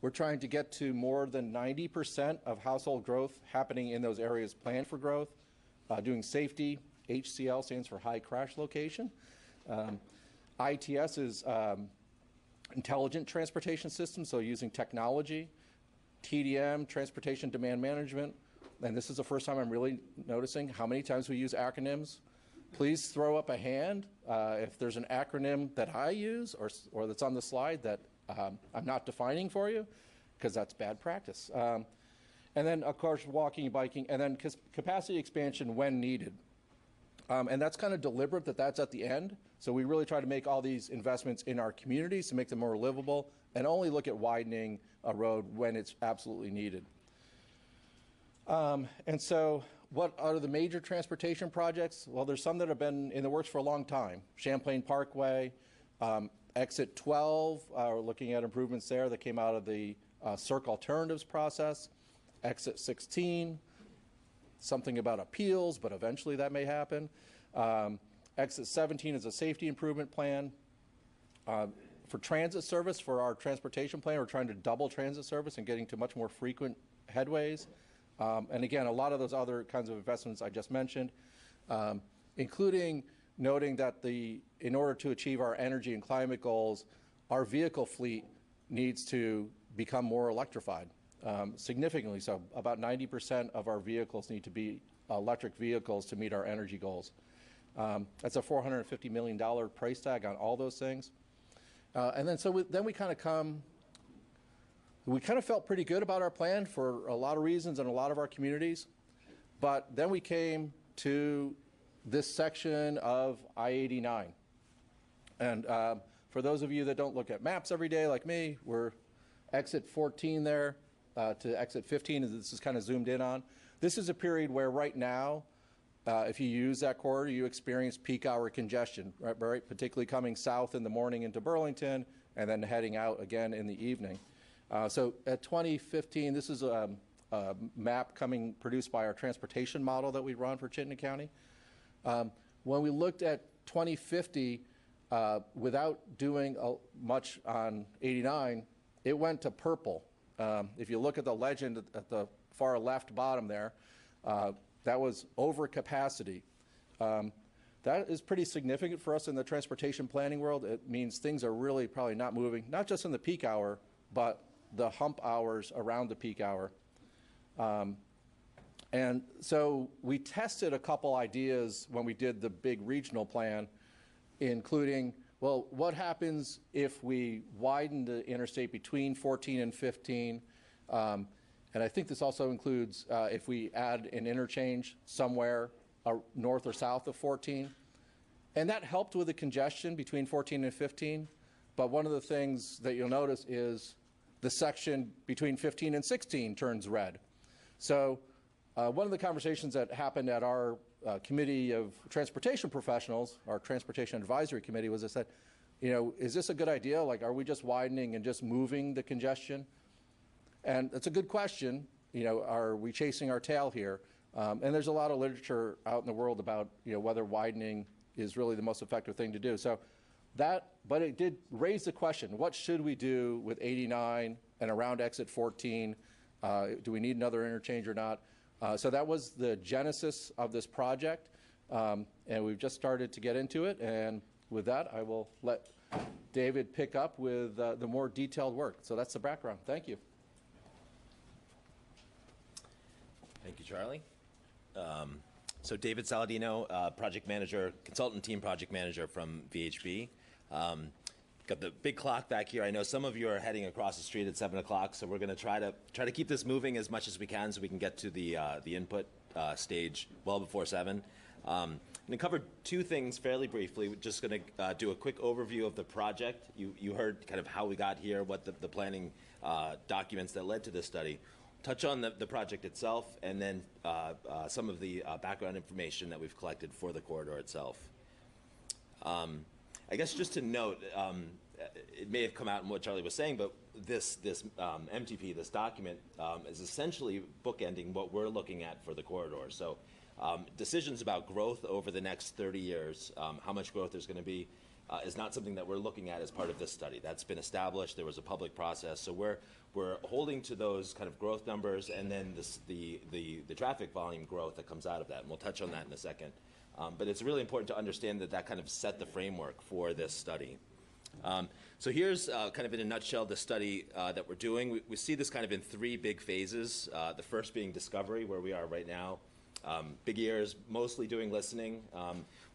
We're trying to get to more than 90% of household growth happening in those areas planned for growth. Doing safety, HCL stands for high crash location. ITS is intelligent transportation systems, so using technology. TDM, transportation demand management. And this is the first time I'm really noticing how many times we use acronyms. Please throw up a hand if there's an acronym that I use or that's on the slide that I'm not defining for you, because that's bad practice. And then, of course, walking, biking, and then capacity expansion when needed. And that's kind of deliberate that that's at the end. So we really try to make all these investments in our communities to make them more livable and only look at widening a road when it's absolutely needed. And so what are the major transportation projects? Well, there's some that have been in the works for a long time. Champlain Parkway, Exit 12, we're looking at improvements there that came out of the Circ Alternatives process. Exit 16, something about appeals, but eventually that may happen. Exit 17 is a safety improvement plan. For transit service, for our transportation plan, we're trying to double transit service and getting to much more frequent headways. And again, a lot of those other kinds of investments I just mentioned, including noting that in order to achieve our energy and climate goals, our vehicle fleet needs to become more electrified, significantly so. About 90% of our vehicles need to be electric vehicles to meet our energy goals. That's a $450 million price tag on all those things. And then we kind of felt pretty good about our plan for a lot of reasons in a lot of our communities. But then we came to this section of I-89. And for those of you that don't look at maps every day like me, we're exit 14 there to exit 15, as this is kind of zoomed in on. This is a period where right now, if you use that corridor, you experience peak hour congestion, right? Particularly coming south in the morning into Burlington and then heading out again in the evening. So at 2015, this is a map produced by our transportation model that we run for Chittenden County. When we looked at 2050, without doing much on 89, it went to purple. If you look at the legend at the far left bottom there, that was overcapacity. That is pretty significant for us in the transportation planning world. It means things are really probably not moving, not just in the peak hour, but the hump hours around the peak hour. And so we tested a couple ideas when we did the big regional plan, including, well, what happens if we widen the interstate between 14 and 15? And I think this also includes if we add an interchange somewhere north or south of 14. And that helped with the congestion between 14 and 15. But one of the things that you'll notice is the section between 15 and 16 turns red. So one of the conversations that happened at our committee of transportation professionals, our transportation advisory committee, was I said, is this a good idea? Like, are we just widening and just moving the congestion? And that's a good question. Are we chasing our tail here? And there's a lot of literature out in the world about whether widening is really the most effective thing to do. So but it did raise the question: what should we do with 89 and around exit 14? Do we need another interchange or not? So that was the genesis of this project, and we've just started to get into it. And with that, I will let David pick up with the more detailed work. So that's the background. Thank you. Thank you, Charlie. So David Saladino, project manager, consultant team project manager from VHB. Got the big clock back here. I know some of you are heading across the street at 7 o'clock, so we're going to try to keep this moving as much as we can so we can get to the input stage well before 7. I'm going to cover two things fairly briefly. We're just going to do a quick overview of the project. You heard kind of how we got here, what the planning documents that led to this study. Touch on the project itself, and then some of the background information that we've collected for the corridor itself. I guess just to note, it may have come out in what Charlie was saying, but this MTP, this document, is essentially bookending what we're looking at for the corridor. So decisions about growth over the next 30 years, how much growth there's going to be, is not something that we're looking at as part of this study. That's been established. There was a public process. So we're holding to those kind of growth numbers and then the traffic volume growth that comes out of that. And we'll touch on that in a second. But it's really important to understand that that kind of set the framework for this study. So here's kind of in a nutshell the study that we're doing. We see this kind of in three big phases. The first being discovery, where we are right now. Big ears, mostly doing listening.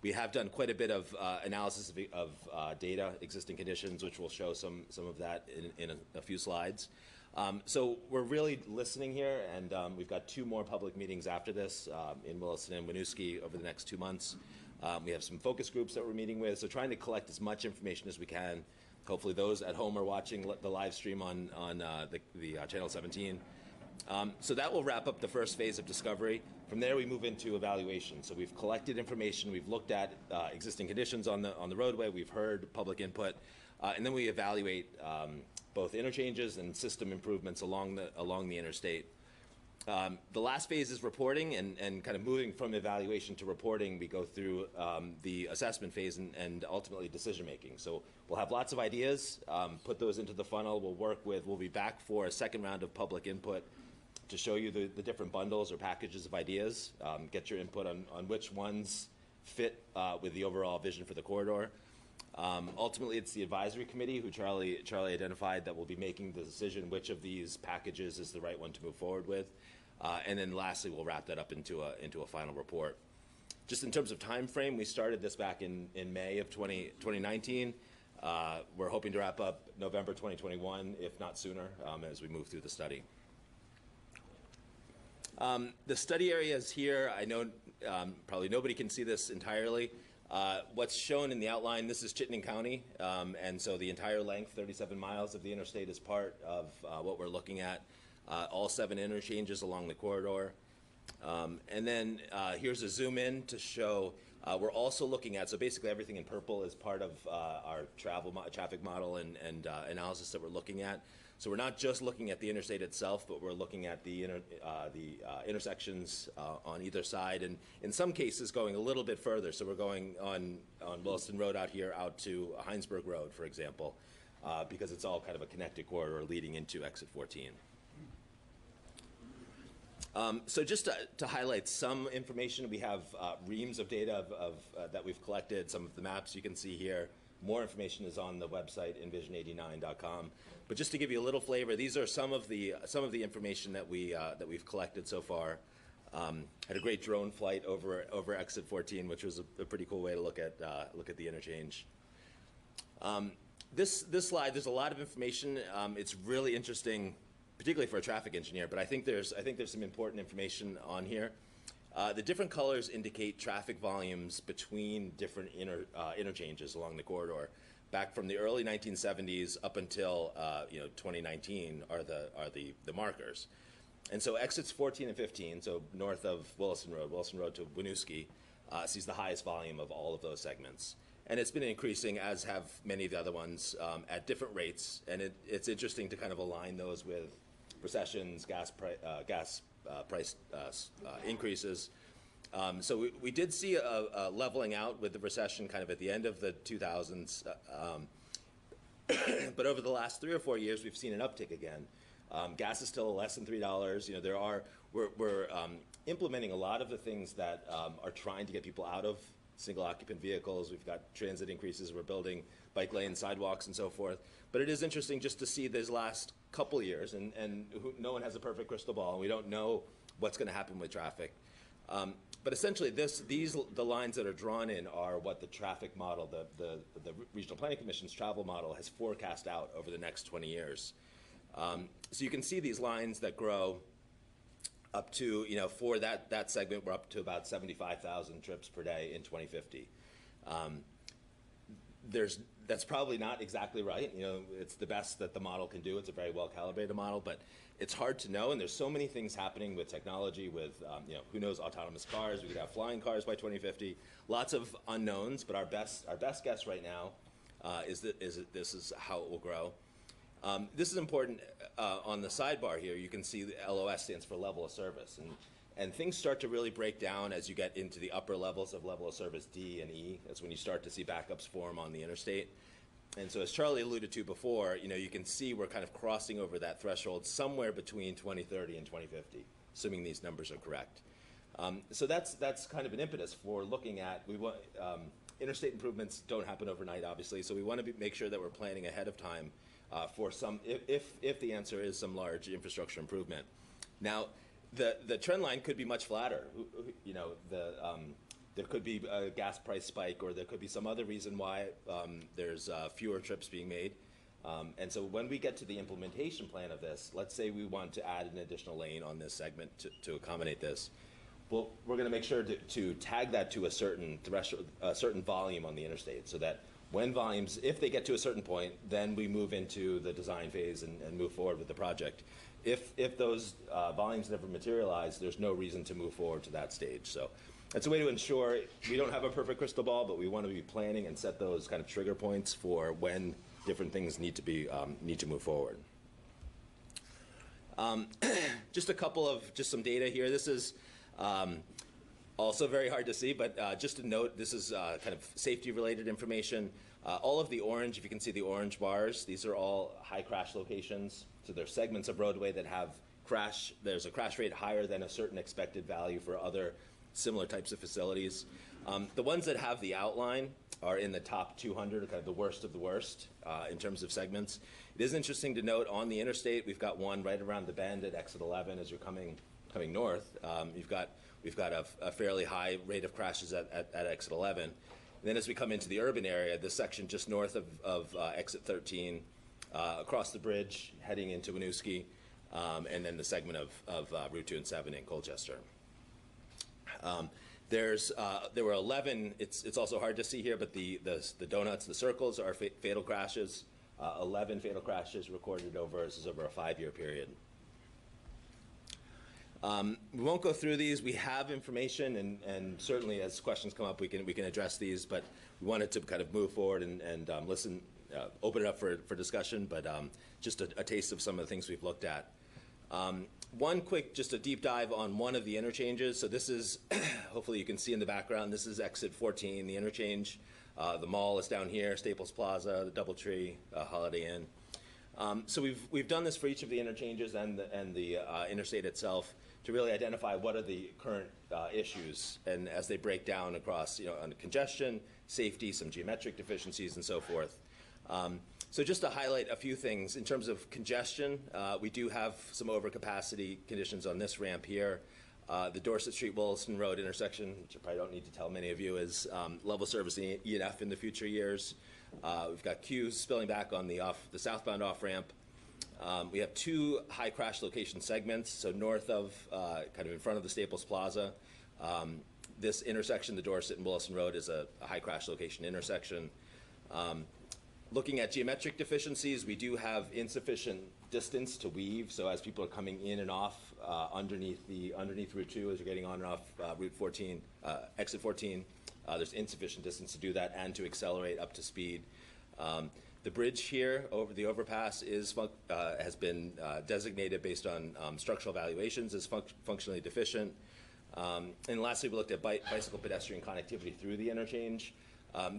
We have done quite a bit of analysis of data, existing conditions, which we'll show some of that in a few slides. So we're really listening here, and we've got 2 more public meetings after this in Williston and Winooski over the next 2 months. We have some focus groups that we're meeting with, so trying to collect as much information as we can. Hopefully those at home are watching the live stream on the Channel 17. So that will wrap up the first phase of discovery. From there, we move into evaluation. So we've collected information, we've looked at existing conditions on the roadway, we've heard public input, and then we evaluate both interchanges and system improvements along the interstate. The last phase is reporting, and kind of moving from evaluation to reporting, we go through the assessment phase and ultimately decision making. So we'll have lots of ideas, put those into the funnel. We'll be back for a second round of public input to show you the different bundles or packages of ideas, get your input on which ones fit with the overall vision for the corridor. Ultimately, it's the advisory committee, who Charlie identified, that will be making the decision which of these packages is the right one to move forward with. And then lastly, we'll wrap that up into a final report. Just in terms of time frame, we started this back in May of 2019. We're hoping to wrap up November 2021, if not sooner, as we move through the study. The study areas here, I know probably nobody can see this entirely. What's shown in the outline, this is Chittenden County, and so the entire length, 37 miles of the interstate, is part of what we're looking at. All 7 interchanges along the corridor. And then here's a zoom in to show we're also looking at, so basically everything in purple is part of our traffic model and analysis that we're looking at. So we're not just looking at the interstate itself, but we're looking at the intersections on either side, and in some cases going a little bit further. So we're going on Williston Road out here out to Heinsberg Road, for example, because it's all kind of a connected corridor leading into exit 14. So just to highlight some information, we have reams of data that we've collected, some of the maps you can see here. More information is on the website, envision89.com. But just to give you a little flavor, these are some of the information that we've collected so far. Had a great drone flight over exit 14, which was a pretty cool way to look at the interchange. This slide, there's a lot of information. It's really interesting, particularly for a traffic engineer, but I think there's some important information on here. The different colors indicate traffic volumes between different interchanges along the corridor. Back from the early 1970s up until 2019 are the markers. And so exits 14 and 15, so north of Williston Road to Winooski, sees the highest volume of all of those segments. And it's been increasing, as have many of the other ones, at different rates. And it's interesting to kind of align those with recessions, gas price increases. So we did see a leveling out with the recession kind of at the end of the 2000s. But over the last 3 or 4 years, we've seen an uptick again. Gas is still less than $3. We're implementing a lot of the things that are trying to get people out of single occupant vehicles. We've got transit increases. We're building bike lanes, sidewalks, and so forth. But it is interesting just to see these last couple of years, and no one has a perfect crystal ball, and we don't know what's going to happen with traffic. But essentially, the lines that are drawn in are what the traffic model, the Regional Planning Commission's travel model, has forecast out over the next 20 years. So you can see these lines that grow up to, for that segment, we're up to about 75,000 trips per day in 2050. That's probably not exactly right. It's the best that the model can do. It's a very well-calibrated model, but it's hard to know, and there's so many things happening with technology, with, who knows, autonomous cars. We could have flying cars by 2050. Lots of unknowns, but our best guess right now is that this is how it will grow. This is important on the sidebar here. You can see the LOS stands for level of service, and And things start to really break down as you get into the upper levels of level of service D and E. That's when you start to see backups form on the interstate. And so as Charlie alluded to before, you can see we're kind of crossing over that threshold somewhere between 2030 and 2050, assuming these numbers are correct. So that's kind of an impetus for looking at, interstate improvements don't happen overnight, obviously, so we want to make sure that we're planning ahead of time for some, if the answer is some large infrastructure improvement. Now, the trend line could be much flatter. There could be a gas price spike, or there could be some other reason why there's fewer trips being made. And so when we get to the implementation plan of this, let's say we want to add an additional lane on this segment to accommodate this. Well, we're going to make sure to tag that to a certain threshold, a certain volume on the interstate, so that when volumes, if they get to a certain point, then we move into the design phase and move forward with the project. If those volumes never materialize, there's no reason to move forward to that stage. So that's a way to ensure we don't have a perfect crystal ball, but we want to be planning and set those kind of trigger points for when different things need to move forward. Just some data here. This is also very hard to see, but just to note, this is kind of safety-related information. All of the orange, if you can see the orange bars, these are all high crash locations. So they're segments of roadway that have there's a crash rate higher than a certain expected value for other similar types of facilities. The ones that have the outline are in the top 200, kind of the worst of the worst in terms of segments. It is interesting to note on the interstate, we've got one right around the bend at exit 11 as you're coming north. We've got a fairly high rate of crashes at exit 11. And then as we come into the urban area, this section just north of exit 13, across the bridge, heading into Winooski, and then the segment of Route 2 and 7 in Colchester. There were 11, it's also hard to see here, but the donuts, the circles are fatal crashes. 11 fatal crashes recorded this is over a 5-year period. We won't go through these. We have information, and certainly as questions come up, we can address these, but we wanted to kind of move forward and listen, open it up for discussion, but just a taste of some of the things we've looked at. One quick, just a deep dive on one of the interchanges. So this is, hopefully you can see in the background, this is exit 14, the interchange. The mall is down here, Staples Plaza, the DoubleTree, Holiday Inn. So we've done this for each of the interchanges and the interstate itself to really identify what are the current issues, and as they break down across, on congestion, safety, some geometric deficiencies, and so forth. So just to highlight a few things, in terms of congestion, we do have some overcapacity conditions on this ramp here. The Dorset Street-Williston Road intersection, which I probably don't need to tell many of you, is level service E and F in the future years. We've got queues spilling back on the southbound off-ramp. We have 2 high crash location segments, so north of, kind of in front of the Staples Plaza. This intersection, the Dorset and Williston Road, is a high crash location intersection. Looking at geometric deficiencies, we do have insufficient distance to weave, so as people are coming in and off underneath Route 2, as you're getting on and off Route 14, exit 14, there's insufficient distance to do that and to accelerate up to speed. The bridge here over the overpass has been designated based on structural evaluations as functionally deficient. And lastly, we looked at bicycle pedestrian connectivity through the interchange.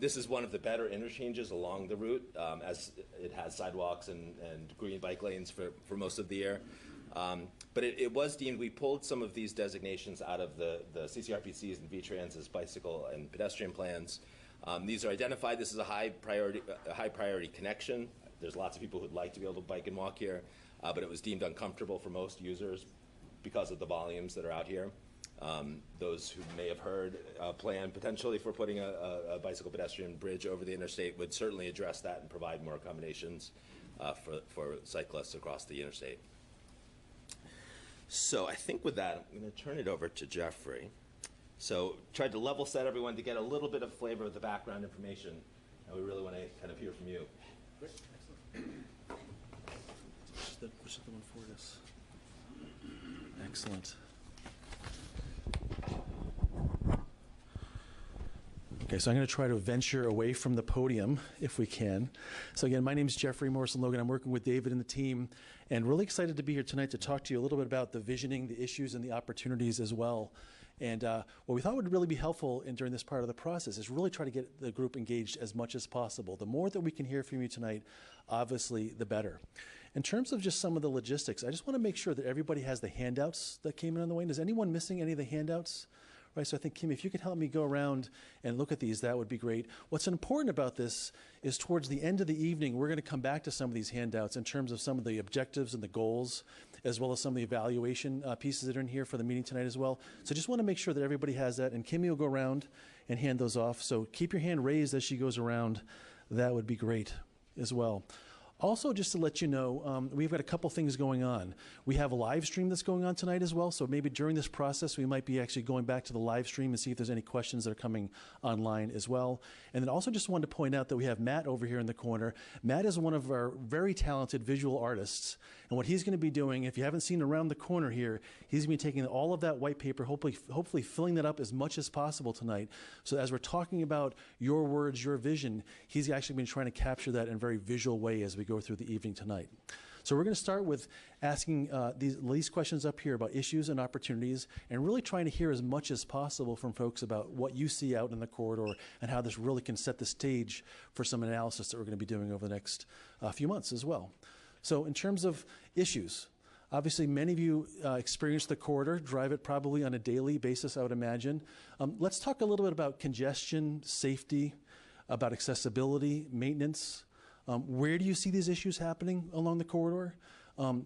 This is one of the better interchanges along the route, as it has sidewalks and green bike lanes for most of the year. But it was deemed, we pulled some of these designations out of the CCRPC's and VTrans's bicycle and pedestrian plans. These are identified. This is a high priority connection. There's lots of people who'd like to be able to bike and walk here, but it was deemed uncomfortable for most users because of the volumes that are out here. Those who may have heard a plan potentially for putting a bicycle pedestrian bridge over the interstate would certainly address that and provide more accommodations for cyclists across the interstate. So I think with that, I'm going to turn it over to Jeffrey. So tried to level set everyone to get a little bit of flavor of the background information, and we really want to kind of hear from you. Great, excellent. Which is the one for us? Excellent. Okay, so I'm going to try to venture away from the podium if we can. So again, my name is Jeffrey Morrison-Logan. I'm working with David and the team, and really excited to be here tonight to talk to you a little bit about the visioning, the issues, and the opportunities as well. And what we thought would really be helpful during this part of the process is really try to get the group engaged as much as possible. The more that we can hear from you tonight, obviously, the better. In terms of just some of the logistics, I just want to make sure that everybody has the handouts that came in on the way. Is anyone missing any of the handouts? Right, so I think, Kim, if you could help me go around and look at these, that would be great. What's important about this is towards the end of the evening, we're going to come back to some of these handouts in terms of some of the objectives and the goals, as well as some of the evaluation pieces that are in here for the meeting tonight as well. So just want to make sure that everybody has that. And Kimmy will go around and hand those off. So keep your hand raised as she goes around. That would be great as well. Also, just to let you know, we've got a couple things going on. We have a live stream that's going on tonight as well, so maybe during this process we might be actually going back to the live stream and see if there's any questions that are coming online as well. And then also just wanted to point out that we have Matt over here in the corner. Matt is one of our very talented visual artists, and what he's going to be doing, if you haven't seen around the corner here, he's going to be taking all of that white paper, hopefully filling that up as much as possible tonight. So as we're talking about your words, your vision, he's actually been trying to capture that in a very visual way as we go through the evening tonight. So we're going to start with asking these questions up here about issues and opportunities, and really trying to hear as much as possible from folks about what you see out in the corridor and how this really can set the stage for some analysis that we're going to be doing over the next few months as well. So in terms of issues, obviously many of you experience the corridor, drive it probably on a daily basis, I would imagine. Let's talk a little bit about congestion, safety, about accessibility, maintenance. Where do you see these issues happening along the corridor?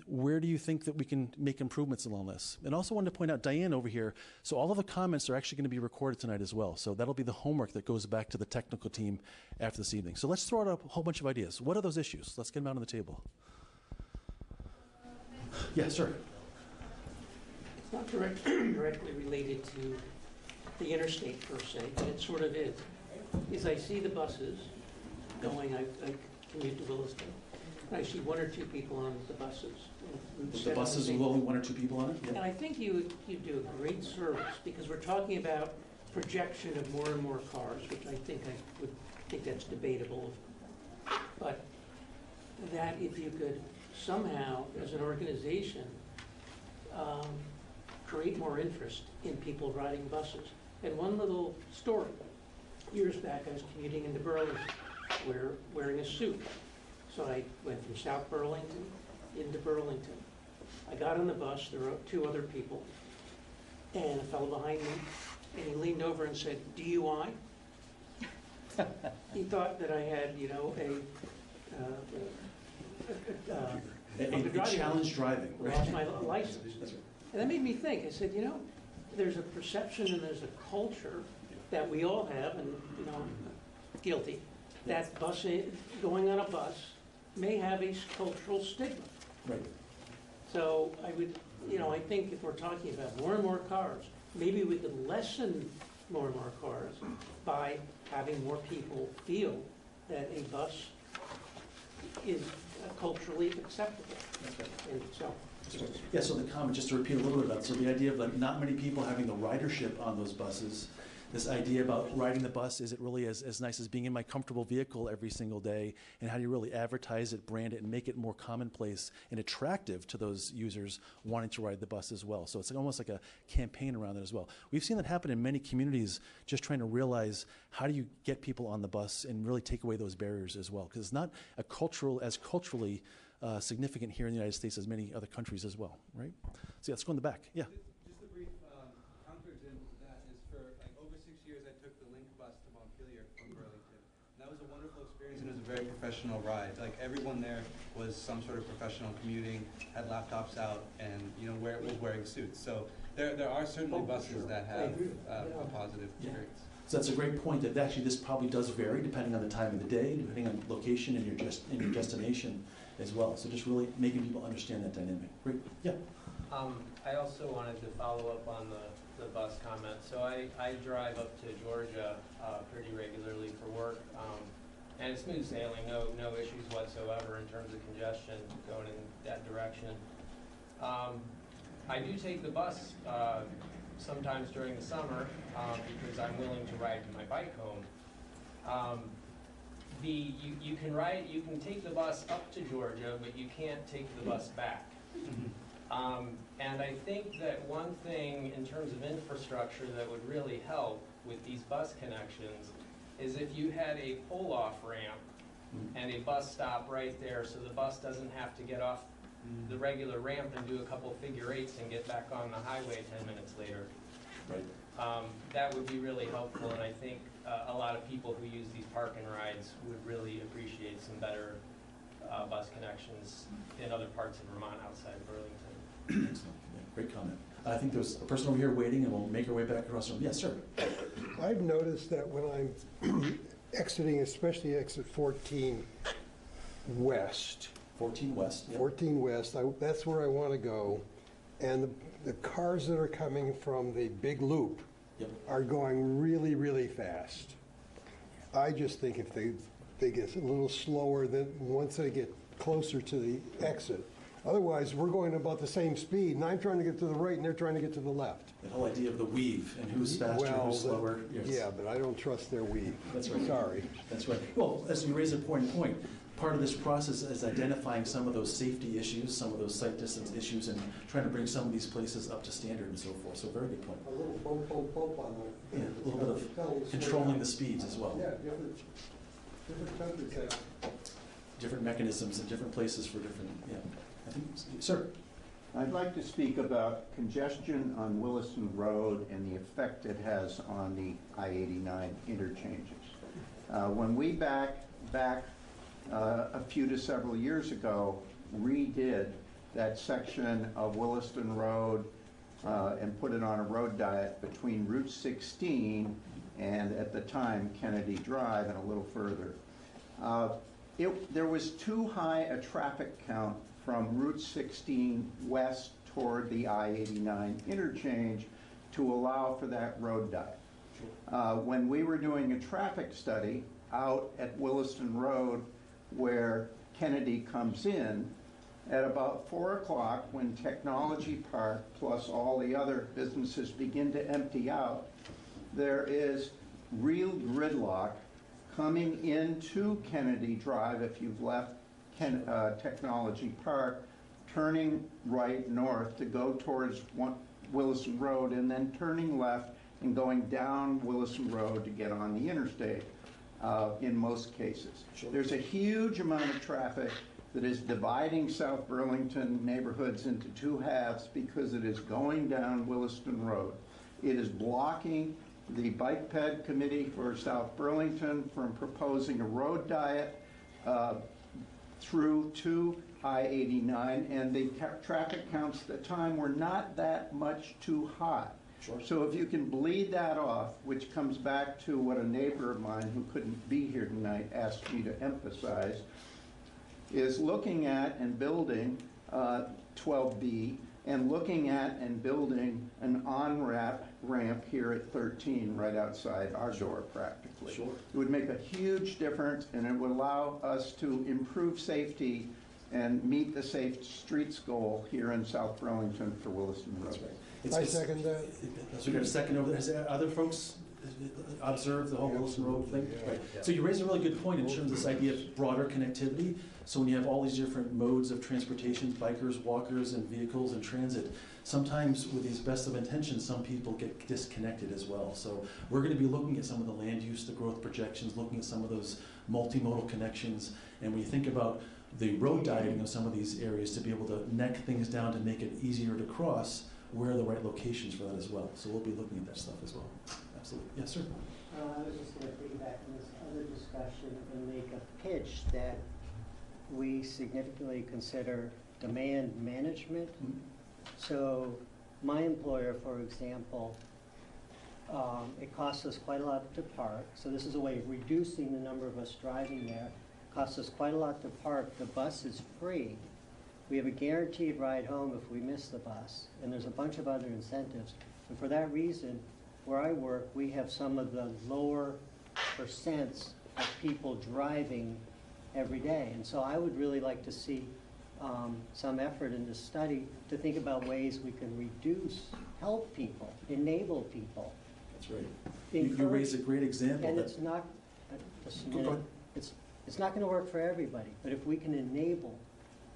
Where do you think that we can make improvements along this? And also wanted to point out Diane over here. So all of the comments are actually going to be recorded tonight as well. So that'll be the homework that goes back to the technical team after this evening. So let's throw out a whole bunch of ideas. What are those issues? Let's get them out on the table. Yeah, sir. It's not directly related to the interstate per se, but it sort of is. I see the buses going, I commute to Williston. I see one or two people on the buses. The buses with only one or two people on it? Yeah. And I think you do a great service, because we're talking about projection of more and more cars, which I would think that's debatable. But that if you could somehow, as an organization, create more interest in people riding buses. And one little story. Years back, I was commuting into Burlington, wearing a suit. So I went from South Burlington into Burlington. I got on the bus, there were two other people, and a fellow behind me, and he leaned over and said, DUI? He thought that I had, a challenge driving. Lost my license. And that made me think. I said, there's a perception and there's a culture that we all have, and guilty, that going on a bus may have a cultural stigma. Right. So I would, I think if we're talking about more and more cars, maybe we could lessen more and more cars by having more people feel that a bus is culturally acceptable. And so. Yeah, so the comment, just to repeat a little bit about, so the idea of not many people having the ridership on those buses, this idea about riding the bus, is it really as nice as being in my comfortable vehicle every single day, and how do you really advertise it, brand it, and make it more commonplace and attractive to those users wanting to ride the bus as well. So it's almost like a campaign around it as well. We've seen that happen in many communities, just trying to realize how do you get people on the bus and really take away those barriers as well, because it's not as culturally significant here in the United States as many other countries as well, right? So yeah, let's go in the back. Yeah. Just a brief counterexample to that is for over 6 years I took the Link bus to Montpelier from Burlington. And that was a wonderful experience, and it was a very professional ride. Like everyone there was some sort of professional commuting, had laptops out, and was wearing suits. So there are certainly buses that have a positive experience. So that's a great point. That actually this probably does vary depending on the time of the day, depending on location and your destination as well. So just really making people understand that dynamic. Great. Yeah. I also wanted to follow up on the bus comment. So I drive up to Georgia pretty regularly for work, and it's smooth sailing, no issues whatsoever in terms of congestion going in that direction. I do take the bus sometimes during the summer because I'm willing to ride my bike home. You can take the bus up to Georgia, but you can't take the bus back. And I think that one thing in terms of infrastructure that would really help with these bus connections is if you had a pull-off ramp and a bus stop right there, so the bus doesn't have to get off the regular ramp and do a couple figure eights and get back on the highway 10 minutes later. Right. That would be really helpful, and I think a lot of people who use these park and rides would really appreciate some better bus connections in other parts of Vermont outside of Burlington. Excellent. Yeah, great comment. I think there's a person over here waiting, and we'll make our way back across the room. Yes, sir. I've noticed that when I'm exiting, especially exit 14 west, 14 West. Yep. 14 west, that's where I want to go, and the cars that are coming from the big loop Yep. are going really, really fast. I just think if they get a little slower than once they get closer to the exit. Otherwise, we're going about the same speed, and I'm trying to get to the right, and they're trying to get to the left. The whole idea of the weave and who's faster, who's slower. Yes. Yeah, but I don't trust their weave. That's right. Sorry. That's right. Well, as you raise a point, part of this process is identifying some of those safety issues, some of those sight distance issues, and trying to bring some of these places up to standard and so forth. So very good point. A little bump on the... Yeah, a little bit of controlling the speeds as well. Yeah, different countries have... Different mechanisms in different places for different, yeah. I think, sir. I'd like to speak about congestion on Williston Road and the effect it has on the I-89 interchanges. When we back a few to several years ago redid that section of Williston Road and put it on a road diet between Route 16 and, at the time, Kennedy Drive and a little further. There was too high a traffic count from Route 16 west toward the I-89 interchange to allow for that road diet. When we were doing a traffic study out at Williston Road where Kennedy comes in, at about 4 o'clock, when Technology Park plus all the other businesses begin to empty out, there is real gridlock coming into Kennedy Drive if you've left Technology Park, turning right north to go towards Williston Road, and then turning left and going down Williston Road to get on the interstate in most cases. Sure. There's a huge amount of traffic that is dividing South Burlington neighborhoods into two halves because it is going down Williston Road. It is blocking the Bike Ped Committee for South Burlington from proposing a road diet through to I-89, and the traffic counts at the time were not that much too high. Sure. So if you can bleed that off, which comes back to what a neighbor of mine who couldn't be here tonight asked me to emphasize, is looking at and building 12B and looking at and building an on-ramp here at 13 right outside our door practically. Sure. It would make a huge difference, and it would allow us to improve safety and meet the Safe Streets goal here in South Burlington for Williston Road. That's right. I second that. So we got a second over there. Has other folks observed the whole Wilson Road thing? Yeah. Right. So you raise a really good point in terms of this idea of broader connectivity. So when you have all these different modes of transportation, bikers, walkers, and vehicles and transit, sometimes with these best of intentions, some people get disconnected as well. So we're going to be looking at some of the land use, the growth projections, looking at some of those multimodal connections. And when you think about the road dieting of some of these areas to be able to neck things down to make it easier to cross, where are the right locations for that as well? So we'll be looking at that stuff as well. Absolutely. Yes, sir. I was just going to piggyback on this other discussion and make a pitch that we significantly consider demand management. Mm-hmm. So my employer, for example, it costs us quite a lot to park. So this is a way of reducing the number of us driving there. It costs us quite a lot to park. The bus is free. We have a guaranteed ride home if we miss the bus. And there's a bunch of other incentives. And for that reason, where I work, we have some of the lower percents of people driving every day. And so I would really like to see some effort in this study to think about ways we can reduce, help people, enable people. That's right. You raise a great example. And that- it's not Just a minute. It's not going to work for everybody, but if we can enable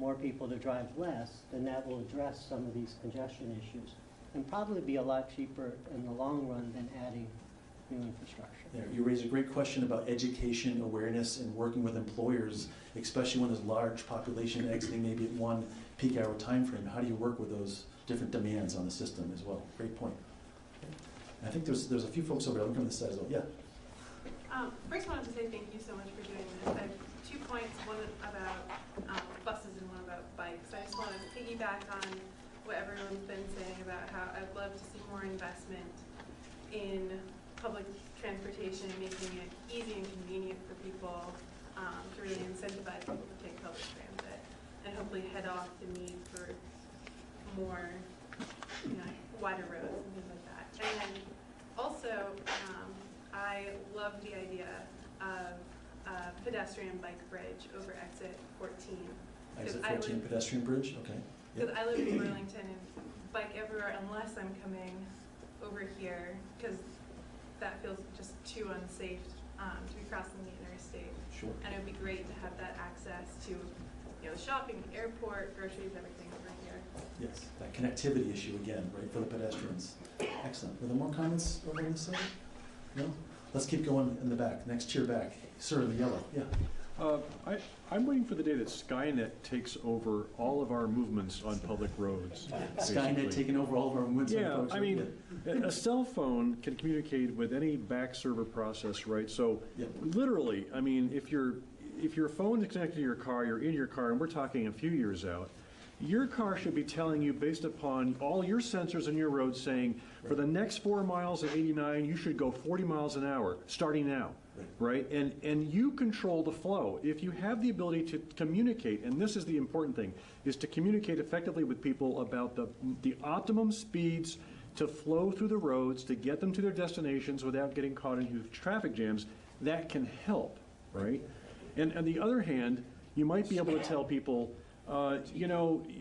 more people to drive less, then that will address some of these congestion issues and probably be a lot cheaper in the long run than adding new infrastructure. Yeah, you raise a great question about education, awareness, and working with employers, especially when there's large population exiting maybe at one peak hour time frame. How do you work with those different demands on the system as well? Great point. Okay. I think there's a few folks over there. I'll come to this side as well. Yeah. First, I wanted to say thank you so much for doing this. I have 2 points, one about buses and one about bikes. I just want to piggyback on what everyone's been saying about how I'd love to see more investment in public transportation, making it easy and convenient for people to really incentivize people to take public transit and hopefully head off the need for more, wider roads and things like that. And then also, I love the idea of a pedestrian bike bridge over exit 14. Exit 14 pedestrian bridge, okay. Because I live in Burlington and bike everywhere unless I'm coming over here, because that feels just too unsafe to be crossing the interstate. Sure. And it would be great to have that access to, shopping, airport, groceries, everything over here. Yes, that connectivity issue again, right, for the pedestrians. Excellent. Were there more comments over on this side? No? Let's keep going in the back. Next chair back. Sir, in the yellow. Yeah. I'm waiting for the day that Skynet takes over all of our movements on public roads. Skynet basically. taking over all of our movements on the Yeah, public I road? mean, a cell phone can communicate with any back server process, right? So literally, I mean, if your phone is connected to your car, you're in your car, and we're talking a few years out, your car should be telling you, based upon all your sensors in your road, saying, for the next 4 miles of 89, you should go 40 miles an hour, starting now, right? And you control the flow. If you have the ability to communicate, and this is the important thing, is to communicate effectively with people about the optimum speeds to flow through the roads, to get them to their destinations without getting caught in huge traffic jams, that can help, right? And on the other hand, you might be able to tell people,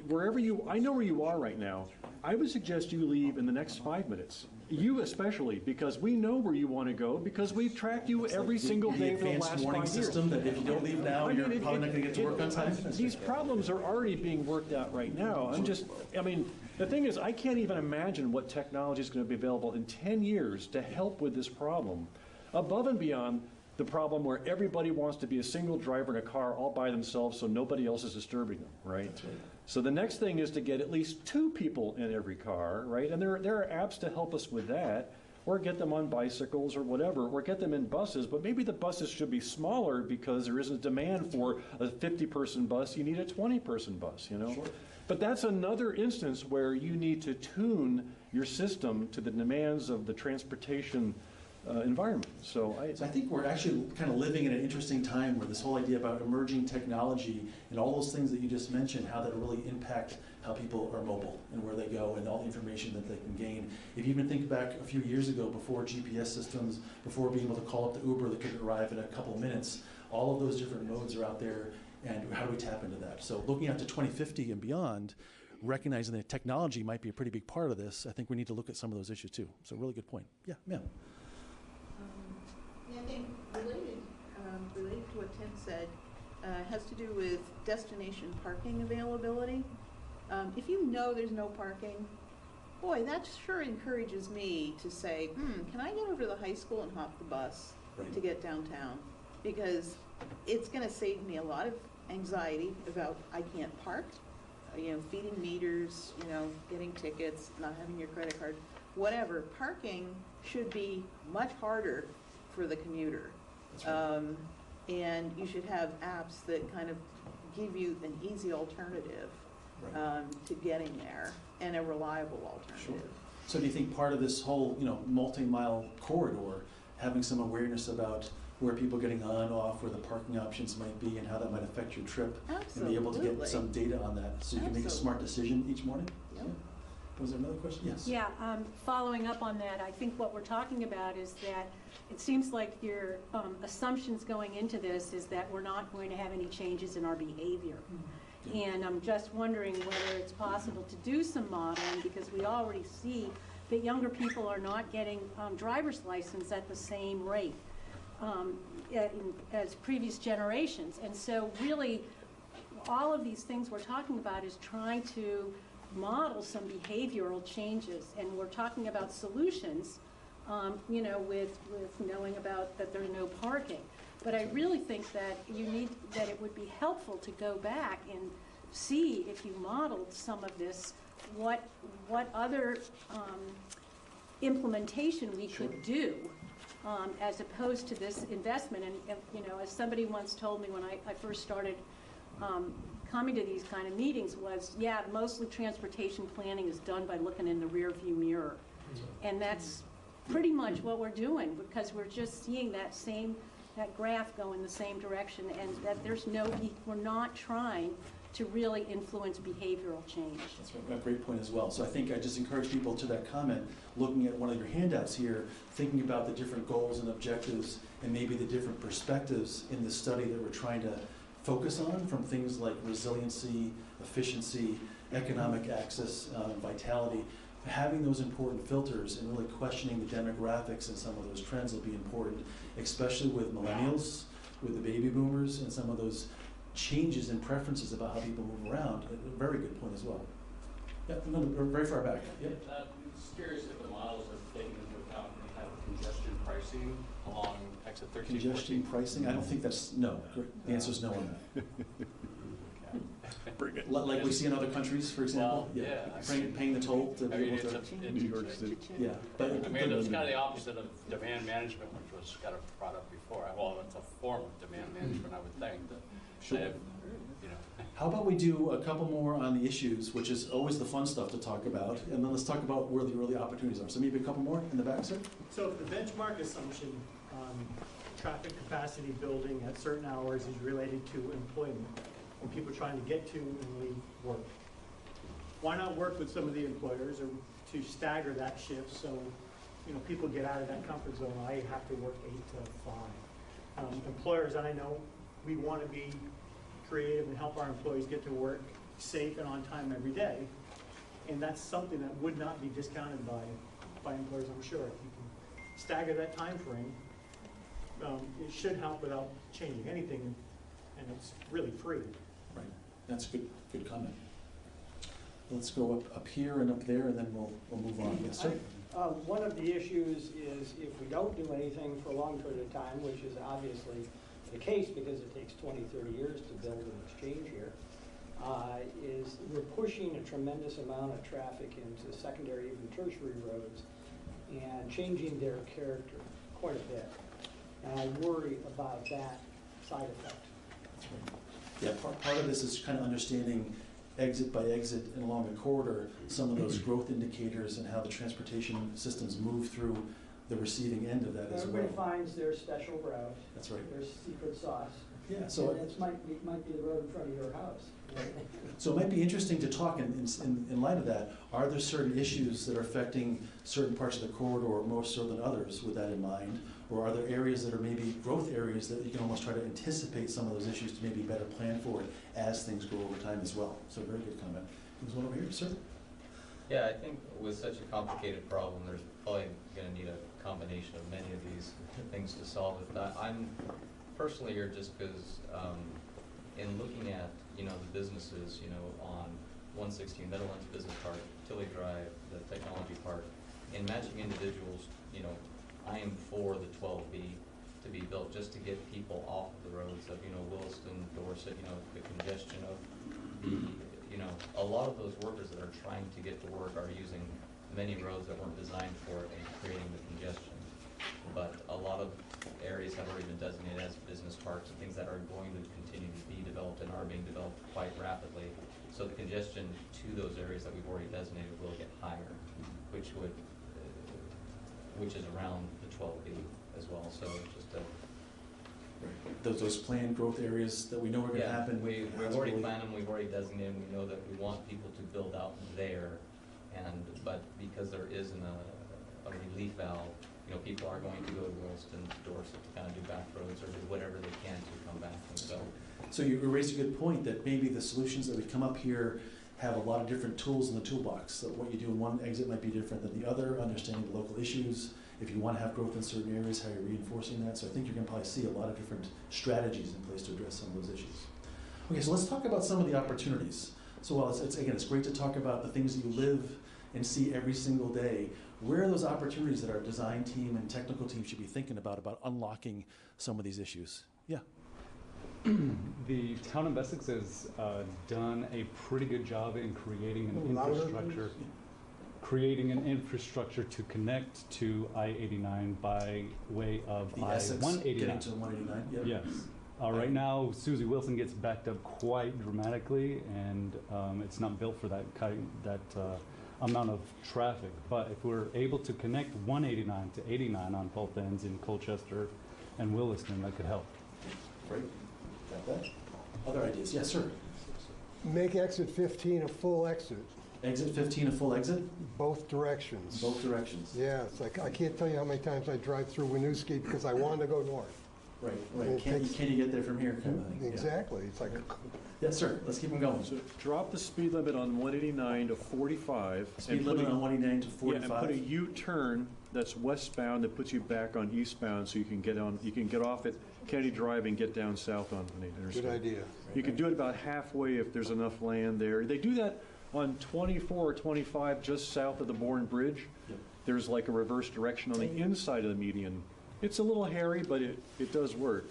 wherever I know where you are right now. I would suggest you leave in the next 5 minutes. You especially, because we know where you want to go, because we've tracked you every single day for the last 5 years. The advanced warning system that if you don't leave now, you're probably not going to get to work on time. These problems are already being worked out right now. The thing is, I can't even imagine what technology is going to be available in 10 years to help with this problem, above and beyond the problem where everybody wants to be a single driver in a car all by themselves so nobody else is disturbing them, right? That's right. So the next thing is to get at least 2 people in every car, right? And there are apps to help us with that, or get them on bicycles or whatever, or get them in buses, but maybe the buses should be smaller because there isn't demand for a 50-person bus, you need a 20-person bus, Sure. But that's another instance where you need to tune your system to the demands of the transportation environment. So I think we're actually kind of living in an interesting time where this whole idea about emerging technology and all those things that you just mentioned, how that really impact how people are mobile and where they go and all the information that they can gain. If you even think back a few years ago, before GPS systems, before being able to call up the Uber that could arrive in a couple of minutes, all of those different modes are out there, and how do we tap into that? So looking out to 2050 and beyond, recognizing that technology might be a pretty big part of this, I think we need to look at some of those issues too. So really good point. Yeah, ma'am. I think related to what Tim said, has to do with destination parking availability. If you know there's no parking, boy, that sure encourages me to say, can I get over to the high school and hop the bus to get downtown? Because it's going to save me a lot of anxiety about I can't park, feeding meters, getting tickets, not having your credit card, whatever. Parking should be much harder for the commuter. And you should have apps that kind of give you an easy alternative to getting there, and a reliable alternative. Sure. So do you think part of this whole, multi-mile corridor, having some awareness about where people are getting on, off, where the parking options might be, and how that might affect your trip, and be able to get some data on that so you can make a smart decision each morning? Yep. Yeah. Was there another question? Yes. Yeah, following up on that, I think what we're talking about is that it seems like your assumptions going into this is that we're not going to have any changes in our behavior. And I'm just wondering whether it's possible to do some modeling, because we already see that younger people are not getting driver's license at the same rate. as previous generations. And so really, all of these things we're talking about is trying to model some behavioral changes. And we're talking about solutions, you know, with knowing about that there's no parking. But I really think that that it would be helpful to go back and see, if you modeled some of this, what other implementation we could do as opposed to this investment. And you know, as somebody once told me when I first started coming to these kind of meetings was, yeah, mostly transportation planning is done by looking in the rear view mirror. And that's pretty much what we're doing, because we're just seeing that graph go in the same direction, and that we're not trying to really influence behavioral change. That's a great point as well. So I think I just encourage people to that comment, looking at one of your handouts here, thinking about the different goals and objectives and maybe the different perspectives in the study that we're trying to focus on, from things like resiliency, efficiency, economic access, vitality. Having those important filters and really questioning the demographics and some of those trends will be important, especially with millennials, with the baby boomers, and some of those changes in preferences about how people move around. A very good point as well. Yeah, no, very far back. Yeah. I'm just curious if the models are taking into account any kind of congestion pricing along exit 13. Congestion pricing? I don't think that's, no. The answer is no on that. Bring it. Like we see in other countries, for example? Well, yeah. Paying the toll to I be mean, able to. New York City. Yeah. But I mean, it's kind of the opposite of demand management, which was kind of brought up before. Well, it's a form of demand management, I would think. That Sure. they have, you know. How about we do a couple more on the issues, which is always the fun stuff to talk about, and then let's talk about where the early opportunities are. So maybe a couple more in the back, sir? So if the benchmark assumption traffic capacity building at certain hours is related to employment, and people trying to get to and leave work, why not work with some of the employers or to stagger that shift so, you know, people get out of that comfort zone? I have to work 8 to 5. Employers, I know, we want to be creative and help our employees get to work safe and on time every day, and that's something that would not be discounted by employers, I'm sure. If you can stagger that time frame, it should help without changing anything, and it's really free. Right. That's a good comment. Let's go up here and up there, and then we'll move on. Yes, sir? One of the issues is if we don't do anything for a long period of time, which is obviously the case because it takes 20, 30 years to build an exchange here, is we're pushing a tremendous amount of traffic into secondary, even tertiary roads, and changing their character quite a bit. And I worry about that side effect. That's right. Yeah, part of this is kind of understanding exit by exit and along the corridor, some of those growth indicators and how the transportation systems move through the receiving end of that as well. Everybody finds their special route. That's right. Their secret sauce. Yeah, so and it might be the road in front of your house. So it might be interesting to talk in light of that. Are there certain issues that are affecting certain parts of the corridor more so than others with that in mind? Or are there areas that are maybe growth areas that you can almost try to anticipate some of those issues to maybe better plan for it as things grow over time as well? So very good comment. There's one over here, sir. Yeah, I think with such a complicated problem, there's probably going to need a combination of many of these things to solve it. I'm personally here just because in looking at, you know, the businesses, you know, on 116 Meadowlands Business Park, Tilley Drive, the Technology Park, and matching individuals, you know, I am for the 12B to be built just to get people off of the roads of, you know, Williston, Dorset, you know, the congestion of the, you know, a lot of those workers that are trying to get to work are using many roads that weren't designed for it and creating the congestion. But a lot of areas have already been designated as business parks and things that are going to continue to be developed and are being developed quite rapidly. So the congestion to those areas that we've already designated will get higher, which is around the 12B as well. So just those planned growth areas that we know are going to happen. We've already planned them. We've already designated them. We know that we want people to build out there, but because there isn't a relief valve, you know, people are going to go to Williston, Dorset to kind of do back roads or do whatever they can to come back. And so you raised a good point that maybe the solutions that we come up here have a lot of different tools in the toolbox. So what you do in one exit might be different than the other, understanding the local issues. If you want to have growth in certain areas, how you're reinforcing that. So I think you're going to probably see a lot of different strategies in place to address some of those issues. Okay, so let's talk about some of the opportunities. So while it's great to talk about the things that you live and see every single day, where are those opportunities that our design team and technical team should be thinking about unlocking some of these issues? Yeah. The town of Essex has done a pretty good job in creating an infrastructure to connect to I-89 by way of I-189. Getting to 189, yeah. Yes. Right now, Susie Wilson gets backed up quite dramatically, and it's not built for that amount of traffic. But if we're able to connect 189 to 89 on both ends in Colchester and Williston, that could help. Great. Got that? Other ideas? Yes, sir. Make exit 15 a full exit. Exit 15 a full exit? Both directions. Both directions. Yeah, it's like, I can't tell you how many times I drive through Winooski because I want to go north. Right. Can you get there from here? Kind of thing. Exactly. It's like. Yes, sir. Let's keep them going. So drop the speed limit on 189 to 45. Speed limit on 189 to 45. Yeah, and put a U-turn that's westbound that puts you back on eastbound, so you can get on. You can get off at Kennedy Drive and get down south on the interstate. Good idea. You can do it about halfway if there's enough land there. They do that on 24 or 25 just south of the Bourne Bridge. Yep. There's like a reverse direction on the inside of the median. It's a little hairy, but it does work.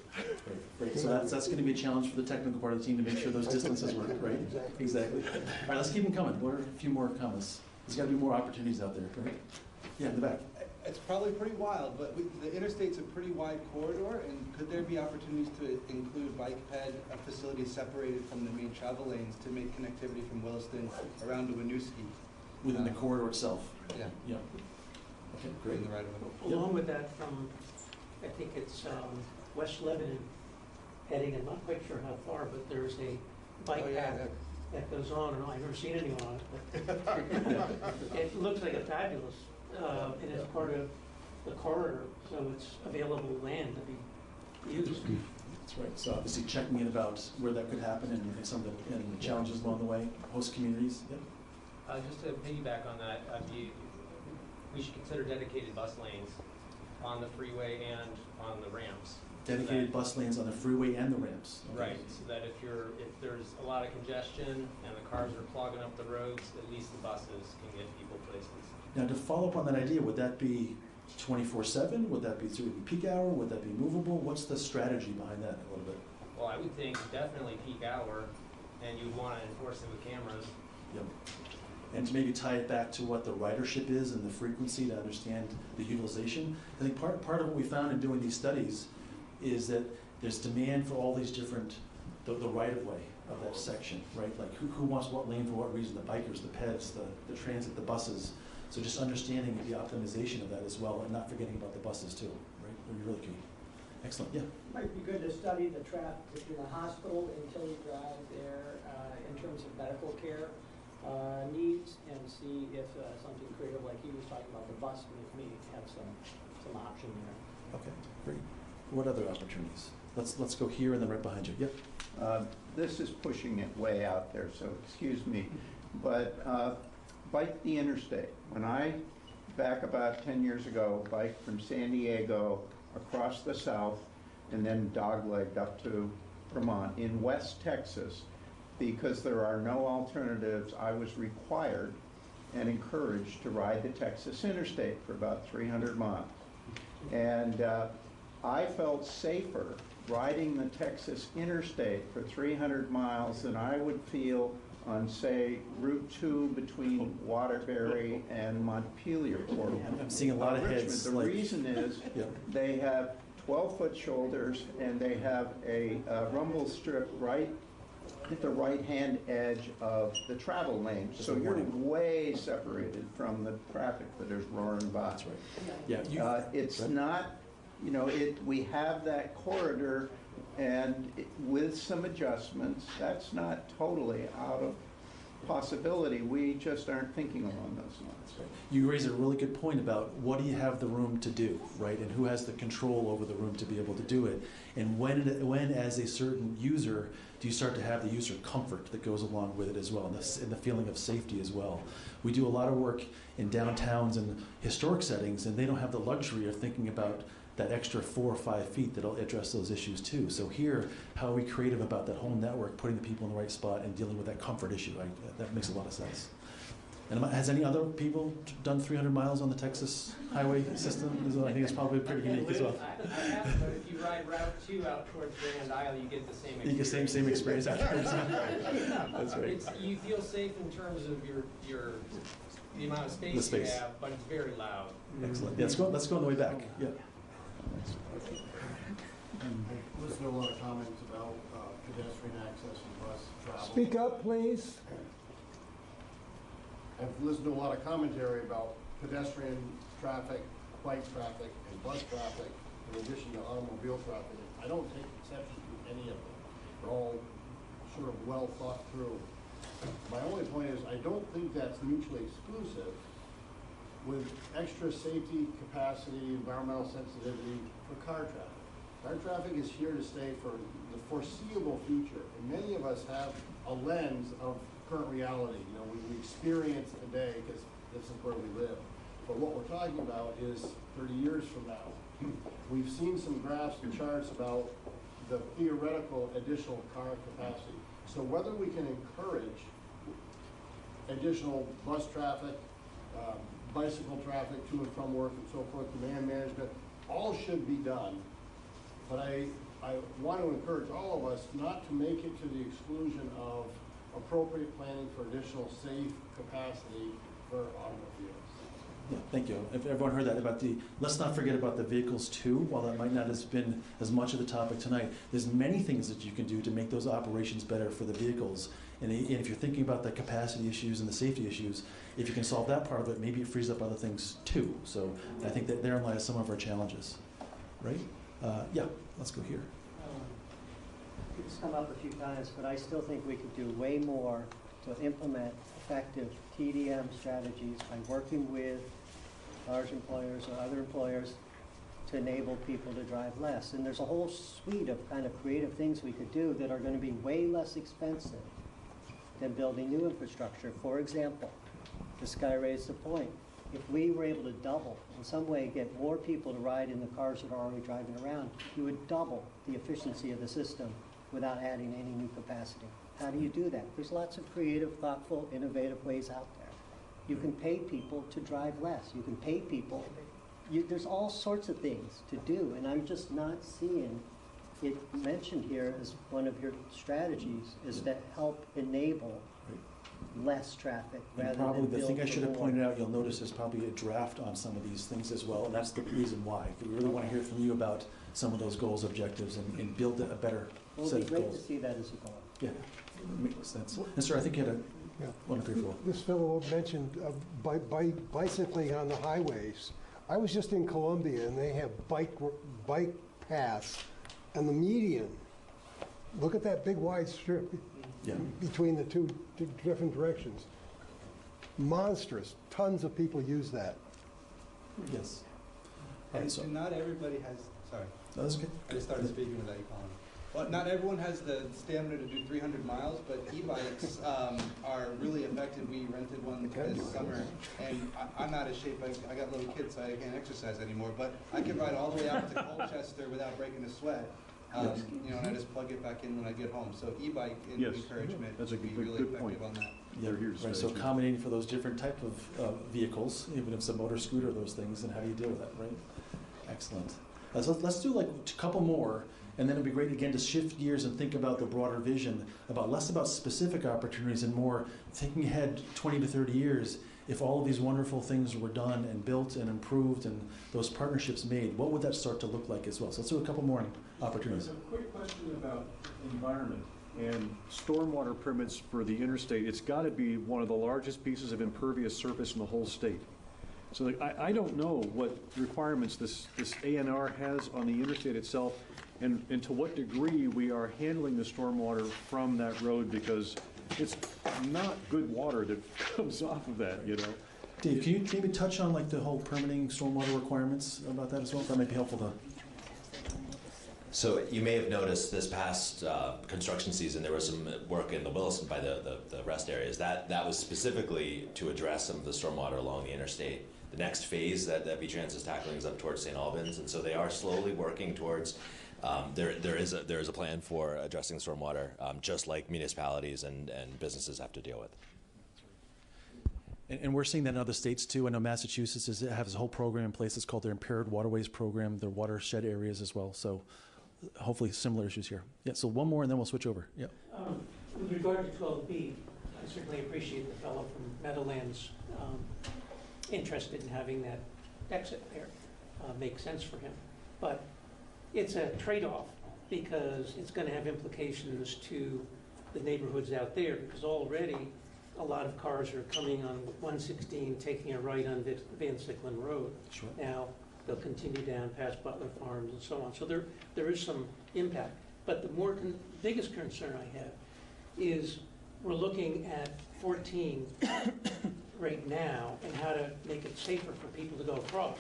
Great. So that's going to be a challenge for the technical part of the team to make sure those distances work, right? Exactly. All right, let's keep them coming. What are a few more comments? There's got to be more opportunities out there, right? Yeah, in the back. It's probably pretty wild, but the interstate's a pretty wide corridor, and could there be opportunities to include bike ped facilities separated from the main travel lanes to make connectivity from Williston around to Winooski? Within the corridor itself? Yeah. Yeah. Okay, great. In the right of way. Along with that, from, I think it's West Lebanon heading, I'm not quite sure how far, but there's a bike path that goes on, and I've never seen anyone on it, but it looks like a fabulous, and it's part of the corridor, so it's available land to be used. That's right. So obviously checking in about where that could happen and some of the challenges along the way, host communities. Yep. Just to piggyback on that, we should consider dedicated bus lanes on the freeway and on the ramps. Dedicated bus lanes on the freeway and the ramps. Okay. Right, so that if there's a lot of congestion and the cars are clogging up the roads, at least the buses can get people places. Now, to follow up on that idea, would that be 24/7? Would that be through peak hour? Would that be movable? What's the strategy behind that a little bit? Well, I would think definitely peak hour, and you'd want to enforce it with cameras. Yep. And to maybe tie it back to what the ridership is and the frequency to understand the utilization. I think part of what we found in doing these studies is that there's demand for all these different, the right-of-way of that section, right? Like who wants what lane for what reason? The bikers, the peds, the transit, the buses. So just understanding the optimization of that as well, and not forgetting about the buses too, right? Would be really key. Excellent, yeah. Might be good to study the traffic between the hospital until you drive there in terms of medical care needs, and see if something creative like he was talking about, the bus may have some option there. Okay, great. What other opportunities? Let's go here and then right behind you. Yep. This is pushing it way out there, so excuse me. But bike the interstate. When I, back about 10 years ago, biked from San Diego across the south and then doglegged up to Vermont in West Texas, because there are no alternatives, I was required and encouraged to ride the Texas interstate for about 300 miles. And I felt safer riding the Texas interstate for 300 miles than I would feel on, say, Route 2 between Waterbury and Montpelier. Or I'm seeing a lot of heads. The reason is they have 12-foot shoulders and they have a rumble strip right at the right-hand edge of the travel lane. So you're way separated from the traffic that is roaring by. That's right. Yeah. It's not, you know, we have that corridor, and with some adjustments, that's not totally out of possibility. We just aren't thinking along those lines. You raise a really good point about what do you have the room to do, right? And who has the control over the room to be able to do it? And when as a certain user, do you start to have the user comfort that goes along with it as well, and the feeling of safety as well? We do a lot of work in downtowns and historic settings, and they don't have the luxury of thinking about that extra 4 or 5 feet that'll address those issues too. So here, how are we creative about that whole network, putting the people in the right spot and dealing with that comfort issue? That makes a lot of sense. And has any other people done 300 miles on the Texas highway system? I think it's probably pretty unique as well. I have, but if you ride Route 2 out towards Grand Isle, you get the same experience. You get the same experience afterwards. That's right. You feel safe in terms of the amount of space you have, but it's very loud. Excellent. Yeah, let's go on the way back. Yeah. Listen to a lot of comments about pedestrian access and bus travel. Speak up, please. I've listened to a lot of commentary about pedestrian traffic, bike traffic, and bus traffic, in addition to automobile traffic. I don't take exception to any of them. They're all sort of well thought through. My only point is I don't think that's mutually exclusive with extra safety, capacity, environmental sensitivity for car traffic. Car traffic is here to stay for the foreseeable future, and many of us have a lens of current reality. You know, we experience a day because this is where we live. But what we're talking about is 30 years from now. We've seen some graphs and charts about the theoretical additional car capacity. So whether we can encourage additional bus traffic, bicycle traffic to and from work and so forth, demand management, all should be done. But I want to encourage all of us not to make it to the exclusion of appropriate planning for additional safe capacity for automobiles. Yeah, thank you. If everyone heard that about let's not forget about the vehicles too. While that might not have been as much of the topic tonight, there's many things that you can do to make those operations better for the vehicles. And if you're thinking about the capacity issues and the safety issues, if you can solve that part of it, maybe it frees up other things too. So I think that therein lies some of our challenges, right? Yeah, let's go here. It's come up a few times, but I still think we could do way more to implement effective TDM strategies by working with large employers or other employers to enable people to drive less. And there's a whole suite of kind of creative things we could do that are going to be way less expensive than building new infrastructure. For example, this guy raised a point. If we were able to double, in some way get more people to ride in the cars that are already driving around, you would double the efficiency of the system without adding any new capacity. How do you do that? There's lots of creative, thoughtful, innovative ways out there. You can pay people to drive less. You can pay people. There's all sorts of things to do, and I'm just not seeing it mentioned here as one of your strategies is to help enable less traffic rather than probably the build thing I should have more. pointed out, you'll notice there's probably a draft on some of these things as well, and that's the reason why. We really want to hear from you about some of those goals, objectives, and build a better Well, set it'd of be great goals. to see that as a goal. Yeah, makes sense. And sir, I think you had Yeah. 1 or 3 or 4. This fellow mentioned bicycling on the highways. I was just in Columbia, and they have bike paths, and the median. Look at that big wide strip between the two different directions. Monstrous. Tons of people use that. Yes. And not everybody has, sorry. No, that's okay. I just started speaking without you calling me. Well, not everyone has the stamina to do 300 miles, but e-bikes are really effective. We rented one this summer, and I'm out of shape. I got little kids, so I can't exercise anymore, but I can ride all the way out to Colchester without breaking a sweat. You know, and I just plug it back in when I get home. So e-bike encouragement That's a would be good- really good effective point. on that. Yeah, They're here to right. stay, So too. accommodating for those different type of vehicles, even if it's a motor scooter, those things, and how do you deal with that, right? Excellent. So let's do like a couple more, and then it'd be great again to shift gears and think about the broader vision, about less about specific opportunities and more thinking ahead 20 to 30 years. If all of these wonderful things were done and built and improved and those partnerships made, what would that start to look like as well? So let's do a couple more opportunities. There's a quick question about environment and stormwater permits for the interstate. It's got to be one of the largest pieces of impervious surface in the whole state. So like, I don't know what requirements this ANR has on the interstate itself and to what degree we are handling the stormwater from that road, because it's not good water that comes off of that, you know? Dave, can you maybe touch on like the whole permitting stormwater requirements about that as well? That might be helpful to. So you may have noticed this past construction season, there was some work in the Williston by the rest areas. That was specifically to address some of the stormwater along the interstate. The next phase that V-Trans is tackling is up towards St. Albans, and so they are slowly working towards. There is a plan for addressing stormwater, just like municipalities and businesses have to deal with. And we're seeing that in other states too. I know Massachusetts has a whole program in place. It's called their Impaired Waterways Program, their watershed areas as well. So hopefully similar issues here. Yeah, so one more and then we'll switch over. Yeah. With regard to 12B, I certainly appreciate the fellow from Meadowlands interested in having that exit there. Makes sense for him. But it's a trade-off because it's going to have implications to the neighborhoods out there because already a lot of cars are coming on 116, taking a right on Van Sicklen Road. Sure. Now they'll continue down past Butler Farms and so on. So there is some impact. But the biggest concern I have is we're looking at 14 right now and how to make it safer for people to go across.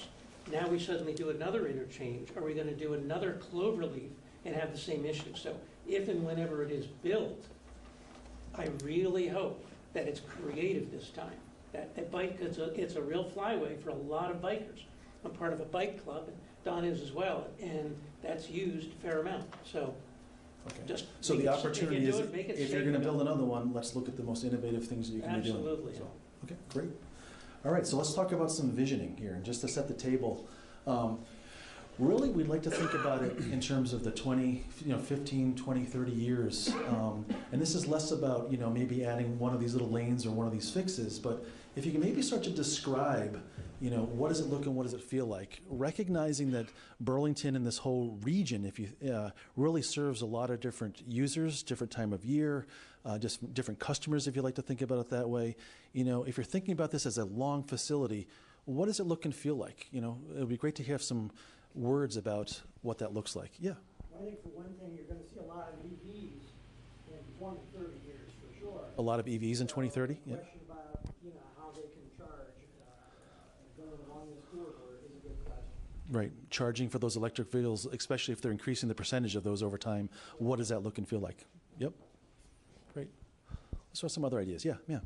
Now we suddenly do another interchange. Are we going to do another Cloverleaf and have the same issue? So if and whenever it is built, I really hope that it's creative this time. That bike, it's a real flyway for a lot of bikers. I'm part of a bike club, and Don is as well, and that's used a fair amount. So just so the opportunity is, if you're going to build another one, let's look at the most innovative things that you can be doing. Absolutely. So, okay, great. All right, so let's talk about some visioning here, and just to set the table. Really, we'd like to think about it in terms of the 15, 20, 30 years. And this is less about, maybe adding one of these little lanes or one of these fixes, but if you can maybe start to describe, what does it look and what does it feel like? Recognizing that Burlington and this whole region, really serves a lot of different users, different time of year, just different customers, if you like to think about it that way. If you're thinking about this as a long facility, what does it look and feel like? It would be great to have some words about what that looks like. Yeah. I think for one thing, you're going to see a lot of EVs in 20, 30 years for sure. A lot of EVs in 2030? Yeah. The question about, how they can charge going along this corridor is a good question. Right. Charging for those electric vehicles, especially if they're increasing the percentage of those over time, what does that look and feel like? Yep. Great. Let's try some other ideas. Yeah, yeah.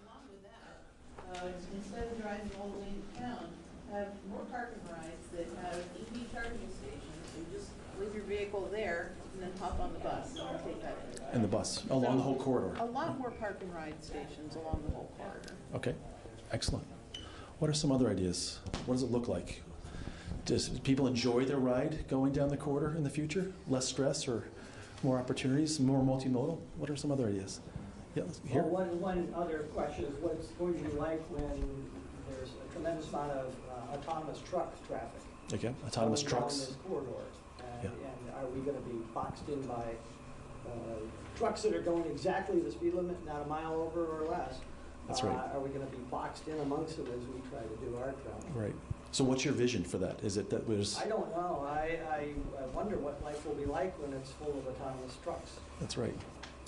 Along with that, instead of driving all the way to town, have more parking rides that have EV charging stations. So you just leave your vehicle there and then hop on the bus and take that in. And the bus, along the whole corridor. A lot more park and ride stations along the whole corridor. Okay, excellent. What are some other ideas? What does it look like? Does people enjoy their ride going down the corridor in the future? Less stress or more opportunities, more multimodal? What are some other ideas? Yeah, here. Well, one other question is what's going to be like when there's a tremendous amount of autonomous truck traffic. Okay, autonomous trucks. Down this corridor. And are we going to be boxed in by trucks that are going exactly the speed limit, not a mile over or less? That's right. Are we going to be boxed in amongst them as we try to do our job? Right. So what's your vision for that? Is it that there's... I don't know. I wonder what life will be like when it's full of autonomous trucks. That's right.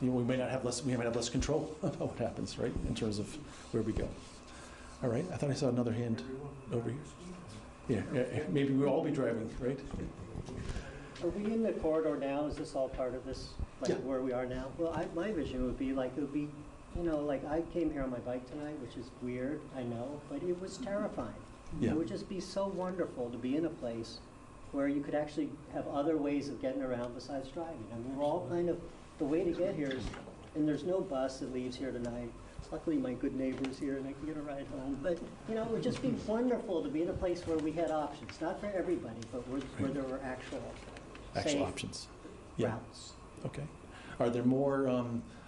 We might have less control about what happens, right, in terms of where we go. All right, I thought I saw another hand over here. Yeah, maybe we'll all be driving, right? Are we in the corridor now? Is this all part of this, where we are now? Well, my vision would be it would be, I came here on my bike tonight, which is weird, I know, but it was terrifying. Yeah. It would just be so wonderful to be in a place where you could actually have other ways of getting around besides driving. I mean, we're all the way to get here is, and there's no bus that leaves here tonight. Luckily, my good neighbor's here, and I can get a ride home. But, it would just be wonderful to be in a place where we had options. Not for everybody, but where there were actual safe options. Yeah. Routes. Okay. Are there more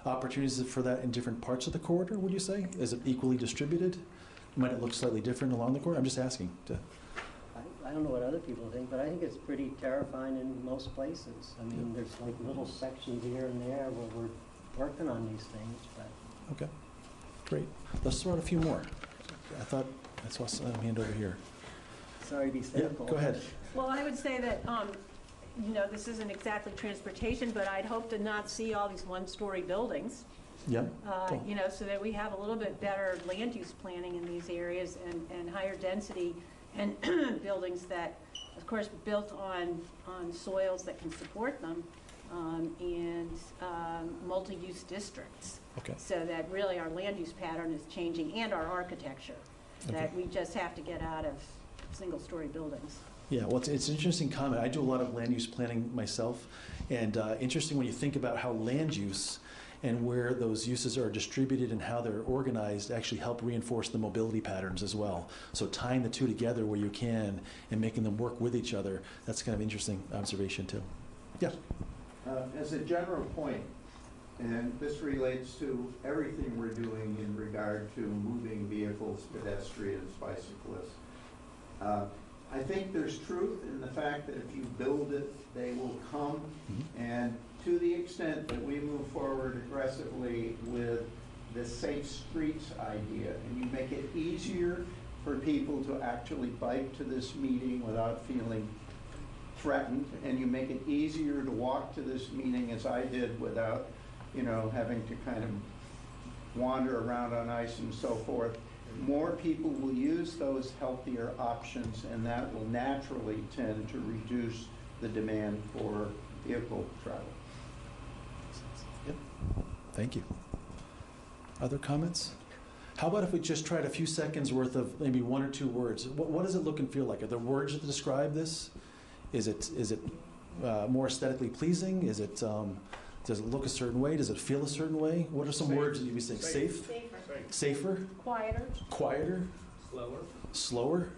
opportunities for that in different parts of the corridor, would you say? Is it equally distributed? Might it look slightly different along the corridor? I'm just asking. I don't know what other people think, but I think it's pretty terrifying in most places. I mean, there's little sections here and there where we're working on these things. But. Okay. Great. Let's throw out a few more. I thought I saw a hand over here. Sorry to be cynical. Yeah, go ahead. Well, I would say that, this isn't exactly transportation, but I'd hope to not see all these one-story buildings. Yeah. You know, so that we have a little bit better land use planning in these areas and higher density and buildings that, of course, built on soils that can support them, and multi-use districts. Okay. So that really our land use pattern is changing, and our architecture, that we just have to get out of single-story buildings. Yeah, well, it's an interesting comment. I do a lot of land use planning myself, and interesting when you think about how land use and where those uses are distributed and how they're organized actually help reinforce the mobility patterns as well. So tying the two together where you can and making them work with each other, that's kind of interesting observation too. Yeah. As a general point, and this relates to everything we're doing in regard to moving vehicles, pedestrians, bicyclists, I think there's truth in the fact that if you build it, they will come. And to the extent that we move forward aggressively with the safe streets idea, and you make it easier for people to actually bike to this meeting without feeling threatened, and you make it easier to walk to this meeting as I did without, you know, having to kind of wander around on ice and so forth, more people will use those healthier options, and that will naturally tend to reduce the demand for vehicle travel. Yep. Thank you. Other comments? How about if we just tried a few seconds worth of maybe one or two words? What does it look and feel like? Are there words that describe this? Is it more aesthetically pleasing? Is it does it look a certain way? Does it feel a certain way? What are some words that you'd be saying? Safe? Safer? Quieter? Quieter? Slower? Slower?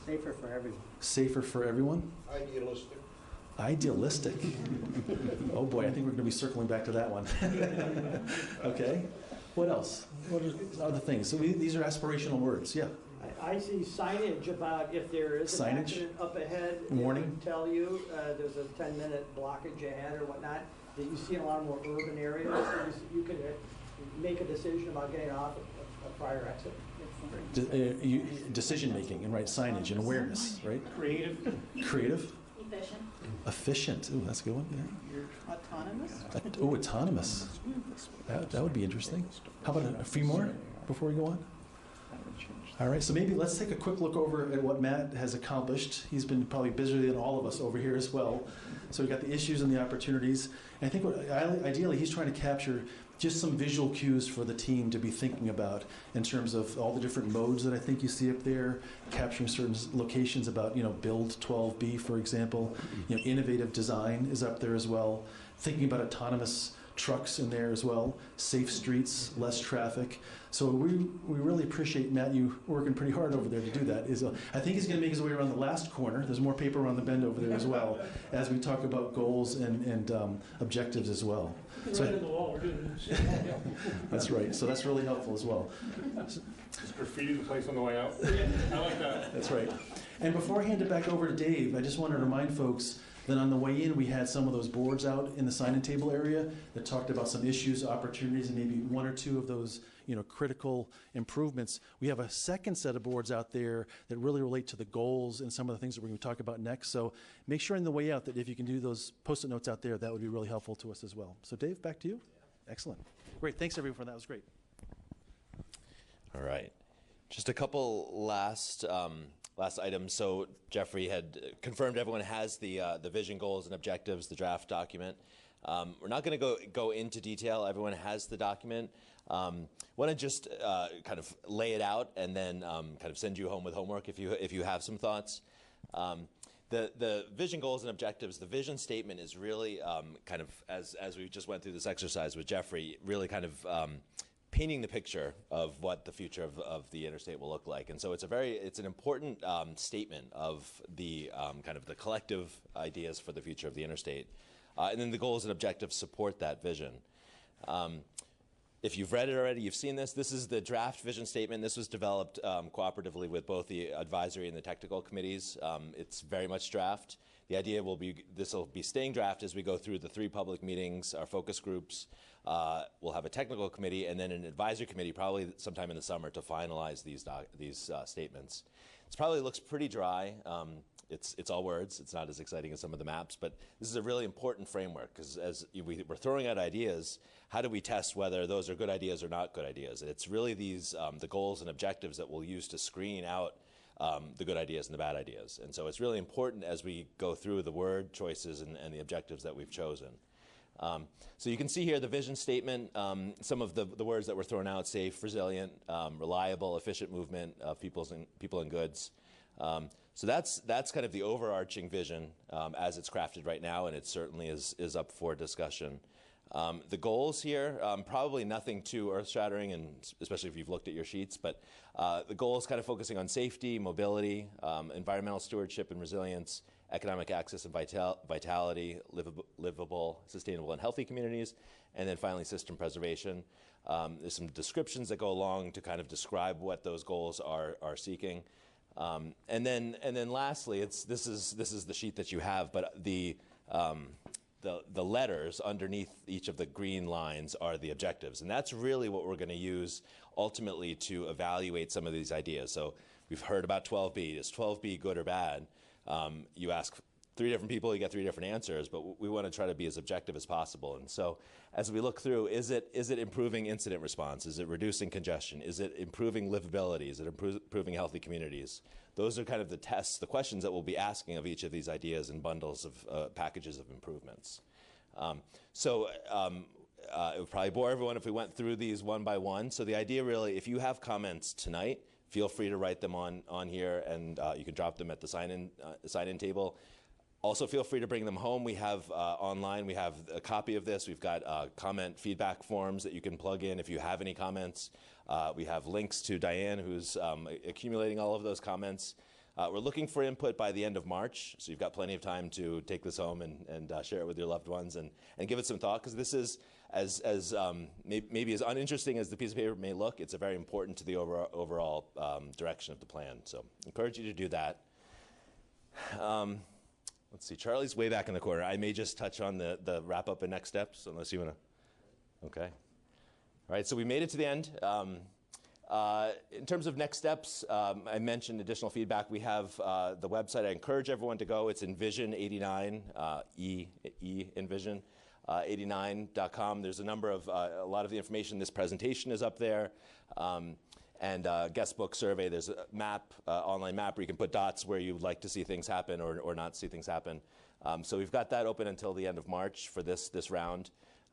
Safer for everyone. Safer for everyone? Idealistic. Idealistic. Oh boy, I think we're going to be circling back to that one. Okay. What else? What are other things? So these are aspirational words. Yeah. I see signage about if there is an accident up ahead. Warning. It will tell you there's a 10-minute blockage ahead or whatnot that you see in a lot of more urban areas. You can make a decision about getting off a prior exit. Decision making and right signage and awareness, right? Creative. Creative. Efficient. Efficient. Ooh, that's a good one. Yeah. Autonomous. Oh, autonomous. That would be interesting. How about a few more before we go on? All right, so maybe let's take a quick look over at what Matt has accomplished. He's been probably busier than all of us over here as well. So we've got the issues and the opportunities. And I think ideally he's trying to capture just some visual cues for the team to be thinking about in terms of all the different modes that I think you see up there, capturing certain locations about, you know, build 12B, for example. You know, innovative design is up there as well. Thinking about autonomous trucks in there as well, safe streets, less traffic. So we really appreciate, Matt, you working pretty hard over there to do that. I think he's going to make his way around the last corner. There's more paper around the bend over there as well, as we talk about goals and objectives as well. So, right in the wall. that's right. So that's really helpful as well. Just graffiti the place on the way out. I like that. That's right. And before I hand it back over to Dave, I just want to remind folks that on the way in, we had some of those boards out in the sign-in table area that talked about some issues, opportunities, and maybe one or two of those, you know, critical improvements. We have a second set of boards out there that really relate to the goals and some of the things that we're going to talk about next. So make sure on the way out that if you can do those Post-it notes out there, that would be really helpful to us as well. So Dave, back to you. Excellent. Great. Thanks everyone for that. That was great. All right. Just a couple last items. So Jeffrey had confirmed everyone has the vision, goals, and objectives, the draft document. We're not going to go into detail. Everyone has the document. Want to just kind of lay it out and then kind of send you home with homework if you have some thoughts. The vision, goals, and objectives. The vision statement is really kind of as we just went through this exercise with Jeffrey, really kind of painting the picture of what the future of the interstate will look like. And so it's an important statement of the kind of the collective ideas for the future of the interstate. And then the goals and objectives support that vision. If you've read it already, you've seen this. This is the draft vision statement. This was developed cooperatively with both the advisory and the technical committees. It's very much draft. The idea will be this will be staying draft as we go through the 3 public meetings, our focus groups. We'll have a technical committee and then an advisory committee probably sometime in the summer to finalize these statements. It probably looks pretty dry, It's all words. It's not as exciting as some of the maps, but this is a really important framework because as we're throwing out ideas, how do we test whether those are good ideas or not good ideas? And it's really these the goals and objectives that we'll use to screen out the good ideas and the bad ideas. And so it's really important as we go through the word choices and the objectives that we've chosen. So you can see here the vision statement, some of the words that were thrown out: safe, resilient, reliable, efficient movement of people and goods. So that's kind of the overarching vision as it's crafted right now, and it certainly is up for discussion. The goals here, probably nothing too earth-shattering, and especially if you've looked at your sheets, but the goals kind of focusing on safety, mobility, environmental stewardship and resilience, economic access and vitality, livable, sustainable, and healthy communities, and then finally system preservation. There's some descriptions that go along to kind of describe what those goals are seeking. And then lastly, this is the sheet that you have, but the letters underneath each of the green lines are the objectives, and that's really what we're going to use ultimately to evaluate some of these ideas. So we've heard about 12B. Is 12B good or bad? You ask 3 different people, you get 3 different answers, but we want to try to be as objective as possible. And so as we look through, is it improving incident response? Is it reducing congestion? Is it improving livability? Is it improving healthy communities? Those are kind of the tests, the questions that we'll be asking of each of these ideas in bundles of packages of improvements. It would probably bore everyone if we went through these one by one. So the idea really, if you have comments tonight, feel free to write them on here, and you can drop them at the sign-in table. Also, feel free to bring them home. We have online, we have a copy of this. We've got comment feedback forms that you can plug in if you have any comments. We have links to Diane, who's accumulating all of those comments. We're looking for input by the end of March, so you've got plenty of time to take this home and share it with your loved ones and give it some thought, because this is, maybe as uninteresting as the piece of paper may look, it's very important to the overall direction of the plan. So encourage you to do that. Let's see, Charlie's way back in the corner. I may just touch on the wrap-up and next steps, unless you want to. Okay. All right, so we made it to the end. In terms of next steps, I mentioned additional feedback. We have the website. I encourage everyone to go. It's Envision 89, Envision 89.com. There's a number of, a lot of the information in this presentation is up there. And guest book survey. There's a map, online map where you can put dots where you'd like to see things happen or not see things happen. So we've got that open until the end of March for this round.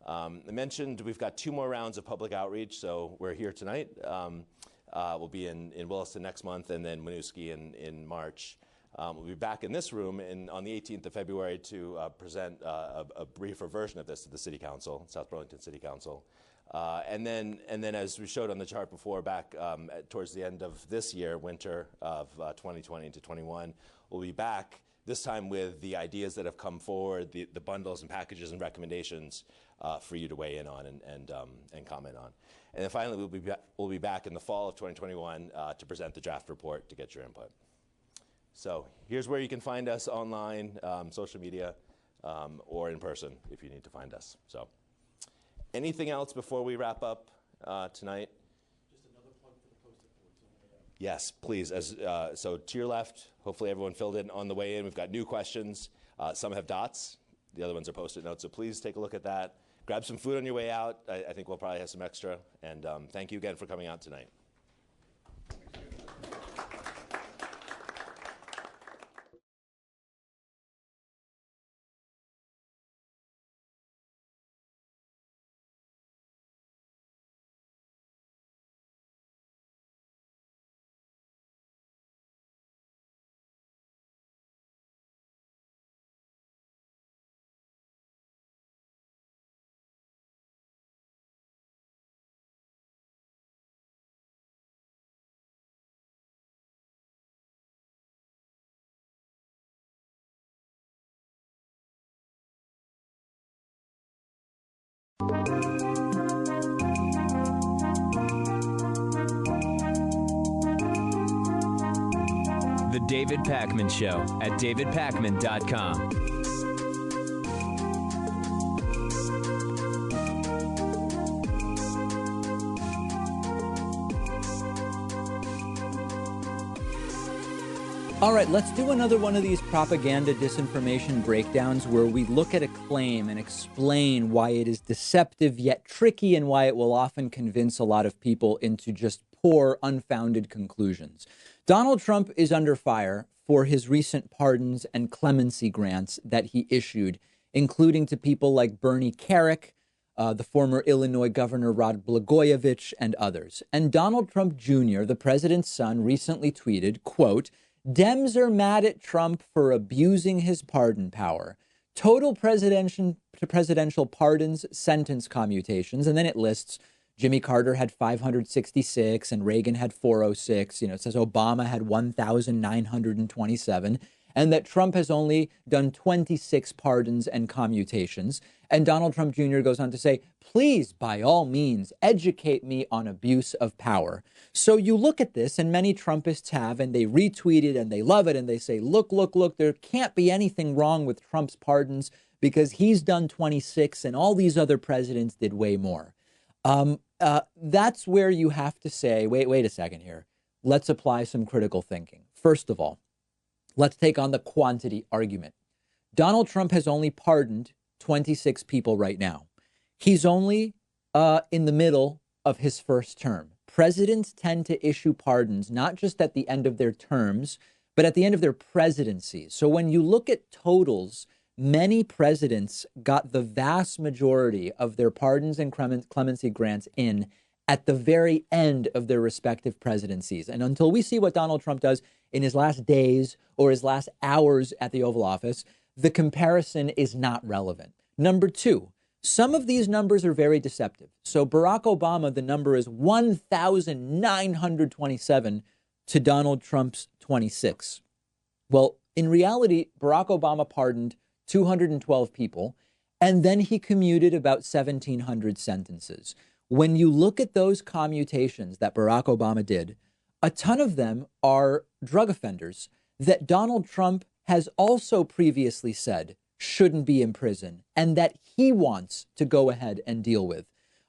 I mentioned we've got 2 more rounds of public outreach. So we're here tonight. We'll be in Williston next month, and then Winooski in March. We'll be back in this room on the 18th of February to present a briefer version of this to the City Council, South Burlington City Council. And then as we showed on the chart before, back towards the end of this year, winter of 2020 to 21, we'll be back this time with the ideas that have come forward, the bundles and packages and recommendations for you to weigh in on and comment on. And then finally, we'll be back in the fall of 2021 to present the draft report to get your input. So here's where you can find us online, social media, or in person if you need to find us. So. Anything else before we wrap up tonight? Just another plug for the post-it boards. Yes, please. So to your left, hopefully everyone filled in on the way in. We've got new questions. Some have dots. The other ones are post-it notes. So please take a look at that. Grab some food on your way out. I think we'll probably have some extra. And thank you again for coming out tonight. The David Pakman Show at davidpakman.com. All right, let's do another one of these propaganda disinformation breakdowns where we look at a claim and explain why it is deceptive yet tricky and why it will often convince a lot of people into just poor, unfounded conclusions. Donald Trump is under fire for his recent pardons and clemency grants that he issued, including to people like Bernie Kerik, the former Illinois Governor Rod Blagojevich, and others. And Donald Trump Jr., the president's son, recently tweeted, quote, Dems are mad at Trump for abusing his pardon power. Total presidential pardons, sentence commutations. And then it lists Jimmy Carter had 566 and Reagan had 406. It says Obama had 1,927 and that Trump has only done 26 pardons and commutations. And Donald Trump Jr. goes on to say, please, by all means, educate me on abuse of power. So you look at this, and many Trumpists have, and they retweet it, and they love it, and they say, look, there can't be anything wrong with Trump's pardons because he's done 26, and all these other presidents did way more. That's where you have to say, wait a second here. Let's apply some critical thinking. First of all, let's take on the quantity argument. Donald Trump has only pardoned 26 people right now. He's only in the middle of his first term. Presidents tend to issue pardons, not just at the end of their terms, but at the end of their presidencies. So when you look at totals, many presidents got the vast majority of their pardons and clemency grants in at the very end of their respective presidencies. And until we see what Donald Trump does in his last days or his last hours at the Oval Office, the comparison is not relevant. Number two, some of these numbers are very deceptive. So Barack Obama, the number is 1,927 to Donald Trump's 26. Well, in reality, Barack Obama pardoned 212 people, and then he commuted about 1,700 sentences. When you look at those commutations that Barack Obama did, a ton of them are drug offenders that Donald Trump has also previously said shouldn't be in prison and that he wants to go ahead and deal with.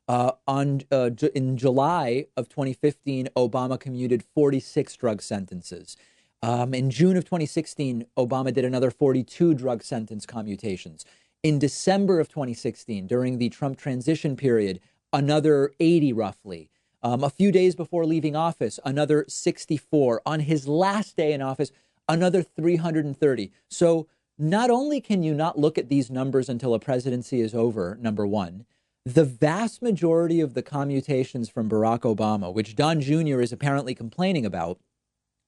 In July of 2015, Obama commuted 46 drug sentences. In June of 2016, Obama did another 42 drug sentence commutations. In December of 2016, during the Trump transition period, another 80 roughly. A few days before leaving office, another 64. On his last day in office, another 330. So not only can you not look at these numbers until a presidency is over, number one, the vast majority of the commutations from Barack Obama, which Don Jr. is apparently complaining about,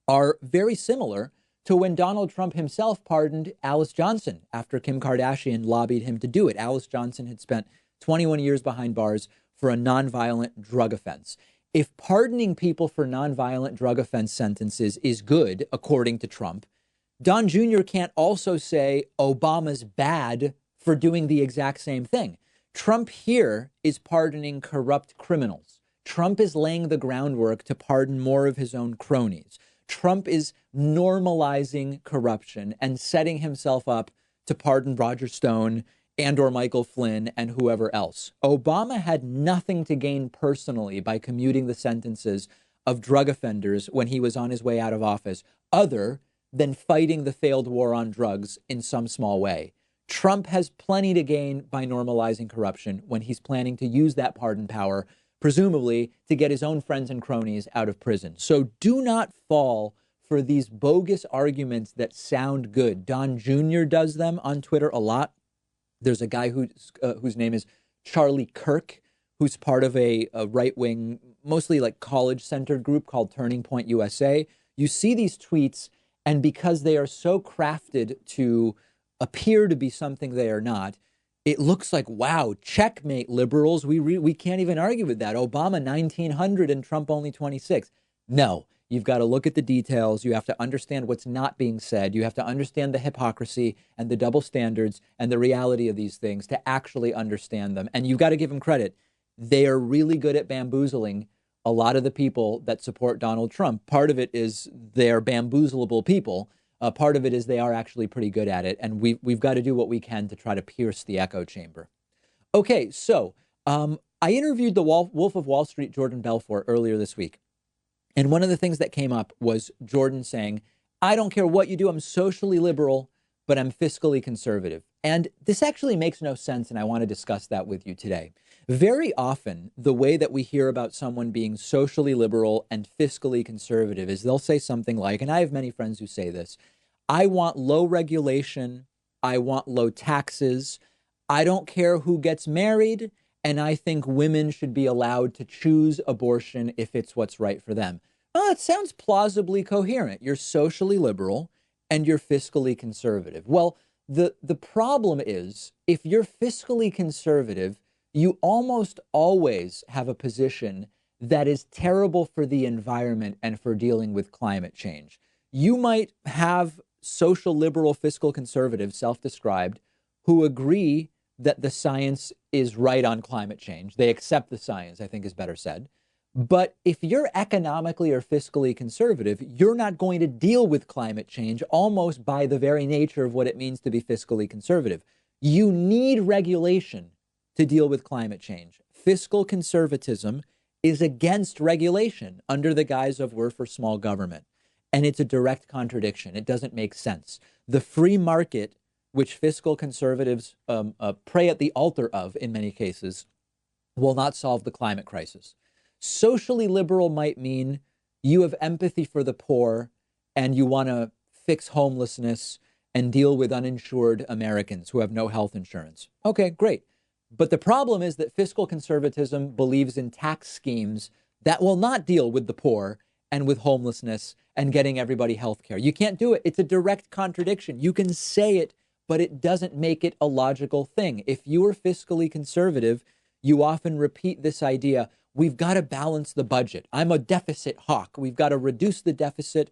are very similar to when Donald Trump himself pardoned Alice Johnson after Kim Kardashian lobbied him to do it. Alice Johnson had spent 21 years behind bars for a nonviolent drug offense. If pardoning people for nonviolent drug offense sentences is good, according to Trump, Don Jr. can't also say Obama's bad for doing the exact same thing. Trump here is pardoning corrupt criminals. Trump is laying the groundwork to pardon more of his own cronies. Trump is normalizing corruption and setting himself up to pardon Roger Stone and or Michael Flynn and whoever else. Obama had nothing to gain personally by commuting the sentences of drug offenders when he was on his way out of office, other than fighting the failed war on drugs in some small way. Trump has plenty to gain by normalizing corruption when he's planning to use that pardon power, presumably to get his own friends and cronies out of prison. So do not fall for these bogus arguments that sound good. Don Jr. does them on Twitter a lot. There's a guy whose name is Charlie Kirk, who's part of a right-wing, mostly like college-centered group called Turning Point USA. You see these tweets, and because they are so crafted to appear to be something they are not, it looks like, wow, checkmate, liberals. We can't even argue with that. Obama 1,900 and Trump only 26. No, you've got to look at the details. You have to understand what's not being said. You have to understand the hypocrisy and the double standards and the reality of these things to actually understand them. And you've got to give them credit. They are really good at bamboozling a lot of the people that support Donald Trump. Part of it is they're bamboozlable people. Part of it is they are actually pretty good at it. And we've got to do what we can to try to pierce the echo chamber. Okay, so I interviewed the Wolf of Wall Street, Jordan Belfort, earlier this week. And one of the things that came up was Jordan saying, I don't care what you do. I'm socially liberal, but I'm fiscally conservative. And this actually makes no sense, and I want to discuss that with you today. Very often, the way that we hear about someone being socially liberal and fiscally conservative is they'll say something like, and I have many friends who say this, I want low regulation, I want low taxes, I don't care who gets married, and I think women should be allowed to choose abortion if it's what's right for them. Well, it sounds plausibly coherent. You're socially liberal and you're fiscally conservative. Well, the problem is if you're fiscally conservative, you almost always have a position that is terrible for the environment and for dealing with climate change. You might have social liberal fiscal conservatives, self-described, who agree that the science is right on climate change. They accept the science, I think is better said. But if you're economically or fiscally conservative, you're not going to deal with climate change almost by the very nature of what it means to be fiscally conservative. You need regulation to deal with climate change. Fiscal conservatism is against regulation under the guise of we're for small government. And it's a direct contradiction. It doesn't make sense. The free market, which fiscal conservatives pray at the altar of in many cases, will not solve the climate crisis. Socially liberal might mean you have empathy for the poor and you want to fix homelessness and deal with uninsured Americans who have no health insurance. Okay, great. But the problem is that fiscal conservatism believes in tax schemes that will not deal with the poor and with homelessness and getting everybody health care. You can't do it. It's a direct contradiction. You can say it, but it doesn't make it a logical thing. If you are fiscally conservative, you often repeat this idea, we've got to balance the budget. I'm a deficit hawk. We've got to reduce the deficit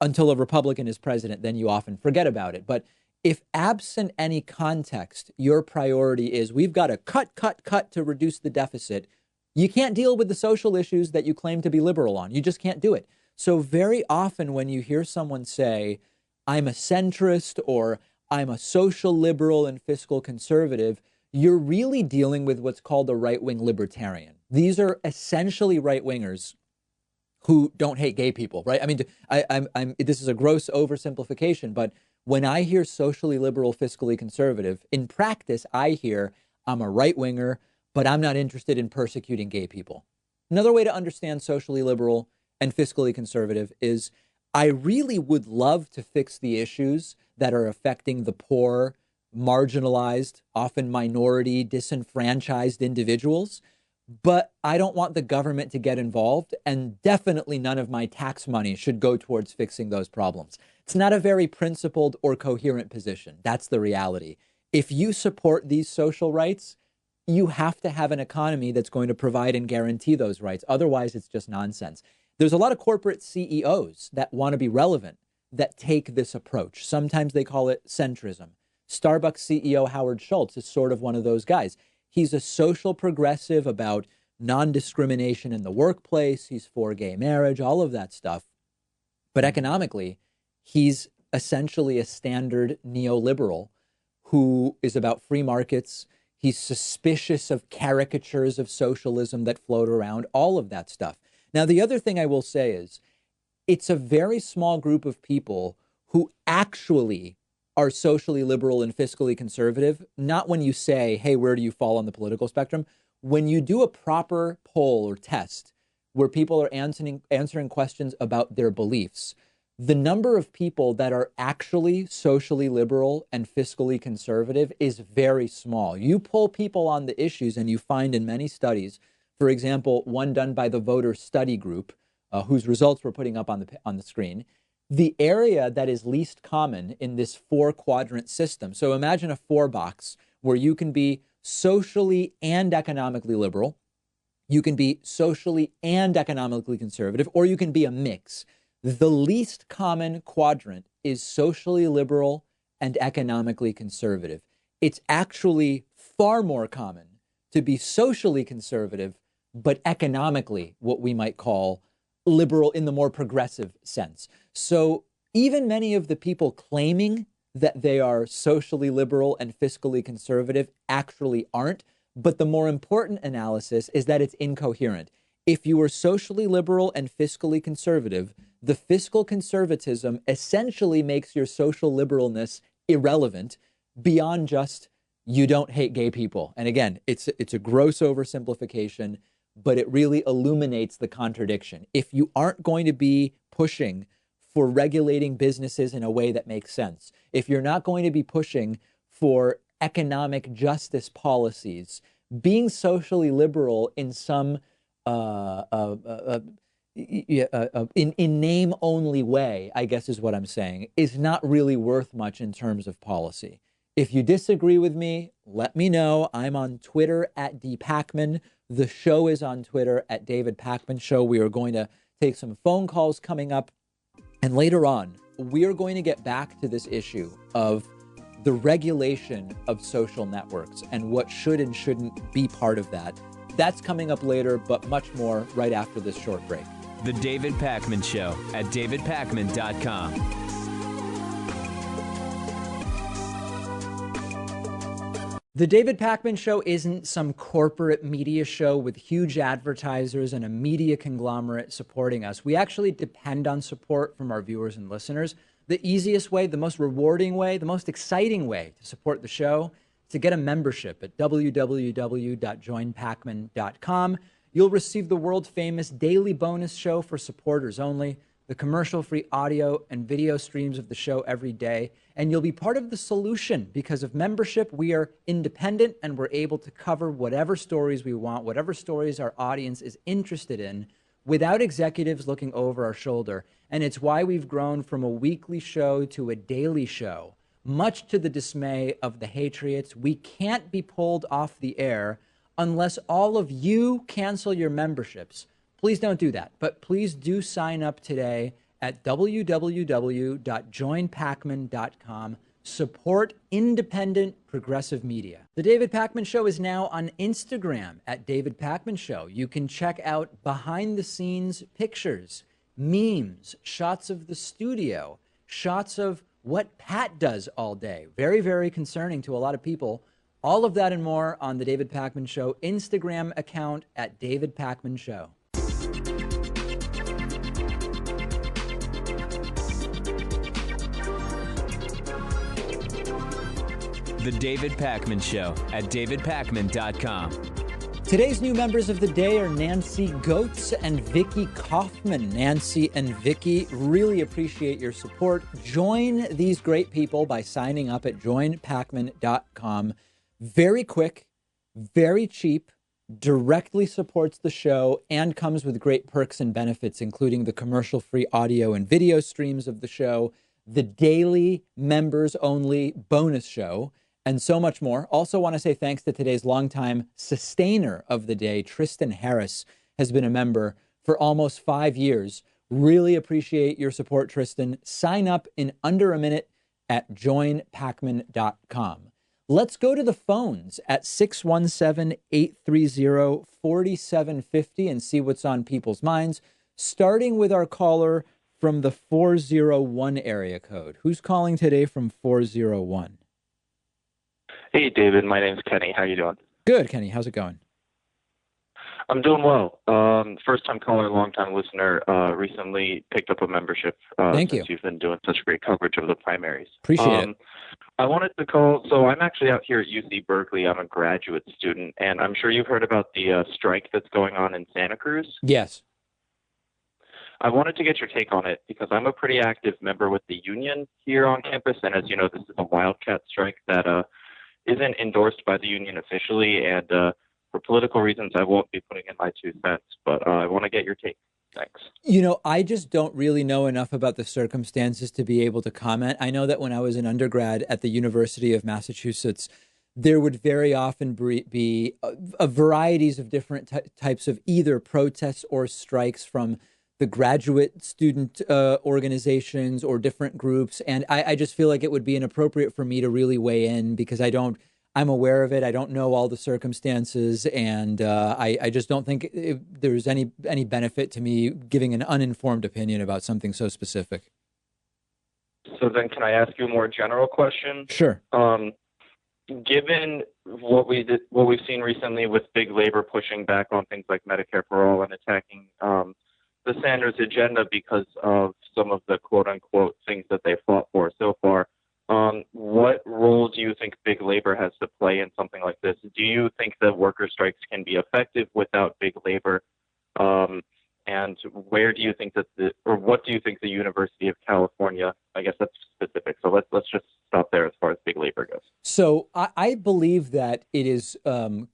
until a Republican is president. Then you often forget about it. But if absent any context, your priority is we've got to cut to reduce the deficit, you can't deal with the social issues that you claim to be liberal on. You just can't do it. So very often when you hear someone say, I'm a centrist or I'm a social liberal and fiscal conservative, you're really dealing with what's called a right-wing libertarian. These are essentially right-wingers who don't hate gay people, right? I mean, this is a gross oversimplification, but when I hear socially liberal, fiscally conservative, in practice, I hear I'm a right-winger, but I'm not interested in persecuting gay people. Another way to understand socially liberal and fiscally conservative is I really would love to fix the issues that are affecting the poor, marginalized, often minority, disenfranchised individuals. But I don't want the government to get involved, and definitely none of my tax money should go towards fixing those problems. It's not a very principled or coherent position. That's the reality. If you support these social rights, you have to have an economy that's going to provide and guarantee those rights. Otherwise, it's just nonsense. There's a lot of corporate CEOs that want to be relevant that take this approach. Sometimes they call it centrism. Starbucks CEO Howard Schultz is sort of one of those guys. He's a social progressive about non-discrimination in the workplace. He's for gay marriage, all of that stuff. But economically, he's essentially a standard neoliberal who is about free markets. He's suspicious of caricatures of socialism that float around, all of that stuff. Now, the other thing I will say is it's a very small group of people who actually are socially liberal and fiscally conservative, not when you say, hey, where do you fall on the political spectrum? When you do a proper poll or test where people are answering questions about their beliefs, the number of people that are actually socially liberal and fiscally conservative is very small. You poll people on the issues and you find in many studies, for example, one done by the Voter Study Group, whose results we're putting up on the screen, the area that is least common in this 4-quadrant system. So imagine a 4-box where you can be socially and economically liberal, you can be socially and economically conservative, or you can be a mix. The least common quadrant is socially liberal and economically conservative. It's actually far more common to be socially conservative, but economically what we might call liberal in the more progressive sense. So even many of the people claiming that they are socially liberal and fiscally conservative actually aren't. But the more important analysis is that it's incoherent. If you are socially liberal and fiscally conservative, the fiscal conservatism essentially makes your social liberalness irrelevant beyond just you don't hate gay people. And again, it's a gross oversimplification, but it really illuminates the contradiction. If you aren't going to be pushing for regulating businesses in a way that makes sense, if you're not going to be pushing for economic justice policies, being socially liberal in some in name only way, I guess is what I'm saying, is not really worth much in terms of policy. If you disagree with me, let me know. I'm on Twitter at @dpacman. The show is on Twitter at David Pacman Show. We are going to take some phone calls coming up. And later on, we are going to get back to this issue of the regulation of social networks and what should and shouldn't be part of that. That's coming up later, but much more right after this short break. The David Pacman Show at davidpacman.com. The David Pacman Show isn't some corporate media show with huge advertisers and a media conglomerate supporting us. We actually depend on support from our viewers and listeners. The easiest way, the most rewarding way, the most exciting way to support the show is to get a membership at www.joinpacman.com. You'll receive the world-famous daily bonus show for supporters only, the commercial-free audio and video streams of the show every day, and you'll be part of the solution. Because of membership, we are independent and we're able to cover whatever stories we want, whatever stories our audience is interested in, without executives looking over our shoulder. And it's why we've grown from a weekly show to a daily show. Much to the dismay of the Hatriots, we can't be pulled off the air unless all of you cancel your memberships. Please don't do that, but please do sign up today at www.joinpacman.com. Support independent progressive media. The David Pacman Show is now on Instagram at David Pacman Show. You can check out behind the scenes pictures, memes, shots of the studio, shots of what Pat does all day. Very, very concerning to a lot of people. All of that and more on the David Pacman Show Instagram account at David Pacman Show. The David Pacman Show at davidpacman.com. Today's new members of the day are Nancy Goetz and Vicky Kaufman. Nancy and Vicky, really appreciate your support. Join these great people by signing up at joinpacman.com. Very quick, very cheap, directly supports the show, and comes with great perks and benefits, including the commercial-free audio and video streams of the show, the daily members-only bonus show, and so much more. Also want to say thanks to today's longtime sustainer of the day. Tristan Harris has been a member for almost 5 years. Really appreciate your support, Tristan. Sign up in under a minute at joinpacman.com. Let's go to the phones at 617-830-4750 and see what's on people's minds, starting with our caller from the 401 area code. Who's calling today from 401? Hey, David. My name's Kenny. How you doing? Good, Kenny. How's it going? I'm doing well. First-time caller, long-time listener. Recently picked up a membership. Thank since you. You've been doing such great coverage of the primaries. Appreciate it. I wanted to call. So I'm actually out here at UC Berkeley. I'm a graduate student, and I'm sure you've heard about the strike that's going on in Santa Cruz. Yes. I wanted to get your take on it because I'm a pretty active member with the union here on campus, and as you know, this is a wildcat strike that isn't endorsed by the union officially, and for political reasons, I won't be putting in my 2 cents, but I want to get your take. Thanks. You know, I just don't really know enough about the circumstances to be able to comment. I know that when I was an undergrad at the University of Massachusetts, there would very often be varieties of different types of either protests or strikes from the graduate student organizations or different groups. And I just feel like it would be inappropriate for me to really weigh in because I'm aware of it. I don't know all the circumstances. And I just don't think there's any benefit to me giving an uninformed opinion about something so specific. So then can I ask you a more general question? Sure. Given what we've seen recently with big labor pushing back on things like Medicare for all and attacking the Sanders agenda because of some of the quote-unquote things that they fought for so far. What role do you think big labor has to play in something like this? Do you think that worker strikes can be effective without big labor? And where do you think that what do you think the University of California, I guess that's specific, so let's just stop there as far as big labor goes. So I believe that it is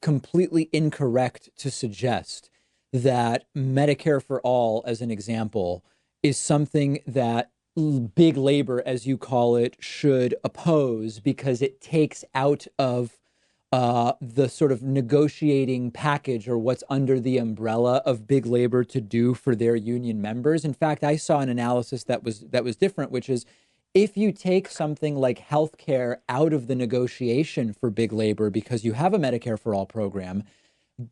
completely incorrect to suggest that Medicare for All, as an example, is something that big labor, as you call it, should oppose because it takes out of the sort of negotiating package or what's under the umbrella of big labor to do for their union members. In fact, I saw an analysis that was different, which is if you take something like healthcare out of the negotiation for big labor because you have a Medicare for All program,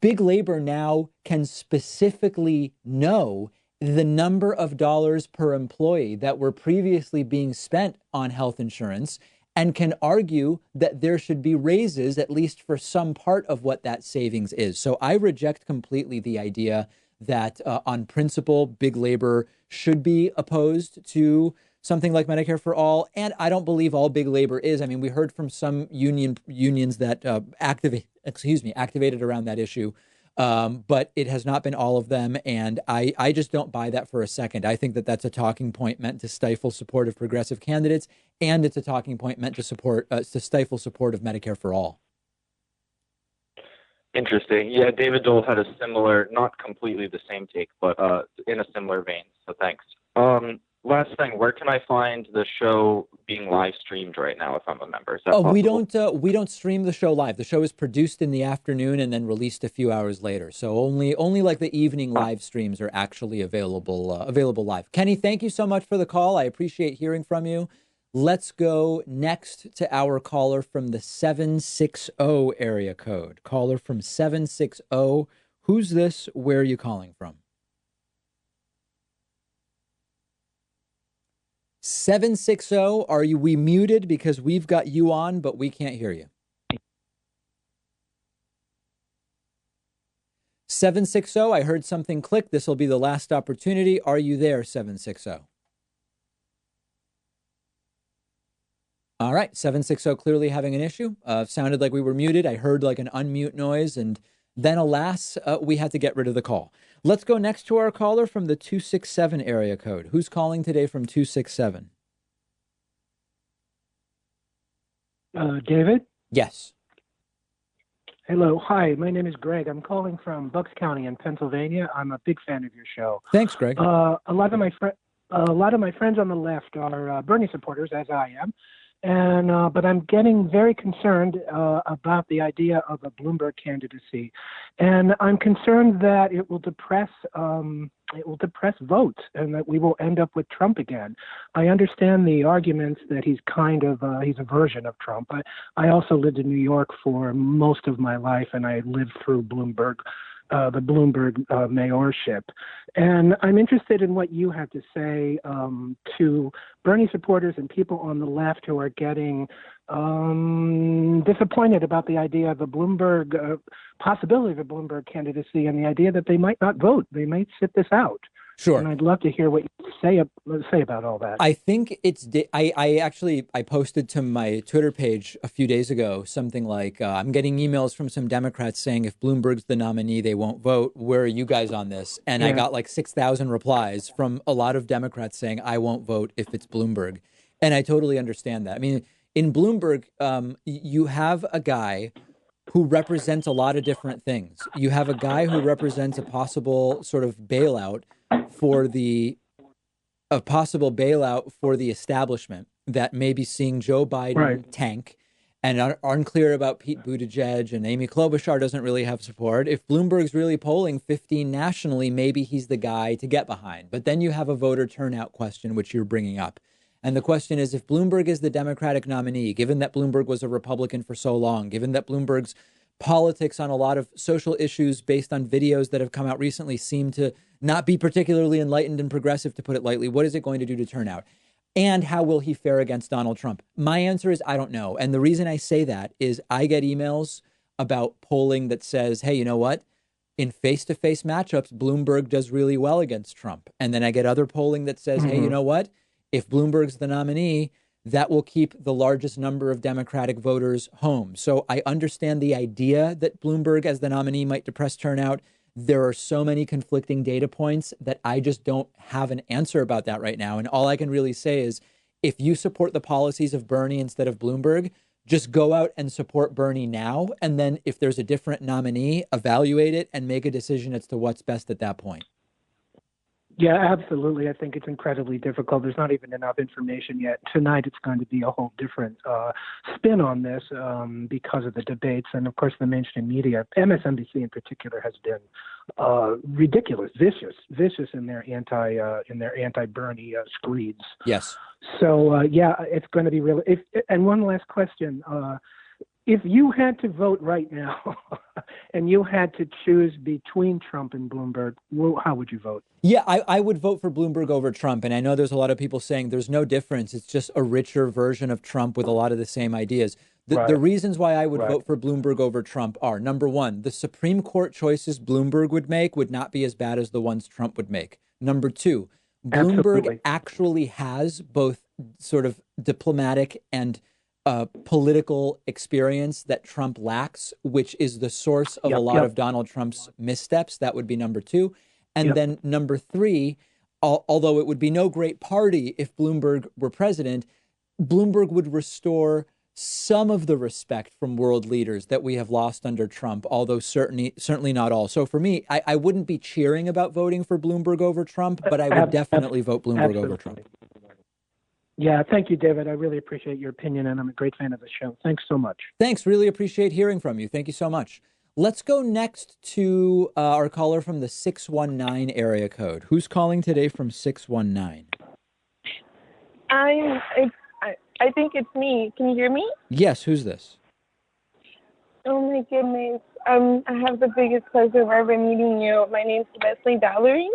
big labor now can specifically know the number of dollars per employee that were previously being spent on health insurance and can argue that there should be raises, at least for some part of what that savings is. So I reject completely the idea that on principle, big labor should be opposed to something like Medicare for All. And I don't believe all big labor is. I mean, we heard from some unions that activated around that issue. But it has not been all of them. And I just don't buy that for a second. I think that that's a talking point meant to stifle support of progressive candidates. And it's a talking point meant to stifle support of Medicare for All. Interesting. Yeah, David Dole had a similar, not completely the same take, but in a similar vein. So thanks. Last thing, where can I find the show being live streamed right now if I'm a member? Is that possible? We don't stream the show live. The show is produced in the afternoon and then released a few hours later. So only like the evening live streams are actually available live. Kenny, thank you so much for the call. I appreciate hearing from you. Let's go next to our caller from the 760 area code. Caller from 760. Who's this? Where are you calling from? 760, we muted because we've got you on, but we can't hear you. 760, I heard something click. This will be the last opportunity. Are you there, 760? All right, 760 clearly having an issue. Sounded like we were muted. I heard like an unmute noise, and then alas, we had to get rid of the call. Let's go next to our caller from the 267 area code. Who's calling today from 267? David? Yes. Hello. Hi, my name is Greg. I'm calling from Bucks County in Pennsylvania. I'm a big fan of your show. Thanks, Greg. A lot of my friends on the left are Bernie supporters, as I am. But I'm getting very concerned about the idea of a Bloomberg candidacy, and I'm concerned that it will depress votes, and that we will end up with Trump again. I understand the arguments that he's a version of Trump. I also lived in New York for most of my life, and I lived through the Bloomberg mayorship. And I'm interested in what you have to say to Bernie supporters and people on the left who are getting disappointed about the idea of a possibility of a Bloomberg candidacy and the idea that they might not vote. They might sit this out. Sure. And I'd love to hear what you say about all that. I think I posted to my Twitter page a few days ago something like, I'm getting emails from some Democrats saying if Bloomberg's the nominee, they won't vote. Where are you guys on this? And I got like 6,000 replies from a lot of Democrats saying I won't vote if it's Bloomberg. And I totally understand that. I mean, in Bloomberg, you have a guy who represents a lot of different things. You have a guy who represents a possible sort of bailout for the establishment that may be seeing Joe Biden tank, and are unclear about Pete Buttigieg, and Amy Klobuchar doesn't really have support. If Bloomberg's really polling 15 nationally, maybe he's the guy to get behind. But then you have a voter turnout question, which you're bringing up. And the question is, if Bloomberg is the Democratic nominee, given that Bloomberg was a Republican for so long, given that Bloomberg's politics on a lot of social issues based on videos that have come out recently seem to not be particularly enlightened and progressive, to put it lightly, what is it going to do to turnout? And how will he fare against Donald Trump? My answer is I don't know. And the reason I say that is I get emails about polling that says, hey, you know what? in face-to-face matchups, Bloomberg does really well against Trump. And then I get other polling that says, hey, you know what? If Bloomberg's the nominee, that will keep the largest number of Democratic voters home. So I understand the idea that Bloomberg as the nominee might depress turnout. There are so many conflicting data points that I just don't have an answer about that right now. And all I can really say is, if you support the policies of Bernie instead of Bloomberg, just go out and support Bernie now. And then if there's a different nominee, evaluate it and make a decision as to what's best at that point. Yeah, absolutely. I think it's incredibly difficult. There's not even enough information yet. Tonight, it's going to be a whole different spin on this because of the debates, and of course, the mainstream media, MSNBC in particular, has been ridiculous, vicious in their anti-Bernie screeds. Yes. So yeah, it's going to be really. And one last question. If you had to vote right now and you had to choose between Trump and Bloomberg, how would you vote? Yeah, I would vote for Bloomberg over Trump. And I know there's a lot of people saying there's no difference. It's just a richer version of Trump with a lot of the same ideas. The reasons why I would vote for Bloomberg over Trump are, number one, the Supreme Court choices Bloomberg would make would not be as bad as the ones Trump would make. Number two, Bloomberg actually has both sort of diplomatic and political experience that Trump lacks, which is the source of a lot of Donald Trump's missteps. That would be number two. And then number three, although it would be no great party if Bloomberg were president, Bloomberg would restore some of the respect from world leaders that we have lost under Trump, although certainly not all. So for me, I wouldn't be cheering about voting for Bloomberg over Trump, but I would definitely vote Bloomberg over Trump. Yeah, thank you, David. I really appreciate your opinion, and I'm a great fan of the show. Thanks so much. Thanks. Really appreciate hearing from you. Thank you so much. Let's go next to our caller from the 619 area code. Who's calling today from 619? I think it's me. Can you hear me? Yes. Who's this? Oh, my goodness. I have the biggest pleasure of ever meeting you. My name's Leslie Valerie.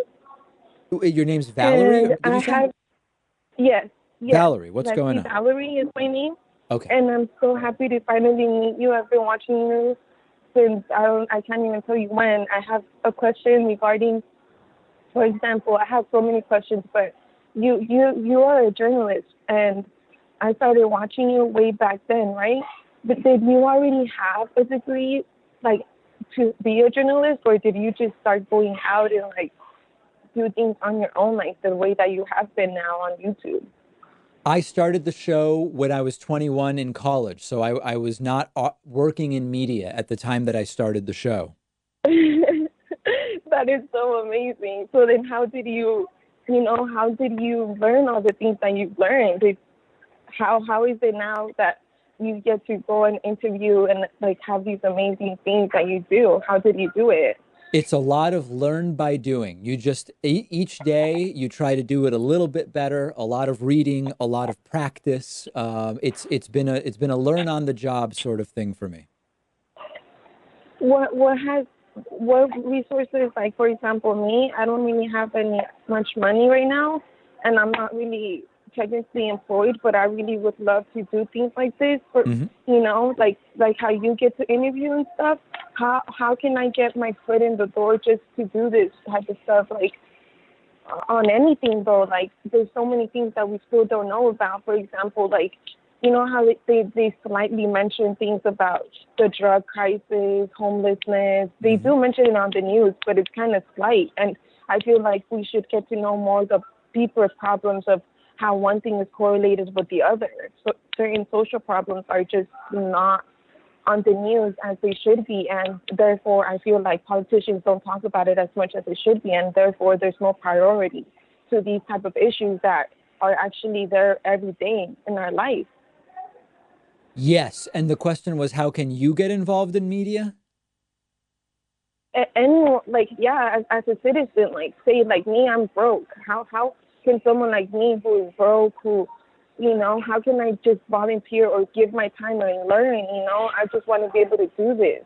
Your name's Valerie? Did you say? Yes. Valerie, what's going on? Valerie is my name. Okay. And I'm so happy to finally meet you. I've been watching you since I can't even tell you when. I have a question regarding, for example, I have so many questions, but you are a journalist, and I started watching you way back then, right? But did you already have a degree, like, to be a journalist, or did you just start going out and, like, do things on your own, like the way that you have been now on YouTube? I started the show when I was 21 in college, so I was not working in media at the time that I started the show. That is so amazing. So then how did you learn all the things that you've learned? How is it now that you get to go and interview and, like, have these amazing things that you do? How did you do it? It's a lot of learn by doing. You just, each day you try to do it a little bit better, a lot of reading, a lot of practice. It's been a learn on the job sort of thing for me. What resources, like, for example, me, I don't really have much money right now, and I'm not really technically employed, but I really would love to do things like this for, like how you get to interview and stuff. How can I get my foot in the door just to do this type of stuff, like, on anything though? Like, there's so many things that we still don't know about. For example, like, you know how they slightly mention things about the drug crisis, homelessness. They do mention it on the news, but it's kind of slight. And I feel like we should get to know more the deeper problems of how one thing is correlated with the other. So certain social problems are just not on the news as they should be, and therefore I feel like politicians don't talk about it as much as they should be, and therefore there's no priority to these type of issues that are actually there every day in our life. Yes, and the question was, how can you get involved in media? And like, yeah, as a citizen, like, say, like me, I'm broke. How can someone like me who is broke, who, how can I just volunteer or give my time and learn? I just want to be able to do this.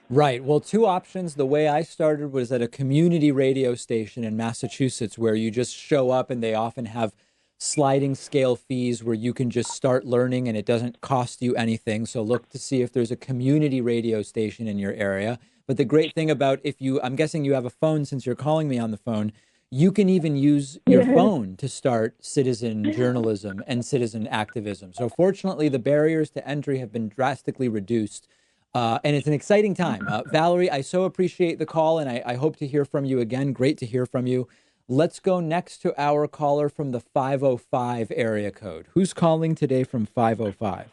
Right. Well, two options. The way I started was at a community radio station in Massachusetts, where you just show up and they often have sliding scale fees where you can just start learning and it doesn't cost you anything. So look to see if there's a community radio station in your area. But the great thing about I'm guessing you have a phone since you're calling me on the phone, you can even use your phone to start citizen journalism and citizen activism. So fortunately, the barriers to entry have been drastically reduced. And it's an exciting time. Valerie, I so appreciate the call, and I hope to hear from you again. Great to hear from you. Let's go next to our caller from the 505 area code. Who's calling today from 505?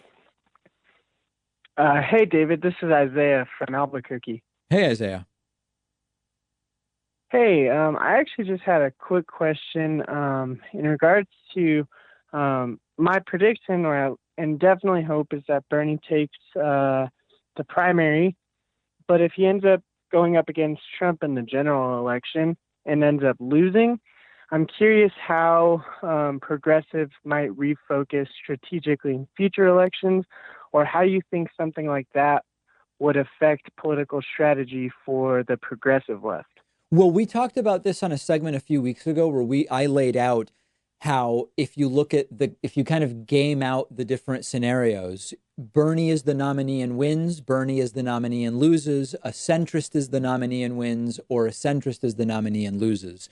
Hey, David. This is Isaiah from Albuquerque. Hey, Isaiah. Hey, I actually just had a quick question in regards to my prediction, and definitely hope, is that Bernie takes the primary. But if he ends up going up against Trump in the general election and ends up losing, I'm curious how progressives might refocus strategically in future elections, or how you think something like that would affect political strategy for the progressive left. Well, we talked about this on a segment a few weeks ago where I laid out how if you kind of game out the different scenarios, Bernie is the nominee and wins, Bernie is the nominee and loses, a centrist is the nominee and wins, or a centrist is the nominee and loses.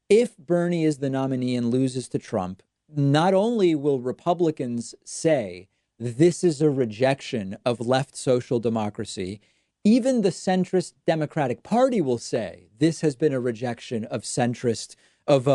If Bernie is the nominee and loses to Trump, not only will Republicans say this is a rejection of left social democracy, even the centrist Democratic Party will say this has been a rejection of centrist, of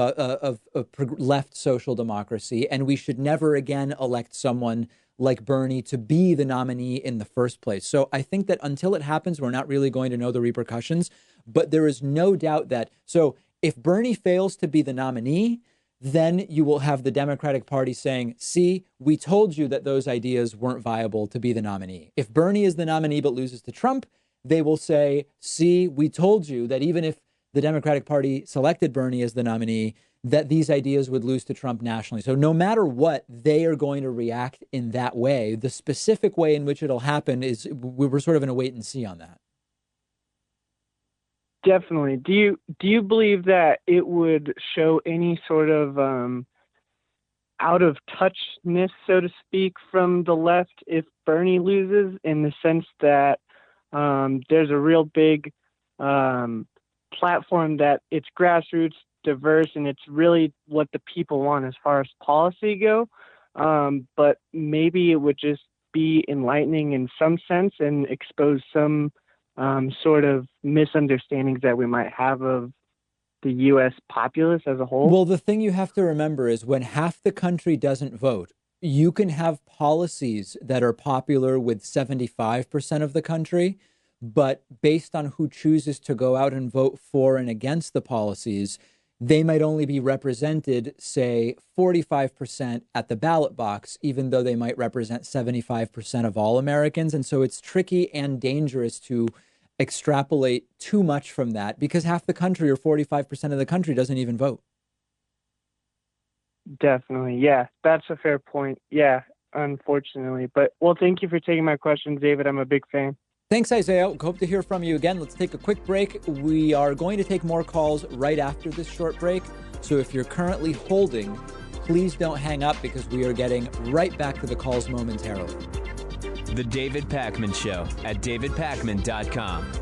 left social democracy, and we should never again elect someone like Bernie to be the nominee in the first place. So I think that until it happens, we're not really going to know the repercussions. But there is no doubt that, so if Bernie fails to be the nominee, then you will have the Democratic Party saying, see, we told you that those ideas weren't viable to be the nominee. If Bernie is the nominee but loses to Trump, they will say, see, we told you that even if the Democratic Party selected Bernie as the nominee, that these ideas would lose to Trump nationally. So no matter what, they are going to react in that way. The specific way in which it'll happen is we're sort of in a wait and see on that. Definitely. Do you believe that it would show any sort of out of touchness, so to speak, from the left if Bernie loses, in the sense that there's a real big platform that it's grassroots, diverse, and it's really what the people want as far as policy go. But maybe it would just be enlightening in some sense and expose some sort of misunderstandings that we might have of the U.S. populace as a whole? Well, the thing you have to remember is when half the country doesn't vote, you can have policies that are popular with 75% of the country, but based on who chooses to go out and vote for and against the policies, they might only be represented, say, 45% at the ballot box, even though they might represent 75% of all Americans. And so it's tricky and dangerous to extrapolate too much from that because half the country or 45% of the country doesn't even vote. Definitely. Yeah, that's a fair point. Yeah, unfortunately. But, well, thank you for taking my questions, David. I'm a big fan. Thanks, Isaiah. Hope to hear from you again. Let's take a quick break. We are going to take more calls right after this short break. So if you're currently holding, please don't hang up because we are getting right back to the calls momentarily. The David Pakman Show at davidpakman.com.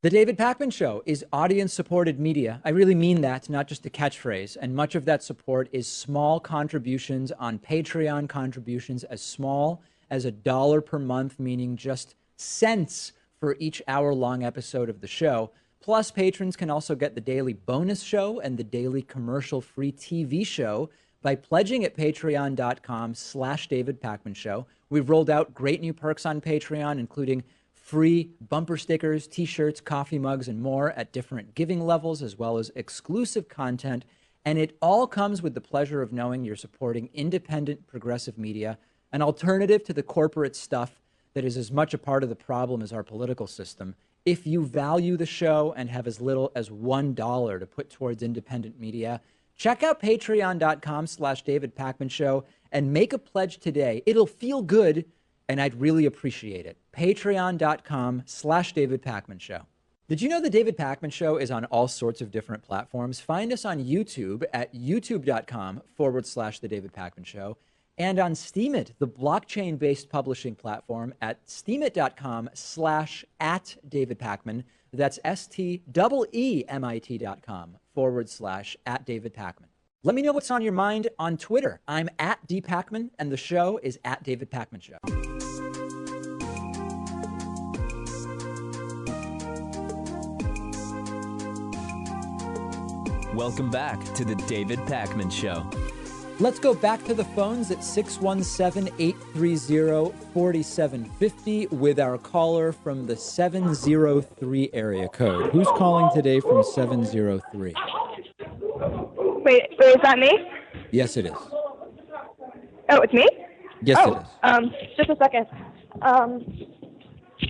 The David Pakman Show is audience-supported media. I really mean that, not just a catchphrase. And much of that support is small contributions on Patreon, contributions as small as $1 per month, meaning just cents for each hour-long episode of the show. Plus, patrons can also get the daily bonus show and the daily commercial-free TV show by pledging at patreon.com/David Pakman Show. We've rolled out great new perks on Patreon, including free bumper stickers, t-shirts, coffee mugs, and more at different giving levels, as well as exclusive content. And it all comes with the pleasure of knowing you're supporting independent progressive media, an alternative to the corporate stuff that is as much a part of the problem as our political system. If you value the show and have as little as $1 to put towards independent media, check out patreon.com/David Pakman Show and make a pledge today. It'll feel good and I'd really appreciate it. Patreon.com/David Pakman Show. Did you know the David Pakman Show is on all sorts of different platforms? Find us on YouTube at youtube.com/The David Pakman Show, and on Steemit, the blockchain-based publishing platform at steemit.com/@David Pakman. That's STEEMIT.com/@David Pakman. Let me know what's on your mind on Twitter. I'm at @DPakman, and the show is at David Pakman Show. Welcome back to the David Pakman Show. Let's go back to the phones at 617-830-4750 with our caller from the 703 area code. Who's calling today from 703? Wait, is that me? Yes, it is. Oh, it's me? Yes, it is. Just a second.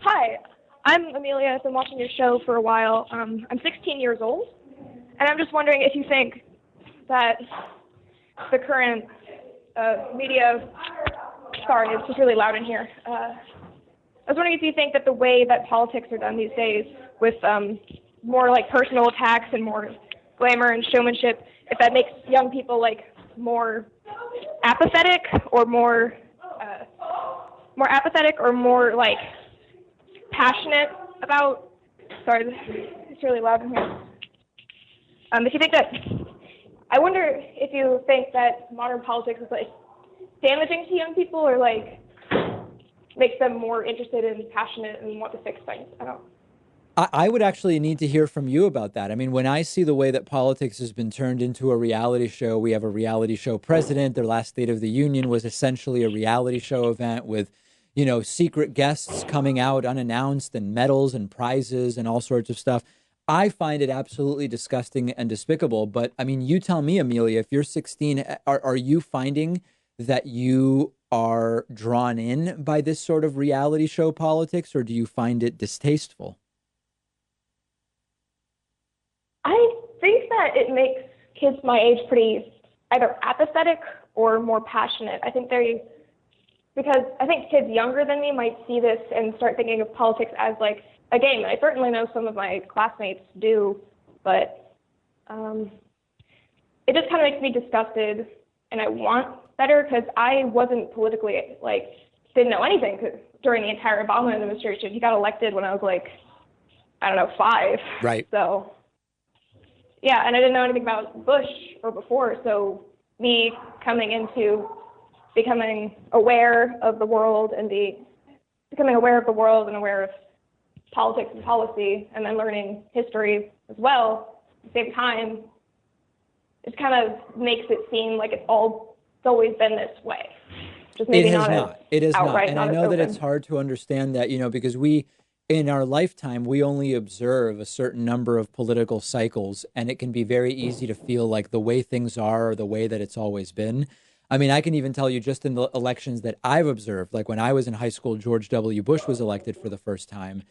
Hi, I'm Amelia. I've been watching your show for a while. I'm 16 years old, and I'm just wondering if you think that the current media, sorry, it's just really loud in here. I was wondering if you think that the way that politics are done these days with more like personal attacks and more glamour and showmanship, if that makes young people like more apathetic or more like passionate about, sorry, it's really loud in here. If you think that, I wonder if you think that modern politics is like damaging to young people or like makes them more interested and passionate and want to fix things. I don't know. I would actually need to hear from you about that. I mean, when I see the way that politics has been turned into a reality show, we have a reality show president. Their last State of the Union was essentially a reality show event with, you know, secret guests coming out unannounced and medals and prizes and all sorts of stuff. I find it absolutely disgusting and despicable. But I mean, you tell me, Amelia, if you're 16, are you finding that you are drawn in by this sort of reality show politics, or do you find it distasteful? I think that it makes kids my age pretty either apathetic or more passionate. Because I think kids younger than me might see this and start thinking of politics as like a game. I certainly know some of my classmates do, but it just kind of makes me disgusted, and I want better because I wasn't politically, like, didn't know anything during the entire Obama administration. He got elected when I was like, I don't know, 5. Right. So, yeah, and I didn't know anything about Bush or before, so me coming into becoming aware of the world and becoming aware of the world and aware of politics and policy, and then learning history as well at the same time, it kind of makes it seem like it's always been this way. Just maybe It has not. not. It is not. Outright, And not I as know that open. it's hard to understand that, you know, because we, in our lifetime, we only observe a certain number of political cycles, and it can be very easy to feel like the way things are the way that it's always been. I mean, I can even tell you just in the elections that I've observed, like when I was in high school, George W. Bush was elected for the first time.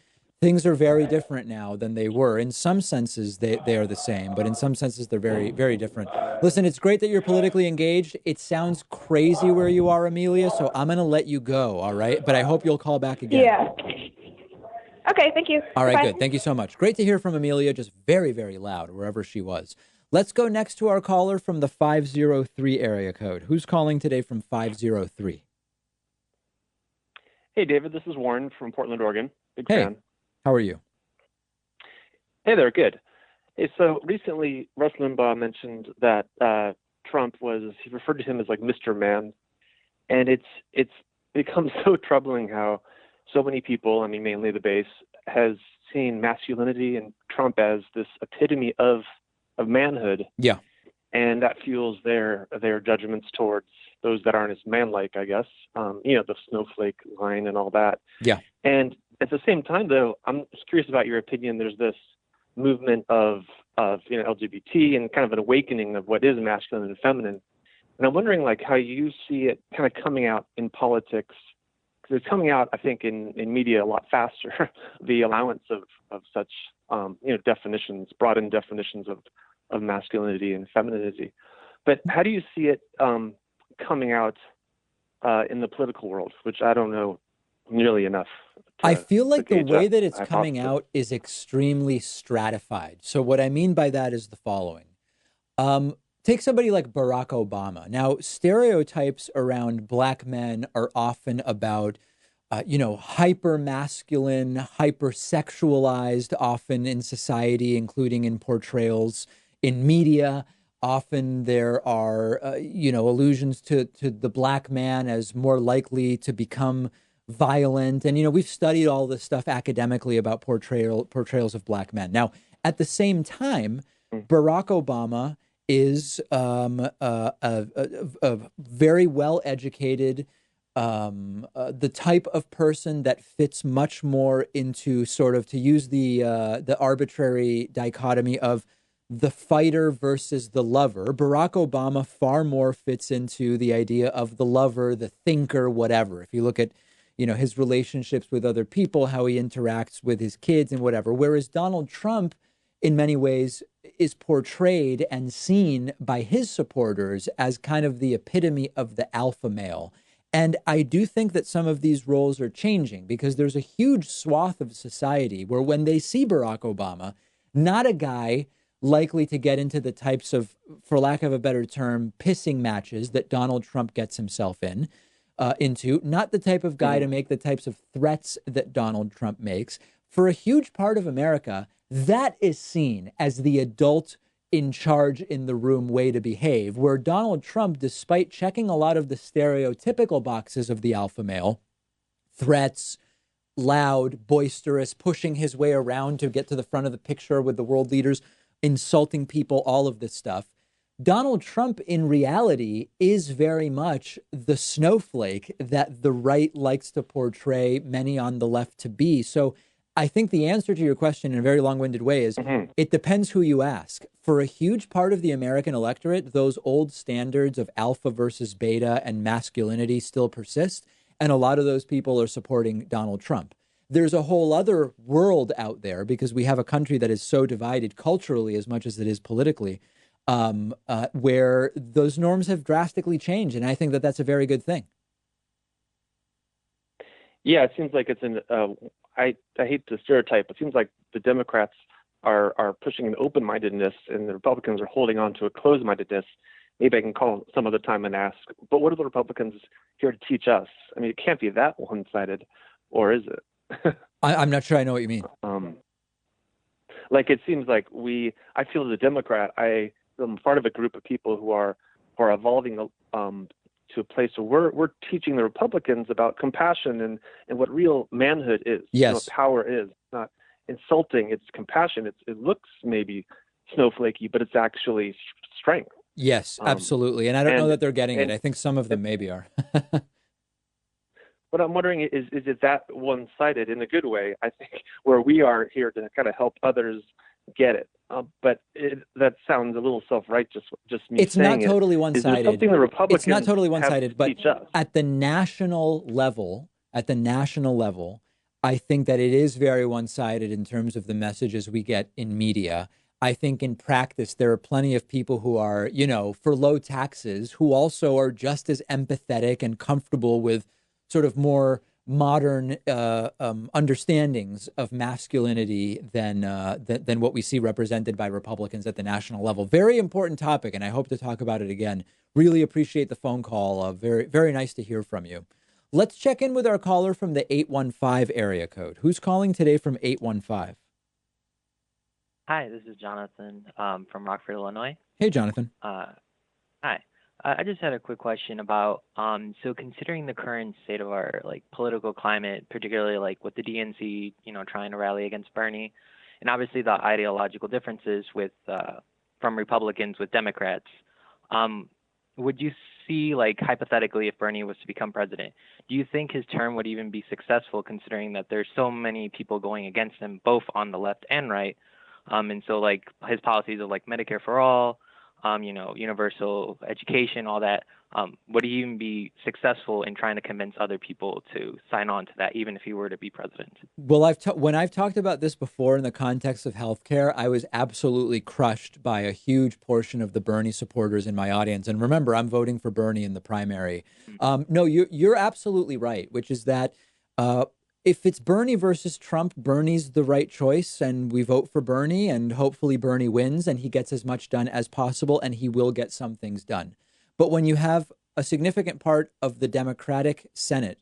Things are very different now than they were. In some senses, they are the same, but in some senses, they're very, very different. Listen, it's great that you're politically engaged. It sounds crazy where you are, Amelia, so I'm going to let you go, all right? But I hope you'll call back again. Yeah. Okay, thank you. All right, Bye. good. Thank you so much. Great to hear from Amelia, just very, very loud wherever she was. Let's go next to our caller from the 503 area code. Who's calling today from 503? Hey, David, this is Warren from Portland, Oregon. Big Hey. fan. How are you? Hey there, good. Hey, so recently Rush Limbaugh mentioned that Trump he referred to him as like Mr. Man. And it's become so troubling how so many people, I mean, mainly the base, has seen masculinity and Trump as this epitome of manhood. Yeah. And that fuels their judgments towards those that aren't as manlike, I guess. The snowflake line and all that. Yeah. And at the same time, though, I'm just curious about your opinion. There's this movement of LGBT and kind of an awakening of what is masculine and feminine. And I'm wondering, like, how you see it kind of coming out in politics, because it's coming out, I think, in media a lot faster, the allowance of such, definitions, broadened definitions of masculinity and femininity. But how do you see it coming out in the political world, which I don't know nearly enough. I feel like the gauge way that that it's coming hypothesis. out is extremely stratified. So what I mean by that is the following. Take somebody like Barack Obama. Now, stereotypes around black men are often about, hyper masculine, hyper sexualized, often in society, including in portrayals in media. Often there are, allusions to the black man as more likely to become violent. And, we've studied all this stuff academically about portrayals of black men. Now, at the same time, Barack Obama is a very well educated, the type of person that fits much more into sort of, to use the arbitrary dichotomy of the fighter versus the lover. Barack Obama far more fits into the idea of the lover, the thinker, whatever. If you look at, his relationships with other people, how he interacts with his kids and whatever. Whereas Donald Trump, in many ways, is portrayed and seen by his supporters as kind of the epitome of the alpha male. And I do think that some of these roles are changing, because there's a huge swath of society where when they see Barack Obama, not a guy likely to get into the types of, for lack of a better term, pissing matches that Donald Trump gets himself into, not the type of guy to make the types of threats that Donald Trump makes. For a huge part of America, that is seen as the adult in charge in the room way to behave, where Donald Trump, despite checking a lot of the stereotypical boxes of the alpha male, threats, loud, boisterous, pushing his way around to get to the front of the picture with the world leaders, insulting people, all of this stuff. Donald Trump, in reality, is very much the snowflake that the right likes to portray many on the left to be. So I think the answer to your question in a very long-winded way is it depends who you ask. For a huge part of the American electorate, those old standards of alpha versus beta and masculinity still persist, and a lot of those people are supporting Donald Trump. There's a whole other world out there, because we have a country that is so divided culturally as much as it is politically, where those norms have drastically changed. And I think that that's a very good thing. Yeah, it seems like it's I hate to stereotype. It seems like the Democrats are pushing an open-mindedness and the Republicans are holding on to a closed-mindedness. Maybe I can call some other time and ask, but what are the Republicans here to teach us? I mean, it can't be that one-sided, or is it? I'm not sure I know what you mean. Like, it seems like I feel as a Democrat, I'm part of a group of people who are evolving to a place where we're teaching the Republicans about compassion and what real manhood is. Yes. What power is. It's not insulting, it's compassion. It looks maybe snowflakey, but it's actually strength. Yes, absolutely. And I don't know that they're getting it. I think some of them maybe are. What I'm wondering is it that one-sided in a good way? I think where we are here to kind of help others get it. But that sounds a little self-righteous, just me It's saying not totally it. one-sided. Is there something the Republicans It's not totally one-sided, but teach us? at the national level, I think that it is very one-sided in terms of the messages we get in media. I think in practice, there are plenty of people who are, for low taxes, who also are just as empathetic and comfortable with sort of more modern understandings of masculinity than what we see represented by Republicans at the national level. Very important topic, and I hope to talk about it again. Really appreciate the phone call. Very, very nice to hear from you. Let's check in with our caller from the 815 area code. Who's calling today from 815? Hi, this is Jonathan from Rockford, Illinois. Hey, Jonathan. Hi. I just had a quick question about, so considering the current state of our political climate, particularly with the DNC, trying to rally against Bernie, and obviously the ideological differences with from Republicans with Democrats, would you see, hypothetically, if Bernie was to become president, do you think his term would even be successful, considering that there's so many people going against him, both on the left and right? And so his policies of Medicare for all, universal education, all that, would he even be successful in trying to convince other people to sign on to that, even if he were to be president? Well, when I've talked about this before in the context of healthcare, I was absolutely crushed by a huge portion of the Bernie supporters in my audience. And remember, I'm voting for Bernie in the primary. No, you're absolutely right, which is that If it's Bernie versus Trump, Bernie's the right choice, and we vote for Bernie, and hopefully Bernie wins and he gets as much done as possible, and he will get some things done. But when you have a significant part of the Democratic Senate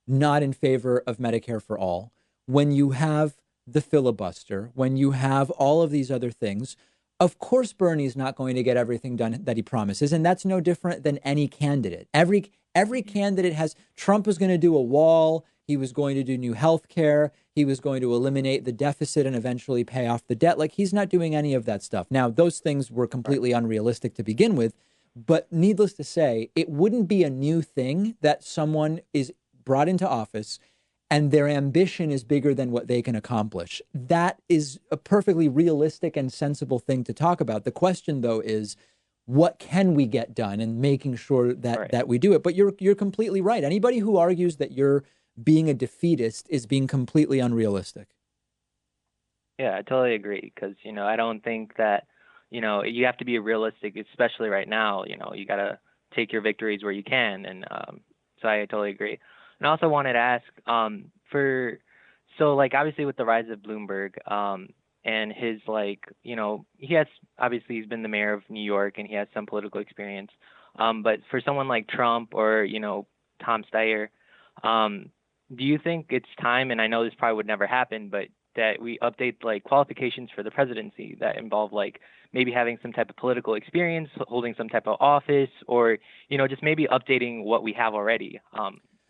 not in favor of Medicare for all, when you have the filibuster, when you have all of these other things, of course Bernie's not going to get everything done that he promises, and that's no different than any candidate. Every candidate has. Trump was going to do a wall. He was going to do new health care. He was going to eliminate the deficit and eventually pay off the debt. Like, he's not doing any of that stuff. Now, those things were completely unrealistic to begin with. But needless to say, it wouldn't be a new thing that someone is brought into office and their ambition is bigger than what they can accomplish. That is a perfectly realistic and sensible thing to talk about. The question, though, is what can we get done, and making sure that that we do it. But you're completely right. Anybody who argues that you're being a defeatist is being completely unrealistic. Yeah, I totally agree, because, I don't think that, you have to be realistic, especially right now. You got to take your victories where you can. And so I totally agree. And I also wanted to ask obviously with the rise of Bloomberg and his, he's been the mayor of New York and he has some political experience. But for someone like Trump or, Tom Steyer, do you think it's time, and I know this probably would never happen, but that we update qualifications for the presidency that involve maybe having some type of political experience, holding some type of office, or, just maybe updating what we have already?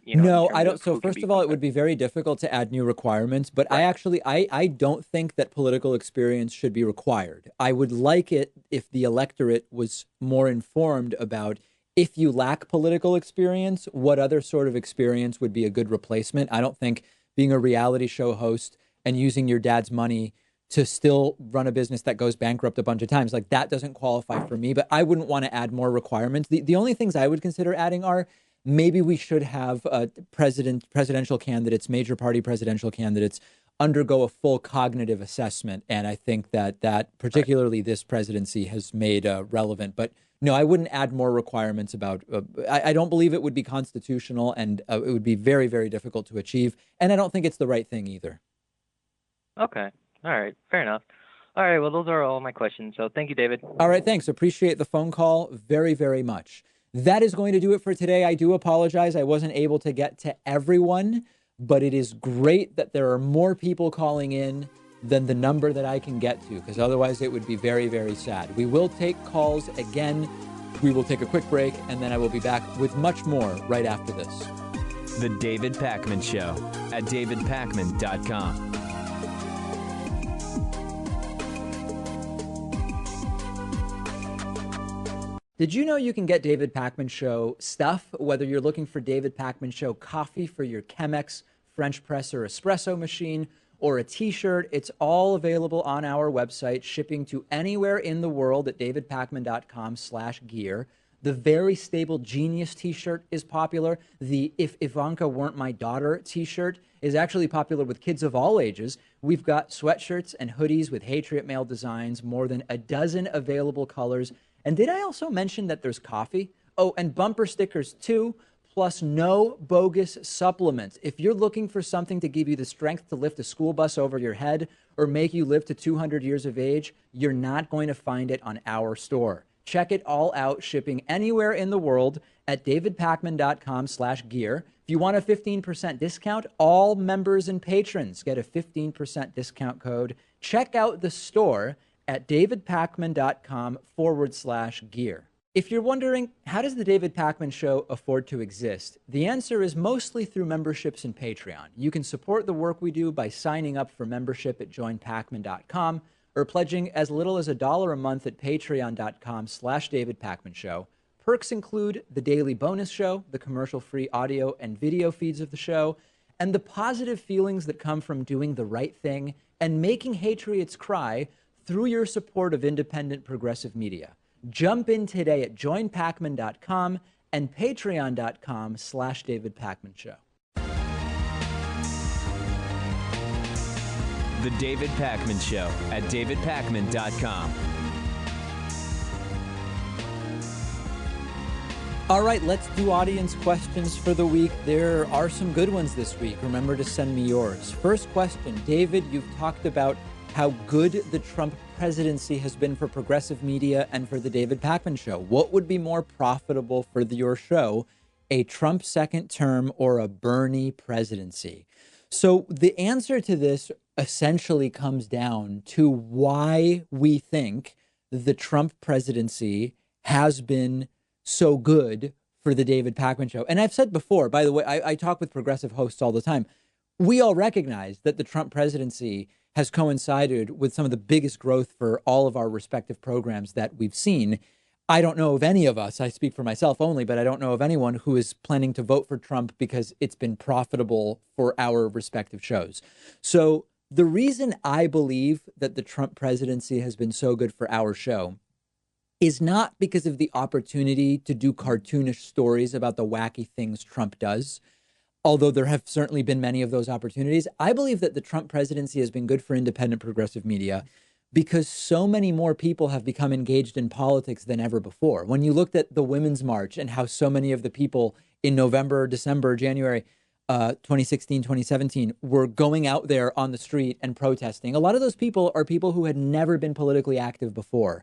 No, I don't. So first of all, it would be very difficult to add new requirements, but I don't think that political experience should be required. I would like it if the electorate was more informed about, if you lack political experience, what other sort of experience would be a good replacement. I don't think being a reality show host and using your dad's money to still run a business that goes bankrupt a bunch of times, that doesn't qualify for me. But I wouldn't want to add more requirements. The only things I would consider adding are, maybe we should have presidential candidates, major party presidential candidates, undergo a full cognitive assessment. And I think that particularly this presidency has made relevant. But no, I wouldn't add more requirements about, I don't believe it would be constitutional, and it would be very, very difficult to achieve. And I don't think it's the right thing either. Okay. All right. Fair enough. All right. Well, those are all my questions. So thank you, David. All right. Thanks. Appreciate the phone call very, very much. That is going to do it for today. I do apologize. I wasn't able to get to everyone, but it is great that there are more people calling in than the number that I can get to, because otherwise it would be very, very sad. We will take calls again. We will take a quick break, and then I will be back with much more right after this. The David Pakman Show at davidpakman.com. Did you know you can get David Pakman Show stuff, whether you're looking for David Pakman Show coffee for your Chemex, French press, or espresso machine, or a t-shirt? It's all available on our website, shipping to anywhere in the world at davidpakman.com/gear. The Very Stable Genius t-shirt is popular. The If Ivanka Weren't My Daughter t-shirt is actually popular with kids of all ages. We've got sweatshirts and hoodies with Hatriot Mail designs, more than a dozen available colors. And did I also mention that there's coffee? Oh, and bumper stickers too, plus no bogus supplements. If you're looking for something to give you the strength to lift a school bus over your head or make you live to 200 years of age, you're not going to find it on our store. Check it all out, shipping anywhere in the world at davidpakman.com/gear. If you want a 15% discount, all members and patrons get a 15% discount code. Check out the store at davidpakman.com/gear. If you're wondering, how does the David Pakman Show afford to exist? The answer is mostly through memberships and Patreon. You can support the work we do by signing up for membership at joinpakman.com or pledging as little as $1 a month at patreon.com/davidpakmanshow. Perks include the daily bonus show, the commercial-free audio and video feeds of the show, and the positive feelings that come from doing the right thing and making Hatriots cry through your support of independent progressive media. Jump in today at joinpakman.com and patreon.com/davidpakmanshow. The David Pakman Show at davidpakman.com. All right, let's do audience questions for the week. There are some good ones this week. Remember to send me yours. First question, David, you've talked about how good the Trump presidency has been for progressive media and for the David Pakman Show. What would be more profitable for your show, a Trump second term or a Bernie presidency? So the answer to this essentially comes down to why we think the Trump presidency has been so good for the David Pakman Show. And I've said before, by the way, I talk with progressive hosts all the time. We all recognize that the Trump presidency has coincided with some of the biggest growth for all of our respective programs that we've seen. I don't know of any of us, I speak for myself only, but I don't know of anyone who is planning to vote for Trump because it's been profitable for our respective shows. So the reason I believe that the Trump presidency has been so good for our show is not because of the opportunity to do cartoonish stories about the wacky things Trump does, although there have certainly been many of those opportunities. I believe that the Trump presidency has been good for independent progressive media because so many more people have become engaged in politics than ever before. When you looked at the Women's March and how so many of the people in November, December, January, 2016, 2017 were going out there on the street and protesting, a lot of those people are people who had never been politically active before.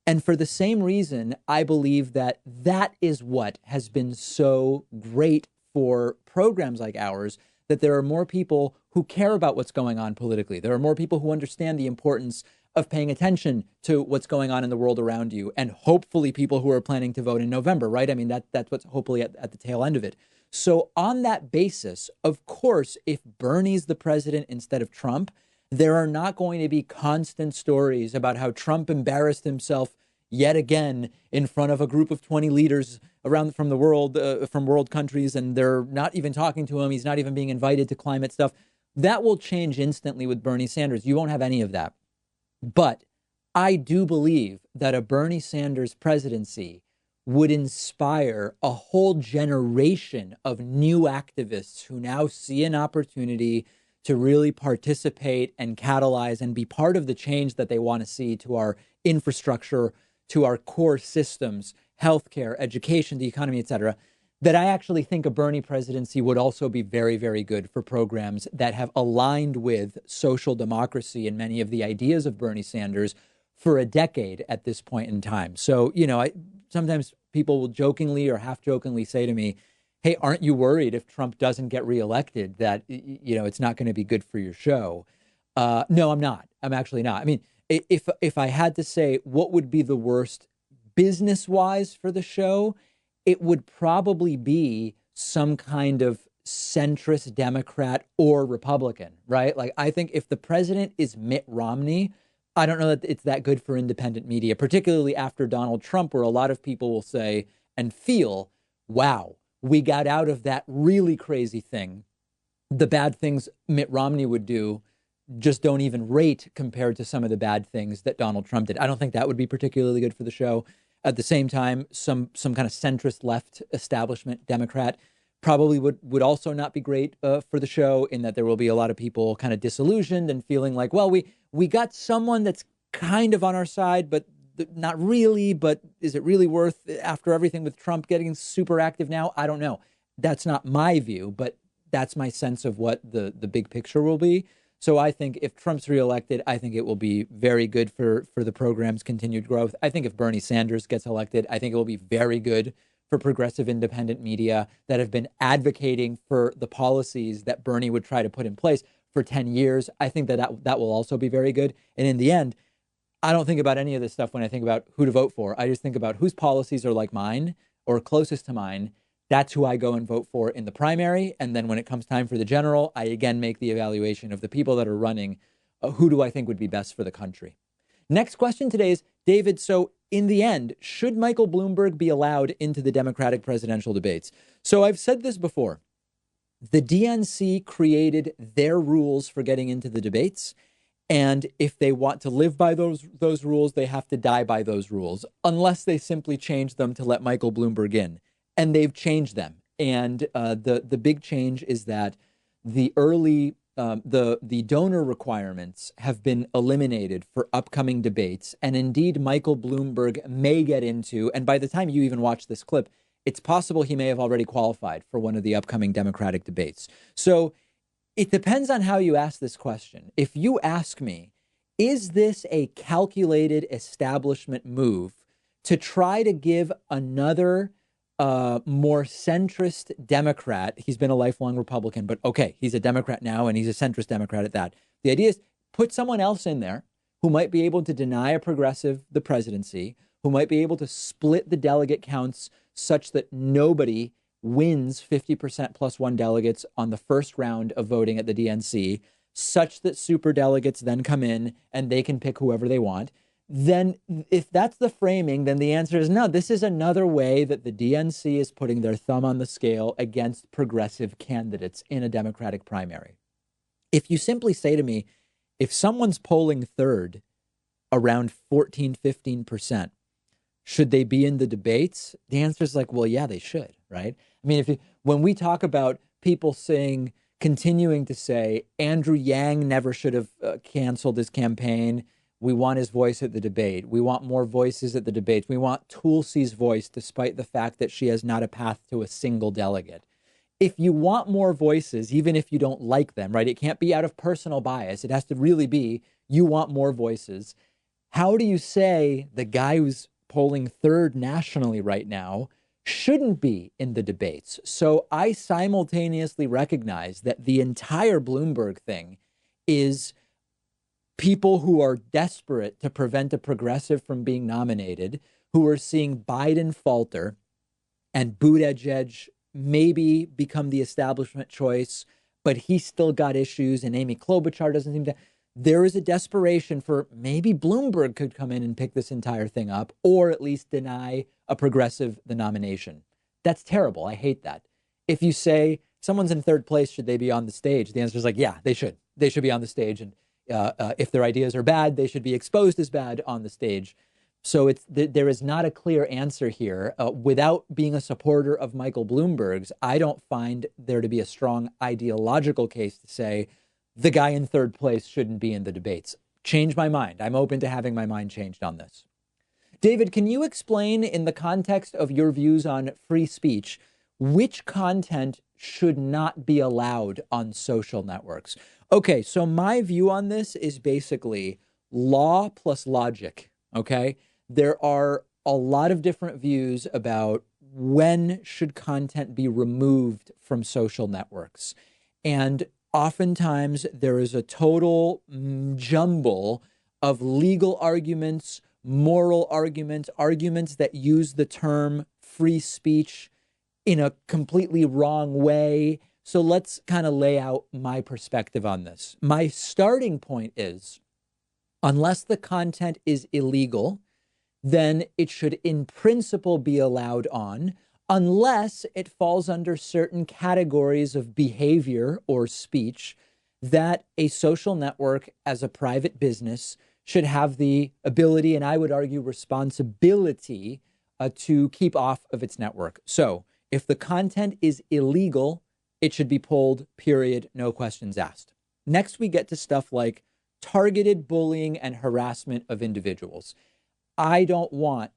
And for the same reason, I believe that that is what has been so great for programs like ours, that there are more people who care about what's going on politically. There are more people who understand the importance of paying attention to what's going on in the world around you, and hopefully people who are planning to vote in November, right? I mean, that's what's hopefully at the tail end of it. So on that basis, of course, if Bernie's the president instead of Trump, there are not going to be constant stories about how Trump embarrassed himself yet again in front of a group of 20 leaders around from the world, from world countries, and they're not even talking to him. He's not even being invited to climate stuff. That will change instantly with Bernie Sanders. You won't have any of that. But I do believe that a Bernie Sanders presidency would inspire a whole generation of new activists who now see an opportunity to really participate and catalyze and be part of the change that they want to see to our infrastructure, to our core systems, healthcare, education, the economy, et cetera, that I actually think a Bernie presidency would also be very, very good for programs that have aligned with social democracy and many of the ideas of Bernie Sanders for a decade at this point in time. So, sometimes people will jokingly or half jokingly say to me, hey, aren't you worried if Trump doesn't get reelected that, it's not going to be good for your show? No, I'm not. I'm actually not. I mean, if I had to say what would be the worst business-wise for the show, it would probably be some kind of centrist Democrat or Republican, right? Like, I think if the president is Mitt Romney, I don't know that it's that good for independent media, particularly after Donald Trump, where a lot of people will say and feel, wow, we got out of that really crazy thing. The bad things Mitt Romney would do just don't even rate compared to some of the bad things that Donald Trump did. I don't think that would be particularly good for the show. At the same time, some kind of centrist left establishment Democrat probably would also not be great for the show, in that there will be a lot of people kind of disillusioned and feeling like, well, we got someone that's kind of on our side, but not really. But is it really worth, after everything with Trump getting super active now? I don't know. That's not my view, but that's my sense of what the big picture will be. So I think if Trump's reelected, I think it will be very good for the program's continued growth. I think if Bernie Sanders gets elected, I think it will be very good for progressive independent media that have been advocating for the policies that Bernie would try to put in place for 10 years. I think that will also be very good. And in the end, I don't think about any of this stuff when I think about who to vote for. I just think about whose policies are like mine or closest to mine. That's who I go and vote for in the primary. And then when it comes time for the general, I again make the evaluation of the people that are running. Who do I think would be best for the country? Next question today is, David, so in the end, should Michael Bloomberg be allowed into the Democratic presidential debates? So I've said this before. The DNC created their rules for getting into the debates. And if they want to live by those rules, they have to die by those rules, unless they simply change them to let Michael Bloomberg in. And they've changed them. And the big change is that the donor requirements have been eliminated for upcoming debates. And indeed, Michael Bloomberg may get into, and by the time you even watch this clip, it's possible he may have already qualified for one of the upcoming Democratic debates. So it depends on how you ask this question. If you ask me, is this a calculated establishment move to try to give another more centrist Democrat? He's been a lifelong Republican, but okay, he's a Democrat now and he's a centrist Democrat at that. The idea is put someone else in there who might be able to deny a progressive the presidency, who might be able to split the delegate counts such that nobody wins 50% plus one delegates on the first round of voting at the DNC, such that super delegates then come in and they can pick whoever they want. Then if that's the framing, then the answer is no. This is another way that the DNC is putting their thumb on the scale against progressive candidates in a Democratic primary. If you simply say to me, if someone's polling third around 14, 15%, should they be in the debates? The answer is like, well, yeah, they should, right? I mean, when we talk about people continuing to say Andrew Yang never should have canceled his campaign, we want his voice at the debate. We want more voices at the debates. We want Tulsi's voice, despite the fact that she has not a path to a single delegate. If you want more voices, even if you don't like them, right? It can't be out of personal bias. It has to really be you want more voices. How do you say the guy who's polling third nationally right now shouldn't be in the debates? So I simultaneously recognize that the entire Bloomberg thing is people who are desperate to prevent a progressive from being nominated, who are seeing Biden falter and Buttigieg maybe become the establishment choice, but he's still got issues and Amy Klobuchar doesn't seem to. There is a desperation for maybe Bloomberg could come in and pick this entire thing up, or at least deny a progressive the nomination. That's terrible. I hate that. If you say someone's in third place, should they be on the stage? The answer is like, yeah, they should. They should be on the stage. And if their ideas are bad, they should be exposed as bad on the stage. So there is not a clear answer here. Without being a supporter of Michael Bloomberg's, I don't find there to be a strong ideological case to say the guy in third place shouldn't be in the debates. Change my mind. I'm open to having my mind changed on this. David, can you explain, in the context of your views on free speech, which content should not be allowed on social networks? Okay, so my view on this is basically law plus logic, okay? There are a lot of different views about when should content be removed from social networks. And oftentimes there is a total jumble of legal arguments, moral arguments, arguments that use the term free speech in a completely wrong way. So let's kind of lay out my perspective on this. My starting point is, unless the content is illegal, then it should in principle be allowed on, unless it falls under certain categories of behavior or speech that a social network as a private business should have the ability, and I would argue responsibility, to keep off of its network. So if the content is illegal, it should be pulled, period, no questions asked. Next, we get to stuff like targeted bullying and harassment of individuals. I don't want,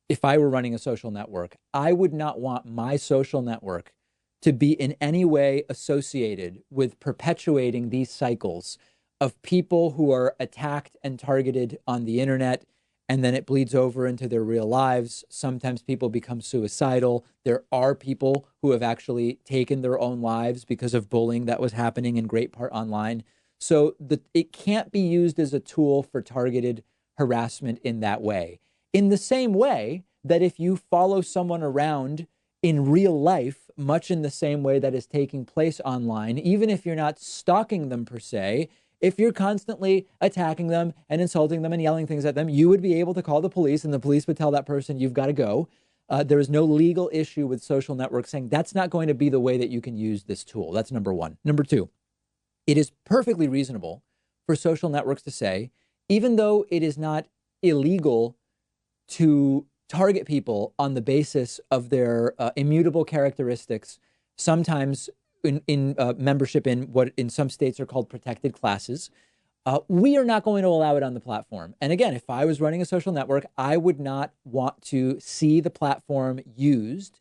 if I were running a social network, I would not want my social network to be in any way associated with perpetuating these cycles of people who are attacked and targeted on the internet, and then it bleeds over into their real lives. Sometimes people become suicidal. There are people who have actually taken their own lives because of bullying that was happening in great part online. So it can't be used as a tool for targeted harassment in that way. In the same way that if you follow someone around in real life, much in the same way that is taking place online, even if you're not stalking them per se, if you're constantly attacking them and insulting them and yelling things at them, you would be able to call the police and the police would tell that person, you've got to go. There is no legal issue with social networks saying that's not going to be the way that you can use this tool. That's number one. Number two, it is perfectly reasonable for social networks to say, even though it is not illegal to target people on the basis of their immutable characteristics, sometimes in membership in what in some states are called protected classes, we are not going to allow it on the platform. And again, if I was running a social network, I would not want to see the platform used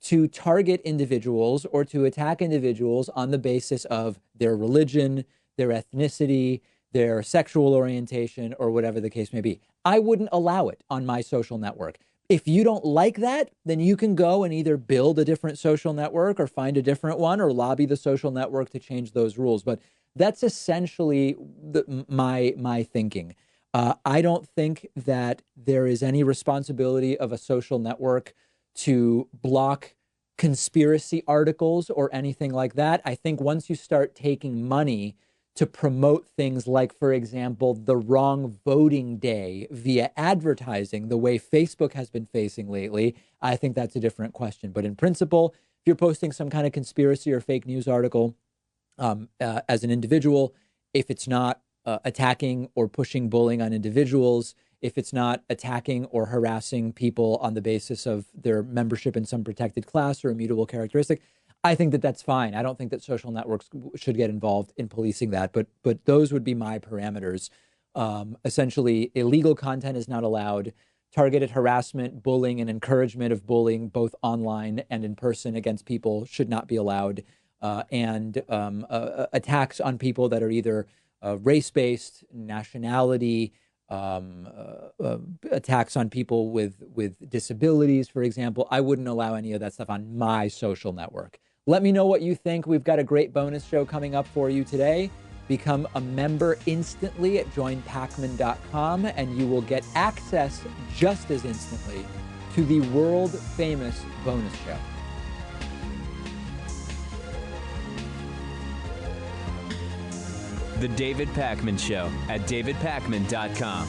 to target individuals or to attack individuals on the basis of their religion, their ethnicity, their sexual orientation, or whatever the case may be. I wouldn't allow it on my social network. If you don't like that, then you can go and either build a different social network or find a different one or lobby the social network to change those rules. But that's essentially my thinking. I don't think that there is any responsibility of a social network to block conspiracy articles or anything like that. I think once you start taking money to promote things like, for example, the wrong voting day via advertising, the way Facebook has been facing lately, I think that's a different question. But in principle, if you're posting some kind of conspiracy or fake news article as an individual, if it's not attacking or pushing bullying on individuals, if it's not attacking or harassing people on the basis of their membership in some protected class or immutable characteristic, I think that that's fine. I don't think that social networks should get involved in policing that, but those would be my parameters. Essentially, illegal content is not allowed. Targeted harassment, bullying, and encouragement of bullying, both online and in person against people, should not be allowed. And attacks on people that are either race-based, nationality, attacks on people with disabilities, for example. I wouldn't allow any of that stuff on my social network. Let me know what you think. We've got a great bonus show coming up for you today. Become a member instantly at joinpacman.com, and you will get access just as instantly to the world famous bonus show. The David Pakman Show at davidpakman.com.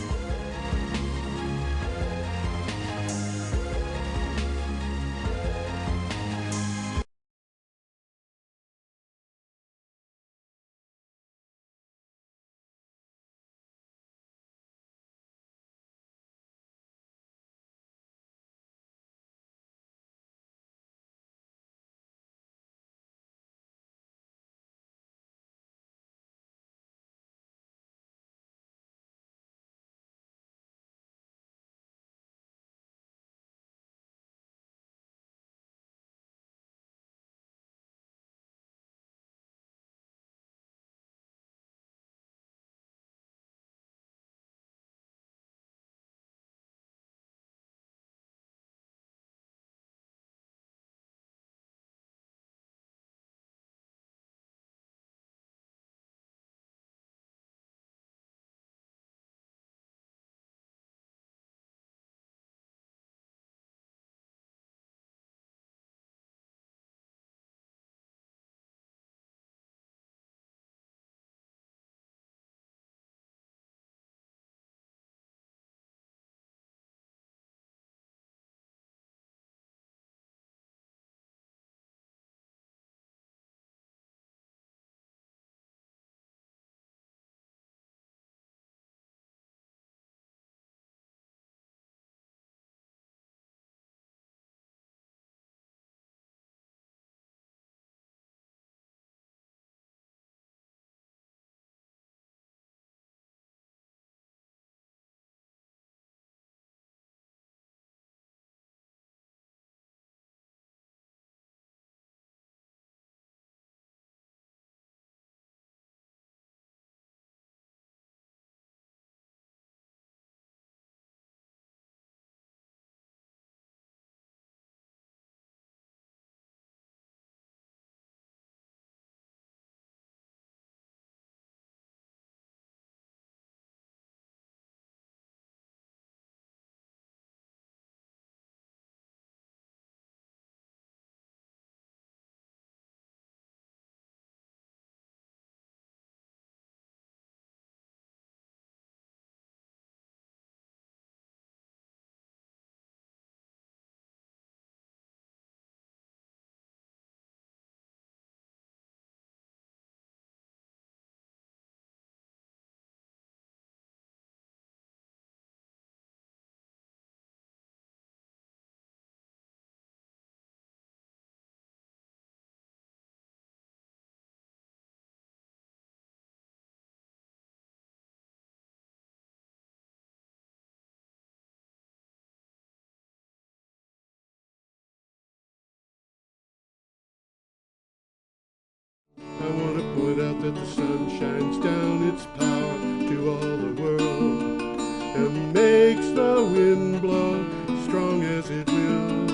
that the sun shines down its power to all the world and makes the wind blow strong as it will.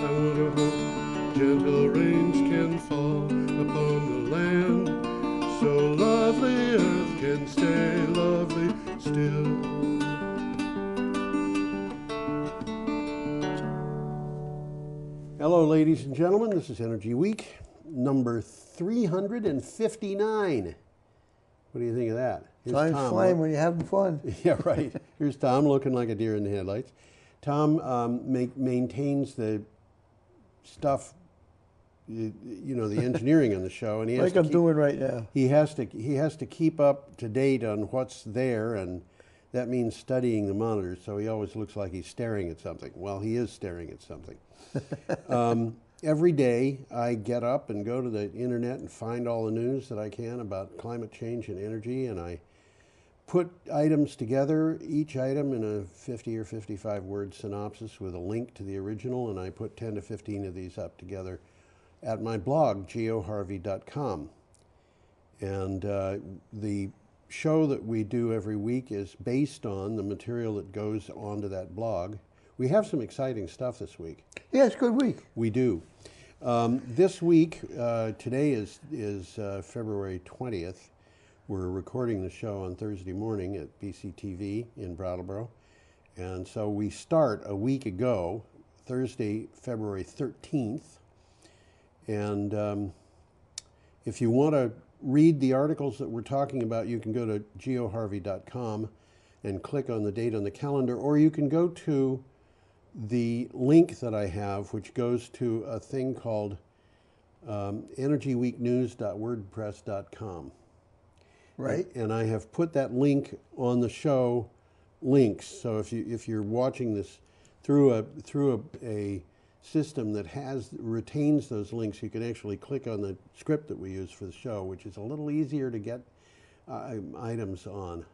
I want to hope gentle rains can fall upon the land, so lovely earth can stay lovely still. Hello, ladies and gentlemen. This is Energy Week, number 359. What do you think of that? Time's flying when you're having fun. Yeah, right. Here's Tom looking like a deer in the headlights. Tom maintains the stuff, the engineering on the show, and he has like I'm doing right now. He has to keep up to date on what's there, and that means studying the monitors. So he always looks like he's staring at something. Well, he is staring at something. Every day I get up and go to the internet and find all the news that I can about climate change and energy, and I put items together, each item in a 50 or 55 word synopsis with a link to the original, and I put 10 to 15 of these up together at my blog, geoharvey.com. And the show that we do every week is based on the material that goes onto that blog. We have some exciting stuff this week. Yeah, it's a good week. We do. This week, today is February 20th. We're recording the show on Thursday morning at BCTV in Brattleboro. And so we start a week ago, Thursday, February 13th. And if you want to read the articles that we're talking about, you can go to geoharvey.com and click on the date on the calendar, or you can go to the link that I have, which goes to a thing called energyweeknews.wordpress.com. Right. And I have put that link on the show links. So if you're watching this through a system that retains those links, you can actually click on the script that we use for the show, which is a little easier to get items on.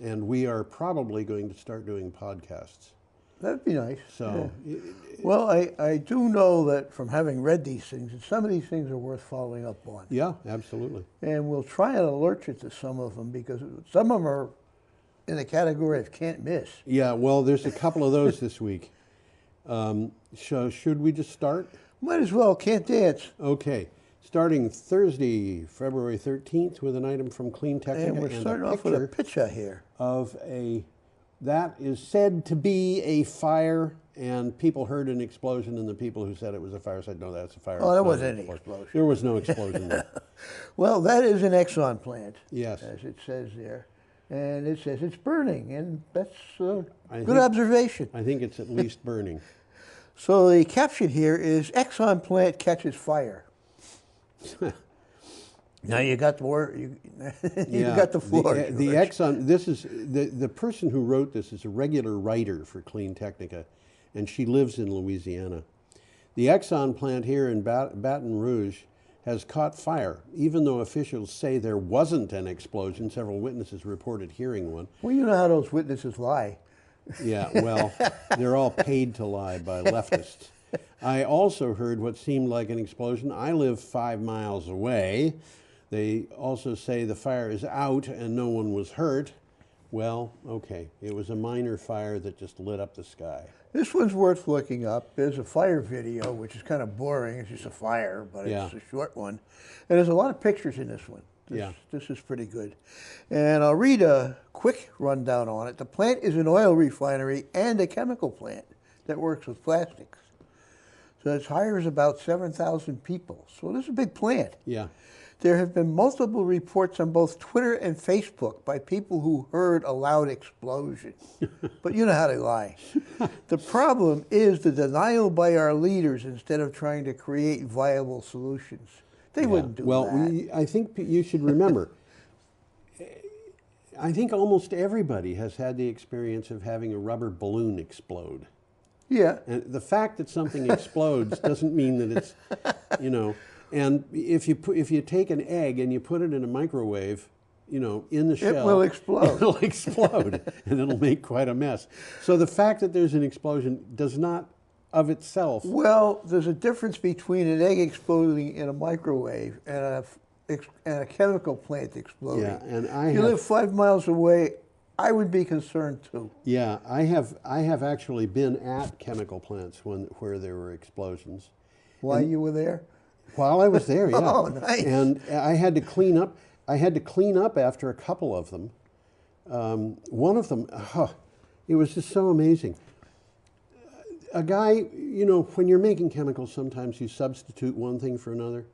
And we are probably going to start doing podcasts. That'd be nice. So, yeah. Well, I do know that from having read these things, that some of these things are worth following up on. Yeah, absolutely. And we'll try and alert you to some of them, because some of them are in the category of can't miss. Yeah, well, there's a couple of those this week. So should we just start? Might as well, can't dance. Okay. Starting Thursday, February 13th, with an item from Clean Technica. And we're starting off with a picture here. That is said to be a fire, and people heard an explosion, and the people who said it was a fire said, no, that's a fire. Oh, there wasn't any explosion. There was no explosion there. Well, that is an Exxon plant. Yes. As it says there. And it says it's burning, and that's a good observation. I think it's at least burning. So the caption here is, Exxon plant catches fire. Now you got the word. You got the floor. The Exxon. This is the person who wrote this is a regular writer for Clean Technica, and she lives in Louisiana. The Exxon plant here in Baton Rouge has caught fire, even though officials say there wasn't an explosion. Several witnesses reported hearing one. Well, you know how those witnesses lie. Yeah, well, they're all paid to lie by leftists. I also heard what seemed like an explosion. I live 5 miles away. They also say the fire is out and no one was hurt. Well, okay, it was a minor fire that just lit up the sky. This one's worth looking up. There's a fire video, which is kind of boring. It's just a fire, but it's a short one. And there's a lot of pictures in this one. This is pretty good. And I'll read a quick rundown on it. The plant is an oil refinery and a chemical plant that works with plastics. So it hires about 7,000 people. So this is a big plant. Yeah. There have been multiple reports on both Twitter and Facebook by people who heard a loud explosion. But you know how they lie. The problem is the denial by our leaders instead of trying to create viable solutions. They wouldn't do that. Well, I think you should remember, I think almost everybody has had the experience of having a rubber balloon explode. Yeah. And the fact that something explodes doesn't mean that it's, and if you take an egg and you put it in a microwave, in the shell, it will explode. It'll explode, and it'll make quite a mess. So the fact that there's an explosion does not of itself. Well, there's a difference between an egg exploding in a microwave and a chemical plant exploding. Yeah, and if you live 5 miles away, I would be concerned too. Yeah, I have actually been at chemical plants where there were explosions. While you were there? While I was there, yeah. Oh, nice. And I had to clean up. I had to clean up after a couple of them. One of them, it was just so amazing. A guy, when you're making chemicals, sometimes you substitute one thing for another.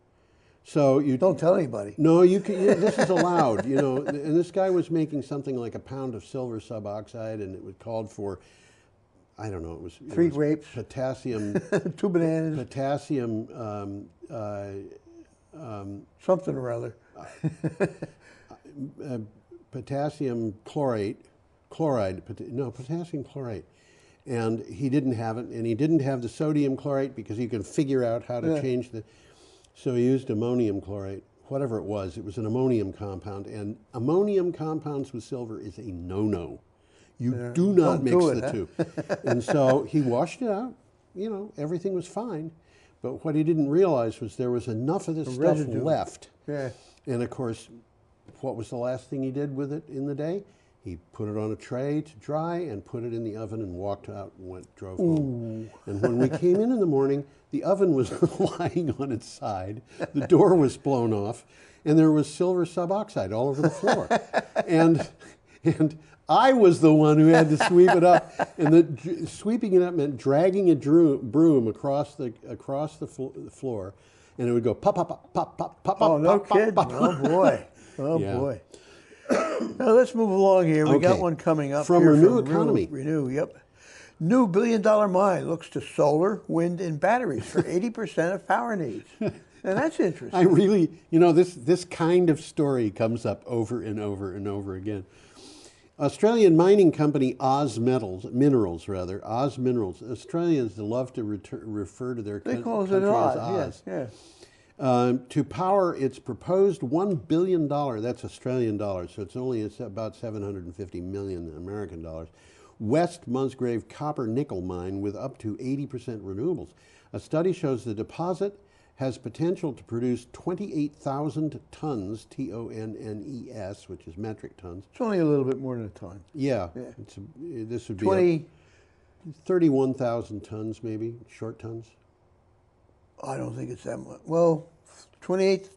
So you don't tell anybody. No, you can. This is allowed, And this guy was making something like a pound of silver suboxide, and it was called for, I don't know, it was 3 grapes, potassium, 2 bananas, potassium, something or other, potassium chloride, potassium chlorate. And he didn't have it, and he didn't have the sodium chlorate because you can figure out how to change the. So he used ammonium chlorate, whatever it was an ammonium compound, and ammonium compounds with silver is a no-no. You do not mix the two. And so he washed it out, everything was fine, but what he didn't realize was there was enough of this stuff left. Yeah. And of course, what was the last thing he did with it in the day? He put it on a tray to dry and put it in the oven and walked out and drove home. And when we came in the morning, the oven was lying on its side, the door was blown off, and there was silver suboxide all over the floor. and I was the one who had to sweep it up, and sweeping it up meant dragging a broom across the floor, and it would go pop, pop, pop, pop, pop, pop, oh, no pop, kidding. pop, Oh, boy. Oh, yeah. boy. Now, let's move along here. We got one coming up from here Renew Economy. Renew, yep. New billion-dollar mine looks to solar, wind, and batteries for 80% of power needs. And that's interesting. I really, this kind of story comes up over and over and over again. Australian mining company Oz Minerals. Australians love to refer to their country as Oz. Yeah. To power its proposed $1 billion, that's Australian dollars, so it's about 750 million American dollars, West Musgrave copper nickel mine with up to 80% renewables. A study shows the deposit has potential to produce 28,000 tons, T-O-N-N-E-S, which is metric tons. It's only a little bit more than a ton. Yeah. This would be 31,000 tons, maybe, short tons. I don't think it's that much. Well, 28,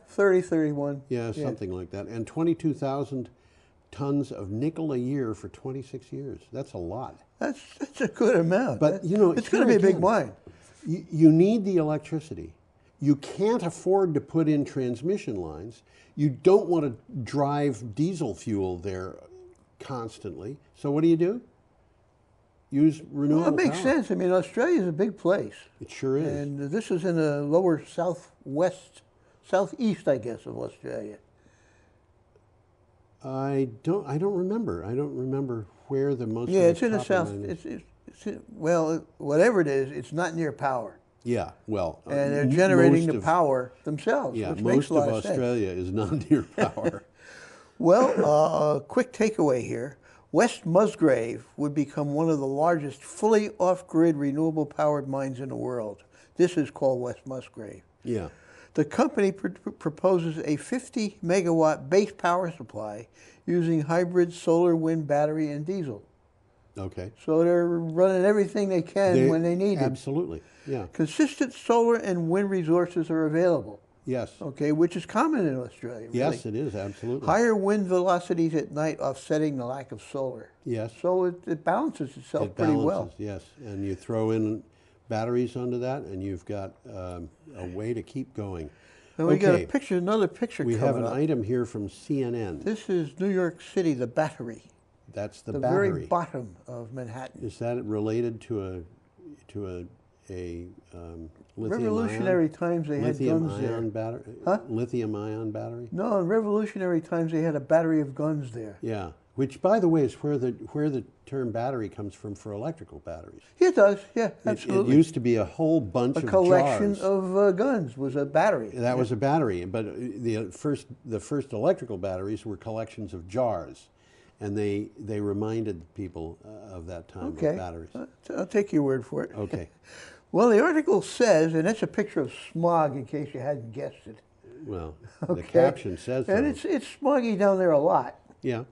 30, 31. Yeah, something like that. And 22,000 tons of nickel a year for 26 years. That's a lot. That's a good amount. But, it's going to be a big mine. You need the electricity. You can't afford to put in transmission lines. You don't want to drive diesel fuel there constantly. So what do? Use renewable Well, it makes power. sense. I mean, Australia's a big place. It sure is. And this is in the lower southeast, I guess, of Australia. I don't remember. I don't remember where the most. Yeah, of it's in the south. Well, whatever it is, it's not near power. Yeah, well, and they're generating the power themselves. Yeah, which most makes a lot of of Australia is not near power. Well, quick takeaway here. West Musgrave would become one of the largest fully off-grid renewable powered mines in the world. This is called West Musgrave. Yeah. The company proposes a 50 megawatt base power supply using hybrid solar, wind, battery, and diesel. Okay. So they're running everything they can when they need it. Absolutely, yeah. Consistent solar and wind resources are available. Yes. Okay, which is common in Australia. Really. Yes, it is, absolutely. Higher wind velocities at night offsetting the lack of solar. Yes. So it balances itself pretty well. Yes, and you throw in batteries onto that, and you've got a way to keep going. And we got a picture, another picture coming up. We have an item here from CNN. This is New York City, the Battery. That's the Battery. Battery. The very bottom of Manhattan. Is that related to a Revolutionary times they had guns there. Battery? Huh? Lithium-ion battery? No, in revolutionary times they had a battery of guns there. Yeah, which, by the way, is where the term battery comes from for electrical batteries. It does, yeah, absolutely. It used to be a whole bunch of jars. A collection of guns was a battery. That was a battery, but the first electrical batteries were collections of jars. And they reminded people of that time Okay. with batteries. I'll take your word for it. Okay. Well, the article says, and that's a picture of smog in case you hadn't guessed it. Well, Okay. the caption says so. And it's smoggy down there a lot. Yeah.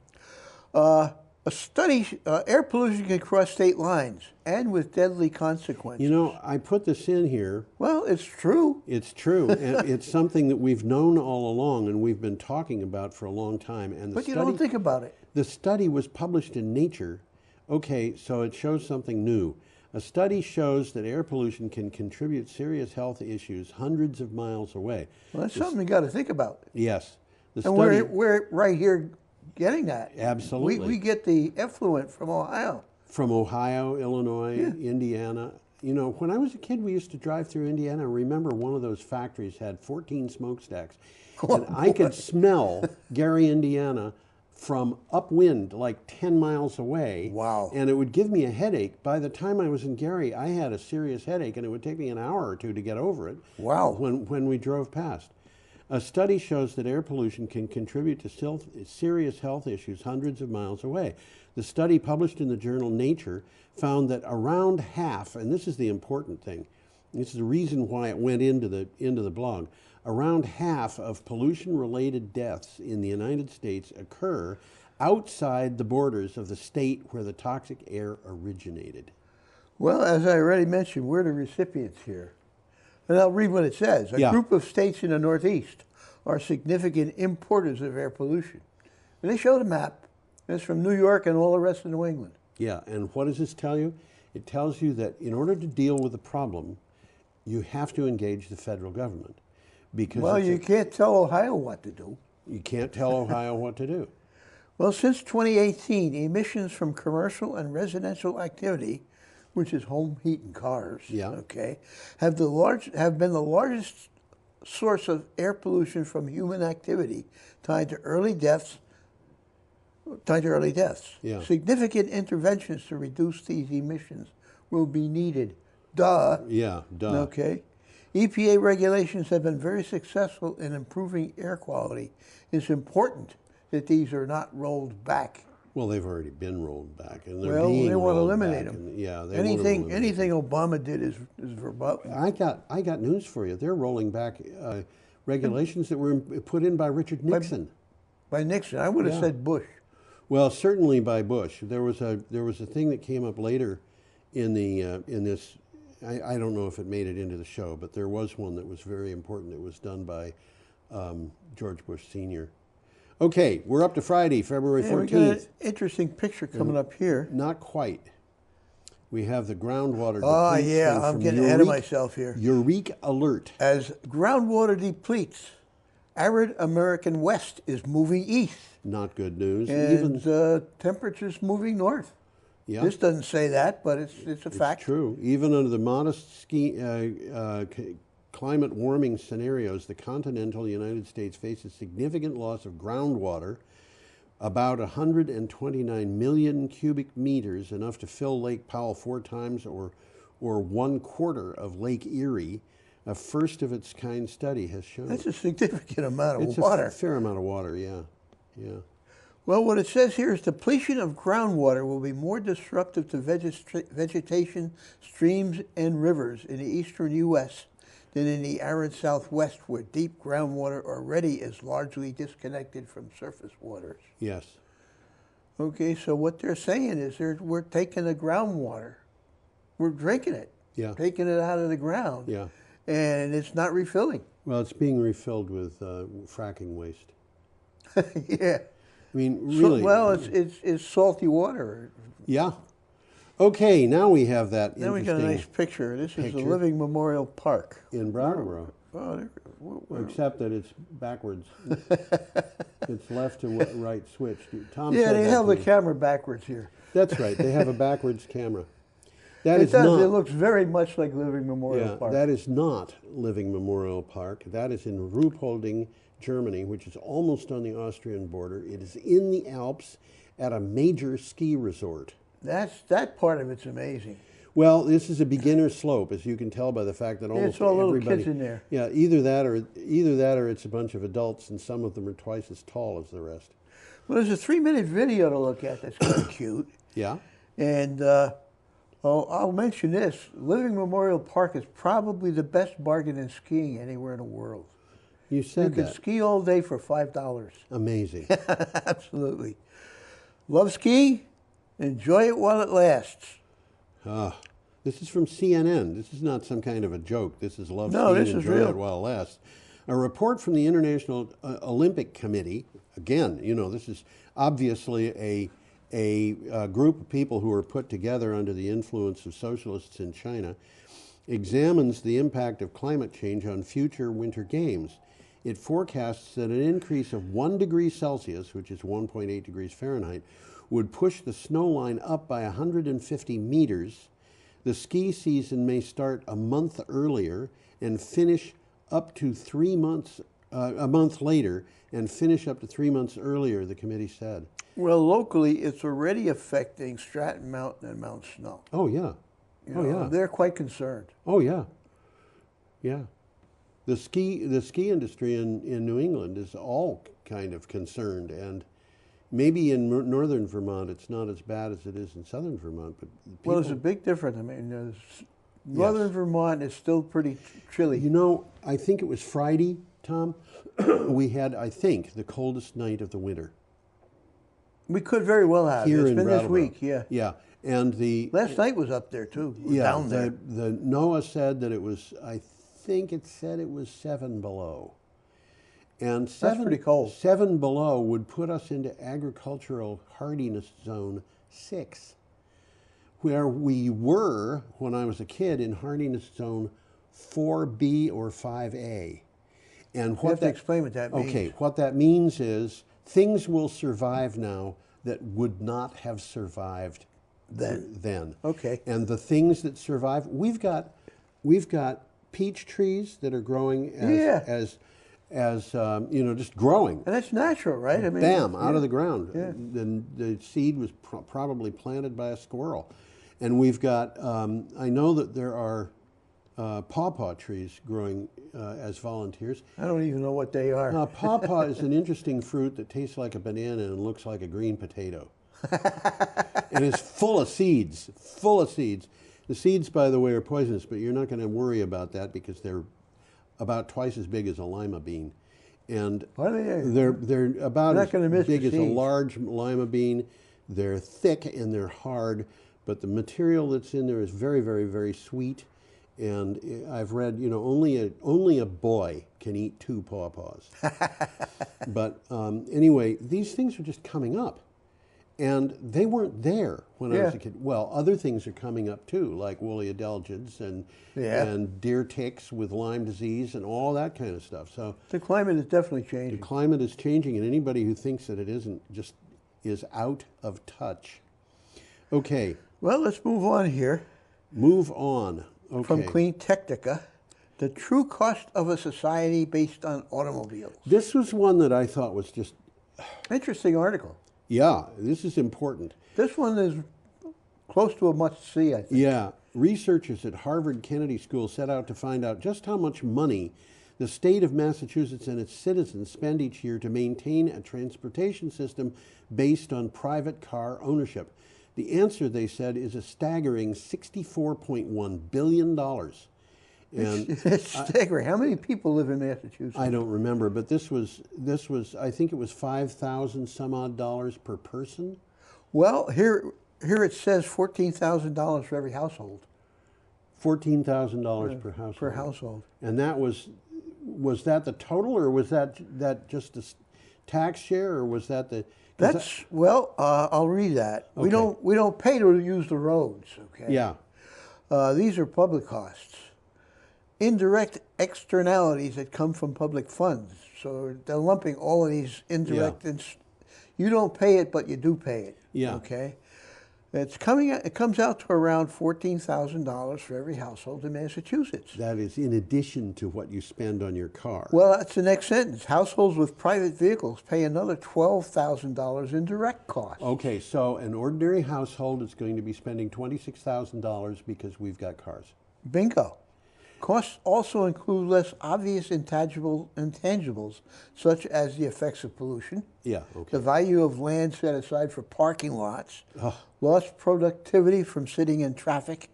A study, air pollution can cross state lines and with deadly consequences. You know, I put this in here. Well, it's true. It's true. And it's something that we've known all along and we've been talking about for a long time. And But you don't think about it. The study was published in Nature. Okay, so it shows something new. A study shows that air pollution can contribute serious health issues hundreds of miles away. Well, that's something you got to think about. Yes. The And study, we're right here getting that. Absolutely. We get the effluent from Ohio. From Ohio, Illinois, Indiana. You know, when I was a kid, we used to drive through Indiana. I remember one of those factories had 14 smokestacks. And I could smell Gary, Indiana from upwind, like 10 miles away. Wow. And it would give me a headache. By the time I was in Gary, I had a serious headache, and it would take me an hour or two to get over it. Wow. When we drove past. A study shows that air pollution can contribute to serious health issues hundreds of miles away. The study published in the journal Nature found that around half, and this is the important thing, this is the reason why it went into the blog, around half of pollution-related deaths in the United States occur outside the borders of the state where the toxic air originated. Well, as I already mentioned, we're the recipients here. And I'll read what it says. A group of states in the Northeast are significant importers of air pollution. And they showed a map. It's from New York and all the rest of New England. Yeah, and what does this tell you? It tells you that in order to deal with the problem, you have to engage the federal government. Because well, you can't tell Ohio what to do. You can't tell Ohio what to do. Well, since 2018, emissions from commercial and residential activity, which is home heat and cars, okay, have been the largest source of air pollution from human activity tied to early deaths. Yeah. Significant interventions to reduce these emissions will be needed. Duh. Yeah, duh. Okay. EPA regulations have been very successful in improving air quality. It's important that these are not rolled back. Well, they've already been rolled back, and they're Well, being they want to rolled eliminate back, them. and, yeah, they anything want to eliminate Obama did is verboten. I got news for you. They're rolling back regulations that were put in by Richard Nixon. By Nixon, I would have said Bush. Well, certainly by Bush. There was a thing that came up later in the in this. I don't know if it made it into the show, but there was one that was very important. It was done by George Bush Sr. Okay, we're up to Friday, February 14th. We got an interesting picture coming up here. Not quite. We have the groundwater. Oh, depletes yeah, from I'm getting ahead of myself here. Eureka alert. As groundwater depletes, arid American West is moving east. Not good news. And temperatures moving north. Yeah. This doesn't say that, but it's a fact. It's true. Even under the modest climate warming scenarios, the continental United States faces significant loss of groundwater, about 129 million cubic meters, enough to fill Lake Powell 4 times or 1/4 of Lake Erie. A first of its kind study has shown. That's a significant amount of it's water. It's a fair amount of water, yeah. Well, what it says here is depletion of groundwater will be more disruptive to vegetation, streams, and rivers in the eastern U.S. than in the arid Southwest, where deep groundwater already is largely disconnected from surface waters. Yes. Okay, so what they're saying is we're taking the groundwater, we're drinking it, taking it out of the ground, and it's not refilling. Well, it's being refilled with fracking waste. Yeah. I mean, really. It's salty water. Yeah. Okay, now we have that. Now we got a nice picture. This is the Living Memorial Park in Brattleboro. Oh, except that it's backwards. It's left to right switch. Tom they held the camera backwards here. That's right. They have a backwards camera. It looks very much like Living Memorial Park. That is not Living Memorial Park. That is in Ruhpolding, Germany, which is almost on the Austrian border. It is in the Alps at a major ski resort. That part of it's amazing. Well, this is a beginner slope, as you can tell by the fact that almost it's all everybody, little kids in there. Yeah, either that or it's a bunch of adults, and some of them are twice as tall as the rest. Well, there's a 3-minute video to look at that's kind of cute. Yeah. And I'll mention this. Living Memorial Park is probably the best bargain in skiing anywhere in the world. You said You that. can ski all day for $5. Amazing. Absolutely. Love skiing? Enjoy it while it lasts. This is from CNN. This is not some kind of a joke. This is love No, skiing, this is enjoy real. it while it lasts. A report from the International Olympic Committee, again, you know, this is obviously a group of people who are put together under the influence of socialists in China, examines the impact of climate change on future Winter Games. It forecasts that an increase of 1 degree Celsius, which is 1.8 degrees Fahrenheit, would push the snow line up by 150 meters. The ski season may start a month earlier and finish up to 3 months, a month later, and finish up to 3 months earlier, the committee said. Well, locally, it's already affecting Stratton Mountain and Mount Snow. Oh, yeah. Yeah. They're quite concerned. Oh, yeah. Yeah. The ski industry in New England is all kind of concerned, and maybe in northern Vermont it's not as bad as it is in southern Vermont. But Well, there's a big difference. I mean, northern Vermont is still pretty chilly. You know, I think it was Friday, Tom, we had, I think, the coldest night of the winter. We could very well have. Here It's in been this Brattleboro. week, yeah. Yeah, and Last night was up there too. Yeah, Down there. the NOAA said that it was, I think it said it was 7 below. And That's pretty cold. 7 below would put us into agricultural hardiness zone 6, where we were, when I was a kid, in hardiness zone 4B or 5A. And You have to explain what that means. Okay, what that means is things will survive now that would not have survived then. Okay. And the things that survive, we've got peach trees that are growing as you know, just growing. And that's natural, right? I mean, Bam, out of the ground. Yeah. The seed was probably planted by a squirrel. And we've got, I know that there are pawpaw trees growing as volunteers. I don't even know what they are. Pawpaw is an interesting fruit that tastes like a banana and looks like a green potato. And it's full of seeds, full of seeds. The seeds, by the way, are poisonous, but you're not going to worry about that because they're about twice as big as a lima bean. And they're about as big as a large lima bean. They're thick and they're hard, but the material that's in there is very, very, very sweet. And I've read, you know, only a boy can eat 2 pawpaws. But anyway, these things are just coming up. And they weren't there when I was a kid. Well, other things are coming up too, like woolly adelgids and deer ticks with Lyme disease and all that kind of stuff. So the climate is definitely changing. The climate is changing, and anybody who thinks that it isn't just is out of touch. Okay. Well, let's move on here. Move on. Okay. From Clean Technica, the true cost of a society based on automobiles. This was one that I thought was just interesting article. Yeah, this is important. This one is close to a must-see, I think. Yeah. Researchers at Harvard Kennedy School set out to find out just how much money the state of Massachusetts and its citizens spend each year to maintain a transportation system based on private car ownership. The answer, they said, is a staggering $64.1 billion. And it's staggering. How many people live in Massachusetts? I don't remember, but this was I think it was $5,000 some odd dollars per person. Well, here it says $14,000 for every household. $14,000 per household. Per household. And that was that the total, or was that just the tax share, or was that the? I'll read that. Okay. We don't pay to use the roads. Okay. Yeah. These are public costs. Indirect externalities that come from public funds. So they're lumping all of these indirect. You don't pay it, but you do pay it. Yeah. Okay. It comes out to around $14,000 for every household in Massachusetts. That is in addition to what you spend on your car. Well, that's the next sentence. Households with private vehicles pay another $12,000 in direct costs. Okay, so an ordinary household is going to be spending $26,000 because we've got cars. Bingo. Costs also include less obvious intangibles, such as the effects of pollution, Yeah, okay. the value of land set aside for parking lots, lost productivity from sitting in traffic,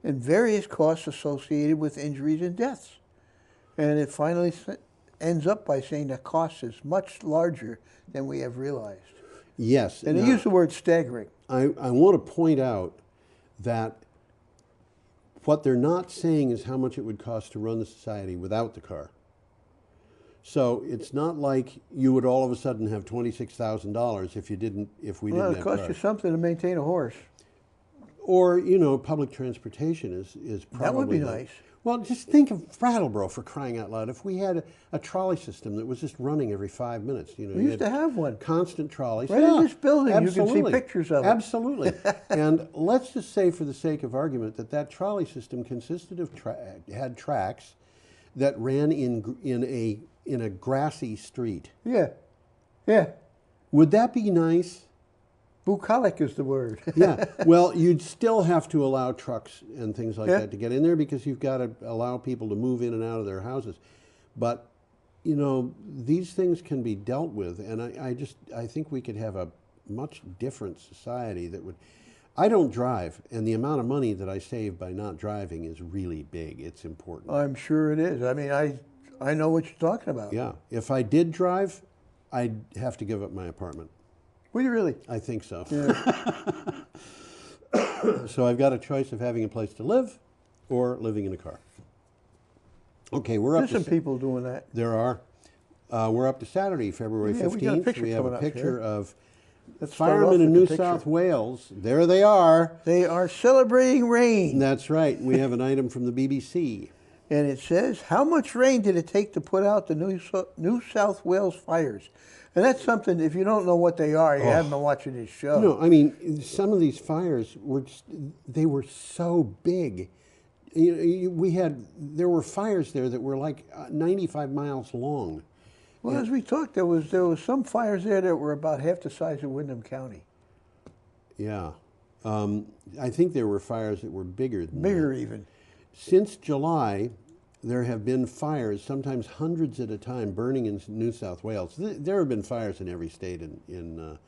and various costs associated with injuries and deaths. And it finally ends up by saying the cost is much larger than we have realized. Yes. And they use the word staggering. I want to point out that what they're not saying is how much it would cost to run the society without the car. So it's not like you would all of a sudden have $26,000 if we didn't have It costs cars. you something to maintain a horse. Or, you know, public transportation is probably... That would be nice. Well, just think of Brattleboro, for crying out loud. If we had a trolley system that was just running every 5 minutes, you know, We used to have one. Constant trolleys. Right in this building, absolutely. you can see pictures of it. Absolutely. And let's just say, for the sake of argument, that trolley system consisted of had tracks that ran in a grassy street. Yeah, yeah. Would that be nice? Bucolic is the word. Yeah. Well, you'd still have to allow trucks and things like that to get in there, because you've got to allow people to move in and out of their houses. But, you know, these things can be dealt with, and I think we could have a much different society that would... I don't drive, and the amount of money that I save by not driving is really big. It's important. I'm sure it is. I mean, I know what you're talking about. Yeah. If I did drive, I'd have to give up my apartment. Would you really? I think so. Yeah. So I've got a choice of having a place to live or living in a car. Okay, we're up There's to... some people doing that. There are. We're up to Saturday, February 15th. We got a picture We have a coming up picture here. of Let's start off firemen in with New the picture. South Wales. There they are. They are celebrating rain. That's right. We have an item from the BBC. And it says, how much rain did it take to put out the New South Wales fires? And that's something, if you don't know what they are, you haven't been watching this show. No, I mean, some of these fires they were so big. There were fires there that were like 95 miles long. Well, as we talked, there was some fires there that were about half the size of Windham County. Yeah. I think there were fires that were bigger than Bigger that. even. Since July, there have been fires, sometimes hundreds at a time, burning in New South Wales. There have been fires in every state in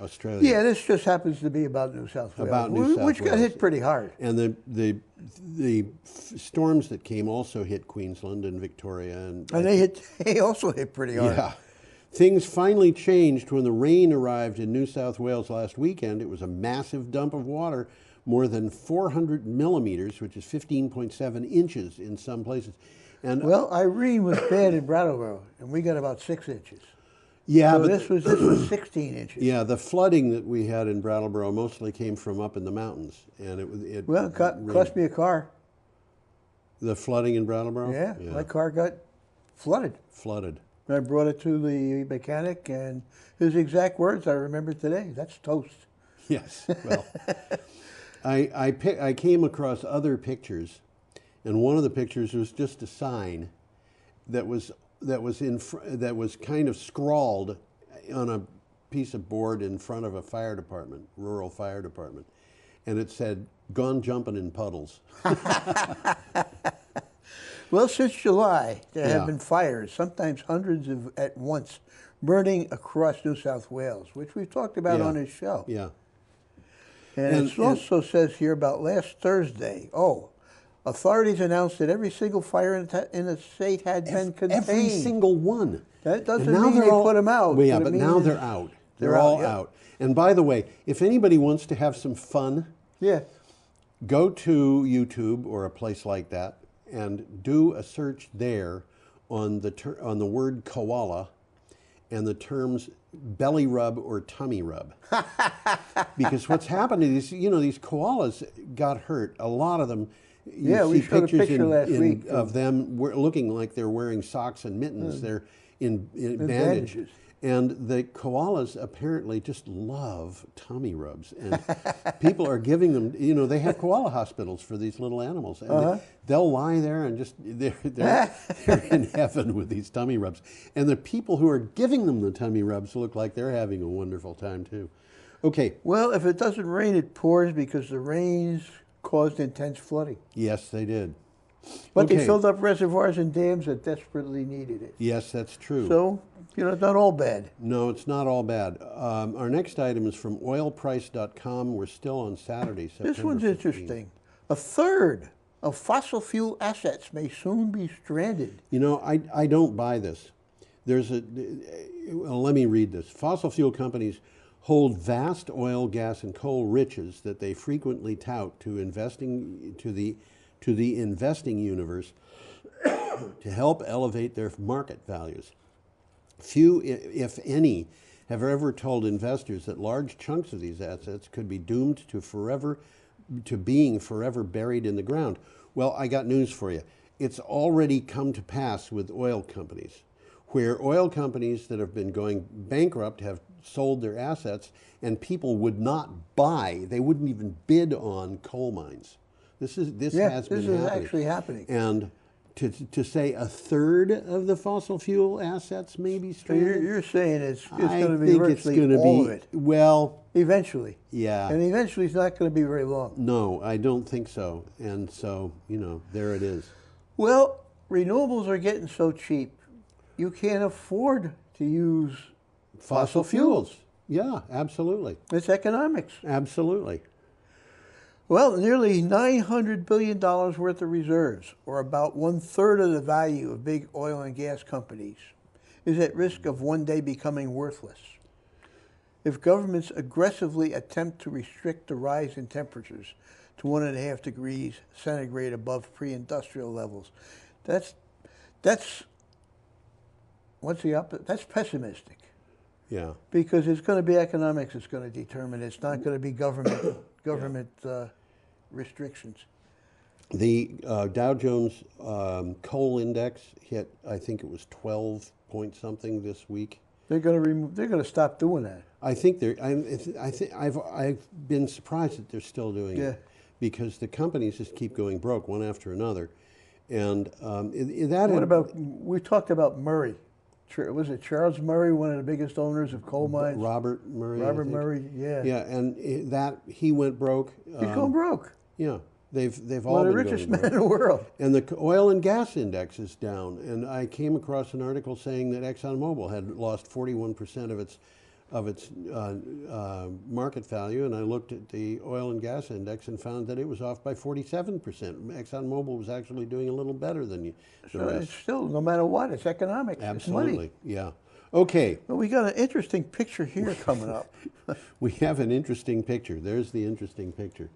Australia. Yeah, this just happens to be about New South Wales, About New South which got Wales. hit pretty hard. And the storms that came also hit Queensland and Victoria. And they also hit pretty hard. Yeah. Things finally changed when the rain arrived in New South Wales last weekend. It was a massive dump of water, more than 400 millimeters, which is 15.7 inches in some places. And Well, Irene was bad in Brattleboro, and we got about 6 inches. yeah, So but this was 16 inches. yeah, the flooding that we had in Brattleboro mostly came from up in the mountains, and it Well, it cost me a car. The flooding in Brattleboro. Yeah, my car got flooded. Flooded. I brought it to the mechanic, and his exact words I remember today. That's toast. Yes. Well, I came across other pictures, and one of the pictures was just a sign that was kind of scrawled on a piece of board in front of a fire department, rural fire department, and it said, "Gone jumping in puddles." Well, since July, there Yeah. have been fires, sometimes hundreds at once, burning across New South Wales, which we've talked about Yeah. on this show. Yeah. And it also says here about last Thursday, authorities announced that every single fire in the state had been contained. Every single one. That doesn't And now mean they're they all- put them out. Well, yeah, What it but means now is they're out. they're They're all yeah. out. And by the way, if anybody wants to have some fun, go to YouTube or a place like that and do a search there on the word koala and the terms belly rub or tummy rub. Because what's happened is, these koalas got hurt. A lot of them, you we see showed a pictures picture last week of them looking like they're wearing socks and mittens. They're in bandage. bandages. And the koalas apparently just love tummy rubs. And people are giving them, they have koala hospitals for these little animals. And they'll lie there and just, they're in heaven with these tummy rubs. And the people who are giving them the tummy rubs look like they're having a wonderful time too. Okay. Well, if it doesn't rain, it pours because the rains caused intense flooding. Yes, they did. But they Okay. filled up reservoirs and dams that desperately needed it. Yes, that's true. So, it's not all bad. No, it's not all bad. Our next item is from oilprice.com. We're still on Saturday, September This one's 15th. interesting. A third of fossil fuel assets may soon be stranded. You know, I don't buy this. Well, let me read this. Fossil fuel companies hold vast oil, gas, and coal riches that they frequently tout to the investing universe to help elevate their market values. Few, if any, have ever told investors that large chunks of these assets could be doomed to being forever buried in the ground. Well, I got news for you. It's already come to pass with oil companies, where oil companies that have been going bankrupt have sold their assets, and people would not buy, they wouldn't even bid on coal mines. This has been happening. Actually happening. And to say a third of the fossil fuel assets may be So stranded. you're saying it's I going to be think it's virtually gonna all be, of it. well, Eventually. yeah. And eventually it's not going to be very long. No, I don't think so. And so, there it is. Well, renewables are getting so cheap, you can't afford to use Fossil fuels. Yeah, absolutely. It's economics. Absolutely. Well, nearly $900 billion worth of reserves, or about 1/3 of the value of big oil and gas companies, is at risk of one day becoming worthless. If governments aggressively attempt to restrict the rise in temperatures to 1.5 degrees centigrade above pre-industrial levels, that's what's the opposite? That's pessimistic. Yeah. Because it's going to be economics that's going to determine it. It's not going to be government restrictions. The Dow Jones coal index hit, I think it was 12 point something this week. They're going to stop doing that. I think I've been surprised that they're still doing it, because the companies just keep going broke one after another, and we talked about Murray. Was it Charles Murray, one of the biggest owners of coal mines? Robert Murray. Robert Murray, yeah. Yeah, and he went broke. He's going broke. Yeah, they've all One of the been richest going men in the world. And the oil and gas index is down. And I came across an article saying that ExxonMobil had lost 41% of its market value, and I looked at the oil and gas index and found that it was off by 47%. ExxonMobil was actually doing a little better than the So rest. it's still, no matter what, it's economics. Absolutely, It's money. yeah. Okay. Well, we got an interesting picture here coming up. We have an interesting picture. There's the interesting picture.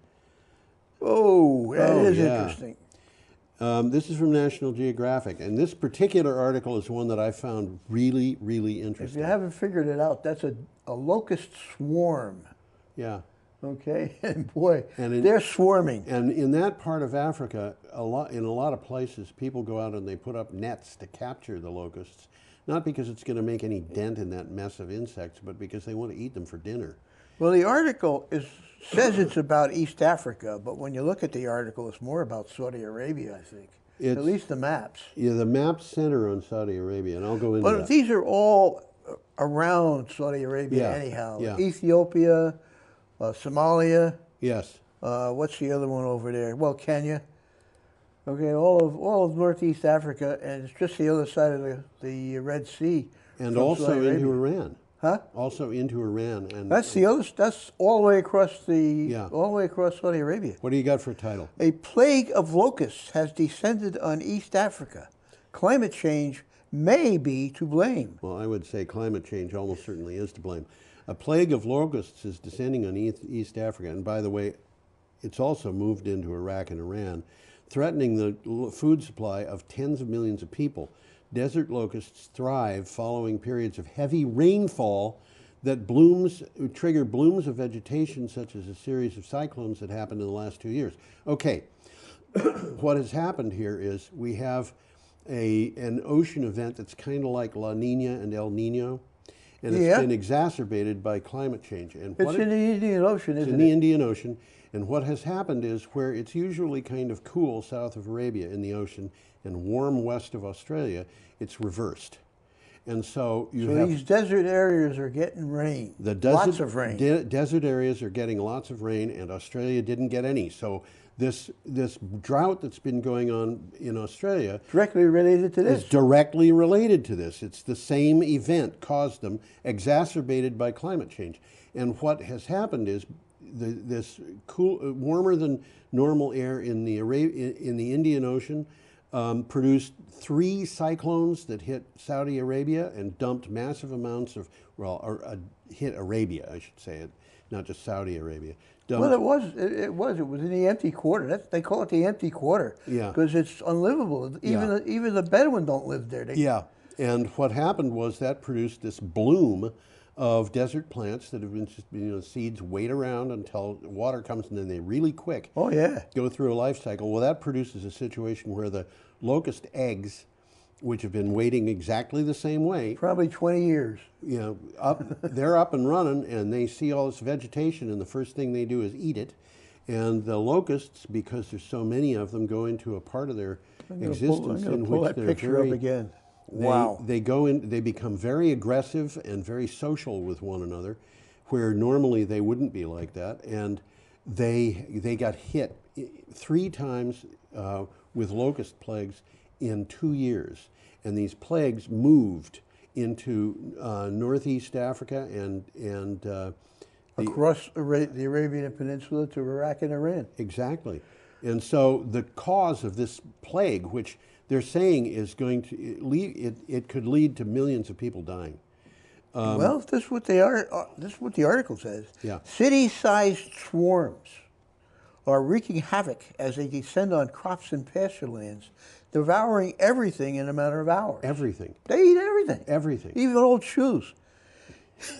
Oh, that is yeah. interesting. This is from National Geographic, and this particular article is one that I found really, really If interesting. you haven't figured it out, that's a locust swarm. Yeah. Okay, and boy, And they're swarming. And in that part of Africa, in a lot of places, people go out and they put up nets to capture the locusts, not because it's going to make any dent in that mess of insects, but because they want to eat them for dinner. Well, the article says it's about East Africa, but when you look at the article, it's more about Saudi Arabia, I think. At least the maps. Yeah, the maps center on Saudi Arabia, and I'll go into But that. these are all around Saudi Arabia anyhow. yeah. Ethiopia, Somalia. Yes. What's the other one over there? Well, Kenya. Okay, all of Northeast Africa, and it's just the other side of the Red Sea. And from also Saudi into Arabia. Iran. Huh? Also into Iran. And That's the other. That's all the way across all the way across Saudi Arabia. What do you got for a title? A plague of locusts has descended on East Africa. Climate change may be to blame. Well, I would say climate change almost certainly is to blame. A plague of locusts is descending on East Africa, and by the way, it's also moved into Iraq and Iran, threatening the food supply of tens of millions of people. Desert locusts thrive following periods of heavy rainfall that trigger blooms of vegetation, such as a series of cyclones that happened in the last 2 years. Okay, what has happened here is we have an ocean event that's kind of like La Nina and El Nino, and it's been exacerbated by climate change. And It's in the Indian Ocean, isn't it? It's in the Indian Ocean, and what has happened is where it's usually kind of cool south of Arabia in the ocean and warm west of Australia, it's reversed. And so you have these desert areas are getting rain. lots of rain. Desert areas are getting lots of rain, and Australia didn't get any. So this drought that's been going on in Australia Directly related to this. is directly related to this. It's the same event caused them, exacerbated by climate change. And what has happened is this warmer than normal air in the Indian Ocean produced 3 cyclones that hit Saudi Arabia and dumped massive amounts of, hit Arabia, I should say it, not just Saudi Arabia. Well, it was in the empty quarter. They call it the empty quarter. Yeah. Because it's unlivable. Even the Bedouin don't live there. Yeah. And what happened was that produced this bloom of desert plants that have been just, seeds wait around until water comes, and then they really quick go through a life cycle. Well, that produces a situation where the locust eggs, which have been waiting exactly the same way, probably 20 years, they're up and running, and they see all this vegetation, and the first thing they do is eat it. And the locusts, because there's so many of them, go into a part of their existence in which they're very, again. They go in. They become very aggressive and very social with one another, where normally they wouldn't be like that. And they got hit 3 times with locust plagues in 2 years, and these plagues moved into northeast Africa and across the Arabian Peninsula to Iraq and Iran. Exactly. And so the cause of this plague, which they're saying is going to lead, it could lead to millions of people dying. Well, this is what the article says. Yeah. City-sized swarms are wreaking havoc as they descend on crops and pasture lands, devouring everything in a matter of hours. Everything. They eat everything. Everything. Even old shoes.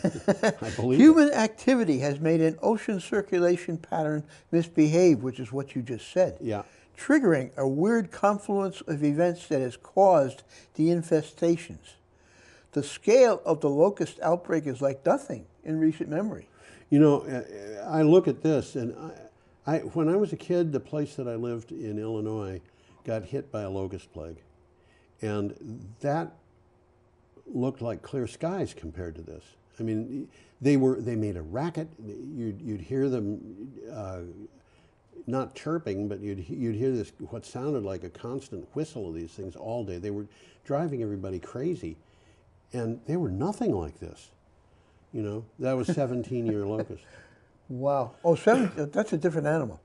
I believe Human activity has made an ocean circulation pattern misbehave, which is what you just said. Yeah. Triggering a weird confluence of events that has caused the infestations. The scale of the locust outbreak is like nothing in recent memory. You know, I look at this, and when I was a kid, the place that I lived in Illinois got hit by a locust plague, and that looked like clear skies compared to this. I mean, they made a racket. You'd hear them not chirping, but you'd hear this what sounded like a constant whistle of these things all day. They were driving everybody crazy, and they were nothing like this. You know, that was 17-year locust. Wow. Oh, that's a different animal.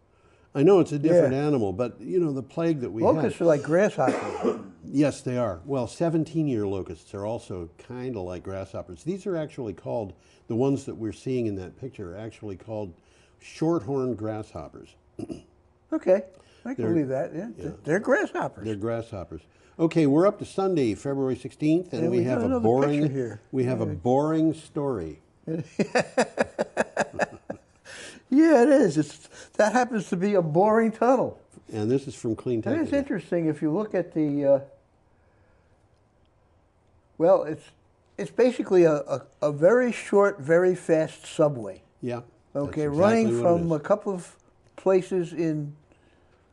I know it's a different animal, but you know the plague that we locusts are like grasshoppers. Yes, they are. Well, 17-year locusts are also kind of like grasshoppers. These are actually called, the ones that we're seeing in that picture are actually called shorthorn grasshoppers. Okay, I can believe that. Yeah. They're grasshoppers. They're grasshoppers. Okay, we're up to Sunday, February 16th, and we have a boring story. Yeah, it is. That happens to be a boring tunnel. And this is from Clean Tech. And it's interesting if you look at the. Well, it's basically a very short, very fast subway. Yeah. Okay, running from a couple of places in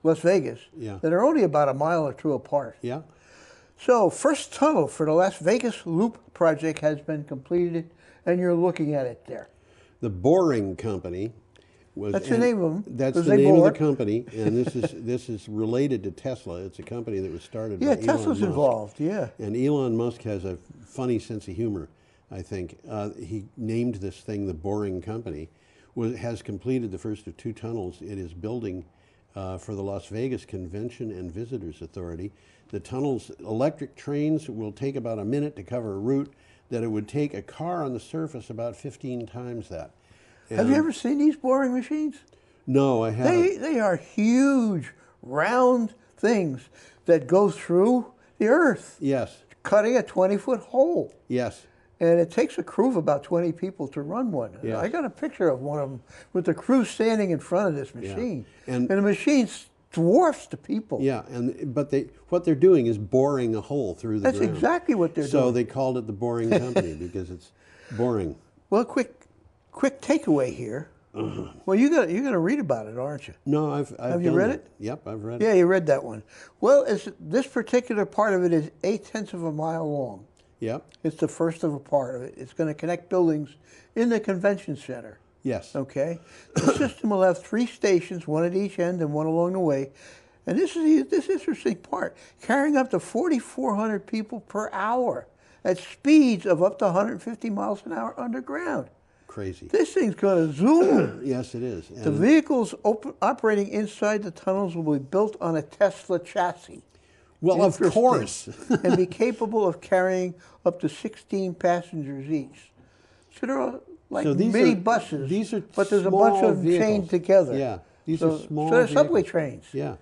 Las Vegas that are only about a mile or 2 apart. Yeah. So, first tunnel for the Las Vegas Loop project has been completed, and you're looking at it there. The Boring Company was. That's the name of them. That's the name of the company, and this is related to Tesla. It's a company that was started by Elon Musk. Yeah, Tesla's involved. Yeah. And Elon Musk has a funny sense of humor. I think he named this thing the Boring Company. Has completed the first of 2 tunnels it is building for the Las Vegas Convention and Visitors Authority. The tunnel's electric trains will take about a minute to cover a route that it would take a car on the surface about 15 times that. And have you ever seen these boring machines? No, I haven't. They are huge, round things that go through the earth. Yes. Cutting a 20-foot hole. Yes. And it takes a crew of about 20 people to run one. Yes. I got a picture of one of them with the crew standing in front of this machine. Yeah. And the machine dwarfs the people. Yeah, but what they're doing is boring a hole through the ground. That's exactly what they're doing. So they called it the Boring Company because it's boring. Well, quick takeaway here. Well, you're gonna read about it, aren't you? No, have you read it? Yep, I've read it. Yeah, you read that one. Well, this particular part of it is 0.8 of a mile long. Yep. It's the first of a part of it. It's going to connect buildings in the convention center. Yes. Okay? The system will have 3 stations, one at each end and one along the way. And this is this interesting part, carrying up to 4,400 people per hour at speeds of up to 150 miles an hour underground. Crazy. This thing's going to zoom. Yes, it is. The vehicles operating inside the tunnels will be built on a Tesla chassis. Well, of course. And be capable of carrying up to 16 passengers each. So they're like mini buses, these are but there's a bunch of them vehicles. chained together. Yeah, these are small So they're subway vehicles. trains. Yeah.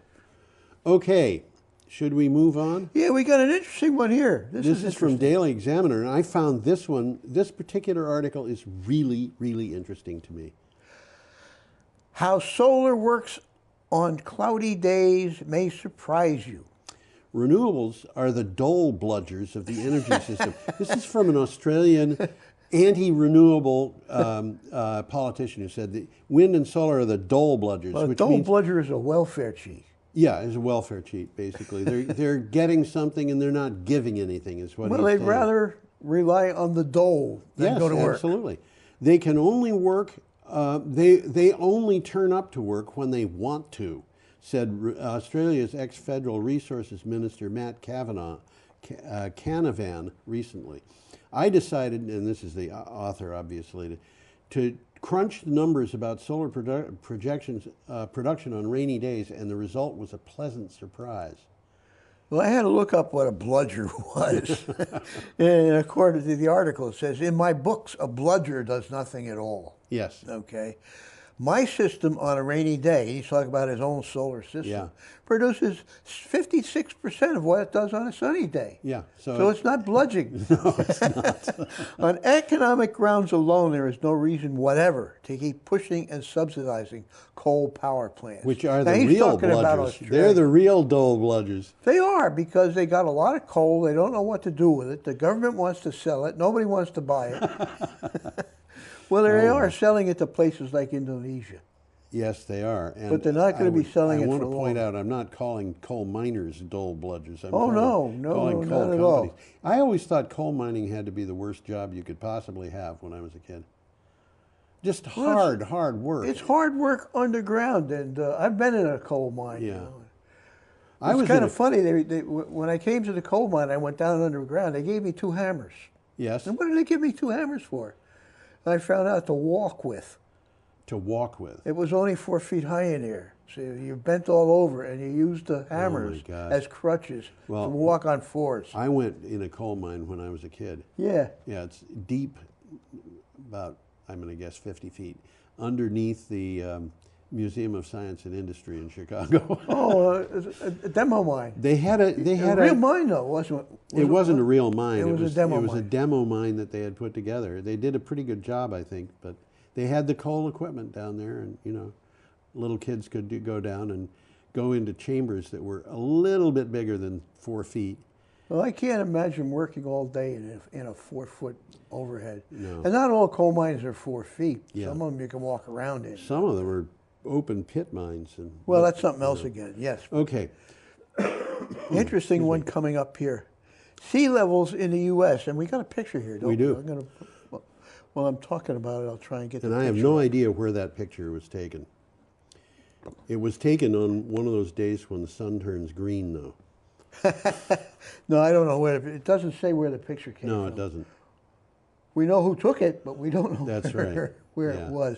Okay, should we move on? Yeah, we got an interesting one here. This is from Daily Examiner, and I found this one, this particular article is really, really interesting to me. How solar works on cloudy days may surprise you. Renewables are the dull bludgers of the energy system. This is from an Australian anti-renewable politician who said that wind and solar are the dull bludgers. Well, a which dull means, bludger is a welfare cheat. yeah, it's a welfare cheat, basically. They're getting something and they're not giving anything, is what Well, he's they'd saying. rather rely on the dole than Yes, go to work. absolutely. They can only work, they only turn up to work when they want to, said Australia's ex-Federal Resources Minister Matt Canavan recently. I decided, and this is the author obviously, to crunch the numbers about solar production on rainy days, and the result was a pleasant surprise. Well, I had to look up what a bludger was. And according to the article, it says, in my books, a bludger does nothing at all. Yes. Okay. My system on a rainy day, he's talking about his own solar system, Yeah. produces 56% of what it does on a sunny day. Yeah. So it's not bludging. No, it's not. On economic grounds alone, there is no reason whatever to keep pushing and subsidizing coal power plants. Which are Now, the he's real talking about bludgers. Australia. They're the real dull bludgers. They are, because they got a lot of coal. They don't know what to do with it. The government wants to sell it. Nobody wants to buy it. Well, they are selling it to places like Indonesia. Yes, they are. And But they're not going to be selling it I for want to point long. out, I'm not calling coal miners dull bludgers. I'm Oh, calling no, coal not at all. companies. I always thought coal mining had to be the worst job you could possibly have when I was a kid. Just hard work. It's hard work underground, and I've been in a coal mine. Yeah. You know. I It's was kind in of funny. When I came to the coal mine, I went down underground. They gave me 2 hammers. Yes. And what did they give me 2 hammers for? I found out to walk with. To walk with. It was only 4 feet high in there. So you're bent all over, and you use the hammers God. as crutches to Well, walk on floors. I went in a coal mine when I was a kid. Yeah. Yeah, it's deep, about, I'm going to guess 50 feet, underneath the Museum of Science and Industry in Chicago. Oh, a demo mine. They had a real mine though, wasn't it? It wasn't a real mine. It was a demo It was mine. a demo mine that they had put together. They did a pretty good job, I think, but they had the coal equipment down there, and little kids could go down and go into chambers that were a little bit bigger than 4 feet. Well, I can't imagine working all day in a 4-foot overhead. No. And not all coal mines are 4 feet. Yeah. Some of them you can walk around in. Some of them are open pit mines. Well, that's something else again. Yes. Okay. Interesting one coming up here. Sea levels in the U.S. And we got a picture here, don't we? We do. While I'm talking about it, I'll try and get the And picture. I have no idea where that picture was taken. It was taken on one of those days when the sun turns green, though. No, I don't know where. It doesn't say where the picture came from. No, it doesn't. We know who took it, but we don't know That's right. where Yeah. it was.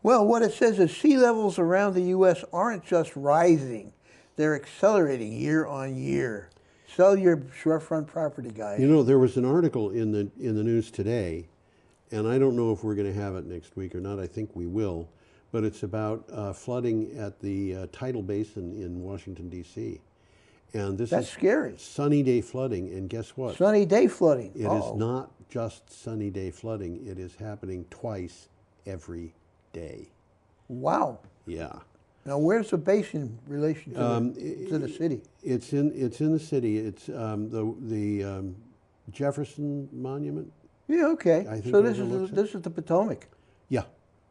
Well, what it says is sea levels around the U.S. aren't just rising. They're accelerating year on year. Sell your shorefront property, guys. There was an article in the news today, and I don't know if we're going to have it next week or not. I think we will, but it's about flooding at the tidal basin in Washington, D.C. And this That's is scary. Sunny day flooding, and guess what? Sunny day flooding. It is not just sunny day flooding. It is happening twice every day. Wow. Yeah. Now, where's the basin in relation to the city? It's in the city. It's the Jefferson Monument. Yeah. Okay. I think So overlooks this is the Potomac. Yeah.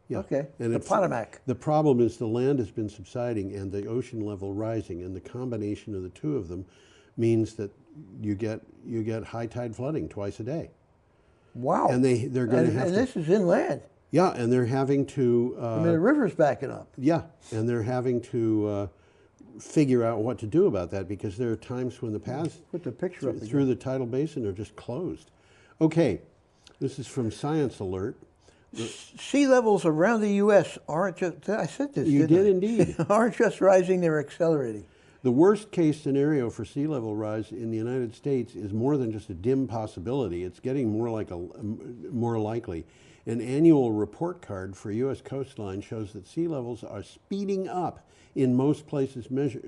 Yeah. Okay. And The Potomac. The problem is the land has been subsiding and the ocean level rising, and the combination of the two of them means that you get high tide flooding twice a day. Wow. And they're going to have And to. this is inland. Yeah, and they're having to. I mean, the river's backing up. Yeah, and they're having to figure out what to do about that because there are times when the paths Put the picture up through the tidal basin are just closed. Okay, this is from Science Alert. Sea levels around the U.S. aren't just, I said this, You didn't did I? indeed. Aren't just rising, they're accelerating. The worst case scenario for sea level rise in the United States is more than just a dim possibility. It's getting more like more likely. An annual report card for U.S. coastline shows that sea levels are speeding up in most places measured.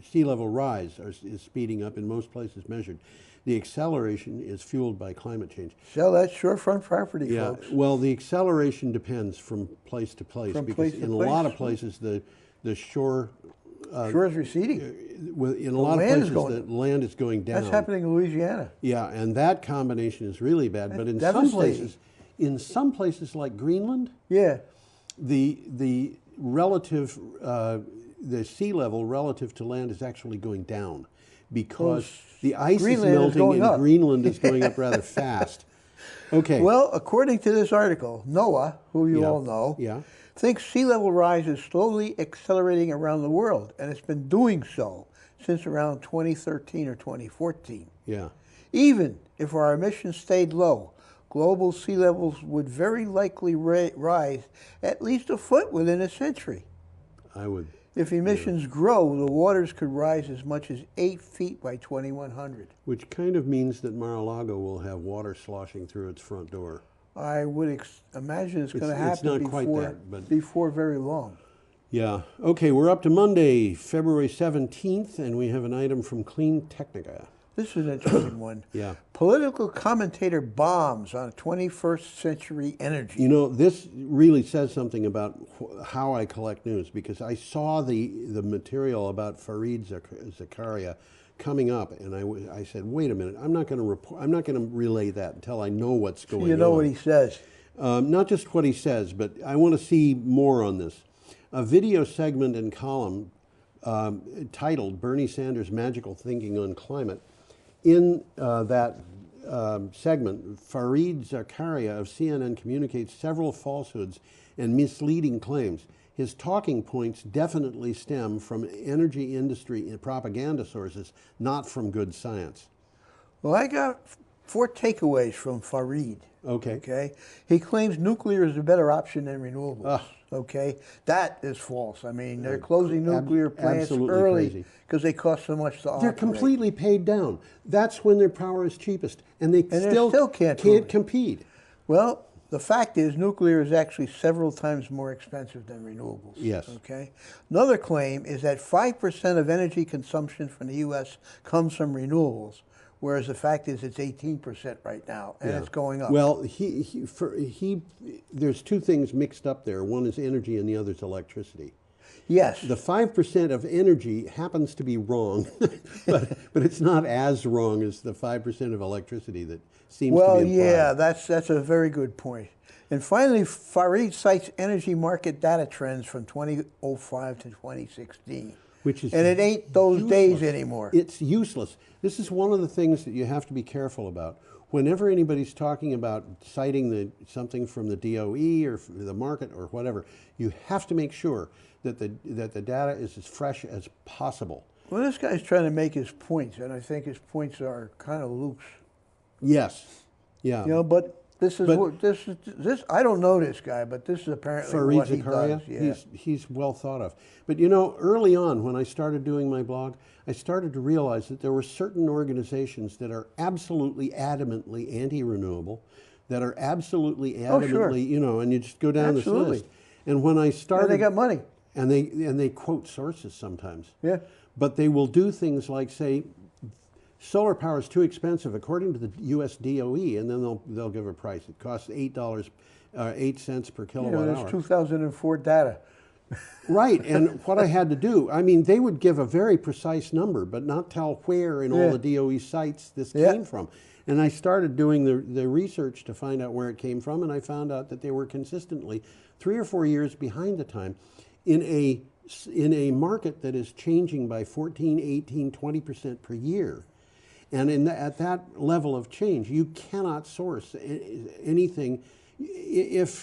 Sea level rise is speeding up in most places measured. The acceleration is fueled by climate change. Sell that shorefront property, Yeah, folks. well, the acceleration depends from place to place From because place to in a place. lot of places the shore Shore is receding. in a The lot of land is places the land is going down. That's happening in Louisiana. Yeah, and that combination is really bad. But in That's some devastating. places like Greenland, Yeah. the relative the sea level relative to land is actually going down because the ice Greenland is is melting going and up. Greenland is going up rather fast. Okay. Well, according to this article, NOAA, who you Yeah. all know, Yeah. thinks sea level rise is slowly accelerating around the world, and it's been doing so since around 2013 or 2014. Yeah. Even if our emissions stayed low, global sea levels would very likely rise at least a foot within a century. I would. If emissions grow, the waters could rise as much as 8 feet by 2100. Which kind of means that Mar-a-Lago will have water sloshing through its front door. I would imagine it's going to It's happen not quite before, that, but- before very long. Yeah. Okay, we're up to Monday, February 17th, and we have an item from Clean Technica. This is an interesting one. Yeah. Political commentator bombs on 21st century energy. You know, this really says something about how I collect news because I saw the material about Fareed Zakaria coming up, and I said, wait a minute, I'm not going to relay that until I know what's going on. You know what he says. Not just what he says, but I want to see more on this. A video segment and column titled Bernie Sanders' Magical Thinking on Climate. In that segment, Fareed Zakaria of CNN communicates several falsehoods and misleading claims. His talking points definitely stem from energy industry and propaganda sources, not from good science. Well, I got 4 takeaways from Fareed. Okay. He claims nuclear is a better option than renewables. Okay. That is false. I mean, they're closing nuclear plants absolutely early crazy. because they cost so much to operate. They're completely paid down. That's when their power is cheapest, and they still can't compete. Well, the fact is nuclear is actually several times more expensive than renewables. Yes. Okay. Another claim is that 5% of energy consumption from the U.S. comes from renewables, whereas the fact is it's 18% right now, and it's going up. Well, there's 2 things mixed up there. One is energy, and the other is electricity. Yes. The 5% of energy happens to be wrong, but it's not as wrong as the 5% of electricity that seems to be implied. Yeah, that's a very good point. And finally, Fareed cites energy market data trends from 2005 to 2016. Which is and it ain't those useless. days anymore. It's useless. This is one of the things that you have to be careful about. Whenever anybody's talking about citing something from the DOE or the market or whatever, you have to make sure that the data is as fresh as possible. Well, this guy's trying to make his points, and I think his points are kind of loose. Yes. Yeah. You know, but this I don't know this guy, but this is apparently Fareed what he Zakaria, does. Yeah. he's well thought of. But you know, early on when I started doing my blog, I started to realize that there were certain organizations that are absolutely adamantly anti-renewable, that are absolutely adamantly, you know, and you just go down this list. And when I started, and they got money. And they quote sources sometimes. Yeah. But they will do things like say, solar power is too expensive according to the U.S. DOE, and then they'll give a price. It costs $8 per kilowatt hour. That's 2004 data. Right, and what I had to do, I mean, they would give a very precise number, but not tell where in all the DOE sites this came from. And I started doing the research to find out where it came from, and I found out that they were consistently 3 or 4 years behind the time in a market that is changing by 14, 18, 20% per year. And at that level of change, you cannot source anything If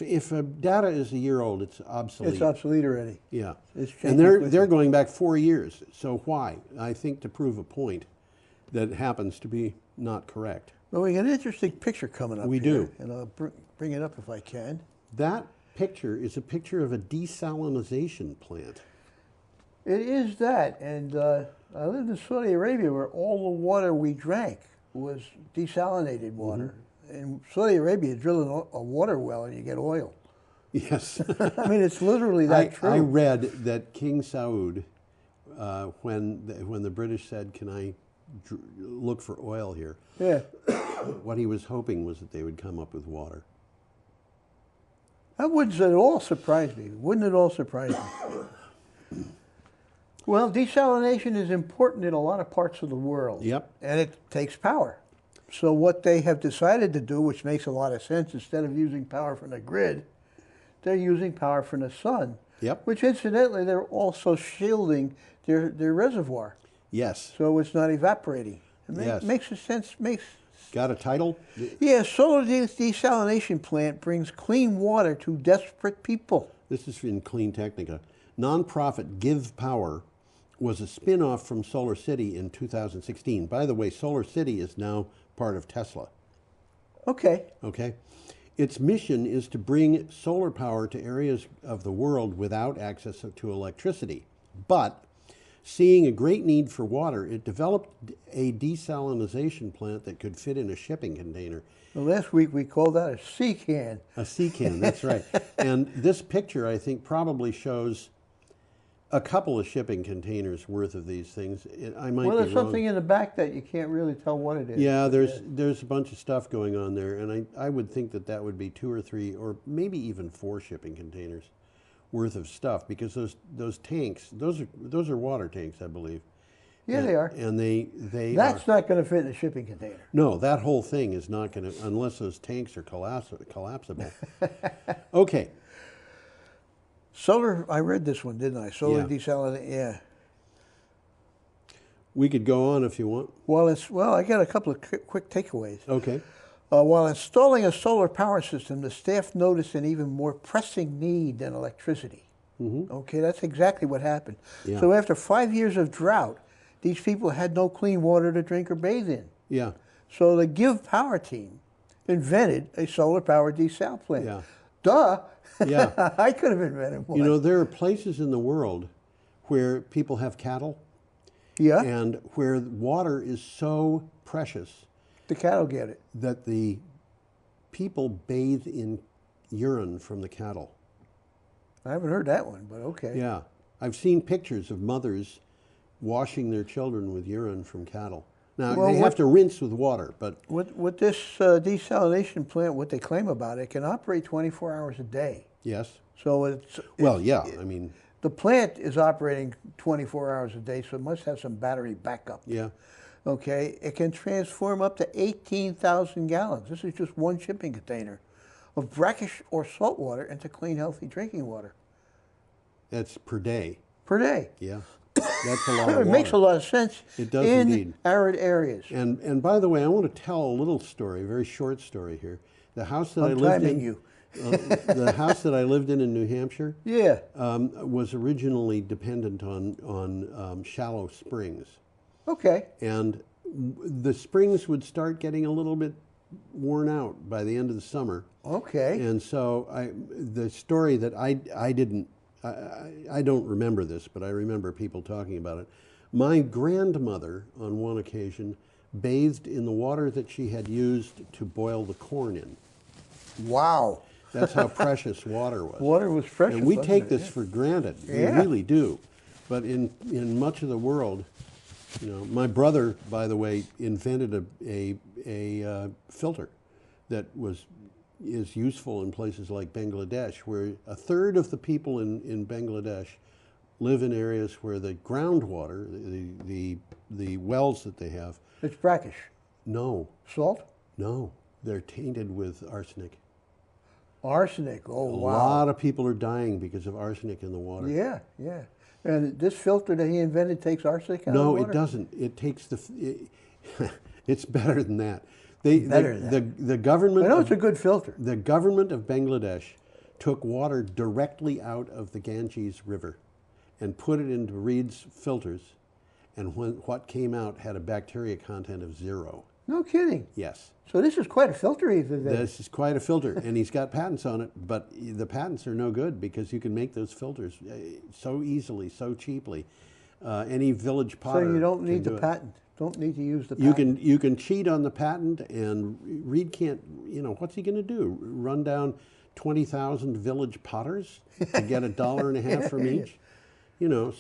data is a year old, it's obsolete. It's obsolete already. Yeah, It's and changing they're quickly. going back 4 years. So why? I think to prove a point that happens to be not correct. Well, we got an interesting picture coming up We here, do. and I'll bring it up if I can. That picture is a picture of a desalinization plant. It is that, and I lived in Saudi Arabia where all the water we drank was desalinated water. In Saudi Arabia, you drill a water well and you get oil. Yes. I mean, it's literally that true. I read that King Saud, when the British said, "Can I look for oil here?" Yeah. What he was hoping was that they would come up with water. That wouldn't at all surprise me. Wouldn't at all surprise me. Well, desalination is important in a lot of parts of the world. Yep. And it takes power. So what they have decided to do, which makes a lot of sense, instead of using power from the grid, they're using power from the sun. Yep. Which incidentally, they're also shielding their reservoir. Yes. So it's not evaporating. It Yes. makes a sense. Got a title? Yeah, solar desalination plant brings clean water to desperate people. This is in Clean Technica. Nonprofit Give Power was a spin-off from Solar City in 2016. By the way, Solar City is now part of Tesla. Okay. Okay. Its mission is to bring solar power to areas of the world without access to electricity. But seeing a great need for water, it developed a desalinization plant that could fit in a shipping container. Well, last week we called that a sea can. A sea can, that's right. And this picture, I think, probably shows a couple of shipping containers worth of these things. I might Well, be there's wrong. something in the back that you can't really tell what it is. Yeah, there's a bunch of stuff going on there, and I would think that would be 2 or 3 or maybe even 4 shipping containers worth of stuff, because those tanks, those are water tanks, I believe. Yeah, and, they are. And That's not going to fit in a shipping container. No, that whole thing is not going to, unless those tanks are collapsible. Okay. Solar, I read this one, didn't I? Solar Yeah. desalination, yeah. We could go on if you want. Well, I got a couple of quick takeaways. Okay. While installing a solar power system, the staff noticed an even more pressing need than electricity. Okay, that's exactly what happened. Yeah. So after 5 years of drought, these people had no clean water to drink or bathe in. Yeah. So the Give Power team invented a solar powered desal plant. Yeah. Duh. Yeah. I could have invented one. You know, there are places in the world where people have cattle. Yeah. And where water is so precious. The cattle get it. That the people bathe in urine from the cattle. I haven't heard that one, but okay. Yeah. I've seen pictures of mothers washing their children with urine from cattle. Now, Well, they have to rinse with water, but... With this desalination plant, what they claim about it can operate 24 hours a day. Yes. So it's... Well, yeah, I mean... The plant is operating 24 hours a day, so it must have some battery backup. Yeah. Okay, it can transform up to 18,000 gallons. This is just one shipping container of brackish or salt water into clean, healthy drinking water. That's per day. Per day. Yeah. That's a lot of water. It makes a lot of sense. It does in indeed. arid areas. And by the way, I want to tell a little story, a very short story here. The house that I I'm lived timing in... you. The house that I lived in New Hampshire, yeah, was originally dependent on shallow springs. Okay. And the springs would start getting a little bit worn out by the end of the summer. Okay. And so the story that I don't remember this, but I remember people talking about it. My grandmother, on one occasion, bathed in the water that she had used to boil the corn in. Wow. That's how precious water was. Water was precious. And we wasn't take it? this Yeah. for granted. Yeah. We really do. But in much of the world, you know, my brother, by the way, invented a filter that is useful in places like Bangladesh, where a third of the people in Bangladesh live in areas where the groundwater, the wells that they have. It's brackish. No. Salt? No. They're tainted with arsenic. Arsenic. Oh, A wow. lot of people are dying because of arsenic in the water. Yeah, yeah. And this filter that he invented takes arsenic out of the No, water? it doesn't. It takes it's better than that. better than the government. I know it's a good filter. The government of Bangladesh took water directly out of the Ganges River and put it into Reed's filters, and what came out had a bacteria content of 0. No kidding. Yes. So this is quite a filter either then. This is quite a filter, and he's got patents on it, but the patents are no good because you can make those filters so easily, so cheaply. Any village potter. So you don't need the patent. Don't need to use the patent. You can cheat on the patent, and Reed can't. What's he going to do? Run down 20,000 village potters to get $1.50 from each?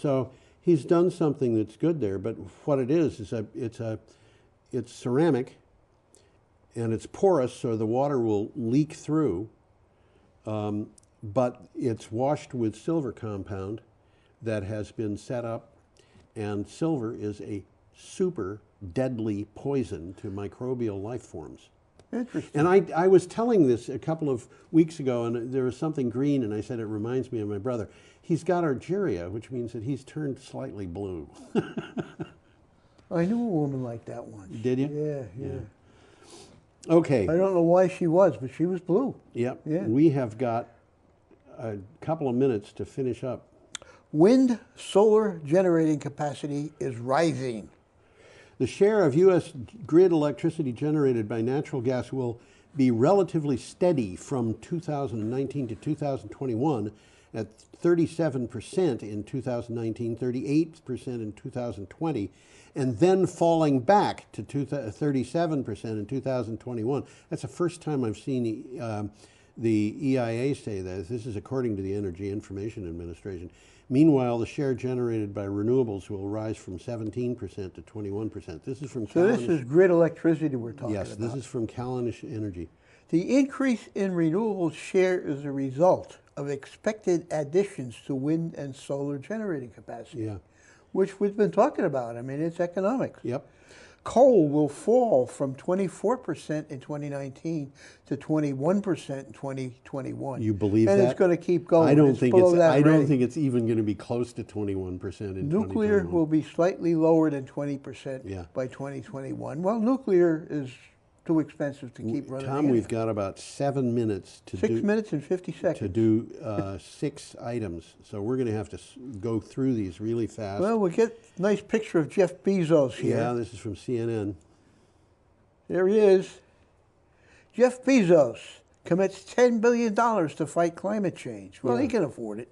So he's done something that's good there. But what it is it's ceramic, and it's porous, so the water will leak through. But it's washed with silver compound that has been set up, and silver is a super deadly poison to microbial life forms. Interesting. And I was telling this a couple of weeks ago, and there was something green, and I said it reminds me of my brother. He's got argyria, which means that he's turned slightly blue. I knew a woman like that once. Did you? Yeah. Okay. I don't know why she was, but she was blue. Yep. Yeah. We have got a couple of minutes to finish up. Wind solar generating capacity is rising. The share of U.S. grid electricity generated by natural gas will be relatively steady from 2019 to 2021 at 37% in 2019, 38% in 2020, and then falling back to 37% in 2021. That's the first time I've seen the EIA say that. This is according to the Energy Information Administration. Meanwhile, the share generated by renewables will rise from 17% to 21%. This is from So this is grid electricity we're talking about. Yes, this is from Callanish Energy. The increase in renewables share is a result of expected additions to wind and solar generating capacity, which we've been talking about. I mean, it's economics. Yep. Coal will fall from 24% in 2019 to 21% in 2021. You believe that? And it's going to keep going. I don't It's think below it's. that I don't rate. think it's even going to be close to 21% in Nuclear 2021. will be slightly lower than 20% by 2021. Well, nuclear is too expensive to keep running. Tom, we've got about 7 minutes to 6 minutes and 50 seconds. to do 6 items. So we're going to have to go through these really fast. Well, we'll get a nice picture of Jeff Bezos here. Yeah, this is from CNN. There he is. Jeff Bezos commits $10 billion to fight climate change. Well, he can afford it.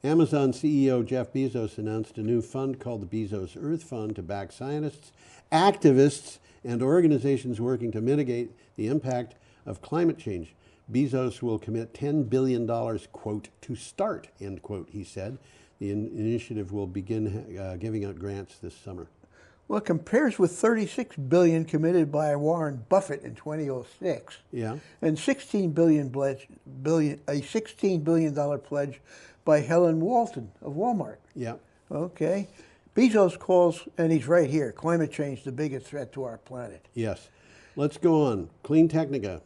Amazon CEO Jeff Bezos announced a new fund called the Bezos Earth Fund to back scientists, activists, and organizations working to mitigate the impact of climate change. Bezos will commit $10 billion, quote, to start, end quote, he said. The initiative will begin giving out grants this summer. Well, it compares with $36 billion committed by Warren Buffett in 2006. Yeah. And $16 billion pledge by Helen Walton of Walmart. Yeah. Okay. Bezos calls, and he's right here, climate change the biggest threat to our planet. Yes. Let's go on. Clean Technica.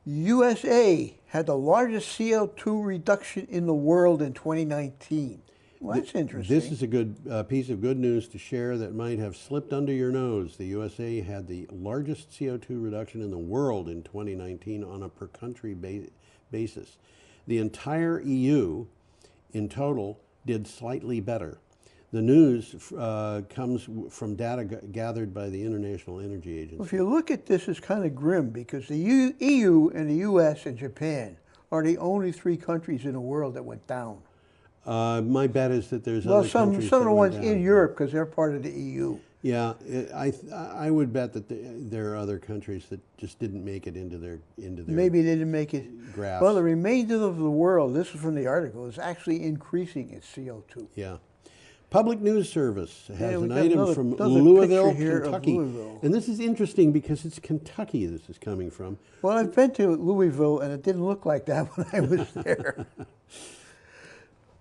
USA had the largest CO2 reduction in the world in 2019. Well, that's interesting. This is a good piece of good news to share that might have slipped under your nose. The USA had the largest CO2 reduction in the world in 2019 on a per-country basis. The entire EU, in total, did slightly better. The news comes from data gathered by the International Energy Agency. Well, if you look at this, it's kind of grim because the EU and the US and Japan are the only 3 countries in the world that went down. My bet is that there's Well, other some countries of that the went ones down. in Europe because they're part of the EU. Yeah, I would bet that there are other countries that just didn't make it into their Maybe they didn't make it. graphs. Well, the remainder of the world, this is from the article, is actually increasing its CO2. Yeah. Public News Service has Yeah, we an got item from another Louisville, picture here of Kentucky. Louisville. And this is interesting because it's Kentucky this is coming from. Well, I've been to Louisville, and it didn't look like that when I was there.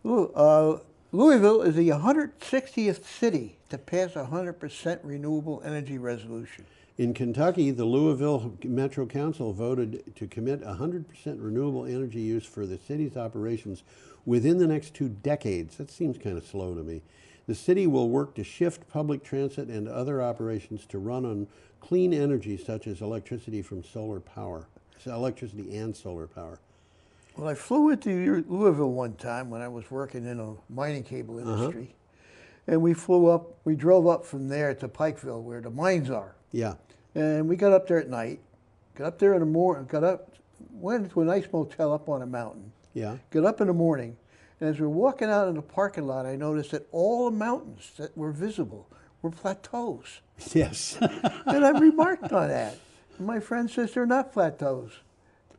Louisville is the 160th city to pass 100% renewable energy resolution. In Kentucky, the Louisville Metro Council voted to commit 100% renewable energy use for the city's operations within the next 2 decades. That seems kind of slow to me. The city will work to shift public transit and other operations to run on clean energy such as electricity from solar power, electricity and solar power. Well, I flew into Louisville one time when I was working in a mining cable industry. And we drove up from there to Pikeville where the mines are. Yeah. And we got up there at night, got up there in the morning, went to a nice motel up on a mountain. Yeah. Got up in the morning, and as we were walking out in the parking lot, I noticed that all the mountains that were visible were plateaus. Yes. And I remarked on that. And my friend says they're not plateaus.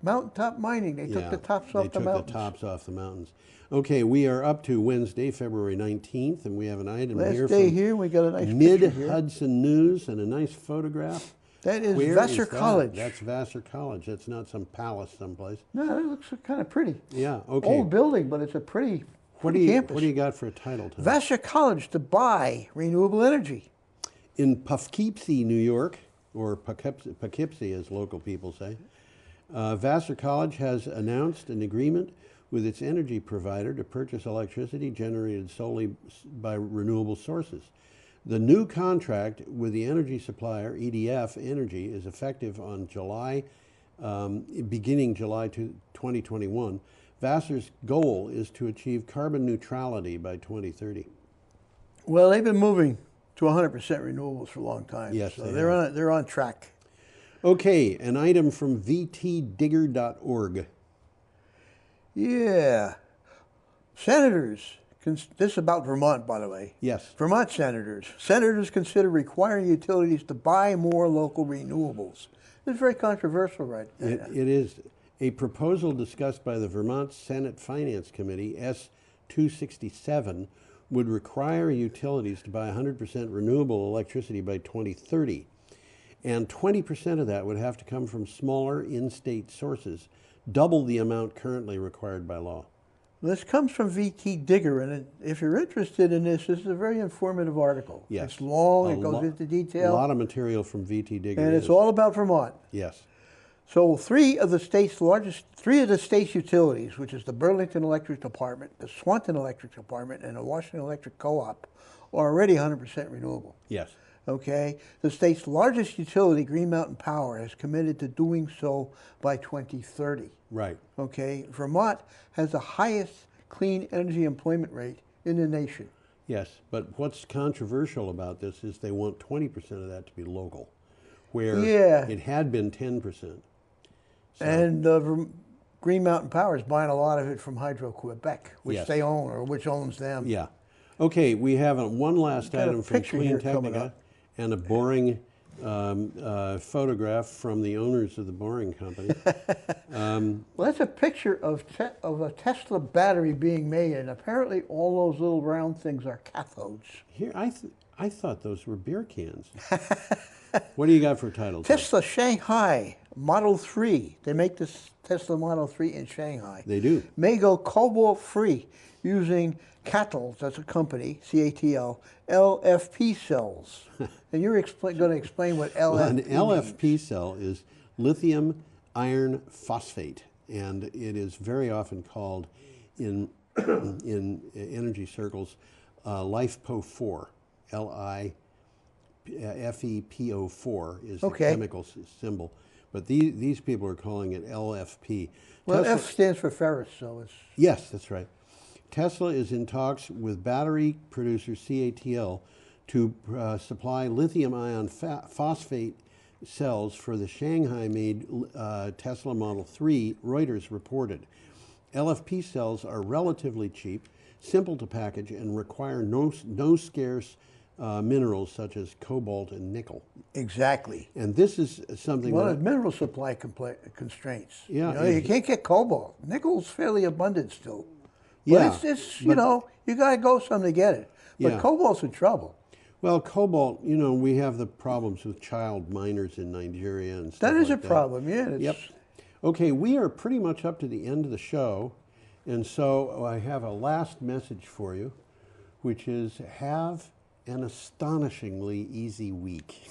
Mountaintop mining, they took the tops off the mountains. They took the tops off the mountains. Okay, we are up to Wednesday, February 19th, and we have an item Last here day from here, we got a nice picture here. Mid-Hudson News and a nice photograph. That is Where Vassar is that? College. That's Vassar College. That's not some palace someplace. No, it looks kind of pretty. Yeah, okay. Old building, but it's a pretty campus. What do you got for a title, Tom? Vassar College to buy renewable energy. In Poughkeepsie, New York, or Poughkeepsie as local people say, Vassar College has announced an agreement with its energy provider to purchase electricity generated solely by renewable sources. The new contract with the energy supplier, EDF Energy, is effective on beginning July 2021. Vassar's goal is to achieve carbon neutrality by 2030. Well, they've been moving to 100% renewables for a long time. Yes, so they're on track. Okay, an item from vtdigger.org. Yeah. Senators, this is about Vermont, by the way. Yes. Vermont senators. Senators consider requiring utilities to buy more local renewables. It's very controversial right now. It is. A proposal discussed by the Vermont Senate Finance Committee, S-267, would require utilities to buy 100% renewable electricity by 2030. And 20% of that would have to come from smaller in-state sources, double the amount currently required by law. This comes from VT Digger, and if you're interested in this is a very informative article. Yes. It's long, it goes into detail. A lot of material from VT Digger. And it's all about Vermont. Yes. So three of the state's utilities, which is the Burlington Electric Department, the Swanton Electric Department, and the Washington Electric Co-op, are already 100% renewable. Yes. Okay? The state's largest utility, Green Mountain Power, has committed to doing so by 2030. Right. Okay? Vermont has the highest clean energy employment rate in the nation. Yes, but what's controversial about this is they want 20% of that to be local, where it had been 10%. So. And Green Mountain Power is buying a lot of it from Hydro-Quebec, which they own, or which owns them. Yeah. Okay, we have one last item from Clean Technica and a boring photograph from the owners of the boring company. Well, that's a picture of a Tesla battery being made, and apparently all those little round things are cathodes. Here, I thought those were beer cans. What do you got for a title? Tesla Shanghai Model 3. They make this Tesla Model 3 in Shanghai. They do. May go cobalt-free using CATL, that's a company, C-A-T-L, LFP cells. And you're going to explain what LFP An means. LFP cell is lithium iron phosphate, and it is very often called in energy circles LiFePO4, LiFePO4 is the chemical symbol, but these people are calling it LFP. Well, Tesla, F stands for ferrous, so it's... Yes, that's right. Tesla is in talks with battery producer CATL to supply lithium-ion phosphate cells for the Shanghai-made Tesla Model 3, Reuters reported. LFP cells are relatively cheap, simple to package, and require no scarce minerals such as cobalt and nickel. Exactly. And this is something there's mineral supply constraints. Yeah. You can't get cobalt. Nickel's fairly abundant still. Yeah. But it's you got to go some to get it. But cobalt's in trouble. Well, cobalt, we have the problems with child miners in Nigeria and stuff That is like a problem, yeah. Yep. Okay, we are pretty much up to the end of the show, and so I have a last message for you, which is have an astonishingly easy week.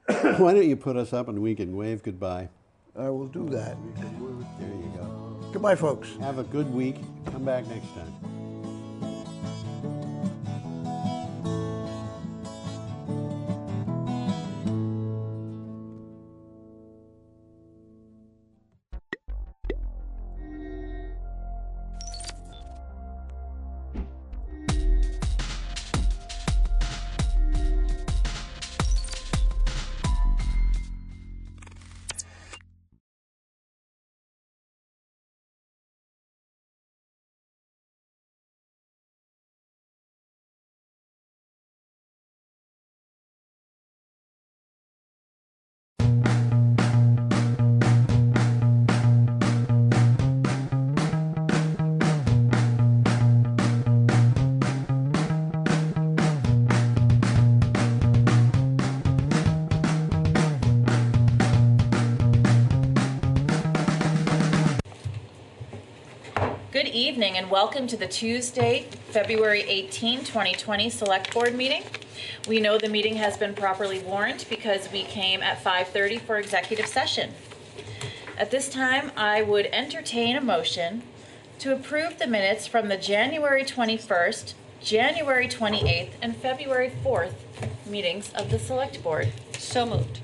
Why don't you put us up and we can wave goodbye? I will do that. There you go. Goodbye, folks. Have a good week. Come back next time. evening and welcome to the Tuesday, February 18, 2020 Select Board meeting. We know the meeting has been properly warned because we came at 5:30 for executive session. At this time, I would entertain a motion to approve the minutes from the January 21st, January 28th, and February 4th meetings of the Select Board. So moved.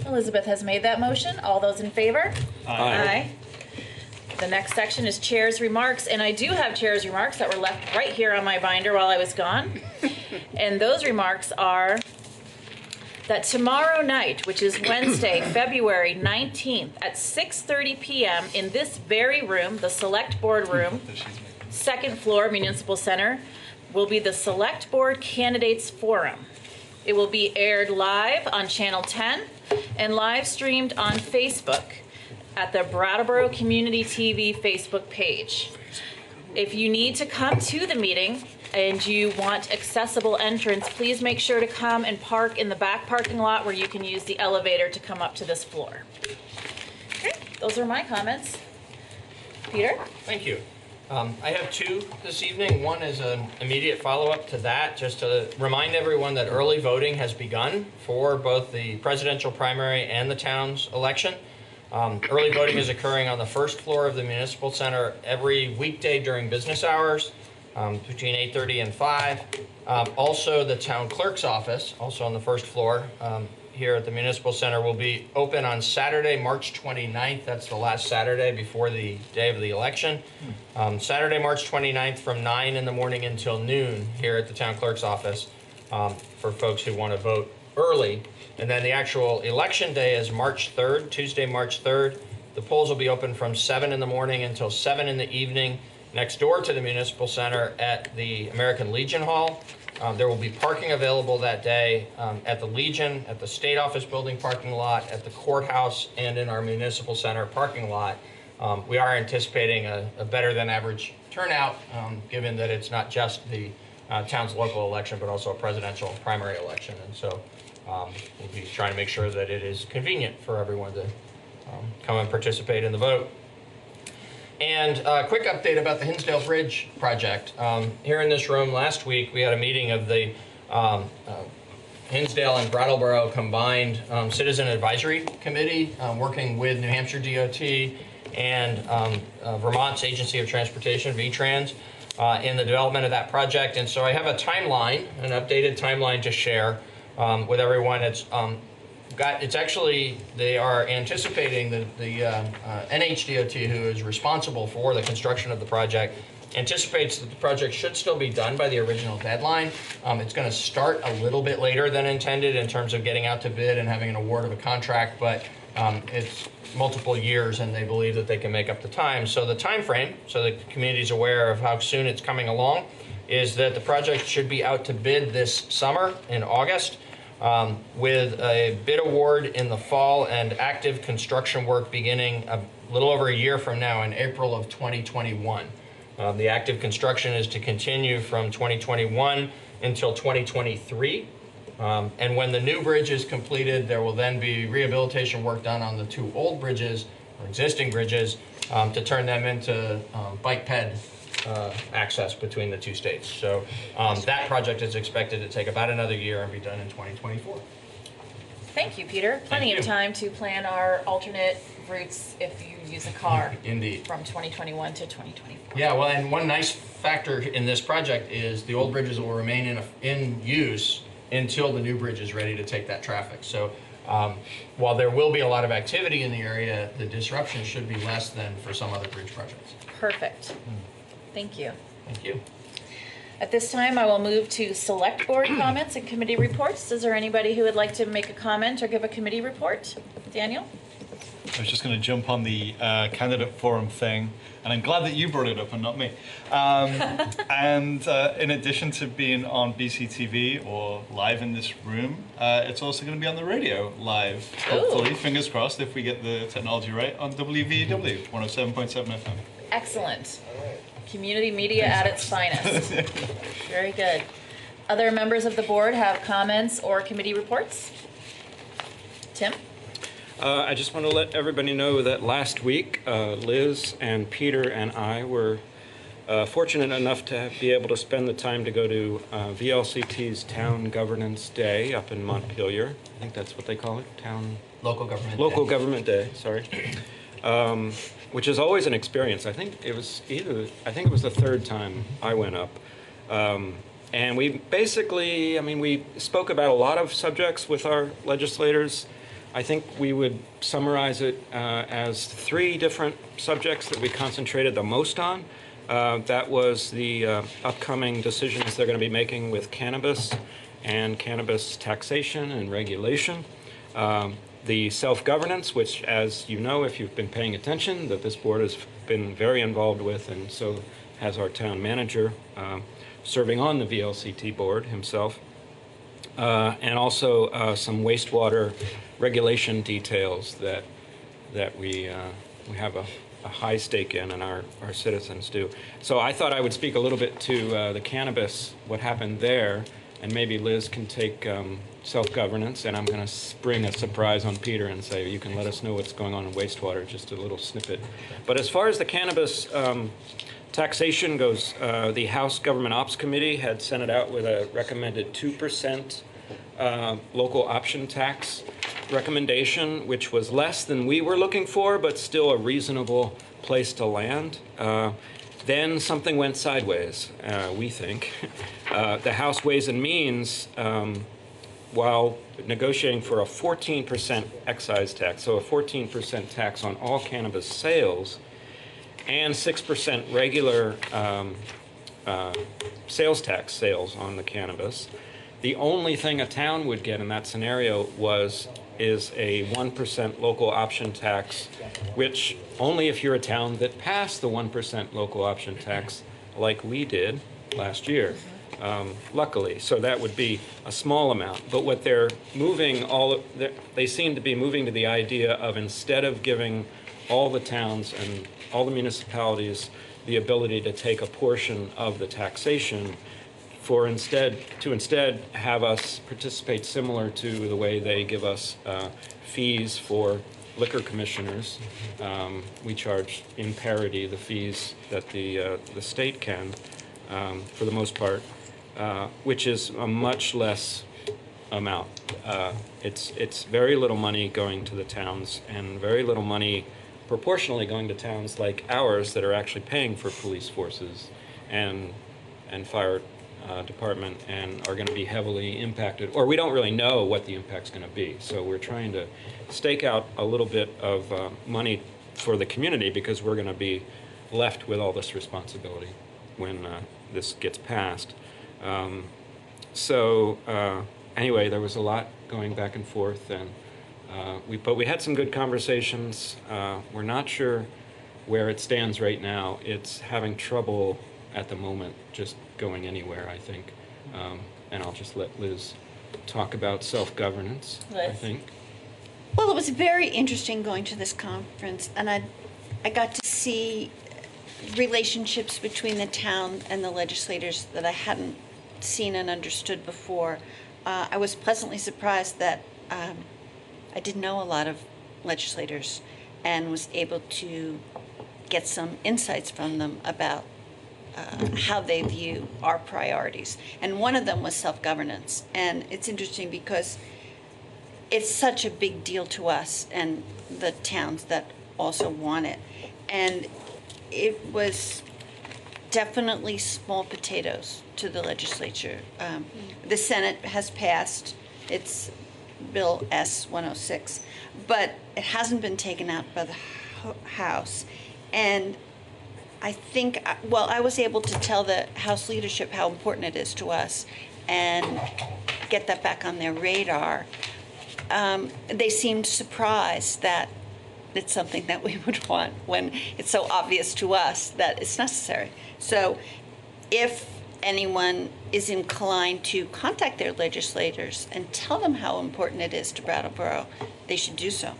Elizabeth has made that motion. All those in favor? Aye. The next section is Chair's Remarks, and I do have Chair's Remarks that were left right here on my binder while I was gone. And those remarks are that tomorrow night, which is Wednesday, February 19th at 6:30 p.m. in this very room, the Select Board room, second floor, Municipal Center, will be the Select Board Candidates Forum. It will be aired live on Channel 10 and live streamed on Facebook at the Brattleboro Community TV Facebook page. If you need to come to the meeting and you want accessible entrance, please make sure to come and park in the back parking lot where you can use the elevator to come up to this floor. Okay, those are my comments. Peter? Thank you. I have two this evening. One is an immediate follow-up to that, just to remind everyone that early voting has begun for both the presidential primary and the town's election. Early voting is occurring on the first floor of the Municipal Center every weekday during business hours between 8:30 and 5. Also, the town clerk's office, also on the first floor here at the Municipal Center, will be open on Saturday, March 29th. That's the last Saturday before the day of the election. Saturday, March 29th from 9 in the morning until noon here at the town clerk's office for folks who want to vote early. And then the actual election day is March 3rd, Tuesday, March 3rd. The polls will be open from 7 in the morning until 7 in the evening next door to the Municipal Center at the American Legion Hall. There will be parking available that day at the Legion, at the State Office Building parking lot, at the courthouse, and in our Municipal Center parking lot. We are anticipating a better than average turnout, given that it's not just the town's local election, but also a presidential primary election. And so we'll be trying to make sure that it is convenient for everyone to come and participate in the vote. And a quick update about the Hinsdale Bridge project. Here in this room last week, we had a meeting of the Hinsdale and Brattleboro Combined Citizen Advisory Committee, working with New Hampshire DOT and Vermont's Agency of Transportation, VTrans, in the development of that project. And so I have a timeline, an updated timeline to share with everyone. It's actually, they are anticipating that the NHDOT, who is responsible for the construction of the project, anticipates that the project should still be done by the original deadline. It's going to start a little bit later than intended in terms of getting out to bid and having an award of a contract, but it's multiple years and they believe that they can make up the time. So the time frame, so the community is aware of how soon it's coming along, is that the project should be out to bid this summer in August. With a bid award in the fall and active construction work beginning a little over a year from now in April of 2021. The active construction is to continue from 2021 until 2023. And when the new bridge is completed, there will then be rehabilitation work done on the two old bridges, or existing bridges, to turn them into bike ped access between the two states. So that project is expected to take about another year and be done in 2024. Thank you, Peter. Plenty of time to plan our alternate routes if you use a car. Indeed. From 2021 to 2024. Yeah, well, and one nice factor in this project is the old bridges will remain in use until the new bridge is ready to take that traffic. So while there will be a lot of activity in the area, the disruption should be less than for some other bridge projects. Perfect. Thank you. Thank you. At this time, I will move to select board comments and committee reports. Is there anybody who would like to make a comment or give a committee report? Daniel? I was just going to jump on the candidate forum thing, and I'm glad that you brought it up and not me. And in addition to being on BCTV or live in this room, it's also going to be on the radio live, hopefully, fingers crossed, if we get the technology right, on WVEW 107.7 FM. Excellent. Community media at its finest. Very good. Other members of the board have comments or committee reports? Tim? I just want to let everybody know that last week, Liz and Peter and I were fortunate enough to be able to spend the time to go to VLCT's Town Governance Day up in Montpelier. I think that's what they call it, Local Government Local Day. Government Day, sorry. Which is always an experience. I think it was the third time I went up. And we basically, we spoke about a lot of subjects with our legislators. I think we would summarize it as 3 different subjects that we concentrated the most on. That was the upcoming decisions they're going to be making with cannabis and cannabis taxation and regulation. The self-governance, which, as you know, if you've been paying attention, that this board has been very involved with, and so has our town manager serving on the VLCT board himself. And also some wastewater regulation details that we have a high stake in, and our citizens do. So I thought I would speak a little bit to the cannabis, what happened there, and maybe Liz can take self-governance, and I'm going to spring a surprise on Peter and say, you can let us know what's going on in wastewater, just a little snippet. But as far as the cannabis taxation goes, the House Government Ops Committee had sent it out with a recommended 2% local option tax recommendation, which was less than we were looking for, but still a reasonable place to land. Then something went sideways, we think. The House Ways and Means, while negotiating for a 14% excise tax, so a 14% tax on all cannabis sales, and 6% regular sales tax sales on the cannabis, the only thing a town would get in that scenario is a 1% local option tax, which only if you're a town that passed the 1% local option tax like we did last year, luckily. So that would be a small amount. But what they're moving, they seem to be moving to the idea of, instead of giving all the towns and all the municipalities the ability to take a portion of the taxation, to instead have us participate similar to the way they give us fees for liquor commissioners. We charge in parity the fees that the state can, for the most part, which is a much less amount. It's very little money going to the towns, and very little money proportionally going to towns like ours that are actually paying for police forces and fire department, and are going to be heavily impacted, or we don't really know what the impact's going to be. So we're trying to stake out a little bit of money for the community, because we're going to be left with all this responsibility when this gets passed. Anyway, there was a lot going back and forth, and but we had some good conversations. We're not sure where it stands right now. It's having trouble at the moment just going anywhere, I think. And I'll just let Liz talk about self-governance, I think. Well, it was very interesting going to this conference, and I got to see relationships between the town and the legislators that I hadn't seen and understood before. I was pleasantly surprised that I didn't know a lot of legislators, and was able to get some insights from them about how they view our priorities. And one of them was self-governance. And it's interesting because it's such a big deal to us and the towns that also want it. And it was definitely small potatoes to the legislature. The Senate has passed its Bill S-106, but it hasn't been taken out by the House. And I think, I was able to tell the House leadership how important it is to us and get that back on their radar. They seemed surprised that it's something that we would want when it's so obvious to us that it's necessary. So if anyone is inclined to contact their legislators and tell them how important it is to Brattleboro, they should do so.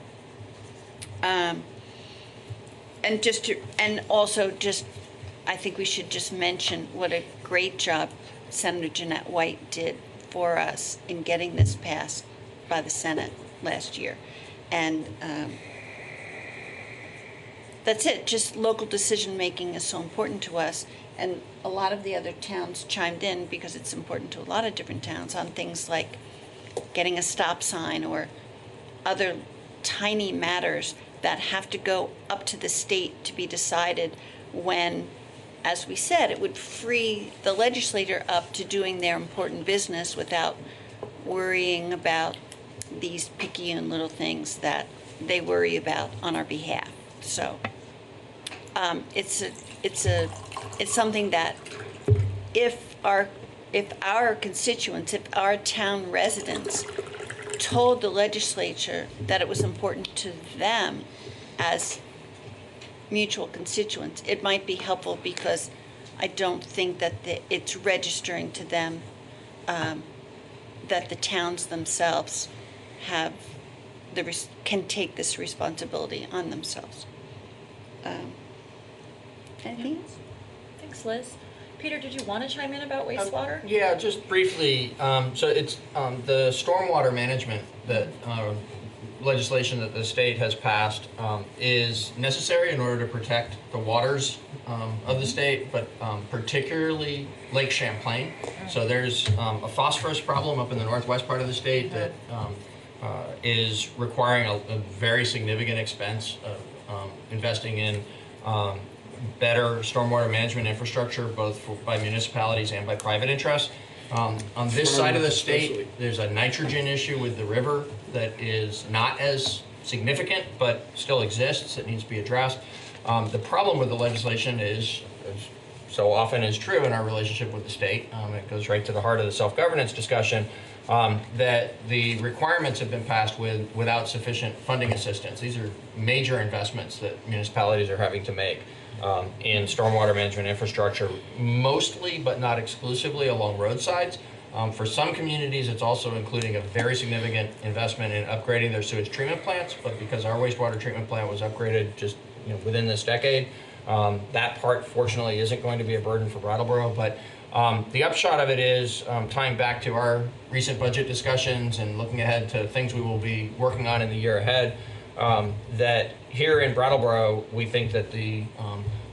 I think we should just mention what a great job Senator Jeanette White did for us in getting this passed by the Senate last year. And that's it. Just local decision making is so important to us. and a lot of the other towns chimed in because it's important to a lot of different towns on things like getting a stop sign or other tiny matters that have to go up to the state to be decided when, as we said, it would free the legislator up to doing their important business without worrying about these picayune little things that they worry about on our behalf. So it's something that if our constituents, if our town residents told the legislature that it was important to them as mutual constituents, it might be helpful, because I don't think that it's registering to them that the towns themselves can take this responsibility on themselves. Anything else? Thanks, Liz. Peter, did you want to chime in about wastewater? Yeah, just briefly. So it's the stormwater management that legislation that the state has passed is necessary in order to protect the waters of the state, but particularly Lake Champlain. So there's a phosphorus problem up in the northwest part of the state that is requiring a very significant expense of investing in better stormwater management infrastructure, both by municipalities and by private interests. On this side of the state, there's a nitrogen issue with the river that is not as significant, but still exists. It needs to be addressed. The problem with the legislation is, as so often is true in our relationship with the state, it goes right to the heart of the self-governance discussion, that the requirements have been passed without sufficient funding assistance. These are major investments that municipalities are having to make in stormwater management infrastructure, mostly but not exclusively along roadsides. For some communities, it's also including a very significant investment in upgrading their sewage treatment plants, but because our wastewater treatment plant was upgraded just within this decade, that part fortunately isn't going to be a burden for Brattleboro. But the upshot of it is, tying back to our recent budget discussions and looking ahead to things we will be working on in the year ahead, that here in Brattleboro, we think that the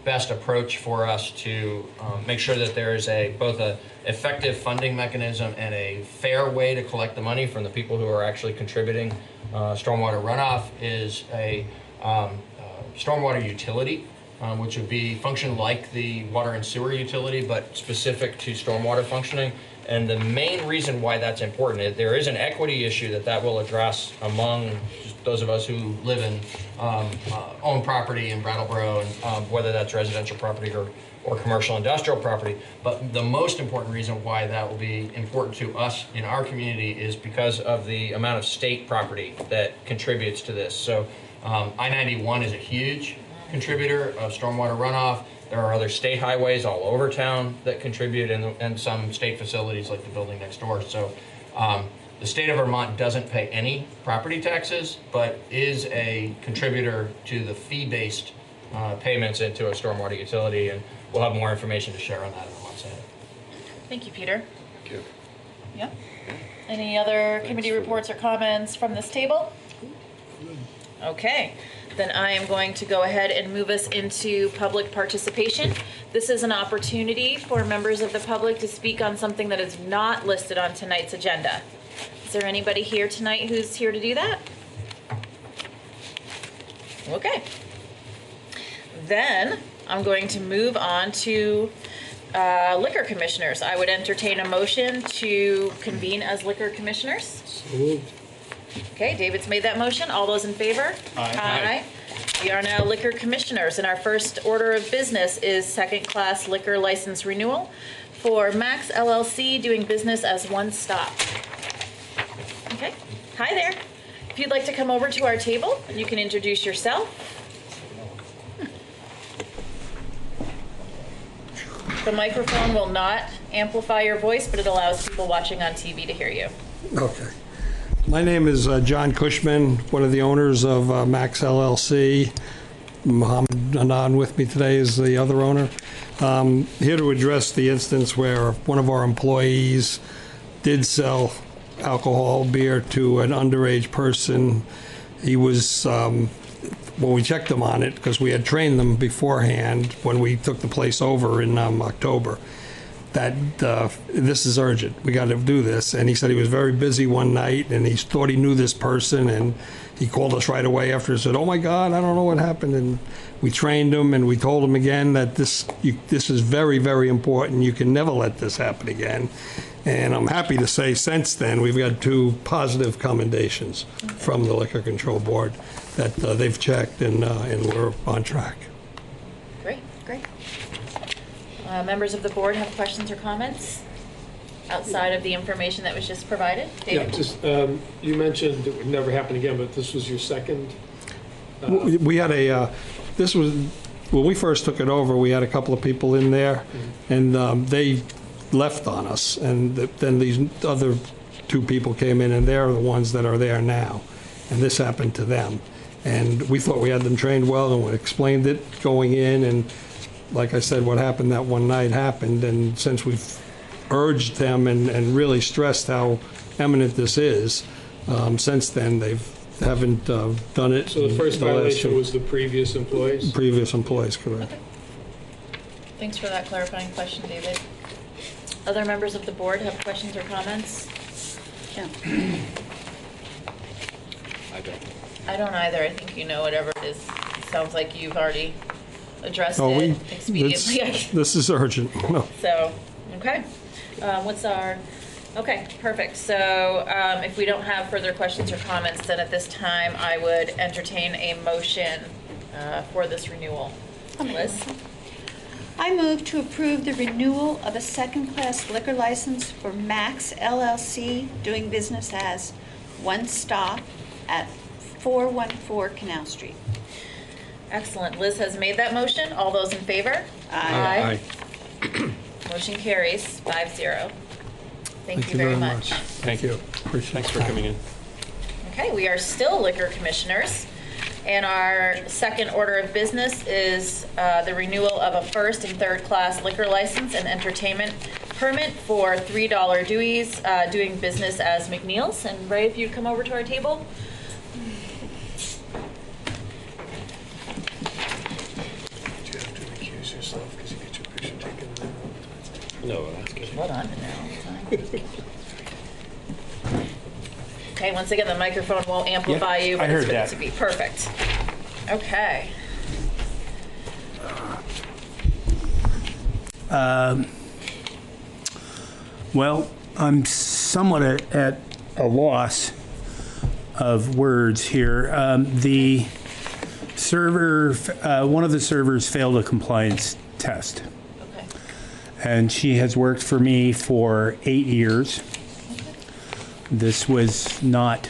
best approach for us to make sure that there is both a effective funding mechanism and a fair way to collect the money from the people who are actually contributing stormwater runoff is a stormwater utility, which would be function like the water and sewer utility, but specific to stormwater functioning. And the main reason why that's important is there is an equity issue that will address among those of us who live in own property in Brattleboro, and whether that's residential property or commercial industrial property. But the most important reason why that will be important to us in our community is because of the amount of state property that contributes to this. So I-91 is a huge contributor of stormwater runoff. There are other state highways all over town that contribute, and some state facilities like the building next door. So the state of Vermont doesn't pay any property taxes, but is a contributor to the fee-based payments into a stormwater utility, and we'll have more information to share on that in the months ahead. Thank you, Peter. Thank you. Yeah. Any other committee reports or comments from this table? Okay. Then I am going to go ahead and move us into public participation. This is an opportunity for members of the public to speak on something that is not listed on tonight's agenda. Is there anybody here tonight who's here to do that? Okay. Then I'm going to move on to liquor commissioners. I would entertain a motion to convene as liquor commissioners. So moved. Okay, David's made that motion. All those in favor? Aye. Aye. We are now liquor commissioners, and our first order of business is second-class liquor license renewal for Max LLC, doing business as One Stop. Okay, hi there. If you'd like to come over to our table, you can introduce yourself. The microphone will not amplify your voice, but it allows people watching on TV to hear you. Okay. My name is John Cushman, one of the owners of Max LLC. Mohammed Anand with me today is the other owner. Here to address the instance where one of our employees did sell alcohol, beer, to an underage person. He was well, we checked them on it because we had trained them beforehand when we took the place over in October, that this is urgent. We got to do this. And he said he was very busy one night, and he thought he knew this person, and he called us right away after and said, oh my God, I don't know what happened. And we trained him, and we told him again that this is very, very important. You can never let this happen again. And I'm happy to say since then, we've got 2 positive commendations from the Liquor Control Board that they've checked, and we're on track. Great. Members of the board have questions or comments outside of the information that was just provided? David? Yeah, just you mentioned it would never happen again, but this was your second. We had this was, when we first took it over, we had a couple of people in there, and they left on us, and then these other 2 people came in, and they're the ones that are there now, and this happened to them. And we thought we had them trained well, and we explained it going in, and like I said, what happened that one night happened, and since we've urged them and really stressed how eminent this is, since then they haven't done it. So the first violation was the previous employees? Previous employees, correct. Okay. Thanks for that clarifying question, David. Other members of the board have questions or comments? Yeah. I don't either. I think you know whatever it is. It sounds like you've already addressed it expediently. This is urgent. No. So, okay. Okay, perfect. So if we don't have further questions or comments, then at this time I would entertain a motion for this renewal. Liz? I move to approve the renewal of a second-class liquor license for Max LLC, doing business as One Stop at 414 Canal Street. Excellent. Liz has made that motion. All those in favor? Aye. Motion carries 5-0. Thank you very much. Thank you. Thanks for coming in. Okay, we are still liquor commissioners. And our second order of business is the renewal of a first and third class liquor license and entertainment permit for $3 Dewey's, doing business as McNeil's. And Ray, if you'd come over to our table. Do you have to recuse yourself because you get your picture taken there? No, that's good. Hold on to there all the time. Okay, once again, the microphone won't amplify you, but it's meant to be perfect. Okay. Well, I'm somewhat at a loss of words here. The server, one of the servers failed a compliance test. Okay. And she has worked for me for 8 years. This was not,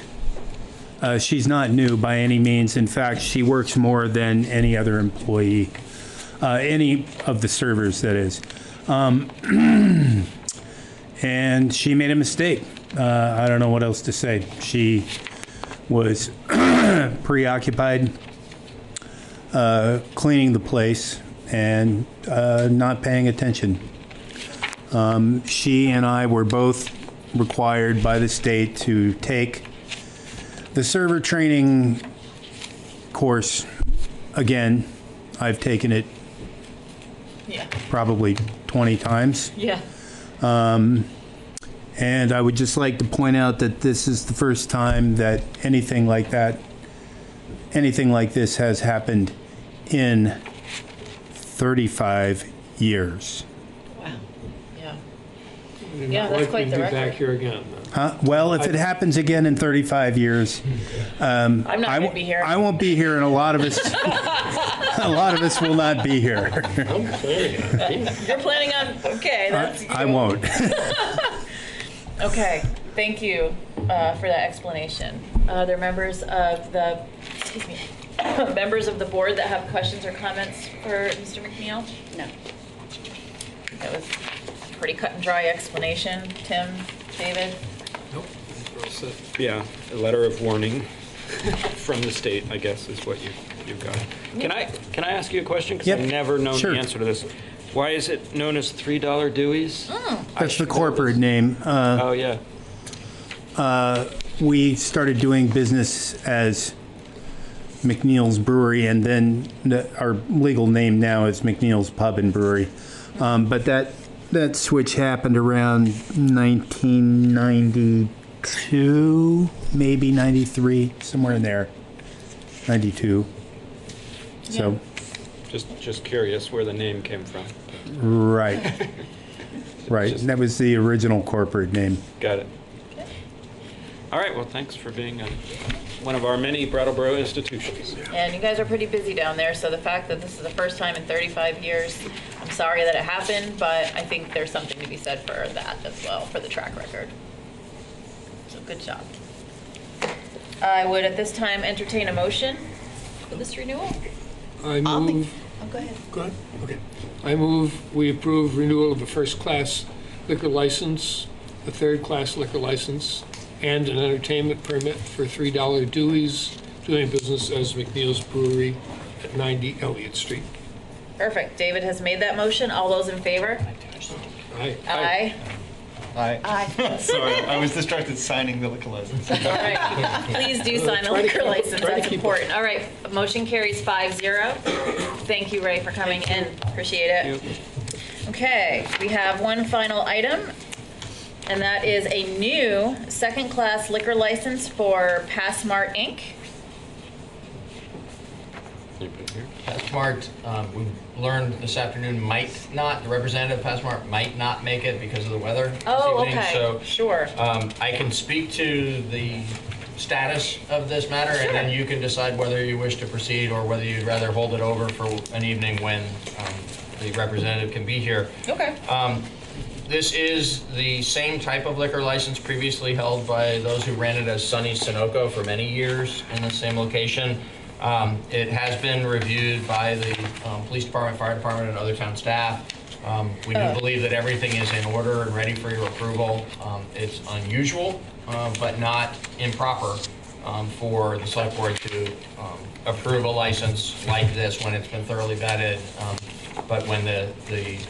she's not new by any means. In fact, she works more than any other employee, any of the servers, that is. And she made a mistake. I don't know what else to say. She was preoccupied cleaning the place and not paying attention. She and I were both required by the state to take the server training course again. I've taken it probably 20 times. Yeah. And I would just like to point out that this is the first time that anything like this has happened in 35 years. Yeah, that's quite the record. Back here again. Well, if it happens again in 35 years, I'm not going to be here. I won't be here, and a lot of us will not be here. I'm planning on it. You're planning on, okay. That's I won't. Okay, thank you for that explanation. Are there members of the, members of the board that have questions or comments for Mr. McNeil? No. That was a pretty cut and dry explanation. Tim, David? Nope. We're all set. Yeah, a letter of warning from the state, I guess, is what you've got. Can I ask you a question? Because I've never known the answer to this. Why is it known as $3 Dewey's? That's the corporate name. Oh, yeah. We started doing business as McNeil's Brewery, and then our legal name now is McNeil's Pub and Brewery. But that switch happened around 1992, maybe 93, somewhere in there. 92. So, just curious where the name came from. right, right. That was the original corporate name. Got it. All right. Well, thanks for being one of our many Brattleboro institutions. And you guys are pretty busy down there, so the fact that this is the first time in 35 years, I'm sorry that it happened, but I think there's something to be said for that as well, for the track record. So good job. I would at this time entertain a motion for this renewal. I move. Oh, go ahead. Go ahead. Okay. I move we approve renewal of a first-class liquor license, a third-class liquor license, and an entertainment permit for $3 Dewey's, doing business as McNeil's Brewery at 90 Elliott Street. Perfect. David has made that motion. All those in favor? Aye. Aye. Aye. Aye. Sorry, I was distracted signing the liquor license. All right. Please do sign the liquor license. That's important. All right. Motion carries 5-0. Thank you, Ray, for coming in. Appreciate it. Okay. We have one final item, and that is a new second-class liquor license for Passmart Inc. Passmart, we learned this afternoon, the representative of Passmart might not make it because of the weather this evening. Okay. So, sure. I can speak to the status of this matter, and then you can decide whether you wish to proceed or whether you'd rather hold it over for an evening when the representative can be here. Okay. This is the same type of liquor license previously held by those who ran it as Sunny Sunoco for many years in the same location. It has been reviewed by the police department, fire department, and other town staff. We do believe that everything is in order and ready for your approval. It's unusual, but not improper for the select board to approve a license like this when it's been thoroughly vetted, but when the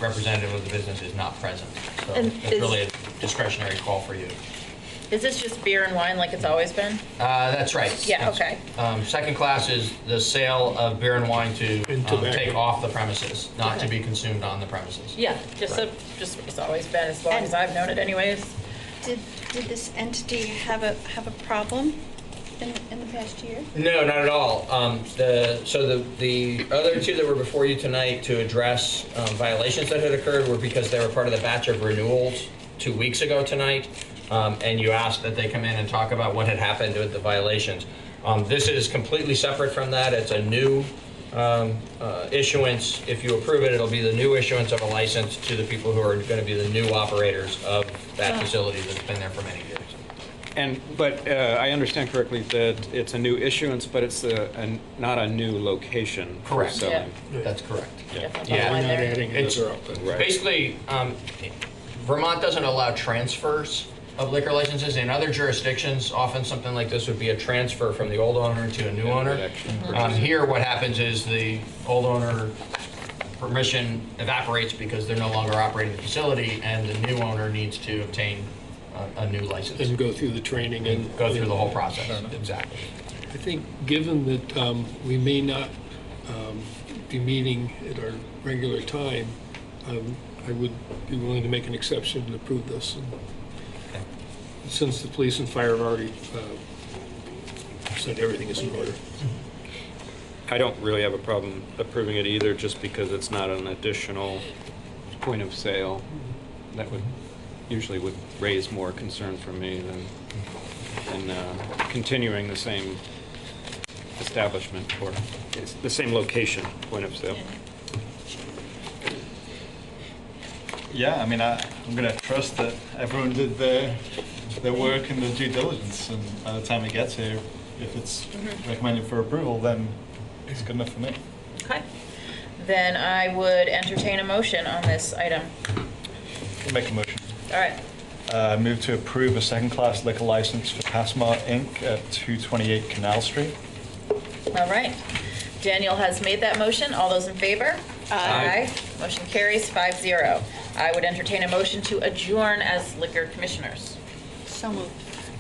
representative of the business is not present. So it's really a discretionary call for you. Is this just beer and wine like it's always been? That's right. Yeah, Yes. okay. Second class is the sale of beer and wine to take off the premises, not to be consumed on the premises. Yeah, just it's always been as long as I've known it anyways. Did this entity have a problem in the past year? No, not at all. The other two that were before you tonight to address violations that had occurred were because they were part of the batch of renewals 2 weeks ago tonight. And you asked that they come in and talk about what had happened with the violations. This is completely separate from that. It's a new issuance. If you approve it, it'll be the new issuance of a license to the people who are going to be the new operators of that facility that's been there for many years. But I understand correctly that it's a new issuance, but it's not a new location for Correct. selling. Yeah. That's correct. Yeah. Yeah. We're not adding another. Right. Basically, Vermont doesn't allow transfers of liquor licenses. In other jurisdictions, often something like this would be a transfer from the old owner to a new owner. Here, what happens is the old owner permission evaporates because they're no longer operating the facility, and the new owner needs to obtain a new license. And go through the training and go through the whole process. Exactly. I think given that we may not be meeting at our regular time, I would be willing to make an exception and approve this. And since the police and fire have already said everything is in order. I don't really have a problem approving it either, just because it's not an additional point of sale. That would raise more concern for me than continuing the same establishment or it's the same location point of sale. Yeah, I mean, I'm going to trust that everyone did their work and their due diligence, and by the time it gets here, if it's recommended for approval, then it's good enough for me. Okay. Then I would entertain a motion on this item. I'll make a motion. All right. Move to approve a second-class liquor license for Passmart Inc. at 228 Canal Street. All right. Daniel has made that motion. All those in favor? Aye. Motion carries 5-0. I would entertain a motion to adjourn as liquor commissioners. So moved.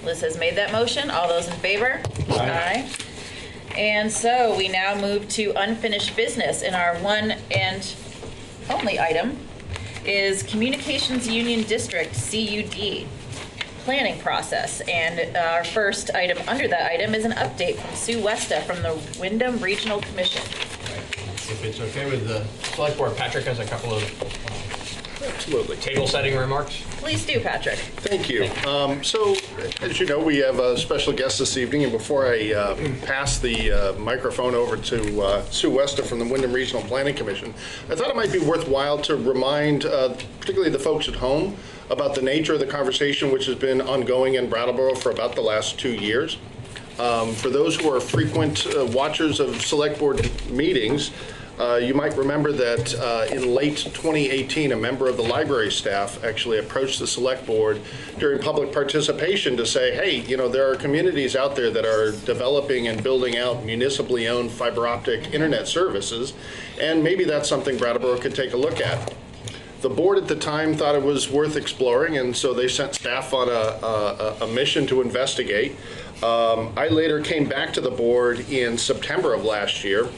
Liz has made that motion. All those in favor? Aye. And so we now move to unfinished business, and our one and only item is Communications Union District, CUD, planning process. And our first item under that item is an update from Sue Westa from the Wyndham Regional Commission. If it's okay with the select board, Patrick has a couple of table setting remarks. Please do, Patrick. Thank you. So, as you know, we have a special guest this evening, and before I pass the microphone over to Sue Westa from the Wyndham Regional Planning Commission, I thought it might be worthwhile to remind particularly the folks at home about the nature of the conversation which has been ongoing in Brattleboro for about the last 2 years. For those who are frequent watchers of select board meetings, you might remember that in late 2018, a member of the library staff actually approached the select board during public participation to say, hey, you know, there are communities out there that are developing and building out municipally owned fiber optic internet services, and maybe that's something Brattleboro could take a look at. The board at the time thought it was worth exploring, and so they sent staff on a mission to investigate. I later came back to the board in September of last year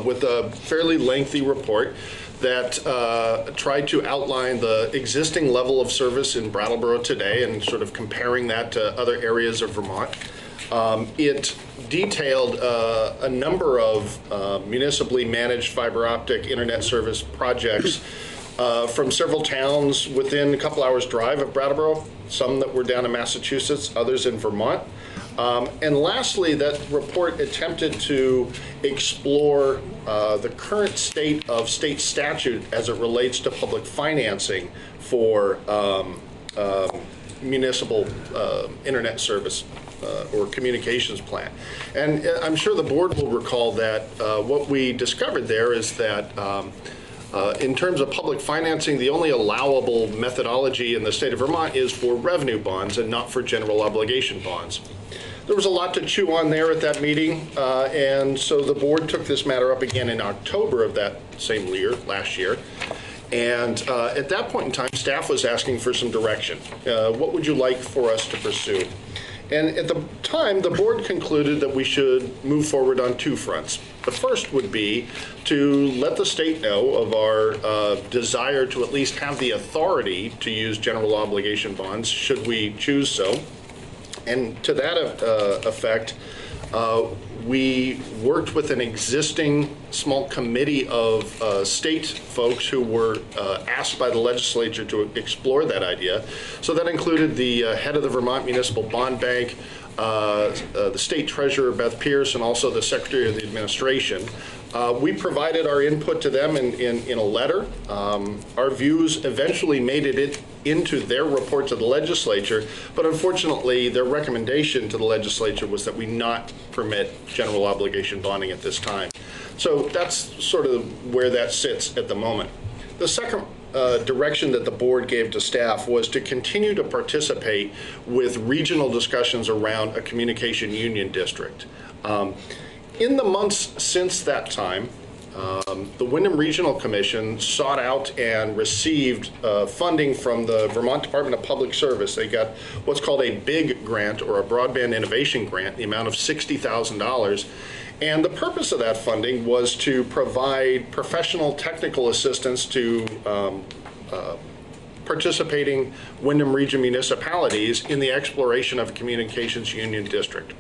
with a fairly lengthy report that tried to outline the existing level of service in Brattleboro today and sort of comparing that to other areas of Vermont. It detailed a number of municipally managed fiber optic internet service projects from several towns within a couple hours drive of Brattleboro, some that were down in Massachusetts, others in Vermont. And lastly, that report attempted to explore the current state of state statute as it relates to public financing for municipal internet service or communications plan. And I'm sure the board will recall that what we discovered there is that in terms of public financing, the only allowable methodology in the state of Vermont is for revenue bonds and not for general obligation bonds. There was a lot to chew on there at that meeting, and so the board took this matter up again in October of that same year, last year. And at that point in time, staff was asking for some direction. What would you like for us to pursue? And at the time, the board concluded that we should move forward on two fronts. The first would be to let the state know of our desire to at least have the authority to use general obligation bonds, should we choose so. And to that effect, we worked with an existing small committee of state folks who were asked by the legislature to explore that idea. So that included the head of the Vermont Municipal Bond Bank, the state treasurer, Beth Pierce, and also the secretary of the administration. We provided our input to them in a letter. Our views eventually made it into their report to the legislature, but unfortunately their recommendation to the legislature was that we not permit general obligation bonding at this time. So that's sort of where that sits at the moment. The second direction that the board gave to staff was to continue to participate with regional discussions around a communication union district. In the months since that time, the Wyndham Regional Commission sought out and received funding from the Vermont Department of Public Service. They got what's called a BIG grant, or a Broadband Innovation Grant, the amount of $60,000. And the purpose of that funding was to provide professional technical assistance to participating Wyndham Region municipalities in the exploration of a communications union district.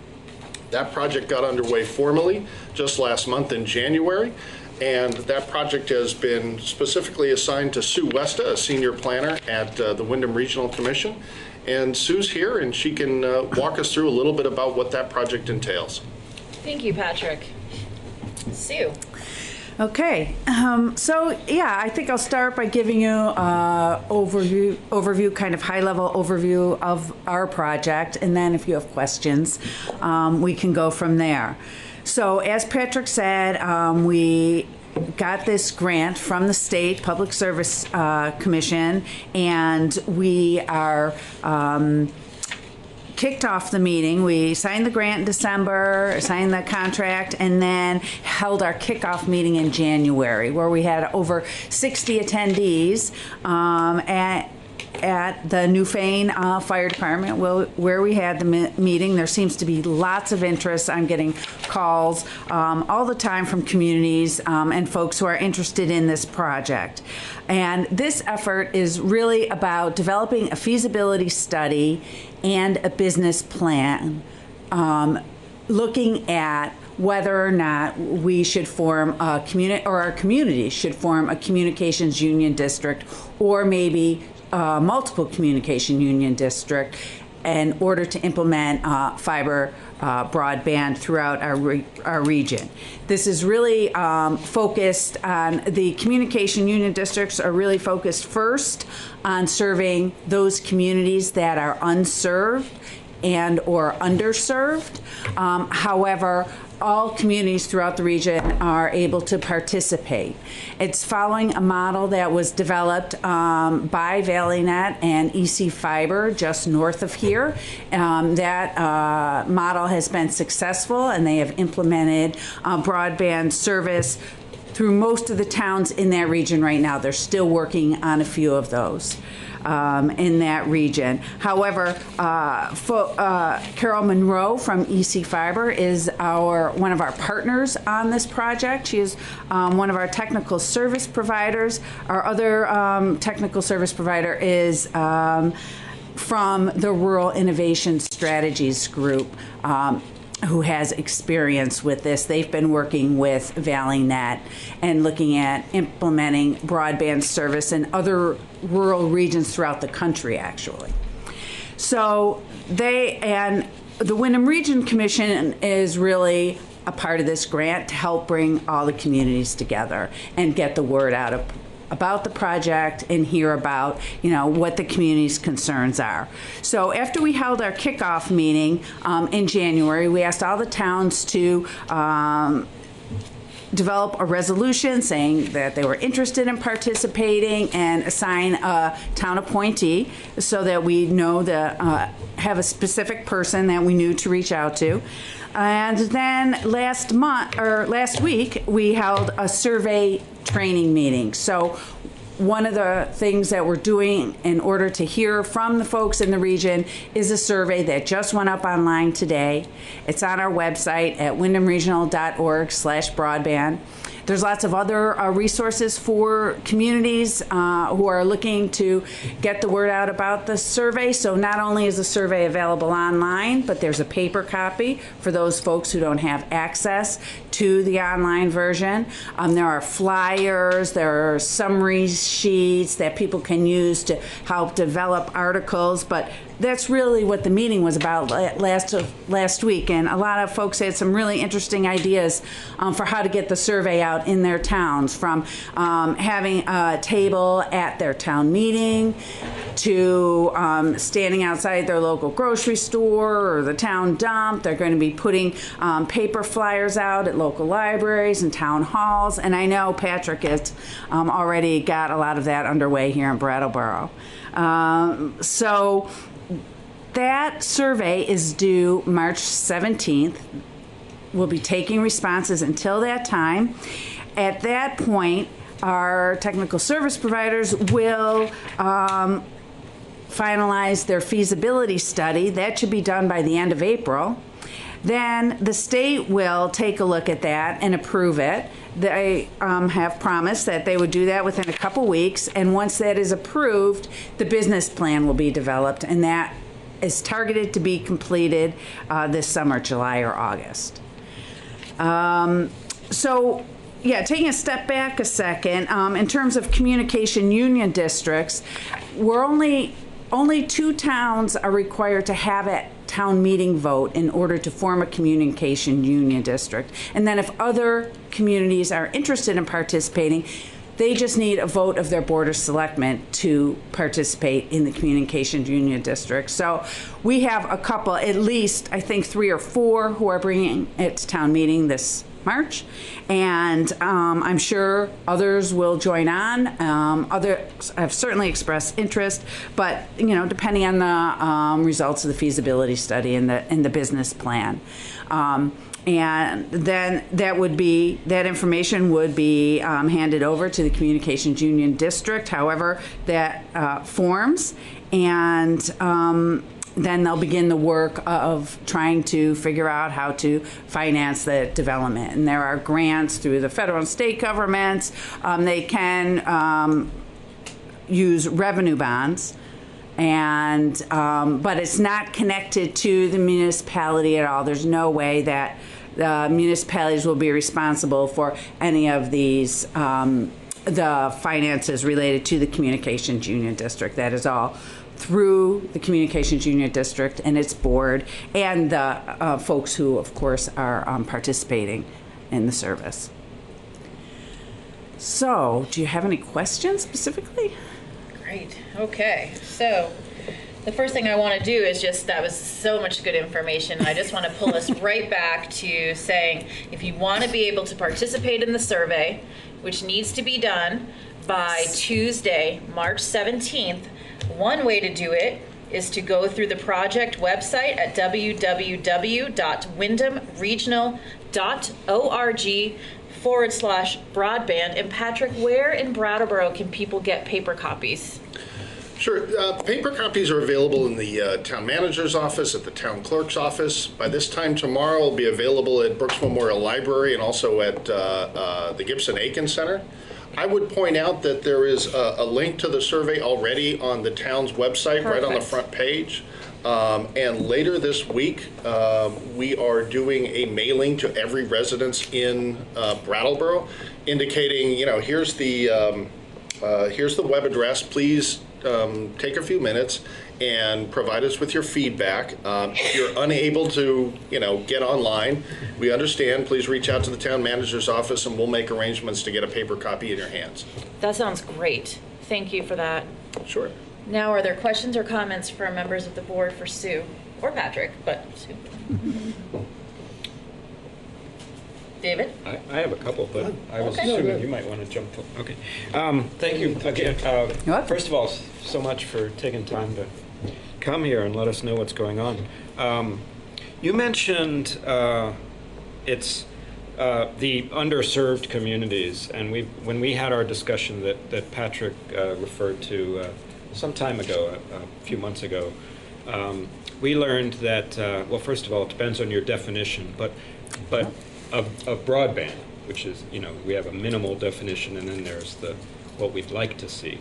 That project got underway formally just last month in January, and that project has been specifically assigned to Sue Westa, a senior planner at the Wyndham Regional Commission. And Sue's here, and she can walk us through a little bit about what that project entails. Thank you, Patrick. Sue. Okay, so yeah, I think I'll start by giving you an overview, kind of high-level overview of our project, and then if you have questions, we can go from there. So as Patrick said, we got this grant from the State Public Service Commission, and we are kicked off the meeting. We signed the grant in December, signed the contract, and then held our kickoff meeting in January, where we had over 60 attendees. at the Newfane Fire Department where we had the meeting. There seems to be lots of interest. I'm getting calls all the time from communities and folks who are interested in this project. And this effort is really about developing a feasibility study and a business plan, looking at whether or not we should form a community, or our community should form a communications union district, or maybe multiple communication union district in order to implement fiber broadband throughout our region. This is really focused on, the communication union districts are really focused first on serving those communities that are unserved and or underserved. However, all communities throughout the region are able to participate. It's following a model that was developed by ValleyNet and EC Fiber just north of here. That model has been successful, and they have implemented broadband service through most of the towns in that region right now. They're still working on a few of those in that region. However, Carol Monroe from EC Fiber is one of our partners on this project. She is one of our technical service providers. Our other technical service provider is from the Rural Innovation Strategies Group, who has experience with this. They've been working with ValleyNet and looking at implementing broadband service in other rural regions throughout the country, actually. So the Windham Region Commission is really a part of this grant to help bring all the communities together and get the word out about the project and hear about, what the community's concerns are. So after we held our kickoff meeting in January, we asked all the towns to develop a resolution saying that they were interested in participating and assign a town appointee so that we know have a specific person that we knew to reach out to. And then last week, we held a survey training meeting. So one of the things that we're doing in order to hear from the folks in the region is a survey that just went up online today. It's on our website at windhamregional.org/broadband. There's lots of other resources for communities who are looking to get the word out about the survey. So not only is the survey available online, but there's a paper copy for those folks who don't have access to the online version. There are flyers, there are summary sheets that people can use to help develop articles, but that's really what the meeting was about last week, and a lot of folks had some really interesting ideas for how to get the survey out in their towns, from having a table at their town meeting to standing outside their local grocery store or the town dump. They're going to be putting paper flyers out at local libraries and town halls, and I know Patrick has already got a lot of that underway here in Brattleboro. So that survey is due March 17th. We'll be taking responses until that time. At that point, our technical service providers will finalize their feasibility study. That should be done by the end of April. Then the state will take a look at that and approve it. They have promised that they would do that within a couple weeks, and once that is approved, the business plan will be developed, and that is targeted to be completed this summer, July or August. Taking a step back a second, in terms of communication union districts, we're only 2 towns are required to have a town meeting vote in order to form a communication union district. And then if other communities are interested in participating, they just need a vote of their Board of Selectmen to participate in the communication union district. So we have a couple, at least I think 3 or 4, who are bringing it to town meeting this March, and I'm sure others will join on. Others have certainly expressed interest, but depending on the results of the feasibility study and the business plan. And then that information would be handed over to the Communications Union District, however that forms, and then they'll begin the work of trying to figure out how to finance the development. And there are grants through the federal and state governments. They can use revenue bonds, and but it's not connected to the municipality at all. There's no way that the municipalities will be responsible for any of these the finances related to the Communications Union District. That is all through the Communications Union District and its board and the folks who, of course, are participating in the service. So, do you have any questions specifically? Great. Okay. So, the first thing I want to do is that was so much good information. I just want to pull us right back to saying, if you want to be able to participate in the survey, which needs to be done by Tuesday, March 17th, one way to do it is to go through the project website at www.wyndhamregional.org/broadband. And Patrick, where in Brattleboro can people get paper copies? Sure. Paper copies are available in the town manager's office, at the town clerk's office. By this time tomorrow, it'll be available at Brooks Memorial Library and also at the Gibson Aiken Center. I would point out that there is a link to the survey already on the town's website. Perfect. Right on the front page. And later this week, we are doing a mailing to every residence in Brattleboro, indicating, here's the web address. Please take a few minutes and provide us with your feedback. If you're unable to, get online, we understand. Please reach out to the town manager's office and we'll make arrangements to get a paper copy in your hands. That sounds great. Thank you for that. Sure. Now, are there questions or comments from members of the board for Sue or Patrick, but Sue? David? I have a couple, but I was assuming you might want to jump. Okay. Thank you again. First of all, so much for taking time to come here and let us know what's going on. You mentioned it's the underserved communities, and when we had our discussion that Patrick referred to some time ago, a few months ago, we learned that well, first of all, it depends on your definition, but of broadband, which is, we have a minimal definition, and then there's what we'd like to see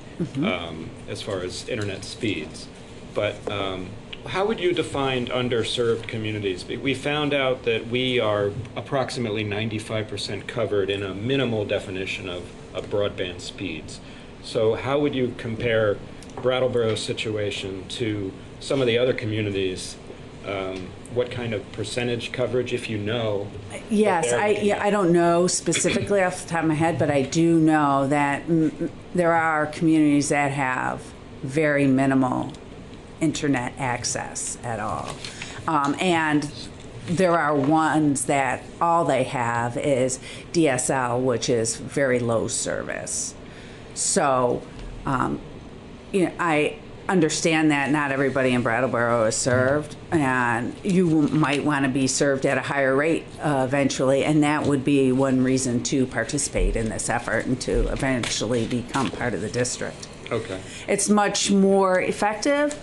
as far as internet speeds. But how would you define underserved communities? We found out that we are approximately 95% covered in a minimal definition of broadband speeds. So how would you compare Brattleboro's situation to some of the other communities? What kind of percentage coverage, if you know? Yes, I don't know specifically off the top of my head, but I do know that there are communities that have very minimal internet access at all. And there are ones that all they have is DSL, which is very low service. So, I understand that not everybody in Brattleboro is served, and you might want to be served at a higher rate eventually, and that would be one reason to participate in this effort and to eventually become part of the district. Okay. It's much more effective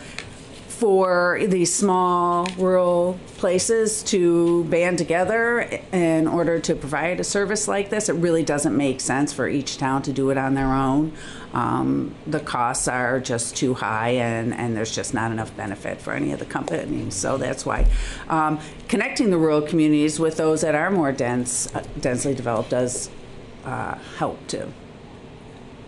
for these small rural places to band together in order to provide a service like this. It really doesn't make sense for each town to do it on their own. The costs are just too high, and there's just not enough benefit for any of the companies. So that's why connecting the rural communities with those that are more densely developed does help too.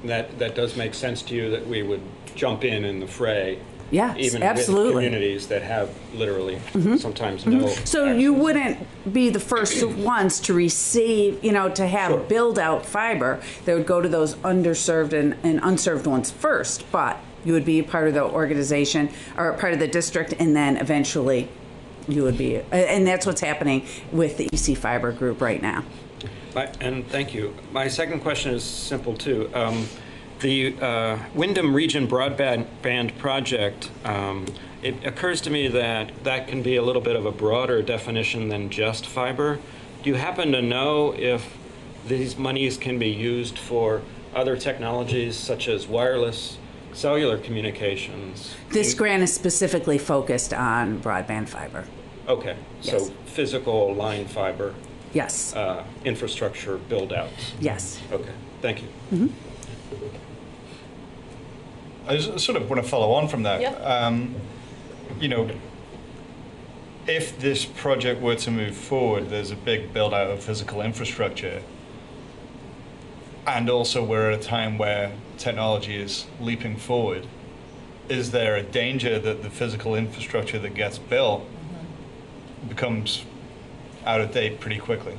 That does make sense to you, that we would jump in the fray. Yes, even absolutely. With communities that have literally sometimes no. So you wouldn't be the first ones to receive, to have build out fiber. They would go to those underserved and unserved ones first, but you would be part of the organization or part of the district, and then eventually you would be, and that's what's happening with the EC Fiber group right now. And thank you. My second question is simple too. The Wyndham Region Broadband Project, it occurs to me that that can be a little bit of a broader definition than just fiber. Do you happen to know if these monies can be used for other technologies such as wireless cellular communications? This grant is specifically focused on broadband fiber. Okay, Yes. so physical line fiber. Yes. Infrastructure build-outs. Yes. Okay, thank you. Mm-hmm. I just sort of want to follow on from that. You know, if this project were to move forward, there's a big build-out of physical infrastructure. And also we're at a time where technology is leaping forward. Is there a danger that the physical infrastructure that gets built becomes out of date pretty quickly?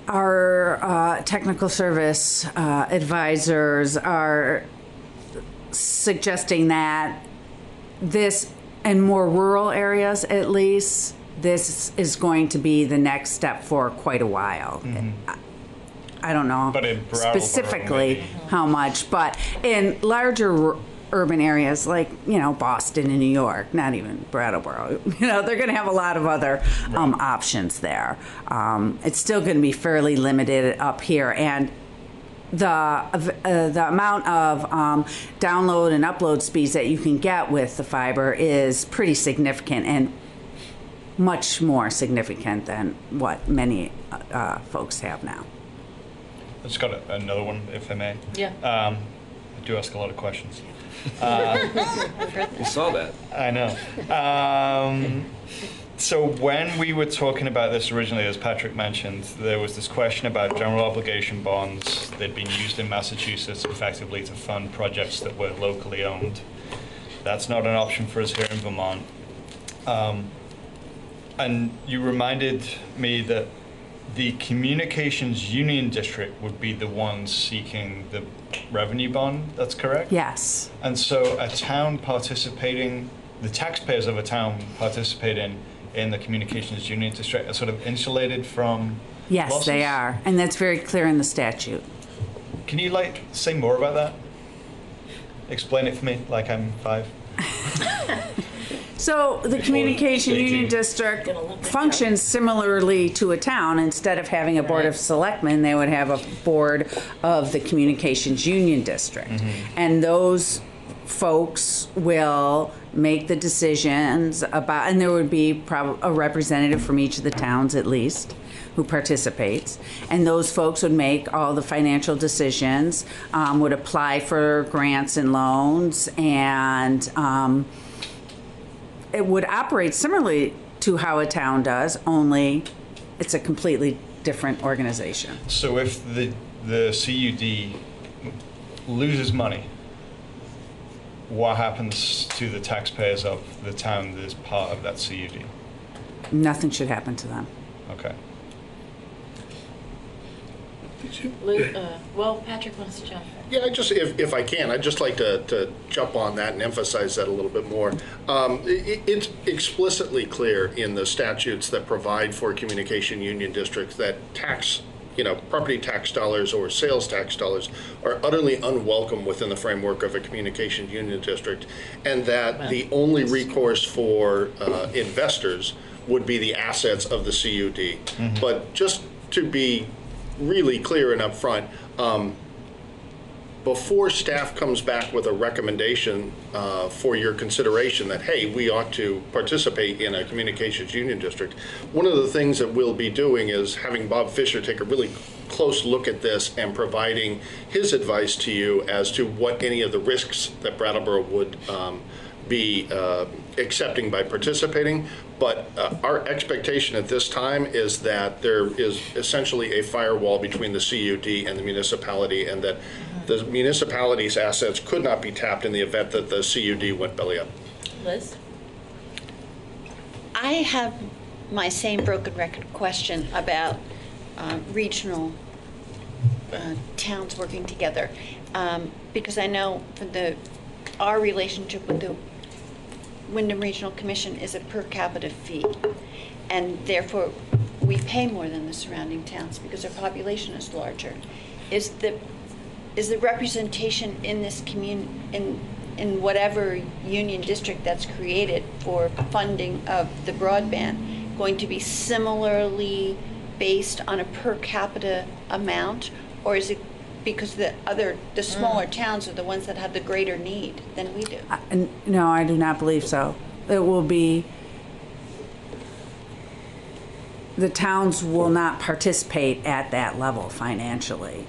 Our technical service advisors are suggesting that this, in more rural areas at least, this is going to be the next step for quite a while. I don't know specifically how much, but in larger urban areas like, Boston and New York, not even Brattleboro, they're going to have a lot of other options there. It's still going to be fairly limited up here, and the amount of download and upload speeds that you can get with the fiber is pretty significant, and much more significant than what many folks have now. I just got another one, if I may. Yeah. I do ask a lot of questions. You saw that. I know. So when we were talking about this originally, as Patrick mentioned, there was this question about general obligation bonds. They'd been used in Massachusetts effectively to fund projects that were locally owned. That's not an option for us here in Vermont. And you reminded me that the Communications Union District would be the ones seeking the revenue bond, that's correct? Yes. And so a town participating, the taxpayers of a town participating in the Communications Union District are sort of insulated from Yes, losses? they are, and that's very clear in the statute. Can you say more about that? Explain it for me like I'm 5. So the Communication Union District functions similarly to a town. Instead of having a board of selectmen, they would have a board of the Communications Union District. And those folks will make the decisions about, and there would be a representative from each of the towns at least who participates, and those folks would make all the financial decisions, would apply for grants and loans, and it would operate similarly to how a town does, only it's a completely different organization. So if the CUD loses money, what happens to the taxpayers of the town that is part of that CUD? Nothing should happen to them. Okay. Well, Patrick wants to jump in. Yeah, if I can, I'd just like to jump on that and emphasize that a little bit more. It's explicitly clear in the statutes that provide for communication union districts that property tax dollars or sales tax dollars are utterly unwelcome within the framework of a communication union district, and that the only recourse for investors would be the assets of the CUD. But just to be really clear and upfront, before staff comes back with a recommendation for your consideration that, hey, we ought to participate in a communications union district, one of the things that we'll be doing is having Bob Fisher take a really close look at this and providing his advice to you as to what any of the risks that Brattleboro would be accepting by participating. But our expectation at this time is that there is essentially a firewall between the CUD and the municipality, and that the municipality's assets could not be tapped in the event that the CUD went belly up. Liz? I have my same broken record question about regional towns working together, because I know our relationship with the Wyndham Regional Commission is a per capita fee, and therefore we pay more than the surrounding towns because our population is larger. Is the representation in this in whatever union district that's created for funding of the broadband going to be similarly based on a per capita amount, or is it because the smaller towns are the ones that have the greater need than we do? No, I do not believe so. It will be, the towns will not participate at that level financially.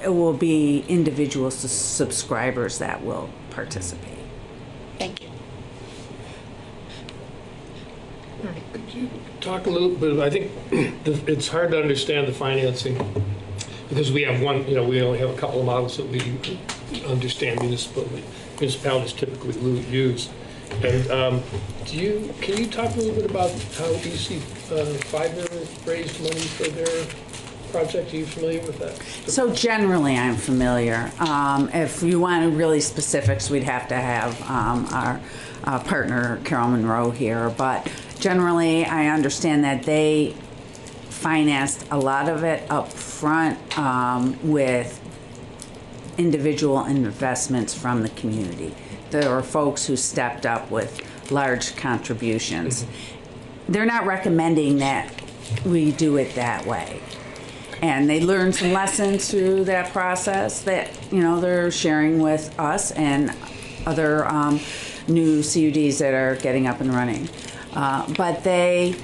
It will be individual subscribers that will participate. Thank you. Could you talk a little bit? I think it's hard to understand the financing because we have one, we only have a couple of models that we understand municipalities typically use. And can you talk a little bit about how EC Fiber raised money for their project? Are you familiar with that? So generally I'm familiar. If you want really specifics, we'd have to have our partner Carol Monroe here, but generally I understand that they financed a lot of it up front with individual investments from the community. There were folks who stepped up with large contributions. They're not recommending that we do it that way. And they learned some lessons through that process that, they're sharing with us and other new CUDs that are getting up and running. But they,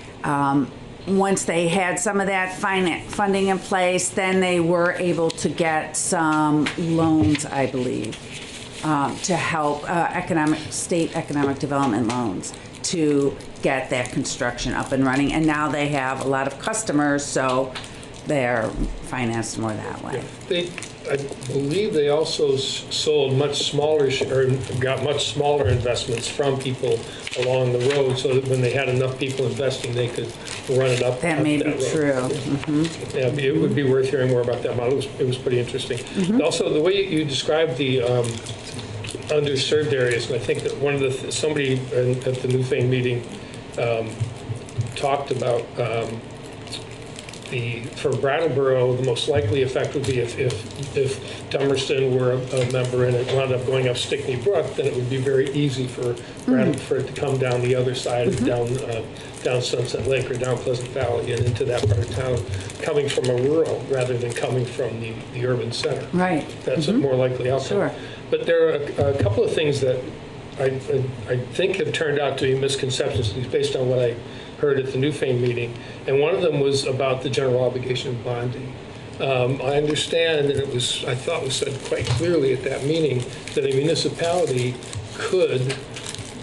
once they had some of that funding in place, then they were able to get some loans, I believe, to help state economic development loans to get that construction up and running. And now they have a lot of customers, so they're financed more that way. Yeah. I believe they also sold much smaller, or got much smaller investments from people along the road, so that when they had enough people investing, they could run it up. That may be true. Mm-hmm. Yeah, it would be worth hearing more about that model. It was pretty interesting. Mm-hmm. Also, the way you described the underserved areas, and I think that one of somebody at the New Fame meeting talked about. For Brattleboro, the most likely effect would be if Dummerston were a member and it wound up going up Stickney Brook, then it would be very easy for it to come down the other side, down Sunset Lake or down Pleasant Valley and into that part of town, coming from a rural rather than coming from the urban center. Right. That's a more likely outcome. Sure. But there are a couple of things that I think have turned out to be misconceptions, at least based on what I heard at the New Fame meeting, and one of them was about the general obligation bonding. I understand, and I thought was said quite clearly at that meeting, that a municipality could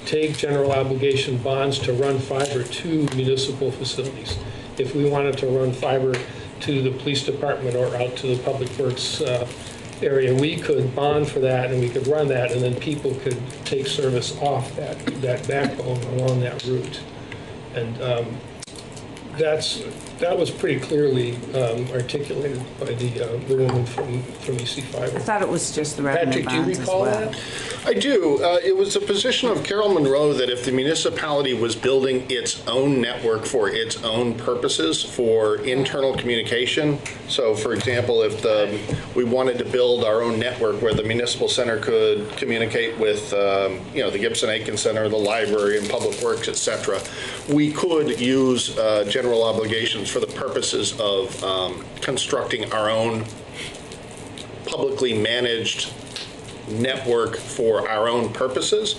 take general obligation bonds to run fiber to municipal facilities. If we wanted to run fiber to the police department or out to the public works area, we could bond for that and we could run that, and then people could take service off that backbone along that route. And that was pretty clearly articulated by the woman from EC Fiber. I thought it was just the revenue bonds. Patrick, do you recall that? I do. It was the position of Carol Monroe that if the municipality was building its own network for its own purposes for internal communication, so for example, if we wanted to build our own network where the municipal center could communicate with the Gibson-Aiken Center, the library, and public works, etc., we could use general obligations for the purposes of constructing our own publicly managed network for our own purposes.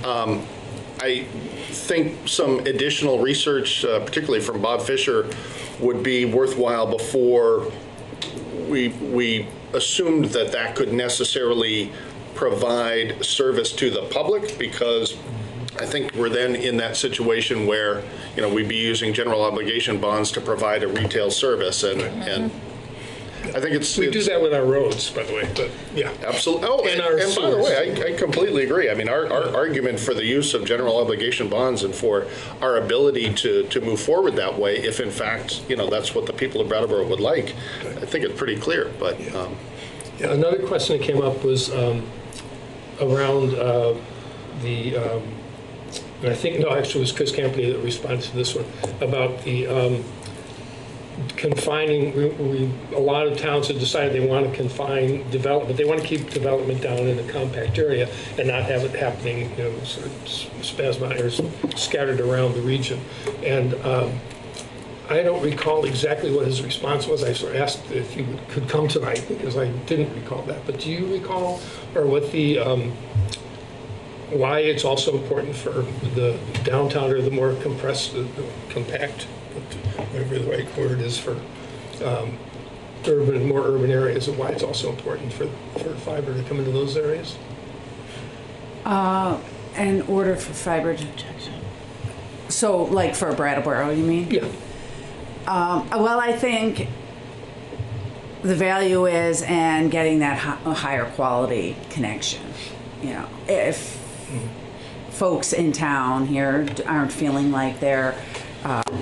I think some additional research, particularly from Bob Fisher, would be worthwhile before we assumed that could necessarily provide service to the public, because I think we're then in that situation where we'd be using general obligation bonds to provide a retail service, and I think we do that with our roads, by the way. But yeah, absolutely. Oh, and by the way, I completely agree. I mean, our argument for the use of general obligation bonds and for our ability to move forward that way, if in fact that's what the people of Brattleboro would like, I think it's pretty clear. But another question that came up was around and I think, no, actually it was Chris Campany that responded to this one, about the confining, a lot of towns have decided they want to confine development. They want to keep development down in a compact area and not have it happening, sort of spasmodic or scattered around the region. And I don't recall exactly what his response was. I sort of asked if you could come tonight because I didn't recall that. But do you recall, or what the why it's also important for the downtown or the more compressed, compact, whatever the right word is for more urban areas, and why it's also important for fiber to come into those areas? In order for fiber to, so like for Brattleboro, you mean? Yeah. Well, I think the value is in getting that higher quality connection. If folks in town here aren't feeling like their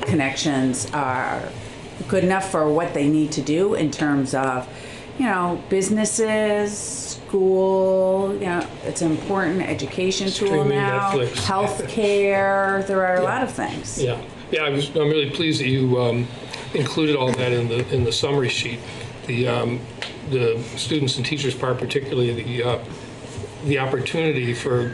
connections are good enough for what they need to do in terms of, businesses, school, it's an important education tool Streaming, now, Netflix. healthcare, there are a lot of things. Yeah, I'm really pleased that you included all that in the summary sheet. The students and teachers part, particularly the opportunity to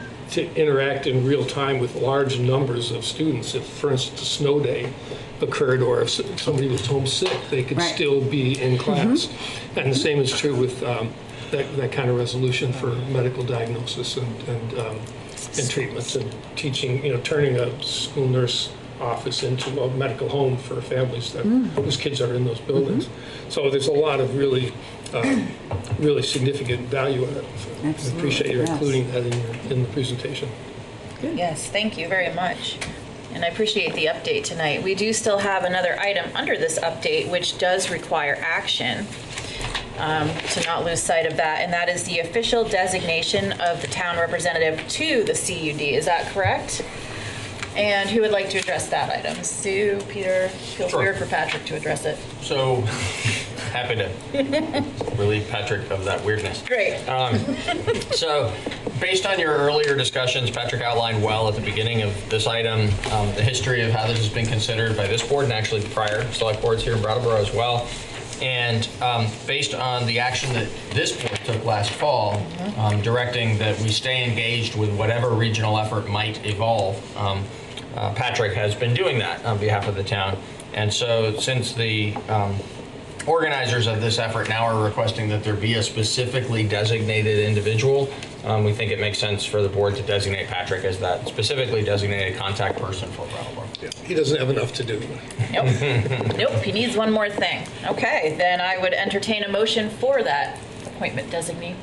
interact in real time with large numbers of students. If, for instance, a snow day occurred or if somebody was homesick, they could still be in class. And the same is true with that kind of resolution for medical diagnosis and treatments and teaching, turning a school nurse office into a medical home for families whose kids are in those buildings. So there's a lot of really significant value in it. So I appreciate you including that in the presentation. Good. Yes, thank you very much. And I appreciate the update tonight. We do still have another item under this update which does require action, to not lose sight of that, and that is the official designation of the town representative to the CUD. Is that correct? And who would like to address that item? Sue, Peter, feels weird for Patrick to address it. So, happy to relieve Patrick of that weirdness. Great. So, based on your earlier discussions, Patrick outlined well at the beginning of this item the history of how this has been considered by this board and actually the prior select boards here in Brattleboro as well. And based on the action that this board took last fall, directing that we stay engaged with whatever regional effort might evolve, Patrick has been doing that on behalf of the town. And so since the organizers of this effort now are requesting that there be a specifically designated individual, we think it makes sense for the board to designate Patrick as that specifically designated contact person for Brattleboro. Yeah, he doesn't have enough to do. Nope. Nope, he needs one more thing. Okay, then I would entertain a motion for that appointment, designee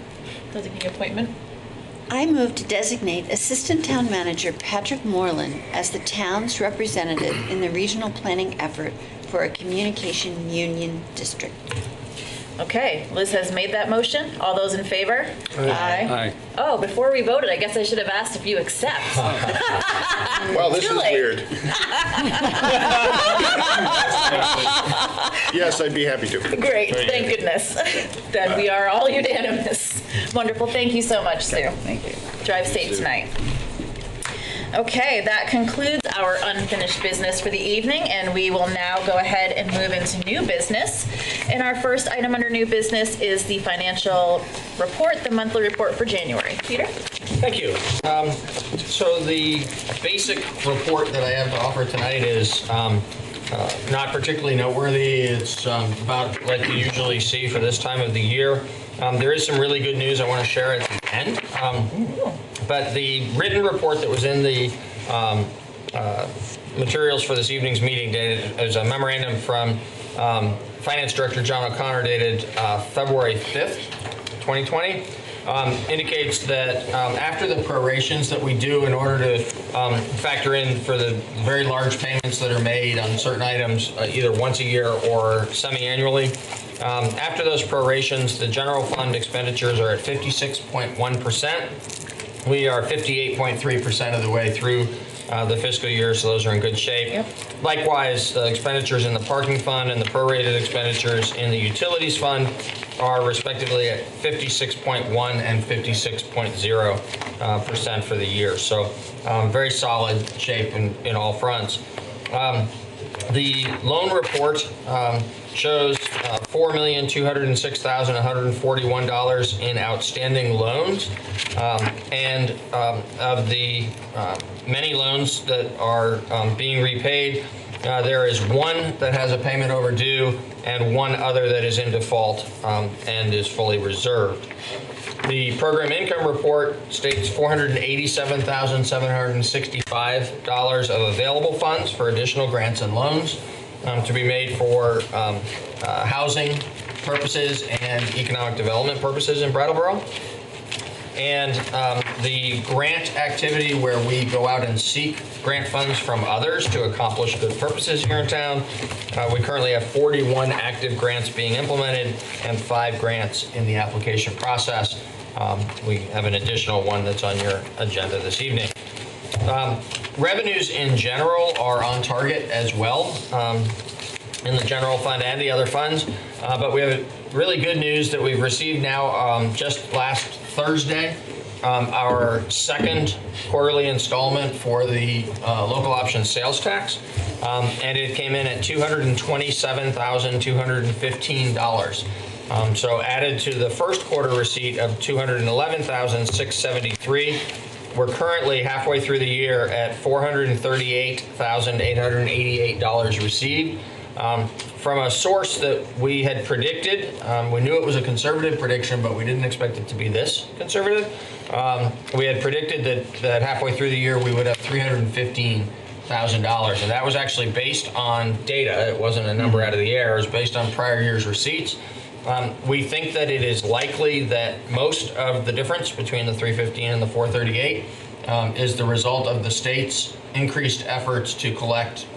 appointment. I move to designate Assistant Town Manager Patrick Moreland as the town's representative in the regional planning effort for a communication union district. Okay, Liz has made that motion. All those in favor? Aye. Oh, before we voted, I guess I should have asked if you accept. Well, this is weird. Yes, I'd be happy to. Great, thank goodness. Then we are all unanimous. Wonderful, thank you so much, Sue. Thank you. Drive safe tonight. Okay, that concludes our unfinished business for the evening, and we will now go ahead and move into new business. And our first item under new business is the financial report, the monthly report for January. Peter? Thank you. So the basic report that I have to offer tonight is not particularly noteworthy. It's about like you usually see for this time of the year. There is some really good news I want to share at the end. But the written report that was in the materials for this evening's meeting dated as a memorandum from Finance Director John O'Connor dated February 5th, 2020, indicates that after the prorations that we do in order to factor in for the very large payments that are made on certain items either once a year or semi-annually, after those prorations, the general fund expenditures are at 56.1%. We are 58.3% of the way through the fiscal year, so those are in good shape. Yep. Likewise, the expenditures in the parking fund and the prorated expenditures in the utilities fund are respectively at 56.1 and 56.0% for the year. So very solid shape in all fronts. The loan report shows $4,206,141 in outstanding loans. And of the many loans that are being repaid, there is one that has a payment overdue and one other that is in default and is fully reserved. The program income report states $487,765 of available funds for additional grants and loans to be made for housing purposes and economic development purposes in Brattleboro. And the grant activity where we go out and seek grant funds from others to accomplish good purposes here in town. We currently have 41 active grants being implemented and 5 grants in the application process. We have an additional one that's on your agenda this evening. Revenues in general are on target as well in the general fund and the other funds, but we have really good news that we've received now just last Thursday, our second quarterly installment for the local option sales tax, and it came in at $227,215. So added to the first quarter receipt of $211,673, we're currently halfway through the year at $438,888 received. From a source that we had predicted, we knew it was a conservative prediction, but we didn't expect it to be this conservative. We had predicted that halfway through the year we would have $315,000, and that was actually based on data. It wasn't a number out of the air. It was based on prior year's receipts. We think that it is likely that most of the difference between the 315 and the 438 is the result of the state's increased efforts to collect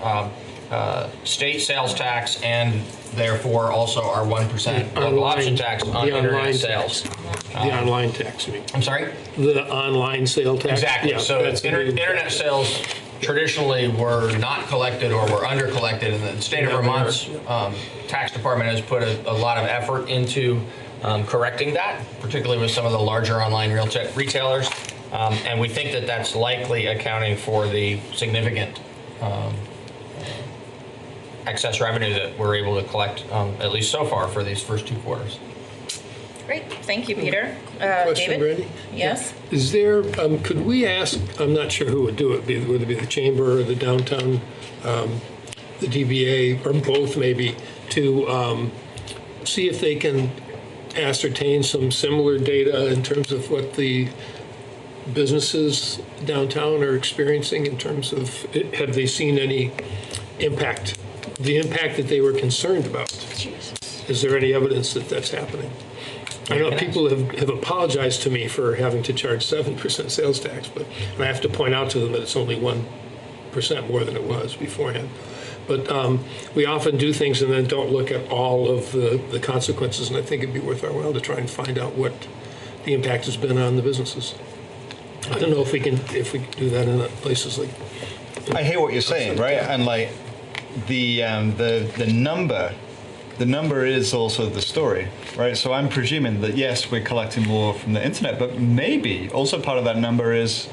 state sales tax and therefore also our 1% local option tax on internet sales. The online tax, you mean? I'm sorry? The online sale tax? Exactly. Yeah, so that's internet sales traditionally were not collected or were under collected, and the state of Vermont's tax department has put a lot of effort into correcting that, particularly with some of the larger online retailers. And we think that that's likely accounting for the significant excess revenue that we're able to collect, at least so far, for these first 2 quarters. Great, thank you, Peter. Question, David? Brandy? Yes? Is there, could we ask, I'm not sure who would do it, whether it be the chamber or the downtown, the DBA, or both maybe, to see if they can ascertain some similar data in terms of what the businesses downtown are experiencing in terms of, have they seen any impact, the impact that they were concerned about? Is there any evidence that that's happening? I know people have apologized to me for having to charge 7% sales tax, but and I have to point out to them that it's only 1% more than it was beforehand. But we often do things and then don't look at all of the consequences, and I think it'd be worth our while to try and find out what the impact has been on the businesses. I don't know if we can do that in places like. I hear what you're saying, right? And like the number is also the story, right? So I'm presuming that yes, we're collecting more from the internet, but maybe also part of that number is,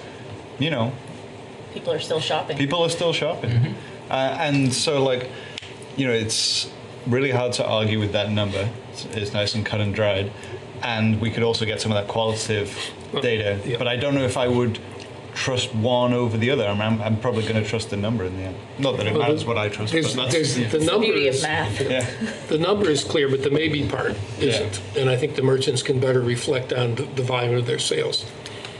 people are still shopping. People are still shopping, and so like, it's really hard to argue with that number. It's nice and cut and dried, and we could also get some of that qualitative data. But I don't know if I would trust one over the other. I'm probably going to trust the number in the end. Not that it matters what I trust. The number beauty is, of math. Yeah. The number is clear, but the maybe part isn't. And I think the merchants can better reflect on the volume of their sales.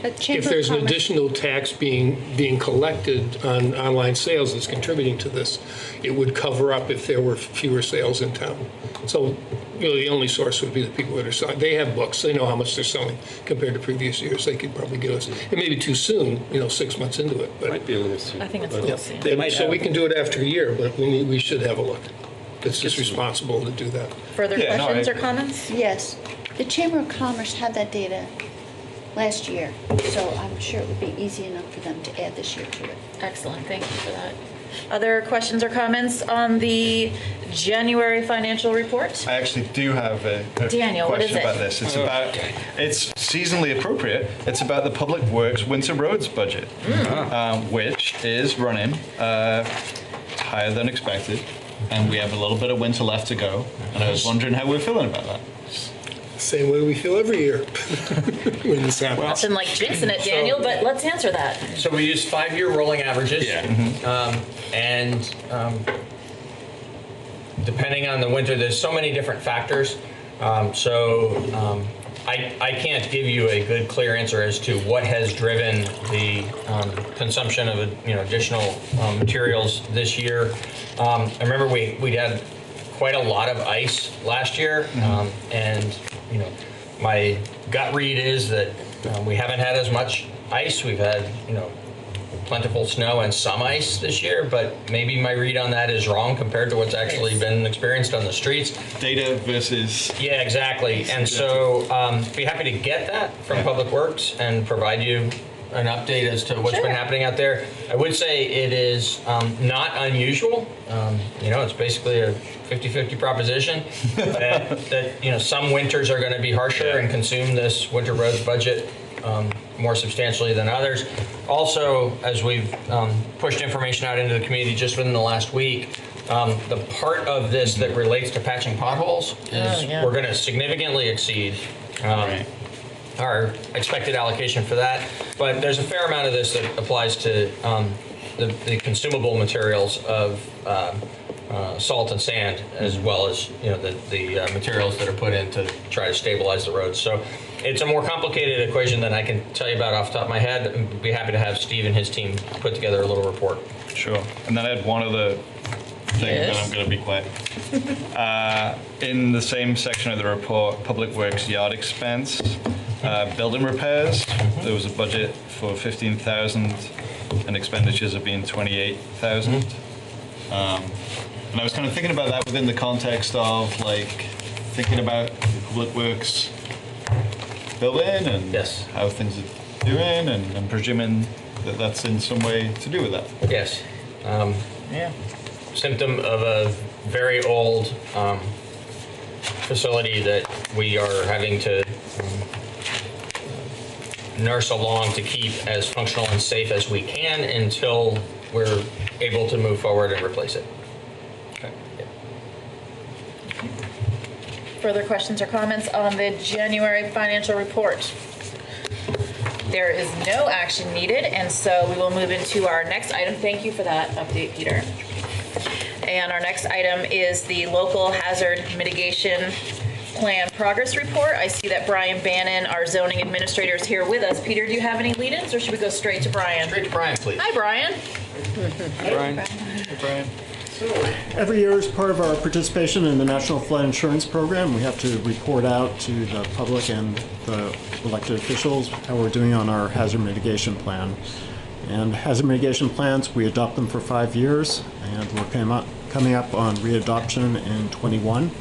If there's an additional tax being collected on online sales that's contributing to this, it would cover up if there were fewer sales in town. So really the only source would be the people that are selling. They have books. They know how much they're selling compared to previous years. They could probably give us. It may be too soon, 6 months into it. But might be a little soon. I think it's a little soon. So we can do it after a year, but we should have a look. It's just responsible to do that. Further questions or comments? Yes. The Chamber of Commerce had that data last year, so I'm sure it would be easy enough for them to add this year to it. Excellent, thank you for that. Other questions or comments on the January financial report? I actually do have a Daniel, what is question it? about this. It's seasonally appropriate. It's about the Public Works Winter Roads budget, which is running higher than expected, and we have a little bit of winter left to go. And I was wondering how we're feeling about that. Same way we feel every year when this happens. Nothing like jinxing it, Daniel, but let's answer that. So we use 5-year rolling averages. Yeah. Depending on the winter, there's so many different factors. I can't give you a good, clear answer as to what has driven the consumption of additional materials this year. I remember we had quite a lot of ice last year, and my gut read is that we haven't had as much ice. We've had plentiful snow and some ice this year, but maybe my read on that is wrong compared to what's actually been experienced on the streets. Data versus... Yeah, exactly. And so be happy to get that from Public Works and provide you an update as to what's been happening out there. I would say it is not unusual. It's basically a 50-50 proposition that some winters are going to be harsher and consume this winter roads budget more substantially than others. Also, as we've pushed information out into the community just within the last week, the part of this that relates to patching potholes is we're going to significantly exceed our expected allocation for that. But there's a fair amount of this that applies to the consumable materials of salt and sand, as well as the materials that are put in to try to stabilize the roads. So it's a more complicated equation than I can tell you about off the top of my head. I'd be happy to have Steve and his team put together a little report. Sure. And then I had one other thing, then I'm going to be quiet. In the same section of the report, Public Works yard expense, building repairs, there was a budget for 15,000 and expenditures have been 28,000. And I was kind of thinking about that within the context of thinking about Public Works building and how things are doing, and I'm presuming that that's in some way to do with that. Yes. Symptom of a very old facility that we are having to nurse along to keep as functional and safe as we can until we're able to move forward and replace it. Okay. Further questions or comments on the January financial report? There is no action needed, and so we will move into our next item. Thank you for that update, Peter. And our next item is the local hazard mitigation plan progress report. I see that Brian Bannon, our zoning administrator, is here with us. Peter, do you have any lead-ins, or should we go straight to Brian? Straight to Brian, please. Hi, Brian. Hi, Brian. Hey, Brian. Every year, as part of our participation in the National Flood Insurance Program, we have to report out to the public and the elected officials how we're doing on our hazard mitigation plan. And hazard mitigation plans, we adopt them for 5 years, and we're coming up on readoption in 21.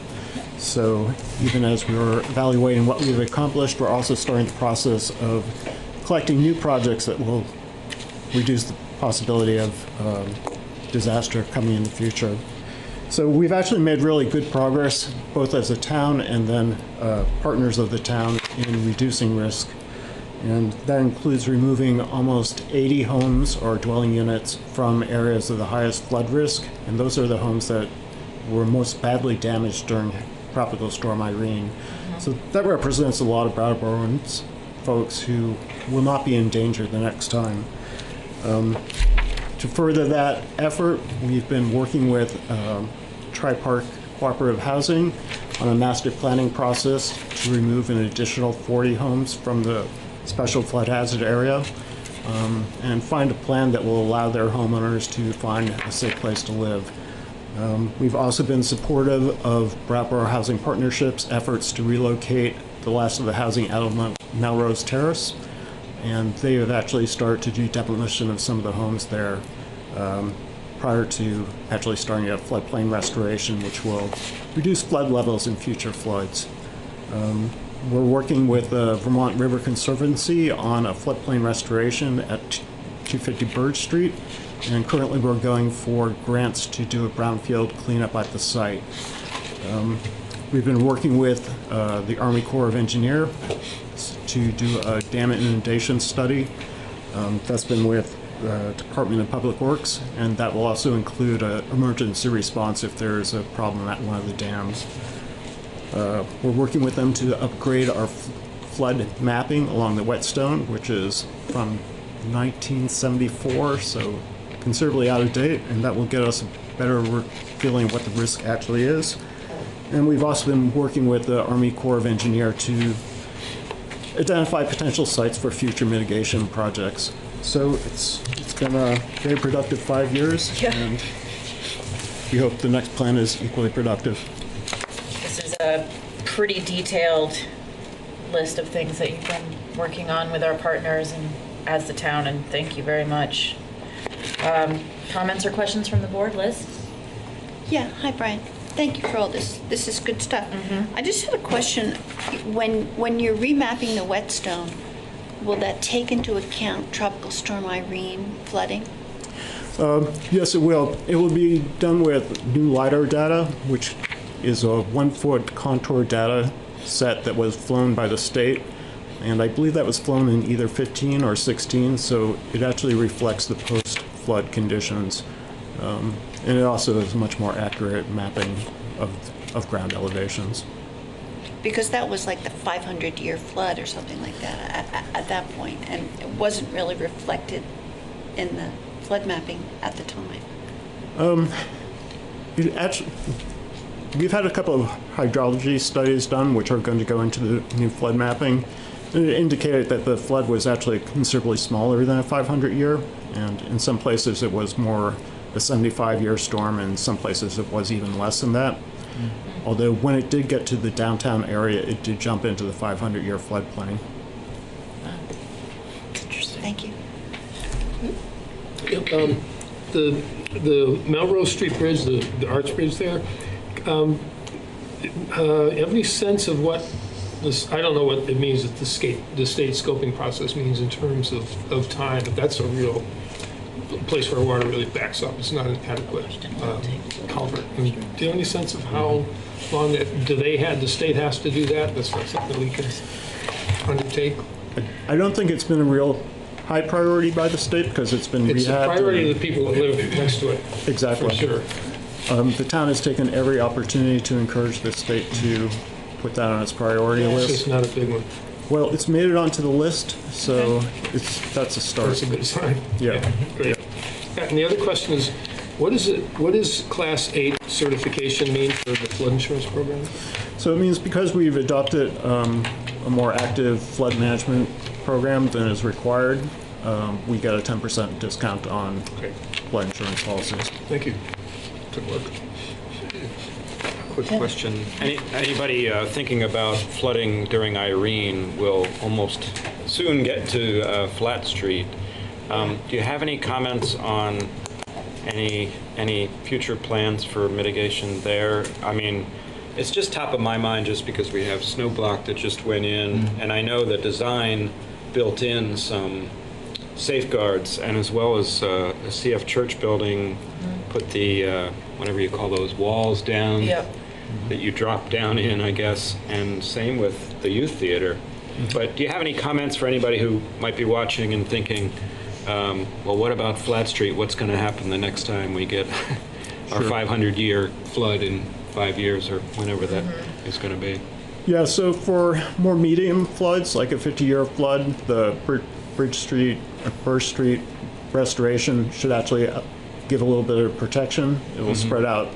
So even as we're evaluating what we've accomplished, we're also starting the process of collecting new projects that will reduce the possibility of disaster coming in the future. So we've actually made really good progress, both as a town and then partners of the town, in reducing risk. And that includes removing almost 80 homes or dwelling units from areas of the highest flood risk. And those are the homes that were most badly damaged during Tropical Storm Irene. So that represents a lot of Brattleboroans folks who will not be in danger the next time. To further that effort, we've been working with Tri-Park Cooperative Housing on a master planning process to remove an additional 40 homes from the special flood hazard area and find a plan that will allow their homeowners to find a safe place to live. We've also been supportive of Brattleboro Housing Partnership's efforts to relocate the last of the housing out of Melrose Terrace, and they have actually started to do demolition of some of the homes there prior to actually starting a floodplain restoration, which will reduce flood levels in future floods. We're working with the Vermont River Conservancy on a floodplain restoration at 250 Bird Street, and currently we're going for grants to do a brownfield cleanup at the site. We've been working with the Army Corps of Engineers to do a dam inundation study. That's been with the Department of Public Works, and that will also include an emergency response if there is a problem at one of the dams. We're working with them to upgrade our flood mapping along the whetstone, which is from 1974, so considerably out of date, and that will get us a better feeling of what the risk actually is. And we've also been working with the Army Corps of Engineers to identify potential sites for future mitigation projects. So it's been a very productive 5 years, and we hope the next plan is equally productive. This is a pretty detailed list of things that you've been working on with our partners and as the town, and thank you very much. Comments or questions from the board? Liz? Yeah, hi Brian. Thank you for all this. This is good stuff. I just had a question. When you're remapping the whetstone, will that take into account Tropical Storm Irene flooding? Yes, it will. It will be done with new LiDAR data, which is a 1-foot contour data set that was flown by the state. And I believe that was flown in either 15 or 16, so it actually reflects the post-flood conditions. And it also is much more accurate mapping of ground elevations. Because that was like the 500-year flood or something like that at that point, and it wasn't really reflected in the flood mapping at the time. We've had a couple of hydrology studies done, which are going to go into the new flood mapping. It indicated that the flood was actually considerably smaller than a 500-year, and in some places it was more a 75-year storm, and in some places it was even less than that. Although when it did get to the downtown area, it did jump into the 500-year floodplain. Interesting. Thank you. The Melrose Street Bridge, the arch bridge there, have any sense of what this, I don't know what it means that the state scoping process means in terms of time, if that's a real place where water really backs up. It's not an adequate culvert. I mean, do you have any sense of how long the state has to do that? That's not something we can undertake. I don't think it's been a real high priority by the state because it's been rehabbed. It's a priority to the people that live next to it. Exactly. For sure. The town has taken every opportunity to encourage the state to put that on its priority list. It's not a big one. Well, it's made it onto the list, so that's a start. That's a good sign. Yeah. Great. And the other question is, what does Class 8 certification mean for the flood insurance program? So it means because we've adopted a more active flood management program than is required, we get a 10% discount on flood insurance policies. Thank you. Good work. Quick question. Anybody thinking about flooding during Irene will almost soon get to Flat Street. Do you have any comments on any future plans for mitigation there? I mean, it's just top of my mind just because we have snow block that just went in, and I know the design built in some safeguards, and as well as the CF Church building put the whatever you call those walls down that you drop down in, I guess, and same with the youth theater. But do you have any comments for anybody who might be watching and thinking, well, what about Flat Street? What's going to happen the next time we get our 500-year flood in 5 years or whenever that is going to be? Yeah, so for more medium floods, like a 50-year flood, the Bridge Street or First Street restoration should actually give a little bit of protection. It will spread out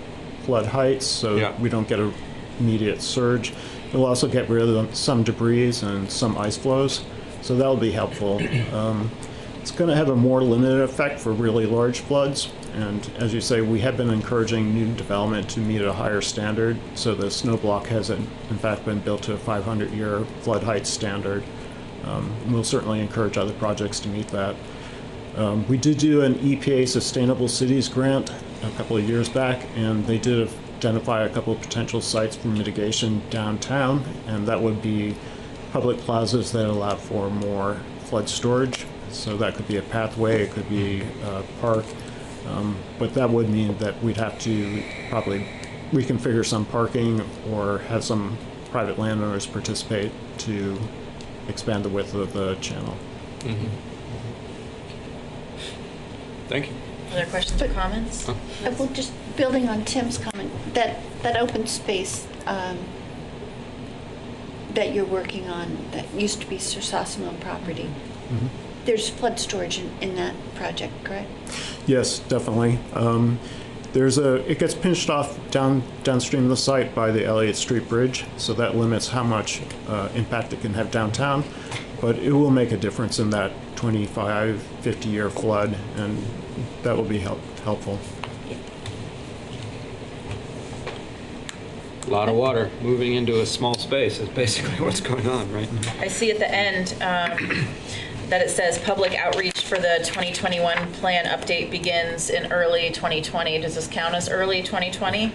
flood heights so we don't get an immediate surge. It will also get rid of some debris and some ice flows, so that will be helpful. It's going to have a more limited effect for really large floods, and as you say, we have been encouraging new development to meet a higher standard, so the snow block has in fact been built to a 500-year flood height standard. We'll certainly encourage other projects to meet that. We did do an EPA Sustainable Cities grant a couple of years back, and they did identify a couple of potential sites for mitigation downtown, and that would be public plazas that allow for more flood storage. So that could be a pathway, it could be a park, but that would mean that we'd have to probably reconfigure some parking or have some private landowners participate to expand the width of the channel. Thank you. Other questions or comments? Well, just building on Tim's comment, that open space that you're working on that used to be Sir Sossamon property, there's flood storage in that project, correct? Yes, definitely. It gets pinched off downstream of the site by the Elliott Street Bridge, so that limits how much impact it can have downtown. But it will make a difference in that 25, 50-year flood, and that will be helpful. A lot of water moving into a small space is basically what's going on, right? I see at the end that it says public outreach for the 2021 plan update begins in early 2020. Does this count as early 2020?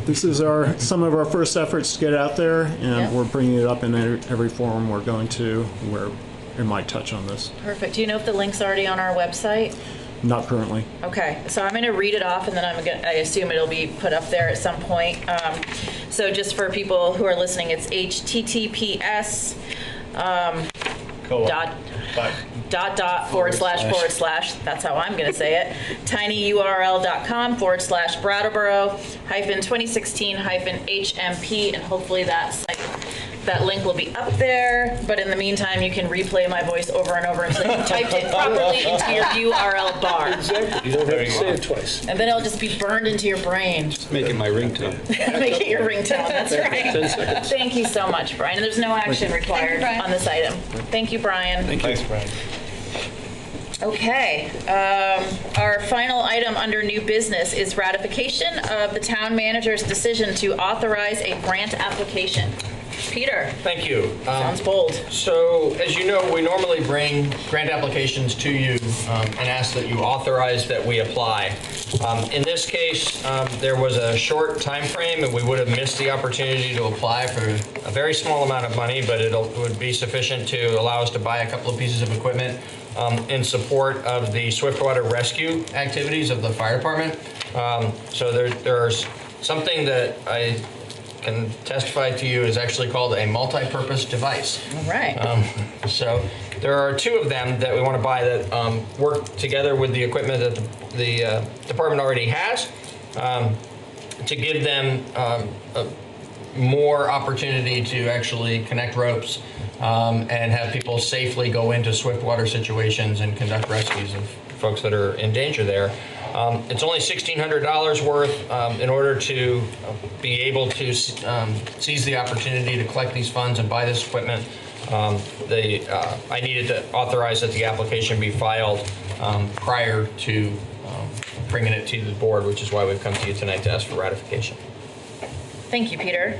This is some of our first efforts to get out there, and we're bringing it up in every forum we're going to where it might touch on this. Perfect. Do you know if the link's already on our website? Not currently. Okay, so I'm going to read it off, and then I assume it'll be put up there at some point. So just for people who are listening, it's https // that's how I'm going to say it, tinyurl.com/Brattleboro-2016-HMP, and hopefully that link will be up there. But in the meantime, you can replay my voice over and over until you typed it properly into your URL bar. Exactly. You don't have to say it twice. And then it'll just be burned into your brain. Just make it my ringtone. Make it your ringtone, that's right. 10 seconds. Thank you so much, Brian. And there's no action required on this item. Thank you, Brian. Thanks, Brian. Okay, our final item under new business is ratification of the town manager's decision to authorize a grant application. Peter. Thank you. Sounds bold. So, as you know, we normally bring grant applications to you and ask that you authorize that we apply. In this case, there was a short time frame, and we would have missed the opportunity to apply for a very small amount of money, but it would be sufficient to allow us to buy a couple of pieces of equipment in support of the swiftwater rescue activities of the fire department. So there's something that I can testify to you is actually called a multi-purpose device. All right. So there are two of them that we want to buy that work together with the equipment that the department already has to give them more opportunity to actually connect ropes and have people safely go into swiftwater situations and conduct rescues of folks that are in danger there. It's only $1,600 worth in order to be able to seize the opportunity to collect these funds and buy this equipment. I needed to authorize that the application be filed prior to bringing it to the board, which is why we've come to you tonight to ask for ratification. Thank you, Peter.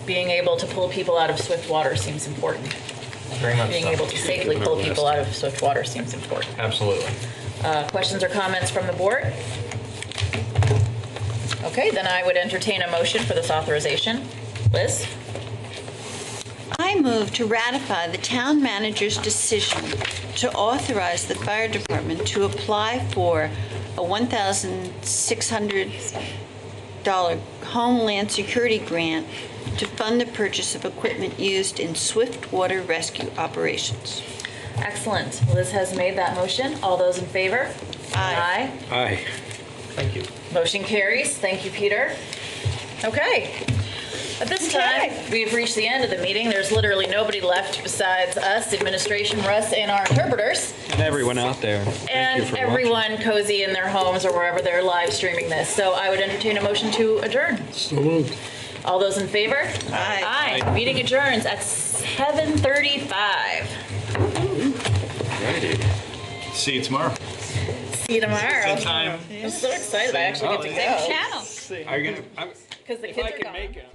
Being able to pull people out of swift water seems important. Very much Being so. able to safely pull people out of swift water seems important. Absolutely. Questions or comments from the board? Okay, then I would entertain a motion for this authorization. Liz? I move to ratify the town manager's decision to authorize the fire department to apply for a $1,600 Homeland Security grant to fund the purchase of equipment used in swiftwater rescue operations. Excellent. Liz has made that motion. All those in favor? Aye. Aye. Thank you. Motion carries. Thank you, Peter. Okay. At this time, we've reached the end of the meeting. There's literally nobody left besides us, administration, Russ, and our interpreters. And everyone out there. And everyone cozy in their homes or wherever they're live streaming this. So I would entertain a motion to adjourn. So moved. All those in favor? Aye. Aye. Meeting adjourns at 7:35. Righty. See you tomorrow. See you tomorrow. Same time. I'm so excited. I actually get to go. Same channel. Are you gonna? Because the kids are gone. Make it.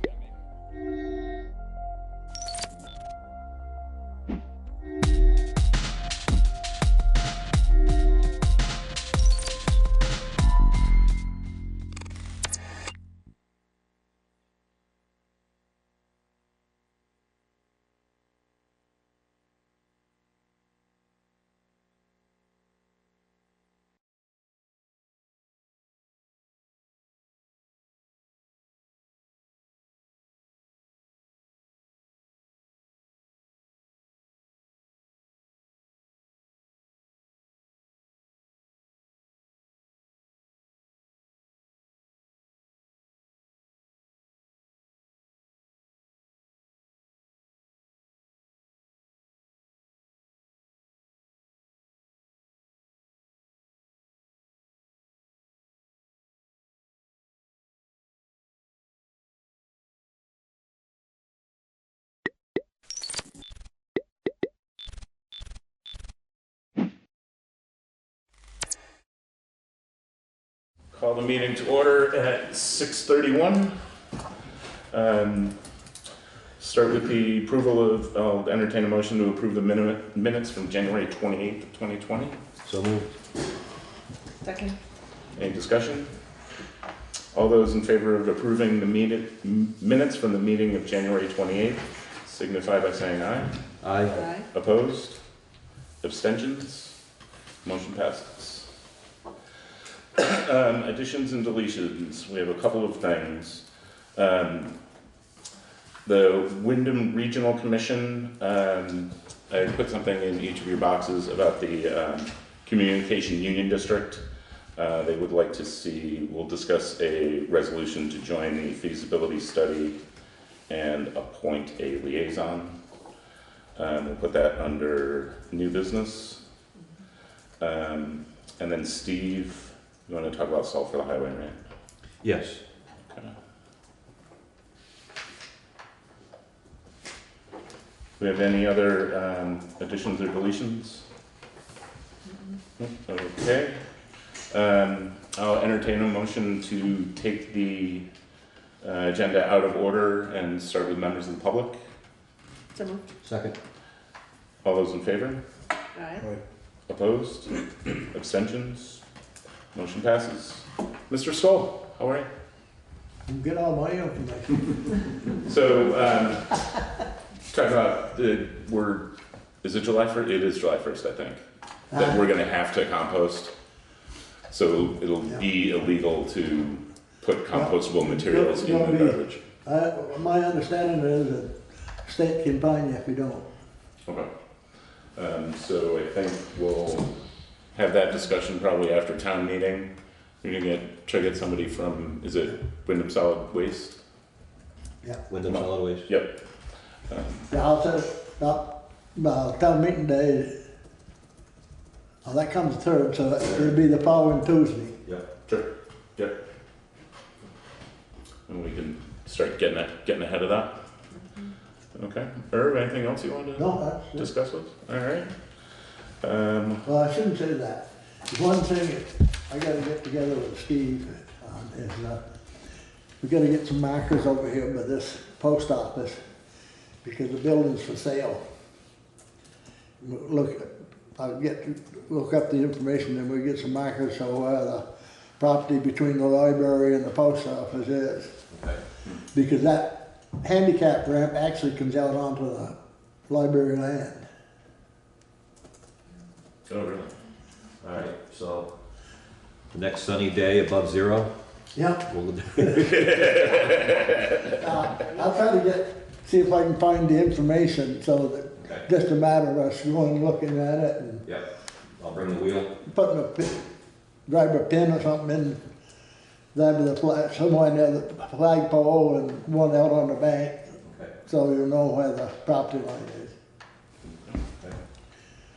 Call the meeting to order at 6:31. Start with the approval of, I'll entertain a motion to approve the minutes from January 28th of 2020. So moved. Second. Any discussion? All those in favor of approving the minutes from the meeting of January 28th signify by saying aye. Aye. Opposed? Abstentions? Motion passes. Additions and deletions. We have a couple of things. The Wyndham Regional Commission, I put something in each of your boxes about the Communication Union District. They would like to see, we'll discuss a resolution to join the feasibility study and appoint a liaison. We'll put that under new business. And then Steve, you want to talk about salt for the highway, right? Yes. Okay. Do we have any other additions or deletions? Okay. I'll entertain a motion to take the agenda out of order and start with members of the public. So moved. Second. All those in favor? Aye. Opposed? Abstentions? Motion passes. Mr. Stoll, how are you? Get all my information. So, talk about is it July 1st? It is July 1st, I think. That we're going to have to compost. So it'll be illegal to put compostable materials in the garbage. My understanding is that state can fine you if you don't. Okay. So I think we'll have that discussion probably after town meeting. You're gonna try to get somebody from, is it Wyndham Solid Waste? Yeah. Wyndham Solid Waste. Yep. Yeah, I'll say, town meeting day, that comes third, so it'll be the following Tuesday. Yep. Sure. Yep. And we can start getting ahead of that. Okay. Irv, anything else you want to discuss with? All right. Well, I shouldn't say that. One thing I got to get together with Steve is we got to get some markers over here by this post office because the building's for sale. I'll look up the information and we get some markers so the property between the library and the post office is. Okay. Because that handicap ramp actually comes out onto the library land. Oh, really? All right, so the next sunny day above zero? Yeah. We'll I'll try to see if I can find the information so that just a matter of us going and looking at it and I'll bring the wheel. putting drive a pin or something in there with the flag, somewhere near the flagpole and one out on the bank, so you know where the property line is.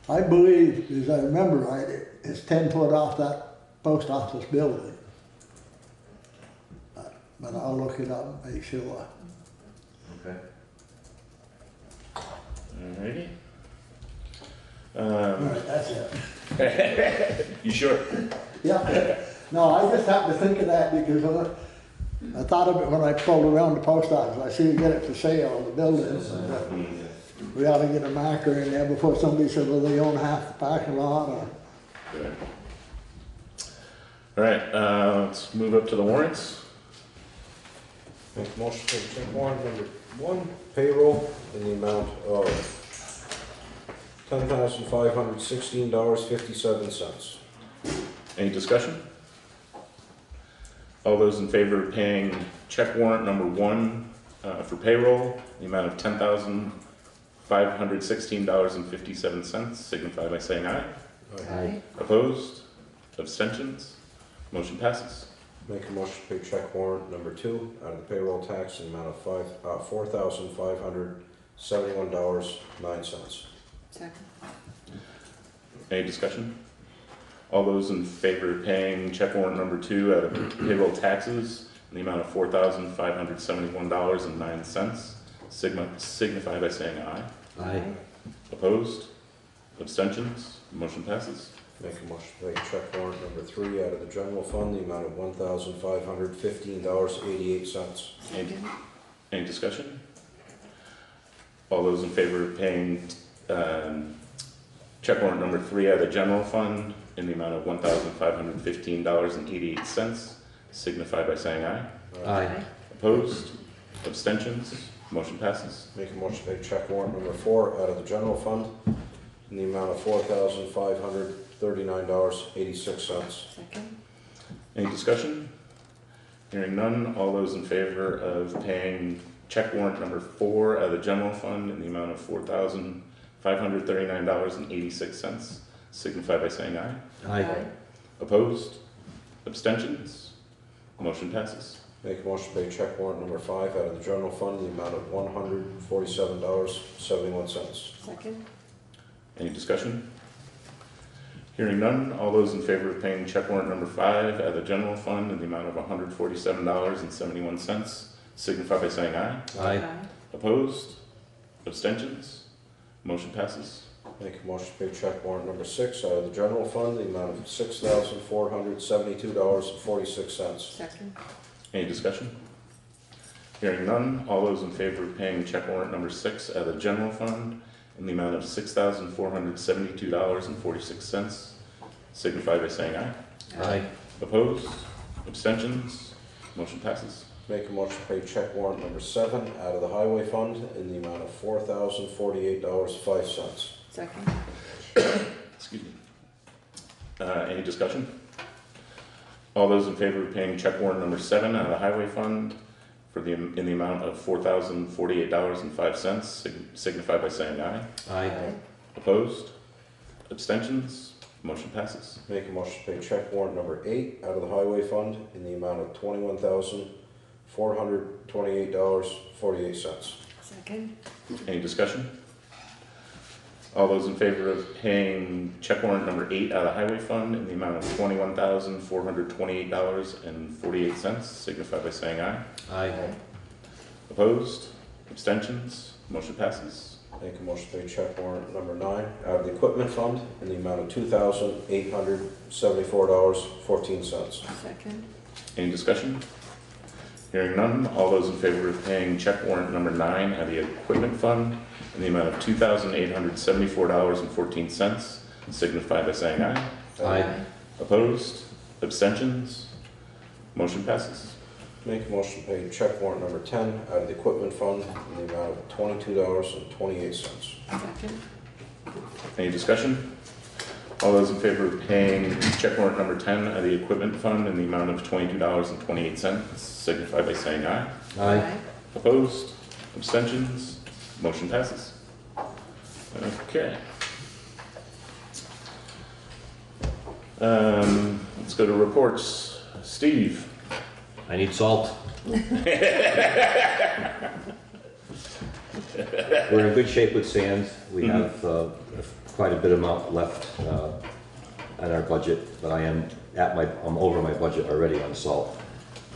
I believe, as I remember right, it's 10 foot off that post office building. But I'll look it up and make sure. Okay. Alrighty. All right, that's it. You sure? Yeah. No, I just happened to think of that because I thought of it when I pulled around the post office. I see you get it for sale, the building. We ought to get a marker in there before somebody says, well, they own half the parking lot. Or... Good. All right, let's move up to the warrants. Make a motion to check warrant number 1, payroll in the amount of $10,516.57. Any discussion? All those in favor of paying check warrant number 1 for payroll, the amount of $10,516.57, signify by saying aye. Aye. Opposed? Abstentions? Motion passes. Make a motion to pay check warrant number 2 out of the payroll tax in the amount of $4,571.09. Second. Any discussion? All those in favor of paying check warrant number 2 out of payroll taxes in the amount of $4,571.09, signify by saying aye. Aye. Opposed? Abstentions? Motion passes. Make a motion to pay check warrant number 3 out of the general fund, the amount of $1,515.88. Any discussion? All those in favor of paying check warrant number 3 out of the general fund in the amount of $1,515.88 signify by saying aye. Aye. Opposed? Abstentions? Motion passes. Make a motion to pay check warrant number 4 out of the general fund in the amount of $4,539.86. Second. Any discussion? Hearing none, all those in favor of paying check warrant number 4 out of the general fund in the amount of $4,539.86 signify by saying aye. Aye. Opposed? Abstentions? Motion passes. Make a motion to pay check warrant number 5 out of the general fund, the amount of $147.71. Second. Any discussion? Hearing none, all those in favor of paying check warrant number 5 out of the general fund in the amount of $147.71 signify by saying aye. Aye. Opposed? Abstentions? Motion passes. Make a motion to pay check warrant number 6 out of the general fund, the amount of $6,472.46. Second. Any discussion? Hearing none, all those in favor of paying check warrant number 6 out of the general fund in the amount of $6,472.46 signify by saying aye. Aye. Opposed? Abstentions? Motion passes. Make a motion to pay check warrant number 7 out of the highway fund in the amount of $4,048.05. Second. Excuse me. Any discussion? All those in favor of paying check warrant number 7 out of the highway fund in the amount of $4,048.05 signify by saying aye. Aye. Opposed? Abstentions? Motion passes. Make a motion to pay check warrant number 8 out of the highway fund in the amount of $21,428.48. Second. Any discussion? All those in favor of paying check warrant number 8 out of the highway fund in the amount of $21,428.48 signify by saying aye. Aye. Opposed? Abstentions? Motion passes. Make a motion to pay check warrant number 9 out of the equipment fund in the amount of $2,874.14. Second. Any discussion? Hearing none, all those in favor of paying check warrant number 9 out of the equipment fund in the amount of $2,874.14 signify by saying aye. Aye. Opposed? Abstentions? Motion passes. Make a motion to pay check warrant number 10 out of the equipment fund in the amount of $22.28. Second. Any discussion? All those in favor of paying check warrant number 10 out of the equipment fund in the amount of $22.28 signify by saying aye. Aye. Opposed? Abstentions? Motion passes. Okay. Let's go to reports. Steve. I need salt. We're in good shape with sand. We have quite a bit amount left on our budget, but I'm over my budget already on salt.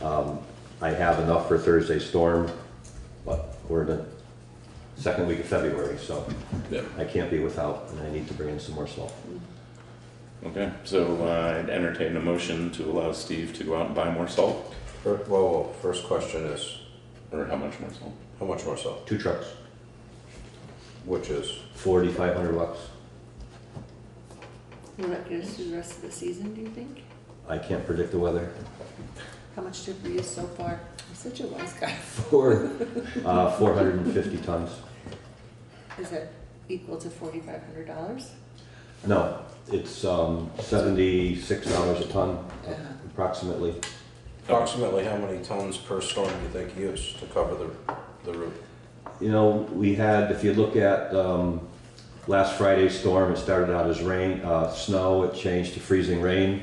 I have enough for Thursday's storm, but we're in the second week of February, so I can't be without, and I need to bring in some more salt. Okay, so I'd entertain a motion to allow Steve to go out and buy more salt. Whoa, first question is, or how much more salt? How much more salt? 2 trucks. Which is? $4,500. Will that get us through the rest of the season, do you think? I can't predict the weather. How much did we use so far? I'm such a wise guy. 450 tons. Is that equal to $4,500? No, it's $76 a ton, approximately. Approximately how many tons per storm do you think you used to cover the route? You know, we had, if you look at last Friday's storm, it started out as rain, snow, it changed to freezing rain.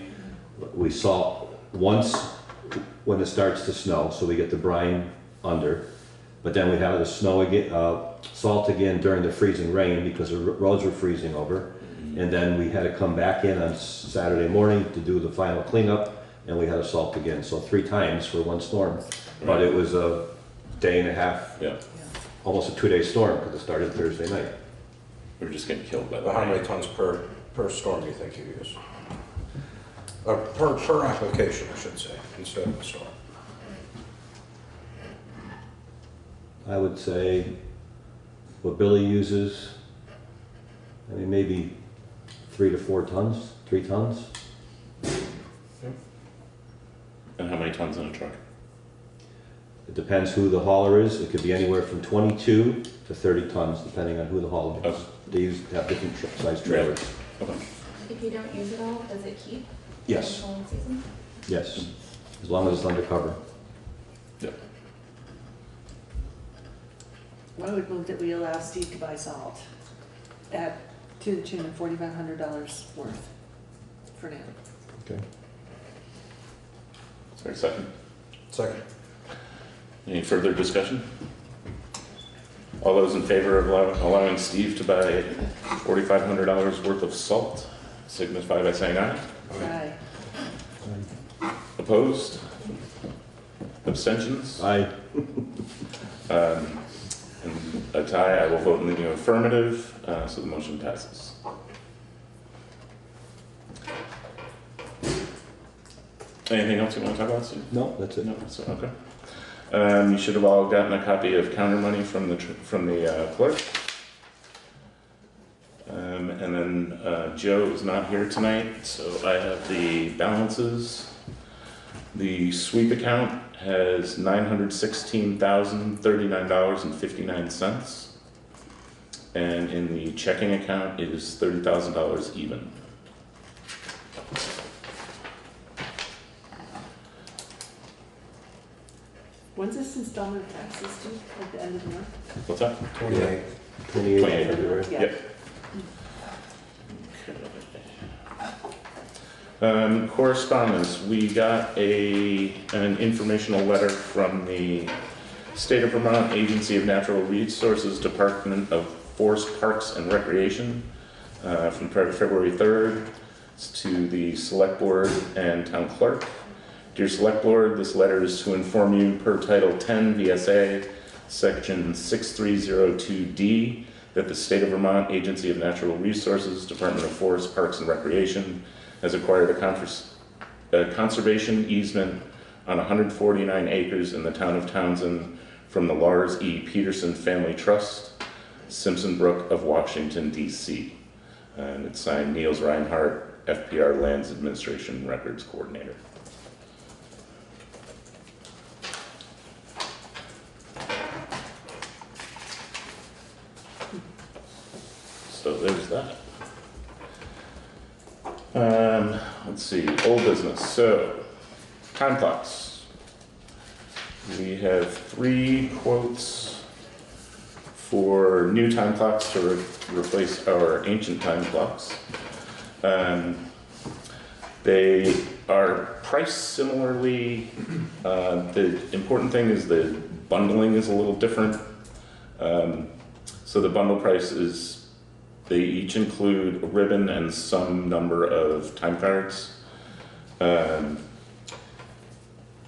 We salt once when it starts to snow, so we get the brine under. But then we have the snow again, salt again during the freezing rain because the roads were freezing over. And then we had to come back in on Saturday morning to do the final cleanup, and we had to salt again. So 3 times for one storm. But it was a day and a half, almost a 2-day storm because it started Thursday night. We were just getting killed by the How many tons per per storm do you think you use? Per application, I should say, instead of a storm. I would say what Billy uses, I mean, maybe 3 to 4 tons, 3 tons. And how many tons in a truck? It depends who the hauler is. It could be anywhere from 22 to 30 tons, depending on who the hauler is. They have different size trailers. Okay. If you don't use it all, does it keep? Yes. In the whole season? Yes, as long as it's undercover. Yep. I would move that we allow Steve to buy salt to the tune of $4,500 worth for now. Okay. Is there a second? Second. Any further discussion? All those in favor of allowing Steve to buy $4,500 worth of salt, signify by saying aye. Aye. Opposed? Abstentions? Aye. And a tie, I will vote in the affirmative, so the motion passes. Anything else you want to talk about, Steve? No, that's it. No, so, okay. You should have all gotten a copy of counter money from the clerk. And then Joe is not here tonight, so I have the balances. The sweep account has $916,039.59, and in the checking account it is $30,000 even. When's this installment of taxes due? At the end of the month? What's that? 28. 28 February. Yeah. Yep. Correspondence, we got an informational letter from the State of Vermont Agency of Natural Resources Department of Forest Parks and Recreation from February 3rd. It's to the Select Board and Town Clerk. Dear Select Board, this letter is to inform you per Title 10 VSA, Section 6302D, that the State of Vermont Agency of Natural Resources, Department of Forest, Parks and Recreation has acquired a conservation easement on 149 acres in the town of Townsend from the Lars E. Peterson Family Trust, Simpson Brook of Washington, D.C. And it's signed Niels Reinhardt, FPR Lands Administration Records Coordinator. So there's that. Let's see, old business. So, time clocks. We have 3 quotes for new time clocks to replace our ancient time clocks. They are priced similarly. The important thing is the bundling is a little different. So the bundle price is, they each include a ribbon and some number of time cards.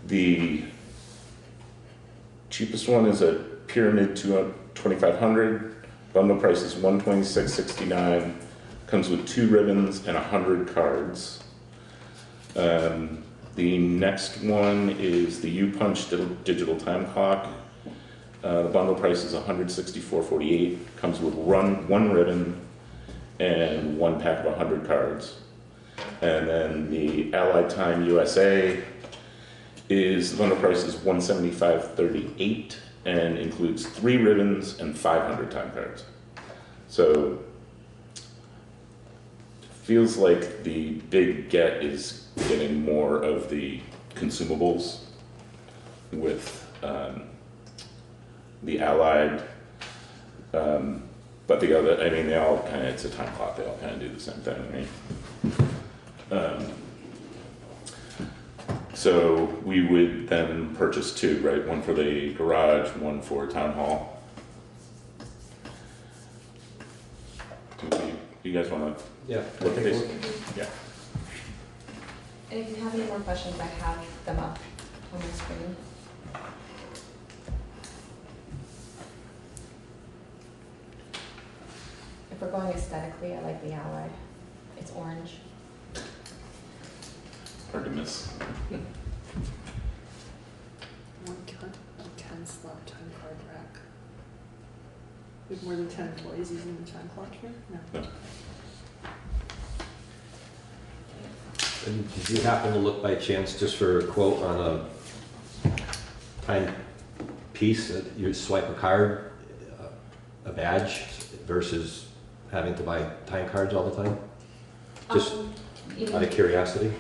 The cheapest one is a Pyramid 2500. Bundle price is $126.69. Comes with 2 ribbons and 100 cards. The next one is the U-Punch digital time clock. The bundle price is $164.48. Comes with one ribbon and 1 pack of 100 cards. And then the Allied Time USA the bundle price is $175.38 and includes 3 ribbons and 500 time cards. So feels like the big get is getting more of the consumables with the Allied, but the other, I mean, they all kind of, it's a time clock, they all kind of do the same thing, right? So we would then purchase 2, right? One for the garage, one for town hall. You guys want to? Yeah. Look at these? Yeah. And if you have any more questions, I have them up on the screen. If we're going aesthetically, I like the Allied. It's orange. Hard to miss. 10 slot time card rack. We have more than 10 employees using the time clock here? No. And did you happen to look by chance just for a quote on a time piece that you swipe a card, a badge, versus having to buy time cards all the time? Just out of curiosity.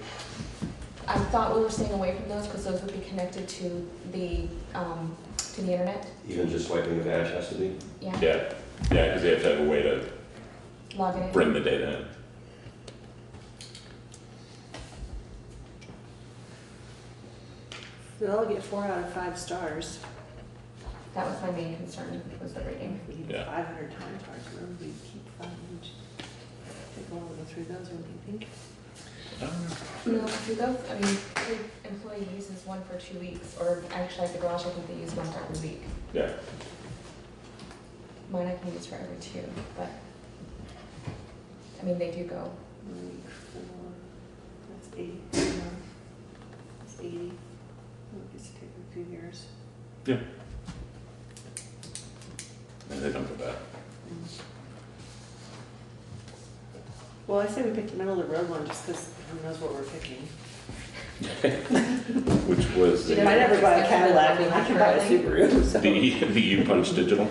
I thought we were staying away from those because those would be connected to the internet. Even just swiping the badge has to be? Yeah. Yeah, because they have to have a way to Log it in. bring the data in. They'll all get 4 out of 5 stars. That was my main concern, was the rating. We need 500 time cards, where would we keep 5 each? Take a while to go through those, what do you think? No, we go, I mean, every employee uses one for 2 weeks, or actually at the garage, I think they use one for every week. Yeah. Mine I can use for every 2, but, I mean, they do go. 1 week, 4, that's 80. That's 80. It gets to take a few years. Yeah. And they don't go back. Well, I say we pick the middle of the road one just because who knows what we're picking. Which was I never buy a Cadillac when I can buy a Subaru. So. the U-Punch Digital.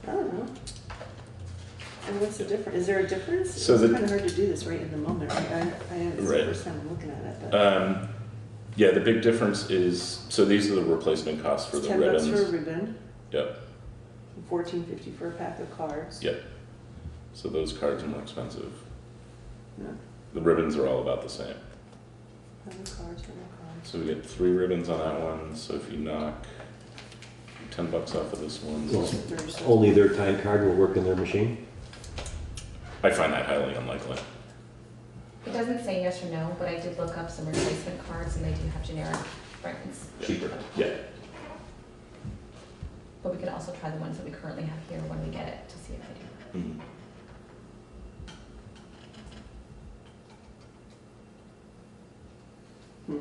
I don't know. And what's the difference? Is there a difference? So it's the- kind of hard to do this right in the moment. It's Right. the first time I'm looking at it. But Yeah, the big difference is, so these are the replacement costs for it's the $10 ribbons. for a ribbon, Yep, $14.50 for a pack of cards. yep. So those cards are more expensive. Yeah. The ribbons are all about the same. Other cards, other cards. So we get 3 ribbons on that one, so if you knock $10 off of this one. Only their time card will work in their machine? I find that highly unlikely. It doesn't say yes or no, but I did look up some replacement cards and they do have generic brands. Cheaper. Yeah. But we could also try the ones that we currently have here when we get it to see if they do. Mhm.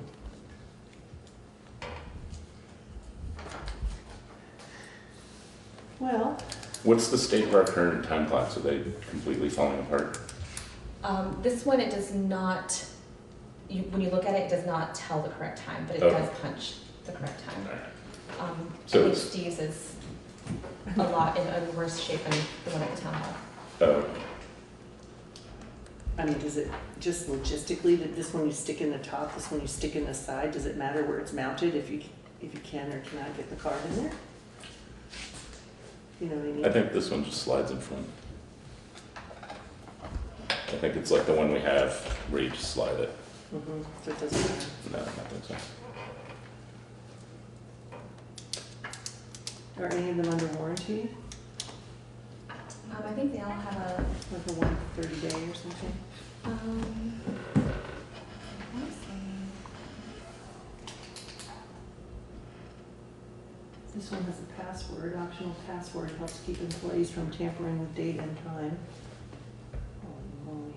Well, What's the state of our current time clocks? Are they completely falling apart? This one, it does not, when you look at it, it does not tell the correct time, but it Okay. does punch the correct time. So I think it's- Steve's is a lot in worse shape than the one at the town hall. Oh, I mean, does it just logistically, that this one you stick in the top, this one you stick in the side, does it matter where it's mounted if you can or cannot get the card in there? You know what I mean? I think this one just slides in front. I think it's like the one we have where you just slide it. So it doesn't matter. No, I don't think so. Are any of them under warranty? I think they all have a, Like a 130 day or something? let's see. This one has a password. Optional password helps keep employees from tampering with date and time. Holy moly.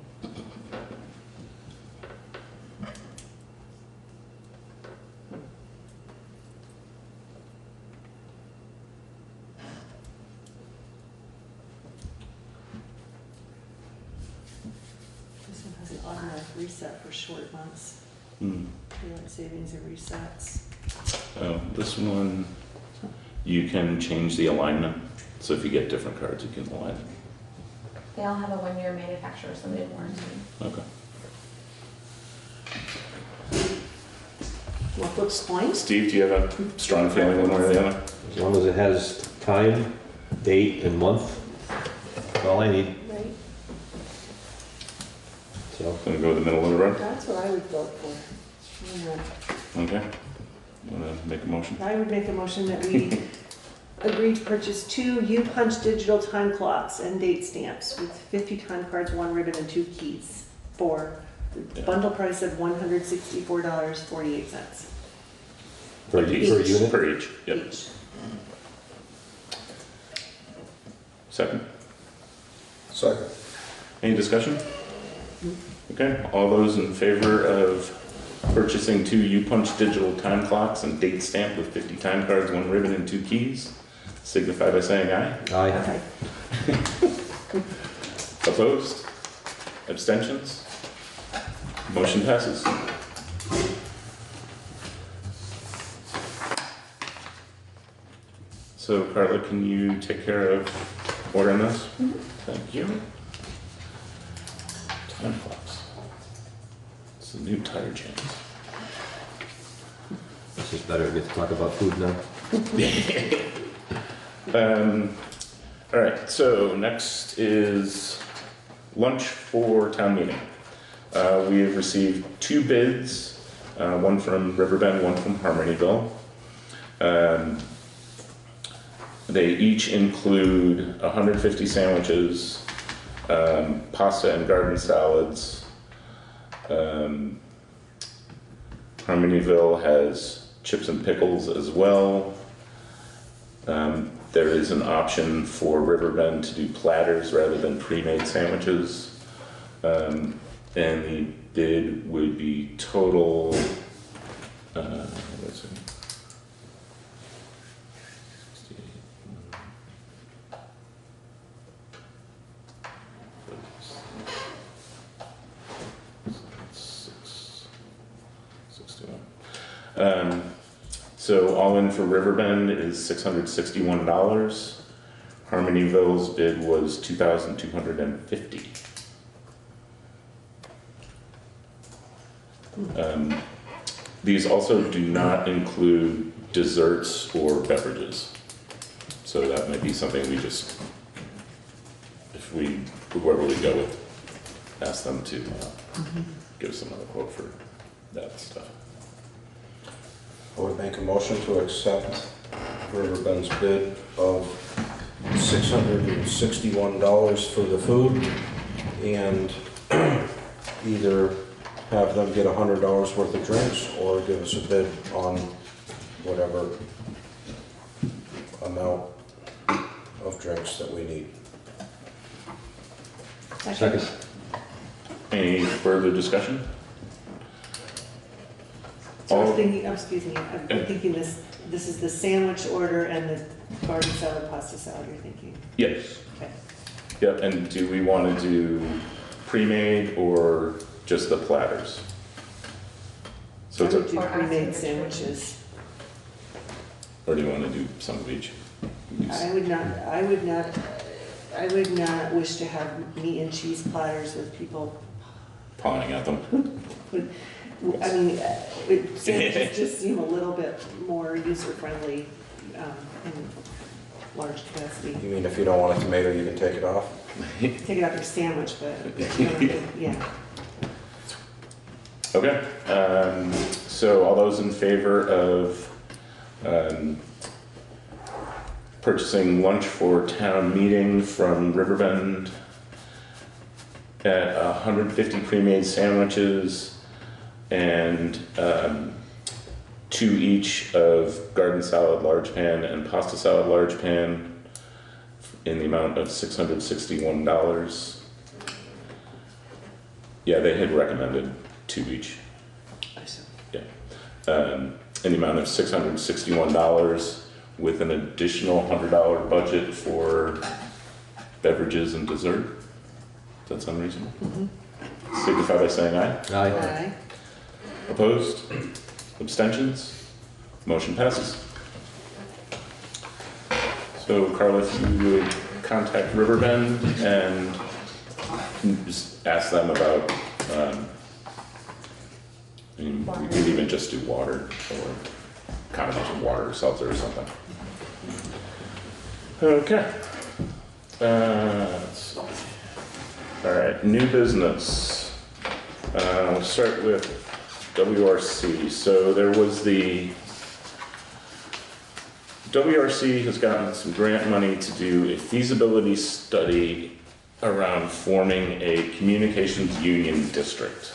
This one has an automatic reset for short months. Daylight savings and resets. Oh, this one, you can change the alignment. So if you get different cards, you can align them. They all have a 1-year manufacturer's limited warranty. Okay. What flips coins? Steve, do you have a strong feeling one way or the other? As long as it has time, date, and month, that's all I need. Right. So, Gonna go with the middle of the road? That's what I would vote for. Yeah. Okay. Wanna make a motion? I would make a motion that we agree to purchase 2 U-Punch digital time clocks and date stamps with 50 time cards, 1 ribbon, and 2 keys for the bundle price of $164.48. per unit? Per each, yep. Each. Second? Second. Any discussion? Okay, all those in favor of purchasing 2 U-Punch digital time clocks and date stamp with 50 time cards, 1 ribbon, and 2 keys, signify by saying aye. Aye. Opposed? Abstentions? Motion passes. So Carla, can you take care of ordering those? Thank you. Time clocks. It's the new tire chains. This is better. We get to talk about food now. All right, so next is lunch for town meeting. We have received 2 bids, one from Riverbend, one from Harmonyville. They each include 150 sandwiches, pasta and garden salads. Harmonyville has chips and pickles as well. There is an option for Riverbend to do platters rather than pre-made sandwiches. And the bid would be total, let's see. So all in for Riverbend is $661. Harmonyville's bid was $2,250. These also do not include desserts or beverages. So that might be something we just, whoever we go with, ask them to give us another quote for that stuff. I would make a motion to accept Riverbend's bid of $661 for the food and either have them get $100 worth of drinks or give us a bid on whatever amount of drinks that we need. Second. Any further discussion? So I'm thinking, excuse me, I'm thinking this is the sandwich order and the garden salad, pasta salad you're thinking? Yes. Okay. Yep, and do we want to do pre-made or just the platters? So I it's would do a, pre-made sandwiches. or do you want to do some of each? I would not wish to have meat and cheese platters with people. Pawing at them. I mean, sandwiches just seem a little bit more user-friendly in large capacity. You mean if you don't want a tomato, you can take it off? Take it off your sandwich, but yeah. Okay, so all those in favor of purchasing lunch for town meeting from Riverbend at 150 pre-made sandwiches and 2 each of garden salad large pan and pasta salad large pan in the amount of $661. Yeah, they had recommended 2 each. I see. Yeah. In the amount of $661 with an additional $100 budget for beverages and dessert. Does that sound reasonable? Mm-hmm. Signify by saying aye. Aye. Opposed? Abstentions? Motion passes. So Carla, if you would contact Riverbend and just ask them about, we could even just do water or combination water or seltzer or something. Okay. Let's see. All right, new business. We'll start with WRC. So there was the WRC has gotten some grant money to do a feasibility study around forming a communications union district.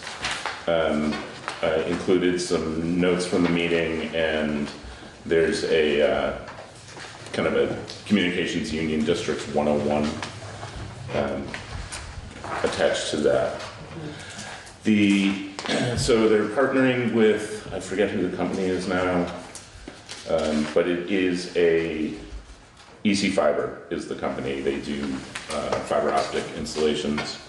Included some notes from the meeting, and there's a kind of a communications union district 101 attached to that. So they're partnering with, I forget who the company is now, but it is EC Fiber is the company. They do fiber optic installations.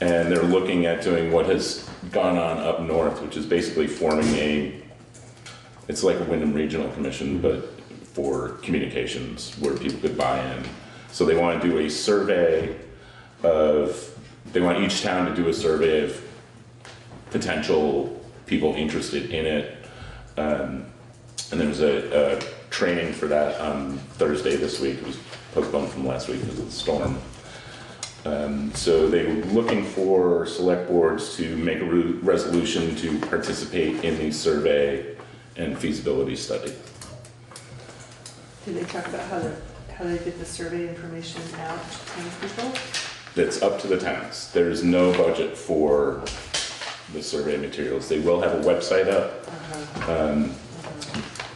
And they're looking at doing what has gone on up north, which is basically forming it's like a Wyndham Regional Commission, but for communications where people could buy in. So they want to do a survey they want each town to do a survey of potential people interested in it. And there's a training for that on Thursday this week. It was postponed from last week because of the storm. So they were looking for select boards to make a resolution to participate in the survey and feasibility study. Did they talk about how they get the survey information out to townspeople? That's up to the towns. There's no budget for the survey materials. They will have a website up.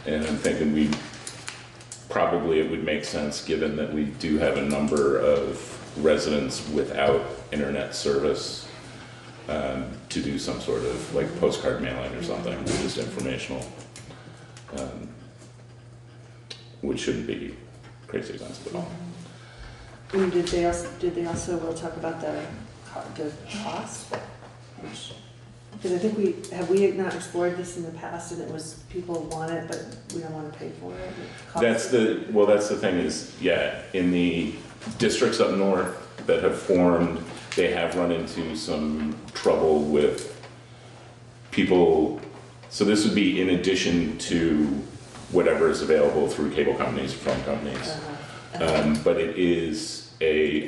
And I'm thinking it would make sense, given that we do have a number of residents without internet service, to do some sort of like postcard mailing or something, just informational, which shouldn't be crazy expensive at all. And did they also will talk about the cost? Because I think we had not explored this in the past, and it was people want it, but we don't want to pay for it. That's the thing is, in the districts up north that have formed, they have run into some trouble with people. So this would be in addition to whatever is available through cable companies, phone companies. But it is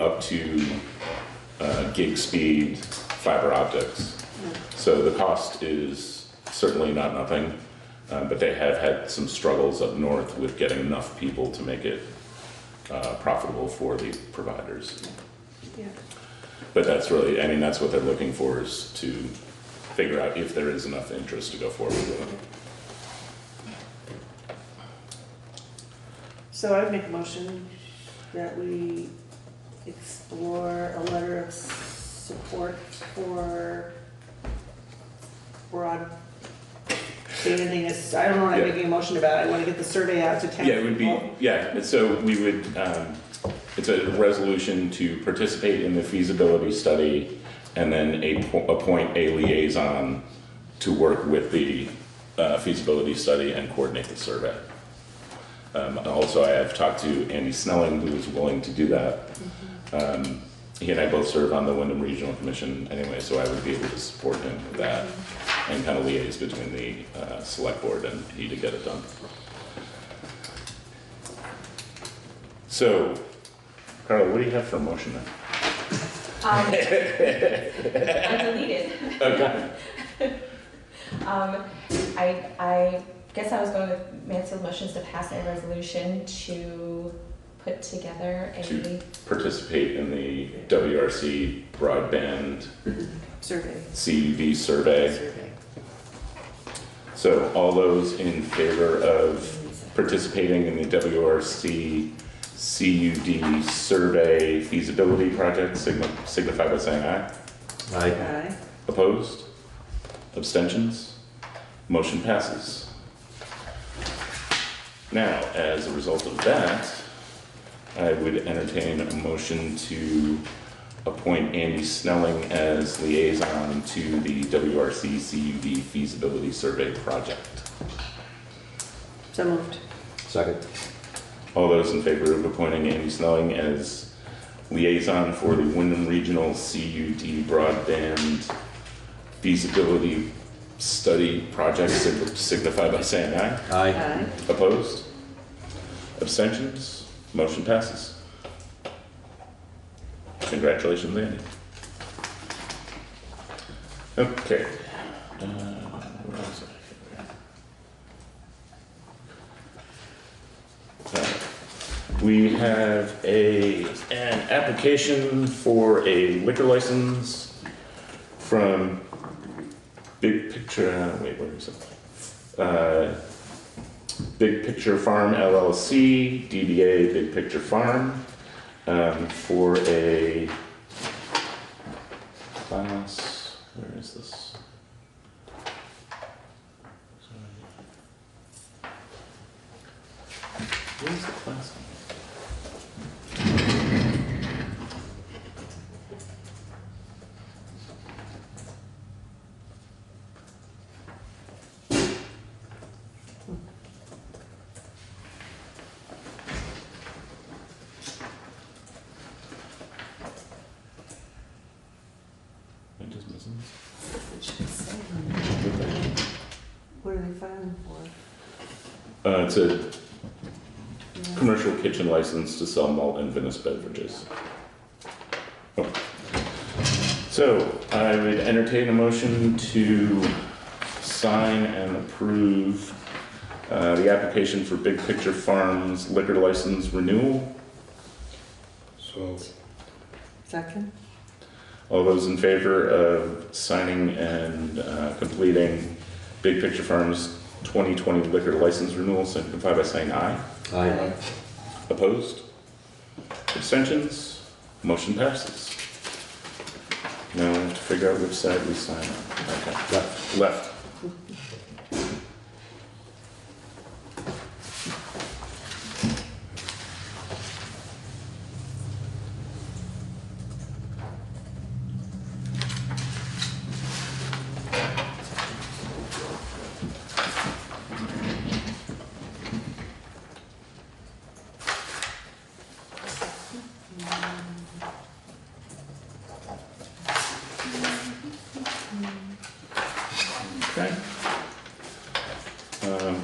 up to gig speed fiber optics. So the cost is certainly not nothing, but they have had some struggles up north with getting enough people to make it profitable for the providers. Yeah. But that's really, that's what they're looking for, is to figure out if there is enough interest to go forward with it. So I would make a motion that we explore a letter of support for broadbanding. I don't know what I'm making a motion about. I want to get the survey out to town. Yeah, it would be, so we would, it's a resolution to participate in the feasibility study and then appoint a liaison to work with the feasibility study and coordinate the survey. Also, I have talked to Andy Snelling, who is willing to do that. He and I both serve on the Wyndham Regional Commission anyway, so I would be able to support him with that and kind of liaise between the select board and he to get it done. So, Carla, what do you have for a motion then? I deleted. Okay. I guess I was going with Mansfield's motions to pass a resolution to put together to participate in the WRC broadband survey, CUD survey. So all those in favor of participating in the WRC CUD survey feasibility project signify by saying aye. Aye. Opposed? Abstentions? Motion passes. Now, as a result of that, I would entertain a motion to appoint Andy Snelling as liaison to the WRC CUD feasibility survey project. So moved. Second. All those in favor of appointing Andy Snelling as liaison for the Wyndham Regional CUD broadband feasibility study project signify by saying aye. Aye. Opposed? Abstentions? Motion passes. Congratulations, Andy. Okay. Where was I? We have an application for a liquor license from Big Picture, wait, where is it? Big Picture Farm LLC, DBA Big Picture Farm, for a class Where is this? Where's the class? I'm just missing this. What are they filing for? It's a commercial kitchen license to sell malt and Venice beverages. Oh. So I would entertain a motion to sign and approve the application for Big Picture Farms liquor license renewal. So. Second? All those in favor of signing and completing Big Picture Farms 2020 liquor license renewal, signify by saying aye. Aye. Opposed? Abstentions? Motion passes. Now we have to figure out which side we sign on. Okay. Left. Left. Okay.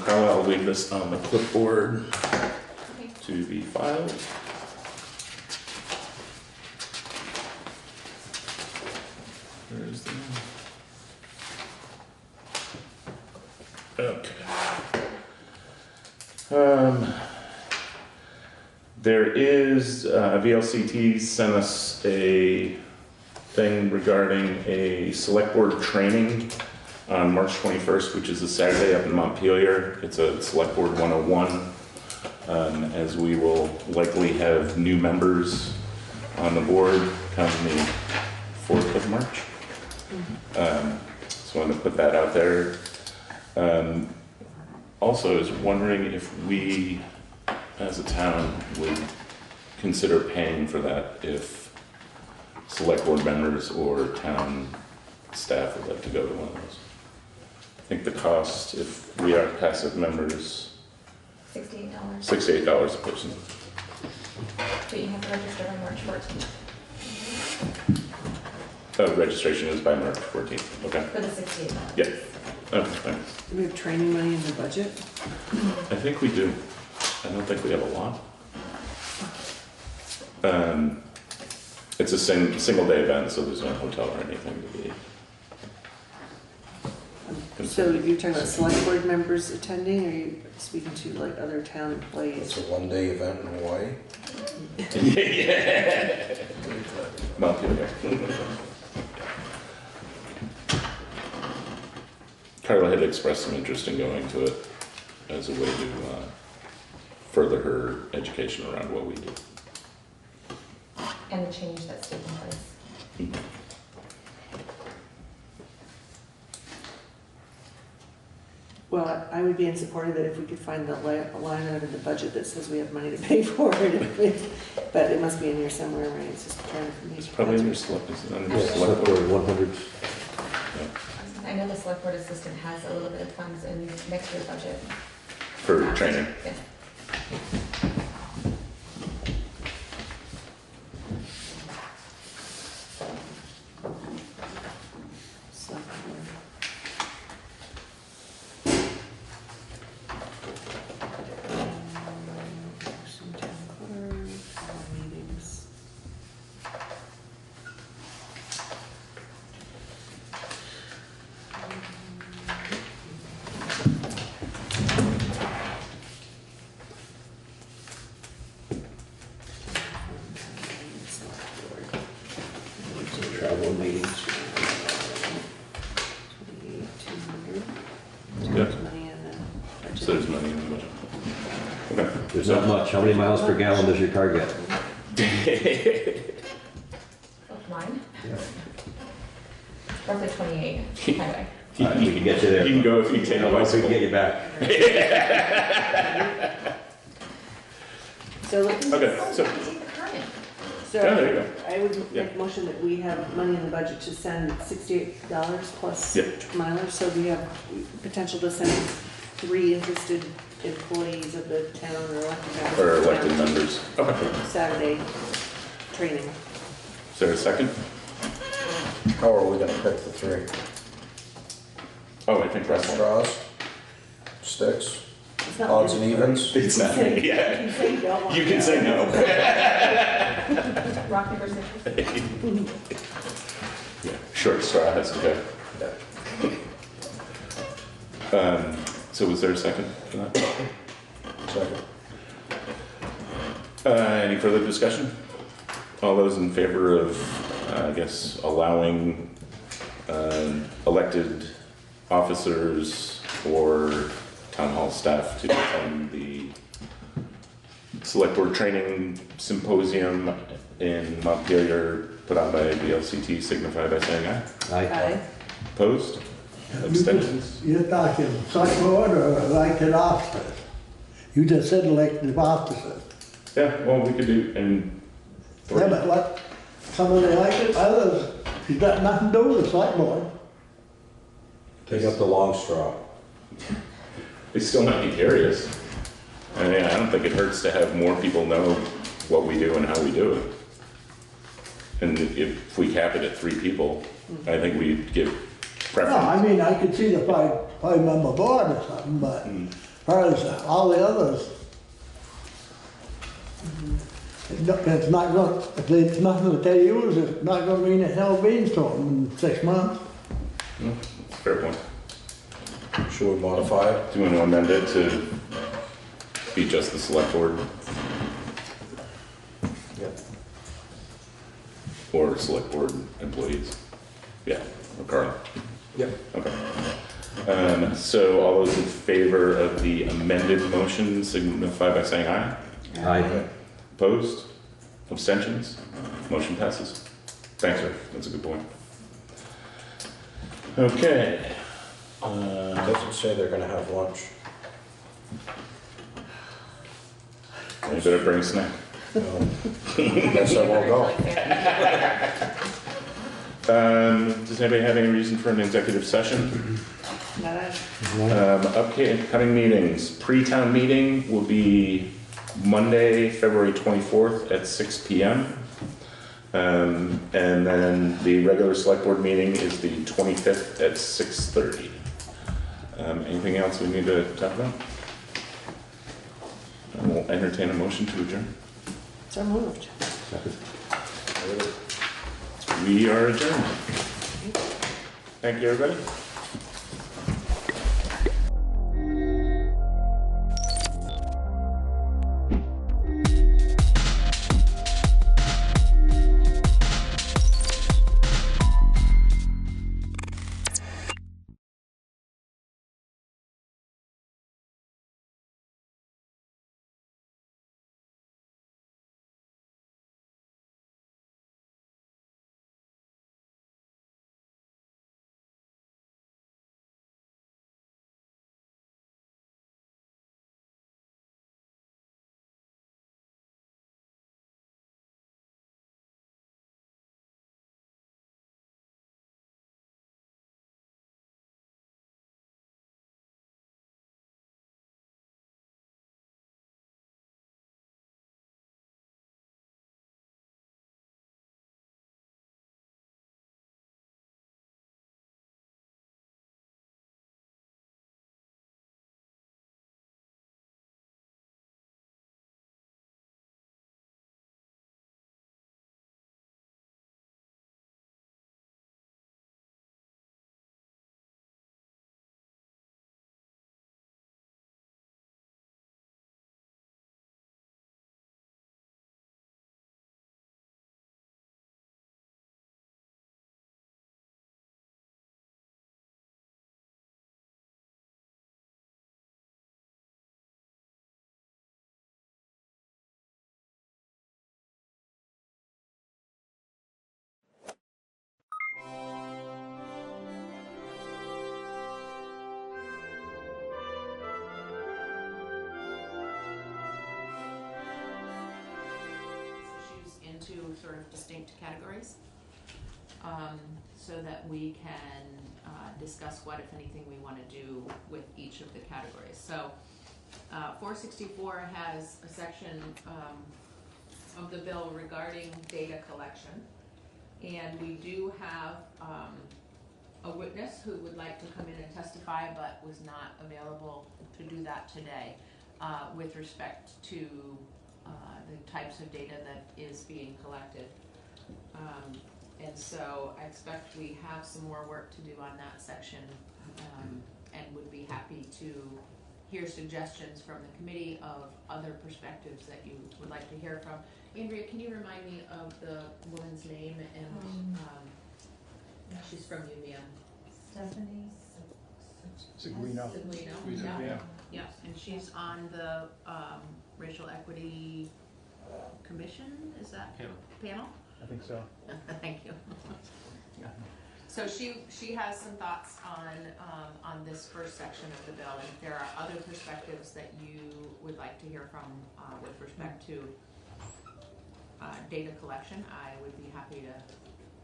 Carla, I'll leave this on the clipboard to be filed. Where is the... Okay. There is, VLCT sent us a thing regarding a select board training on March 21st, which is a Saturday up in Montpelier. It's a Select Board 101, as we will likely have new members on the board come the 4th of March. So I want to put that out there. Also, I was wondering if we, as a town, would consider paying for that if select board members or town staff would like to go to one of those. I think the cost, if we are passive members, $68. $68 a person. But you have to register on March 14th. Registration is by March 14th. Okay. For the $68. Yeah. Okay, fine. Do we have training money in the budget? I think we do. I don't think we have a lot. It's a single day event, so there's no hotel or anything to be. So you're talking about select board members attending, or are you speaking to like other town employees? It's a one-day event in Hawaii. Yeah. Montpelier. Carla had expressed some interest in going to it as a way to further her education around what we do. And the change that's taking place. Well, I would be in support of it if we could find the line item in the budget that says we have money to pay for it. But it must be in here somewhere, right? It's just trying to. It's probably under select Select board 100. I know the select board assistant has a little bit of funds in next year's budget. For training. Yeah. Travel meetings. Yeah. So there's money in the budget. Okay. There's not much. How many miles per gallon does your car get? Mine? roughly 28 highway. We can get you there. You can go if you take a We can bicycle. get you back. So let me. Okay, so, So Yeah, there you go. I would Yeah. make a motion that we have money in the budget to send $68 plus Yeah. mileage. So we have potential to send 3 interested employees of the town or elected members. or of the elected town members. Okay. to Saturday training. Is there a second? How are we gonna pick the 3? Oh, I think Russell. Straws? Sticks? It's not Odds and evens? It's not, yeah. You say you don't want You can to. say no. Rock, paper, scissors. Yeah, short straw has to go. So was there a second for that? Second. Any further discussion? All those in favor of, I guess, allowing elected officers or town hall staff to attend the select board training symposium in Montpelier put on by VLCT signify by saying aye. Aye. Opposed? Abstentions? You're talking select board or elected officers? You just said elected officers. Yeah, well, we could do in three. Yeah, but what, some of the elected, others, you got nothing to do with the select board. Take up the long straw. They still might be curious. I mean, I don't think it hurts to have more people know what we do and how we do it. And if we cap it at 3 people, I think we'd give No, preference. I mean, I could see the 5-member board or something, but as far as all the others, it's not going, if it's nothing to tell you, it's not going to mean a hell beans to them in 6 months. Fair point. Should we modify it? Do you want to amend it to be just the select board Yep. or select board employees? Yeah, or Carl. Yep. Okay. So all those in favor of the amended motion signify by saying aye. Aye. Opposed? Abstentions? Motion passes. Thanks, sir. That's a good point. Okay. It doesn't say they're gonna have lunch. You better bring a snack. Guess I won't go. Does anybody have any reason for an executive session? Upcoming meetings. Pre-town meeting will be Monday, February 24th at 6 p.m. And then the regular select board meeting is the 25th at 6:30. Anything else we need to talk about? I will entertain a motion to adjourn. So moved. We are adjourned. Thank you, everybody. sort of distinct categories, so that we can discuss what, if anything, we want to do with each of the categories. So 464 has a section of the bill regarding data collection, and we do have a witness who would like to come in and testify but was not available to do that today with respect to the types of data that is being collected. And so I expect we have some more work to do on that section, and would be happy to hear suggestions from the committee of other perspectives that you would like to hear from. Andrea, can you remind me of the woman's name? And she's from UVM. Stephanie Seguino. Yeah. Yeah, and she's on the Racial Equity Commission, is that? Panel? I think so. Thank you. So she has some thoughts on this first section of the bill, and if there are other perspectives that you would like to hear from with respect to data collection, I would be happy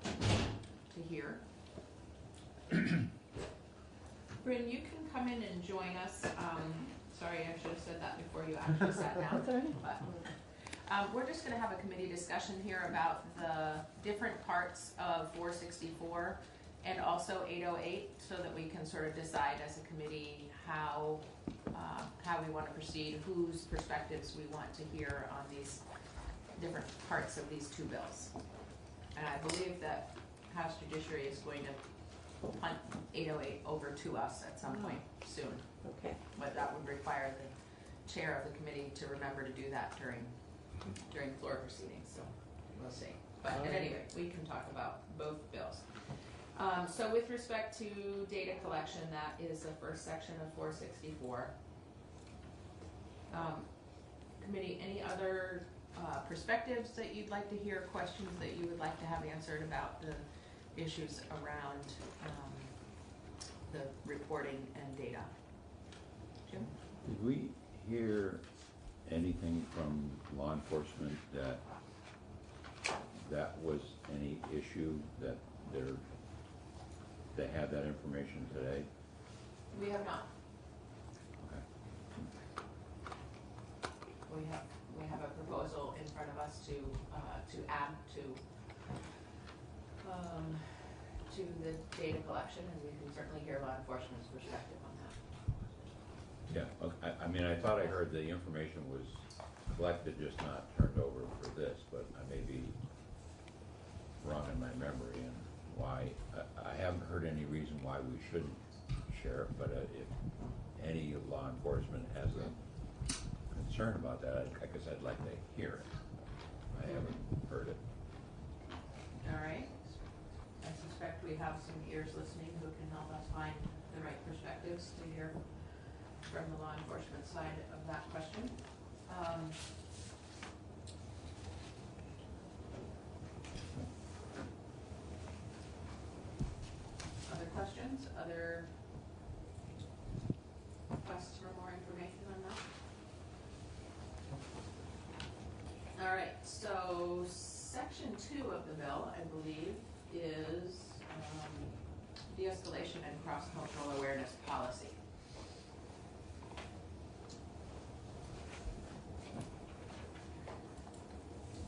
to hear. Bryn, you can come in and join us. Sorry, I should have said that before you actually sat down. But we're just going to have a committee discussion here about the different parts of 464 and also 808, so that we can sort of decide as a committee how we want to proceed, whose perspectives we want to hear on these different parts of these two bills. And I believe that House Judiciary is going to punt 808 over to us at some point soon. Okay. But that would require the chair of the committee to remember to do that during floor proceedings, so we'll see. But at any rate, we can talk about both bills. So with respect to data collection, that is the first section of 464. Committee, any other perspectives that you'd like to hear, questions that you would like to have answered about the issues around the reporting and data? Jim? Did we hear anything from law enforcement that was any issue, that they had that information today? We have not. Okay. We have a proposal in front of us to add to the data collection, and we can certainly hear law enforcement's perspective on that. Yeah, okay. I mean, I thought I heard the information was collected, just not turned over for this, but I may be wrong in my memory and why. I haven't heard any reason why we shouldn't share it, but if any law enforcement has a concern about that, I guess I'd like to hear it. I haven't heard it. All right. I suspect we have some ears listening who can help us find the right perspectives to hear from the law enforcement side of that question. Other questions? Other requests for more information on that? All right, so section 2 of the bill, I believe, is de-escalation and cross-cultural awareness policy.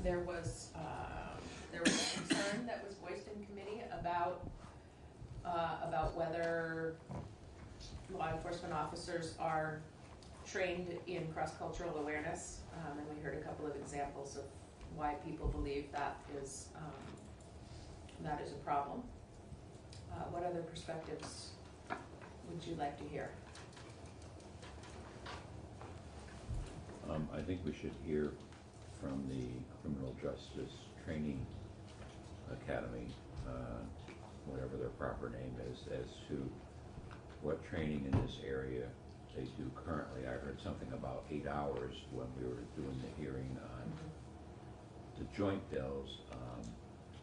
There was a concern that was voiced in committee about whether law enforcement officers are trained in cross-cultural awareness, and we heard a couple of examples of why people believe that is a problem. What other perspectives would you like to hear? I think we should hear from the Criminal Justice Training Academy, whatever their proper name is, as to what training in this area they do currently. I heard something about 8 hours when we were doing the hearing on the joint bills,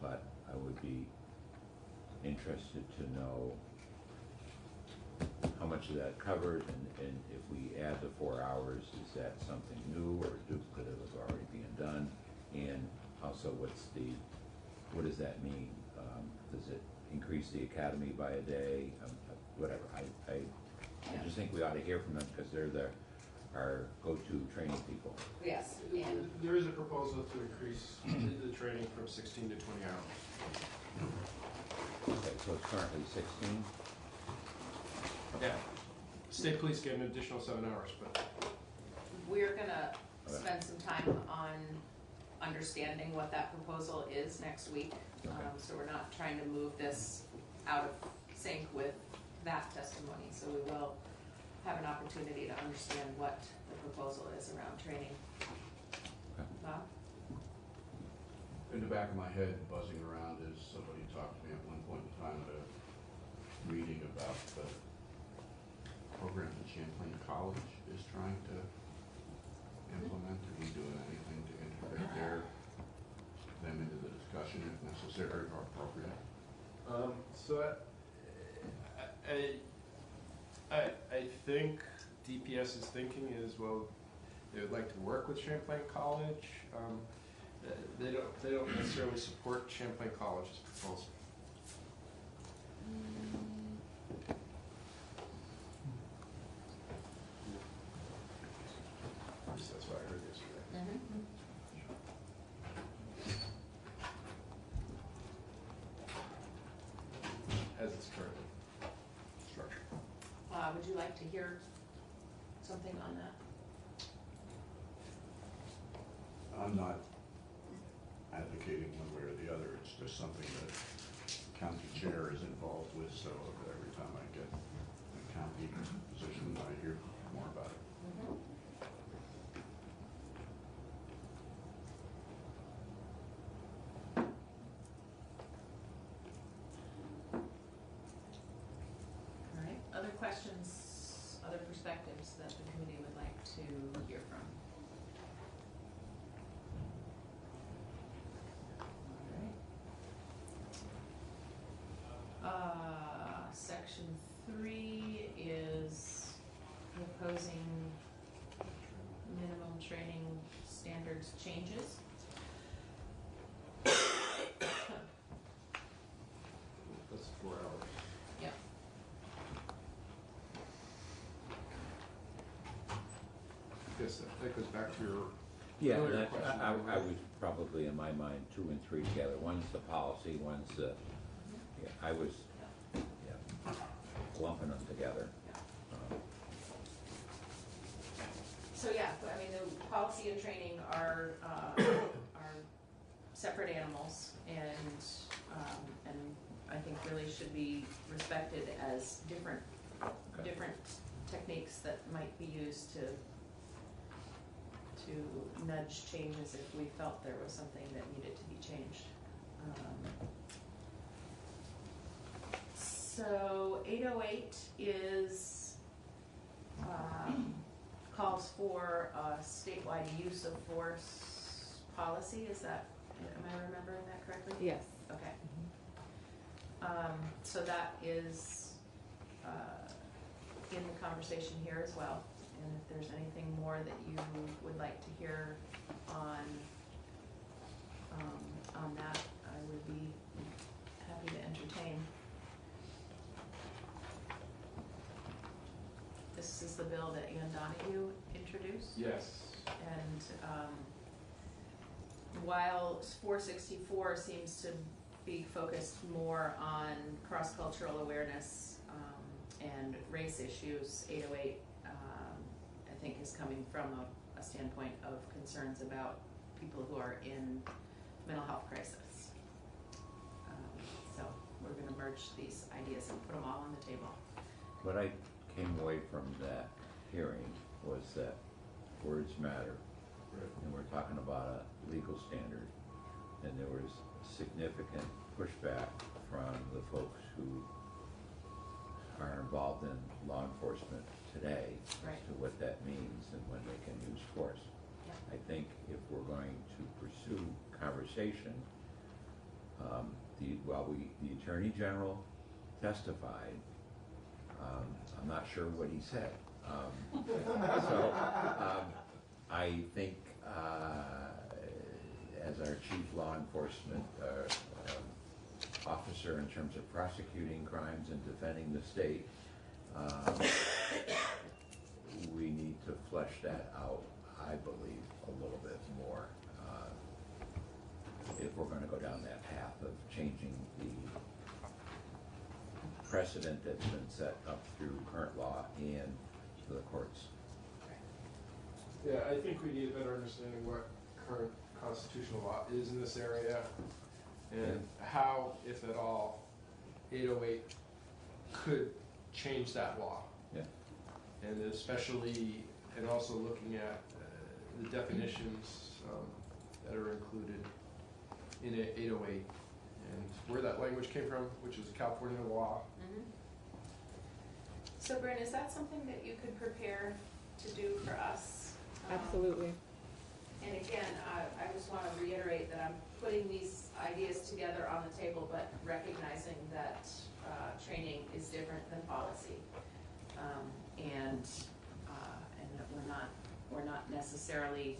but I would be interested to know how much of that covers, and if we add the 4 hours, is that something new or duplicative of already being done? And also, what does that mean? Does it increase the academy by a day? Whatever. I just think we ought to hear from them because they're our go-to training people. Yes. There is a proposal to increase the training from 16 to 20 hours. Okay, so it's currently 16? Yeah. State police get an additional 7 hours, but We're gonna spend some time on understanding what that proposal is next week. So we're not trying to move this out of sync with that testimony. So we will have an opportunity to understand what the proposal is around training. Bob? In the back of my head, buzzing around is somebody talked to me at one point in time at a meeting about the program that Champlain College is trying to implement. Are we doing anything to integrate them into the discussion if necessary or appropriate? So I think DPS's thinking is, well, they would like to work with Champlain College. They don't necessarily support Champlain College's proposal. At least that's what I heard yesterday. As it's currently structured. Would you like to hear something on that? I'm not advocating one way or the other. It's just something that county chair is involved with, so every time I get a county position, I hear more about it. All right, other questions, other perspectives that the committee would like to hear from? Section 3 is proposing minimum training standards changes. That's 4 hours. Yeah. I guess that goes back to your Yeah, earlier question. I was probably in my mind 2 and 3 together. One's the policy, one's the, I was lumping them together. So yeah, I mean, the policy and training are separate animals, and I think really should be respected as different techniques that might be used to nudge changes if we felt there was something that needed to be changed. So 808 is calls for a statewide use of force policy. Is that, am I remembering that correctly? Yes. Okay. So that is in the conversation here as well. And if there's anything more that you would like to hear on that, I would be happy to entertain. This is the bill that Ann Donahue introduced. Yes. And while 464 seems to be focused more on cross-cultural awareness and race issues, 808 I think is coming from a standpoint of concerns about people who are in mental health crisis. So we're going to merge these ideas and put them all on the table. What I came away from that hearing was that words matter, and we're talking about a legal standard, and there was significant pushback from the folks who are involved in law enforcement today as to what that means and when they can use force. Yeah. I think if we're going to pursue conversation, the Attorney General testified. I'm not sure what he said. I think as our chief law enforcement officer in terms of prosecuting crimes and defending the state, we need to flesh that out, I believe, a little bit more if we're going to go down that path of changing the precedent that's been set up through current law and the courts. Yeah, I think we need a better understanding what current constitutional law is in this area and how, if at all, 808 could change that law. Yeah. And especially, and also looking at the definitions that are included in 808 and where that language came from, which is California law. Mm-hmm. So, Bryn, is that something that you could prepare to do for us? Absolutely. And again, I just want to reiterate that I'm putting these ideas together on the table, but recognizing that training is different than policy, and that we're not necessarily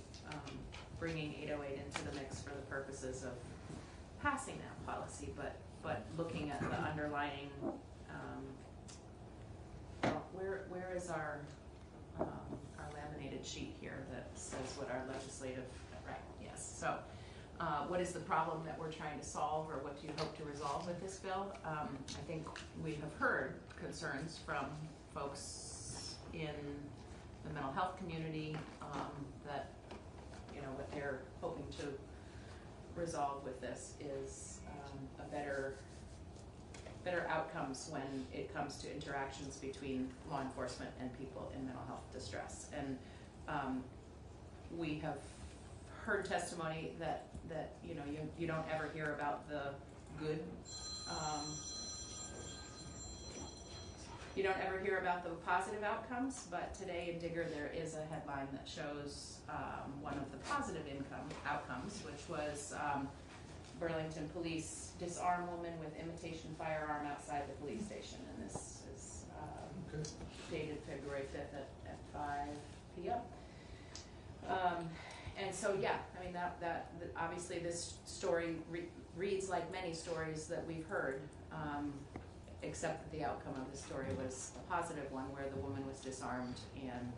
bringing 808 into the mix for the purposes of passing that policy, but looking at the underlying. Where is our laminated sheet here that says what our legislative, right, yes. So what is the problem that we're trying to solve, or what do you hope to resolve with this bill? I think we have heard concerns from folks in the mental health community that, you know, what they're hoping to resolve with this is a better outcomes when it comes to interactions between law enforcement and people in mental health distress. And we have heard testimony that you know, you don't ever hear about the good, you don't ever hear about the positive outcomes, but today in Digger there is a headline that shows one of the positive outcomes, which was Burlington police disarm woman with imitation firearm outside the police station, and this is dated February 5th at 5 p.m. And so, yeah, I mean, that obviously this story reads like many stories that we've heard, except that the outcome of the story was a positive one, where the woman was disarmed and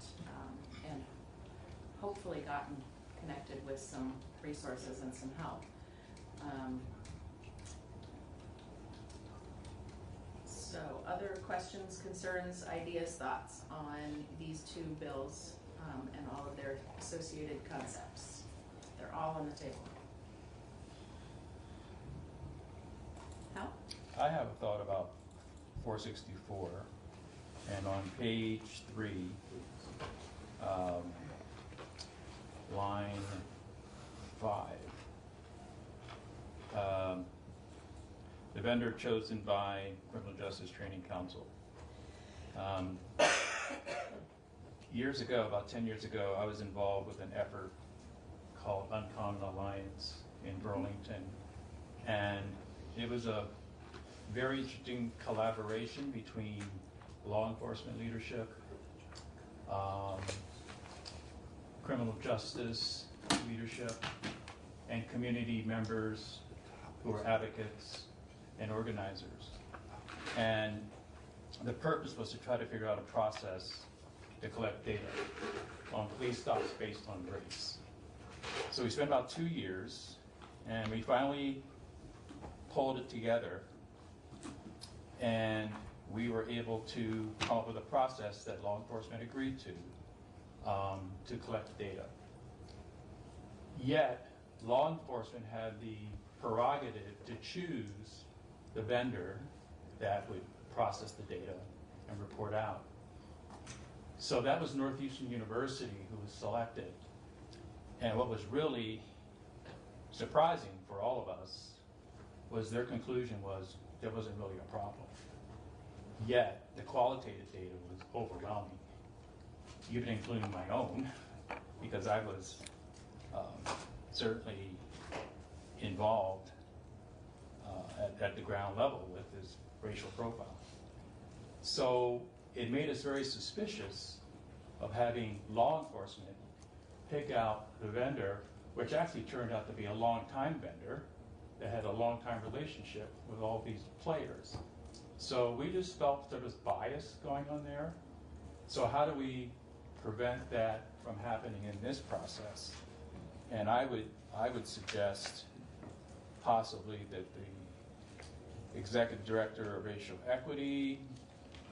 hopefully gotten connected with some resources and some help. So other questions, concerns, ideas, thoughts on these two bills and all of their associated concepts? They're all on the table. Hal? I have a thought about 464, and on page 3, line 5. The vendor chosen by Criminal Justice Training Council. Years ago, about 10 years ago, I was involved with an effort called Uncommon Alliance in Burlington, and it was a very interesting collaboration between law enforcement leadership, criminal justice leadership, and community members who are advocates and organizers. And the purpose was to try to figure out a process to collect data on police stops based on race. So we spent about 2 years, and we finally pulled it together, and we were able to come up with a process that law enforcement agreed to collect data. Yet, law enforcement had the prerogative to choose the vendor that would process the data and report out. So that was Northeastern University who was selected. And what was really surprising for all of us was their conclusion was there wasn't really a problem. Yet the qualitative data was overwhelming, even including my own, because I was certainly involved at the ground level with this racial profile. So it made us very suspicious of having law enforcement pick out the vendor which actually turned out to be a long-time vendor that had a long-time relationship with all these players. So we just felt there was bias going on there. So how do we prevent that from happening in this process? And I would suggest possibly that the executive director of racial equity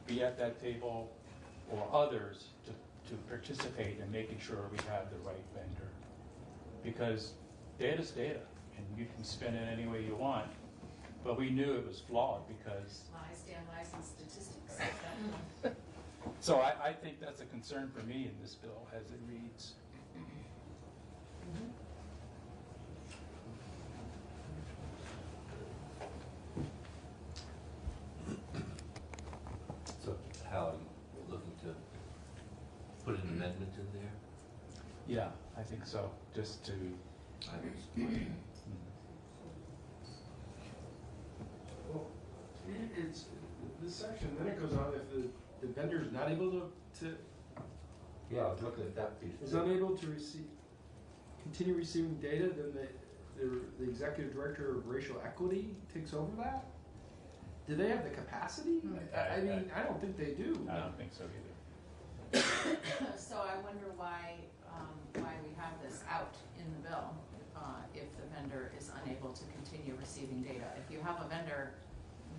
be at that table, or others to participate in making sure we have the right vendor. Because data's data, and you can spin it any way you want. But we knew it was flawed because... Lies, damn lies, and statistics. So I think that's a concern for me in this bill as it reads. So how are you looking to put an amendment in there? Yeah, I think so, just to... Well, it's this section, then it goes on, if the vendor is not able to Yeah, I was looking at that piece. is unable to continue receiving data, then the executive director of racial equity takes over that? Do they have the capacity? I mean, I don't think they do. I don't think so either. So I wonder why we have this out in the bill if the vendor is unable to continue receiving data. If you have a vendor,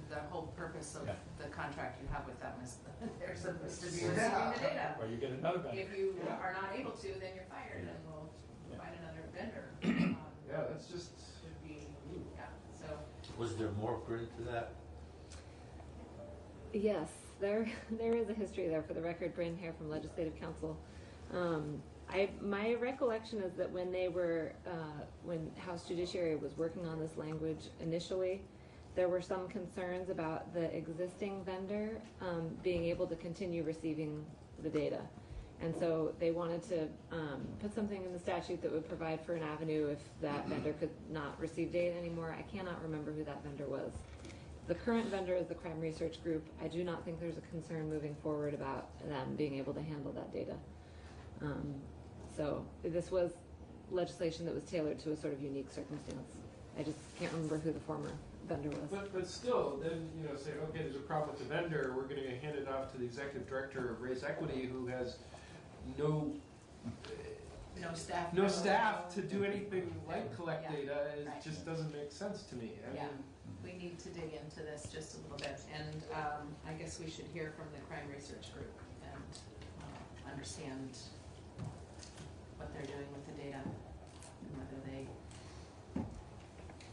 the whole purpose of the contract you have with them is that they're supposed to be receiving the data. Or you get another vendor. If you are not able to, then you're fired, and we'll find another vendor. Yeah, that's just... Should be, yeah, so. Was there more put into that? Yes, there is a history there. For the record, Bryn here from Legislative Council. My recollection is that when they were, when House Judiciary was working on this language initially, there were some concerns about the existing vendor being able to continue receiving the data. And so they wanted to put something in the statute that would provide for an avenue if that vendor could not receive data anymore. I cannot remember who that vendor was. The current vendor is the Crime Research Group. I do not think there's a concern moving forward about them being able to handle that data. So this was legislation that was tailored to a sort of unique circumstance. I just can't remember who the former vendor was. But still, then, you know, say, okay, there's a problem with the vendor, we're going to hand it off to the executive director of Race Equity, who has no staff to do anything like collect data. It just doesn't make sense to me. I mean, we need to dig into this just a little bit, and I guess we should hear from the Crime Research Group and understand what they're doing with the data, and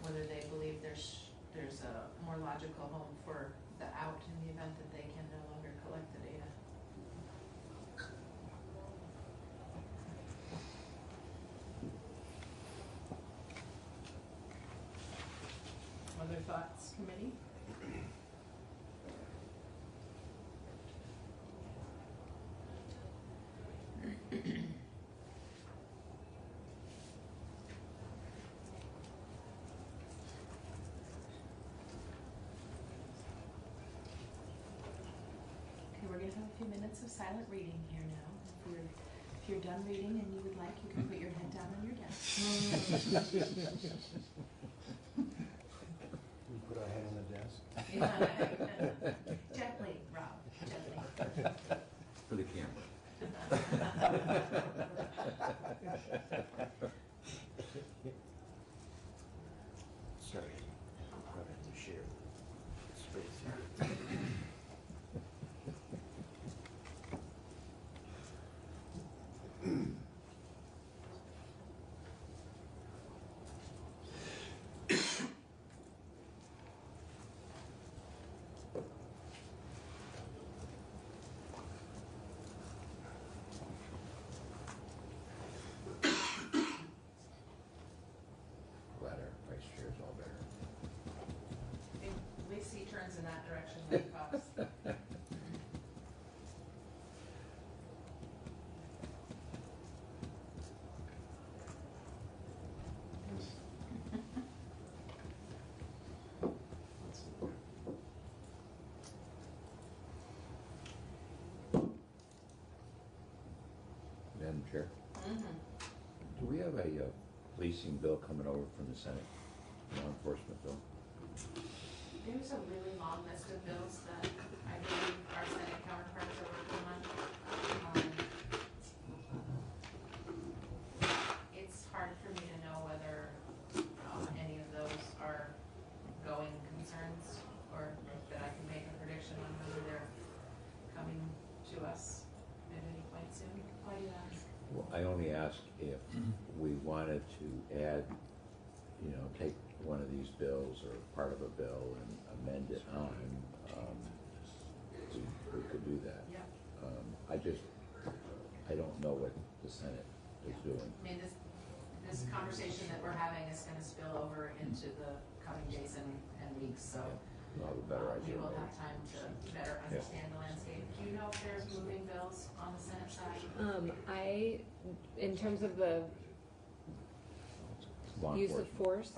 whether they believe there's a more logical home for the out in the event that they can no longer collect the data. Other thoughts, committee? We're going to have a few minutes of silent reading here now. If you're done reading and you would like, you can put your head down on your desk. We put our head on the desk. Gently, Rob, gently. For the camera. Sorry, I'm having to share space here. Glad our vice chair is all better. At least he turns in that direction when he coughs. Madam Chair, Mm-hmm. do we have a policing bill coming over from the Senate, law enforcement bill. There's a really long list of bills that I believe our Senate counterparts are working on. It's hard for me to know whether any of those are going concerns or that I can make a prediction on whether they're coming to us at any point soon. Why do you ask? Well, I only ask if we wanted to add, take one of these bills or part of a bill and amend it on, we could do that. Yeah. I don't know what the Senate is doing. I mean, this conversation that we're having is going to spill over into the coming days and weeks, so We'll have a better we idea. will have time to better understand the landscape. Do you know if there's moving bills on the Senate side? In terms of the Law use of enforcement. force,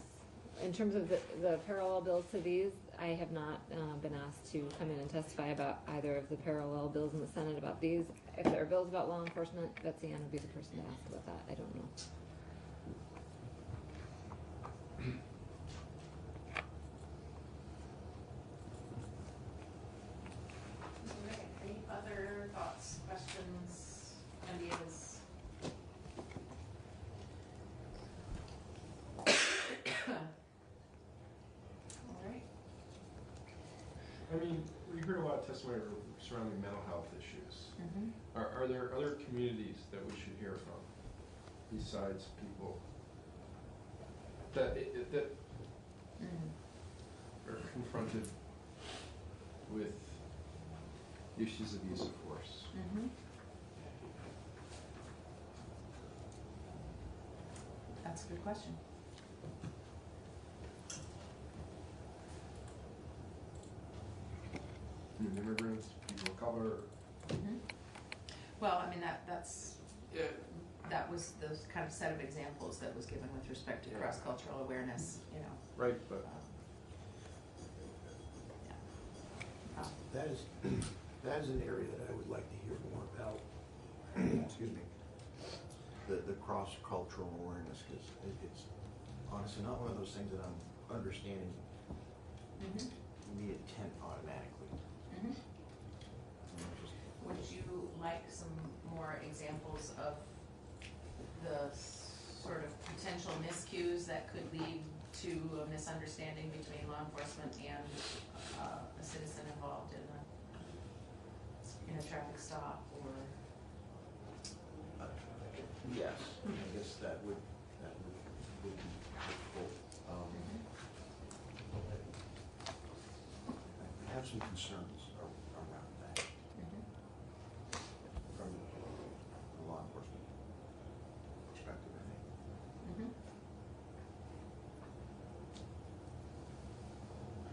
in terms of the parallel bills to these, I have not been asked to come in and testify about either of the parallel bills in the Senate about these. If there are bills about law enforcement, Betsy Ann would be the person to ask about that. I don't know. Okay, any other thoughts, questions, ideas? All right. I mean, we heard a lot of testimony surrounding mental health issues. Are there other communities that we should hear from besides people that are confronted with issues of use of force? That's a good question. Immigrants, people of color. Well, I mean, that was the kind of set of examples that was given with respect to cross-cultural awareness, Right, but That is an area that I would like to hear more about. Excuse me. The cross-cultural awareness, because it's honestly not one of those things that I'm understanding the intent automatically. Would you like some more examples of the sort of potential miscues that could lead to a misunderstanding between law enforcement and a citizen involved in a traffic stop or? Yes, I guess that would be helpful. I have some concerns around that from a law enforcement perspective, I think.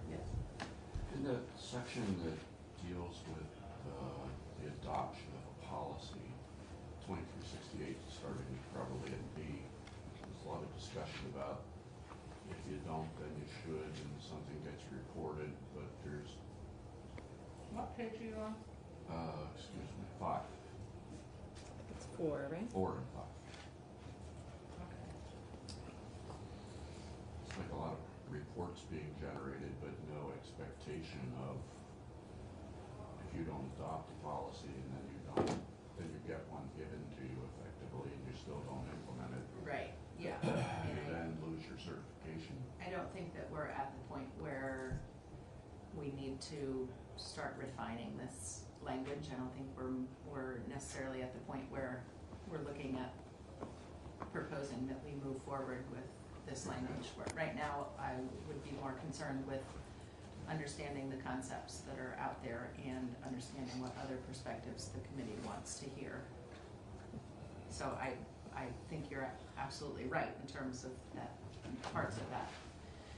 Yes. In the section that deals with the adoption of a policy, 2368, starting probably at B, there's a lot of discussion about if you don't, then you should, and something gets reported, but there's, What page are you on? 5. It's 4, right? 4 and 5. It's like a lot of reports being generated, but no expectation of if you don't adopt a policy and then you get one given to you effectively and you still don't implement it. Right, yeah. You then lose your certification. I don't think that we're at the point where we need to start refining this language. I don't think we're necessarily at the point where we're looking at proposing that we move forward with this language. Right now, I would be more concerned with understanding the concepts that are out there and understanding what other perspectives the committee wants to hear. So I think you're absolutely right in terms of that, parts of that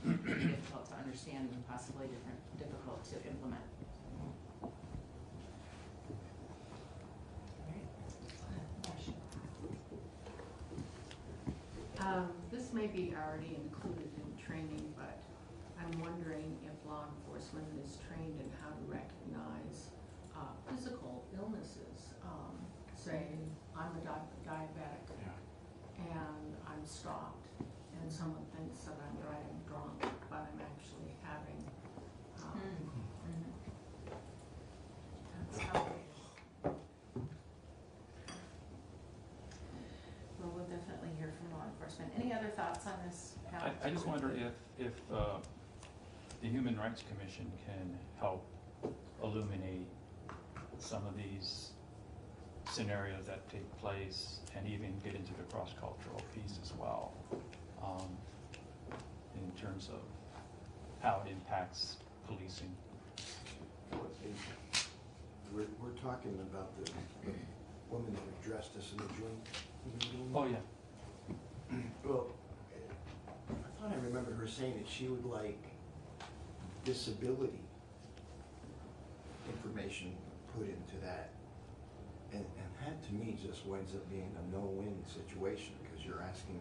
may be difficult to understand and possibly difficult to implement. This may be already included in training, but I'm wondering if law enforcement is trained in how to recognize physical illnesses. Say, I'm a diabetic and I'm stopped and someone thinks that I'm driving drunk, but I'm actually having, that's how it is. Well, we'll definitely hear from law enforcement. Any other thoughts on this? I just wonder if the Human Rights Commission can help illuminate some of these scenarios that take place and even get into the cross-cultural piece as well, in terms of how it impacts policing. We're talking about the woman that addressed us in the joint meeting. Oh, yeah. Well, I thought I remembered her saying that she would like disability information put into that. And that to me just winds up being a no-win situation, because you're asking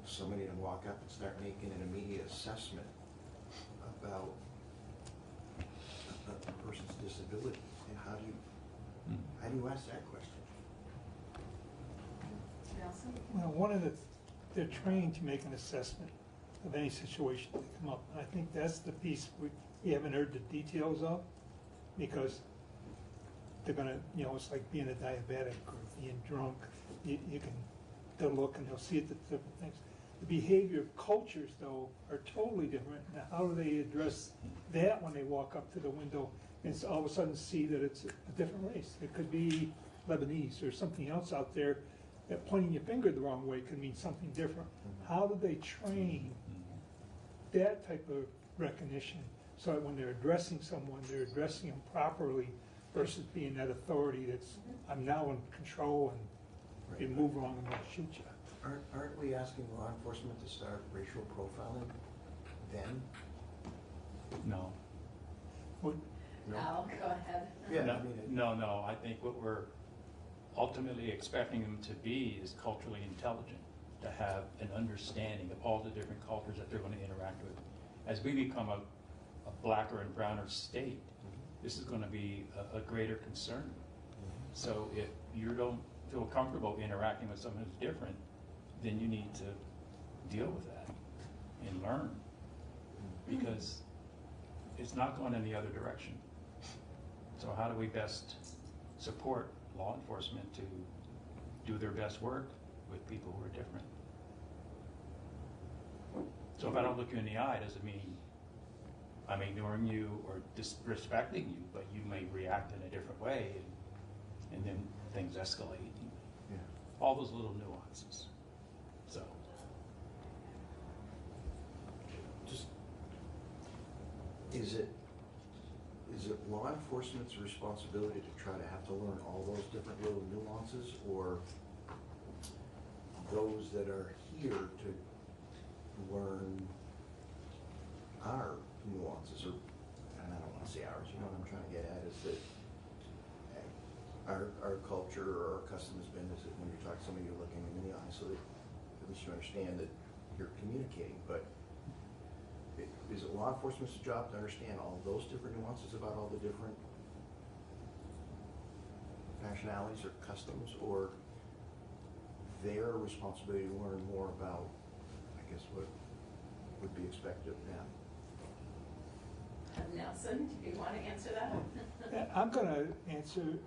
somebody to walk up and start making an immediate assessment about a person's disability. And how do you ask that question? Nelson? Well, they're trained to make an assessment of any situation that come up. And I think that's the piece we haven't heard the details of, because they're gonna, it's like being a diabetic or being drunk. They'll look and they'll see the different things. The behavior cultures, though, are totally different. Now, how do they address that when they walk up to the window and all of a sudden see that it's a different race? It could be Lebanese or something else out there. That pointing your finger the wrong way could mean something different. How do they train that type of recognition so that when they're addressing someone, they're addressing them properly versus being that authority that's, I'm now in control and you move wrong, I'm going to shoot you. Aren't we asking law enforcement to start racial profiling then? No. No, go ahead. Yeah, No. I think what we're ultimately expecting them to be is culturally intelligent, to have an understanding of all the different cultures that they're going to interact with. As we become a blacker and browner state, this is going to be a greater concern. So if you don't feel comfortable interacting with someone who's different, then you need to deal with that and learn, because it's not going in the other direction. So how do we best support law enforcement to do their best work with people who are different? So if I don't look you in the eye, doesn't mean I'm ignoring you or disrespecting you, but you may react in a different way, and then things escalate. Yeah. All those little nuances. So. Just, is it law enforcement's responsibility to try to have to learn all those different little nuances, or those that are here to learn our nuances? Or, and I don't want to say ours, you know what I'm trying to get at, is that our culture or our custom has been is that when you're talking to somebody, you're looking them in the eye so that at least you understand that you're communicating. But is it law enforcement's job to understand all those different nuances about all the different nationalities or customs, or their responsibility to learn more about, I guess, what would be expected of them? Nelson, do you want to answer that? I'm going to answer.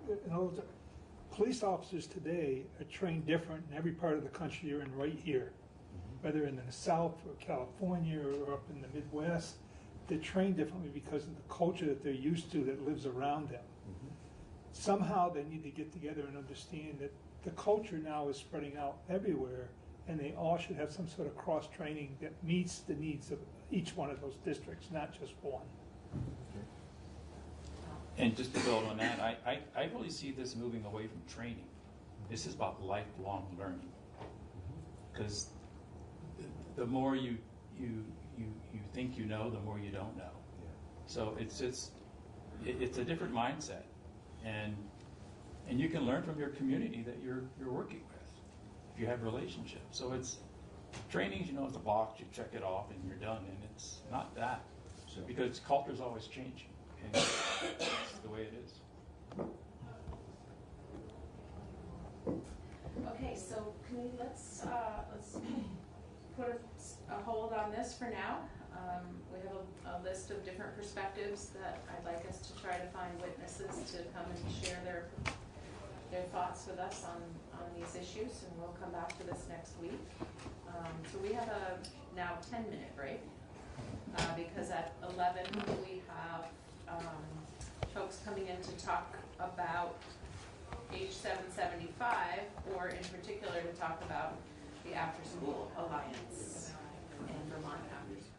Police officers today are trained different in every part of the country you're in right here. Whether in the South or California or up in the Midwest, they're trained differently because of the culture that they're used to that lives around them. Somehow they need to get together and understand that the culture now is spreading out everywhere, and they all should have some sort of cross-training that meets the needs of each one of those districts, not just one. And just to build on that, I really see this moving away from training. This is about lifelong learning. Because the more you think you know, the more you don't know. Yeah. So it's a different mindset, and you can learn from your community that you're working with if you have relationships. So it's trainings, it's a box, you check it off and you're done, and it's not that. So because culture's always changing, and that's the way it is. Okay, so let's put a hold on this for now. We have a list of different perspectives that I'd like us to try to find witnesses to come and share their thoughts with us on these issues, and we'll come back to this next week. So we have a now 10-minute break because at 11 we have folks coming in to talk about H775, or in particular to talk about the After School Alliance and Vermont After School.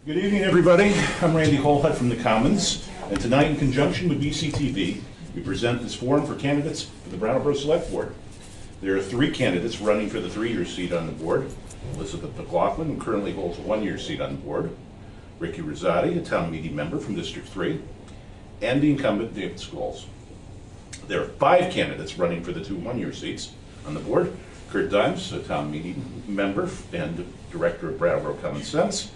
Good evening, everybody. I'm Randy Holhut from the Commons, and tonight, in conjunction with BCTV, we present this forum for candidates for the Brattleboro Select Board. There are 3 candidates running for the 3-year seat on the board. Elizabeth McLaughlin, who currently holds a 1-year seat on the board. Ricky Rosati, a town meeting member from District 3. And the incumbent, David Scholes. There are 5 candidates running for the 2 1-year seats on the board. Kurt Dimes, a town meeting member and director of Brattleboro Common Sense.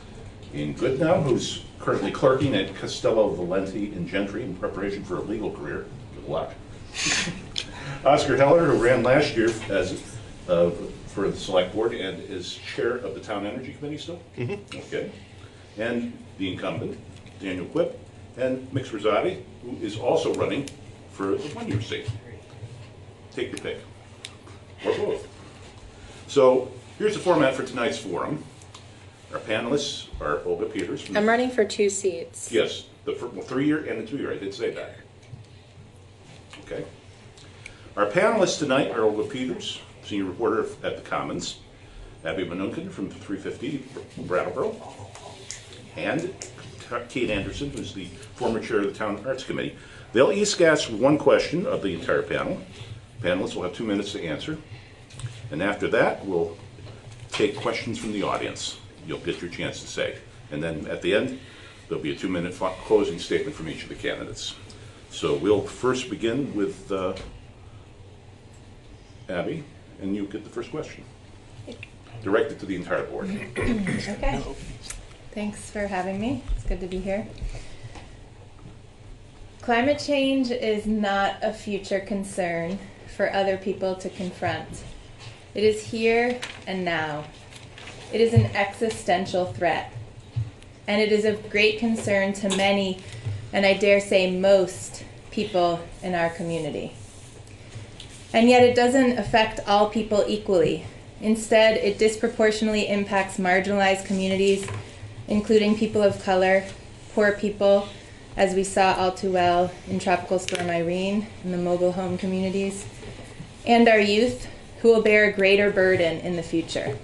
Ian Goodnow, who's currently clerking at Costello, Valenti, and Gentry in preparation for a legal career. Good luck. Oscar Heller, who ran last year as for the Select Board and is chair of the Town Energy Committee still. Okay. And the incumbent, Daniel Quip, and Mix Rosati, who is also running for the 1-year seat. Take your pick, or both. So here's the format for tonight's forum. Our panelists are Olga Peters. I'm running for 2 seats. Yes, the 3-year and the 2-year. I did say that. Okay. Our panelists tonight are Olga Peters, senior reporter at the Commons, Abby Manunkin from 350 Brattleboro, and Kate Anderson, who's the former chair of the Town Arts Committee. They'll each ask 1 question of the entire panel. Panelists will have 2 minutes to answer. And after that, we'll take questions from the audience. You'll get your chance to say. And then at the end, there'll be a 2-minute closing statement from each of the candidates. So we'll first begin with Abby, and you get the first question. Directed to the entire board. Okay. Thanks for having me. It's good to be here. Climate change is not a future concern for other people to confront. It is here and now. It is an existential threat, and it is of great concern to many, and I dare say most, people in our community. And yet it doesn't affect all people equally. Instead, it disproportionately impacts marginalized communities, including people of color, poor people, as we saw all too well in Tropical Storm Irene and the mobile home communities, and our youth, who will bear a greater burden in the future.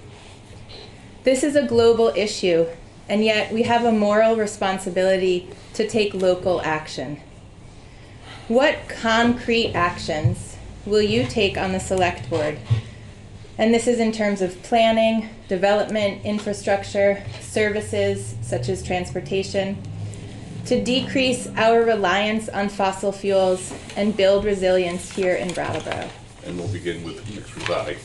This is a global issue, and yet we have a moral responsibility to take local action. What concrete actions will you take on the Select Board? And this is in terms of planning, development, infrastructure, services such as transportation, to decrease our reliance on fossil fuels and build resilience here in Brattleboro. And we'll begin with Mix Rosati.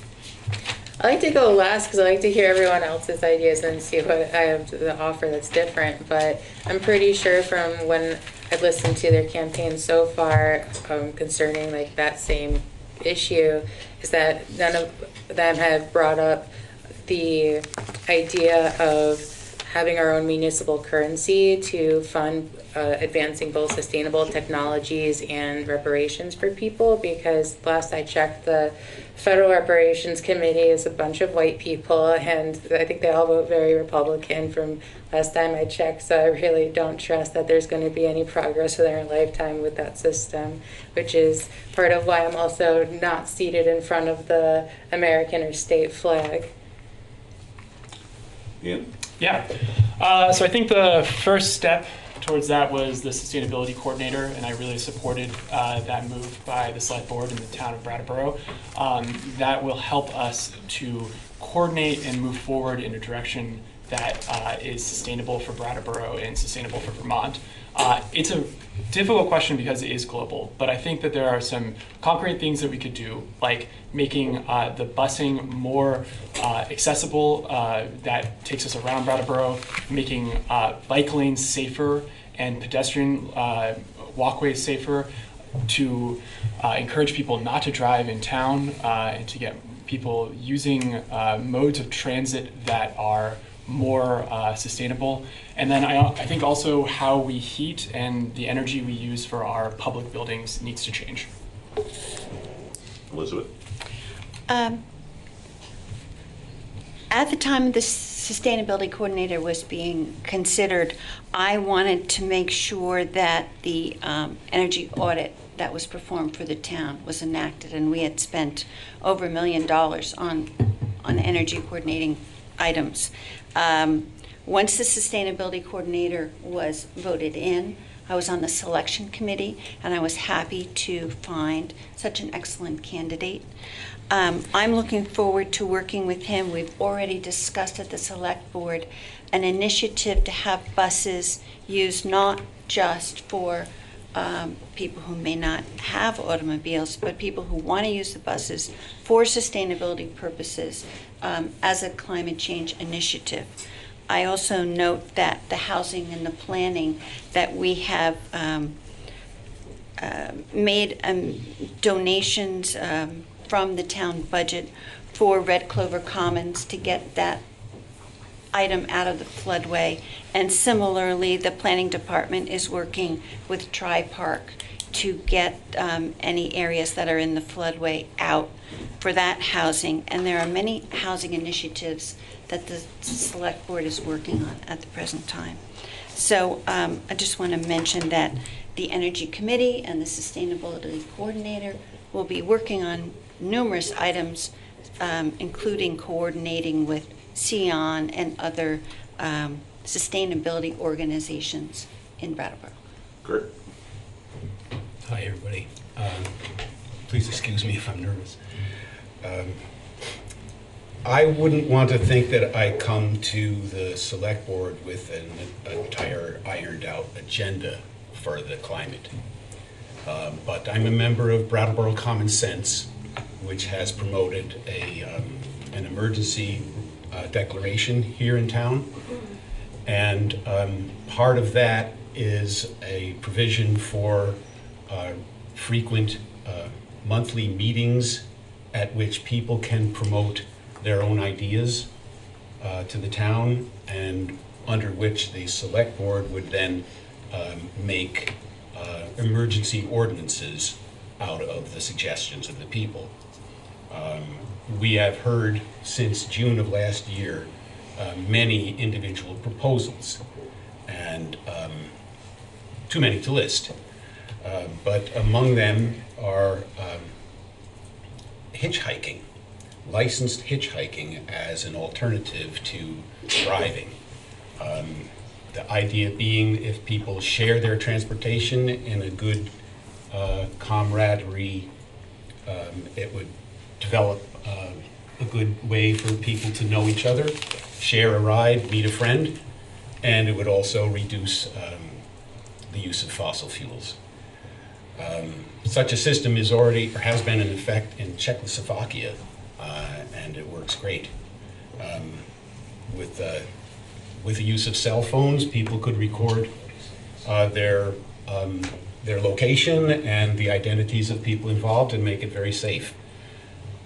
I like to go last because I like to hear everyone else's ideas and see what I have to offer that's different. But I'm pretty sure from when I've listened to their campaign so far concerning like that same issue is that none of them have brought up the idea of having our own municipal currency to fund advancing both sustainable technologies and reparations for people, because last I checked, the Federal Reparations Committee is a bunch of white people, and I think they all vote very Republican from last time I checked, so I really don't trust that there's going to be any progress in their lifetime with that system, which is part of why I'm also not seated in front of the American or state flag. Ian? Yeah. So I think the first step towards that was the sustainability coordinator, and I really supported that move by the Select Board in the town of Brattleboro. That will help us to coordinate and move forward in a direction that is sustainable for Brattleboro and sustainable for Vermont. It's a difficult question because it is global, but I think that there are some concrete things that we could do, like making the busing more accessible that takes us around Brattleboro, making bike lanes safer and pedestrian walkways safer, to encourage people not to drive in town and to get people using modes of transit that are more sustainable. And then I think also how we heat and the energy we use for our public buildings needs to change. Elizabeth? At the time the sustainability coordinator was being considered, I wanted to make sure that the energy audit that was performed for the town was enacted, and we had spent over $1 million on energy coordinating items. Once the sustainability coordinator was voted in, I was on the selection committee, and I was happy to find such an excellent candidate. I'm looking forward to working with him. We've already discussed at the select board an initiative to have buses used not just for people who may not have automobiles, but people who want to use the buses for sustainability purposes as a climate change initiative. I also note that the housing and the planning, that we have made donations from the town budget for Red Clover Commons to get that item out of the floodway. And similarly, the planning department is working with Tri-Park to get any areas that are in the floodway out for that housing. And there are many housing initiatives that the select board is working on at the present time. So I just want to mention that the Energy Committee and the Sustainability Coordinator will be working on numerous items, including coordinating with CEON and other sustainability organizations in Brattleboro. Great. Hi, everybody. Please excuse me if I'm nervous. I wouldn't want to think that I come to the select board with an entire ironed out agenda for the climate. But I'm a member of Brattleboro Common Sense, which has promoted an emergency declaration here in town. And part of that is a provision for frequent monthly meetings at which people can promote their own ideas to the town, and under which the select board would then make emergency ordinances out of the suggestions of the people. We have heard since June of last year many individual proposals, and too many to list. But among them are hitchhiking, licensed hitchhiking as an alternative to driving. The idea being, if people share their transportation in a good camaraderie, it would develop a good way for people to know each other, share a ride, meet a friend, and it would also reduce the use of fossil fuels. Such a system is already, or has been in effect in Czechoslovakia, and it works great. With the use of cell phones, people could record their location and the identities of people involved and make it very safe.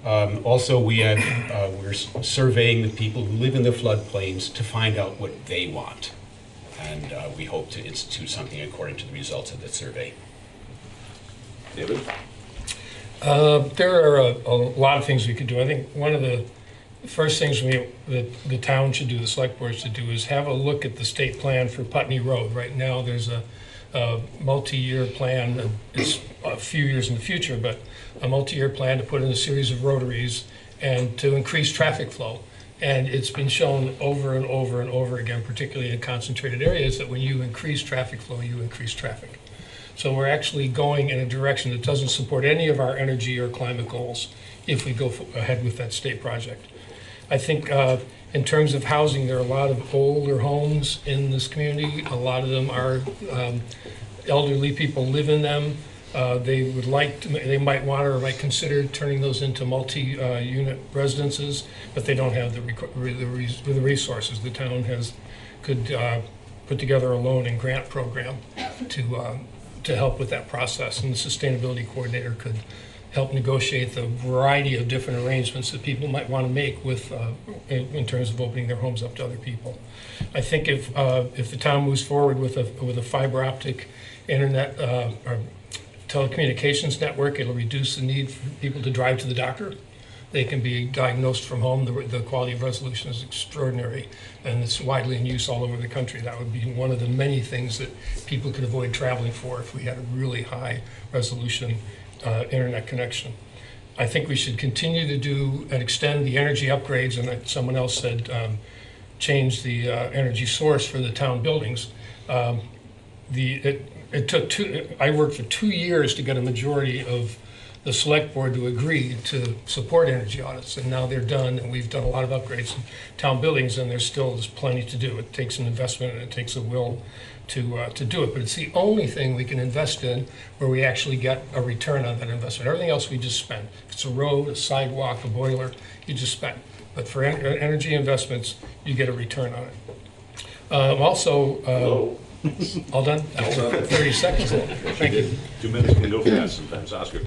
Also, we're surveying the people who live in the floodplains to find out what they want, and we hope to institute something according to the results of that survey. David? There are a lot of things we could do. I think one of the first things the town should do, the select board should do, is have a look at the state plan for Putney Road. Right now, there's a multi-year plan. It's a few years in the future, but a multi-year plan to put in a series of rotaries and to increase traffic flow. And it's been shown over and over and over again, particularly in concentrated areas, that when you increase traffic flow, you increase traffic. So we're actually going in a direction that doesn't support any of our energy or climate goals if we go ahead with that state project. I think in terms of housing, there are a lot of older homes in this community. A lot of them are elderly people live in them. They would like to, they might want or might consider turning those into multi-unit residences, but they don't have the resources. The town could put together a loan and grant program to help with that process, and the sustainability coordinator could help negotiate the variety of different arrangements that people might want to make with in terms of opening their homes up to other people. I think if the town moves forward with a fiber optic internet or telecommunications network, it'll reduce the need for people to drive to the doctor. They can be diagnosed from home. The quality of resolution is extraordinary, and it's widely in use all over the country. That would be one of the many things that people could avoid traveling for if we had a really high resolution internet connection. I think we should continue to do and extend the energy upgrades, and someone else said change the energy source for the town buildings. It took I worked for 2 years to get a majority of the select board to agree to support energy audits, and now they're done, and we've done a lot of upgrades in town buildings, and there's plenty to do. It takes an investment and it takes a will to do it, but it's the only thing we can invest in where we actually get a return on that investment. Everything else we just spend. If it's a road, a sidewalk, a boiler, you just spend. But for energy investments, you get a return on it. All done? 30 seconds. Thank you. 2 minutes can go fast sometimes. Oscar.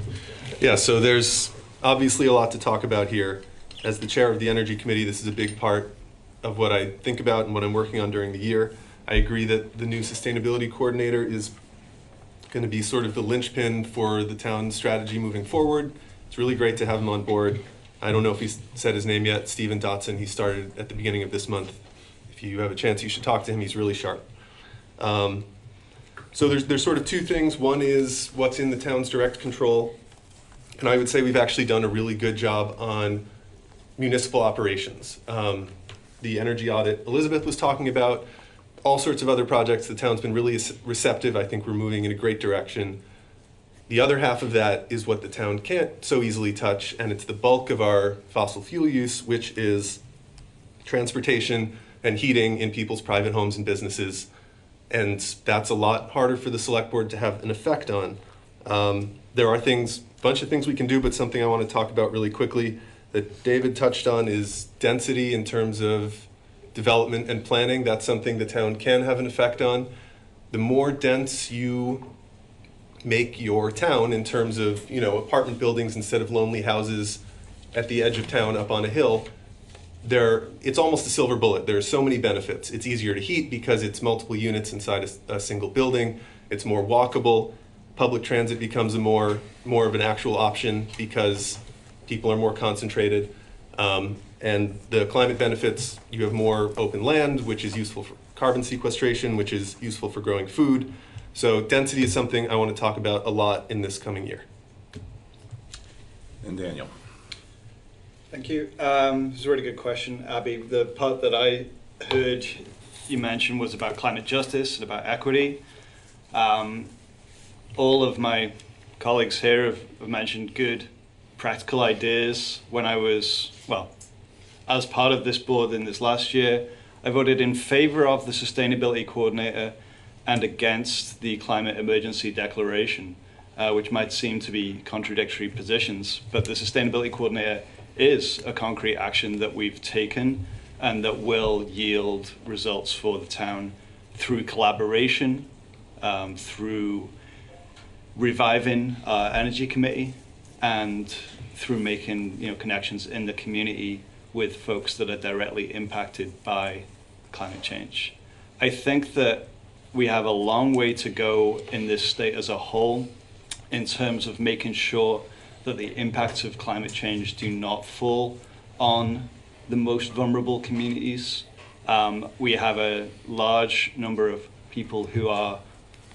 Yeah, so there's obviously a lot to talk about here. As the chair of the Energy Committee, this is a big part of what I think about and what I'm working on during the year. I agree that the new sustainability coordinator is going to be sort of the linchpin for the town's strategy moving forward. It's really great to have him on board. I don't know if he's said his name yet, Stephen Dotson. He started at the beginning of this month. If you have a chance, you should talk to him. He's really sharp. So there's sort of two things. One is what's in the town's direct control. And I would say we've actually done a really good job on municipal operations. The energy audit Elizabeth was talking about, all sorts of other projects. The town's been really receptive. I think we're moving in a great direction. The other half of that is what the town can't so easily touch, and it's the bulk of our fossil fuel use, which is transportation and heating in people's private homes and businesses. And that's a lot harder for the select board to have an effect on. There are a bunch of things we can do, but something I want to talk about really quickly that David touched on is density in terms of development and planning. That's something the town can have an effect on. The more dense you make your town in terms of, apartment buildings instead of lonely houses at the edge of town up on a hill, it's almost a silver bullet. There are so many benefits. It's easier to heat because it's multiple units inside a single building. It's more walkable. Public transit becomes more of an actual option because people are more concentrated. And the climate benefits, you have more open land, which is useful for carbon sequestration, which is useful for growing food. So density is something I want to talk about a lot in this coming year. And Daniel. Thank you. It's a really good question, Abby. The part that I heard you mention was about climate justice and about equity. All of my colleagues here have mentioned good practical ideas. When I was, as part of this board in this last year, I voted in favor of the sustainability coordinator and against the climate emergency declaration, which might seem to be contradictory positions, but the sustainability coordinator is a concrete action that we've taken and that will yield results for the town through collaboration, through reviving our energy committee, and through making connections in the community with folks that are directly impacted by climate change. I think that we have a long way to go in this state as a whole in terms of making sure that the impacts of climate change do not fall on the most vulnerable communities. We have a large number of people who are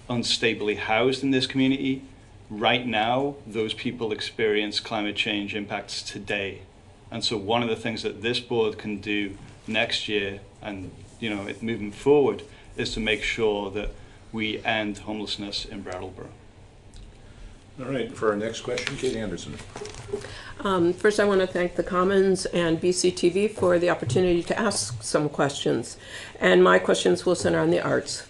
unstably housed in this community. Right now, those people experience climate change impacts today. And so one of the things that this board can do next year and moving forward is to make sure that we end homelessness in Brattleboro. All right, for our next question, Kate Anderson. First, I want to thank the Commons and BCTV for the opportunity to ask some questions. And my questions will center on the arts.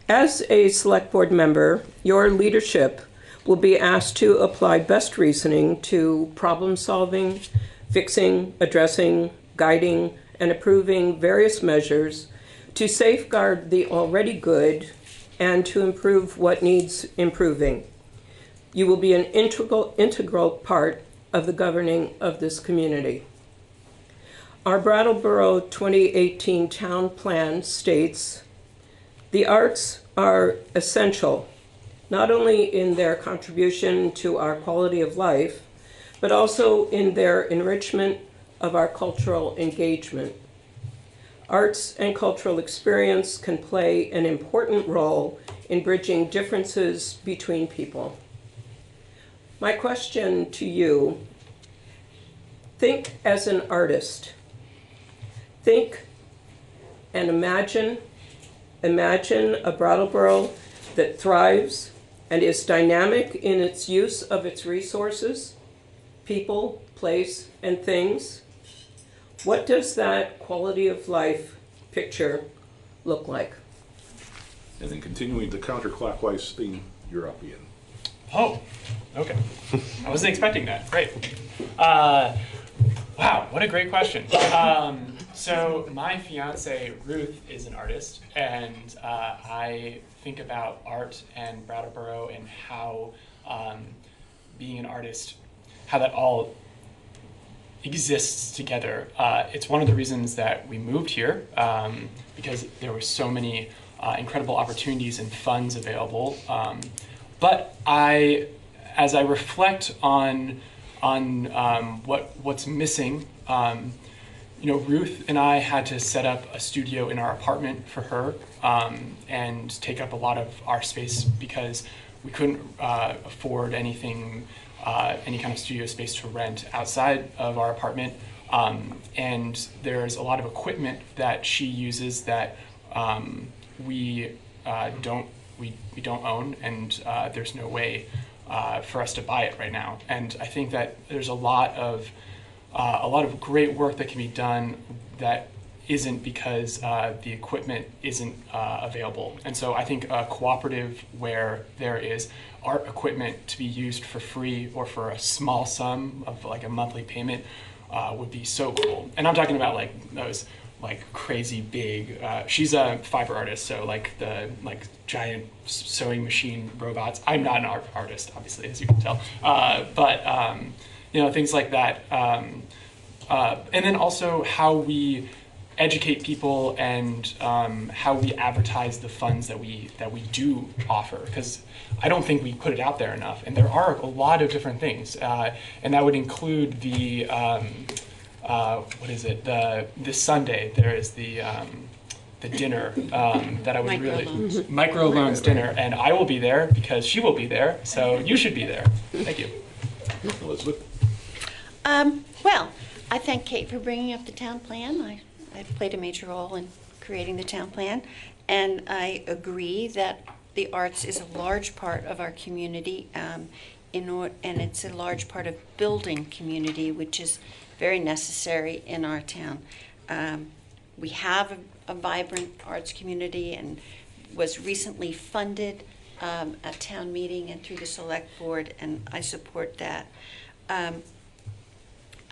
As a select board member, your leadership will be asked to apply best reasoning to problem solving, fixing, addressing, guiding, and approving various measures to safeguard the already good and to improve what needs improving. You will be an integral part of the governing of this community. Our Brattleboro 2018 town plan states, "The arts are essential, not only in their contribution to our quality of life, but also in their enrichment of our cultural engagement. Arts and cultural experience can play an important role in bridging differences between people." My question to you, think as an artist. think and imagine a Brattleboro that thrives and is dynamic in its use of its resources, people, place, and things. What does that quality of life picture look like? And then continuing the counterclockwise theme, European. Oh, okay. I wasn't expecting that. Great. Wow, what a great question. So my fiance, Ruth, is an artist, and I think about art and Brattleboro and how being an artist, how that all exists together. It's one of the reasons that we moved here, because there were so many incredible opportunities and funds available. But as I reflect on what's missing, Ruth and I had to set up a studio in our apartment for her and take up a lot of our space because we couldn't afford anything, any kind of studio space to rent outside of our apartment. And there's a lot of equipment that she uses that we don't own, and there's no way for us to buy it right now. And I think that there's a lot of great work that can be done that isn't because the equipment isn't available. And so I think a cooperative where there is art equipment to be used for free or for a small sum of like a monthly payment would be so cool. And I'm talking about like those like crazy big, she's a fiber artist, so like the giant sewing machine robots. I'm not an artist, obviously, as you can tell. But things like that. And then also how we educate people and how we advertise the funds that we do offer, because I don't think we put it out there enough. And there are a lot of different things, and that would include the this Sunday there is the dinner that I would microloans dinner, and I will be there because she will be there, so you should be there. Thank you. Elizabeth? Well, I thank Kate for bringing up the town plan. I've played a major role in creating the town plan, and I agree that the arts is a large part of our community, and it's a large part of building community, which is very necessary in our town. We have a vibrant arts community and was recently funded at town meeting and through the select board, and I support that.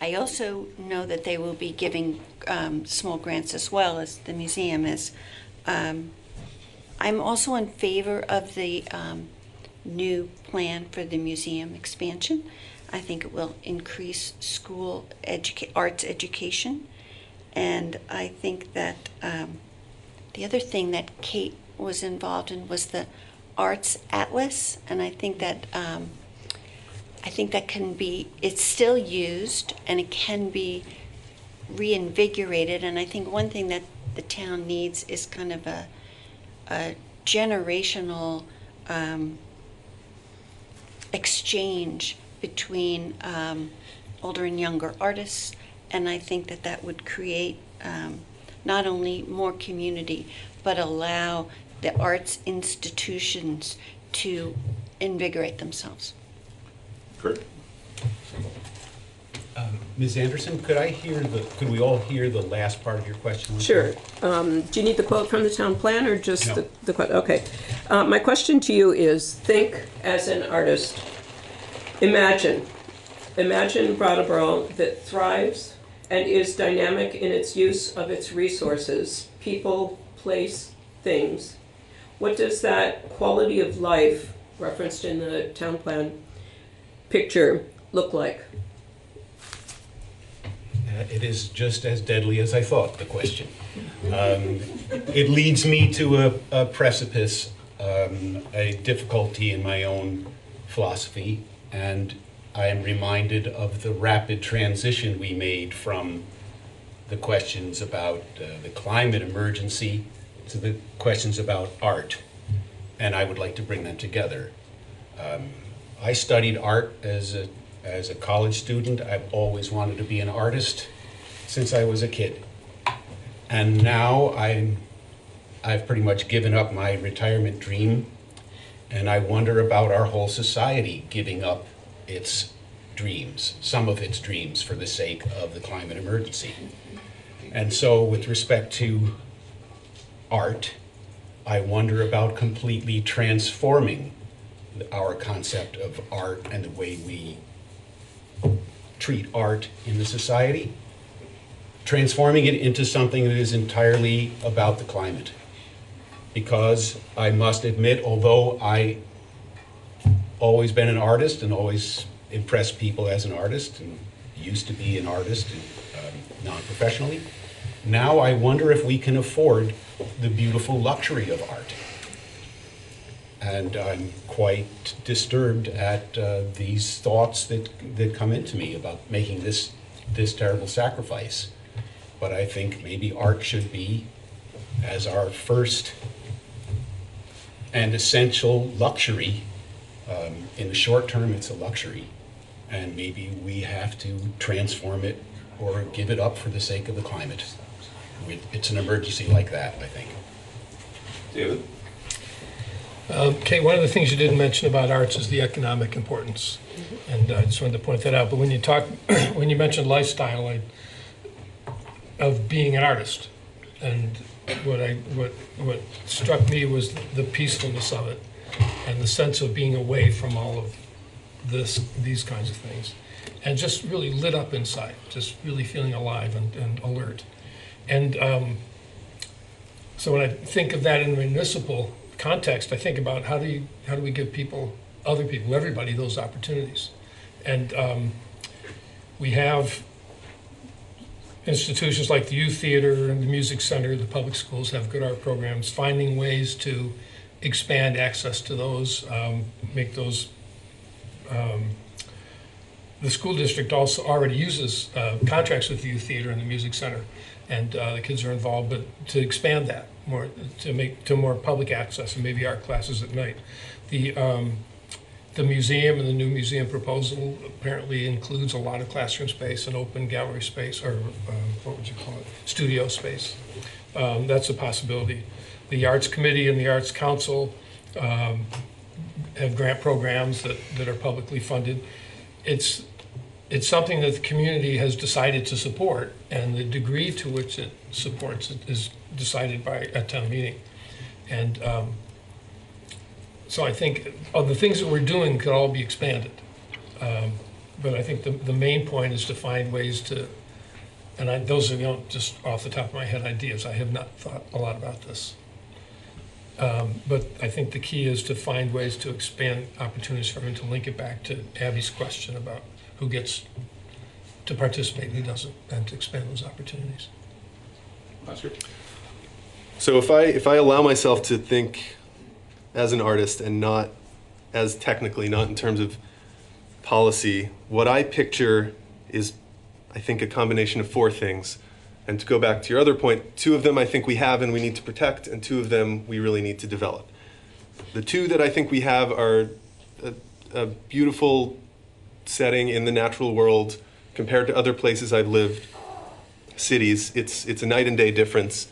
I also know that they will be giving small grants as well as the museum is. I'm also in favor of the new plan for the museum expansion. I think it will increase school arts education. And I think that the other thing that Kate was involved in was the Arts Atlas. And I think that can be, it's still used and it can be reinvigorated. And I think one thing that the town needs is kind of a generational exchange between older and younger artists, and I think that would create not only more community, but allow the arts institutions to invigorate themselves. Kurt? Ms. Anderson, could we all hear the last part of your question? Sure. Do you need the quote from the town plan or just No. the quote? Okay. My question to you is, think as an artist. Imagine Brattleboro that thrives and is dynamic in its use of its resources, people, place, things. What does that quality of life, referenced in the town plan picture, look like? It is just as deadly as I thought, the question. It leads me to a precipice, a difficulty in my own philosophy, and I am reminded of the rapid transition we made from the questions about the climate emergency to the questions about art, and I would like to bring them together. I studied art as a college student. I've always wanted to be an artist since I was a kid. And now I've pretty much given up my retirement dream, and I wonder about our whole society giving up its dreams, some of its dreams, for the sake of the climate emergency. And so with respect to art, I wonder about completely transforming our concept of art and the way we treat art in the society, transforming it into something that is entirely about the climate. Because I must admit, although I always been an artist and always impressed people as an artist and used to be an artist non-professionally, now I wonder if we can afford the beautiful luxury of art. And I'm quite disturbed at these thoughts that come into me about making this terrible sacrifice. But I think maybe art should be, as our first and essential luxury. In the short term, it's a luxury, and maybe we have to transform it or give it up for the sake of the climate. It's an emergency like that, I think. David? Kate, one of the things you didn't mention about arts is the economic importance, and I just wanted to point that out. But when you mentioned lifestyle of being an artist, and what struck me was the peacefulness of it, and the sense of being away from all of these kinds of things, and just really lit up inside, just really feeling alive and alert. And so when I think of that in the municipal context, I think about how do we give other people, everybody, those opportunities. And we have institutions like the youth theater and the music center, the public schools have good art programs, finding ways to expand access to those, make those. The school district also already uses contracts with the youth theater and the music center, and the kids are involved, but to expand that more, to make to more public access, and maybe art classes at night. The museum and the new museum proposal apparently includes a lot of classroom space and open gallery space, or what would you call it, studio space. That's a possibility. The Arts Committee and the Arts Council have grant programs that are publicly funded. It's something that the community has decided to support, and the degree to which it supports it is decided by a town meeting. And so I think of the things that we're doing could all be expanded. But I think the main point is to find ways to, and those are just off the top of my head ideas. I have not thought a lot about this. But I think the key is to find ways to expand opportunities for them, to link it back to Abby's question about who gets to participate and who doesn't, and to expand those opportunities. Oscar? So if I allow myself to think as an artist and not as technically, not in terms of policy, what I picture is, I think, a combination of four things. And to go back to your other point, two of them I think we have and we need to protect, and two of them we really need to develop. The two that I think we have are a beautiful setting in the natural world compared to other places I've lived, cities. It's a night and day difference.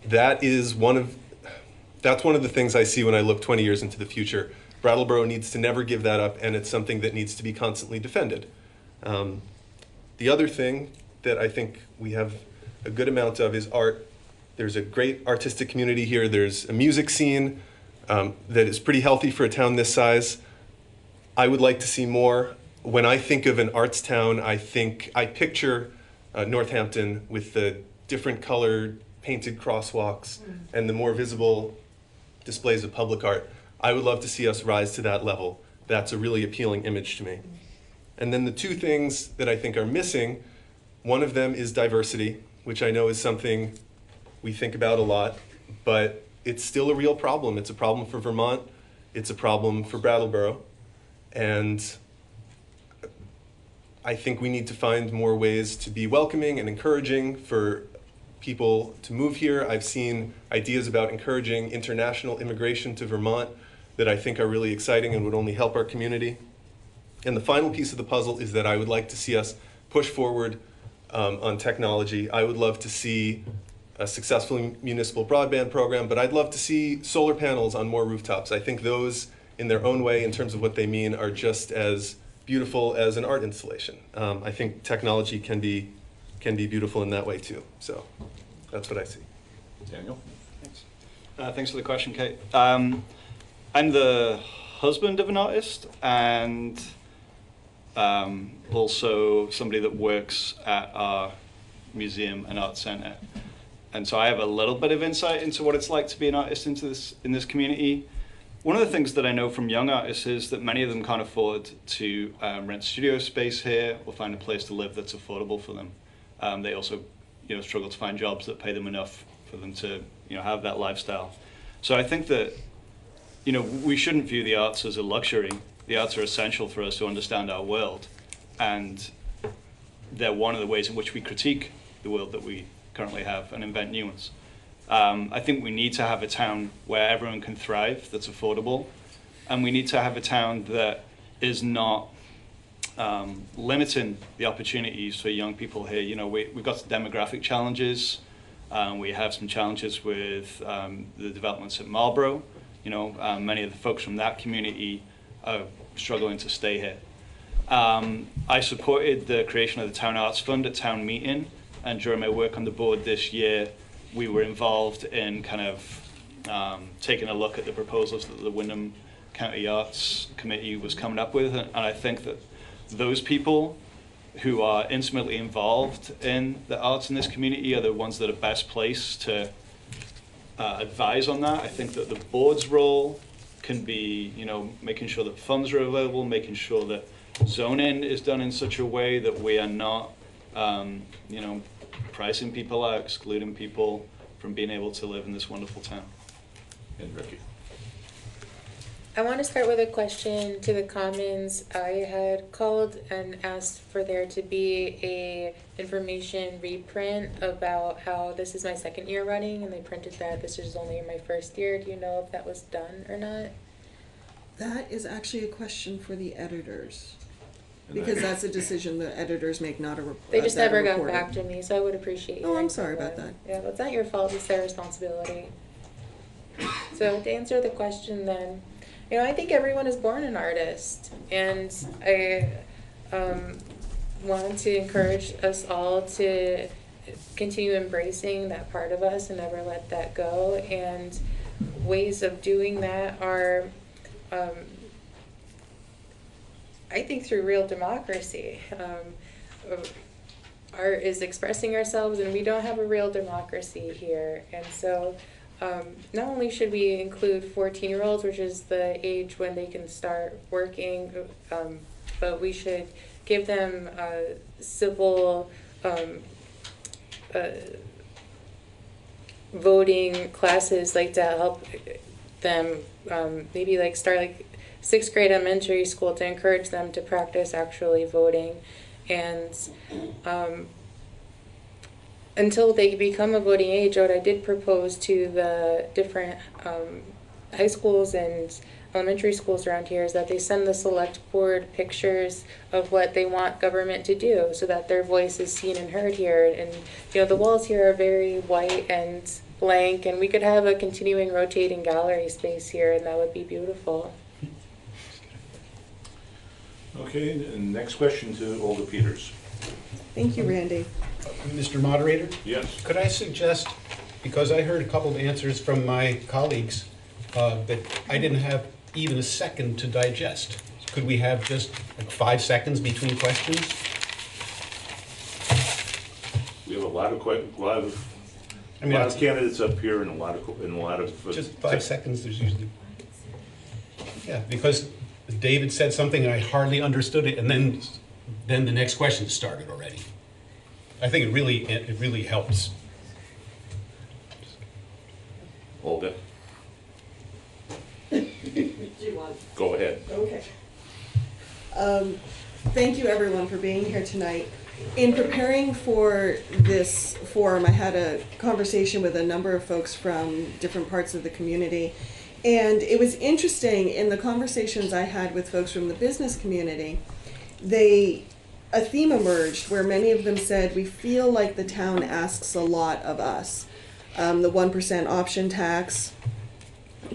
That's one of the things I see when I look 20 years into the future. Brattleboro needs to never give that up, and it's something that needs to be constantly defended. The other thing that I think we have a good amount of is art. There's a great artistic community here. There's a music scene that is pretty healthy for a town this size. I would like to see more. When I think of an arts town, I picture Northampton with the different colored painted crosswalks and the more visible displays of public art. I would love to see us rise to that level. That's a really appealing image to me. And then the two things that I think are missing, one of them is diversity, which I know is something we think about a lot, but it's still a real problem. It's a problem for Vermont. It's a problem for Brattleboro. And I think we need to find more ways to be welcoming and encouraging for people to move here. I've seen ideas about encouraging international immigration to Vermont that I think are really exciting and would only help our community. And the final piece of the puzzle is that I would like to see us push forward on technology. I would love to see a successful municipal broadband program, but I'd love to see solar panels on more rooftops. I think those, in their own way, in terms of what they mean, are just as beautiful as an art installation. I think technology can be beautiful in that way too. So that's what I see. Daniel? Thanks. Thanks for the question, Kate. I'm the husband of an artist and also somebody that works at our museum and art center. And so I have a little bit of insight into what it's like to be an artist in this community. One of the things that I know from young artists is that many of them can't afford to rent studio space here or find a place to live that's affordable for them. They also, struggle to find jobs that pay them enough for them to, have that lifestyle. So I think that, we shouldn't view the arts as a luxury. The arts are essential for us to understand our world, and they're one of the ways in which we critique the world that we currently have and invent new ones. I think we need to have a town where everyone can thrive, that's affordable, and we need to have a town that is not limiting the opportunities for young people here. We've got some demographic challenges. We have some challenges with the developments at Marlborough. Many of the folks from that community are struggling to stay here. I supported the creation of the Town Arts Fund at town meeting, and during my work on the board this year, we were involved in kind of taking a look at the proposals that the Windham County Arts Committee was coming up with, and I think that those people who are intimately involved in the arts in this community are the ones that are best placed to advise on that. I think that the board's role can be, making sure that funds are available, making sure that zoning is done in such a way that we are not, pricing people out, excluding people from being able to live in this wonderful town. And Ricky. I want to start with a question to the Commons. I had called and asked for there to be a information reprint about how this is my second year running, and they printed that this is only my first year. Do you know if that was done or not? That is actually a question for the editors. Because that's a decision the editors make, not a report. They just never got back to me, so I would appreciate Oh, I'm sorry about that. Yeah, that's not your fault, it's their responsibility. So to answer the question then, I think everyone is born an artist, and I want to encourage us all to continue embracing that part of us and never let that go, and ways of doing that are I think through real democracy. Art is expressing ourselves, and we don't have a real democracy here. And so not only should we include 14-year-olds, which is the age when they can start working, but we should give them civil voting classes, like to help them maybe like start 6th grade elementary school, to encourage them to practice actually voting. And until they become a voting age, what I did propose to the different high schools and elementary schools around here is that they send the select board pictures of what they want government to do, so that their voice is seen and heard here. And the walls here are very white and blank, and we could have a continuing rotating gallery space here, and that would be beautiful. Okay, and next question to Olga Peters. Thank you, Randy. Mr. Moderator? Yes. Could I suggest, because I heard a couple of answers from my colleagues, that I didn't have even a second to digest. Could we have just 5 seconds between questions? We have a lot of candidates up here, and a lot of just 5 seconds. There's usually, yeah, because David said something and I hardly understood it, and then the next question started already. I think it really helps. Olga. Go ahead. Okay. Thank you, everyone, for being here tonight. In preparing for this forum, I had a conversation with a number of folks from different parts of the community. And it was interesting, in the conversations I had with folks from the business community, they a theme emerged where many of them said, we feel like the town asks a lot of us. The 1% option tax,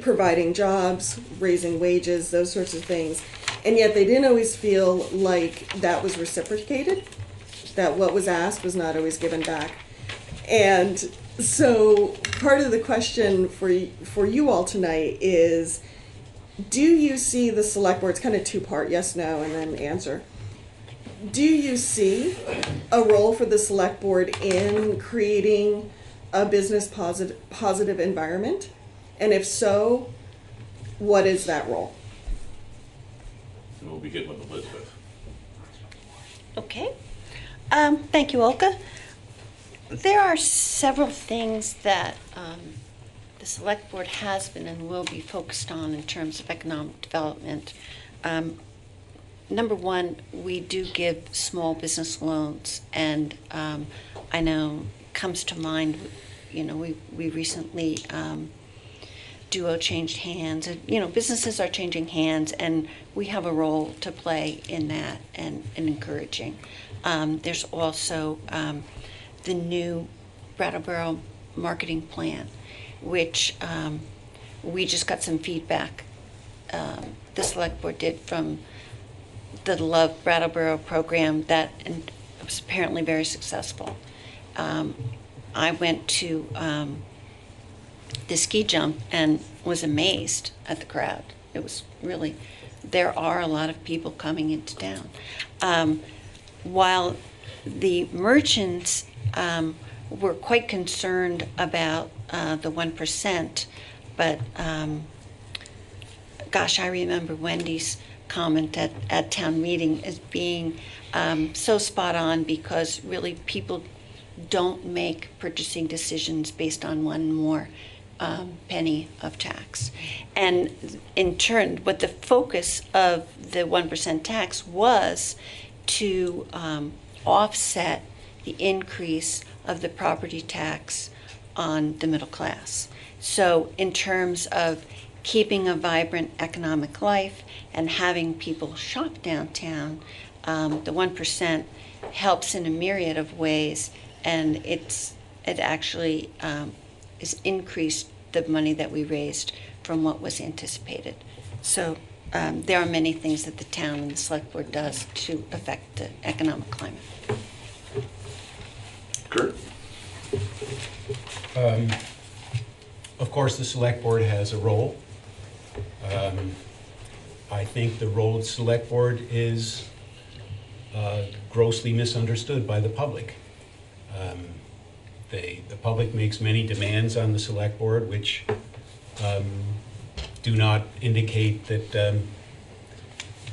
providing jobs, raising wages, those sorts of things. And yet they didn't always feel like that was reciprocated, that what was asked was not always given back. And so part of the question for you all tonight is, do you see the select board, it's kind of two-part, yes, no, and then answer. Do you see a role for the select board in creating a business positive environment? And if so, what is that role? And we'll begin with Elizabeth. Okay. Thank you, Olga. There are several things that the select board has been and will be focused on in terms of economic development. Number one, we do give small business loans, and I know comes to mind, you know, we recently Duo changed hands, and you know, businesses are changing hands, and we have a role to play in that and encouraging. There's also the new Brattleboro marketing plan, which we just got some feedback. The select board did from the Love Brattleboro program that was apparently very successful. I went to the ski jump and was amazed at the crowd. It was really, there are a lot of people coming into town. While the merchants were quite concerned about the 1%, but gosh, I remember Wendy's comment at town meeting as being so spot on, because really people don't make purchasing decisions based on one more penny of tax. And in turn, what the focus of the 1% tax was to offset the increase of the property tax on the middle class. So in terms of keeping a vibrant economic life and having people shop downtown, the 1% helps in a myriad of ways, and it actually has increased the money that we raised from what was anticipated. So there are many things that the town and the select board does to affect the economic climate. Kurt? Of course, the select board has a role. I think the role of the select board is grossly misunderstood by the public. The public makes many demands on the select board, which do not indicate that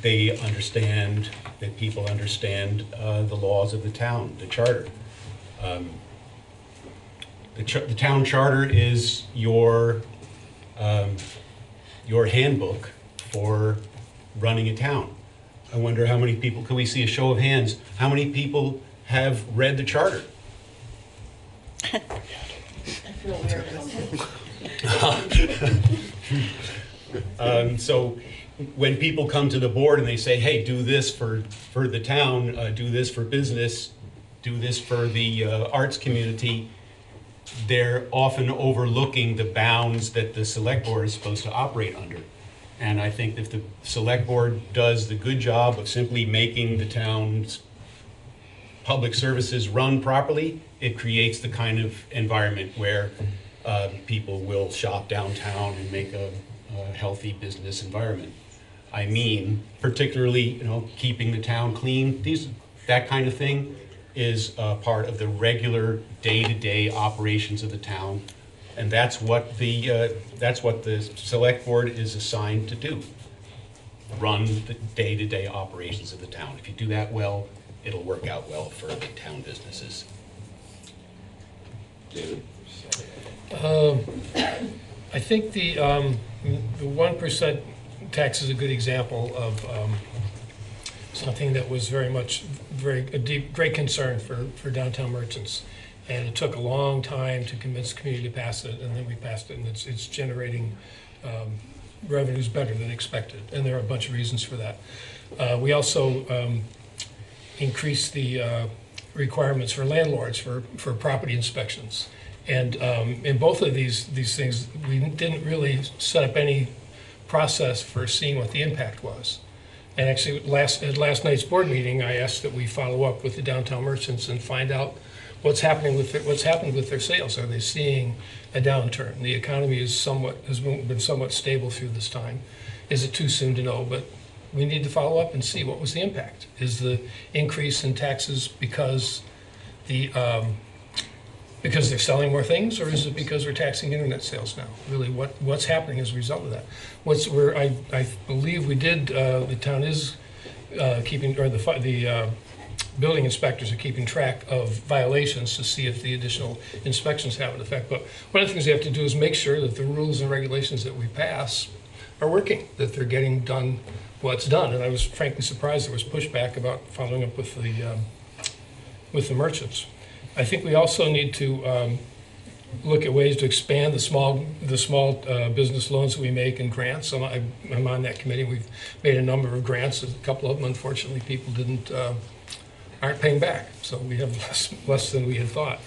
they understand, that people understand the laws of the town, the charter. The town charter is your handbook for running a town. I wonder how many people, can we see a show of hands, how many people have read the charter? I feel weird. So when people come to the board and they say, hey, do this for the town, do this for business, do this for the arts community, they're often overlooking the bounds that the select board is supposed to operate under. And I think if the select board does the good job of simply making the town's public services run properly, it creates the kind of environment where people will shop downtown and make a healthy business environment. I mean, particularly, you know, keeping the town clean, that kind of thing is part of the regular day-to-day operations of the town, and that's what the select board is assigned to do: run the day-to-day operations of the town. If you do that well, it'll work out well for the town businesses. David? I think the 1% tax is a good example of something that was a deep, great concern for downtown merchants. And it took a long time to convince the community to pass it, and then we passed it, and it's generating revenues better than expected. And there are a bunch of reasons for that. We also, increase the requirements for landlords for property inspections. And in both of these things, we didn't really set up any process for seeing what the impact was. And actually, at last night's board meeting, I asked that we follow up with the downtown merchants and find out what's happened with their sales. Are they seeing a downturn? The economy has been somewhat stable through this time. Is it too soon to know? But we need to follow up and see what was the impact. Is the increase in taxes because because they're selling more things, or is it because we're taxing internet sales now? Really, what's happening as a result of that? I believe we did. The town is keeping, or the building inspectors are keeping track of violations to see if the additional inspections have an effect. But one of the things we have to do is make sure that the rules and regulations that we pass are working, that they're getting done what's done. And I was frankly surprised there was pushback about following up with the merchants. I think we also need to look at ways to expand the small business loans that we make and grants. I'm on that committee. We've made a number of grants. A couple of them, unfortunately, people aren't paying back. So we have less than we had thought.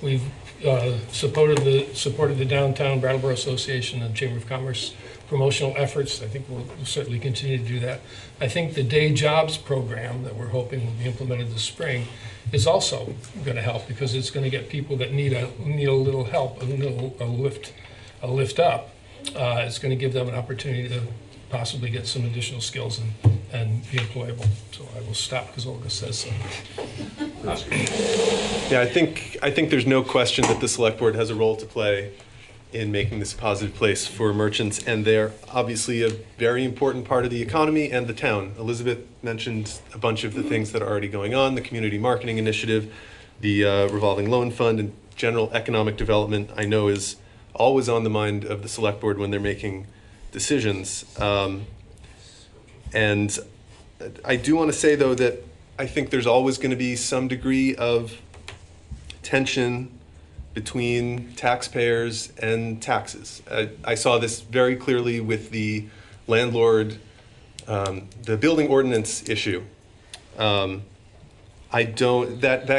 We've supported the Downtown Brattleboro Association and Chamber of Commerce promotional efforts. I think we'll certainly continue to do that. I think the day jobs program that we're hoping will be implemented this spring is also going to help, because it's going to get people that need a little help, a lift up. It's going to give them an opportunity to possibly get some additional skills and be employable. So I will stop because Olga says so. Yeah, I think there's no question that the select board has a role to play in making this a positive place for merchants, and they're obviously a very important part of the economy and the town. Elizabeth mentioned a bunch of the things that are already going on, the community marketing initiative, the revolving loan fund, and general economic development, I know, is always on the mind of the select board when they're making decisions. And I do want to say, though, that I think there's always going to be some degree of tension between taxpayers and taxes. I saw this very clearly with the landlord, the building ordinance issue. That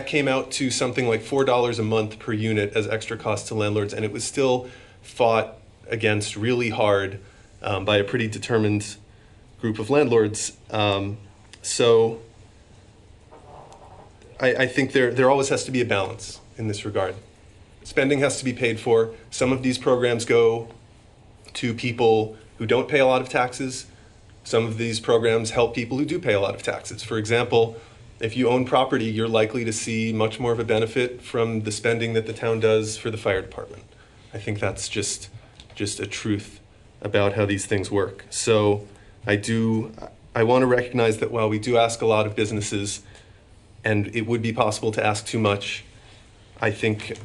came out to something like $4 a month per unit as extra cost to landlords, and it was still fought against really hard by a pretty determined group of landlords. So I think there always has to be a balance in this regard. Spending has to be paid for. Some of these programs go to people who don't pay a lot of taxes. Some of these programs help people who do pay a lot of taxes. For example, if you own property, you're likely to see much more of a benefit from the spending that the town does for the fire department. I think that's just a truth about how these things work. So I want to recognize that while we do ask a lot of businesses, and it would be possible to ask too much, I think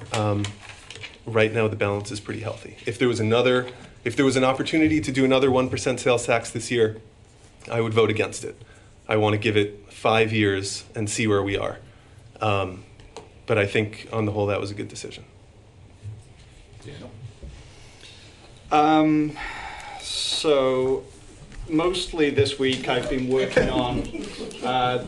right now the balance is pretty healthy. If there was an opportunity to do another 1% sales tax this year, I would vote against it. I want to give it 5 years and see where we are. But I think on the whole that was a good decision. So mostly this week I've been working on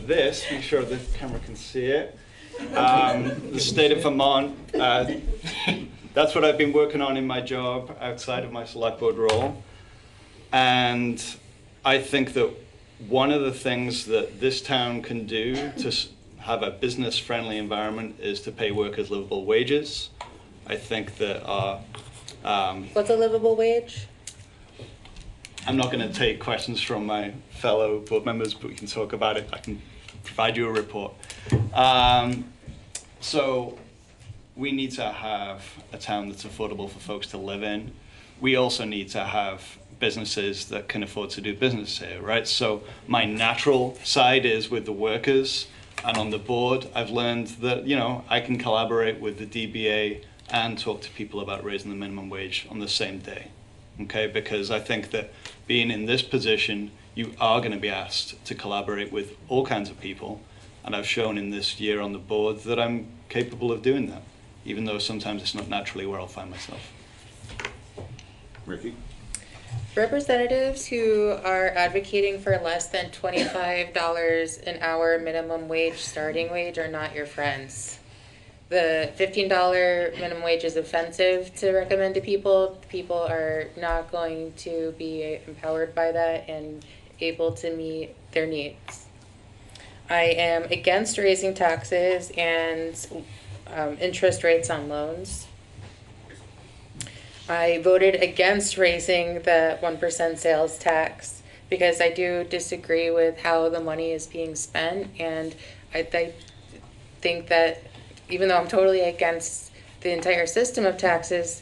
this. Make sure the camera can see it. The state of Vermont. That's what I've been working on in my job outside of my select board role. And I think that one of the things that this town can do to have a business-friendly environment is to pay workers livable wages. I think that our... What's a livable wage? I'm not going to take questions from my fellow board members, but we can talk about it. I can provide you a report. So we need to have a town that's affordable for folks to live in. We also need to have businesses that can afford to do business here, right? So my natural side is with the workers, and on the board, I've learned that, I can collaborate with the DBA and talk to people about raising the minimum wage on the same day, okay? Because I think that being in this position, you are going to be asked to collaborate with all kinds of people, and I've shown in this year on the board that I'm capable of doing that, even though sometimes it's not naturally where I'll find myself. Ricky? Representatives who are advocating for less than $25 an hour minimum wage, starting wage, are not your friends. The $15 minimum wage is offensive to recommend to people. People are not going to be empowered by that and able to meet their needs. I am against raising taxes and interest rates on loans. I voted against raising the 1% sales tax because I do disagree with how the money is being spent, and I think that even though I'm totally against the entire system of taxes,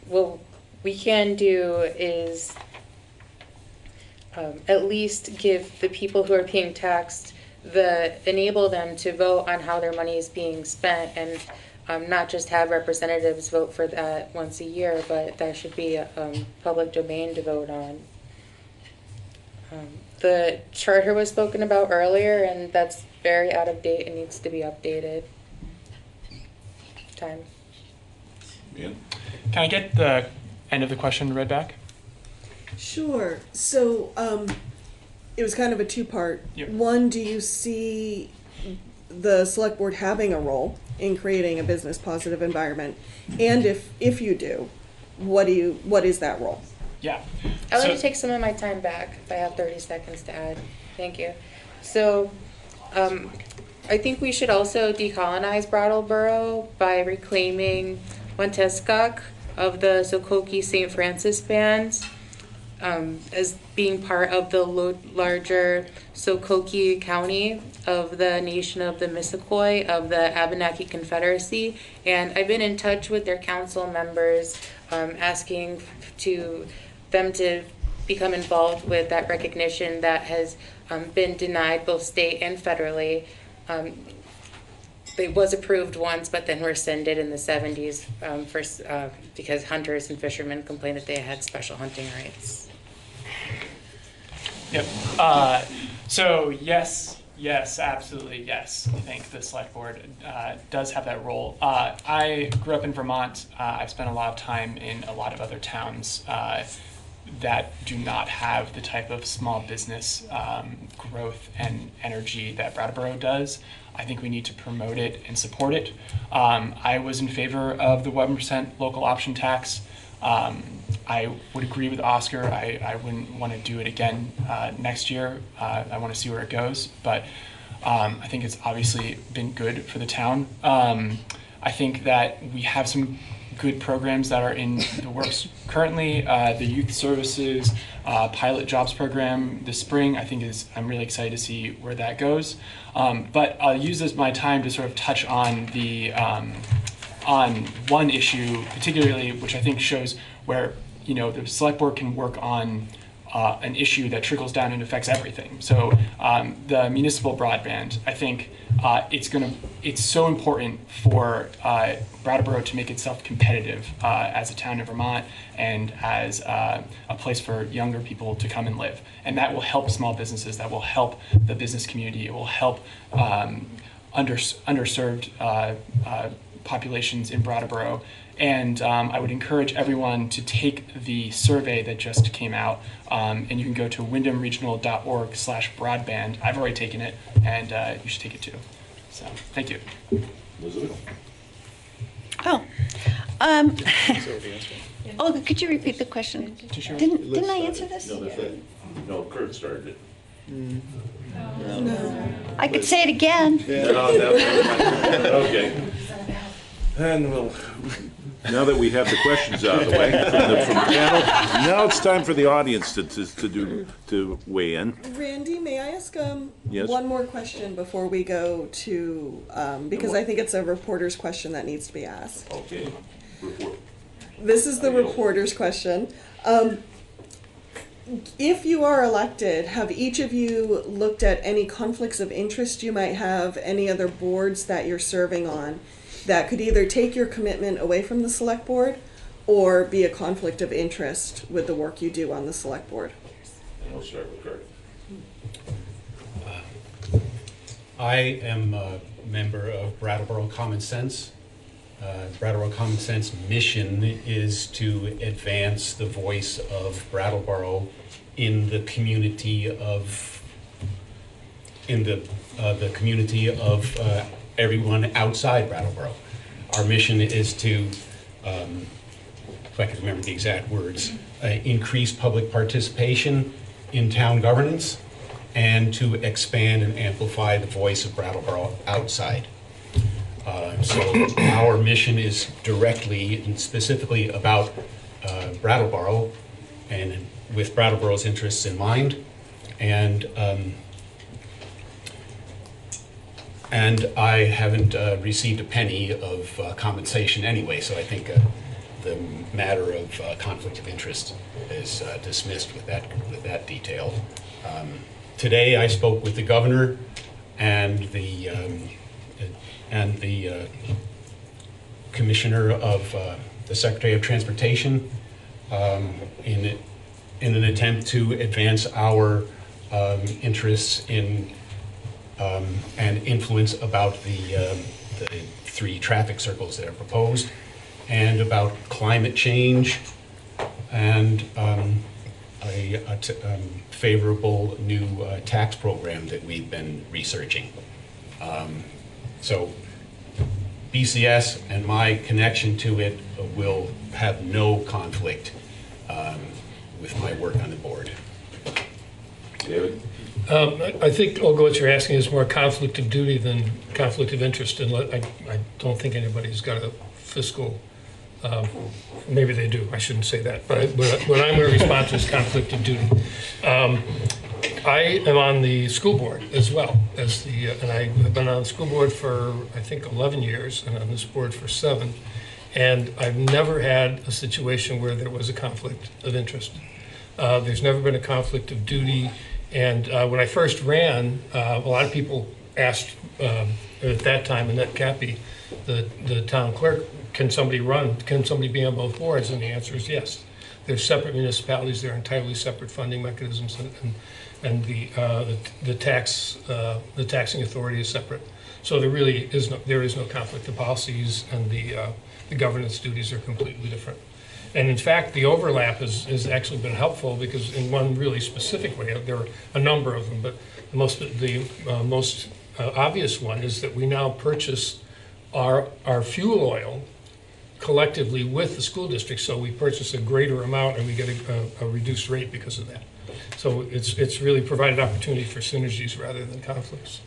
what we can do is at least give the people who are paying taxed enable them to vote on how their money is being spent, and not just have representatives vote for that once a year, but that should be a public domain to vote on. The charter was spoken about earlier, and that's very out of date and needs to be updated. Time. Ian? Can I get the end of the question read back? Sure. So it was kind of a two-part. Yep. One, do you see the select board having a role in creating a business positive environment? And if you do, what is that role? Yeah. I'd like to take some of my time back if I have 30 seconds to add. Thank you. So I think we should also decolonize Brattleboro by reclaiming Wantescok of the Sokoke St. Francis Band as being part of the larger Sokoke County of the Nation of the Missisquoi of the Abenaki Confederacy. And I've been in touch with their council members asking them to become involved with that recognition that has been denied both state and federally. It was approved once, but then rescinded in the 70s because hunters and fishermen complained that they had special hunting rights. Yep. So yes, absolutely yes. I think the select board does have that role. I grew up in Vermont. I've spent a lot of time in a lot of other towns that do not have the type of small business growth and energy that Brattleboro does. I think we need to promote it and support it. I was in favor of the 1% local option tax. I would agree with Oscar. I wouldn't want to do it again next year. I want to see where it goes, but I think it's obviously been good for the town. I think that we have some good programs that are in the works currently. The youth services pilot jobs program this spring, I'm really excited to see where that goes. But I'll use my time to sort of touch on on one issue particularly, which I think shows where the select board can work on an issue that trickles down and affects everything. So the municipal broadband, I think it's so important for Brattleboro to make itself competitive as a town in Vermont and as a place for younger people to come and live. And that will help small businesses, that will help the business community, it will help underserved populations in Brattleboro. And I would encourage everyone to take the survey that just came out, and you can go to windhamregional.org/broadband. I've already taken it, and you should take it too. So, thank you. Elizabeth? Oh, could you repeat the question? Didn't I answer this? No, that's it. No, Kurt started it. No. I could say it again. Okay. And now that we have the questions out of the way from the panel, now it's time for the audience to weigh in. Randy, may I ask Yes? one more question before we go to, because I think it's a reporter's question that needs to be asked. Okay. Report. This is the reporter's question. If you are elected, have each of you looked at any conflicts of interest you might have, any other boards that you're serving on, that could either take your commitment away from the select board or be a conflict of interest with the work you do on the select board? And we'll start with Kurt. I am a member of Brattleboro Common Sense, Brattleboro Common Sense mission is to advance the voice of Brattleboro in the community of everyone outside Brattleboro. Our mission is to, if I can remember the exact words, increase public participation in town governance and to expand and amplify the voice of Brattleboro outside. So our mission is directly and specifically about Brattleboro and with Brattleboro's interests in mind. And I haven't received a penny of compensation anyway, so I think the matter of conflict of interest is dismissed with that detail. Today I spoke with the governor and the commissioner of the Secretary of Transportation in an attempt to advance our interests in and influence about the 3 traffic circles that are proposed, and about climate change, and a favorable new tax program that we've been researching. So BCS and my connection to it will have no conflict with my work on the board. David? I think, Olga, what you're asking is more conflict of duty than conflict of interest, and I don't think anybody's got a fiscal, maybe they do, I shouldn't say that, but what I'm going to respond to is conflict of duty. I am on the school board as well, and I've been on the school board for, I think, 11 years, and on this board for 7, and I've never had a situation where there was a conflict of interest. There's never been a conflict of duty. And when I first ran, a lot of people asked at that time, Annette Cappy, the town clerk, can somebody run? Can somebody be on both boards? And the answer is yes. They're separate municipalities. They're entirely separate funding mechanisms, and the taxing authority is separate. So there really is no conflict. The policies and the governance duties are completely different. And in fact, the overlap has actually been helpful, because in one really specific way, there are a number of them, but the most obvious one is that we now purchase our fuel oil collectively with the school district, so we purchase a greater amount and we get a reduced rate because of that. So it's really provided opportunity for synergies rather than conflicts.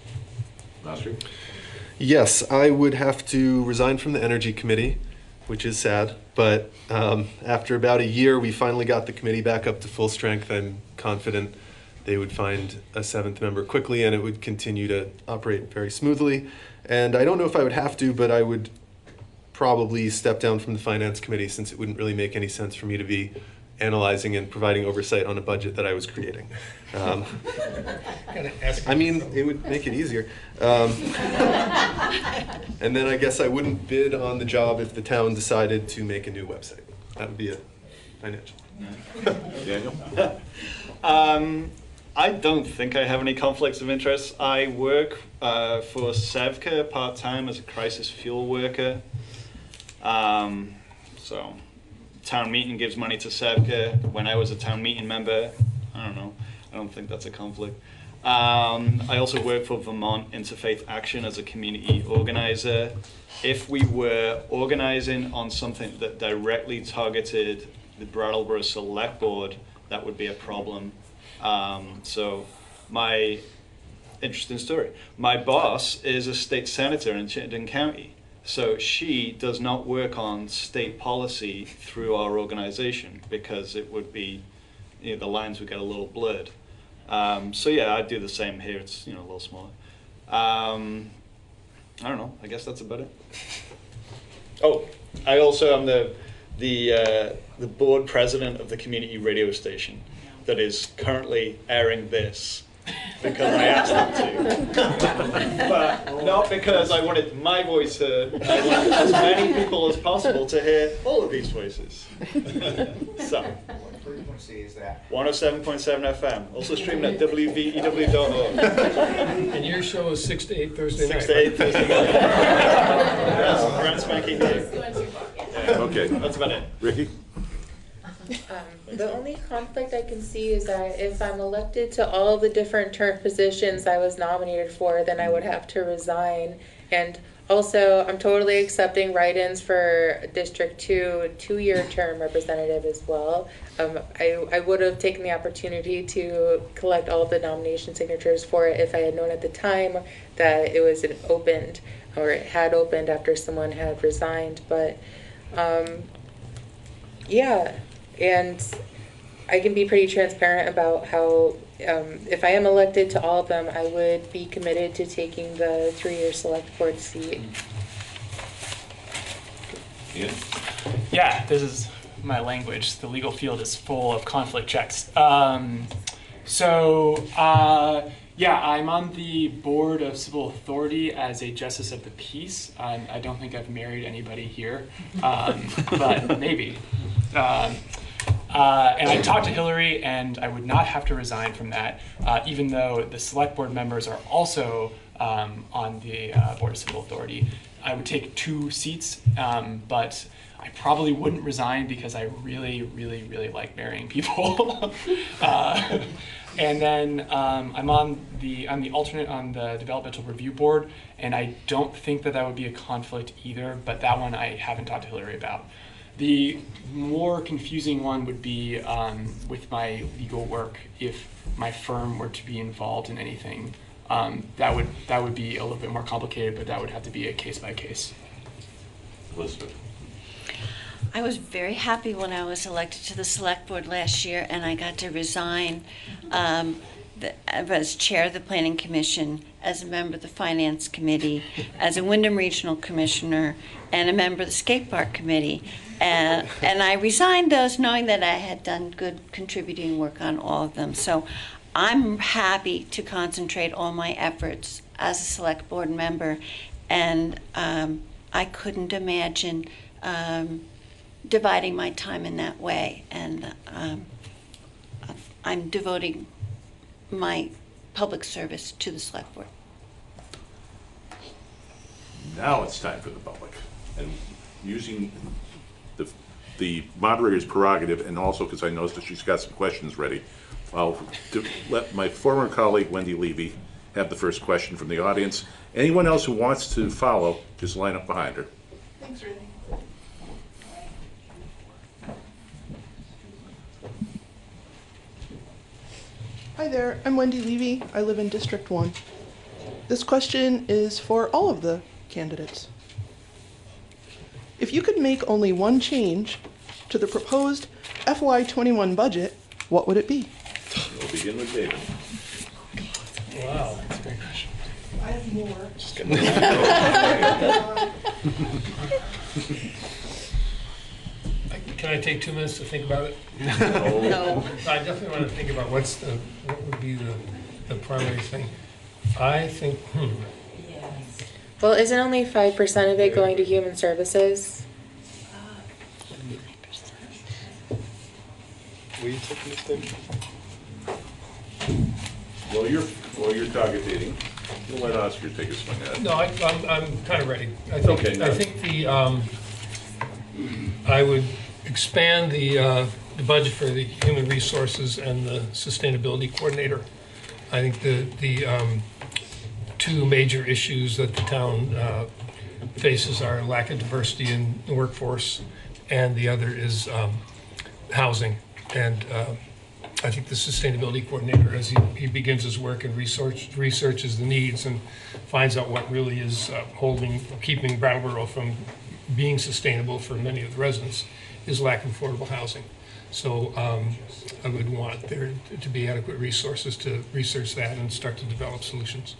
Yes, I would have to resign from the Energy Committee, which is sad, but after about a year, we finally got the committee back up to full strength. I'm confident they would find a 7th member quickly, and it would continue to operate very smoothly. And I don't know if I would have to, but I would probably step down from the Finance Committee, since it wouldn't really make any sense for me to be analyzing and providing oversight on a budget that I was creating. I mean, it would make it easier. And then I guess I wouldn't bid on the job if the town decided to make a new website. That would be a financial. Daniel? I don't think I have any conflicts of interest. I work for Sevca part-time as a crisis fuel worker. So town meeting gives money to Sevca. When I was a town meeting member, I don't know, I don't think that's a conflict. I also work for Vermont Interfaith Action as a community organizer. If we were organizing on something that directly targeted the Brattleboro Select Board, that would be a problem. So my interesting story. My boss is a state senator in Chittenden County. So she does not work on state policy through our organization, because it would be, you know, the lines would get a little blurred. So yeah, I'd do the same here. It's, you know, a little smaller. I don't know. I guess that's about it. Oh, I also am the board president of the community radio station that is currently airing this, because I asked them to. But not because I wanted my voice heard. I wanted as many people as possible to hear all of these voices. So. frequency is that? 107.7 FM. Also streaming at wvew.org. And your show is 6 to 8 Thursday night. 6 to 8 Thursday night. Brand spanking new. Okay. That's about it. Ricky? The only conflict I can see is that if I'm elected to all the different term positions I was nominated for, then I would have to resign. And also, I'm totally accepting write-ins for District 2, a 2-year term representative as well. I would have taken the opportunity to collect all of the nomination signatures for it if I had known at the time that it was opened, or it had opened after someone had resigned. But yeah, and I can be pretty transparent about how if I am elected to all of them, I would be committed to taking the 3-year select board seat. Yeah, this is my language. The legal field is full of conflict checks. Yeah, I'm on the board of civil authority as a justice of the peace. I don't think I've married anybody here, but maybe. And I talked to Hillary, and I would not have to resign from that, even though the select board members are also on the board of civil authority. I would take 2 seats, but I probably wouldn't resign because I really, really, really like marrying people. And then I'm the alternate on the developmental review board, and I don't think that would be a conflict either, but that one I haven't talked to Hillary about. The more confusing one would be with my legal work. If my firm were to be involved in anything, that would be a little bit more complicated, but that would have to be a case by case. Elizabeth. I was very happy when I was elected to the select board last year, and I got to resign as chair of the planning commission, as a member of the finance committee, as a Wyndham regional commissioner, and a member of the skate park committee. And I resigned those knowing that I had done good contributing work on all of them. So I'm happy to concentrate all my efforts as a select board member, and I couldn't imagine dividing my time in that way. And I'm devoting my public service to the select board. Now it's time for the public. And using the moderator's prerogative, and also because I noticed that she's got some questions ready, I'll let my former colleague Wendy Levy have the first question from the audience. Anyone else who wants to follow, just line up behind her. Thanks, Randy. Hi there, I'm Wendy Levy. I live in District 1. This question is for all of the candidates. If you could make only one change to the proposed FY21 budget, what would it be? We'll begin with David. Wow, that's a great question. I have more. Just kidding. Can I take 2 minutes to think about it? No. I definitely want to think about what would be the primary thing. I think, Well, isn't only 5% of it going to human services? Will you take this thing? While you're targeting, we'll let Oscar take a swing at it. No, I'm kind of ready. I think, Okay, I think I would expand the budget for the human resources and the sustainability coordinator. I think the 2 major issues that the town faces are lack of diversity in the workforce, and the other is housing. And I think the sustainability coordinator, as he begins his work and researches the needs and finds out what really is keeping Brattleboro from being sustainable for many of the residents, is lack of affordable housing. So I would want there to be adequate resources to research that and start to develop solutions.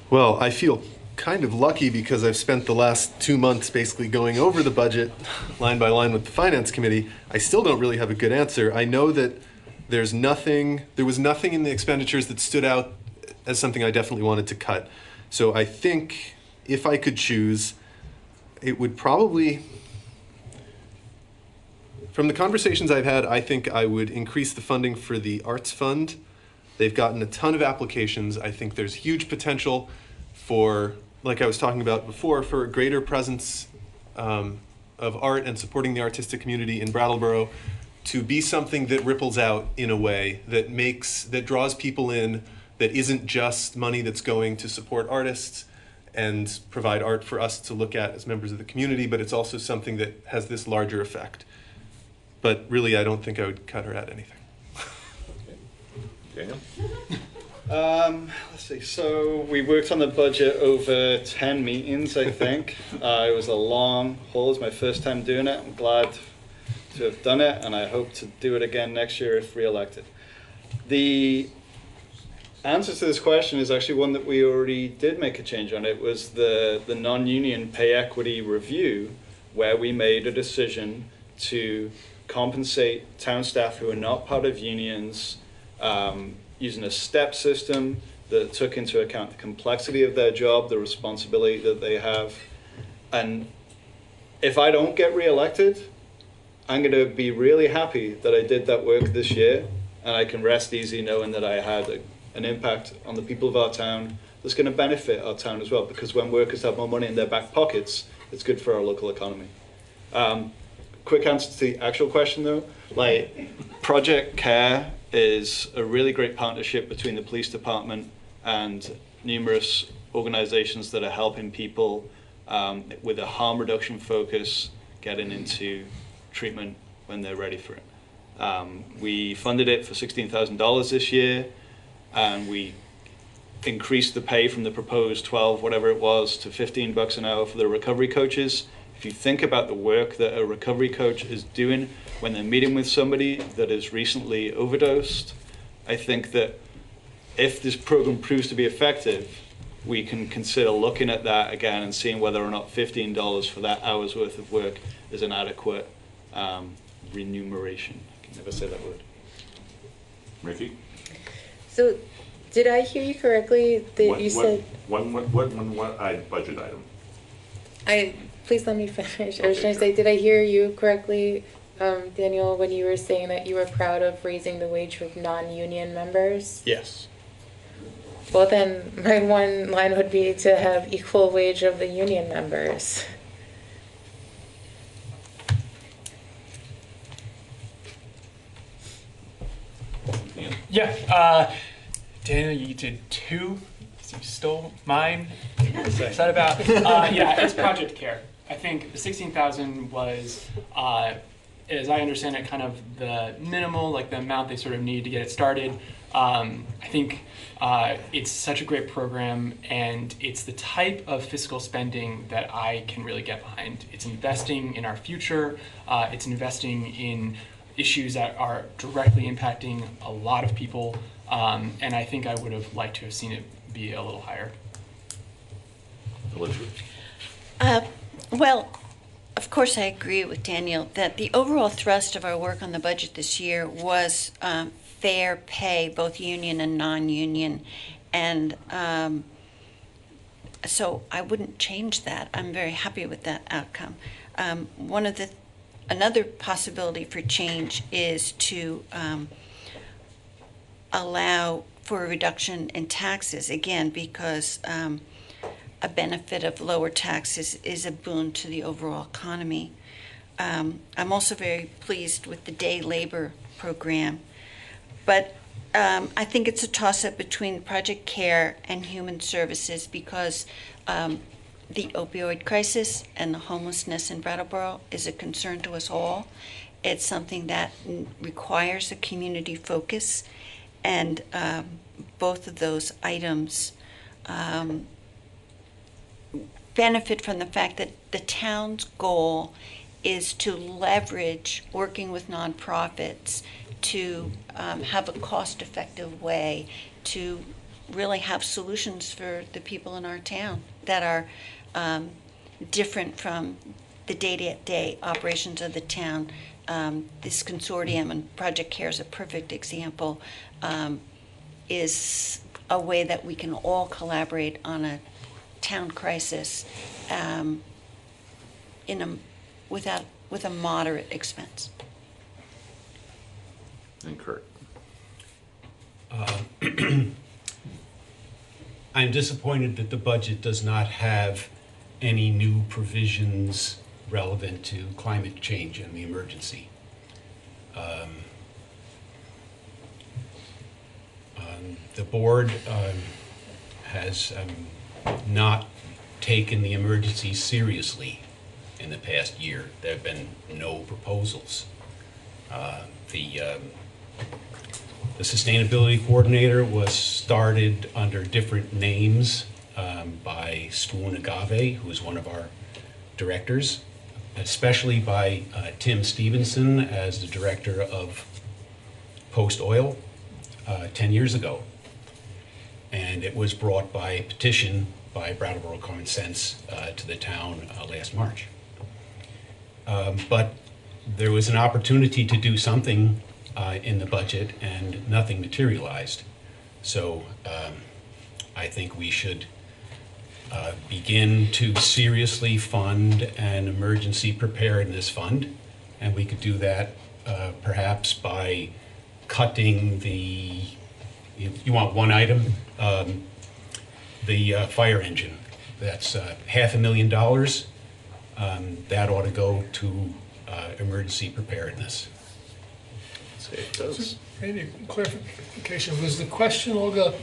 Well, I feel kind of lucky because I've spent the last 2 months basically going over the budget line by line with the finance committee. I still don't really have a good answer. I know that there was nothing in the expenditures that stood out as something I definitely wanted to cut. So I think if I could choose, it would probably, From the conversations I've had, I think I would increase the funding for the Arts Fund. They've gotten a ton of applications. I think there's huge potential for, like I was talking about before, for a greater presence of art and supporting the artistic community in Brattleboro to be something that ripples out in a way that draws people in, that isn't just money that's going to support artists and provide art for us to look at as members of the community, but it's also something that has this larger effect. But really, I don't think I would cut or add anything. Daniel? Let's see. So we worked on the budget over 10 meetings, I think. It was a long haul. It was my first time doing it. I'm glad to have done it, and I hope to do it again next year if re-elected. The answer to this question is actually one that we already did make a change on. It was the non-union pay equity review, where we made a decision to compensate town staff who are not part of unions using a step system that took into account the complexity of their job, the responsibility that they have. And if I don't get re-elected, I'm going to be really happy that I did that work this year, and I can rest easy knowing that I had an impact on the people of our town that's going to benefit our town as well, because when workers have more money in their back pockets, it's good for our local economy. Quick answer to the actual question though, Project CARE is a really great partnership between the police department and numerous organizations that are helping people with a harm reduction focus getting into treatment when they're ready for it. We funded it for $16,000 this year, and we increased the pay from the proposed 12, whatever it was, to $15 an hour for the recovery coaches. If you think about the work that a recovery coach is doing when they're meeting with somebody that has recently overdosed, I think that if this program proves to be effective, we can consider looking at that again and seeing whether or not $15 for that hour's worth of work is an adequate remuneration. I can never say that word. Ricky? So, did I hear you correctly that you said... One budget item. Please let me finish. I Okay, was trying to say, did I hear you correctly, Daniel, when you were saying that you were proud of raising the wage of non-union members? Yes. Well, then my one line would be to have equal wage of the union members. Yeah, Daniel, you did 2. You stole mine. What's that about? Yeah, it's Project CARE. I think the 16,000 was, as I understand it, kind of the minimal, like the amount they sort of need to get it started. I think it's such a great program, and it's the type of fiscal spending that I can really get behind. It's investing in our future. It's investing in issues that are directly impacting a lot of people, and I think I would have liked to have seen it be a little higher. Elizabeth? Well, of course I agree with Daniel that the overall thrust of our work on the budget this year was fair pay, both union and non-union, and so I wouldn't change that. I'm very happy with that outcome. Another possibility for change is to allow for a reduction in taxes, again, because a benefit of lower taxes is a boon to the overall economy. I'm also very pleased with the day labor program, but I think it's a toss-up between Project CARE and Human Services, because the opioid crisis and the homelessness in Brattleboro is a concern to us all. It's something that requires a community focus, and both of those items benefit from the fact that the town's goal is to leverage working with nonprofits to have a cost-effective way to really have solutions for the people in our town that are different from the day-to-day operations of the town. This consortium, and Project CARE is a perfect example, is a way that we can all collaborate on a town crisis with a moderate expense. And Kurt. I'm disappointed that the budget does not have any new provisions relevant to climate change and the emergency. The board has not taken the emergency seriously in the past year. There have been no proposals. The sustainability coordinator was started under different names by Stu Agave, who is one of our directors, especially by Tim Stevenson as the director of Post Oil 10 years ago. And it was brought by petition by Brattleboro Common Sense to the town last March. But there was an opportunity to do something in the budget and nothing materialized. So I think we should begin to seriously fund an emergency preparedness fund, and we could do that perhaps by cutting the, you want one item, the fire engine. That's $500,000. That ought to go to emergency preparedness. Say it does. Any clarification, was the question, Olga,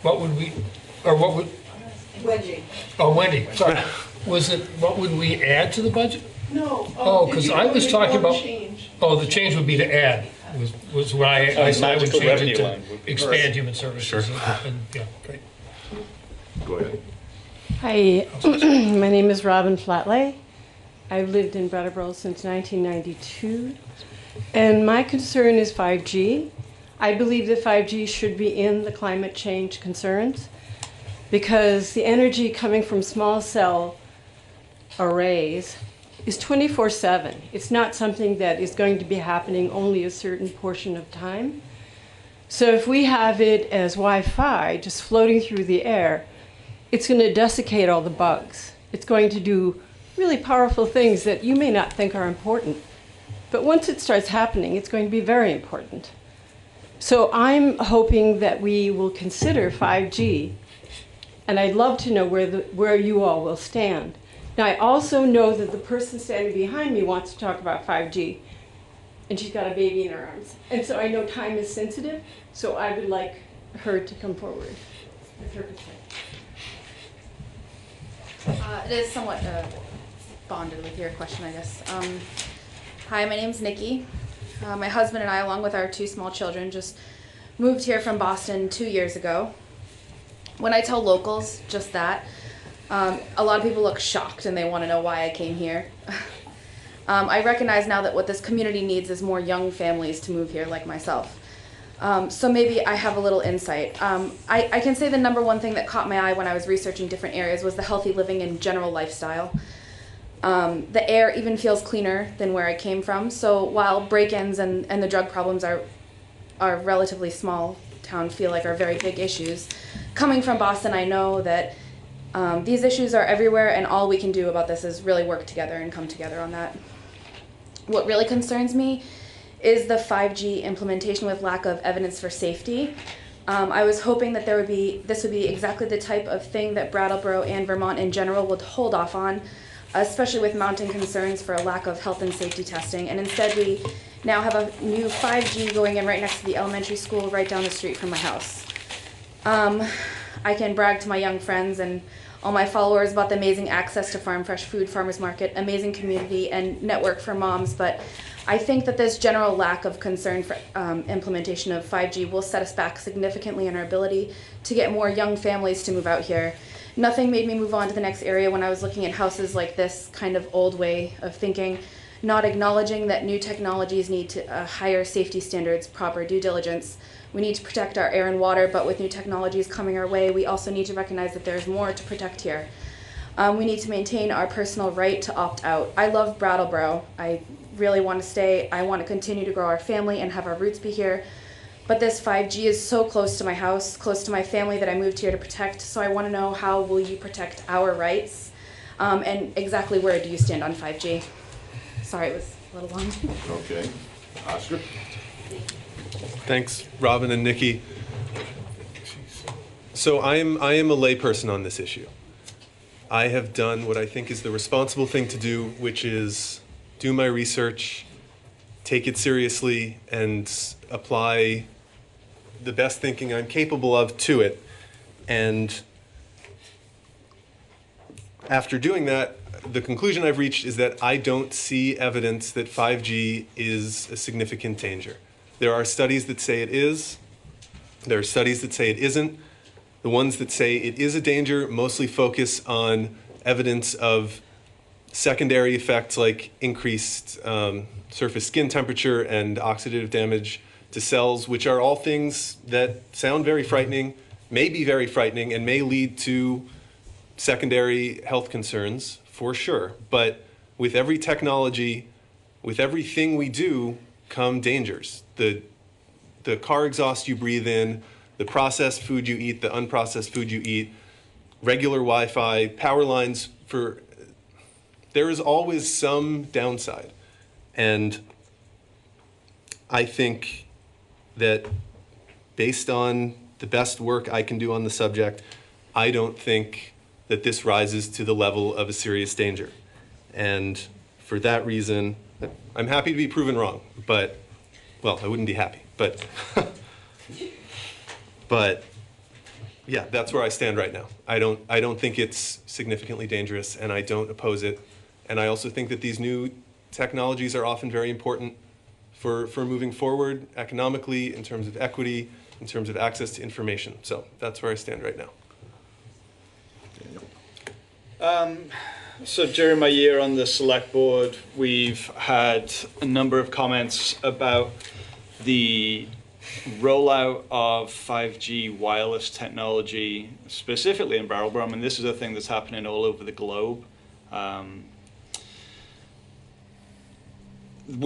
what would we, or what would? Wendy. Oh, Wendy, sorry. Was it, what would we add to the budget? No. Oh, because I was talking about, Change. oh, the change would be to add, was what I said I would magical change it revenue to line would be expand correct. human services. Sure. And, yeah, great. Go ahead. Hi, my name is Robin Flatley. I've lived in Brattleboro since 1992, and my concern is 5G. I believe that 5G should be in the climate change concerns because the energy coming from small cell arrays is 24/7. It's not something that is going to be happening only a certain portion of time. So if we have it as Wi-Fi just floating through the air, it's going to desiccate all the bugs. It's going to do really powerful things that you may not think are important. But once it starts happening, it's going to be very important. So I'm hoping that we will consider 5G, and I'd love to know where you all will stand. Now, I also know that the person standing behind me wants to talk about 5G, and she's got a baby in her arms. And so I know time is sensitive, so I would like her to come forward with her consent. It is somewhat bonded with your question, I guess. Hi, my name's Nikki. My husband and I, along with our 2 small children, just moved here from Boston 2 years ago. When I tell locals just that, a lot of people look shocked and they want to know why I came here. I recognize now that what this community needs is more young families to move here like myself. So maybe I have a little insight. I can say the number one thing that caught my eye when I was researching different areas was the healthy living and general lifestyle. The air even feels cleaner than where I came from. So while break-ins and the drug problems are relatively small town feel like are very big issues, coming from Boston, I know that these issues are everywhere, and all we can do about this is really work together and come together on that. What really concerns me is the 5G implementation with lack of evidence for safety. I was hoping that this would be exactly the type of thing that Brattleboro and Vermont in general would hold off on, especially with mounting concerns for a lack of health and safety testing. And instead we now have a new 5G going in right next to the elementary school right down the street from my house. I can brag to my young friends and all my followers about the amazing access to farm fresh food, farmers market, amazing community, and network for moms, but I think that this general lack of concern for implementation of 5G will set us back significantly in our ability to get more young families to move out here. Nothing made me move on to the next area when I was looking at houses like this kind of old way of thinking, not acknowledging that new technologies need to higher safety standards, proper due diligence. We need to protect our air and water, but with new technologies coming our way, we also need to recognize that there's more to protect here. We need to maintain our personal right to opt out. I love Brattleboro. I really want to stay. I want to continue to grow our family and have our roots be here. But this 5G is so close to my house, close to my family that I moved here to protect. So I want to know, how will you protect our rights? And exactly where do you stand on 5G? Sorry, it was a little long. Okay. Oscar? Thanks, Robin and Nikki. So I am a layperson on this issue. I have done what I think is the responsible thing to do, which is do my research, take it seriously, and apply the best thinking I'm capable of to it. And after doing that, the conclusion I've reached is that I don't see evidence that 5G is a significant danger. There are studies that say it is. There are studies that say it isn't. The ones that say it is a danger mostly focus on evidence of secondary effects like increased surface skin temperature and oxidative damage to cells, which are all things that sound very frightening, may be very frightening, and may lead to secondary health concerns, for sure. But with every technology, with everything we do, come dangers. The car exhaust you breathe in, the processed food you eat, the unprocessed food you eat, regular Wi-Fi, power lines, there is always some downside. And I think that based on the best work I can do on the subject, I don't think that this rises to the level of a serious danger. And for that reason, I'm happy to be proven wrong, but, well, I wouldn't be happy, but, but yeah, that's where I stand right now. I don't think it's significantly dangerous, and I don't oppose it. And I also think that these new technologies are often very important for moving forward economically, in terms of equity, in terms of access to information. So that's where I stand right now. So during my year on the select board, we've had a number of comments about the rollout of 5G wireless technology, specifically in Brattleboro. I mean, this is a thing that's happening all over the globe. One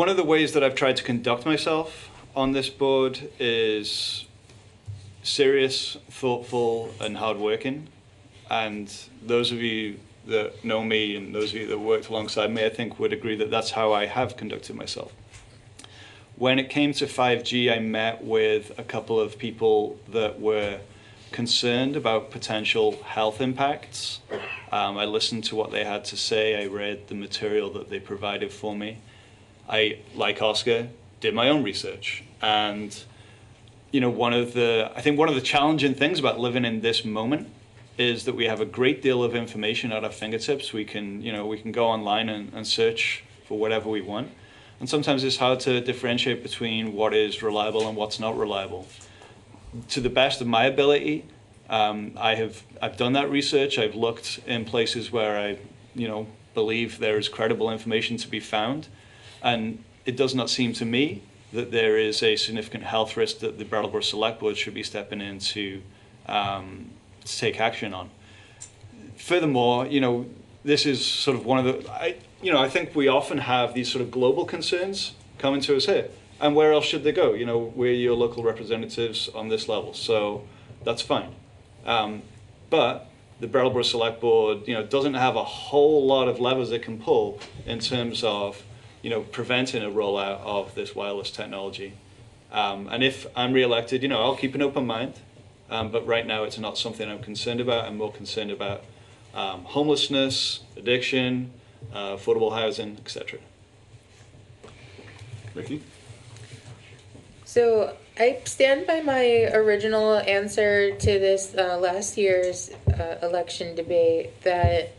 of the ways that I've tried to conduct myself on this board is serious, thoughtful, and hardworking. And those of you that know me and those of you that worked alongside me, I think would agree that that's how I have conducted myself. When it came to 5G, I met with a couple of people that were concerned about potential health impacts. I listened to what they had to say. I read the material that they provided for me. I, like Oscar, did my own research. And you know, I think one of the challenging things about living in this moment is that we have a great deal of information at our fingertips. We can go online and search for whatever we want. And sometimes it's hard to differentiate between what is reliable and what's not reliable. To the best of my ability, I've done that research. I've looked in places where I believe there is credible information to be found. And it does not seem to me that there is a significant health risk that the Brattleboro Select Board should be stepping in to take action on. Furthermore, this is sort of one of the, I think we often have these sort of global concerns coming to us here. And where else should they go? We're your local representatives on this level, so that's fine. But the Brattleboro Select Board, doesn't have a whole lot of levers it can pull in terms of, preventing a rollout of this wireless technology. And if I'm re-elected, I'll keep an open mind. But right now, it's not something I'm concerned about. I'm more concerned about homelessness, addiction, affordable housing, etc. Ricky? So I stand by my original answer to this last year's election debate that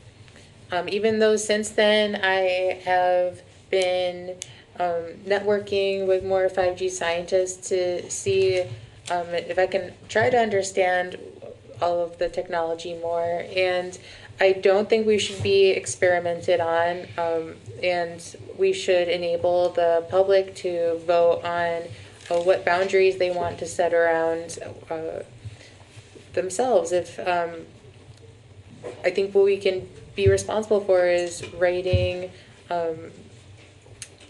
even though since then I have been networking with more 5G scientists to see if I can try to understand all of the technology more. And I don't think we should be experimented on, and we should enable the public to vote on what boundaries they want to set around themselves. I think what we can be responsible for is writing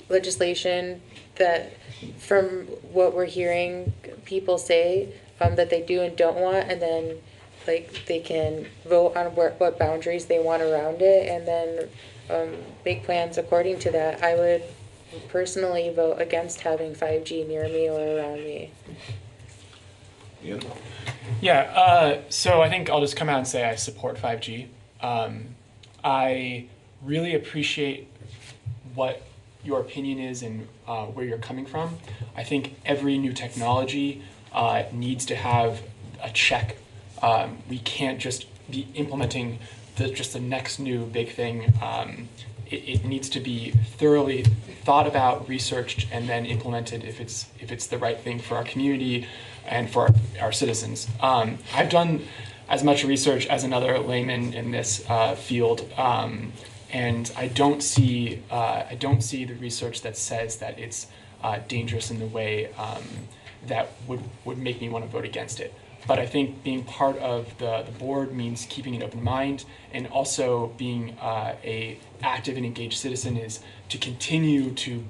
legislation that, from what we're hearing people say, that they do and don't want, and then they can vote on what boundaries they want around it, and then make plans according to that. I would personally vote against having 5G near me or around me. Ian? Yeah, so I think I'll just come out and say I support 5G. I really appreciate what your opinion is and where you're coming from. I think every new technology needs to have a check. We can't just be implementing just the next new big thing. It needs to be thoroughly thought about, researched, and then implemented if it's the right thing for our community and for our citizens. I've done as much research as another layman in this field, and I don't see the research that says that it's dangerous in the way that would make me want to vote against it. But I think being part of the board means keeping an open mind, and also being a active and engaged citizen is to continue to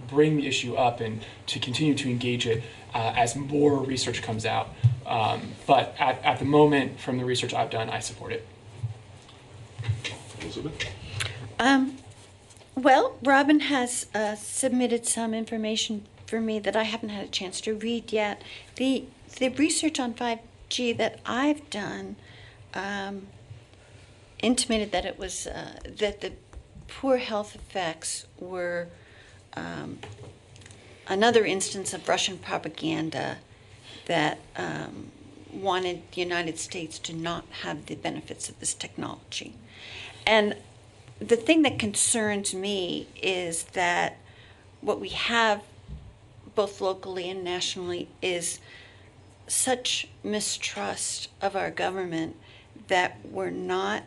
bring the issue up and to continue to engage it as more research comes out. But at the moment, from the research I've done, I support it. Elizabeth? Well, Robin has submitted some information for me that I haven't had a chance to read yet. The research on 5G that I've done intimated that it was that the poor health effects were another instance of Russian propaganda that wanted the United States to not have the benefits of this technology. And the thing that concerns me is that what we have both locally and nationally is such mistrust of our government that we're not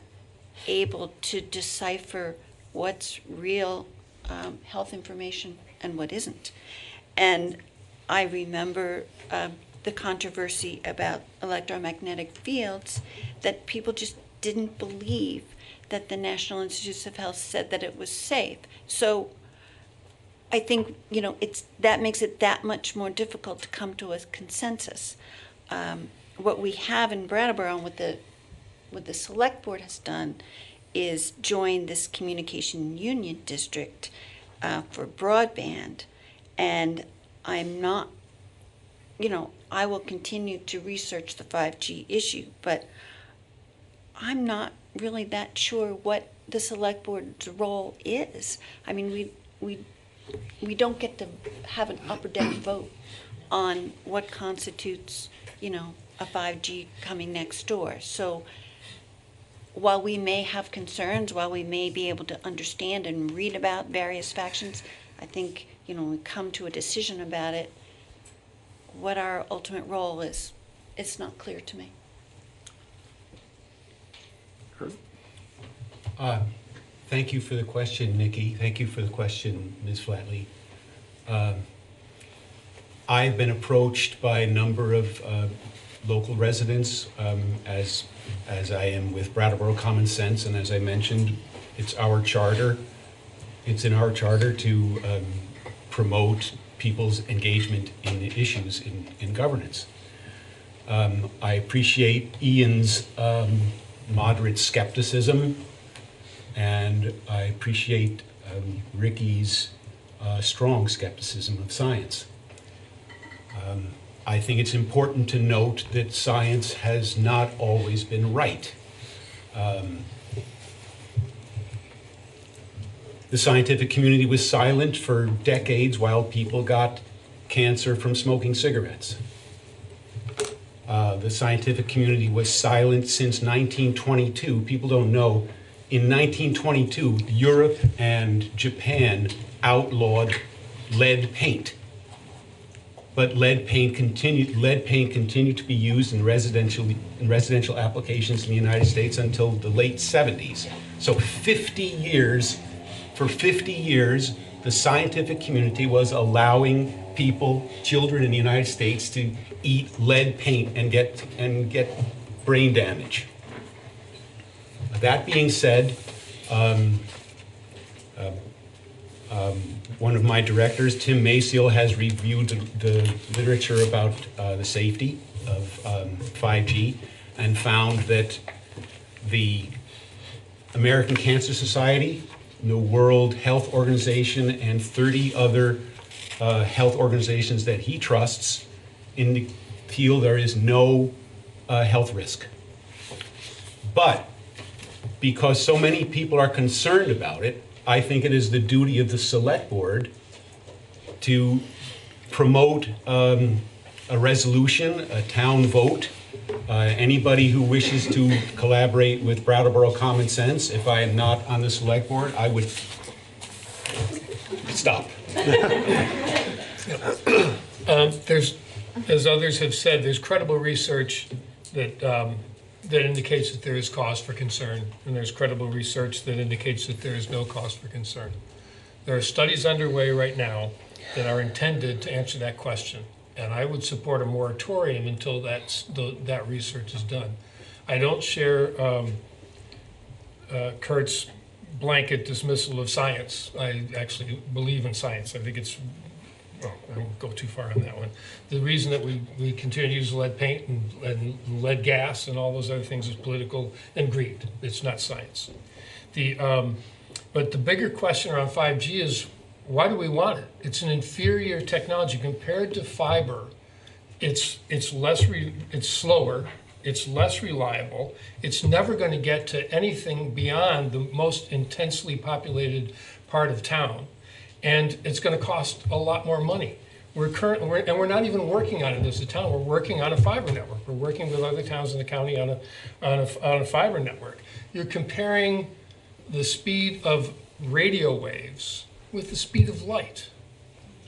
able to decipher what's real health information and what isn't. And I remember the controversy about electromagnetic fields, that people just didn't believe that the National Institutes of Health said that it was safe. So I think, that makes it that much more difficult to come to a consensus. What we have in Brattleboro, and what the select board has done, is join this communication union district for broadband. And I'm not, I will continue to research the 5G issue, but I'm not really that sure what the select board's role is. I mean, we don't get to have an up or down vote on what constitutes, a 5G coming next door. So while we may have concerns, while we may be able to understand and read about various factions, I think, when we come to a decision about it, what our ultimate role is, it's not clear to me. Thank you for the question, Nikki. Thank you for the question, Ms. Flatley. I've been approached by a number of local residents, as I am with Brattleboro Common Sense, and as I mentioned, it's our charter. It's in our charter to promote people's engagement in issues in governance. I appreciate Ian's moderate skepticism, and I appreciate Ricky's strong skepticism of science. I think it's important to note that science has not always been right. The scientific community was silent for decades while people got cancer from smoking cigarettes. The scientific community was silent since 1922. People don't know. In 1922, Europe and Japan outlawed lead paint. But lead paint continued to be used in residential applications in the United States until the late 70s. So 50 years, for 50 years, the scientific community was allowing people, children in the United States, to eat lead paint and get brain damage. That being said, one of my directors, Tim Maciel, has reviewed the literature about the safety of 5G and found that the American Cancer Society the World Health Organization and 30 other health organizations that he trusts feel there is no health risk. But because so many people are concerned about it, I think it is the duty of the select board to promote a resolution, a town vote. Anybody who wishes to collaborate with Brattleboro Common Sense, if I am not on the select board, I would stop. There's, as others have said, there's credible research that that indicates that there is cause for concern, and there's credible research that indicates that there is no cause for concern. There are studies underway right now that are intended to answer that question, and I would support a moratorium until that research is done. I don't share Kurt's blanket dismissal of science. I actually believe in science. I think it's, well, I won't go too far on that one. The reason that we continue to use lead paint and lead gas and all those other things is political and greed. It's not science. But the bigger question around 5G is, why do we want it? It's an inferior technology compared to fiber. It's slower. It's less reliable. It's never going to get to anything beyond the most intensely populated part of town. And it's going to cost a lot more money. We're not even working on it as a town. We're working on a fiber network. We're working with other towns in the county on a fiber network. You're comparing the speed of radio waves with the speed of light.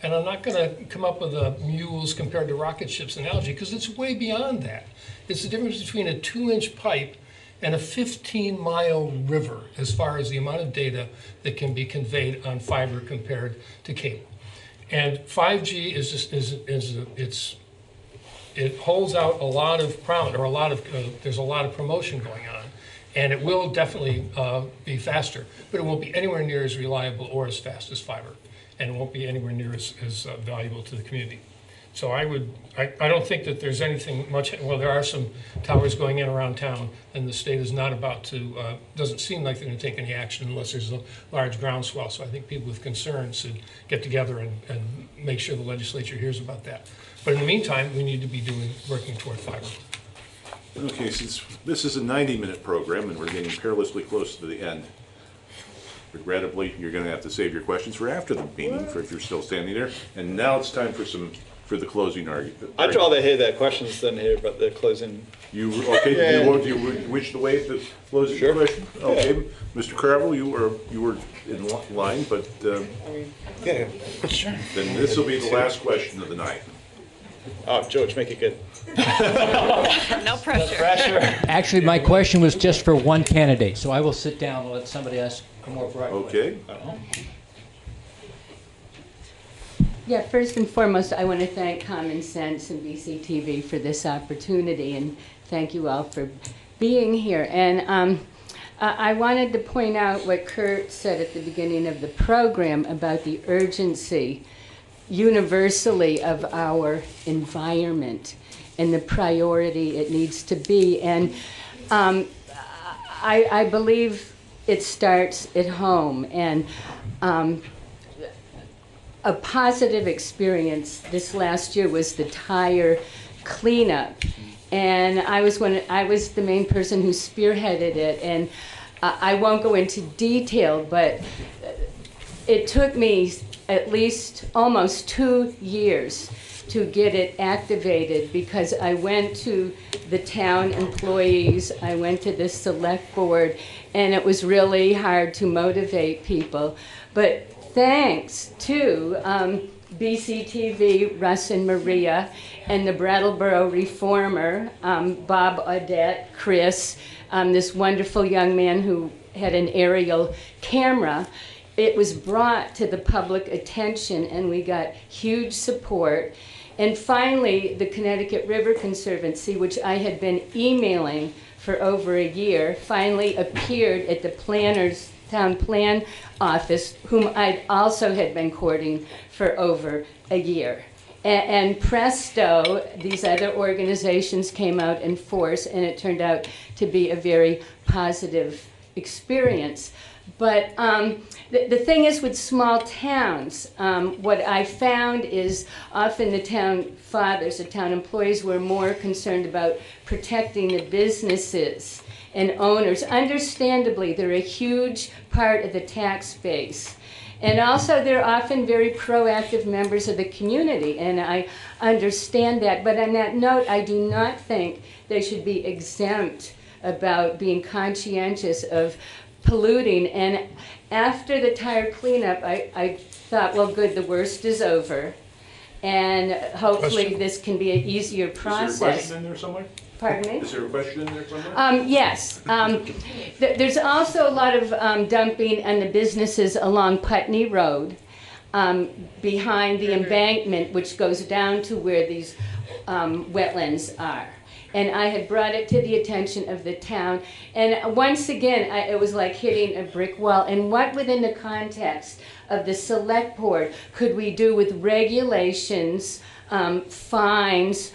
And I'm not going to come up with a mules compared to rocket ships analogy, because it's way beyond that. It's the difference between a 2-inch pipe and a 15-mile river as far as the amount of data that can be conveyed on fiber compared to cable. And 5G is just it holds out a lot of promise, or there's a lot of promotion going on, and it will definitely be faster, but it won't be anywhere near as reliable or as fast as fiber, and it won't be anywhere near as valuable to the community. So I don't think that there's anything much. Well, there are some towers going in around town, and the state is not about to, doesn't seem like they're going to take any action unless there's a large groundswell. So I think people with concerns should get together and make sure the legislature hears about that. But in the meantime, we need to be working toward fiber. Okay, since this is a 90-minute program and we're getting perilously close to the end, regrettably, you're going to have to save your questions for after the meeting, for if you're still standing there. And now it's time for the closing argument. I'd rather hear their questions than hear about the closing. You okay? Yeah. Do you wish to waive the closing question? Okay, yeah. Mr. Carvel, you were in line, but yeah, sure. Then this will be the last question of the night. Oh, George, make it good. No pressure. No pressure. Actually, my question was just for one candidate, so I will sit down and let somebody ask a more broad question. Okay. Yeah, first and foremost, I want to thank Common Sense and BCTV for this opportunity, and thank you all for being here. And I wanted to point out what Kurt said at the beginning of the program about the urgency universally of our environment and the priority it needs to be. And I believe it starts at home. And a positive experience this last year was the tire cleanup, and I was the main person who spearheaded it. And I won't go into detail, but it took me at least almost 2 years to get it activated, because I went to the town employees, I went to the select board, and it was really hard to motivate people. But thanks to BCTV, Russ and Maria, and the Brattleboro Reformer, Bob Audette, Chris, this wonderful young man who had an aerial camera, it was brought to the public attention, and we got huge support. And finally, the Connecticut River Conservancy, which I had been emailing for over a year, finally appeared at the town plan office, whom I also had been courting for over a year. And presto, these other organizations came out in force, and it turned out to be a very positive experience. But the thing is with small towns, what I found is often the town fathers, the town employees were more concerned about protecting the businesses and owners. Understandably, they're a huge part of the tax base. And also, they're often very proactive members of the community, and I understand that. But on that note, I do not think they should be exempt about being conscientious of polluting. And after the tire cleanup, I thought, well, good, the worst is over. And hopefully Question? this can be an easier process. Is there a question in there somewhere? Pardon me? Is there a question in there somewhere? Yes. There's also a lot of dumping on the businesses along Putney Road behind the embankment, which goes down to where these wetlands are. And I had brought it to the attention of the town. And once again, it was like hitting a brick wall. And what within the context of the select board could we do with regulations, fines,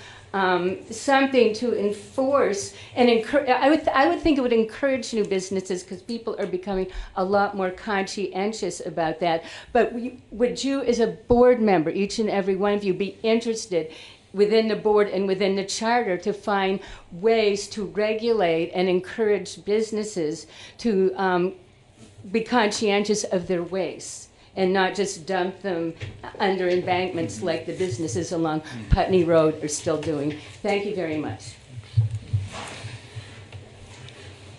something to enforce and encourage? I would think it would encourage new businesses because people are becoming a lot more conscientious about that. But would you, as a board member, each and every one of you, be interested within the board and within the charter to find ways to regulate and encourage businesses to be conscientious of their waste and not just dump them under embankments like the businesses along Putney Road are still doing? Thank you very much.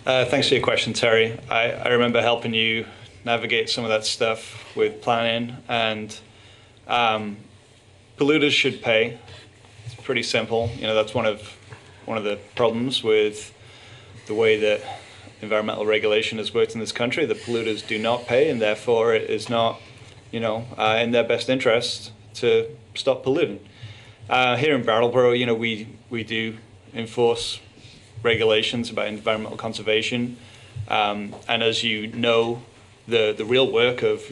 Thanks for your question, Terry. I remember helping you navigate some of that stuff with planning, and polluters should pay. It's pretty simple. You know, that's one of the problems with the way that environmental regulation has worked in this country. The polluters do not pay, and therefore it is not, in their best interest to stop polluting. Here in Brattleboro, we do enforce regulations about environmental conservation, and as you know, the real work of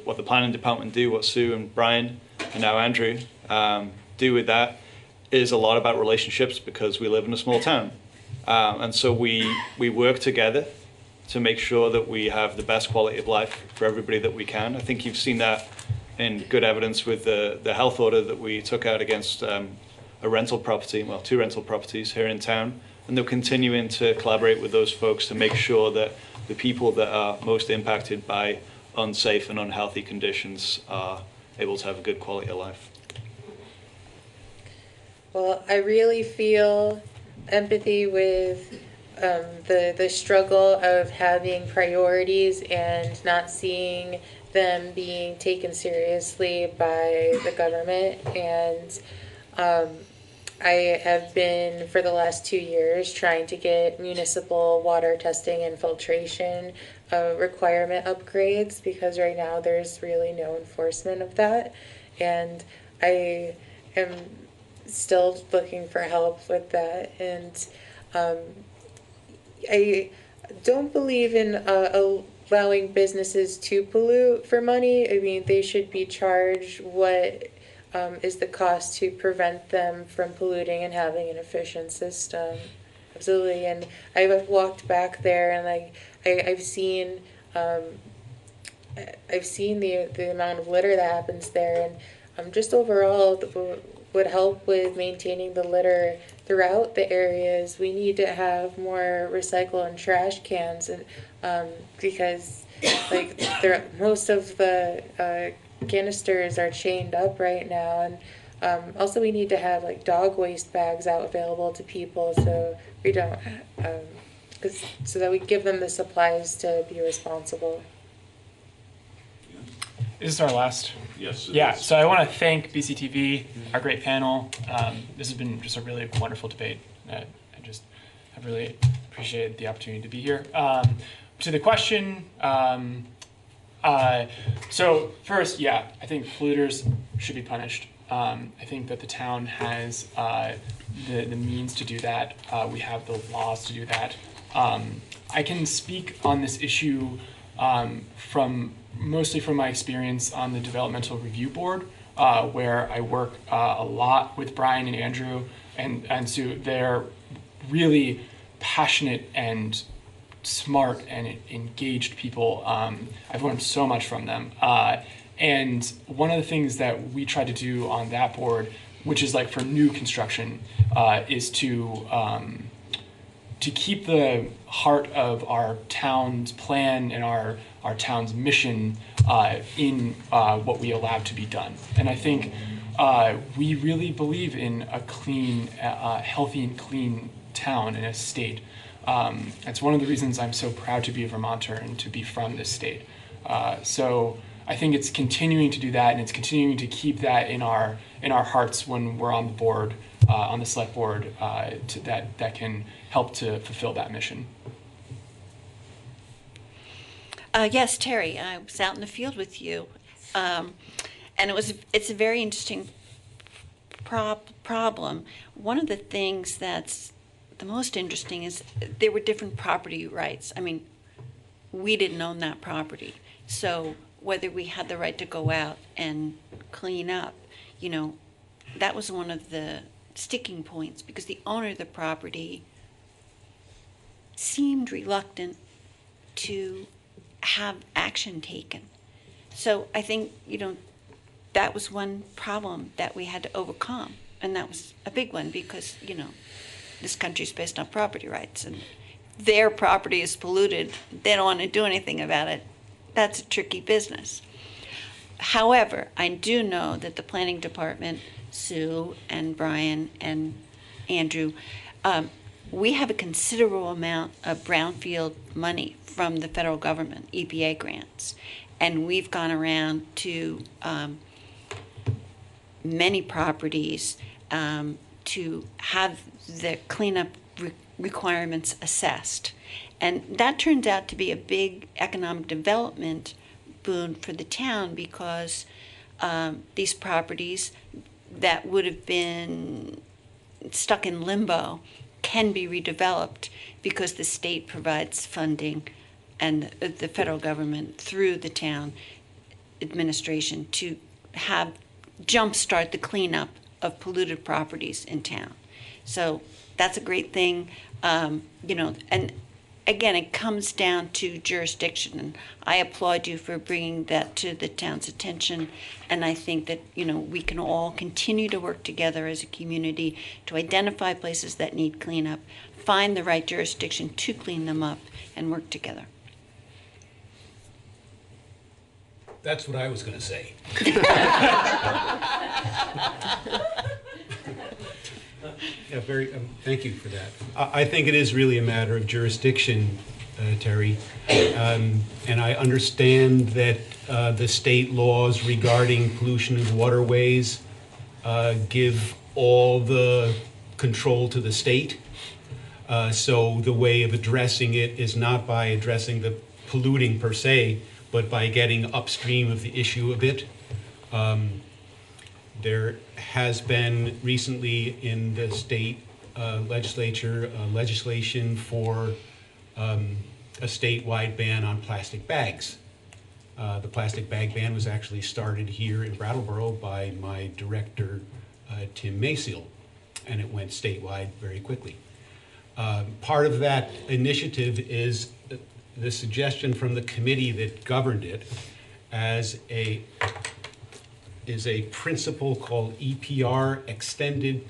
what the planning department do, what Sue and Brian and now Andrew do with that is a lot about relationships, because we live in a small town. And so we work together to make sure that we have the best quality of life for everybody that we can. I think you've seen that in good evidence with the health order that we took out against a rental property, well, 2 rental properties here in town. And they're continuing to collaborate with those folks to make sure that the people that are most impacted by unsafe and unhealthy conditions are able to have a good quality of life. Well, I really feel empathy with the struggle of having priorities and not seeing them being taken seriously by the government. And I have been, for the last 2 years, trying to get municipal water testing and filtration requirement upgrades, because right now there's really no enforcement of that. And I am still looking for help with that. And I don't believe in allowing businesses to pollute for money. I mean, they should be charged what is the cost to prevent them from polluting and having an efficient system. Absolutely. And I've walked back there, and I've seen the amount of litter that happens there, and just overall would help with maintaining the litter throughout the areas. We need to have more recycle and trash cans, and because most of the canisters are chained up right now, and also we need to have dog waste bags out available to people, so we don't so that we give them the supplies to be responsible. This is our last. Yes. Yeah, so I want to thank BCTV, our great panel. This has been just a really wonderful debate. I really appreciated the opportunity to be here. To the question, so first, yeah, I think polluters should be punished. I think that the town has the means to do that. We have the laws to do that. I can speak on this issue mostly from my experience on the Developmental Review Board, where I work a lot with Brian and Andrew and Sue. They're really passionate and smart and engaged people. I've learned so much from them. And one of the things that we try to do on that board, which is like for new construction, is to keep the heart of our town's plan and our town's mission in what we allow to be done. And I think we really believe in a clean, healthy and clean town and a state. It's one of the reasons I'm so proud to be a Vermonter and to be from this state. So I think it's continuing to do that, and it's continuing to keep that in our hearts when we're on the board, on the select board, that can help to fulfill that mission. Yes, Terry, I was out in the field with you, and it's a very interesting problem. One of the things that's the most interesting is there were different property rights. I mean, we didn't own that property, so whether we had the right to go out and clean up, that was one of the sticking points, because the owner of the property seemed reluctant to have action taken. So I think, that was one problem that we had to overcome, and that was a big one, because, this country's based on property rights, and their property is polluted. They don't want to do anything about it. That's a tricky business. However, I do know that the planning department, Sue and Brian and Andrew, we have a considerable amount of brownfield money from the federal government, EPA grants, and we've gone around to many properties to have the cleanup requirements assessed. And that turns out to be a big economic development boon for the town, because these properties that would have been stuck in limbo can be redeveloped, because the state provides funding and the federal government through the town administration to have jumpstart the cleanup of polluted properties in town. So that's a great thing, and again, it comes down to jurisdiction, and I applaud you for bringing that to the town's attention, and I think that, we can all continue to work together as a community to identify places that need cleanup, find the right jurisdiction to clean them up, and work together. That's what I was going to say. Yeah, thank you for that. I think it is really a matter of jurisdiction, Terry. And I understand that the state laws regarding pollution of waterways give all the control to the state. So the way of addressing it is not by addressing the polluting per se, but by getting upstream of the issue a bit. There has been recently in the state legislature legislation for a statewide ban on plastic bags. The plastic bag ban was actually started here in Brattleboro by my director, Tim Mayseal, and it went statewide very quickly. Part of that initiative is the suggestion from the committee that governed it is a principle called EPR, Extended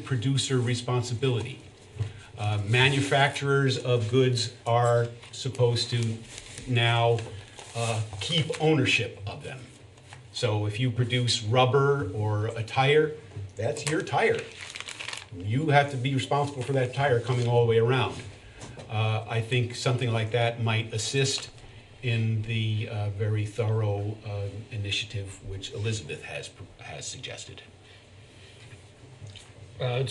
Producer Responsibility. Manufacturers of goods are supposed to now keep ownership of them. So if you produce rubber or a tire, that's your tire. You have to be responsible for that tire coming all the way around. I think something like that might assist in the very thorough initiative which Elizabeth has suggested. I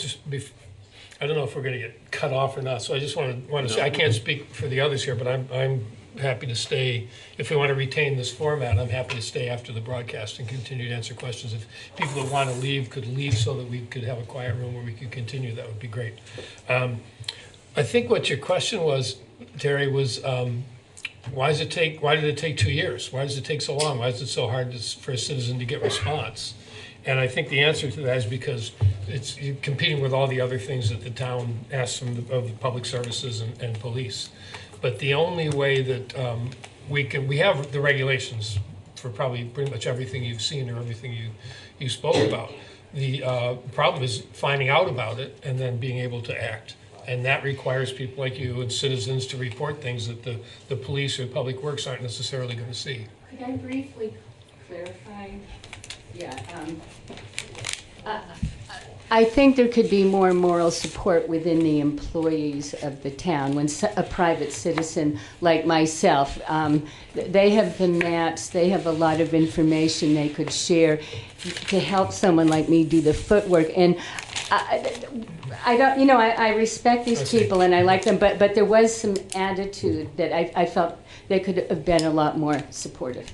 don't know if we're going to get cut off or not, so I just want to say, I can't speak for the others here, but I'm happy to stay. If we want to retain this format, I'm happy to stay after the broadcast and continue to answer questions. If people that want to leave could leave so that we could have a quiet room where we could continue, that would be great. I think what your question was, Terry, was why did it take 2 years? Why does it take so long? Why is it so hard for a citizen to get response? And I think the answer to that is because it's competing with all the other things that the town asks of the public services and police. But the only way that we have the regulations for probably pretty much everything you've seen or everything you spoke about. The problem is finding out about it and then being able to act. And that requires people like you and citizens to report things that the police or public works aren't necessarily going to see. Could I briefly clarify? Yeah. I think there could be more moral support within the employees of the town when a private citizen like myself, they have the maps, they have a lot of information they could share to help someone like me do the footwork. And I don't, you know, I respect these people and I like them, but there was some attitude that I felt they could have been a lot more supportive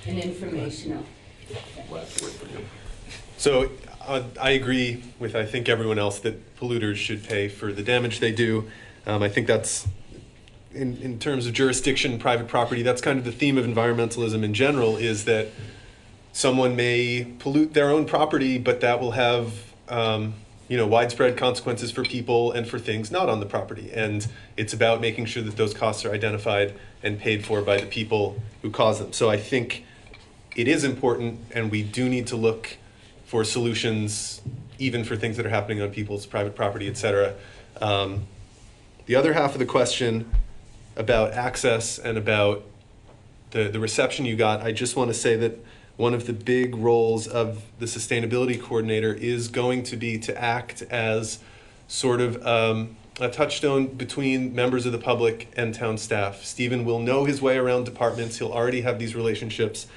and informational. So I agree with, I think, everyone else that polluters should pay for the damage they do. I think that's, in terms of jurisdiction, private property, that's kind of the theme of environmentalism in general, is that someone may pollute their own property, but that will have widespread consequences for people and for things not on the property. And it's about making sure that those costs are identified and paid for by the people who cause them. So I think it is important, and we do need to look for solutions, even for things that are happening on people's private property, et cetera. The other half of the question about access and about the reception you got, I just want to say that one of the big roles of the sustainability coordinator is going to be to act as sort of a touchstone between members of the public and town staff. Stephen will know his way around departments. He'll already have these relationships.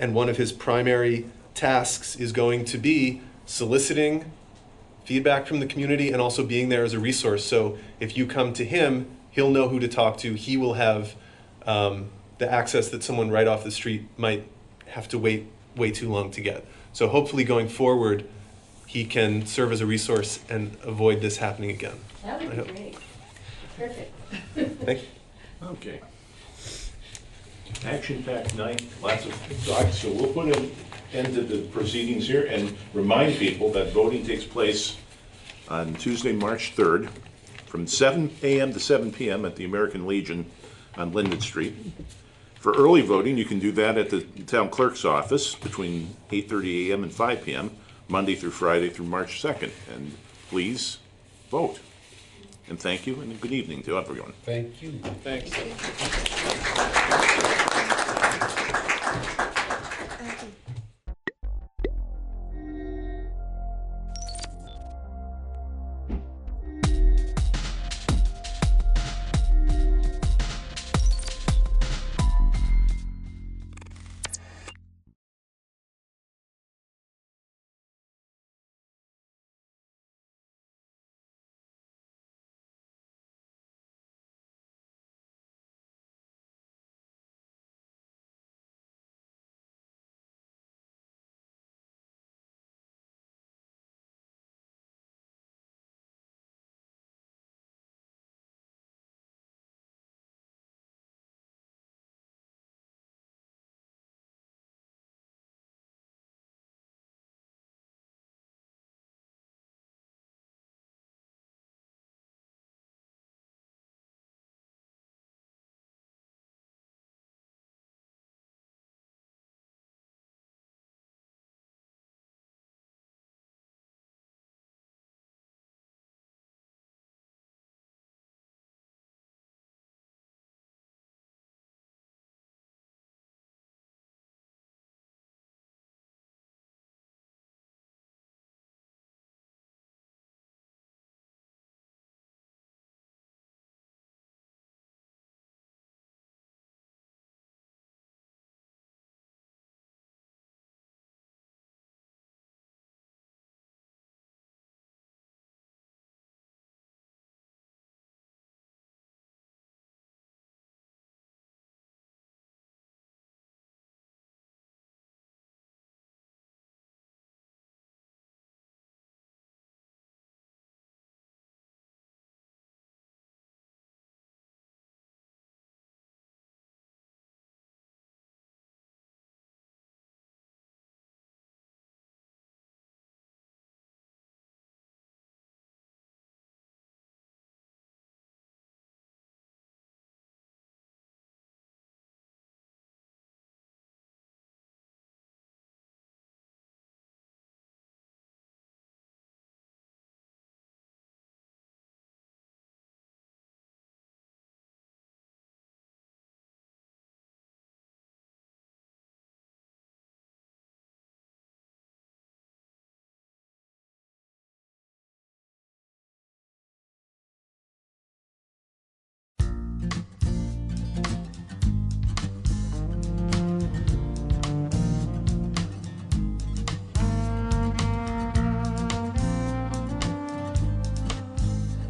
And one of his primary tasks is going to be soliciting feedback from the community and also being there as a resource. So if you come to him, he'll know who to talk to. He will have the access that someone right off the street might have to wait way too long to get. So hopefully going forward, he can serve as a resource and avoid this happening again. That would be great. Perfect. Thank you. Okay. Action-packed night, lots of talk, so we'll put an end to the proceedings here and remind people that voting takes place on Tuesday, March 3rd, from 7 a.m. to 7 p.m. at the American Legion on Linden Street. For early voting, you can do that at the town clerk's office between 8:30 a.m. and 5 p.m., Monday through Friday through March 2nd. And please vote. And thank you, and good evening to everyone. Thank you. Thanks.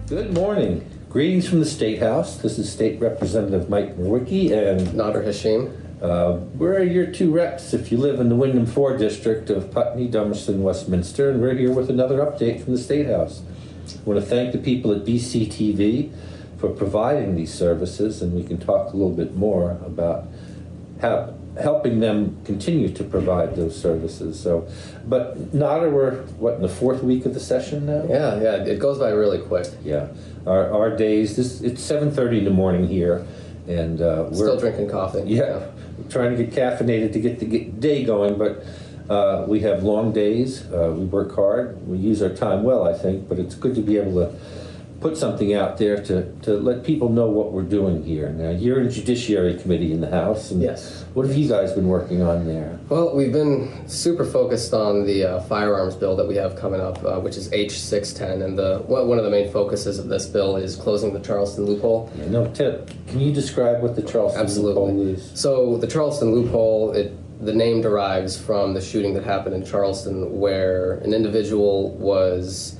Good morning. Greetings from the State House. This is State Representative Mike Nowicki and Nader Hashim. We're your two reps if you live in the Wyndham 4 district of Putney, Dummerston, Westminster, and we're here with another update from the State House. I want to thank the people at BCTV for providing these services, and we can talk a little bit more about how helping them continue to provide those services. So, but Nader, we're in the 4th week of the session now? Yeah, it goes by really quick. Yeah, our days, it's 7:30 in the morning here, and we're still drinking coffee. Yeah, we're trying to get caffeinated to get the day going, but we have long days, we work hard, we use our time well, I think, but it's good to be able to put something out there to let people know what we're doing here. Now, you're in Judiciary Committee in the House, and yes. What have you guys been working on there? Well, we've been super focused on the firearms bill that we have coming up, which is H610, and one of the main focuses of this bill is closing the Charleston loophole. Yeah, no, can you describe what the Charleston loophole is? So the Charleston loophole, the name derives from the shooting that happened in Charleston, where an individual was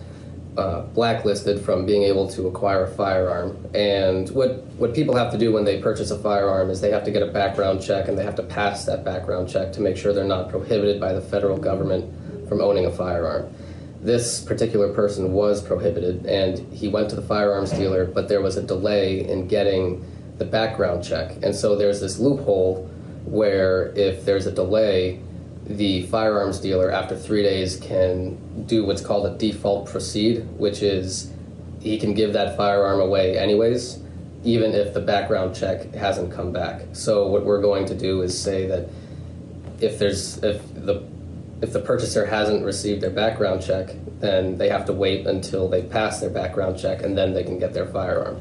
blacklisted from being able to acquire a firearm. And what people have to do when they purchase a firearm is they have to get a background check, and they have to pass that background check to make sure they're not prohibited by the federal government from owning a firearm. This particular person was prohibited, and he went to the firearms dealer, but there was a delay in getting the background check. And so there's this loophole where if there's a delay, the firearms dealer, after 3 days, can do what's called a default proceed, which is he can give that firearm away anyways, even if the background check hasn't come back. So what we're going to do is say that if the purchaser hasn't received their background check, then they have to wait until they pass their background check, and then they can get their firearm.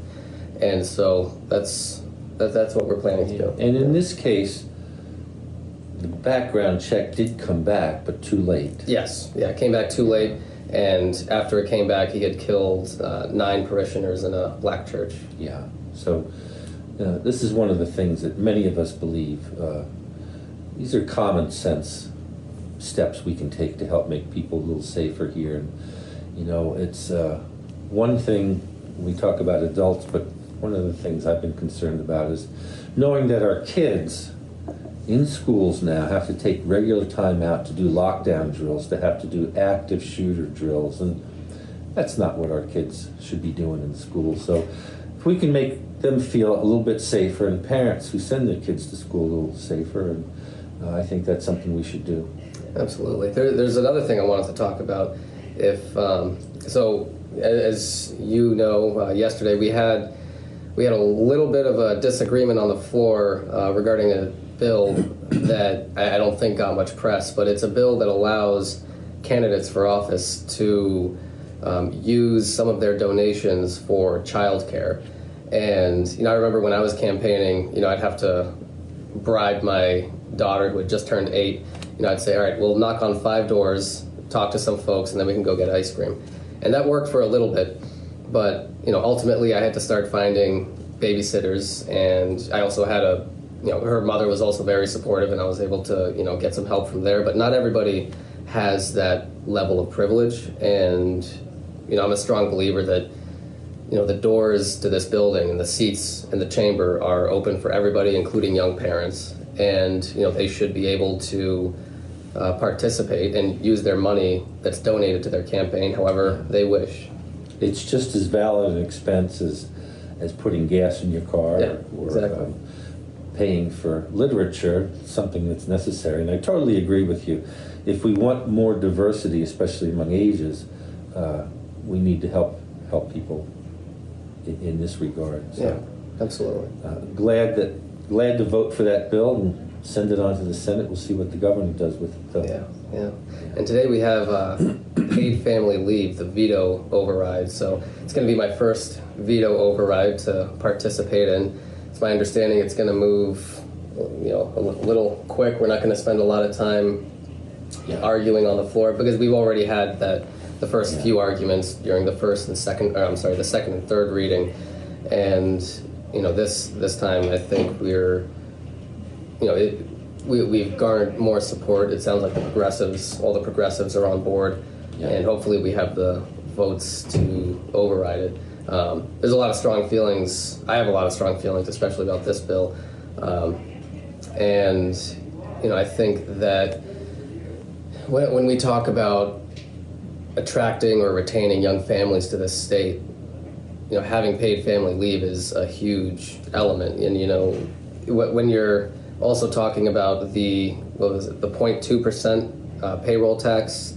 And so that's what we're planning to do. And in this case, the background check did come back, but too late. Yes, yeah, it came back too late, and after it came back, he had killed 9 parishioners in a black church. Yeah, so this is one of the things that many of us believe. These are common sense steps we can take to help make people a little safer here. And, you know, it's one thing we talk about adults, but one of the things I've been concerned about is knowing that our kids in schools now have to take regular time out to do lockdown drills, to have to do active shooter drills, and that's not what our kids should be doing in school. So if we can make them feel a little bit safer, and parents who send their kids to school a little safer, and I think that's something we should do. Absolutely. There's another thing I wanted to talk about. So as you know, yesterday we had a little bit of a disagreement on the floor regarding a bill that I don't think got much press, but it's a bill that allows candidates for office to use some of their donations for childcare. And I remember when I was campaigning, I'd have to bribe my daughter who had just turned 8. I'd say, all right, we'll knock on 5 doors, talk to some folks, and then we can go get ice cream. And that worked for a little bit, but ultimately I had to start finding babysitters, and I also had her mother was also very supportive, and I was able to, get some help from there. But not everybody has that level of privilege, and, I'm a strong believer that, the doors to this building and the seats in the chamber are open for everybody, including young parents, and, they should be able to participate and use their money that's donated to their campaign however they wish. It's just as valid an expense as putting gas in your car, or exactly. Paying for literature, something that's necessary. And I totally agree with you. If we want more diversity, especially among ages, we need to help people in this regard. So, yeah, absolutely. Glad to vote for that bill and send it on to the Senate. We'll see what the governor does with it, though. Yeah. And today we have paid family leave, the veto override. So it's going to be my first veto override to participate in. It's my understanding it's going to move, a little quick. We're not going to spend a lot of time arguing on the floor, because we've already had the first few arguments during the the second and third reading, and this time I think we've garnered more support. It sounds like all the progressives are on board, and hopefully we have the votes to override it. there's a lot of strong feelings. I have a lot of strong feelings, especially about this bill. And, I think that when we talk about attracting or retaining young families to this state, having paid family leave is a huge element. And, when you're also talking about the 0.2% payroll tax,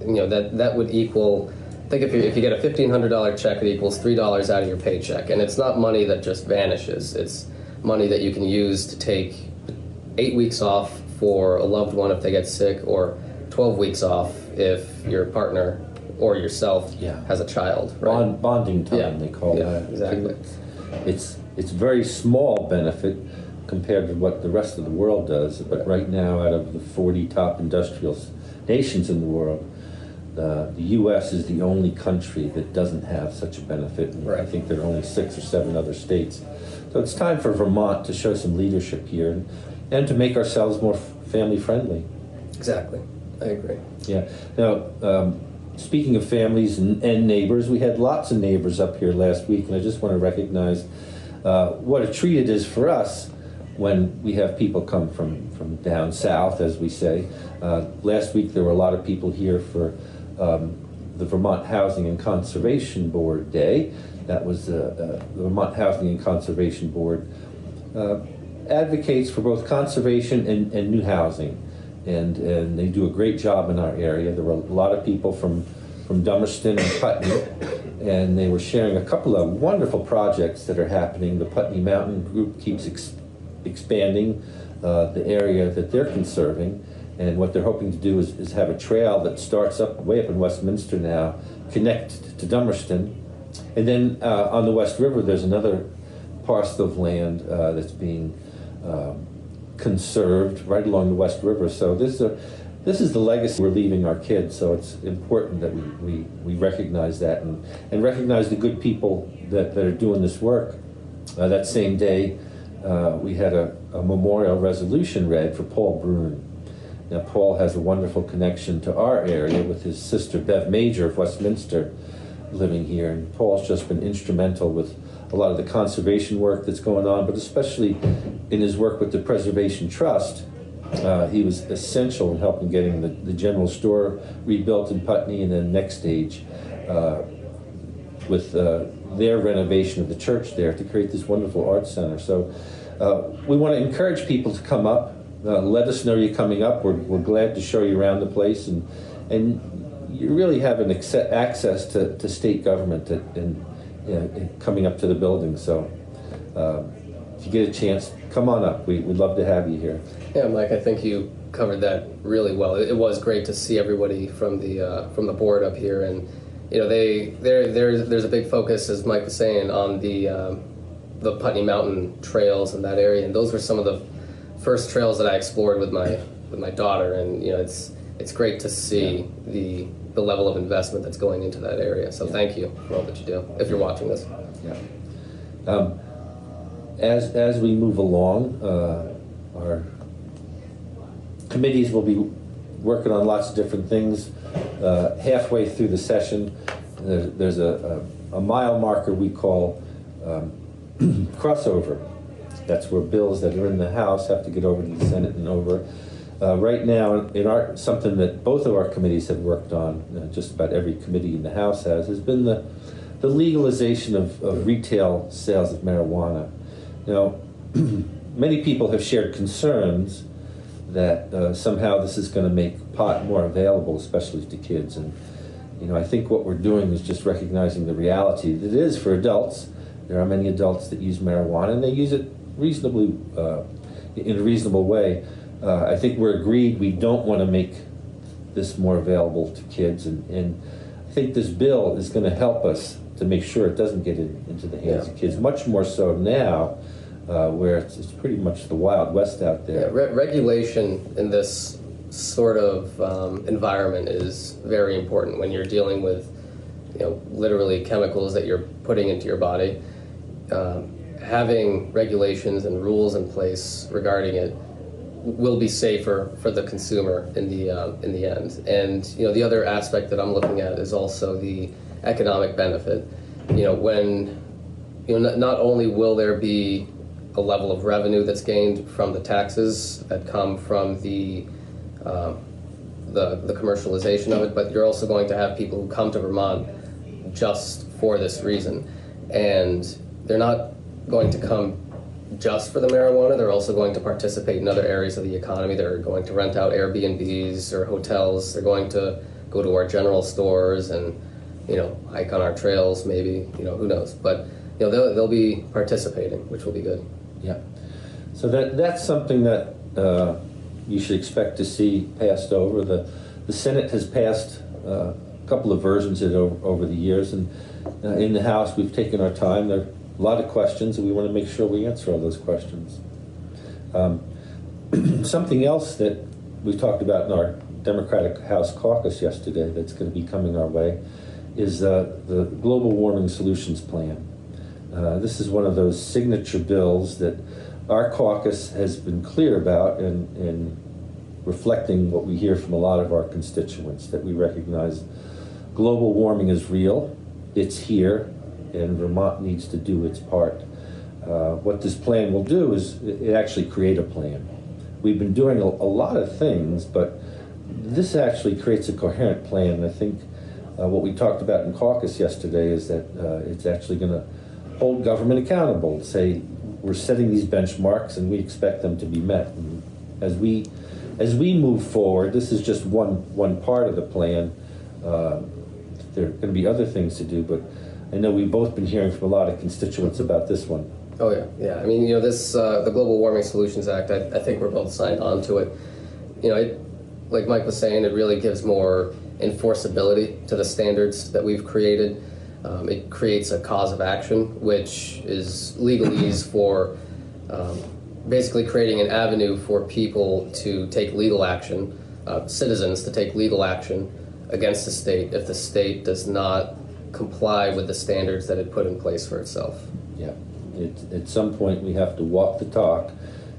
that would equal, I think if you get a $1,500 check, it equals $3 out of your paycheck. And it's not money that just vanishes. It's money that you can use to take 8 weeks off for a loved one if they get sick, or 12 weeks off if your partner or yourself has a child. Right? Bonding time, they call that. Exactly. It's a very small benefit compared to what the rest of the world does. But right now, out of the 40 top industrial nations in the world, the U.S. is the only country that doesn't have such a benefit. And I think there are only 6 or 7 other states. So it's time for Vermont to show some leadership here and to make ourselves more family friendly. Exactly. I agree. Yeah. Now, speaking of families and neighbors, we had lots of neighbors up here last week, and I just want to recognize what a treat it is for us when we have people come from down south, as we say. Last week there were a lot of people here for the Vermont Housing and Conservation Board Day. That was the Vermont Housing and Conservation Board advocates for both conservation and new housing. And they do a great job in our area. There were a lot of people from Dummerston and Putney, and they were sharing a couple of wonderful projects that are happening. The Putney Mountain Group keeps expanding the area that they're conserving, and what they're hoping to do is have a trail that starts way up in Westminster now, connect to Dummerston. And then on the West River, there's another parcel of land that's being conserved right along the West River. So this is the legacy we're leaving our kids. So it's important that we recognize that and recognize the good people that are doing this work. That same day, we had a memorial resolution read for Paul Brune. Now, Paul has a wonderful connection to our area with his sister Bev Major of Westminster living here, and Paul's just been instrumental with a lot of the conservation work that's going on, but especially in his work with the Preservation Trust. He was essential in helping getting the general store rebuilt in Putney, and then next stage with their renovation of the church there to create this wonderful art center. So we want to encourage people to come up. Let us know you're coming up. We're glad to show you around the place, and you really have an access to state government and coming up to the building. So if you get a chance, come on up. We'd love to have you here. Yeah, Mike, I think you covered that really well. It was great to see everybody from the board up here, and there's a big focus, as Mike was saying, on the Putney Mountain trails in that area, and those were some of the first trails that I explored with my daughter, and it's great to see the level of investment that's going into that area. So thank you for all that you do, if you're watching this. Yeah. As we move along, our committees will be working on lots of different things. Halfway through the session, there's a mile marker we call crossover. That's where bills that are in the House have to get over to the Senate and over. Right now, something that both of our committees have worked on, just about every committee in the House has been the legalization of retail sales of marijuana. Many people have shared concerns that somehow this is going to make pot more available, especially to kids. And I think what we're doing is just recognizing the reality that it is for adults. There are many adults that use marijuana, and they use it reasonably in a reasonable way. I think we're agreed we don't want to make this more available to kids, and I think this bill is going to help us to make sure it doesn't get into the hands of kids, much more so now, where it's pretty much the Wild West out there. Yeah, regulation in this sort of environment is very important when you're dealing with literally chemicals that you're putting into your body. Having regulations and rules in place regarding it will be safer for the consumer in the end. And the other aspect that I'm looking at is also the economic benefit. when, not only will there be a level of revenue that's gained from the taxes that come from the commercialization of it, but you're also going to have people who come to Vermont just for this reason. And they're not going to come just for the marijuana, they're also going to participate in other areas of the economy. They're going to rent out Airbnbs or hotels. They're going to go to our general stores and, hike on our trails maybe, who knows. But, they'll be participating, which will be good. Yeah. So that's something that you should expect to see passed over. The Senate has passed a couple of versions of it over the years, and in the House we've taken our time. There are a lot of questions, and we want to make sure we answer all those questions. Something else that we talked about in our Democratic House caucus yesterday that's going to be coming our way is the Global Warming Solutions Plan. This is one of those signature bills that our caucus has been clear about in reflecting what we hear from a lot of our constituents, that we recognize global warming is real, it's here, and Vermont needs to do its part. What this plan will do is it actually create a plan. We've been doing a lot of things, but this actually creates a coherent plan. And I think what we talked about in caucus yesterday is that it's actually going to hold government accountable, say we're setting these benchmarks and we expect them to be met. And as we move forward, this is just one part of the plan. There are going to be other things to do, but I know we've both been hearing from a lot of constituents about this one. Oh yeah. I mean, this the Global Warming Solutions Act. I think we're both signed on to it. Like Mike was saying, it really gives more enforceability to the standards that we've created. It creates a cause of action, which is legalese for basically creating an avenue for people to take legal action, citizens to take legal action against the state if the state does not comply with the standards that it put in place for itself. Yeah. At some point we have to walk the talk,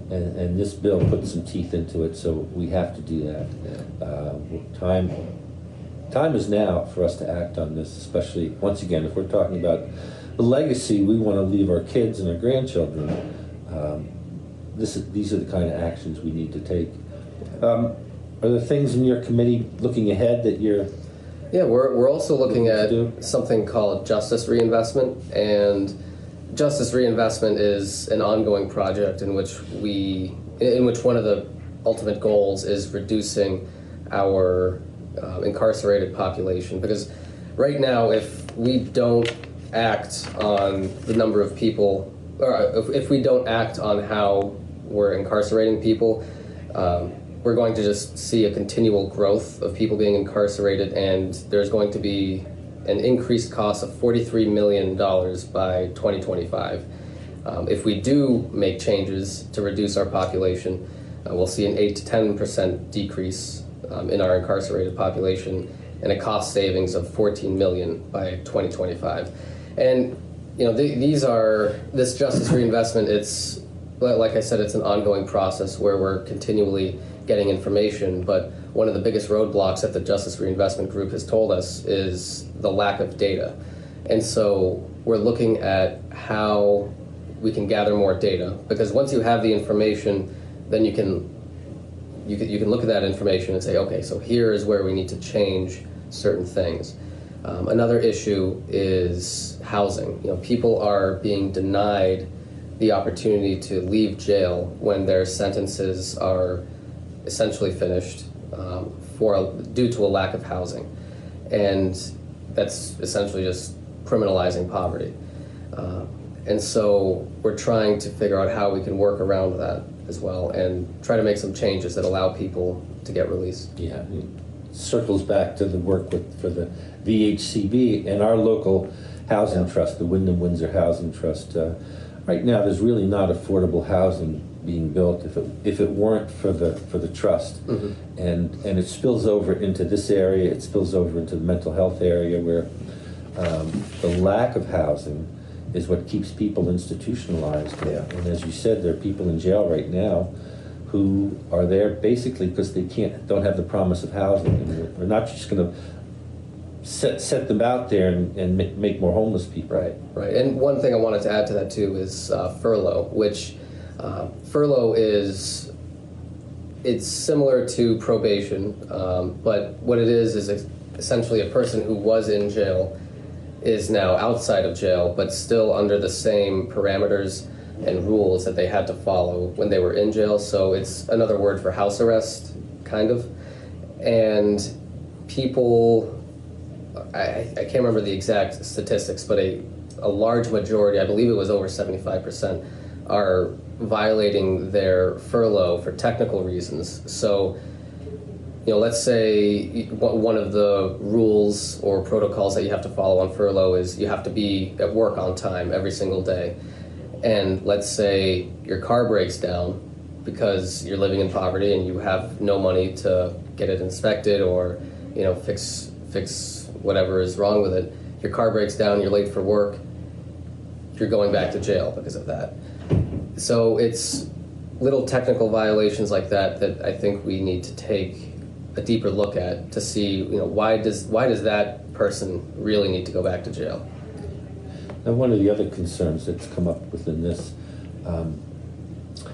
and this bill puts some teeth into it, so we have to do that. Yeah. Time is now for us to act on this, especially, once again, if we're talking about the legacy we want to leave our kids and our grandchildren. These are the kind of actions we need to take. Are there things in your committee looking ahead that you're... Yeah, we're also looking at something called justice reinvestment, and justice reinvestment is an ongoing project in which one of the ultimate goals is reducing our incarcerated population. Because right now, if we don't act on the number of people, or if we don't act on how we're incarcerating people, we're going to just see a continual growth of people being incarcerated, and there's going to be an increased cost of $43 million by 2025. If we do make changes to reduce our population, we'll see an 8 to 10% decrease in our incarcerated population and a cost savings of $14 million by 2025. And this justice reinvestment, it's, like I said, it's an ongoing process where we're continually getting information, but one of the biggest roadblocks that the Justice Reinvestment Group has told us is the lack of data. And so we're looking at how we can gather more data, because once you have the information, then you can look at that information and say, okay, so here is where we need to change certain things. Another issue is housing. People are being denied the opportunity to leave jail when their sentences are essentially finished due to a lack of housing. And that's essentially just criminalizing poverty. And so we're trying to figure out how we can work around that as well and try to make some changes that allow people to get released. Yeah, it circles back to the work for the VHCB and our local housing trust, the Wyndham-Windsor Housing Trust. Right now, there's really not affordable housing being built if it weren't for the trust. Mm-hmm. and it spills over into this area. It spills over into the mental health area, where the lack of housing is what keeps people institutionalized. Yeah. And as you said, there are people in jail right now who are there basically because they don't have the promise of housing. And we're not just going to set them out there and make more homeless people. Right, right. And one thing I wanted to add to that too is furlough, which furlough is, it's similar to probation, but what it is essentially a person who was in jail is now outside of jail, but still under the same parameters and rules that they had to follow when they were in jail. So it's another word for house arrest, kind of. And people, I can't remember the exact statistics, but a large majority, I believe it was over 75%, are violating their furlough for technical reasons. So, you know, let's say one of the rules or protocols that you have to follow on furlough is you have to be at work on time every single day. And let's say your car breaks down because you're living in poverty and you have no money to get it inspected or, you know, fix whatever is wrong with it. Your car breaks down, you're late for work, you're going back to jail because of that. So it's little technical violations like that that I think we need to take a deeper look at to see, you know, why does that person really need to go back to jail? Now, one of the other concerns that's come up within this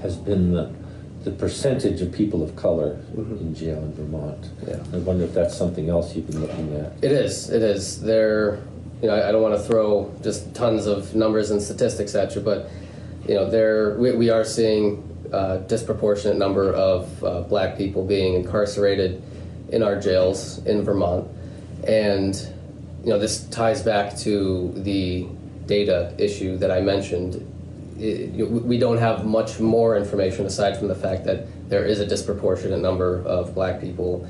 has been the percentage of people of color in jail in Vermont. Yeah. I wonder if that's something else you've been looking at. It is. There, you know, I don't want to throw just tons of numbers and statistics at you, but you know, we are seeing a disproportionate number of black people being incarcerated in our jails in Vermont, and you know, this ties back to the data issue that I mentioned. We don't have much more information aside from the fact that there is a disproportionate number of black people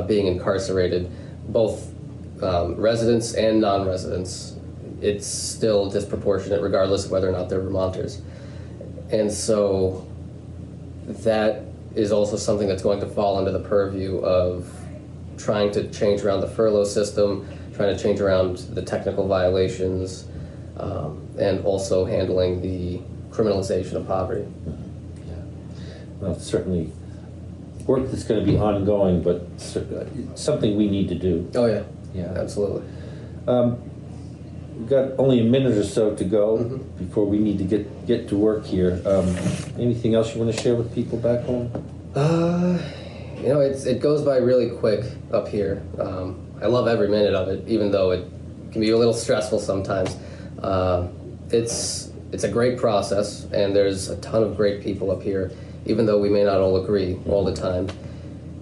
being incarcerated, both residents and non-residents. It's still disproportionate regardless of whether or not they're Vermonters. And so that is also something that's going to fall under the purview of trying to change around the furlough system, trying to change around the technical violations, and also handling the criminalization of poverty. Yeah. Well, it's certainly work that's going to be ongoing, but something we need to do. Oh yeah, yeah, absolutely. We've got only a minute or so to go before we need to get to work here. Anything else you want to share with people back home? You know, it goes by really quick up here. I love every minute of it, even though it can be a little stressful sometimes. It's a great process, and there's a ton of great people up here, even though we may not all agree all the time.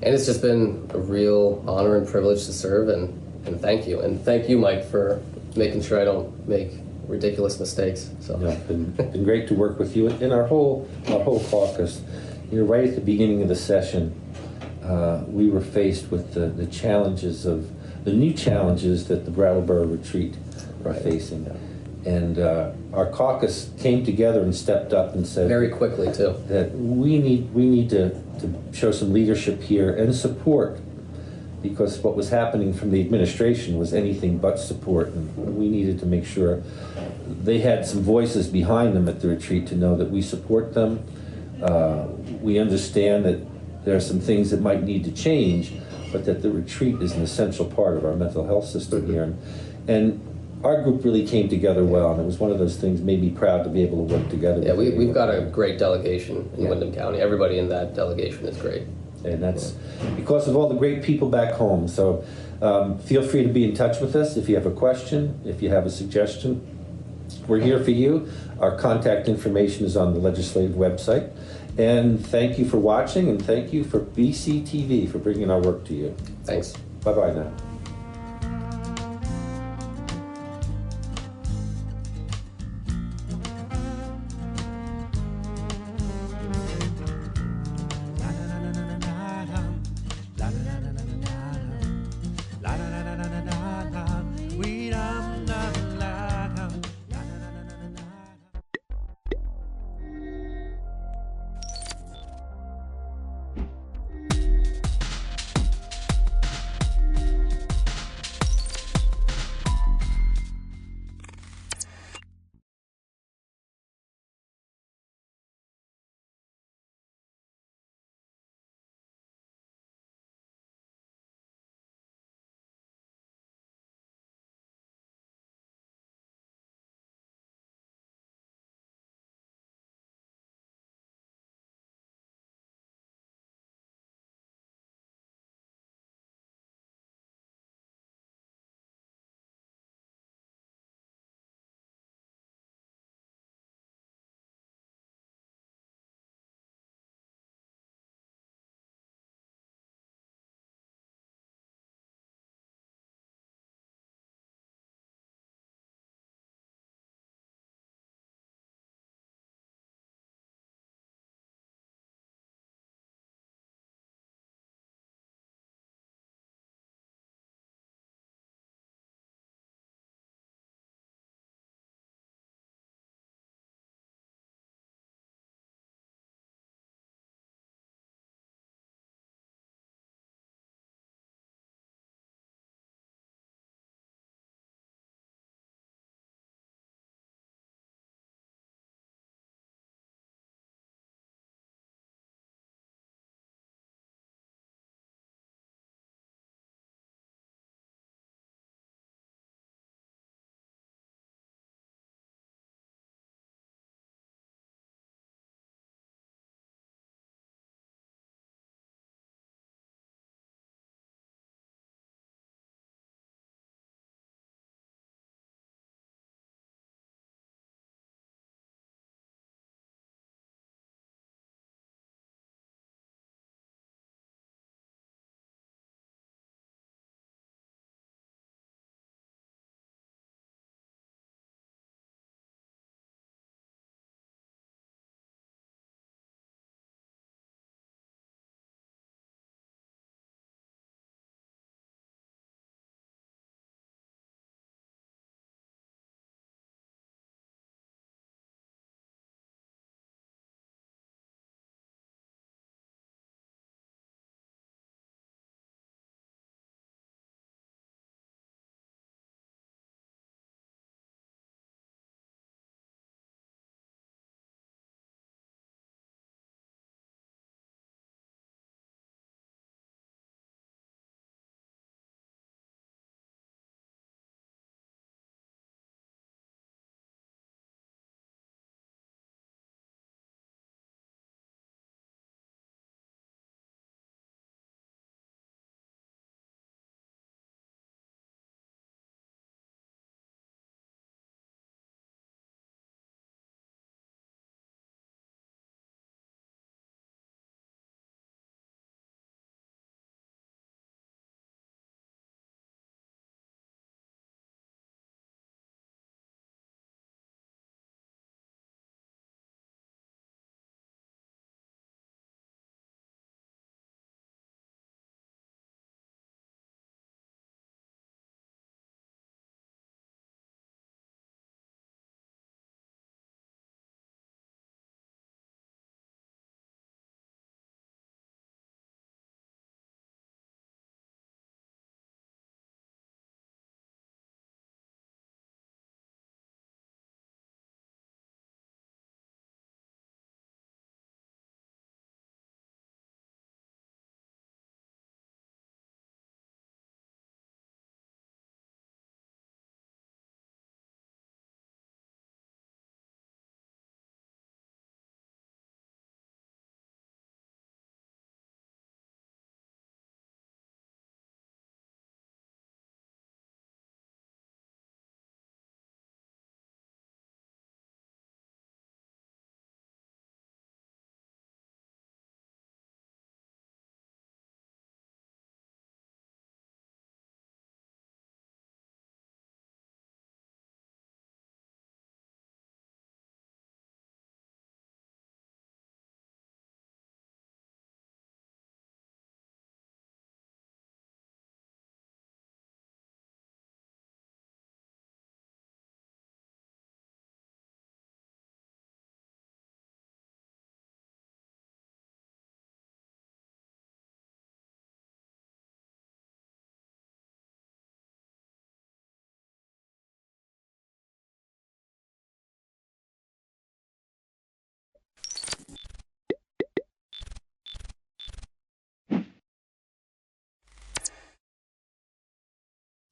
And it's just been a real honor and privilege to serve, and thank you. And thank you, Mike, for making sure I don't make ridiculous mistakes. So yeah, it's been great to work with you and our whole caucus. You know, right at the beginning of the session, we were faced with the challenges of the new challenges that the Brattleboro retreat are facing. And our caucus came together and stepped up and said very quickly too that we need to show some leadership here and support, because what was happening from the administration was anything but support, and we needed to make sure they had some voices behind them at the retreat to know that we support them. We understand that there are some things that might need to change, but that the retreat is an essential part of our mental health system here. And our group really came together well, and it was one of those things made me proud to be able to work together. Yeah, we've got a great delegation in Windham County. Everybody in that delegation is great. And that's because of all the great people back home. So feel free to be in touch with us if you have a question, if you have a suggestion. We're here for you. Our contact information is on the legislative website. And thank you for watching, and thank you for BCTV for bringing our work to you. Thanks. Bye-bye now.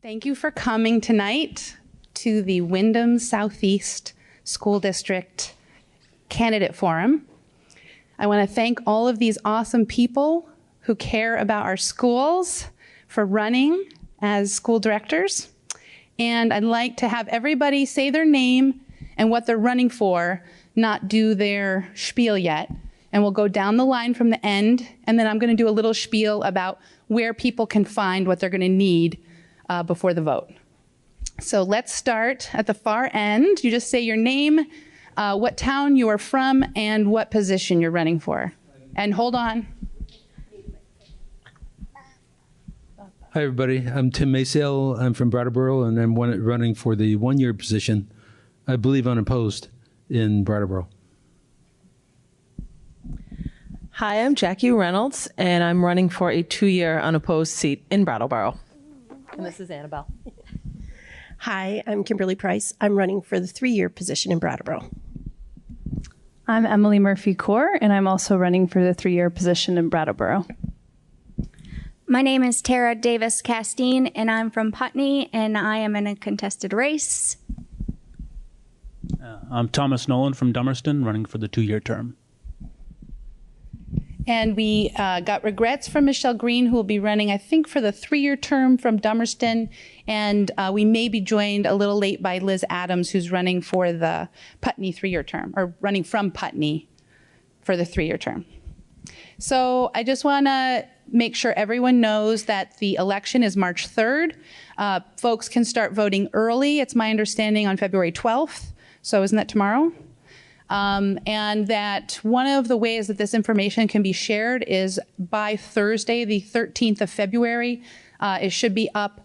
Thank you for coming tonight to the Wyndham Southeast School District Candidate Forum. I want to thank all of these awesome people who care about our schools for running as school directors. And I'd like to have everybody say their name and what they're running for, not do their spiel yet. And we'll go down the line from the end, and then I'm going to do a little spiel about where people can find what they're going to need before the vote. So let's start at the far end. You just say your name, what town you are from, and what position you're running for. And hold on. Hi, everybody. I'm Tim Maysale. I'm from Brattleboro, and I'm running for the one-year position, I believe unopposed, in Brattleboro. Hi, I'm Jackie Reynolds, and I'm running for a 2-year unopposed seat in Brattleboro. And this is Annabelle. Hi, I'm Kimberly Price. I'm running for the 3-year position in Brattleboro. I'm Emily Murphy-Core, and I'm also running for the 3-year position in Brattleboro. My name is Tara Davis Castine, and I'm from Putney, and I am in a contested race. I'm Thomas Nolan from Dummerston, running for the 2-year term. And we got regrets from Michelle Green, who will be running, I think, for the 3-year term from Dummerston. And we may be joined a little late by Liz Adams, who's running for the Putney 3-year term, or running from Putney for the 3-year term. So I just want to make sure everyone knows that the election is March 3rd. Folks can start voting early. It's my understanding on February 12th. So isn't that tomorrow? And that one of the ways that this information can be shared is by Thursday, the 13th of February. It should be up,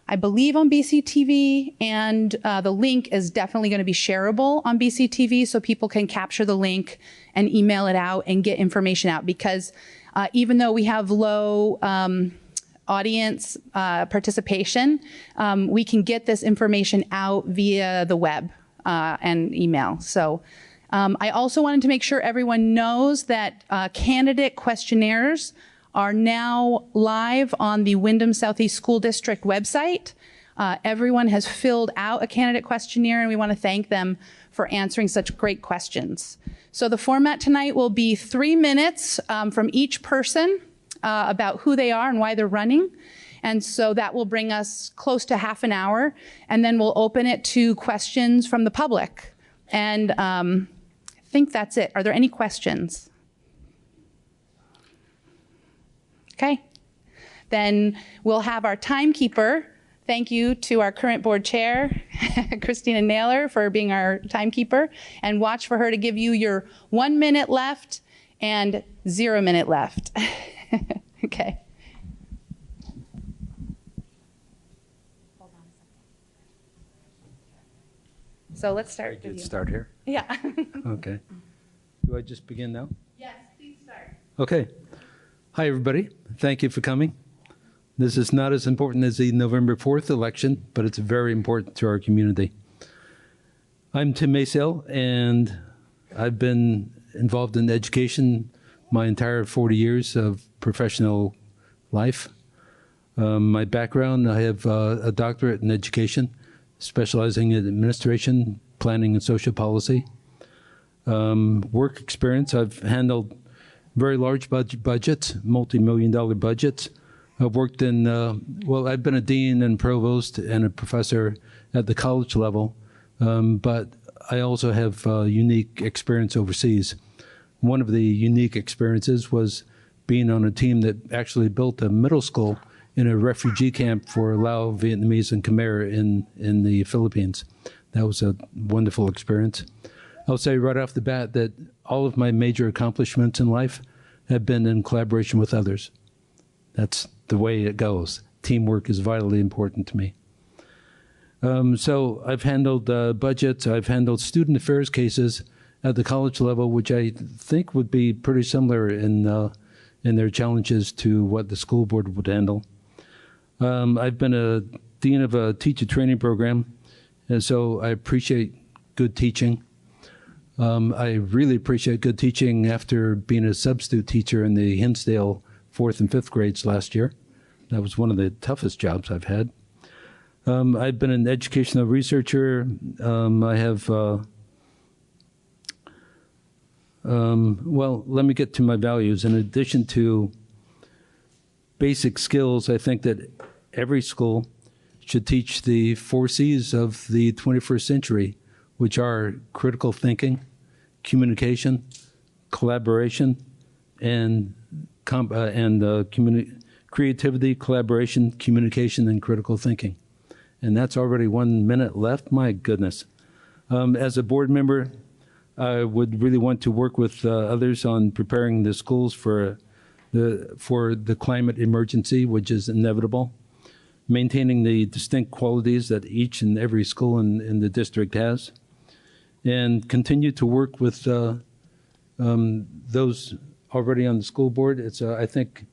I believe, on BCTV, and the link is definitely going to be shareable on BCTV, so people can capture the link and email it out and get information out, because even though we have low audience participation, we can get this information out via the web and email. So I also wanted to make sure everyone knows that candidate questionnaires are now live on the Wyndham Southeast School District website. Everyone has filled out a candidate questionnaire, and we want to thank them for answering such great questions. So the format tonight will be 3 minutes from each person about who they are and why they're running. And so that will bring us close to half an hour, and then we'll open it to questions from the public. And I think that's it. Are there any questions? Okay. Then we'll have our timekeeper. Thank you to our current board chair, Christina Naylor, for being our timekeeper. And watch for her to give you your 1 minute left and 0 minute left. Okay. So let's start with you. Start here? Yeah. Okay. Do I just begin now? Yes, please start. Okay. Hi, everybody. Thank you for coming. This is not as important as the November 4th election, but it's very important to our community. I'm Tim Maysale, and I've been involved in education my entire 40 years of professional life. My background, I have a doctorate in education, specializing in administration, planning, and social policy. Work experience, I've handled very large budgets, multi-million-dollar budgets. I've worked in, well, I've been a dean and provost and a professor at the college level, but I also have unique experience overseas. One of the unique experiences was being on a team that actually built a middle school in a refugee camp for Lao, Vietnamese, and Khmer in the Philippines. That was a wonderful experience. I'll say right off the bat that all of my major accomplishments in life have been in collaboration with others. That's the way it goes. Teamwork is vitally important to me. So I've handled budgets, I've handled student affairs cases at the college level, which I think would be pretty similar in their challenges to what the school board would handle. I've been a dean of a teacher training program, and so I appreciate good teaching. I really appreciate good teaching after being a substitute teacher in the Hinsdale 4th and 5th grades last year. That was one of the toughest jobs I've had. I've been an educational researcher. I have, well, let me get to my values. In addition to basic skills, I think that every school should teach the 4 C's of the 21st century, which are critical thinking, communication, collaboration, and creativity, collaboration, communication, and critical thinking. And that's already 1 minute left. My goodness. As a board member, I would really want to work with others on preparing the schools for the climate emergency, which is inevitable, maintaining the distinct qualities that each and every school in the district has, and continue to work with those already on the school board. It's, I think,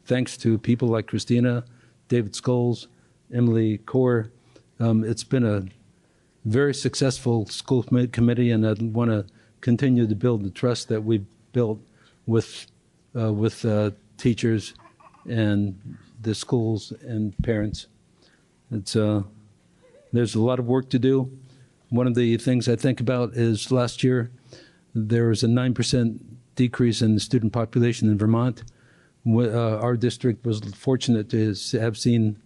thanks to people like Christina, David Scholes, Emily Kaur, it's been a very successful school committee, and I want to continue to build the trust that we've built with teachers and the schools and parents. It's there's a lot of work to do. One of the things I think about is last year there was a 9% decrease in the student population in Vermont. Our district was fortunate to have seen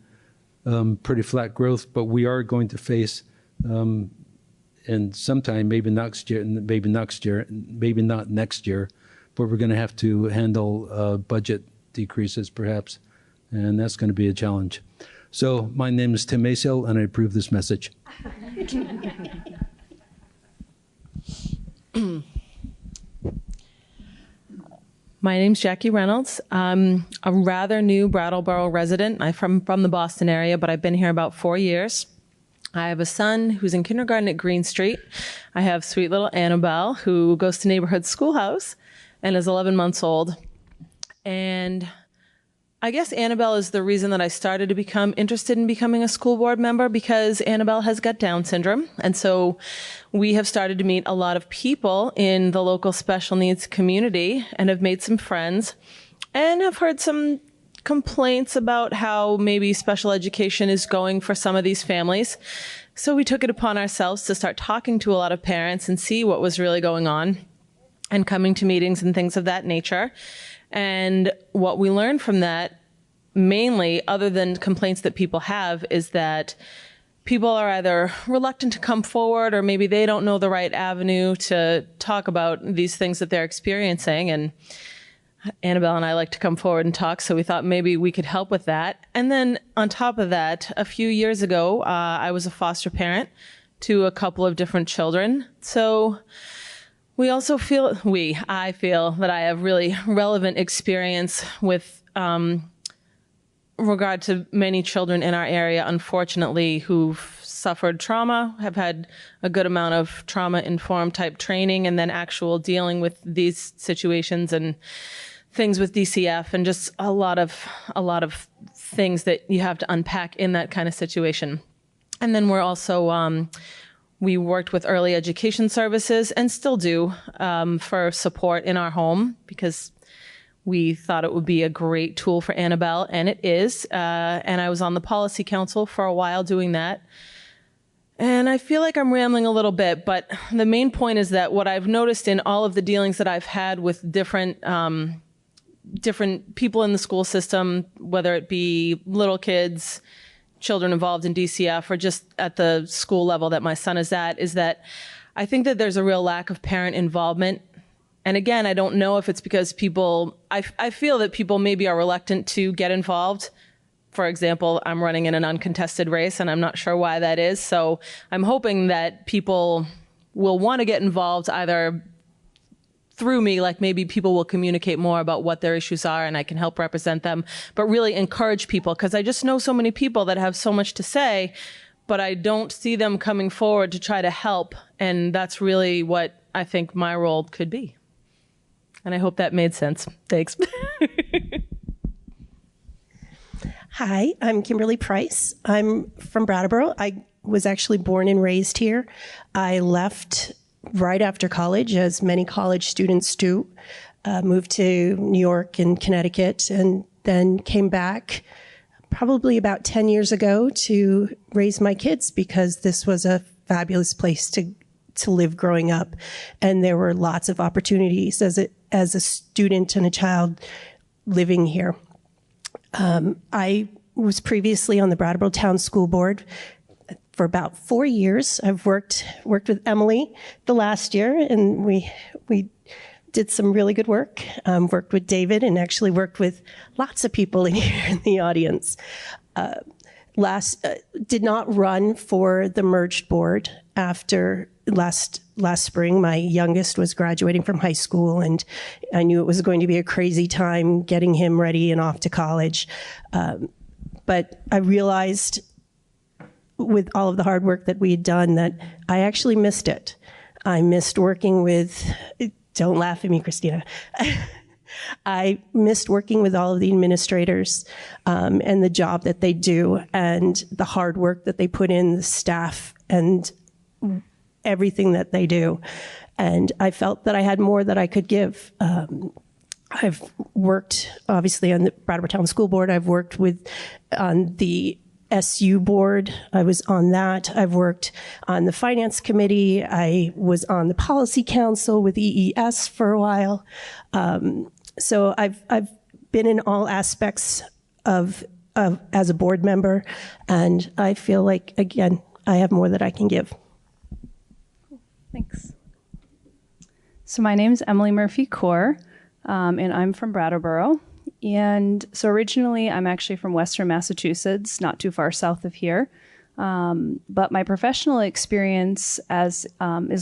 pretty flat growth, but we are going to face, and sometime, maybe next year, maybe not next year, but we're going to have to handle budget decreases perhaps, and that's going to be a challenge. So my name is Tim Maciel, and I approve this message. My name's Jackie Reynolds. I'm a rather new Brattleboro resident. I'm from the Boston area, but I've been here about 4 years. I have a son who's in kindergarten at Green Street. I have sweet little Annabelle, who goes to neighborhood schoolhouse and is 11 months old. And I guess Annabelle is the reason that I started to become interested in becoming a school board member, because Annabelle has got Down syndrome. And so we have started to meet a lot of people in the local special needs community and have made some friends and have heard some complaints about how maybe special education is going for some of these families. So we took it upon ourselves to start talking to a lot of parents and see what was really going on and coming to meetings and things of that nature. And what we learned from that, mainly, other than complaints that people have, is that people are either reluctant to come forward, or maybe they don't know the right avenue to talk about these things that they're experiencing. And Annabelle and I like to come forward and talk, so we thought maybe we could help with that. And then on top of that, a few years ago, I was a foster parent to a couple of different children. So I feel that I have really relevant experience with regard to many children in our area, unfortunately, who've suffered trauma, have had a good amount of trauma-informed type training, and then actual dealing with these situations and things with DCF, and just a lot of things that you have to unpack in that kind of situation. And then we're also we worked with early education services, and still do, for support in our home, because we thought it would be a great tool for Annabelle, and it is. And I was on the policy council for a while doing that. And I feel like I'm rambling a little bit, but the main point is that what I've noticed in all of the dealings that I've had with different people in the school system, whether it be little kids, children involved in DCF, or just at the school level that my son is at, is that I think that there's a real lack of parent involvement. And again, I don't know if it's because I feel that people maybe are reluctant to get involved. For example, I'm running in an uncontested race, and I'm not sure why that is. So I'm hoping that people will want to get involved either through me, like maybe people will communicate more about what their issues are and I can help represent them, but really encourage people, because I just know so many people that have so much to say, but I don't see them coming forward to try to help. And that's really what I think my role could be. And I hope that made sense. Thanks. Hi, I'm Kimberly Price. I'm from Brattleboro. I was actually born and raised here. I left right after college, as many college students do, moved to New York and Connecticut, and then came back probably about 10 years ago to raise my kids because this was a fabulous place to live growing up. And there were lots of opportunities as a student and a child living here. I was previously on the Brattleboro Town School Board for about 4 years. I've worked with Emily the last year, and we did some really good work. Worked with David, and actually worked with lots of people in here in the audience. Did not run for the merged board after last spring. My youngest was graduating from high school, and I knew it was going to be a crazy time getting him ready and off to college. But I realized with all of the hard work that we had done that I actually missed it. I missed working with, don't laugh at me, Christina. I missed working with all of the administrators and the job that they do and the hard work that they put in, the staff and everything that they do. And I felt that I had more that I could give. I've worked, obviously, on the Brattleboro Town School Board. I've worked on the SU board. I was on that. I've worked on the finance committee. I was on the policy council with EES for a while. So I've been in all aspects of as a board member, and I feel like, again, I have more that I can give. Thanks. So my name's Emily Murphy Core, and I'm from Brattleboro. And so originally I'm actually from Western Massachusetts, not too far south of here. But my professional experience is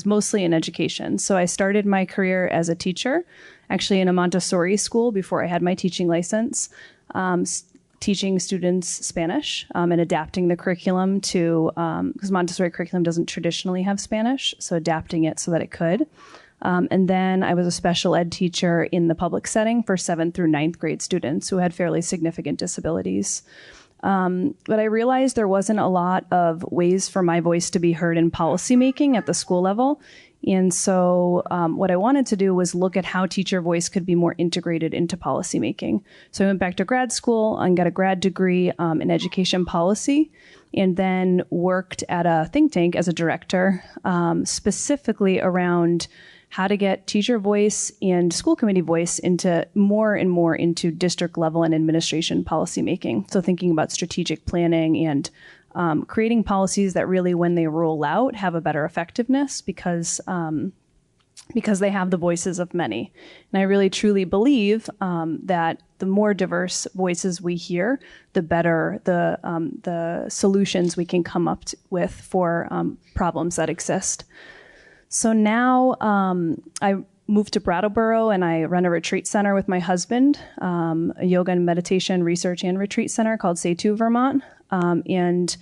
mostly in education. So I started my career as a teacher, actually in a Montessori school before I had my teaching license, teaching students Spanish and adapting the curriculum to, because Montessori curriculum doesn't traditionally have Spanish, so adapting it so that it could. And then I was a special ed teacher in the public setting for 7th through 9th grade students who had fairly significant disabilities. But I realized there wasn't a lot of ways for my voice to be heard in policymaking at the school level. And so what I wanted to do was look at how teacher voice could be more integrated into policymaking. So I went back to grad school and got a grad degree in education policy, and then worked at a think tank as a director, specifically around how to get teacher voice and school committee voice into more and more into district level and administration policymaking. So thinking about strategic planning and creating policies that really, when they roll out, have a better effectiveness because they have the voices of many. And I really truly believe that the more diverse voices we hear, the better the solutions we can come up with for problems that exist. So now I moved to Brattleboro, and I run a retreat center with my husband, a yoga and meditation research and retreat center called Setu Vermont. And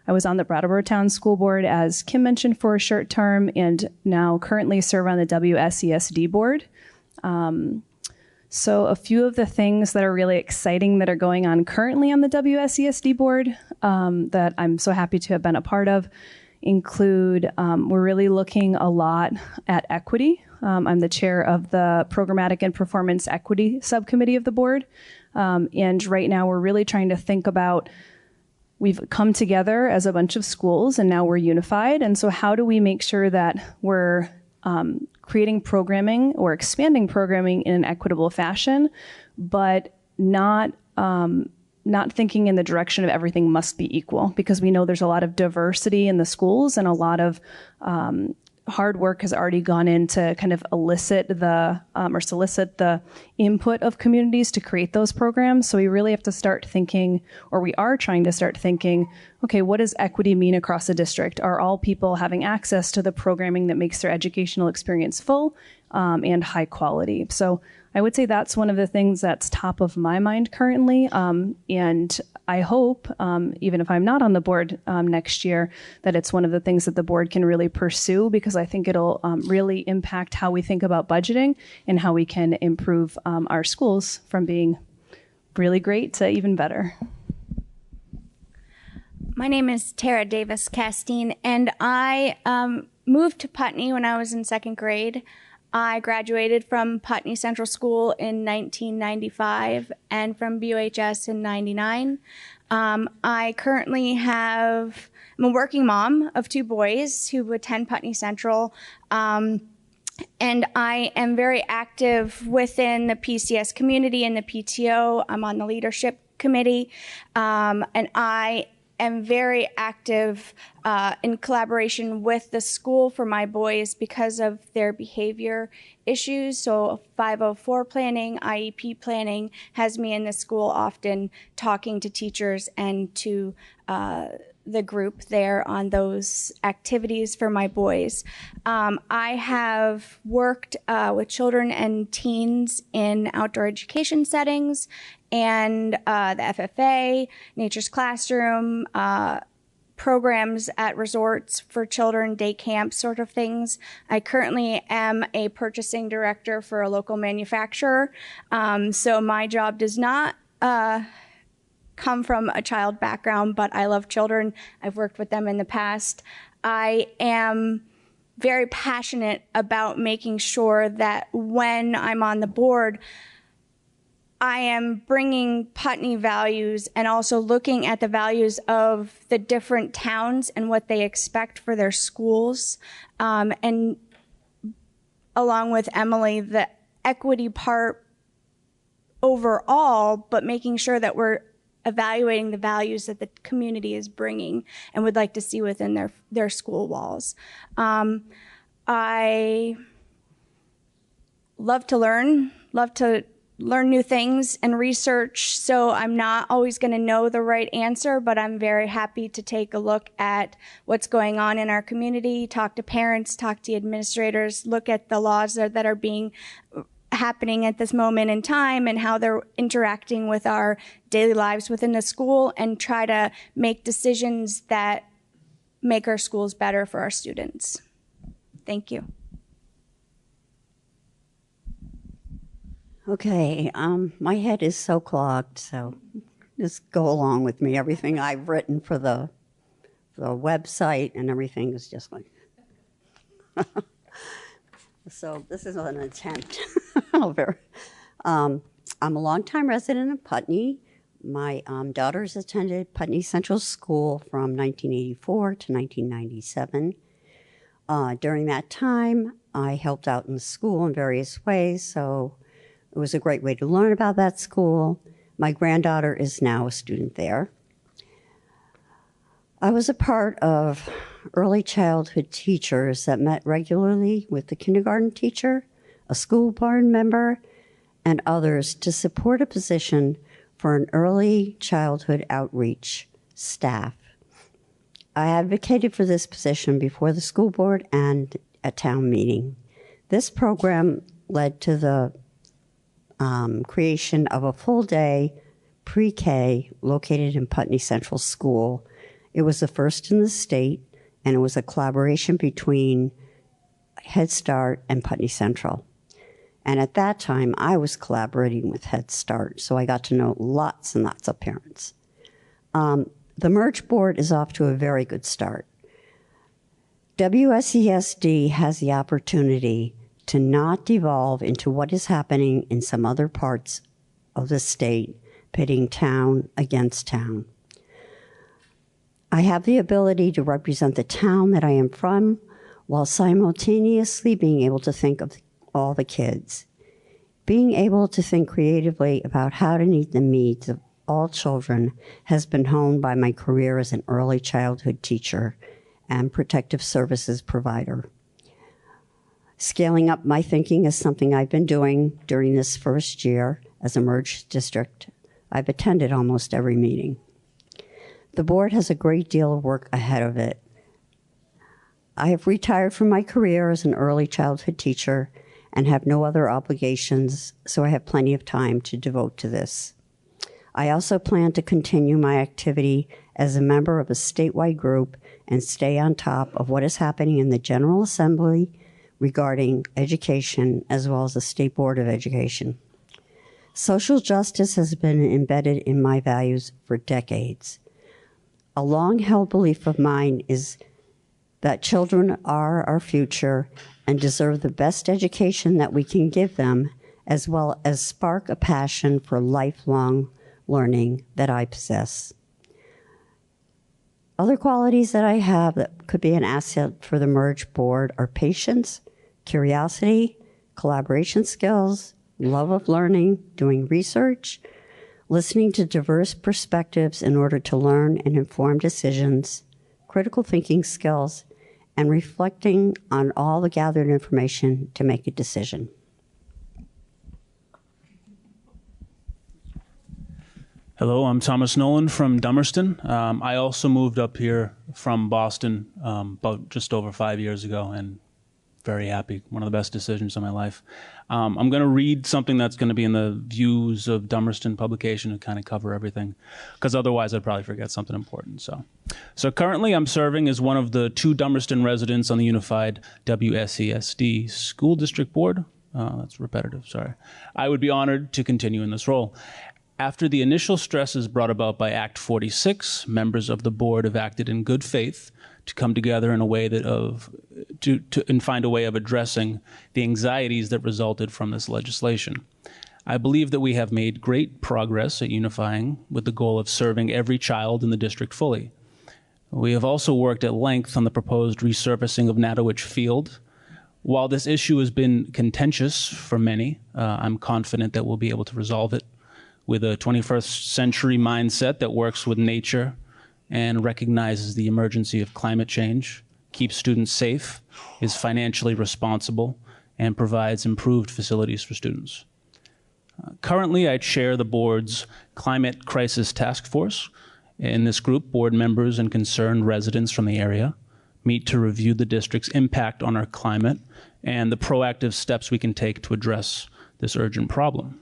I was on the Brattleboro Town School Board, as Kim mentioned, for a short term, and now currently serve on the WSESD board. So a few of the things that are really exciting that are going on currently on the WSESD board that I'm so happy to have been a part of include, we're really looking a lot at equity. I'm the chair of the Programmatic and Performance Equity Subcommittee of the board. And right now we're really trying to think about, we've come together as a bunch of schools and now we're unified. And so how do we make sure that we're creating programming or expanding programming in an equitable fashion, but not thinking in the direction of everything must be equal, because we know there's a lot of diversity in the schools and a lot of hard work has already gone in to kind of solicit the input of communities to create those programs. So we really have to start thinking, or we are trying to start thinking, okay, what does equity mean across a district? Are all people having access to the programming that makes their educational experience full and high quality? So I would say that's one of the things that's top of my mind currently. And I hope, even if I'm not on the board next year, that it's one of the things that the board can really pursue, because I think it'll really impact how we think about budgeting and how we can improve our schools from being really great to even better. My name is Tara Davis Castine, and I moved to Putney when I was in 2nd grade. I graduated from Putney Central School in 1995 and from BUHS in 99. I currently I'm a working mom of 2 boys who attend Putney Central. And I am very active within the PCS community and the PTO. I'm on the leadership committee. And I am very active in collaboration with the school for my boys because of their behavior issues. So 504 planning, IEP planning has me in the school often talking to teachers and to the group there on those activities for my boys. I have worked with children and teens in outdoor education settings and the FFA, Nature's Classroom, programs at resorts for children, day camps, sort of things. I currently am a purchasing director for a local manufacturer. So my job does not come from a child background, but I love children. I've worked with them in the past. I am very passionate about making sure that when I'm on the board, I am bringing Putney values and also looking at the values of the different towns and what they expect for their schools. And along with Emily, the equity part overall, but making sure that we're evaluating the values that the community is bringing and would like to see within their school walls. I love to learn new things and research, so I'm not always going to know the right answer, but I'm very happy to take a look at what's going on in our community, talk to parents, talk to administrators, look at the laws that are happening at this moment in time and how they're interacting with our daily lives within the school, and try to make decisions that make our schools better for our students. Thank you. Okay, my head is so clogged, so just go along with me. Everything I've written for the website and everything is just like... So this is an attempt. I'm a longtime resident of Putney. My daughters attended Putney Central School from 1984 to 1997. During that time, I helped out in the school in various ways, so it was a great way to learn about that school. My granddaughter is now a student there. I was a part of early childhood teachers that met regularly with the kindergarten teacher, a school board member, and others to support a position for an early childhood outreach staff. I advocated for this position before the school board and at town meeting. This program led to the creation of a full-day pre-K located in Putney Central School. It was the first in the state, and it was a collaboration between Head Start and Putney Central. And at that time, I was collaborating with Head Start, so I got to know lots and lots of parents. The merge board is off to a very good start. WSESD has the opportunity to not devolve into what is happening in some other parts of the state, pitting town against town. I have the ability to represent the town that I am from while simultaneously being able to think of all the kids. Being able to think creatively about how to meet the needs of all children has been honed by my career as an early childhood teacher and protective services provider. Scaling up my thinking is something I've been doing during this first year as a merged district. I've attended almost every meeting. The board has a great deal of work ahead of it. I have retired from my career as an early childhood teacher and have no other obligations, so I have plenty of time to devote to this. I also plan to continue my activity as a member of a statewide group and stay on top of what is happening in the General Assembly regarding education, as well as the State Board of Education. Social justice has been embedded in my values for decades. A long-held belief of mine is that children are our future and deserve the best education that we can give them, as well as spark a passion for lifelong learning that I possess. Other qualities that I have that could be an asset for the merged board are patience, curiosity, collaboration skills, love of learning, doing research, listening to diverse perspectives in order to learn and inform decisions, critical thinking skills, and reflecting on all the gathered information to make a decision. Hello, I'm Thomas Nolan from Dummerston. I also moved up here from Boston about just over 5 years ago, and very happy. One of the best decisions of my life. I'm going to read something that's going to be in the Views of Dummerston publication to kind of cover everything, because otherwise I'd probably forget something important. So currently I'm serving as one of the 2 Dummerston residents on the Unified WSESD School District Board. That's repetitive, sorry. I would be honored to continue in this role. After the initial stresses brought about by Act 46, members of the board have acted in good faith to come together in a way and find a way of addressing the anxieties that resulted from this legislation. I believe that we have made great progress at unifying with the goal of serving every child in the district fully. We have also worked at length on the proposed resurfacing of Natowich Field. While this issue has been contentious for many, I'm confident that we'll be able to resolve it with a 21st century mindset that works with nature and recognizes the emergency of climate change, keeps students safe, is financially responsible, and provides improved facilities for students. Currently, I chair the board's Climate Crisis Task Force. In this group, board members and concerned residents from the area meet to review the district's impact on our climate and the proactive steps we can take to address this urgent problem.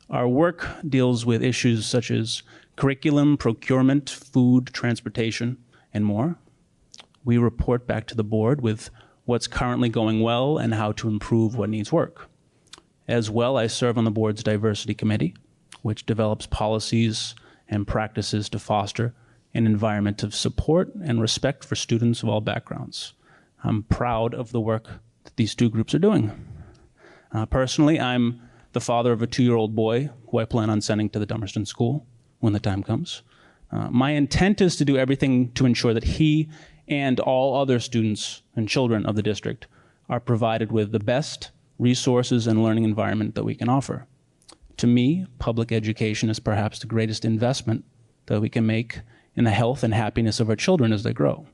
Our work deals with issues such as curriculum, procurement, food, transportation, and more. We report back to the board with what's currently going well and how to improve what needs work. As well, I serve on the board's diversity committee, which develops policies and practices to foster an environment of support and respect for students of all backgrounds. I'm proud of the work that these 2 groups are doing. Personally, I'm the father of a 2-year-old boy who I plan on sending to the Dummerston School when the time comes. My intent is to do everything to ensure that he and all other students and children of the district are provided with the best resources and learning environment that we can offer. To me, public education is perhaps the greatest investment that we can make in the health and happiness of our children as they grow.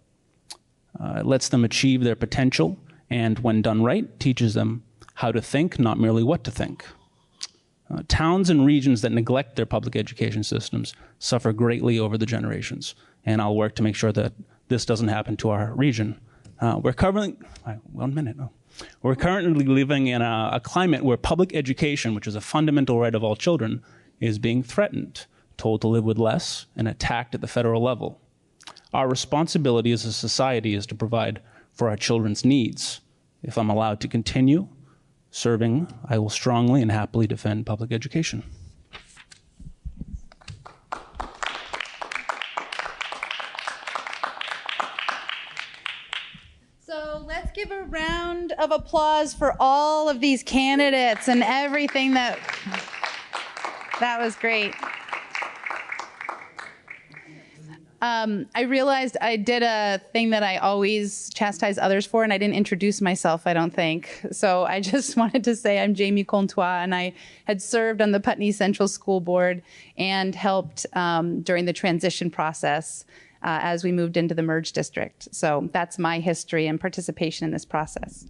It lets them achieve their potential, and when done right, teaches them how to think, not merely what to think. Towns and regions that neglect their public education systems suffer greatly over the generations, and I'll work to make sure that this doesn't happen to our region. We're currently living in a climate where public education, which is a fundamental right of all children, is being threatened, told to live with less, and attacked at the federal level. Our responsibility as a society is to provide for our children's needs. If I'm allowed to continue serving, I will strongly and happily defend public education. So let's give a round of applause for all of these candidates and everything that was great. I realized I did a thing that I always chastise others for, and I didn't introduce myself, I don't think. So I just wanted to say I'm Jamie Comtois, and I had served on the Putney Central School Board and helped during the transition process as we moved into the merged district. So that's my history and participation in this process.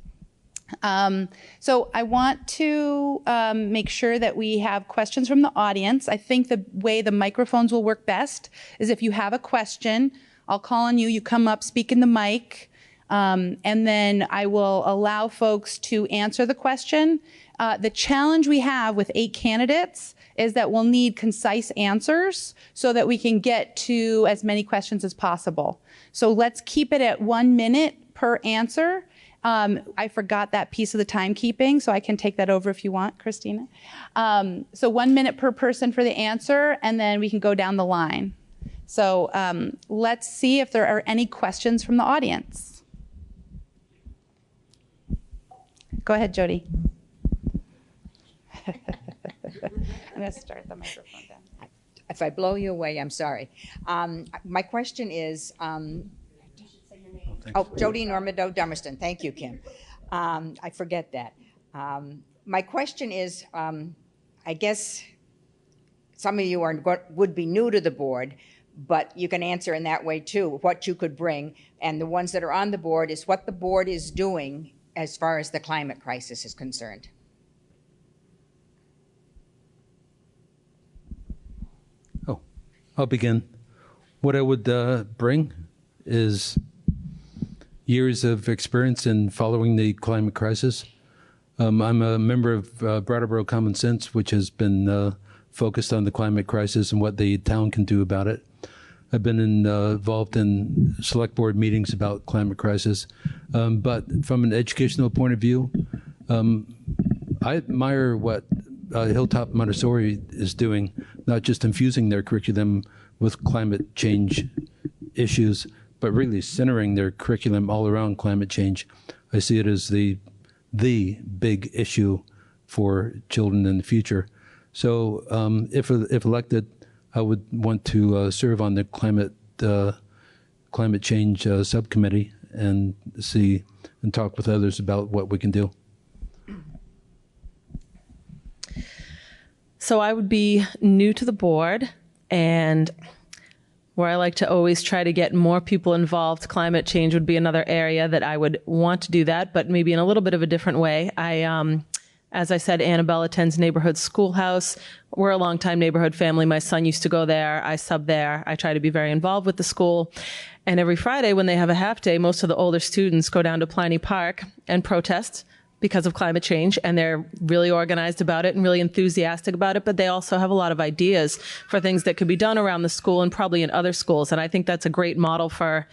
So I want to make sure that we have questions from the audience. I think the way the microphones will work best is if you have a question, I'll call on you, you come up, speak in the mic, and then I will allow folks to answer the question. The challenge we have with 8 candidates is that we'll need concise answers so that we can get to as many questions as possible. So let's keep it at 1 minute per answer. I forgot that piece of the timekeeping, so I can take that over if you want, Christina. So 1 minute per person for the answer, and then we can go down the line. So let's see if there are any questions from the audience. Go ahead, Jody. I'm going to start the microphone down. If I blow you away, I'm sorry. My question is, Jody Normando Dummerston. Thank you, Kim. I forget that. My question is, I guess some of you would be new to the board, but you can answer in that way too, what you could bring. And the ones that are on the board is what the board is doing as far as the climate crisis is concerned. I'll begin. What I would bring is years of experience in following the climate crisis. I'm a member of Brattleboro Common Sense, which has been focused on the climate crisis and what the town can do about it. I've been involved in select board meetings about climate crisis. But from an educational point of view, I admire what Hilltop Montessori is doing, not just infusing their curriculum with climate change issues, but really centering their curriculum all around climate change. I see it as the big issue for children in the future. So if elected, I would want to serve on the climate change subcommittee and see and talk with others about what we can do. So I would be new to the board, and where I like to always try to get more people involved, climate change would be another area that I would want to do that, but maybe in a little bit of a different way. As I said, Annabelle attends neighborhood schoolhouse. We're a longtime neighborhood family. My son used to go there. I sub there. I try to be very involved with the school. And every Friday when they have a half day, most of the older students go down to Pliny Park and protest because of climate change, and they're really organized about it and really enthusiastic about it, but they also have a lot of ideas for things that could be done around the school and probably in other schools. And I think that's a great model for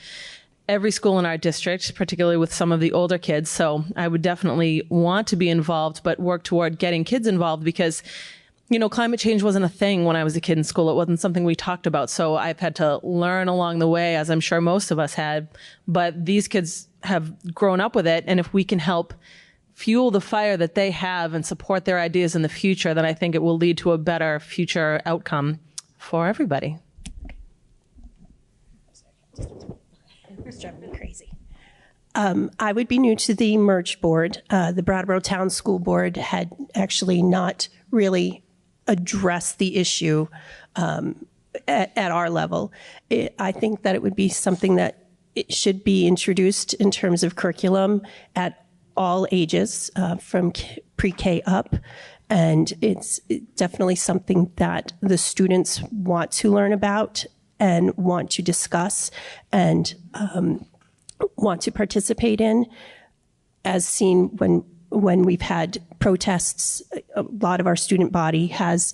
every school in our district, particularly with some of the older kids. So I would definitely want to be involved, but work toward getting kids involved because, you know, climate change wasn't a thing when I was a kid in school. It wasn't something we talked about. So I've had to learn along the way, as I'm sure most of us had, but these kids have grown up with it. And if we can help fuel the fire that they have and support their ideas in the future, then I think it will lead to a better future outcome for everybody. It's driving me crazy. I would be new to the merge board. The Brattleboro Town School Board had actually not really addressed the issue at our level. I think that it would be something that it should be introduced in terms of curriculum at all ages, from pre-K up. And it's definitely something that the students want to learn about and want to discuss and want to participate in, as seen when we've had protests. A lot of our student body has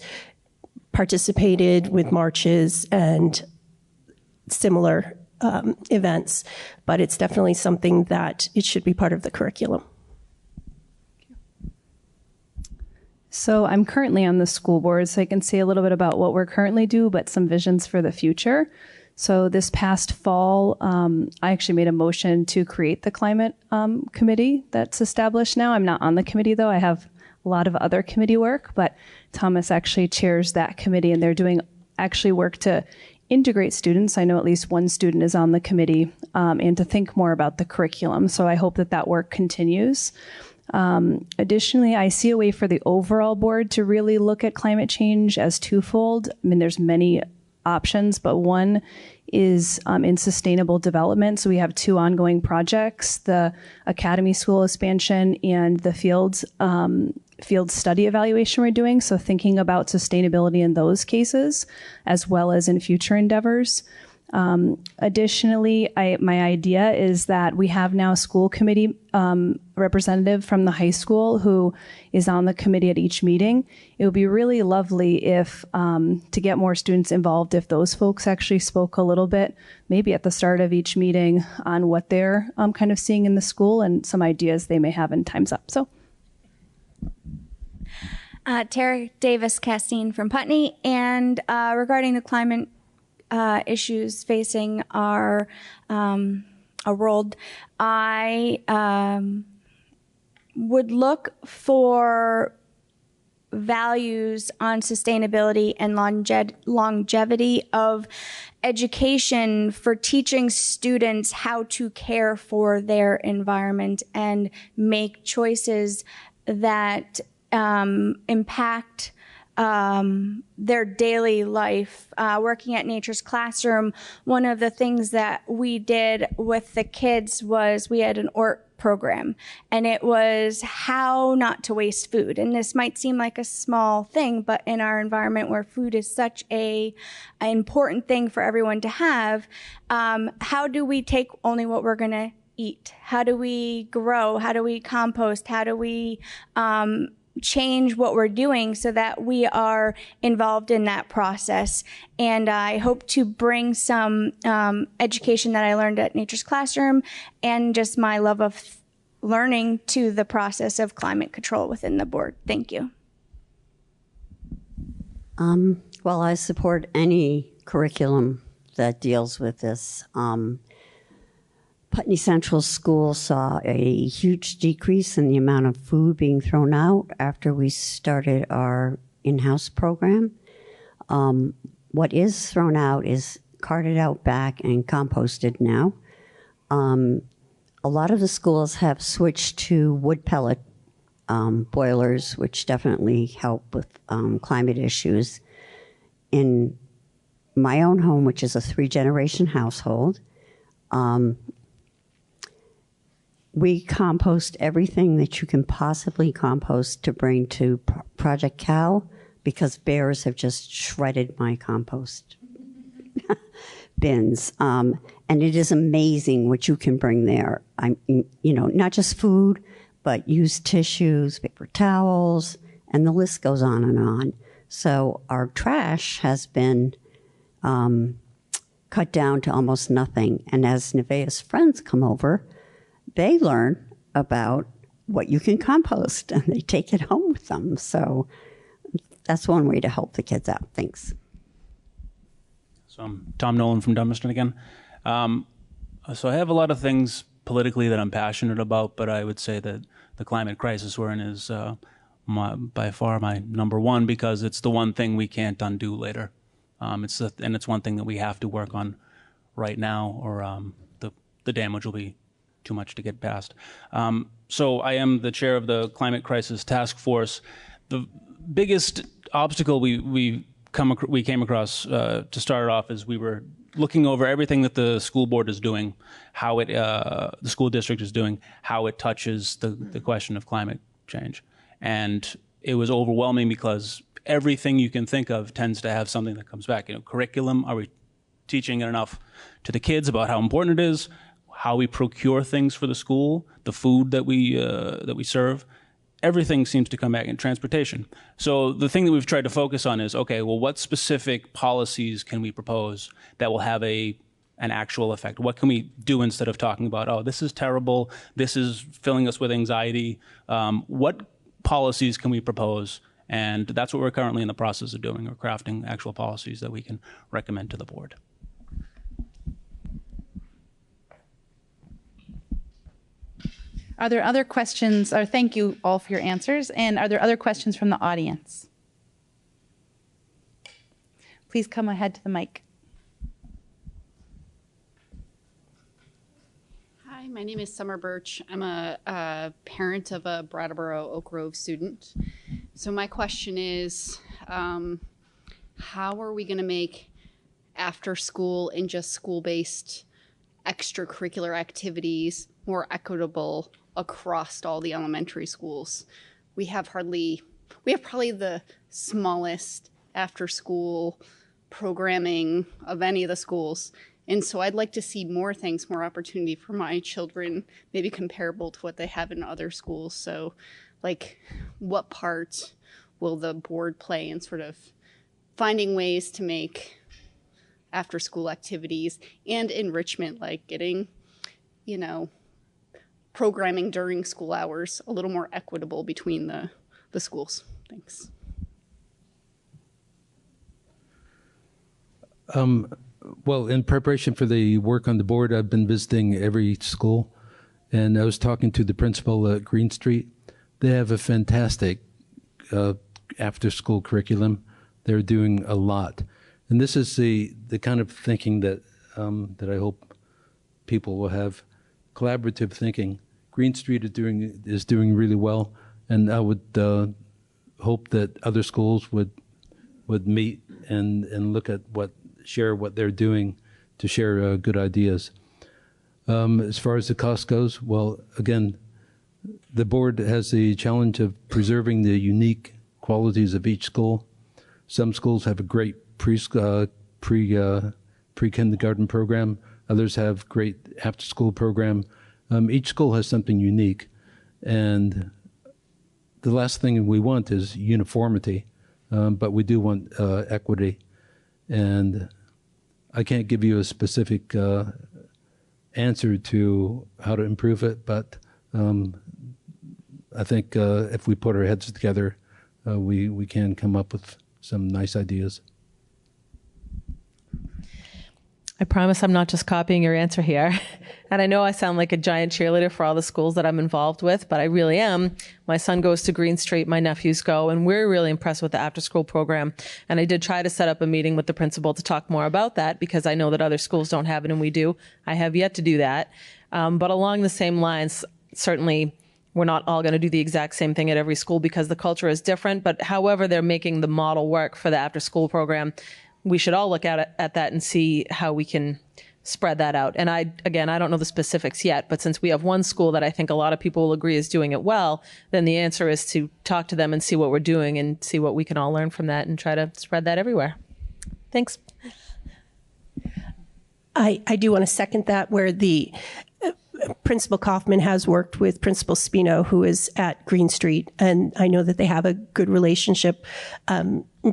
participated with marches and similar events, but it's definitely something that it should be part of the curriculum. So I'm currently on the school board, so I can say a little bit about what we're currently do, but some visions for the future. So this past fall, I actually made a motion to create the climate committee that's established now. I'm not on the committee though. I have a lot of other committee work, but Thomas actually chairs that committee, and they're doing actually work to integrate students. I know at least one student is on the committee, and to think more about the curriculum. So I hope that that work continues. Additionally, I see a way for the overall board to really look at climate change as twofold. I mean, there's many options, but one is in sustainable development. So we have two ongoing projects, the Academy School expansion and the field study evaluation we're doing. So thinking about sustainability in those cases, as well as in future endeavors. Additionally, my idea is that we have now a school committee representative from the high school who is on the committee at each meeting. It would be really lovely if, to get more students involved, if those folks actually spoke a little bit, maybe at the start of each meeting, on what they're kind of seeing in the school and some ideas they may have in Time's Up. So. Tara Davis-Castine from Putney, and regarding the climate issues facing our world, I would look for values on sustainability and longevity of education for teaching students how to care for their environment and make choices that impact their daily life. Working at Nature's Classroom, one of the things that we did with the kids was we had an ORT program, and it was how not to waste food. And this might seem like a small thing, but in our environment where food is such an important thing for everyone to have, how do we take only what we're going to eat? How do we grow? How do we compost? How do we change what we're doing so that we are involved in that process? And I hope to bring some education that I learned at Nature's Classroom and just my love of learning to the process of climate control within the board. Thank you. Well, I support any curriculum that deals with this. Putney Central School saw a huge decrease in the amount of food being thrown out after we started our in-house program. What is thrown out is carted out back and composted now. A lot of the schools have switched to wood pellet boilers, which definitely help with climate issues. In my own home, which is a 3-generation household, we compost everything that you can possibly compost to bring to Project Cow, because bears have just shredded my compost bins. And it is amazing what you can bring there. Not just food, but used tissues, paper towels, and the list goes on and on. So our trash has been cut down to almost nothing. And as Nevaeh's friends come over, they learn about what you can compost and they take it home with them. So that's one way to help the kids out. Thanks. So I'm Tom Nolan from Dummerston again. So I have a lot of things politically that I'm passionate about, but I would say that the climate crisis we're in is by far my number one, because it's the one thing we can't undo later. It's one thing that we have to work on right now, or the damage will be too much to get past. So I am the chair of the Climate Crisis Task Force. The biggest obstacle we came across to start off is we were looking over everything that the school board is doing, how the school district is doing, how it touches the question of climate change. And it was overwhelming because everything you can think of tends to have something that comes back. Curriculum, are we teaching it enough to the kids about how important it is? How we procure things for the school, the food that we serve, everything seems to come back in transportation. So the thing that we've tried to focus on is, okay, well, what specific policies can we propose that will have an actual effect? What can we do instead of talking about, oh, this is terrible, this is filling us with anxiety? What policies can we propose? And that's what we're currently in the process of doing. We're crafting actual policies that we can recommend to the board. Are there other questions, or thank you all for your answers, and are there other questions from the audience? Please come ahead to the mic. Hi, my name is Summer Birch. I'm a parent of a Brattleboro Oak Grove student. So my question is, how are we going to make after school and just school-based extracurricular activities more equitable across all the elementary schools? We have probably the smallest after school programming of any of the schools. And so I'd like to see more things, more opportunity for my children, maybe comparable to what they have in other schools. So like, what part will the board play in sort of finding ways to make after school activities and enrichment, like getting, programming during school hours a little more equitable between the schools? Thanks. Well, in preparation for the work on the board, I've been visiting every school, and I was talking to the principal at Green Street. They have a fantastic after-school curriculum. They're doing a lot. And this is the kind of thinking that I hope people will have, collaborative thinking. Green Street is doing really well, and I would hope that other schools would meet and look at share what they're doing to share good ideas. As far as the cost goes, well, again, the board has the challenge of preserving the unique qualities of each school. Some schools have a great pre-kindergarten program. Others have great after-school program. Each school has something unique, and the last thing we want is uniformity, but we do want equity. And I can't give you a specific answer to how to improve it, but I think if we put our heads together, we can come up with some nice ideas. I promise I'm not just copying your answer here. And I know I sound like a giant cheerleader for all the schools that I'm involved with, but I really am. My son goes to Green Street, my nephews go, and we're really impressed with the after-school program. And I did try to set up a meeting with the principal to talk more about that, because I know that other schools don't have it and we do. I have yet to do that. But along the same lines, certainly we're not all going to do the exact same thing at every school because the culture is different. But however they're making the model work for the after-school program, we should all look at that and see how we can spread that out. And I don't know the specifics yet, but since we have one school that I think a lot of people will agree is doing it well, then the answer is to talk to them and see what we're doing and see what we can all learn from that and try to spread that everywhere. Thanks. I do want to second that, where the Principal Kaufman has worked with Principal Spino, who is at Green Street, and I know that they have a good relationship.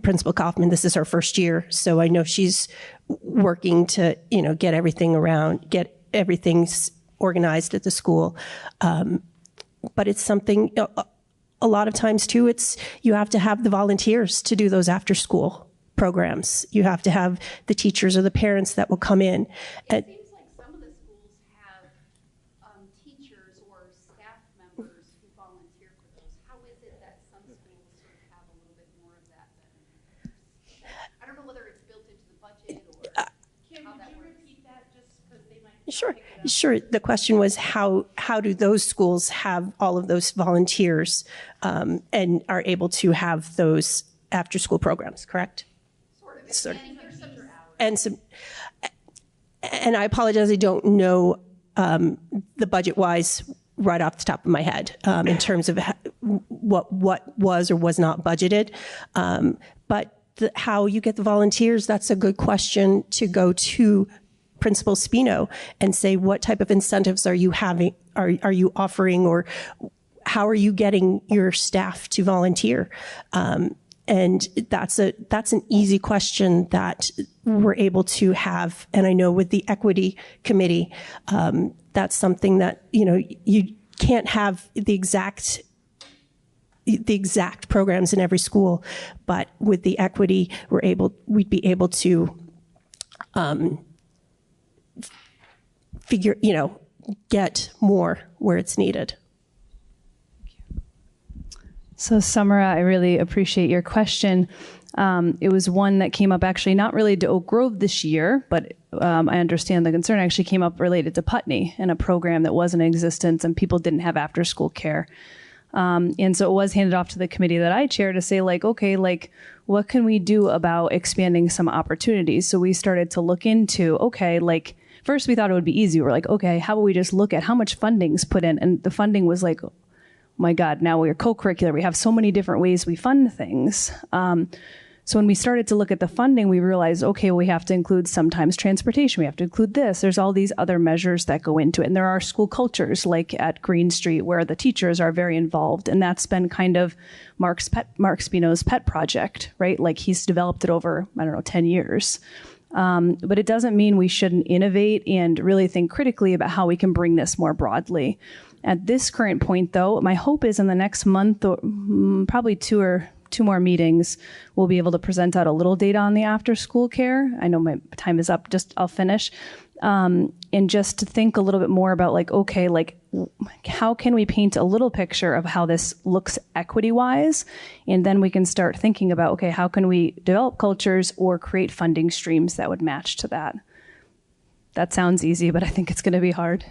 Principal Kaufman, this is her first year, so I know she's working to, get everything organized at the school. But it's something, a lot of times too, you have to have the volunteers to do those after school programs. You have to have the teachers or the parents that will come in. And Sure. The question was how do those schools have all of those volunteers and are able to have those after school programs, correct? Sort of. And I apologize, I don't know the budget wise right off the top of my head in terms of what was or was not budgeted. But how you get the volunteers, that's a good question to go to Principal Spino and say, what type of incentives are you having? Are you offering, or how are you getting your staff to volunteer? And that's an easy question that we're able to have. And I know with the equity committee, that's something that, you can't have the exact programs in every school, but with the equity, we'd be able to get more where it's needed. So Samara, I really appreciate your question. It was one that came up actually not related to Oak Grove this year, but I understand the concern actually came up related to Putney and a program that was in existence and people didn't have after school care. And so it was handed off to the committee that I chair to say, what can we do about expanding some opportunities? So we started to look into, first we thought it would be easy. We're like, okay, how about we just look at how much funding's put in? And the funding was like, oh my God, now we're co-curricular. We have so many different ways we fund things. So when we started to look at the funding, we realized, okay, we have to include sometimes transportation. We have to include this. There's all these other measures that go into it. And there are school cultures like at Green Street where the teachers are very involved. And that's been kind of Mark Spino's pet project, right? Like he's developed it over, 10 years. But it doesn't mean we shouldn't innovate and really think critically about how we can bring this more broadly. At this current point, though, my hope is in the next month, or probably two more meetings, we'll be able to present out a little data on the after-school care. I know my time is up, I'll finish. and just to think a little bit more about like, okay, like how can we paint a little picture of how this looks equity-wise? And then we can start thinking about, okay, how can we develop cultures or create funding streams that would match to that? That sounds easy, but I think it's going to be hard.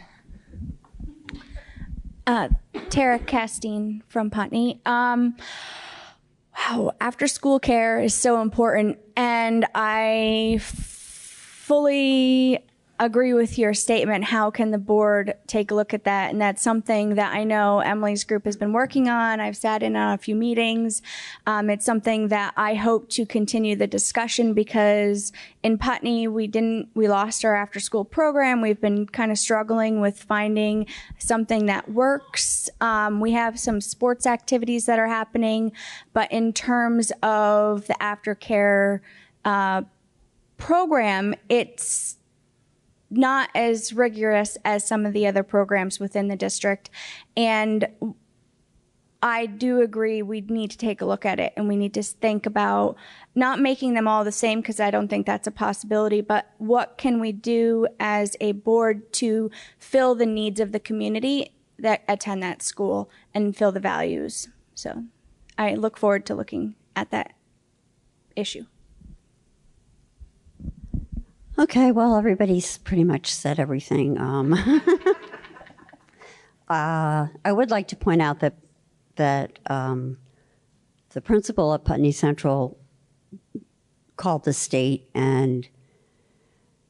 Tara Castine from Putney. Wow, after school care is so important, and I fully agree with your statement. How can the board take a look at that? And that's something that I know Emily's group has been working on. I've sat in on a few meetings. It's something that I hope to continue the discussion, because in Putney, we lost our after school program. We've been kind of struggling with finding something that works. We have some sports activities that are happening, but in terms of the aftercare program, it's not as rigorous as some of the other programs within the district. And I do agree we need to take a look at it, and we need to think about not making them all the same, because I don't think that's a possibility, but what can we do as a board to fill the needs of the community that attend that school and fill the values. So I look forward to looking at that issue. Okay, well, everybody's pretty much said everything. I would like to point out that the principal at Putney Central called the state, and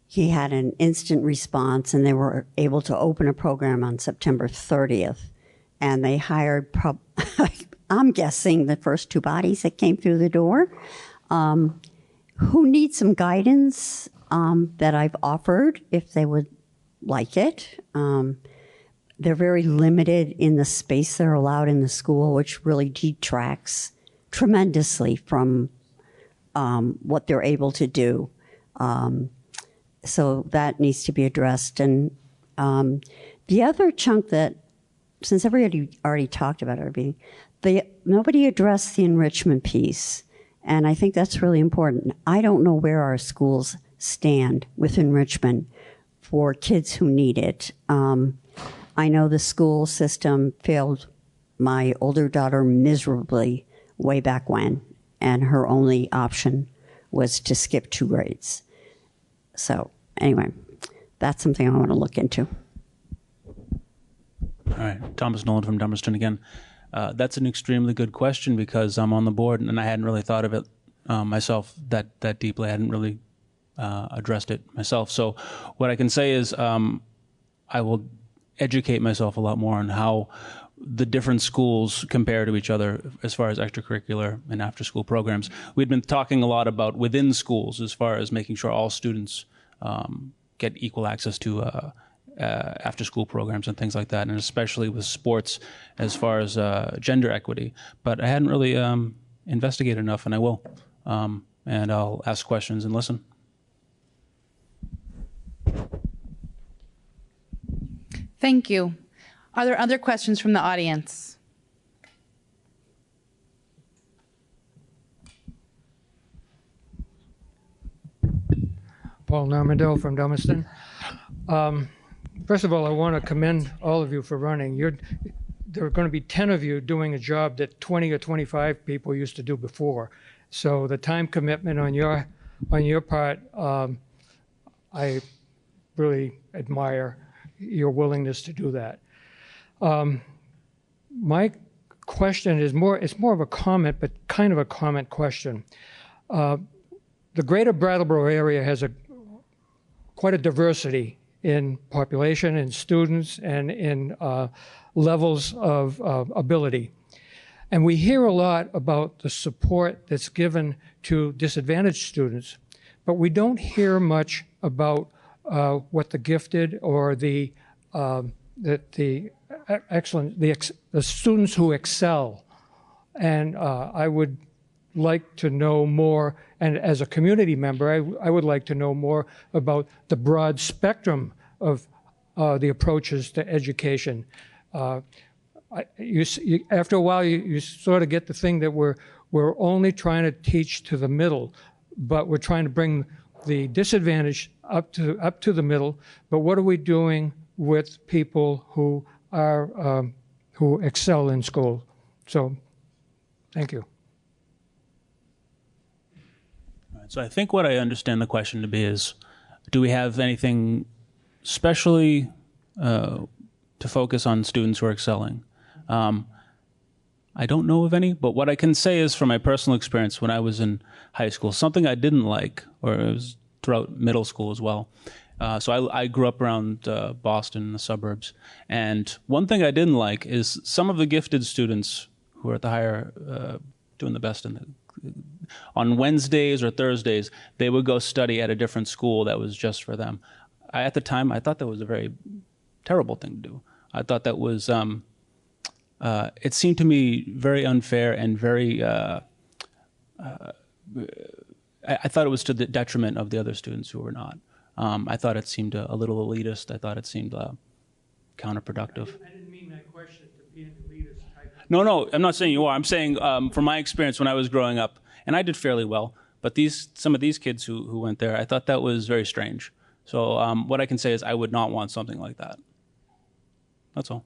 he had an instant response, and they were able to open a program on September 30th. And they hired, I'm guessing, the first 2 bodies that came through the door, who need some guidance that I've offered if they would like it. They're very limited in the space they're allowed in the school, which really detracts tremendously from what they're able to do. So that needs to be addressed. And the other chunk that, since everybody already talked about everything, nobody addressed the enrichment piece. And I think that's really important. I don't know where our schools stand with enrichment for kids who need it. I know the school system failed my older daughter miserably way back when, and her only option was to skip 2 grades. So anyway, that's something I want to look into. All right, Thomas Nolan from Dummerston again. That's an extremely good question, because I'm on the board and I hadn't really thought of it myself that deeply. I hadn't really addressed it myself. So what I can say is I will educate myself a lot more on how the different schools compare to each other as far as extracurricular and after-school programs. We've been talking a lot about within schools as far as making sure all students get equal access to after-school programs and things like that, and especially with sports as far as gender equity. But I hadn't really investigated enough, and I will. And I'll ask questions and listen. Thank you. Are there other questions from the audience? Paul Narmandel from Dummerston. First of all, I want to commend all of you for running. There are going to be 10 of you doing a job that 20 or 25 people used to do before. So the time commitment on your part, I really admire your willingness to do that. My question is more of a comment, but kind of a comment question. The greater Brattleboro area has quite a diversity in population, in students, and in levels of ability. And we hear a lot about the support that's given to disadvantaged students, but we don't hear much about what the gifted or the students who excel. And I would like to know more, and as a community member, I would like to know more about the broad spectrum of the approaches to education. After a while, you sort of get the thing that we're only trying to teach to the middle, but we're trying to bring the disadvantaged up to the middle, but what are we doing with people who are who excel in school? So, thank you. So I think what I understand the question to be is, do we have anything specially to focus on students who are excelling? I don't know of any, but what I can say is from my personal experience when I was in high school, something I didn't like, or it was throughout middle school as well. So I grew up around Boston in the suburbs. And one thing I didn't like is some of the gifted students who are at the higher, doing the best in the, on Wednesdays or Thursdays, they would go study at a different school that was just for them. At the time, I thought that was a very terrible thing to do. I thought that was, it seemed to me very unfair and very, I thought it was to the detriment of the other students who were not. I thought it seemed a little elitist. I thought it seemed counterproductive. I didn't mean that question to be an elitist type. No, I'm not saying you are. I'm saying from my experience when I was growing up, and I did fairly well, but some of these kids who went there, I thought that was very strange. So what I can say is I would not want something like that. That's all.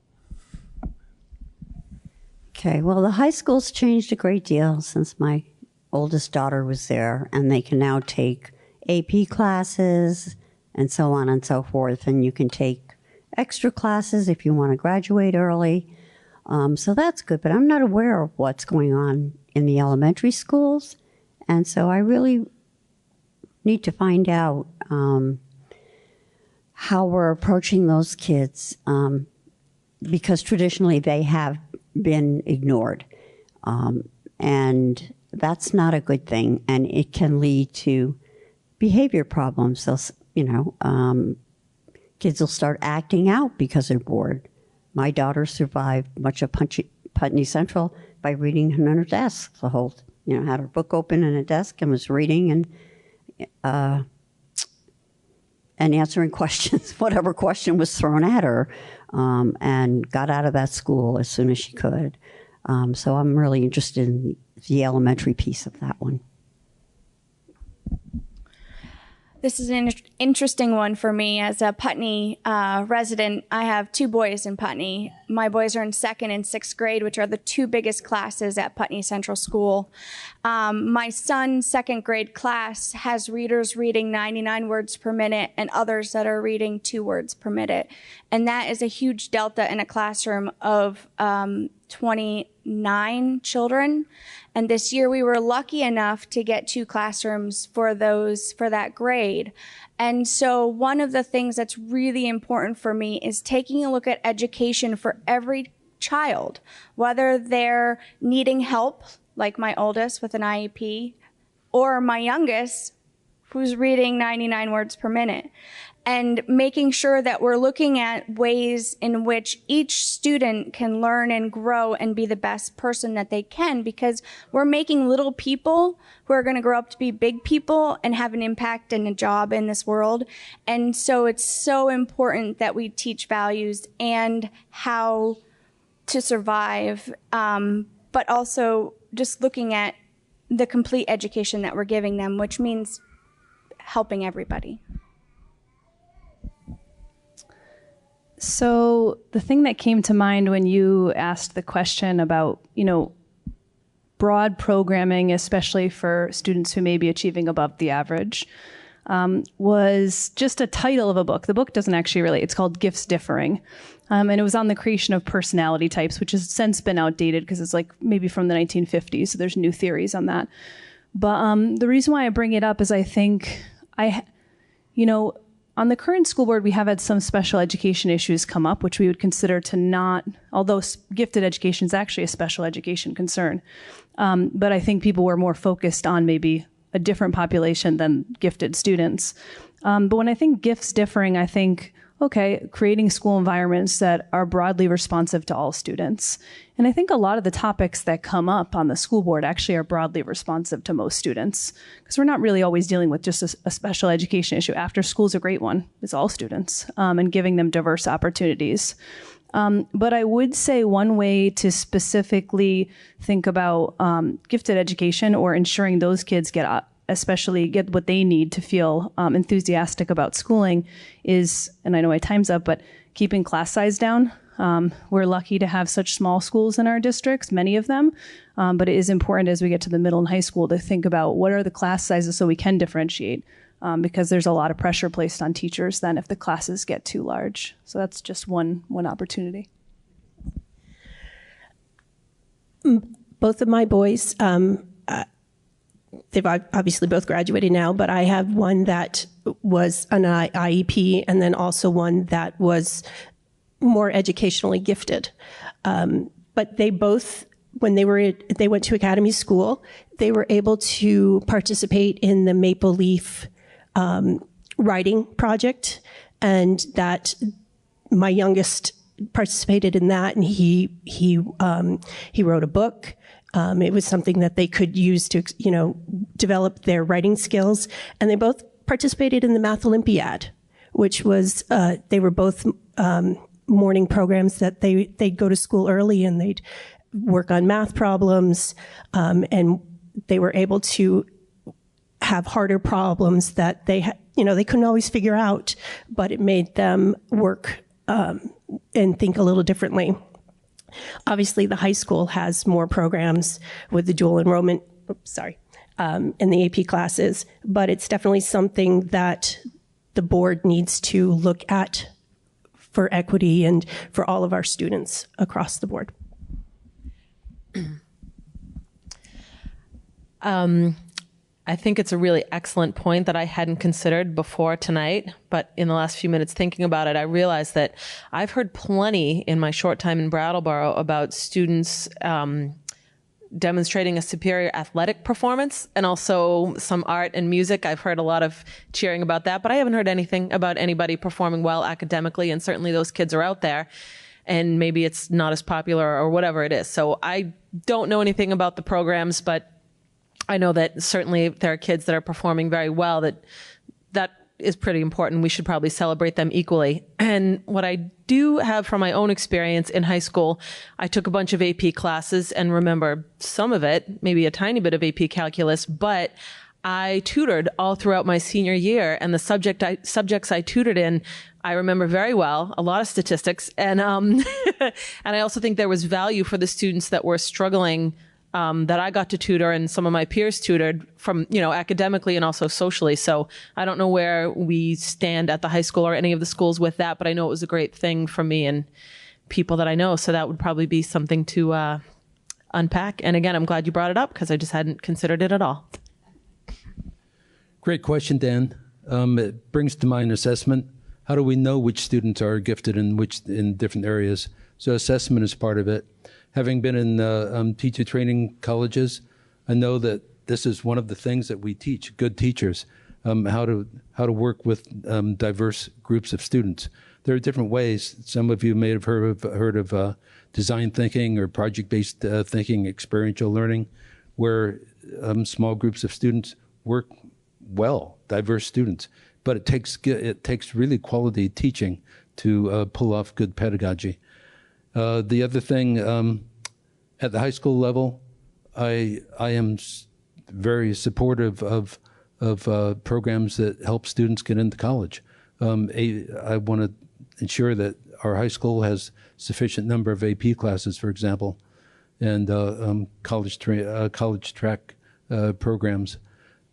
Okay, well, the high school's changed a great deal since my oldest daughter was there, and they can now take AP classes and so on and so forth, and you can take extra classes if you want to graduate early. So that's good, but I'm not aware of what's going on in the elementary schools, and so I really need to find out how we're approaching those kids, because traditionally they have been ignored, and that's not a good thing, and it can lead to behavior problems. They'll, kids will start acting out because they're bored. My daughter survived much of Putney Central by reading on her desk. The whole, had her book open in a desk and was reading and answering questions, whatever question was thrown at her, and got out of that school as soon as she could. So I'm really interested in the elementary piece of that one. This is an interesting one for me as a Putney resident. I have two boys in Putney. My boys are in 2nd and 6th grade, which are the two biggest classes at Putney Central School. My son's 2nd grade class has readers reading 99 words per minute and others that are reading 2 words per minute. And that is a huge delta in a classroom of 29 children. And this year we were lucky enough to get 2 classrooms for that grade. And so one of the things that's really important for me is taking a look at education for every child, whether they're needing help, like my oldest with an IEP, or my youngest who's reading 99 words per minute. And making sure that we're looking at ways in which each student can learn and grow and be the best person that they can, because we're making little people who are going to grow up to be big people and have an impact and a job in this world. And so it's so important that we teach values and how to survive, but also just looking at the complete education that we're giving them, which means helping everybody. So the thing that came to mind when you asked the question about, broad programming, especially for students who may be achieving above the average, was just a title of a book. The book doesn't actually relate. It's called Gifts Differing. And it was on the creation of personality types, which has since been outdated because it's like maybe from the 1950s. So there's new theories on that. But the reason why I bring it up is I think on the current school board, we have had some special education issues come up, which we would consider to not, although gifted education is actually a special education concern. But I think people were more focused on maybe a different population than gifted students. But when I think gifts differing, I think, okay, creating school environments that are broadly responsive to all students. And I think a lot of the topics that come up on the school board actually are broadly responsive to most students, because we're not really always dealing with just a special education issue. After school is a great one. It's all students, and giving them diverse opportunities. But I would say one way to specifically think about gifted education or ensuring those kids get especially get what they need to feel enthusiastic about schooling is, and I know my time's up, but keeping class size down. We're lucky to have such small schools in our districts, many of them, but it is important as we get to the middle and high school to think about what are the class sizes so we can differentiate, because there's a lot of pressure placed on teachers then if the classes get too large. So that's just one opportunity. Both of my boys, they've obviously both graduated now, but I have one that was an IEP and then also one that was more educationally gifted. But they both, when they went to academy school, they were able to participate in the Maple Leaf writing project, and that my youngest participated in that, and he wrote a book. It was something that they could use to, develop their writing skills. And they both participated in the Math Olympiad, which was, they were both morning programs that they'd go to school early and they'd work on math problems. And they were able to have harder problems that they couldn't always figure out, but it made them work and think a little differently. Obviously, the high school has more programs with the dual enrollment, in the AP classes, but it's definitely something that the board needs to look at for equity and for all of our students across the board. I think it's a really excellent point that I hadn't considered before tonight, but in the last few minutes thinking about it, I realized that I've heard plenty in my short time in Brattleboro about students demonstrating a superior athletic performance and also some art and music. I've heard a lot of cheering about that, but I haven't heard anything about anybody performing well academically, and certainly those kids are out there, and maybe it's not as popular or whatever it is. So I don't know anything about the programs, but I know that certainly there are kids that are performing very well, that is pretty important. We should probably celebrate them equally. And what I do have from my own experience in high school, I took a bunch of AP classes and remember some of it, maybe a tiny bit of AP calculus, but I tutored all throughout my senior year, and the subjects I tutored in, I remember very well, a lot of statistics. And, and I also think there was value for the students that were struggling that I got to tutor and some of my peers tutored from, academically and also socially. So I don't know where we stand at the high school or any of the schools with that, but I know it was a great thing for me and people that I know. So that would probably be something to unpack. And again, I'm glad you brought it up because I just hadn't considered it at all. Great question, Dan. It brings to mind assessment. How do we know which students are gifted in different areas? So assessment is part of it. Having been in teacher training colleges, I know that this is one of the things that we teach good teachers, how to work with diverse groups of students. There are different ways. Some of you may have heard of design thinking or project-based thinking, experiential learning, where small groups of students work well, diverse students. But it takes really quality teaching to pull off good pedagogy. The other thing, at the high school level, I am very supportive of programs that help students get into college. I want to ensure that our high school has sufficient number of AP classes, for example, and college track programs.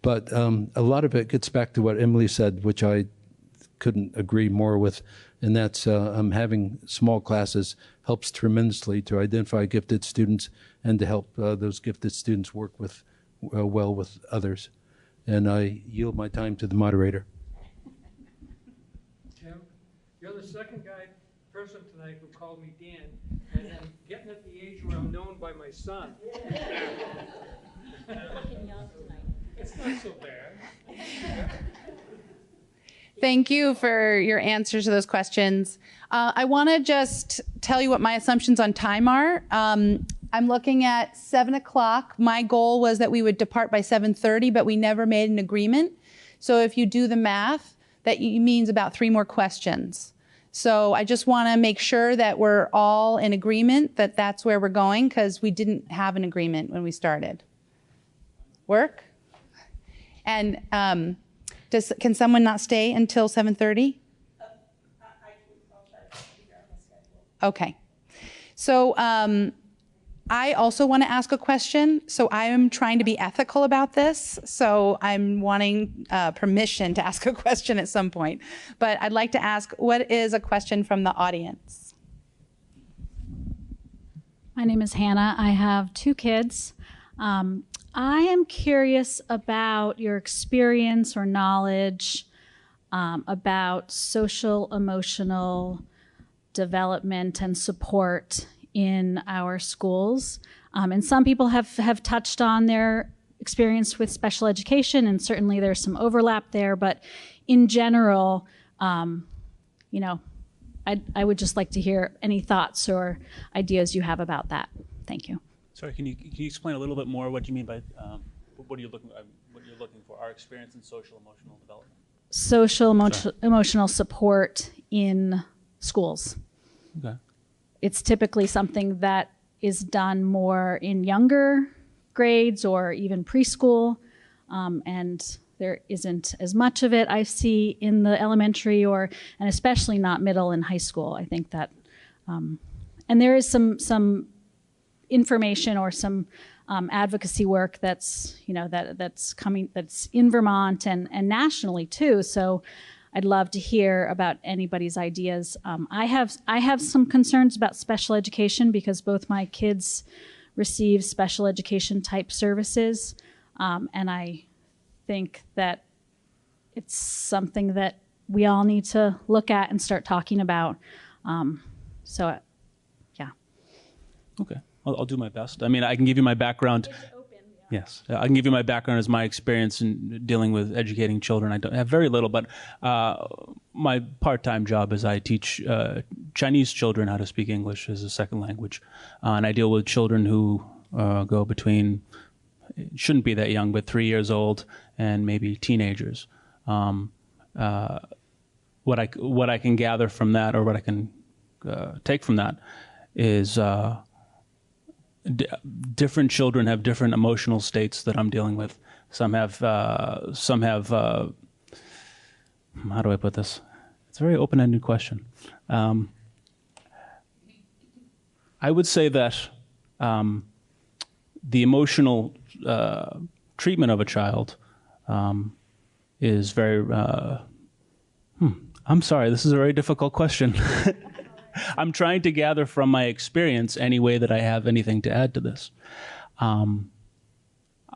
But a lot of it gets back to what Emily said, which I couldn't agree more with, and that's having small classes helps tremendously to identify gifted students and to help those gifted students work well with others. And I yield my time to the moderator. Tim, you're the second person tonight who called me Dan, and I'm getting at the age where I'm known by my son. It's not so bad. Thank you for your answers to those questions. I want to just tell you what my assumptions on time are. I'm looking at 7 o'clock. My goal was that we would depart by 7:30, but we never made an agreement. So if you do the math, that means about 3 more questions. So I just want to make sure that we're all in agreement that that's where we're going, because we didn't have an agreement when we started. Work? And can someone not stay until 7:30? Okay. So I also want to ask a question. So I am trying to be ethical about this. So I'm wanting permission to ask a question at some point. But I'd like to ask, what is a question from the audience? My name is Hannah. I have 2 kids. I am curious about your experience or knowledge about social emotional development and support in our schools. And some people have touched on their experience with special education, and certainly there's some overlap there. But in general, you know, I would just like to hear any thoughts or ideas you have about that. Thank you. Sorry, can you explain a little bit more what you mean by what you're looking for? Our experience in social emotional development. Social emotional support in schools. Okay. It's typically something that is done more in younger grades or even preschool, and there isn't as much of it I see in the elementary and especially not middle and high school. I think that, and there is some information or some advocacy work that's that's in Vermont and nationally too. So I'd love to hear about anybody's ideas. I have some concerns about special education because both my kids receive special education type services, and I think that it's something that we all need to look at and start talking about. So, yeah. Okay, I'll do my best. I mean, I can give you my background. Yes, I can give you my background as my experience in dealing with educating children. I don't have very little, but my part-time job is I teach Chinese children how to speak English as a second language, and I deal with children who go between, shouldn't be that young, but 3 years old and maybe teenagers. What I can gather from that, or what I can take from that, is different children have different emotional states that I'm dealing with. Some have, how do I put this? It's a very open-ended question. I would say that the emotional treatment of a child is very, I'm sorry, this is a very difficult question. I'm trying to gather from my experience any way that I have anything to add to this. I'm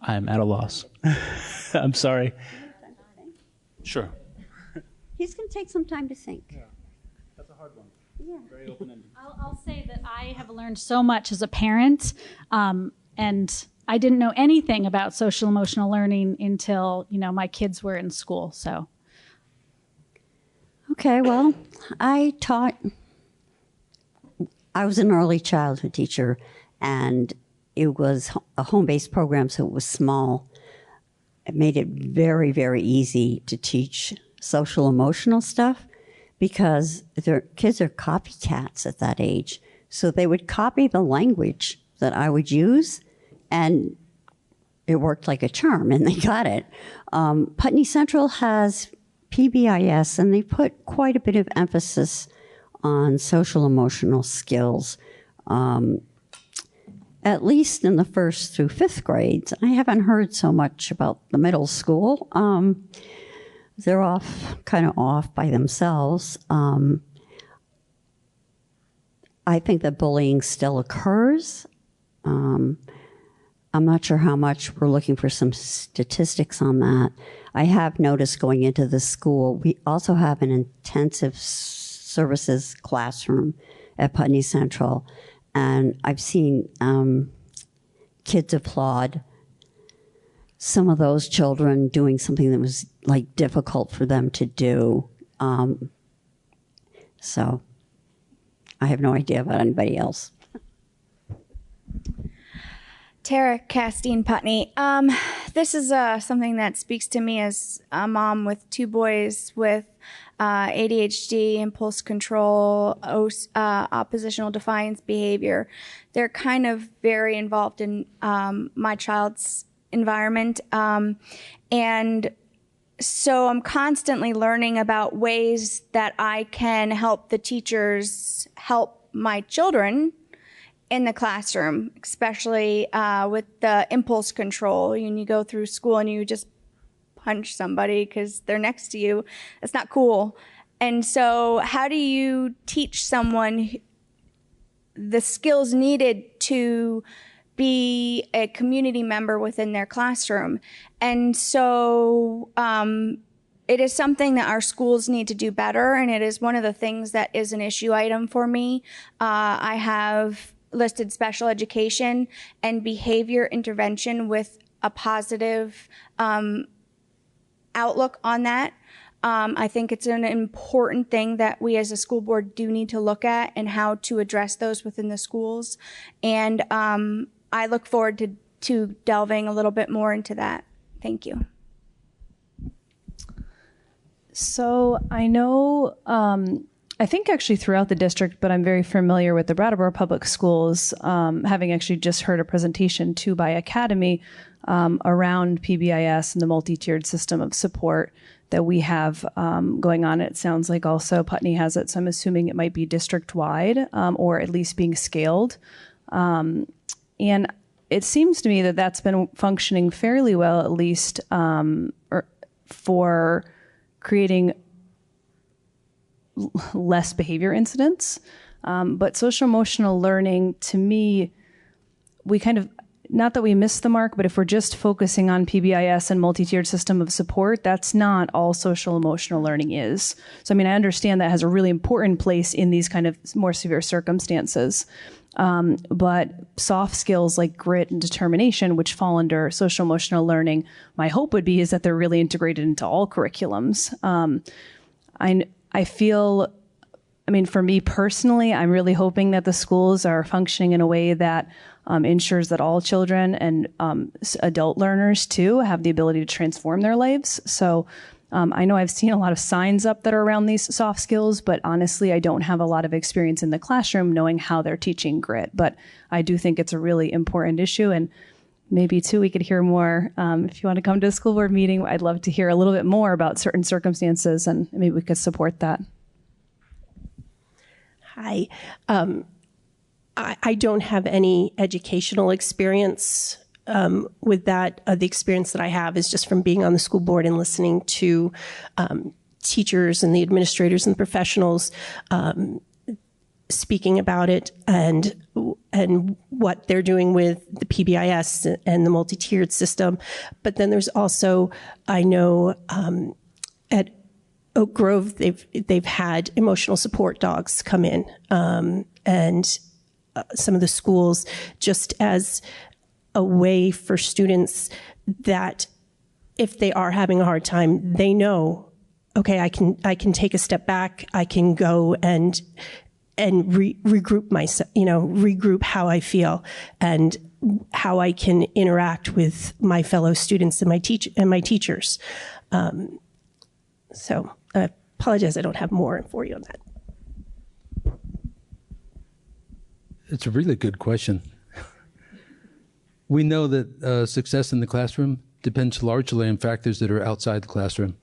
at a loss. I'm sorry. Sure. He's going to take some time to think. Yeah, that's a hard one. Yeah. Very open-ended. I'll say that I have learned so much as a parent, and I didn't know anything about social emotional learning until my kids were in school. So. Okay, well, I was an early childhood teacher, and it was a home-based program, so it was small. It made it very, very easy to teach social emotional stuff because their kids are copycats at that age. So they would copy the language that I would use, and it worked like a charm, and they got it. Putney Central has PBIS, and they put quite a bit of emphasis on social emotional skills, at least in the 1st through 5th grades. I haven't heard so much about the middle school. They're kind of off by themselves. I think that bullying still occurs. I'm not sure how much. We're looking for some statistics on that. I have noticed going into the school, we also have an intensive services classroom at Putney Central, and I've seen kids applaud some of those children doing something that was difficult for them to do. So I have no idea about anybody else. Tara Castine Putney. This is something that speaks to me as a mom with 2 boys with ADHD, impulse control, oppositional defiance behavior. They're kind of very involved in my child's environment. And so I'm constantly learning about ways that I can help the teachers help my children in the classroom, especially with the impulse control. When you go through school and you just punch somebody because they're next to you, that's not cool. And so how do you teach someone the skills needed to be a community member within their classroom? And so it is something that our schools need to do better, and it is one of the things that is an issue item for me. I have listed special education and behavior intervention with a positive outlook on that. I think it's an important thing that we as a school board do need to look at, and how to address those within the schools. And I look forward to delving a little bit more into that. Thank you. So I know, I think actually throughout the district, but I'm very familiar with the Brattleboro Public Schools, having actually just heard a presentation too by Academy around PBIS and the multi-tiered system of support that we have going on. It sounds like also Putney has it, so I'm assuming it might be district-wide or at least being scaled. And it seems to me that that's been functioning fairly well, at least for creating less behavior incidents. But social emotional learning, to me, we kind of, not that we missed the mark, but if we're just focusing on PBIS and multi-tiered system of support, that's not all social emotional learning is. So, I mean, I understand that has a really important place in these kind of more severe circumstances. But soft skills like grit and determination, which fall under social emotional learning, my hope would be is that they're really integrated into all curriculums. I feel, I mean, for me personally, I'm really hoping that the schools are functioning in a way that ensures that all children and adult learners too have the ability to transform their lives. So I know I've seen a lot of signs up that are around these soft skills, but honestly, I don't have a lot of experience in the classroom knowing how they're teaching grit. But I do think it's a really important issue, and maybe too we could hear more. If you want to come to a school board meeting, I'd love to hear a little bit more about certain circumstances, and maybe we could support that. Hi. I don't have any educational experience with that. The experience that I have is just from being on the school board and listening to teachers and the administrators and the professionals speaking about it and what they're doing with the PBIS and the multi-tiered system. But then there's also, I know at Oak Grove, they've had emotional support dogs come in, and some of the schools, just as a way for students that if they are having a hard time, they know, okay, I can take a step back, I can go and regroup myself, regroup how I feel and how I can interact with my fellow students and my teachers. So I apologize, I don't have more for you on that. It's a really good question. We know that success in the classroom depends largely on factors that are outside the classroom.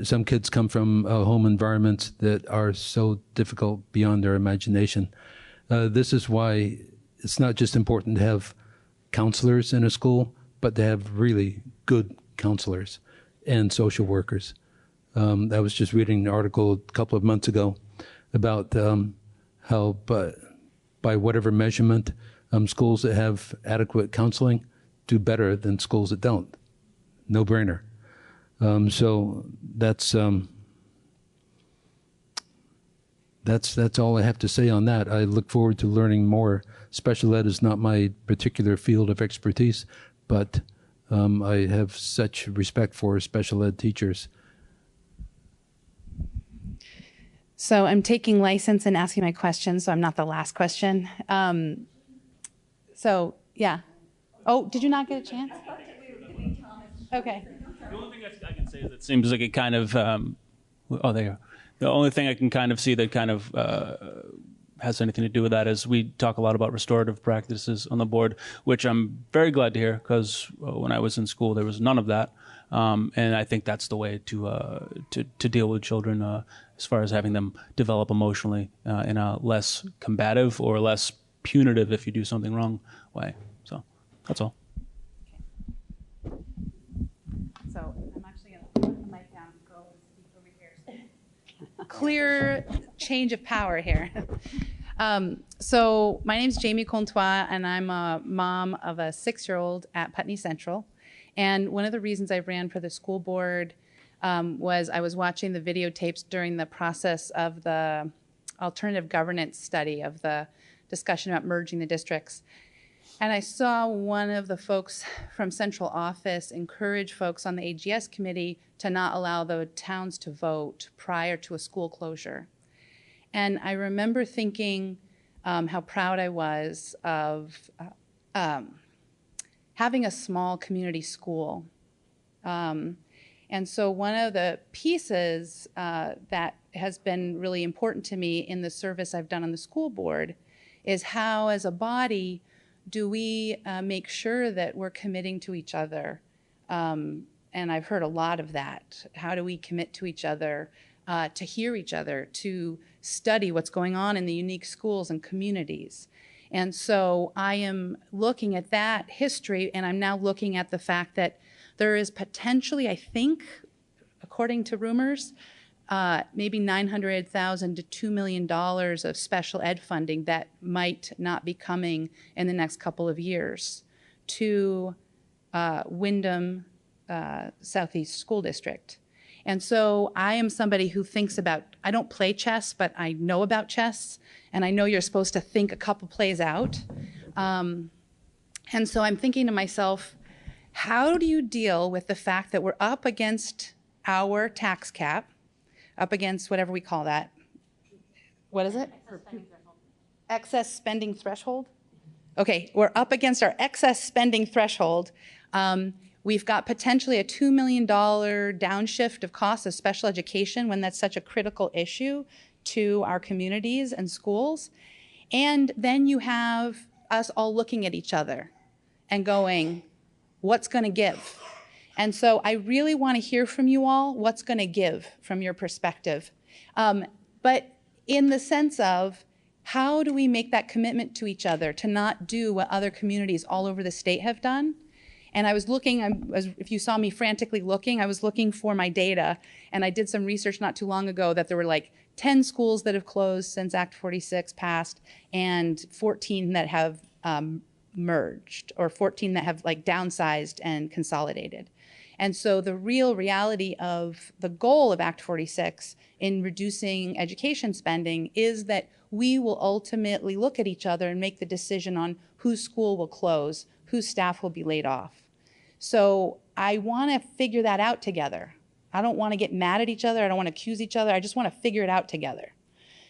Some kids come from home environments that are so difficult beyond their imagination. This is why it's not just important to have counselors in a school, but to have really good counselors and social workers. I was just reading an article a couple of months ago about how, by whatever measurement, schools that have adequate counseling do better than schools that don't. No brainer. So that's all I have to say on that. I look forward to learning more. Special ed is not my particular field of expertise, but I have such respect for special ed teachers. So I'm taking license and asking my questions, so I'm not the last question. So, yeah. Oh, did you not get a chance? Okay. The only thing I can say is it seems like it kind of, oh, there you go. The only thing I can kind of see that kind of has anything to do with that is we talk a lot about restorative practices on the board, which I'm very glad to hear, because when I was in school there was none of that, and I think that's the way to deal with children as far as having them develop emotionally in a less combative or less punitive if you do something wrong way. So that's all. So I'm actually going to put the mic down and go speak over here. Clear change of power here. So my name's Jamie Comtois, and I'm a mom of a 6-year-old at Putney Central. And one of the reasons I ran for the school board was I was watching the videotapes during the process of the alternative governance study of the discussion about merging the districts. And I saw one of the folks from central office encourage folks on the AGS committee to not allow the towns to vote prior to a school closure. And I remember thinking how proud I was of having a small community school. And so one of the pieces that has been really important to me in the service I've done on the school board is how, as a body, do we make sure that we're committing to each other? And I've heard a lot of that. How do we commit to each other, to hear each other, to study what's going on in the unique schools and communities? And so I am looking at that history, and I'm now looking at the fact that there is potentially, I think, according to rumors, maybe $900,000 to $2 million of special ed funding that might not be coming in the next couple of years to Wyndham Southeast School District. And so I am somebody who thinks about, I don't play chess, but I know about chess, and I know you're supposed to think a couple plays out. And so I'm thinking to myself, how do you deal with the fact that we're up against our tax cap, up against whatever we call that? What is it? Excess spending threshold? Okay, we're up against our excess spending threshold. We've got potentially a $2 million downshift of costs of special education when that's such a critical issue to our communities and schools. And then you have us all looking at each other and going, what's going to give? And so I really want to hear from you all what's going to give from your perspective. But in the sense of, how do we make that commitment to each other to not do what other communities all over the state have done? And I was looking, if you saw me frantically looking, I was looking for my data, and I did some research not too long ago that there were like 10 schools that have closed since Act 46 passed, and 14 that have merged, or 14 that have like downsized and consolidated. And so the real reality of the goal of Act 46 in reducing education spending is that we will ultimately look at each other and make the decision on whose school will close, whose staff will be laid off. So I want to figure that out together. I don't want to get mad at each other. I don't want to accuse each other. I just want to figure it out together.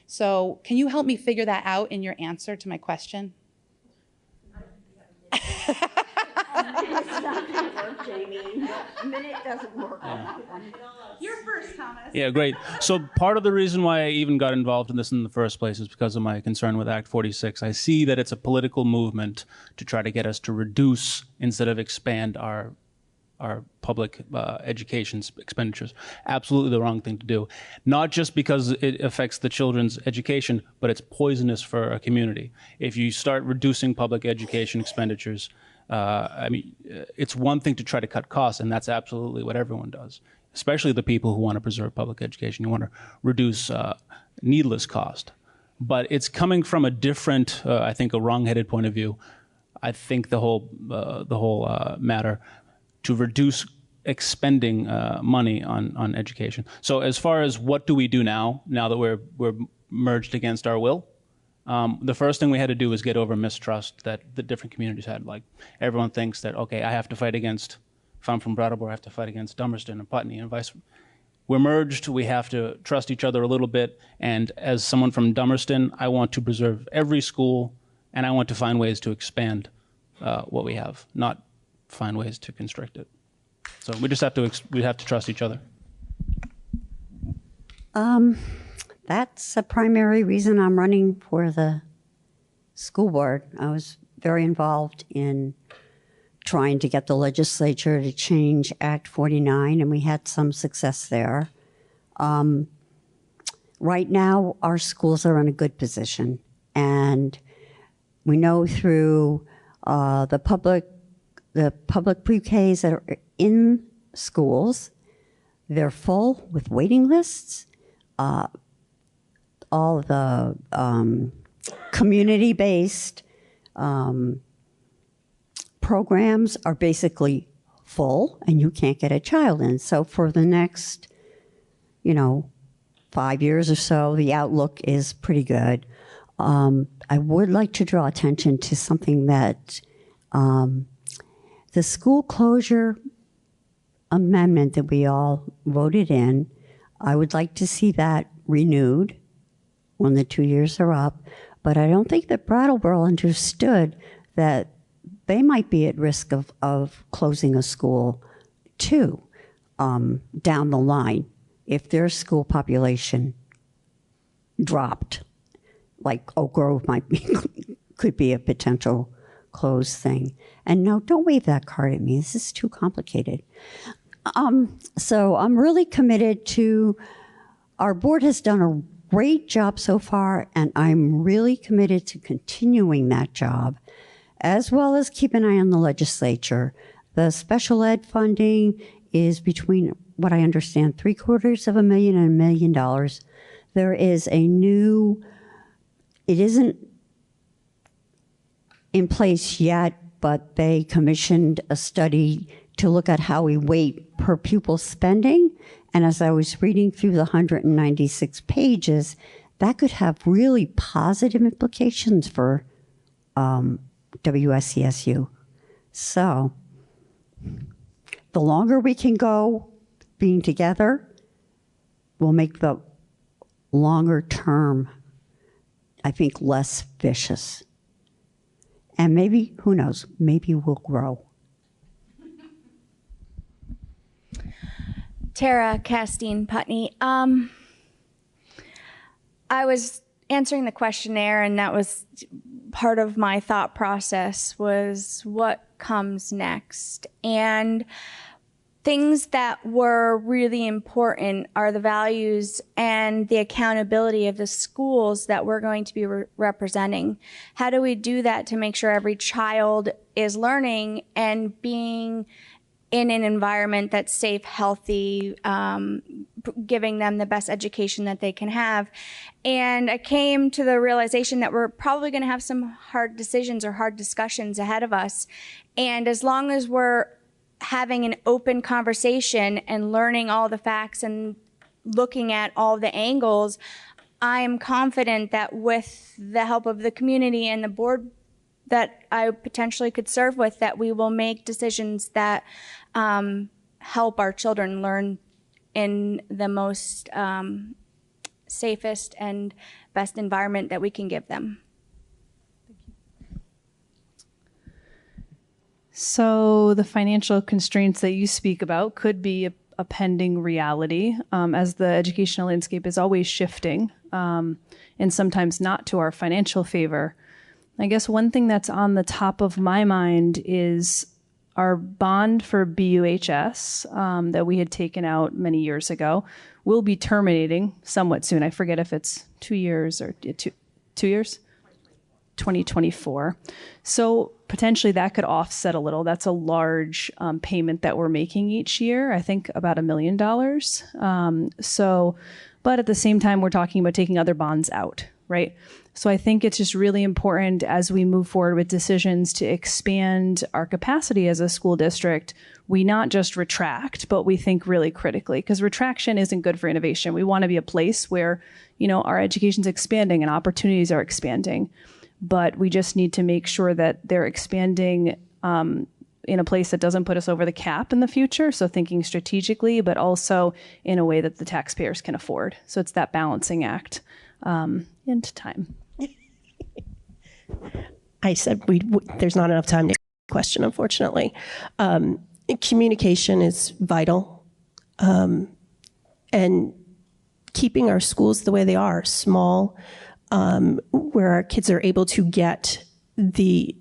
So can you help me figure that out in your answer to my question? It's not going to work, Jamie. A minute doesn't work. Yeah. You're first, Thomas. Yeah, great. So part of the reason why I even got involved in this in the first place is because of my concern with Act 46. I see that it's a political movement to try to get us to reduce instead of expand our public education expenditures. Absolutely the wrong thing to do. Not just because it affects the children's education, but it's poisonous for a community. If you start reducing public education expenditures, it's one thing to try to cut costs, and that's absolutely what everyone does, especially the people who want to preserve public education. You want to reduce needless cost. But it's coming from a different, I think, a wrong-headed point of view. I think the whole matter to reduce expending money on education. So as far as what do we do now that we're merged against our will, the first thing we had to do was get over mistrust that the different communities had. Like, everyone thinks that, okay, I have to fight against, if I'm from Brattleboro, I have to fight against Dummerston and Putney and vice versa. We're merged, we have to trust each other a little bit, and as someone from Dummerston, I want to preserve every school, and I want to find ways to expand what we have, not find ways to constrict it. So we just have to trust each other. that's a primary reason I'm running for the school board. I was very involved in trying to get the legislature to change Act 49, and we had some success there. Right now, our schools are in a good position, and we know through the public pre-Ks that are in schools, they're full with waiting lists. All the community-based programs are basically full, and you can't get a child in. So for the next, 5 years or so, the outlook is pretty good. I would like to draw attention to something that the school closure amendment that we all voted in, I would like to see that renewed when the 2 years are up. But I don't think that Brattleboro understood that they might be at risk of closing a school too down the line if their school population dropped. Like Oak Grove could be a potential closed thing. And no, don't wave that card at me. This is too complicated. So I'm really committed to, our board has done a great job so far, and I'm really committed to continuing that job, as well as keep an eye on the legislature. The special ed funding is between, what I understand, $750,000 and $1 million. There is a new, it isn't in place yet, but they commissioned a study to look at how we weight per pupil spending. And as I was reading through the 196 pages, that could have really positive implications for WSCSU. So the longer we can go being together will make the longer term, I think, less vicious. And maybe, who knows, maybe we'll grow. Tara Castine Putney. I was answering the questionnaire, and that was part of my thought process, was what comes next. And things that were really important are the values and the accountability of the schools that we're going to be representing. How do we do that to make sure every child is learning and being in an environment that's safe, healthy, giving them the best education that they can have? And I came to the realization that we're probably going to have some hard decisions or hard discussions ahead of us. And as long as we're having an open conversation and learning all the facts and looking at all the angles, I am confident that with the help of the community and the board that I potentially could serve with, that we will make decisions that help our children learn in the most safest and best environment that we can give them. So the financial constraints that you speak about could be a pending reality, as the educational landscape is always shifting, and sometimes not to our financial favor. I guess one thing that's on the top of my mind is our bond for BUHS that we had taken out many years ago will be terminating somewhat soon. I forget if it's 2 years or 2 years? 2024. So potentially that could offset a little. That's a large payment that we're making each year, I think about $1 million. But at the same time, we're talking about taking other bonds out, right? So I think it's just really important as we move forward with decisions to expand our capacity as a school district, we not just retract, but we think really critically, because retraction isn't good for innovation. We want to be a place where, our education's expanding and opportunities are expanding. But we just need to make sure that they're expanding in a place that doesn't put us over the cap in the future. So thinking strategically, but also in a way that the taxpayers can afford. So it's that balancing act. And time. I said there's not enough time to question, unfortunately. Communication is vital. And keeping our schools the way they are, small, where our kids are able to get the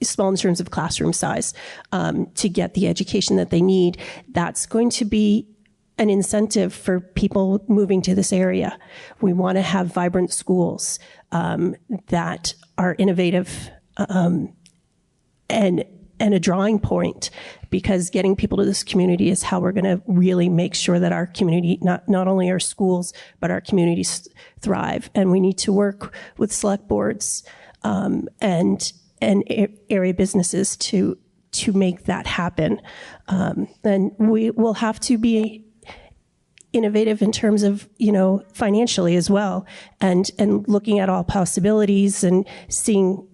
small in terms of classroom size, to get the education that they need, that's going to be an incentive for people moving to this area. We want to have vibrant schools that are innovative and a drawing point, because getting people to this community is how we're going to really make sure that our community, not only our schools, but our communities thrive. And we need to work with select boards and area businesses to make that happen. And we will have to be innovative in terms of, financially as well, and looking at all possibilities and seeing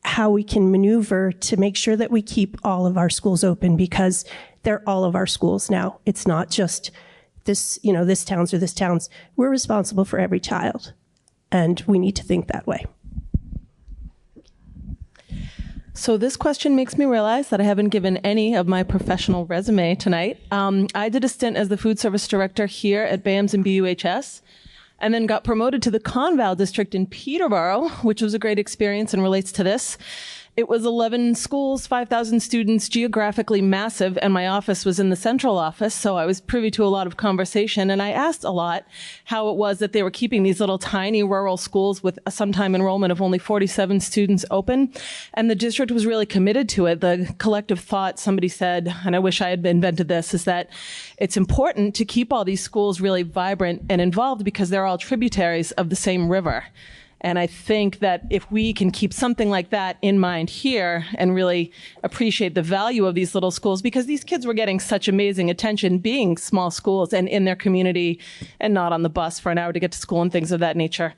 how we can maneuver to make sure that we keep all of our schools open, because they're all of our schools now. It's not just this, this town's or this town's. We're responsible for every child, and we need to think that way. So this question makes me realize that I haven't given any of my professional resume tonight. I did a stint as the food service director here at BAMS and BUHS, and then got promoted to the Conval district in Peterborough, which was a great experience and relates to this. It was 11 schools, 5,000 students, geographically massive, and my office was in the central office, so I was privy to a lot of conversation, and I asked a lot how it was that they were keeping these little tiny rural schools with a sometime enrollment of only 47 students open, and the district was really committed to it. The collective thought, somebody said, and I wish I had invented this, is that it's important to keep all these schools really vibrant and involved because they're all tributaries of the same river. And I think that if we can keep something like that in mind here and really appreciate the value of these little schools, because these kids were getting such amazing attention being small schools and in their community and not on the bus for an hour to get to school and things of that nature.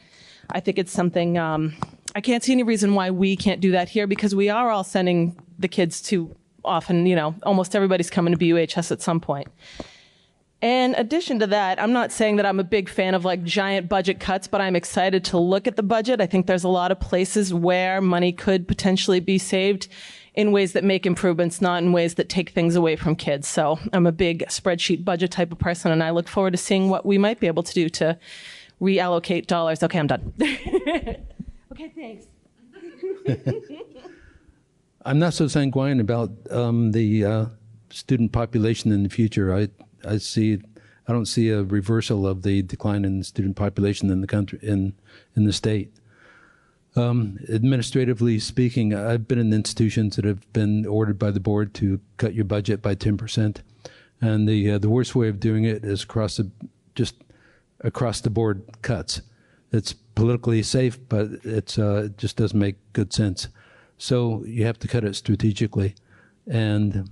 I think it's something, I can't see any reason why we can't do that here, because we are all sending the kids to often, almost everybody's coming to BUHS at some point. In addition to that, I'm not saying that I'm a big fan of giant budget cuts, but I'm excited to look at the budget. I think there's a lot of places where money could potentially be saved in ways that make improvements, not in ways that take things away from kids. So I'm a big spreadsheet budget type of person, and I look forward to seeing what we might be able to do to reallocate dollars. Okay, I'm done. Okay, thanks. I'm not so sanguine about the student population in the future. I don't see a reversal of the decline in student population in the country, in the state. Administratively speaking, I've been in institutions that have been ordered by the board to cut your budget by 10%, and the worst way of doing it is just across the board cuts. It's politically safe, but it just doesn't make good sense. So you have to cut it strategically, and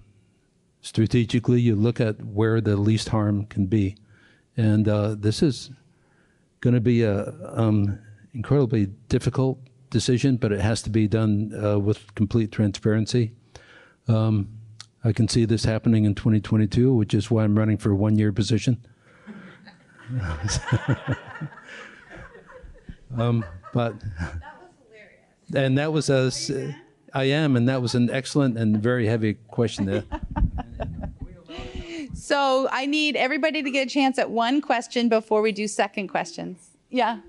strategically, you look at where the least harm can be. And this is going to be an incredibly difficult decision, but it has to be done with complete transparency. I can see this happening in 2022, which is why I'm running for a one-year position. But and that was I am, and that was an excellent and very heavy question there. So I need everybody to get a chance at one question before we do second questions. Yeah.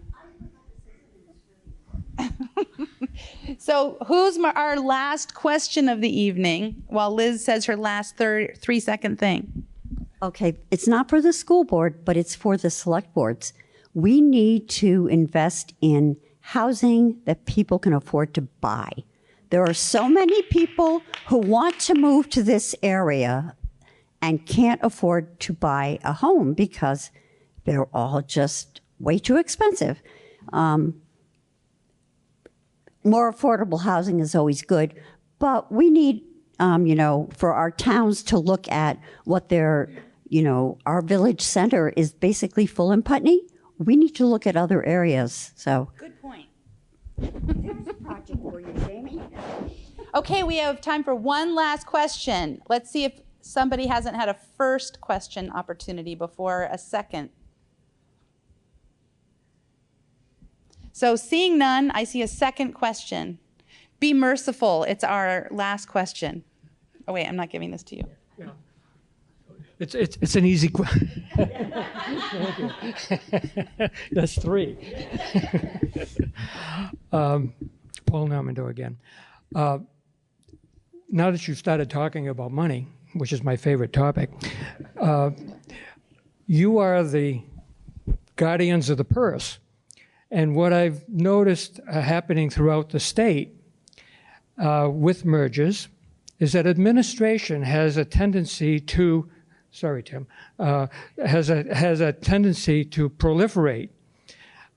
So who's our last question of the evening while Liz says her last 3-second thing? Okay, it's not for the school board, but it's for the select boards. We need to invest in housing that people can afford to buy. There are so many people who want to move to this area and can't afford to buy a home because they're all just way too expensive. More affordable housing is always good, but we need, for our towns to look at what their, our village center is basically full in Putney. We need to look at other areas. So good point. There's a project for you, Jamie. Okay, we have time for one last question. Let's see if somebody hasn't had a first question opportunity before a second. So seeing none, I see a second question. Be merciful. It's our last question. Oh, wait, I'm not giving this to you. Yeah. It's an easy question. That's 3. Paul Normando again. Now that you've started talking about money, which is my favorite topic, you are the guardians of the purse. And what I've noticed happening throughout the state with mergers is that administration has a tendency to, sorry, Tim, has a tendency to proliferate.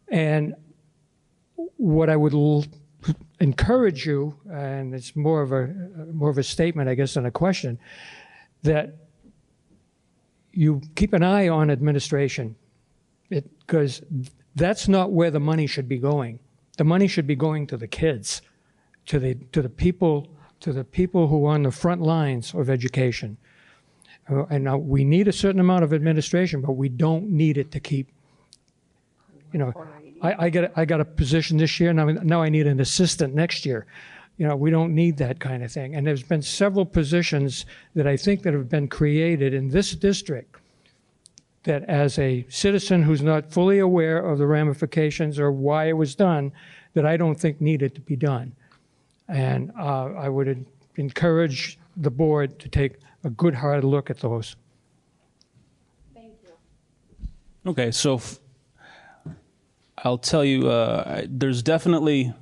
And what I would encourage you, and it's more of a statement, I guess, than a question, that you keep an eye on administration, because that's not where the money should be going. The money should be going to the kids, to the people who are on the front lines of education. And now we need a certain amount of administration, but we don't need it to keep. I got a position this year. Now I need an assistant next year. We don't need that kind of thing. And there's been several positions that I think that have been created in this district that, as a citizen who's not fully aware of the ramifications or why it was done, that I don't think needed to be done. And I would encourage the board to take a good hard look at those. Thank you. Okay, so I'll tell you, there's definitely,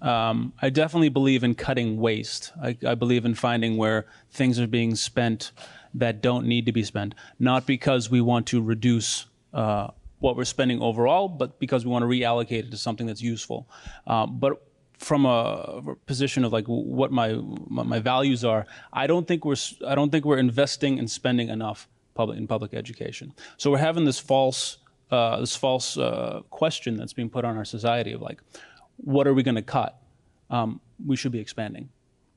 I definitely believe in cutting waste. I believe in finding where things are being spent that don't need to be spent, not because we want to reduce what we're spending overall, but because we want to reallocate it to something that's useful. But from a position of like what my values are, I don't think we're investing and spending enough in public education. So we're having this false question that's being put on our society of like, what are we going to cut? We should be expanding.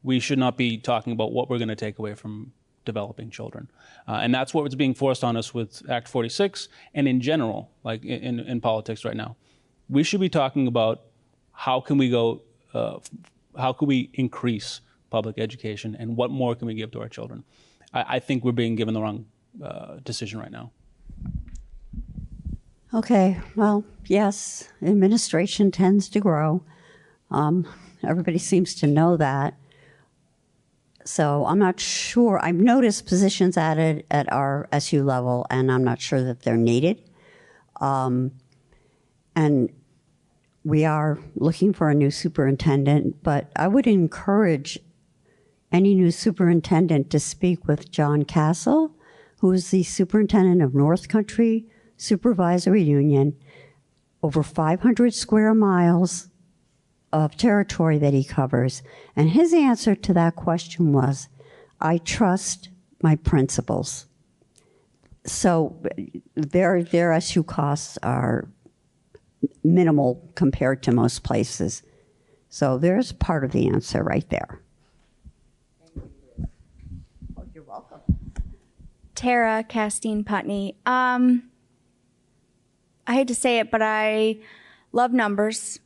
We should not be talking about what we're going to take away from developing children. And that's what was being forced on us with Act 46 and in general, like in politics right now. We should be talking about how can we increase public education and what more can we give to our children. I think we're being given the wrong decision right now. Okay, well, yes, administration tends to grow. Everybody seems to know that. So I'm not sure. I've noticed positions added at our SU level, and I'm not sure that they're needed. And we are looking for a new superintendent, but I would encourage any new superintendent to speak with John Castle, who is the superintendent of North Country Supervisory Union, over 500 square miles of territory that he covers. And his answer to that question was, I trust my principals. So their SU costs are minimal compared to most places. So there's part of the answer right there. Oh, you're welcome. Tara Castine Putney. I hate to say it, but I love numbers,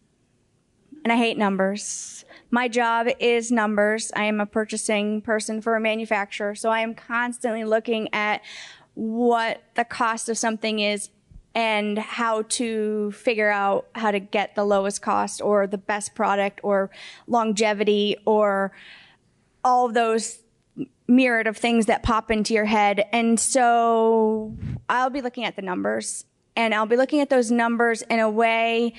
and I hate numbers. My job is numbers. I am a purchasing person for a manufacturer, so I am constantly looking at what the cost of something is and how to figure out how to get the lowest cost or the best product or longevity or all of those myriad of things that pop into your head. And so I'll be looking at the numbers. And I'll be looking at those numbers in a way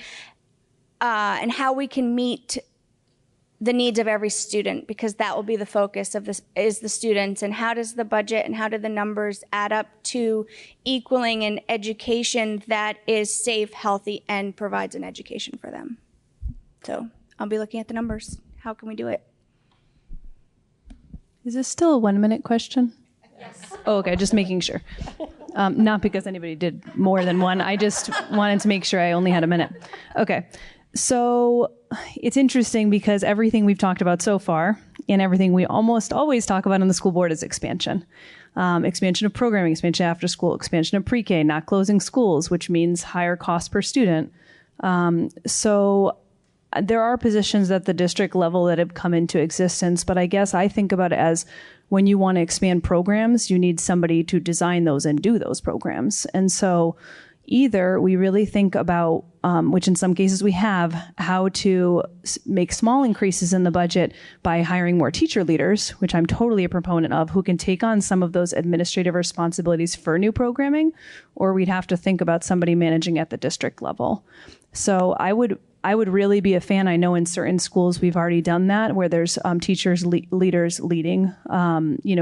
and how we can meet the needs of every student, because that will be the focus of this, is the students, and how does the budget and how do the numbers add up to equaling an education that is safe, healthy, and provides an education for them. So I'll be looking at the numbers. How can we do it? Is this still a 1 minute question? Yes. Oh, okay, just making sure. Not because anybody did more than one. I just wanted to make sure I only had a minute. Okay. So it's interesting because everything we've talked about so far and everything we almost always talk about on the school board is expansion. Expansion of programming, expansion after school, expansion of pre-K, not closing schools, which means higher cost per student. So there are positions at the district level that have come into existence, but I guess I think about it as when you want to expand programs, you need somebody to design those and do those programs. And so either we really think about, which in some cases we have, how to make small increases in the budget by hiring more teacher leaders, which I'm totally a proponent of, who can take on some of those administrative responsibilities for new programming, or we'd have to think about somebody managing at the district level. So I would really be a fan. I know in certain schools we've already done that, where there's teachers, leaders leading,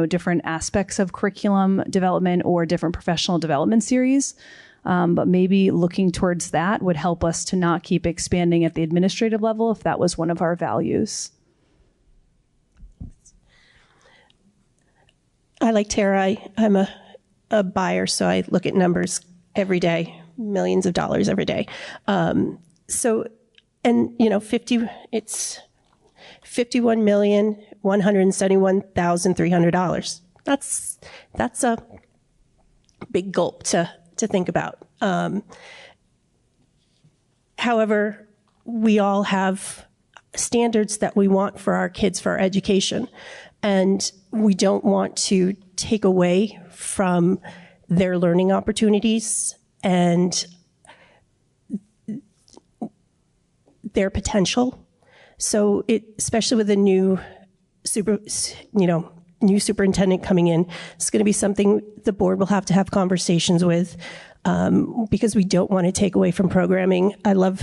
different aspects of curriculum development or different professional development series. But maybe looking towards that would help us to not keep expanding at the administrative level if that was one of our values. I like Tara. I'm a buyer, so I look at numbers every day, millions of dollars every day. It's $51,171,300. That's a big gulp to think about. However, we all have standards that we want for our kids, for our education, and we don't want to take away from their learning opportunities and their potential. So especially with a new superintendent coming in, it's going to be something the board will have to have conversations with, because we don't want to take away from programming. I love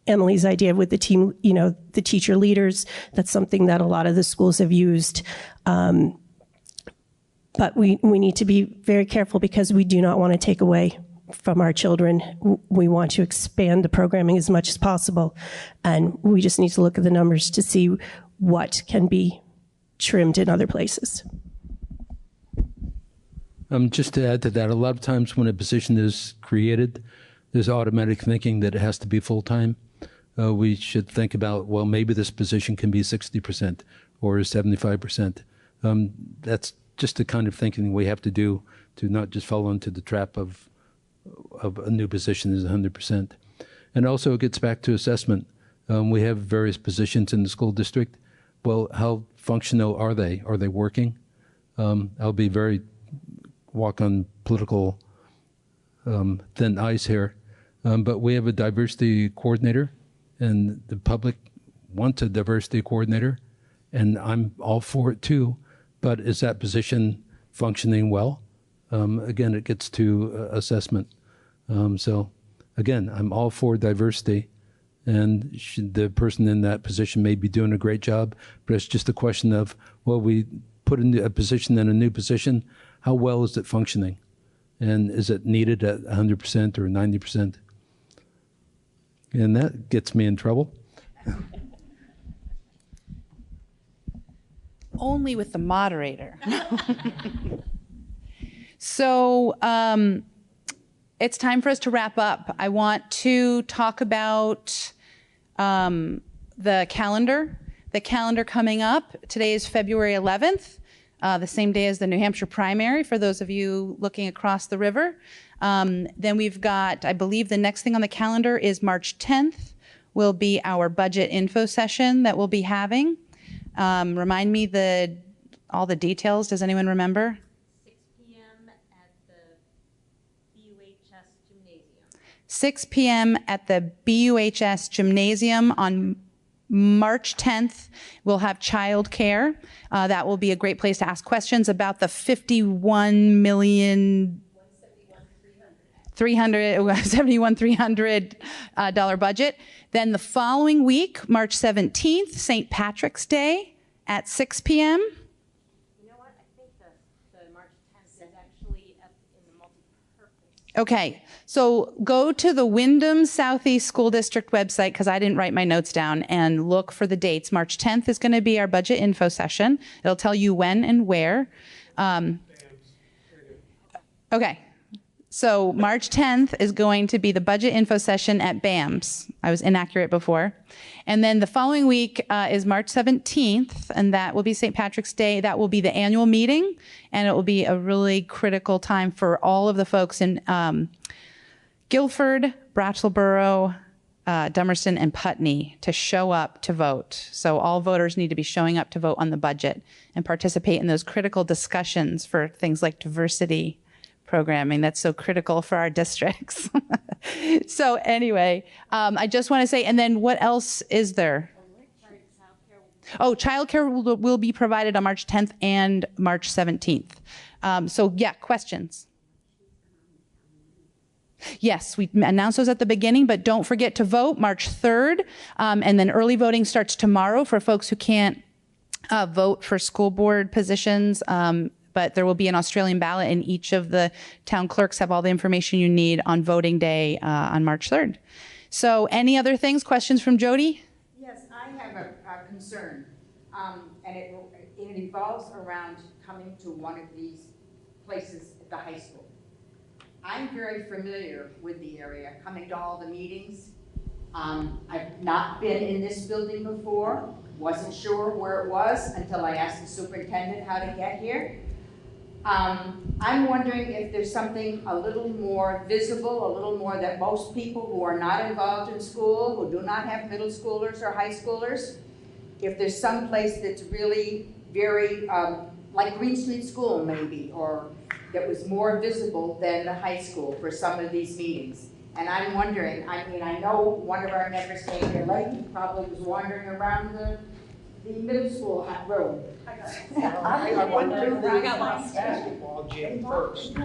Emily's idea with the team, the teacher leaders. That's something that a lot of the schools have used. But we need to be very careful, because we do not want to take away from our children. We want to expand the programming as much as possible. And we just need to look at the numbers to see what can be trimmed in other places. Just to add to that, a lot of times when a position is created, there's automatic thinking that it has to be full-time. We should think about, well, maybe this position can be 60% or 75%. That's just the kind of thinking we have to do to not just fall into the trap of a new position is 100%. And also it gets back to assessment. We have various positions in the school district. Well, how functional are they? Are they working? I'll be walk on political thin ice here, but we have a diversity coordinator, and the public wants a diversity coordinator, and I'm all for it too, but is that position functioning well? Again, it gets to assessment. So again, I'm all for diversity, and the person in that position may be doing a great job, but it's just a question of, well, we put a position in a new position, how well is it functioning? And is it needed at 100% or 90%? And that gets me in trouble. Only with the moderator. So it's time for us to wrap up. I want to talk about the calendar. The calendar coming up. Today is February 11th, the same day as the New Hampshire primary, for those of you looking across the river. Then we've got, I believe the next thing on the calendar is March 10th, will be our budget info session that we'll be having. Remind me all the details. Does anyone remember? 6 p.m. at the BUHS Gymnasium. 6 p.m. at the BUHS Gymnasium on March 10th. We'll have childcare. That will be a great place to ask questions about the $51,300 budget. Then the following week, March 17th, St. Patrick's Day at 6 p.m. You know what? I think the March 10th is actually in the multi-purpose. Okay, so go to the Wyndham Southeast School District website, because I didn't write my notes down, and look for the dates. March 10th is going to be our budget info session. It'll tell you when and where. Okay. So March 10th is going to be the budget info session at BAMS. I was inaccurate before. And then the following week is March 17th, and that will be St. Patrick's Day. That will be the annual meeting, and it will be a really critical time for all of the folks in Guilford, Brattleboro, Dummerston and Putney to show up to vote. So all voters need to be showing up to vote on the budget and participate in those critical discussions for things like diversity programming. That's so critical for our districts. So anyway, I just want to say, and then what else is there? Oh, childcare will be provided on March 10th and March 17th. So yeah, questions? Yes, we announced those at the beginning, but don't forget to vote March 3rd. And then early voting starts tomorrow for folks who can't vote for school board positions. But there will be an Australian ballot, and each of the town clerks have all the information you need on voting day on March 3rd. So any other things, questions from Jody? Yes, I have a concern, and it evolves around coming to one of these places at the high school. I'm very familiar with the area, coming to all the meetings. I've not been in this building before, wasn't sure where it was until I asked the superintendent how to get here. I'm wondering if there's something a little more visible, a little more that most people who are not involved in school, who do not have middle schoolers or high schoolers, if there's some place that's really very, like Green Street School maybe, or that was more visible than the high school for some of these meetings. And I'm wondering, I mean, I know one of our members came here late, he probably was wandering around the middle school road. I went to the basketball gym first.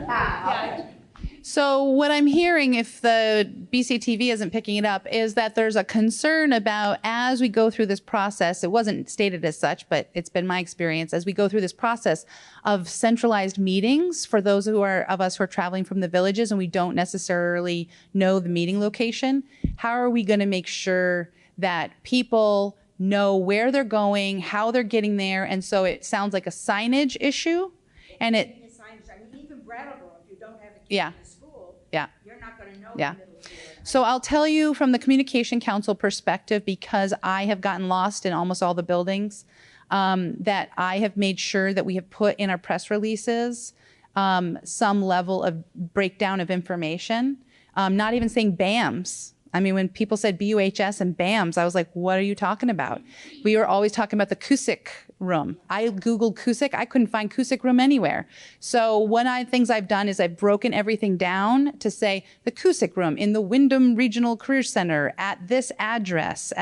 So what I'm hearing, if the BCTV isn't picking it up, is that there's a concern about, as we go through this process, it wasn't stated as such, but it's been my experience, as we go through this process of centralized meetings for those of us who are traveling from the villages and we don't necessarily know the meeting location, how are we going to make sure that people know where they're going, how they're getting there? And so it sounds like a signage issue, and it, Even Brattleboro, if you don't have a kid yeah. in school, Yeah. you're not going to know Yeah. the middle school. So I'll tell you from the Communication Council perspective, because I have gotten lost in almost all the buildings, that I have made sure that we have put in our press releases some level of breakdown of information, not even saying BAMs. I mean, when people said BUHS and BAMs, I was like, what are you talking about? We were always talking about the Cusick room. I Googled Cusick. I couldn't find Cusick room anywhere. So one of the things I've done is I've broken everything down to say the Cusick room in the Wyndham Regional Career Center at this address.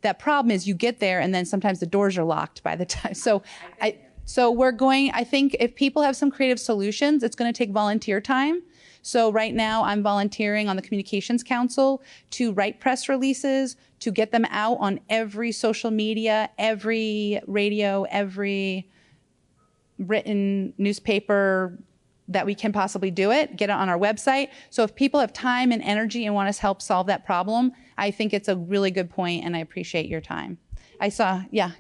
That problem is you get there and then sometimes the doors are locked by the time. So we're going, I think if people have some creative solutions, it's going to take volunteer time. So right now I'm volunteering on the Communications Council to write press releases, to get them out on every social media, every radio, every written newspaper that we can possibly do it, get it on our website. So if people have time and energy and want us to help solve that problem, I think it's a really good point and I appreciate your time. I saw, yeah.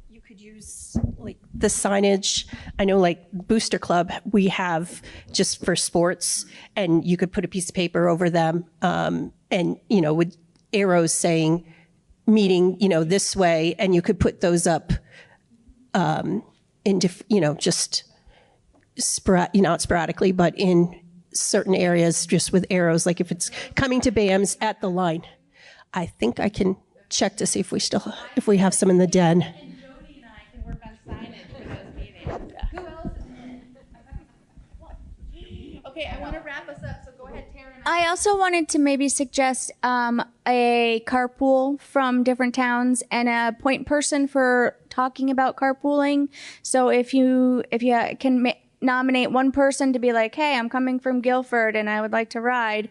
You could use like the signage. I know like Booster Club, we have just for sports, and you could put a piece of paper over them, and, you know, with arrows saying meeting, you know, this way, and you could put those up just not sporadically, but in certain areas, just with arrows, like if it's coming to BAMs at the line. I think I can check to see if we have some in the den. And Jody and I can work on signage for those meetings. Who else is Okay, I want to wrap us up, so go ahead, Tara. I also wanted to maybe suggest a carpool from different towns and a point person for talking about carpooling. So if you can nominate one person to be like, hey, I'm coming from Guilford and I would like to ride,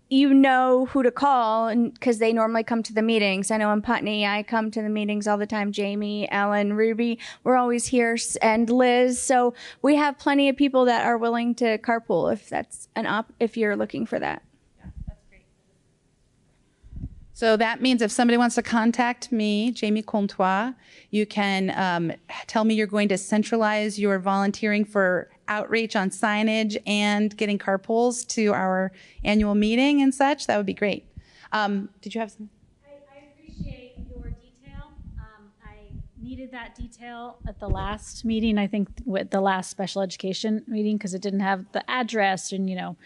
you know who to call, because they normally come to the meetings. I know in Putney, I come to the meetings all the time. Jamie, Ellen, Ruby, we're always here, and Liz. So we have plenty of people that are willing to carpool if that's if you're looking for that. So that means if somebody wants to contact me, Jamie Comtois, you can tell me you're going to centralize your volunteering for outreach on signage and getting carpools to our annual meeting and such. That would be great. Did you have some? I appreciate your detail. I needed that detail at the last meeting, I think with the last special education meeting, because it didn't have the address, and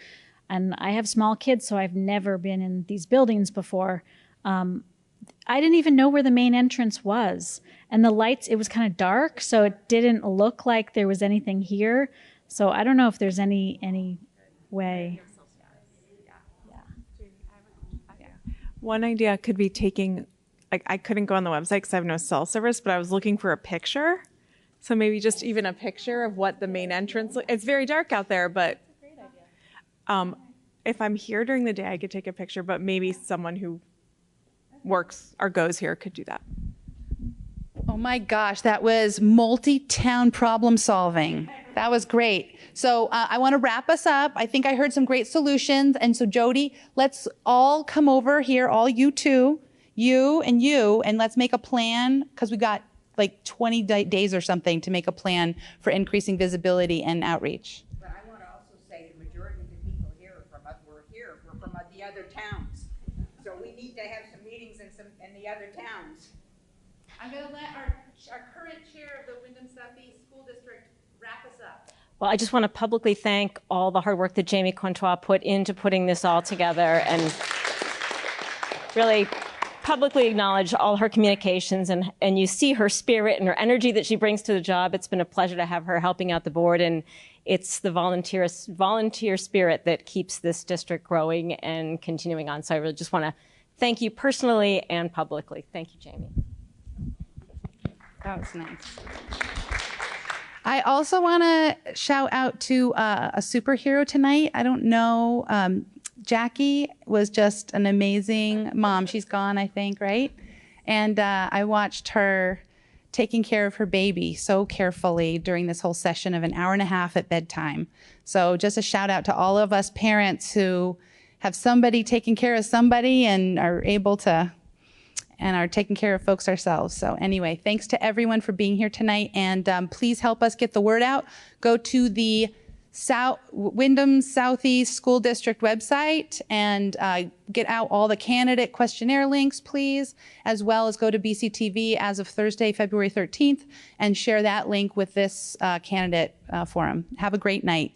And I have small kids, so I've never been in these buildings before. I didn't even know where the main entrance was. And the lights, it was kind of dark, so it didn't look like there was anything here. So I don't know if there's any way. One idea could be taking, like, I couldn't go on the website because I have no cell service, but I was looking for a picture. So maybe just even a picture of what the main entrance, it's very dark out there, but if I'm here during the day, I could take a picture, but maybe someone who works or goes here could do that. Oh my gosh, that was multi-town problem solving. That was great. So I want to wrap us up. I think I heard some great solutions. And so Jody, let's all come over here, all you two, you, and let's make a plan, because we got like 20 days or something to make a plan for increasing visibility and outreach. But I want to also say the majority of the people here are from the other towns. So we need to have some meetings in the other towns. I'm going to let our current chair of the Wyndham Southeast School District wrap us up. Well, I just want to publicly thank all the hard work that Jamie Contois put into putting this all together, and really publicly acknowledge all her communications, and you see her spirit and her energy that she brings to the job. It's been a pleasure to have her helping out the board, and it's the volunteer spirit that keeps this district growing and continuing on. So I really just want to thank you personally and publicly. Thank you, Jamie. That was nice. I also want to shout out to a superhero tonight. I don't know. Jackie was just an amazing mom. She's gone, I think, right? And I watched her taking care of her baby so carefully during this whole session of an hour and a half at bedtime. So just a shout out to all of us parents who have somebody taking care of somebody and are able to and are taking care of folks ourselves. So anyway, thanks to everyone for being here tonight. And please help us get the word out. Go to the Wyndham Southeast School District website and get out all the candidate questionnaire links, please, as well as go to BCTV as of Thursday, February 13th, and share that link with this candidate forum. Have a great night.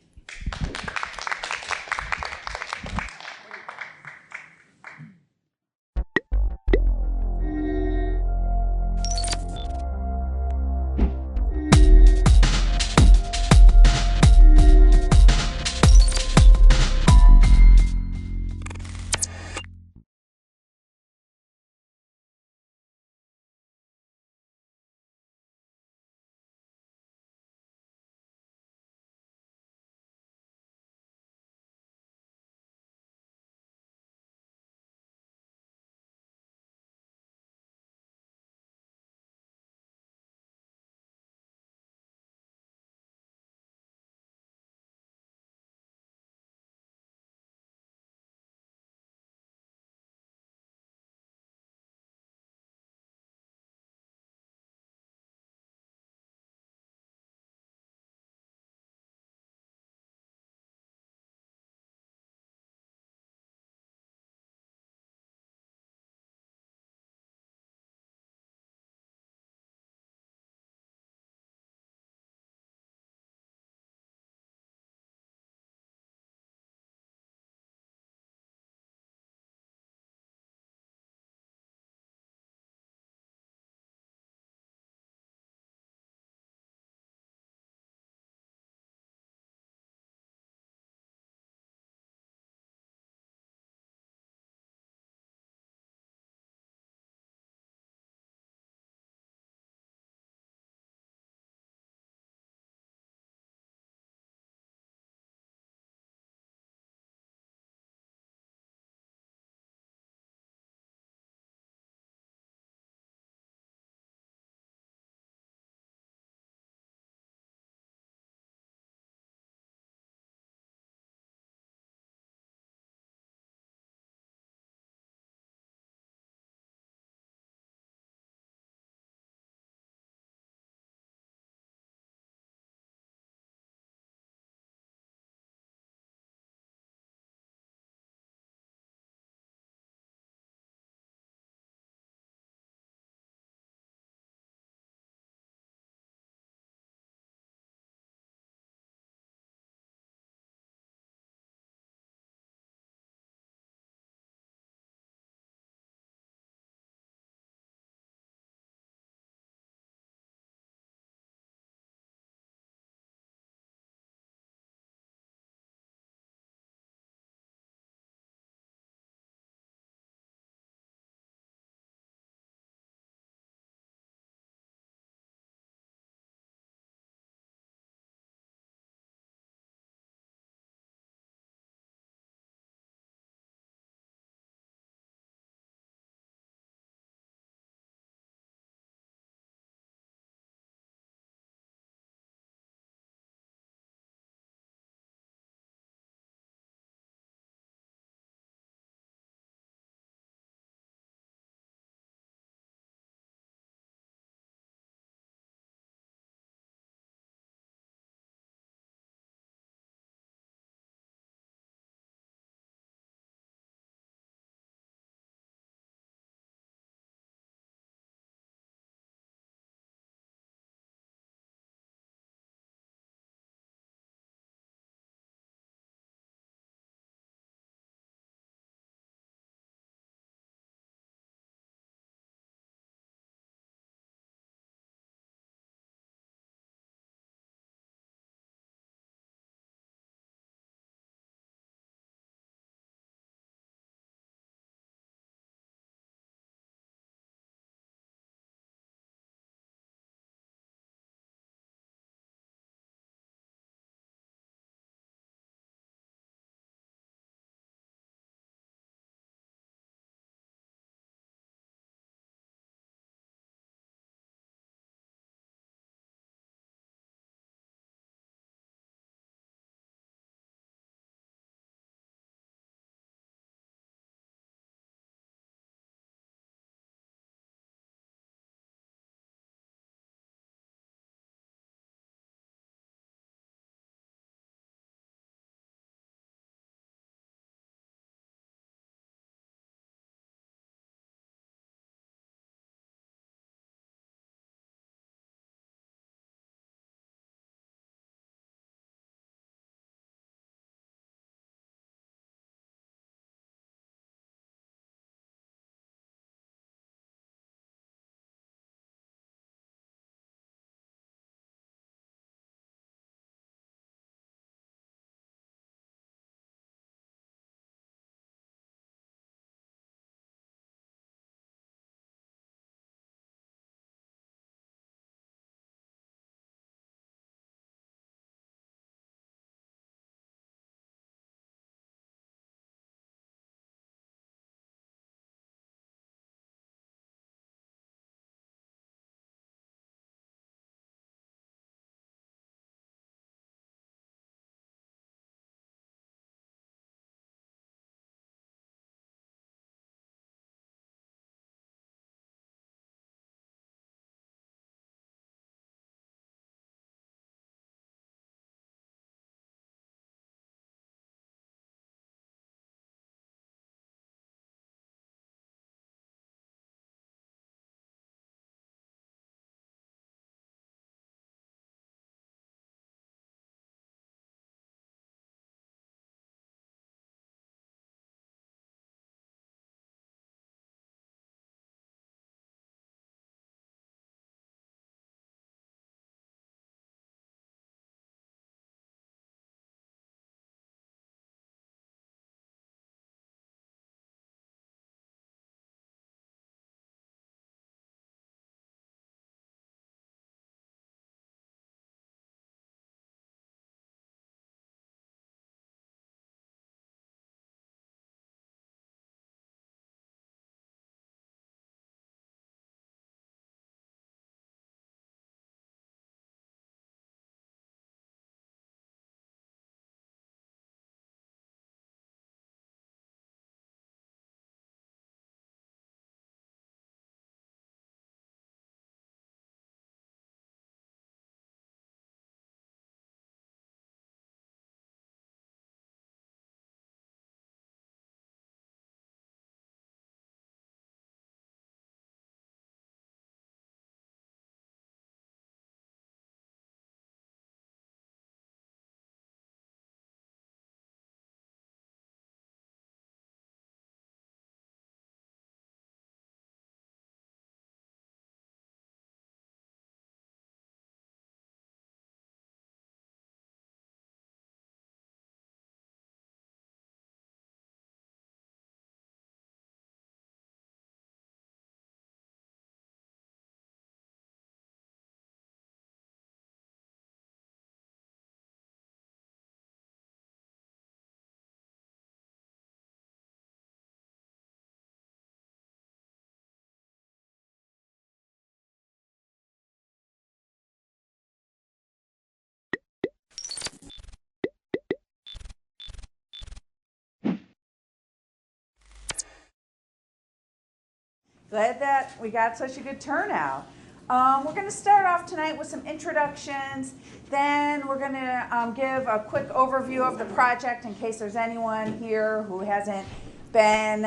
Glad that we got such a good turnout. We're going to start off tonight with some introductions. Then we're going to give a quick overview of the project in case there's anyone here who hasn't been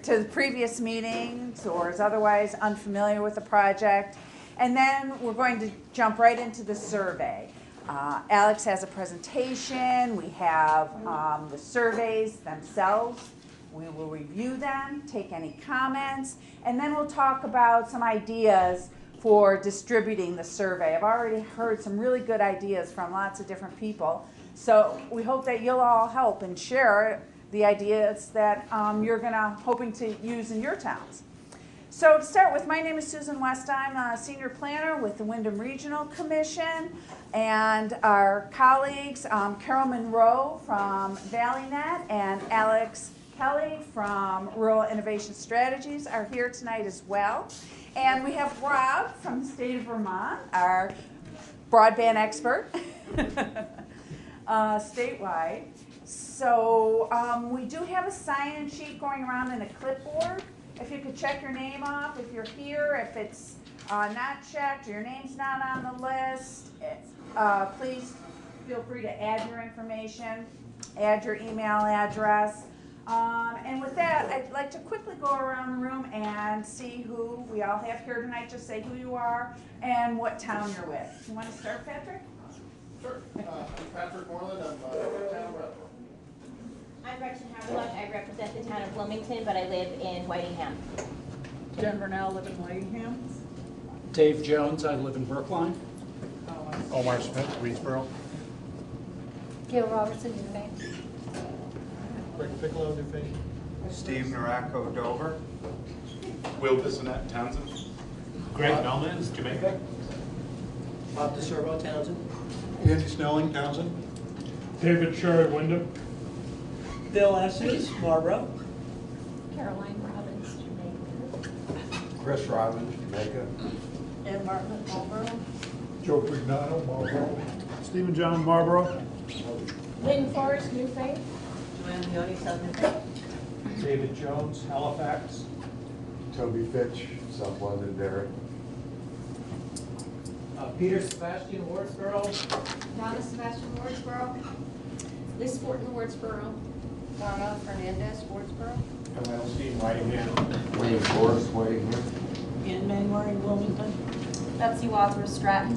to the previous meetings or is otherwise unfamiliar with the project. And then we're going to jump right into the survey. Alex has a presentation. We have the surveys themselves. We will review them, take any comments, and then we'll talk about some ideas for distributing the survey. I've already heard some really good ideas from lots of different people, so we hope that you'll all help and share the ideas that you're hoping to use in your towns. So to start with, my name is Susan West. I'm a senior planner with the Windham Regional Commission, and our colleagues, Carol Monroe from ValleyNet and Alex Kelly from Rural Innovation Strategies are here tonight as well. And we have Rob from the state of Vermont, our broadband expert, statewide. So we do have a sign-in sheet going around in a clipboard. If you could check your name off if you're here, if it's not checked or your name's not on the list, please feel free to add your information, add your email address. And with that, I'd like to quickly go around the room and see who we all have here tonight. Just say who you are and what town you're with. You want to start, Patrick? Sure. I'm Patrick Moreland. I'm town rep. I'm Gretchen Haverluck. I represent the town of Bloomington, but I live in Whitingham. Jen Burnell, live in Whitingham. Dave Jones, I live in Brookline. Omar Smith, Reedsboro. Gail Robertson, Newfane. Rick Piccolo, Newfane. Steve Naracco, Dover. Will Bissonette, Townsend. Greg Melmans, Jamaica. Bob DeServo, Townsend. Andy Snelling, Townsend. David Cherry, Wyndham. Bill Estes, Marlboro. Caroline Robbins, Jamaica. Chris Robbins, Jamaica. Ann Bartlett, Marlboro. Joe Prignano, Marlboro. Stephen John, Marlboro. Lynn Forrest, Newfane. Joanne Leone, South Newfane. David Jones, Halifax. Toby Fitch, South London, Derry. Peter Sebastian, Wardsboro. Donna Sebastian, Wardsboro. Liz Fortin, Wardsboro. Donna Fernandez, Wardsboro. Elsie, Whitingham. Wayne Forrest, Whitingham. Ann Manwari, Wilmington. Betsy Wadsworth, Stratton.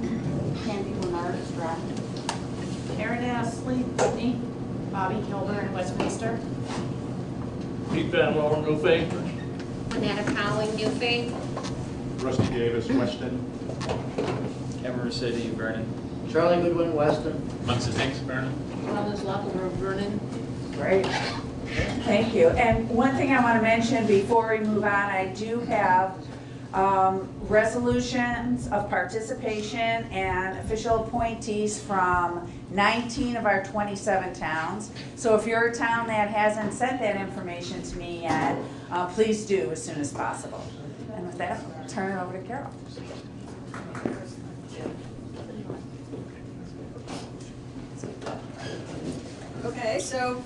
Candy Bernard, Stratton. Erin Astley, Whitney. Bobby Kilburn in Westminster. Pete Van Lower, Newfane. Renata Cowling, Newfane. Rusty Davis, Weston. Cameron City, Vernon. Charlie Goodwin, Weston. Munson Hanks, Vernon. Thomas Lockelberg, Vernon. Great. Thank you. And one thing I want to mention before we move on, I do have resolutions of participation and official appointees from 19 of our 27 towns. So if you're a town that hasn't sent that information to me yet, please do as soon as possible. And with that, I'll turn it over to Carol. Okay, so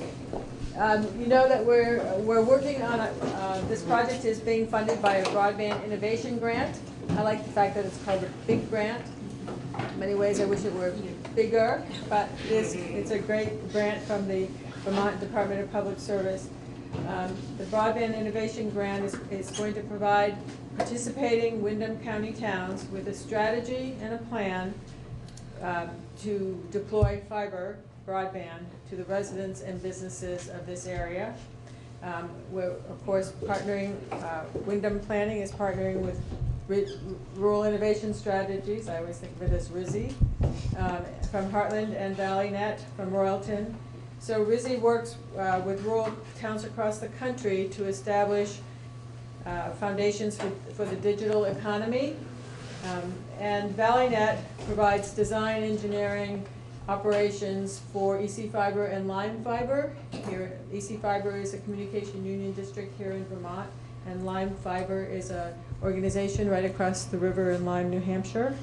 you know that we're working on this project is being funded by a broadband innovation grant. I like the fact that it's called a big grant. In many ways, I wish it were bigger, but it's a great grant from the Vermont Department of Public Service. The broadband innovation grant is going to provide participating Windham County towns with a strategy and a plan to deploy fiber broadband to the residents and businesses of this area. We're, of course, partnering, Windham Planning is partnering with Rural Innovation Strategies, I always think of it as RISI, from Heartland, and ValleyNet from Royalton. So RISI works with rural towns across the country to establish foundations for the digital economy. And ValleyNet provides design, engineering, operations for EC Fiber and Lime Fiber. Here, EC Fiber is a communication union district here in Vermont, and Lime Fiber is an organization right across the river in Lyme, New Hampshire.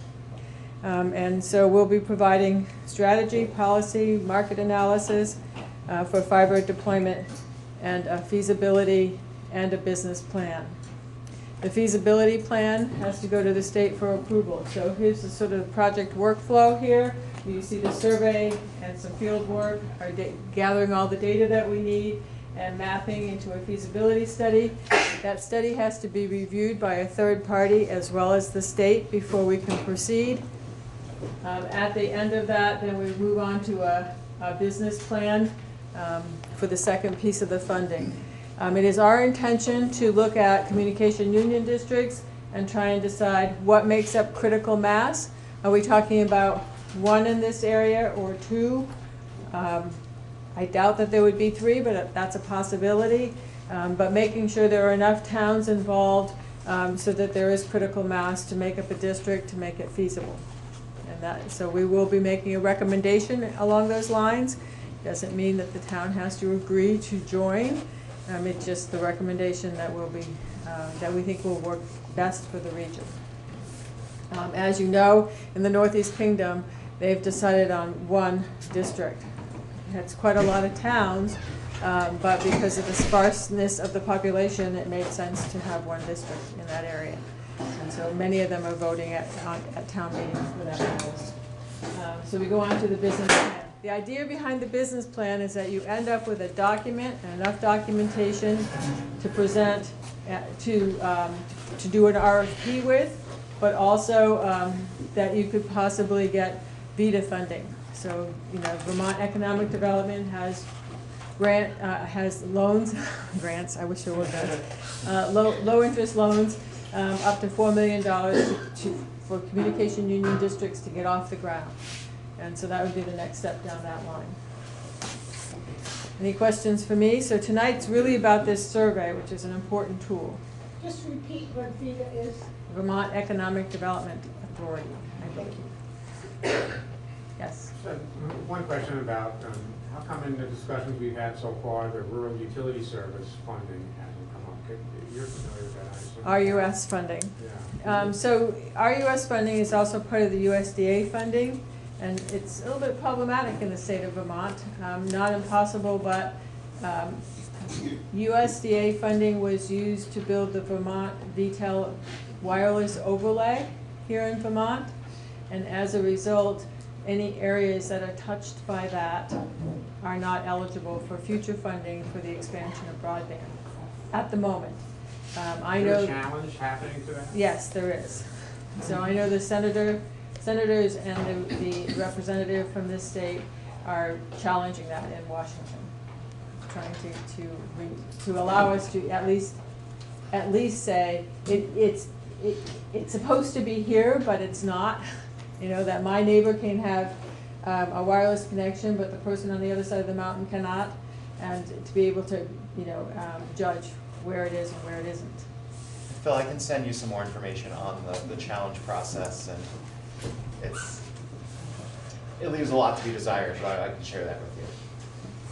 And so we'll be providing strategy, policy, market analysis for fiber deployment, and a feasibility and a business plan. The feasibility plan has to go to the state for approval. So here's the sort of project workflow here. You see the survey and some field work, our gathering all the data that we need and mapping into a feasibility study. That study has to be reviewed by a third party as well as the state before we can proceed. At the end of that, then we move on to a business plan for the second piece of the funding. It is our intention to look at communication union districts and try and decide what makes up critical mass. Are we talking about one in this area or two? I doubt that there would be three, but that's a possibility. But making sure there are enough towns involved so that there is critical mass to make up a district, to make it feasible. And so we will be making a recommendation along those lines. Doesn't mean that the town has to agree to join. It's just the recommendation that will be that we think will work best for the region. As you know, in the Northeast Kingdom, they've decided on one district. It's quite a lot of towns, but because of the sparseness of the population, it made sense to have one district in that area. And so many of them are voting at town meetings for that. So we go on to the business plan. The idea behind the business plan is that you end up with a document and enough documentation to present, to do an RFP with, but also that you could possibly get VETA funding. So, you know, Vermont Economic Development has has loans, grants, I wish there were better, low interest loans, up to $4 million for communication union districts to get off the ground. And so that would be the next step down that line. Any questions for me? So tonight's really about this survey, which is an important tool. Just repeat what VETA is. Vermont Economic Development Authority, I think. Yes? So, one question about how come in the discussions we've had so far, the rural utility service funding hasn't come up? You're familiar with that, I assume. RUS funding. Yeah. So RUS funding is also part of the USDA funding. And it's a little bit problematic in the state of Vermont. Not impossible, but USDA funding was used to build the Vermont VTEL wireless overlay here in Vermont. And as a result, any areas that are touched by that are not eligible for future funding for the expansion of broadband at the moment. I know. Is there a challenge happening to that? Yes, there is. So I know the senators and the representative from this state are challenging that in Washington, trying to allow us to at least say it's supposed to be here, but it's not. You know, that my neighbor can have a wireless connection, but the person on the other side of the mountain cannot, and to be able to, you know, judge where it is and where it isn't. Phil, I can send you some more information on the challenge process, and it leaves a lot to be desired, but I can share that with you.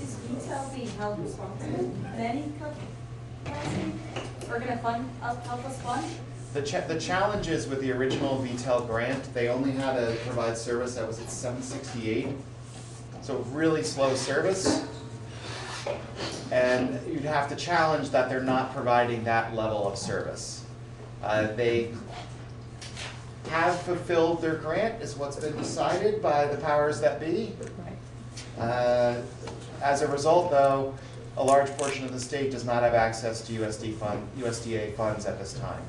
Is VTEL being held responsible in any capacity? Or going to help us fund? The challenges with the original VTEL grant, they only had to provide service that was at 768, so really slow service. And you'd have to challenge that they're not providing that level of service. They have fulfilled their grant, is what's been decided by the powers that be. As a result, though, a large portion of the state does not have access to USDA funds at this time.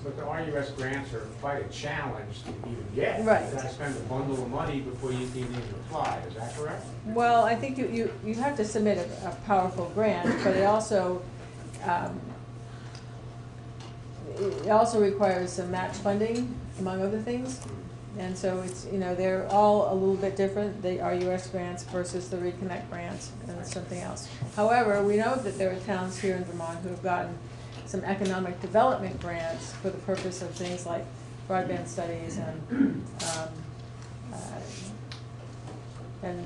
But the RUS grants are quite a challenge to even get. Right. You got to spend a bundle of money before you can even apply. Is that correct? Well, I think you have to submit a powerful grant, but it also requires some match funding, among other things. And so it's, you know, they're all a little bit different, the RUS grants versus the Reconnect grants and something else. However, we know that there are towns here in Vermont who have gotten some economic development grants for the purpose of things like broadband studies and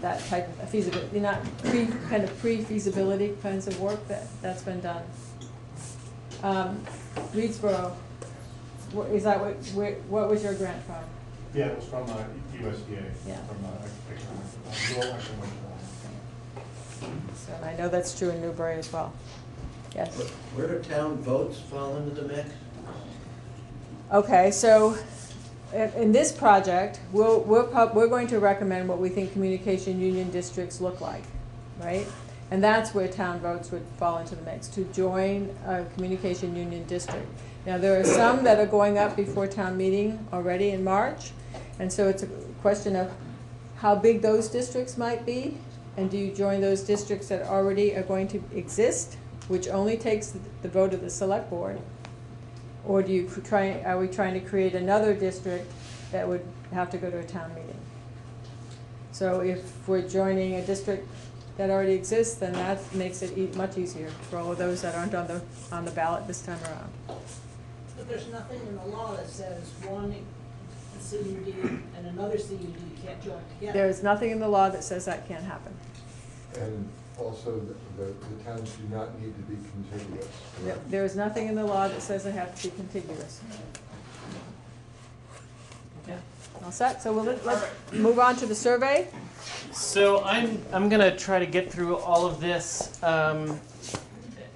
that type of feasibility, not pre-feasibility kinds of work that's been done. Reedsboro, is that what was your grant from? Yeah, it was from USDA. Yeah. From rural economic development. So I know that's true in Newbury as well. Yes. Where do town votes fall into the mix? Okay, so in this project, we're going to recommend what we think communication union districts look like, right? And that's where town votes would fall into the mix, to join a communication union district. Now, there are some that are going up before town meeting already in March, and so it's a question of how big those districts might be, and do you join those districts that already are going to exist, which only takes the vote of the select board, or do you are we trying to create another district that would have to go to a town meeting? So if we're joining a district that already exists, then that makes it much easier for all of those that aren't on the ballot this time around. But there's nothing in the law that says one CUD and another CUD can't join together. There's nothing in the law that says that can't happen. And also, the towns do not need to be contiguous. There is nothing in the law that says they have to be contiguous. Okay, all set? So let's move on to the survey. So I'm going to try to get through all of this, and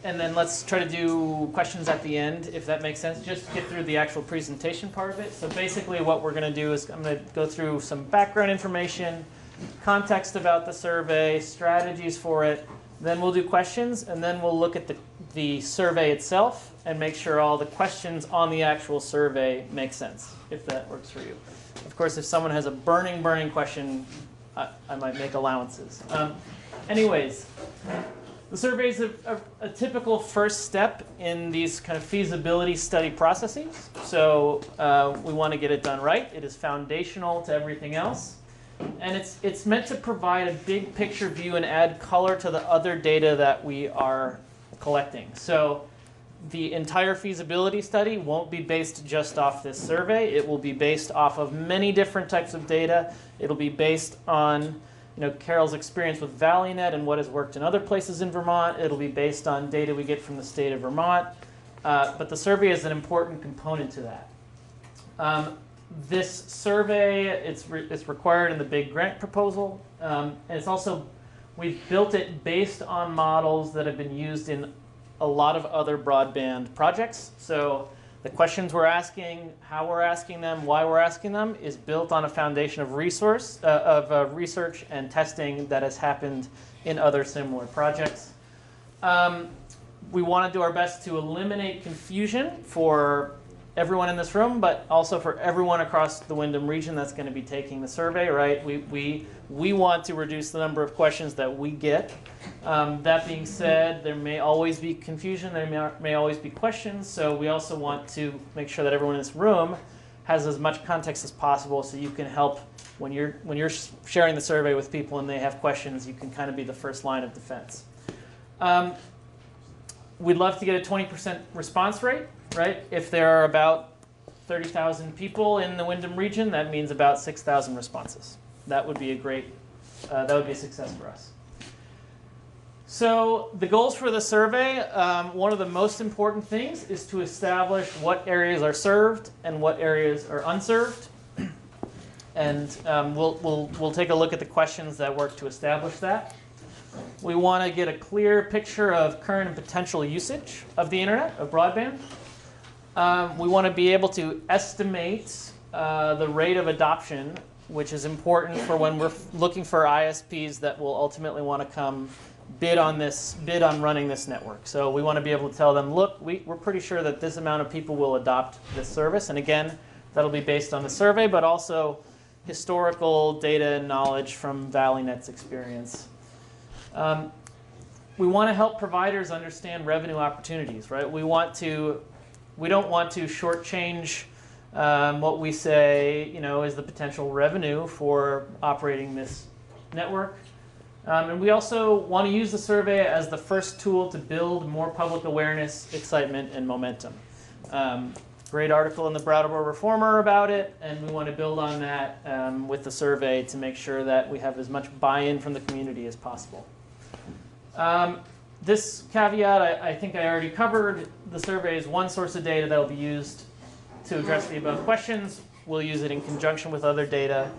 then let's try to do questions at the end, if that makes sense. Just get through the actual presentation part of it. So basically what we're going to do is I'm going to go through some background information, context about the survey, strategies for it. Then we'll do questions, and then we'll look at the survey itself and make sure all the questions on the actual survey make sense, if that works for you. Of course, if someone has a burning question, I might make allowances. Anyways, the survey is a typical first step in these kind of feasibility study processes. So we want to get it done right. It is foundational to everything else. And it's meant to provide a big picture view and add color to the other data that we are collecting. So the entire feasibility study won't be based just off this survey. It will be based off of many different types of data. It'll be based on Carol's experience with ValleyNet and what has worked in other places in Vermont. It'll be based on data we get from the state of Vermont. But the survey is an important component to that. This survey, it's required in the big grant proposal. And it's also, we've built it based on models that have been used in a lot of other broadband projects. So the questions we're asking, how we're asking them, why we're asking them is built on a foundation of research and testing that has happened in other similar projects. We want to do our best to eliminate confusion for everyone in this room, but also for everyone across the Windham region that's going to be taking the survey, right? We want to reduce the number of questions that we get. That being said, there may always be confusion, there may always be questions, so we also want to make sure that everyone in this room has as much context as possible so you can help when you're sharing the survey with people and they have questions, you can kind of be the first line of defense. We'd love to get a 20% response rate, right? If there are about 30,000 people in the Windham region, that means about 6,000 responses. That would be a great, that would be a success for us. So the goals for the survey, one of the most important things is to establish what areas are served and what areas are unserved. And we'll take a look at the questions that work to establish that. We want to get a clear picture of current and potential usage of the internet, of broadband. We want to be able to estimate the rate of adoption, which is important for when we're looking for ISPs that will ultimately want to come bid on running this network. So we want to be able to tell them, look, we're pretty sure that this amount of people will adopt this service. And again, that'll be based on the survey, but also historical data and knowledge from ValleyNet's experience. We want to help providers understand revenue opportunities, right? We don't want to shortchange what we say, is the potential revenue for operating this network. And we also want to use the survey as the first tool to build more public awareness, excitement, and momentum. Great article in the Brattleboro Reformer about it, and we want to build on that with the survey to make sure that we have as much buy-in from the community as possible. This caveat, I think I already covered. The survey is one source of data that will be used to address the above questions. We'll use it in conjunction with other data,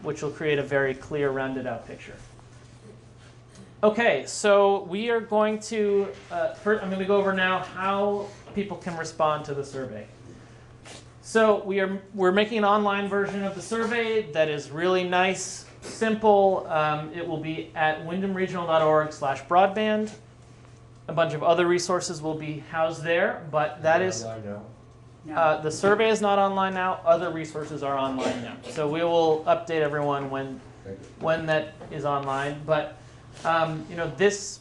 which will create a very clear, rounded out picture. Okay, so we are going to, first, I'm going to go over now how people can respond to the survey. So we're making an online version of the survey that is really nice, simple. It will be at windhamregional.org/broadband. A bunch of other resources will be housed there, but that is, the survey is not online now. Other resources are online now. So we will update everyone when that is online. But this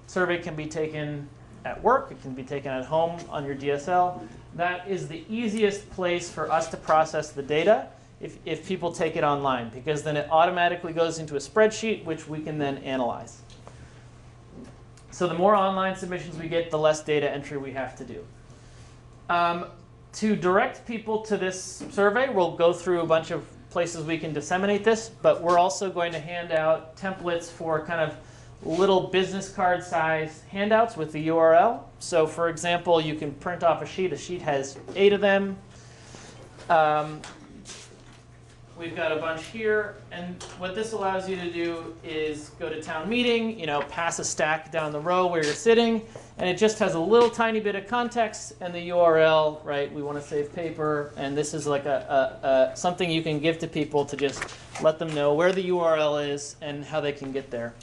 survey can be taken at work. It can be taken at home on your DSL. That is the easiest place for us to process the data if people take it online, because then it automatically goes into a spreadsheet, which we can then analyze. So the more online submissions we get, the less data entry we have to do. To direct people to this survey, we'll go through a bunch of places we can disseminate this, but we're also going to hand out templates for kind of little business card size handouts with the URL. So for example, you can print off a sheet. A sheet has 8 of them. We've got a bunch here, and what this allows you to do is go to town meeting, pass a stack down the row where you're sitting, and it just has a little tiny bit of context and the URL, right? We want to save paper, and this is like something you can give to people to just let them know where the URL is and how they can get there.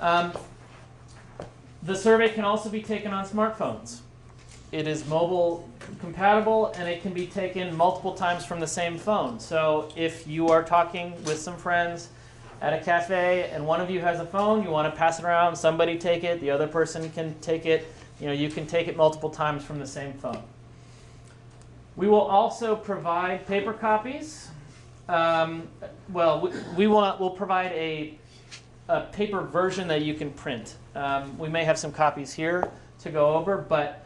The survey can also be taken on smartphones. It is mobile compatible, and it can be taken multiple times from the same phone. So if you are talking with some friends at a cafe and one of you has a phone, you want to pass it around, somebody take it, the other person can take it. You can take it multiple times from the same phone. We will also provide paper copies. We'll provide a paper version that you can print. We may have some copies here to go over, but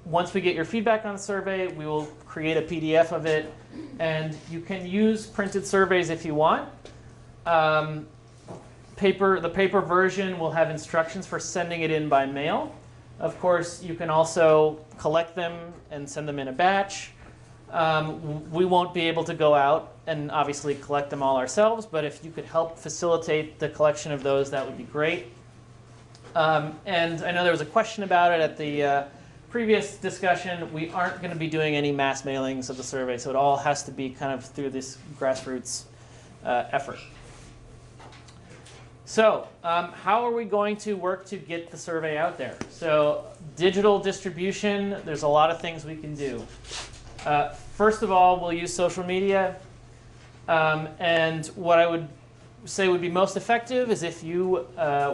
once we get your feedback on the survey, we will create a PDF of it, and you can use printed surveys if you want. The paper version will have instructions for sending it in by mail. Of course, you can also collect them and send them in a batch. We won't be able to go out and obviously collect them all ourselves, but if you could help facilitate the collection of those, that would be great. And I know there was a question about it at the previous discussion. We aren't going to be doing any mass mailings of the survey, so it all has to be kind of through this grassroots effort. So how are we going to work to get the survey out there? So digital distribution, there's a lot of things we can do. First of all, we'll use social media. And what I would say would be most effective is if you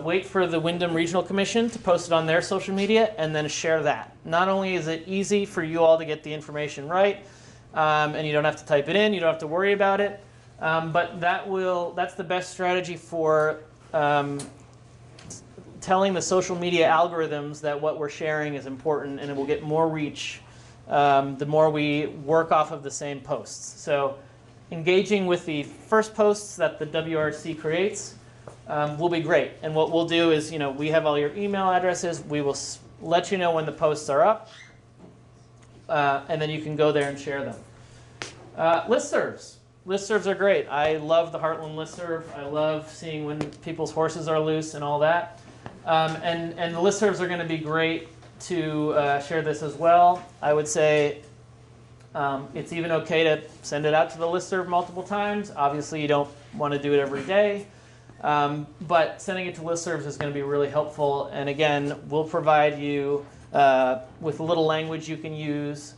wait for the Windham Regional Commission to post it on their social media and then share that. Not only is it easy for you all to get the information right, and you don't have to type it in, you don't have to worry about it, but that's the best strategy for telling the social media algorithms that what we're sharing is important, and it will get more reach the more we work off of the same posts. So engaging with the first posts that the WRC creates will be great. And what we'll do is, we have all your email addresses. We will let you know when the posts are up, and then you can go there and share them. Listservs. Listservs are great. I love the Heartland listserv. I love seeing when people's horses are loose and all that. And the listservs are going to be great to share this as well. I would say it's even okay to send it out to the listserv multiple times. Obviously, you don't want to do it every day. But sending it to listservs is going to be really helpful. And again, we'll provide you with a little language you can use.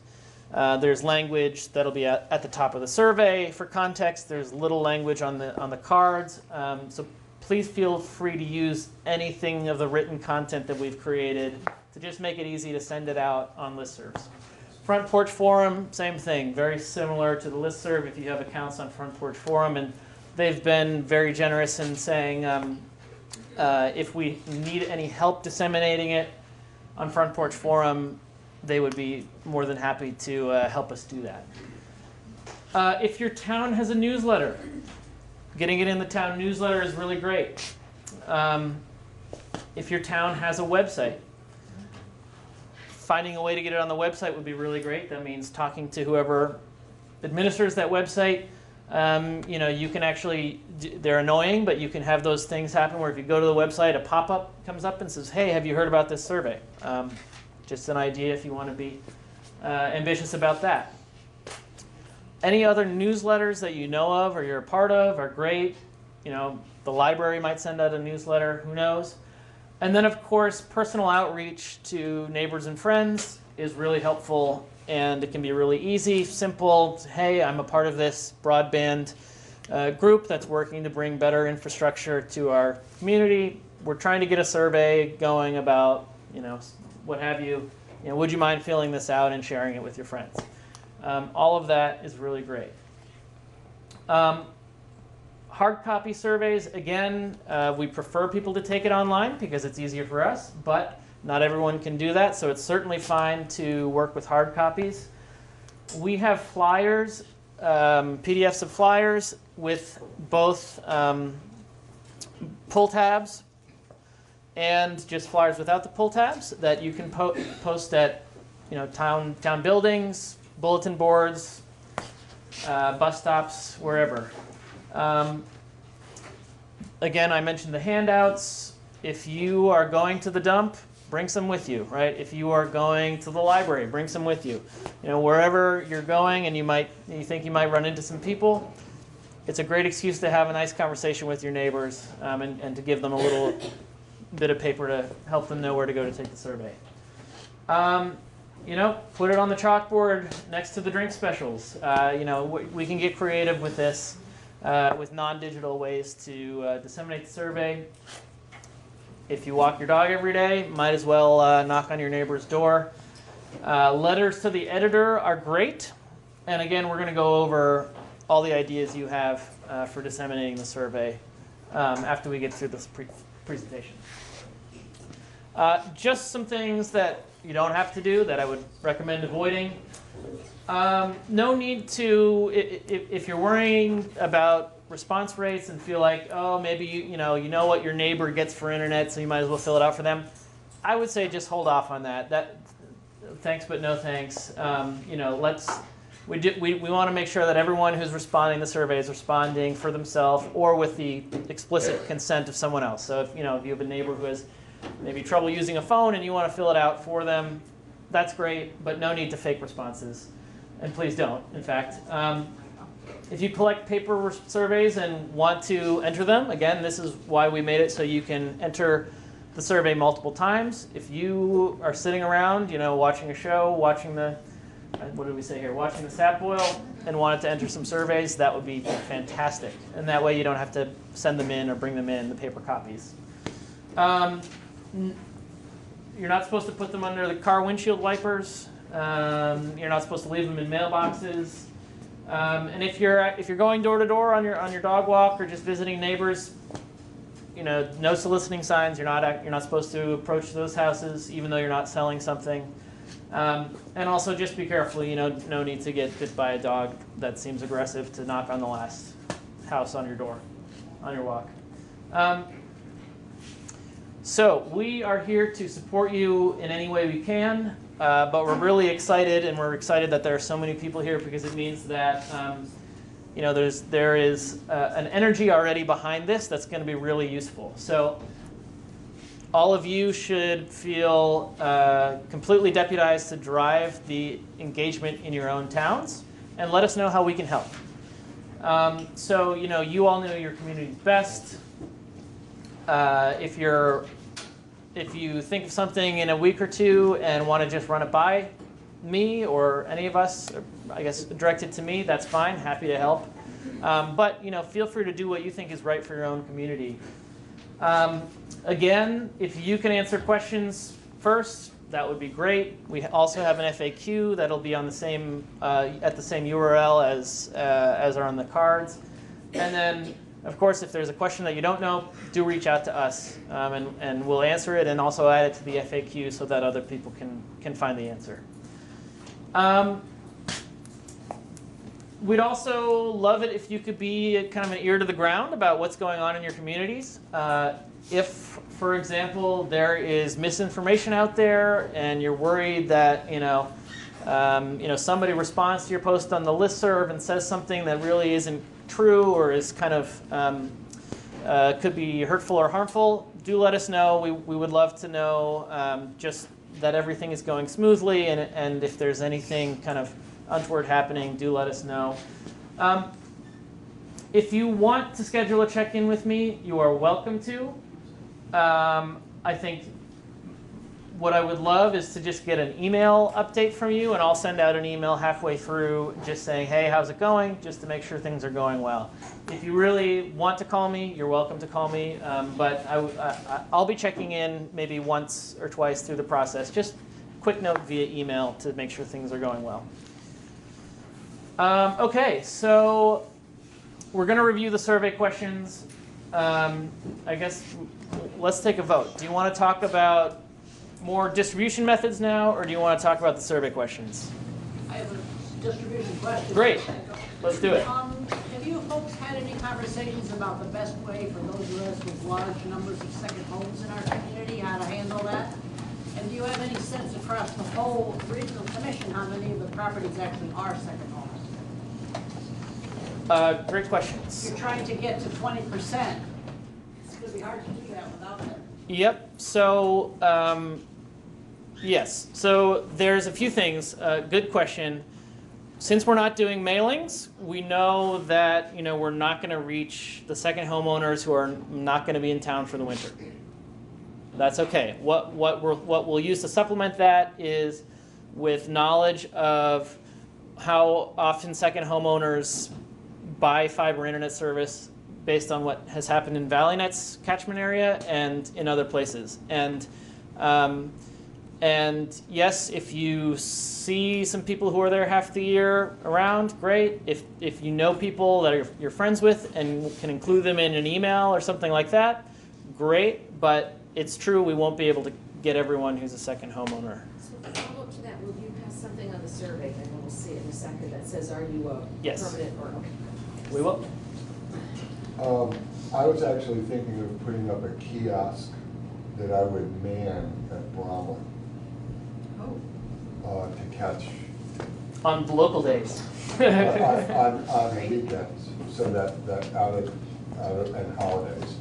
There's language that'll be at the top of the survey for context. There's little language on the cards. So please feel free to use anything of the written content that we've created to just make it easy to send it out on listservs. Front Porch Forum, same thing, very similar to the listserv if you have accounts on Front Porch Forum, and they've been very generous in saying if we need any help disseminating it on Front Porch Forum, they would be more than happy to help us do that. If your town has a newsletter, getting it in the town newsletter is really great. If your town has a website, finding a way to get it on the website would be really great. That means talking to whoever administers that website. You can actually, they're annoying, but you can have those things happen where if you go to the website, a pop-up comes up and says, hey, have you heard about this survey? Just an idea if you want to be ambitious about that. Any other newsletters that you know of or you're a part of are great. The library might send out a newsletter, who knows? And then, of course, personal outreach to neighbors and friends is really helpful, and it can be really easy, simple. Hey, I'm a part of this broadband group that's working to bring better infrastructure to our community. We're trying to get a survey going about, what have you. Would you mind filling this out and sharing it with your friends? All of that is really great. Hard copy surveys, again, we prefer people to take it online because it's easier for us, but not everyone can do that, so it's certainly fine to work with hard copies. We have flyers, PDFs of flyers with both pull tabs and just flyers without the pull tabs that you can post at town buildings, bulletin boards, bus stops, wherever. Again, I mentioned the handouts. If you are going to the dump, bring some with you, right? If you are going to the library, bring some with you. Wherever you're going and you think you might run into some people, it's a great excuse to have a nice conversation with your neighbors and to give them a little bit of paper to help them know where to go to take the survey. Put it on the chalkboard next to the drink specials. We can get creative with this. With non-digital ways to disseminate the survey. If you walk your dog every day, might as well knock on your neighbor's door. Letters to the editor are great. And again, we're going to go over all the ideas you have for disseminating the survey after we get through this presentation. Just some things that you don't have to do that I would recommend avoiding. No need to, if you're worrying about response rates and feel like, oh, maybe you know what your neighbor gets for internet, so you might as well fill it out for them. I would say just hold off on that. Thanks, but no thanks. We want to make sure that everyone who's responding to the survey is responding for themselves or with the explicit consent of someone else. So if you have a neighbor who has maybe trouble using a phone and you want to fill it out for them, that's great, but no need to fake responses. And please don't, in fact. If you collect paper surveys and want to enter them, again, this is why we made it so you can enter the survey multiple times. If you are sitting around, watching a show, watching watching the sap boil, and wanted to enter some surveys, that would be fantastic. And that way you don't have to send them in or bring them in, the paper copies. You're not supposed to put them under the car windshield wipers. You're not supposed to leave them in mailboxes. And if you're going door to door on your dog walk or just visiting neighbors, no soliciting signs. You're not supposed to approach those houses, even though you're not selling something. And also just be careful. No need to get bit by a dog that seems aggressive to knock on the last house on your door, on your walk. So we are here to support you in any way we can. But we're really excited, and we're excited that there are so many people here because it means that there is an energy already behind this that's going to be really useful. So all of you should feel completely deputized to drive the engagement in your own towns, and let us know how we can help. So you all know your communities best. If you think of something in a week or two and want to just run it by me or any of us, or I guess direct it to me, that's fine. Happy to help. But feel free to do what you think is right for your own community. Again, if you can answer questions first, that would be great. We also have an FAQ that'll be on the same at the same URL as are on the cards. And then, of course, if there's a question that you don't know, do reach out to us, and we'll answer it and also add it to the FAQ so that other people can find the answer. We'd also love it if you could be kind of an ear to the ground about what's going on in your communities. If, for example, there is misinformation out there and you're worried that somebody responds to your post on the listserv and says something that really isn't true or is kind of could be hurtful or harmful, do let us know. We would love to know just that everything is going smoothly, and if there's anything kind of untoward happening, do let us know. If you want to schedule a check-in with me, you are welcome to. I think what I would love is to just get an email update from you, and I'll send out an email halfway through just saying, hey, how's it going? Just to make sure things are going well. If you really want to call me, you're welcome to call me, but I'll be checking in maybe once or twice through the process. Just quick note via email to make sure things are going well. Okay, so we're going to review the survey questions. I guess let's take a vote. Do you want to talk about more distribution methods now, or do you want to talk about the survey questions? I have a distribution question. Great. Let's do it. Have you folks had any conversations about the best way for those of us with large numbers of second homes in our community, how to handle that? And do you have any sense across the whole regional commission how many of the properties actually are second homes? Great questions. You're trying to get to 20%. It's going to be hard to do that without them. Yep. So, yes. So there's a few things. Good question. Since we're not doing mailings, we know that we're not going to reach the second homeowners who are not going to be in town for the winter. That's okay. What we'll use to supplement that is with knowledge of how often second homeowners buy fiber internet service based on what has happened in ValleyNet's catchment area and in other places. And yes, if you see some people who are there half the year around, great. If you know people that you're friends with and can include them in an email or something like that, great. But it's true, we won't be able to get everyone who's a second homeowner. So follow up to that, will you pass something on the survey, and we'll see it in a second, that says, are you a Yes. permanent or okay? We will. I was actually thinking of putting up a kiosk that I would man at Bromley. To catch. On local days. on the weekends, so that out of and holidays.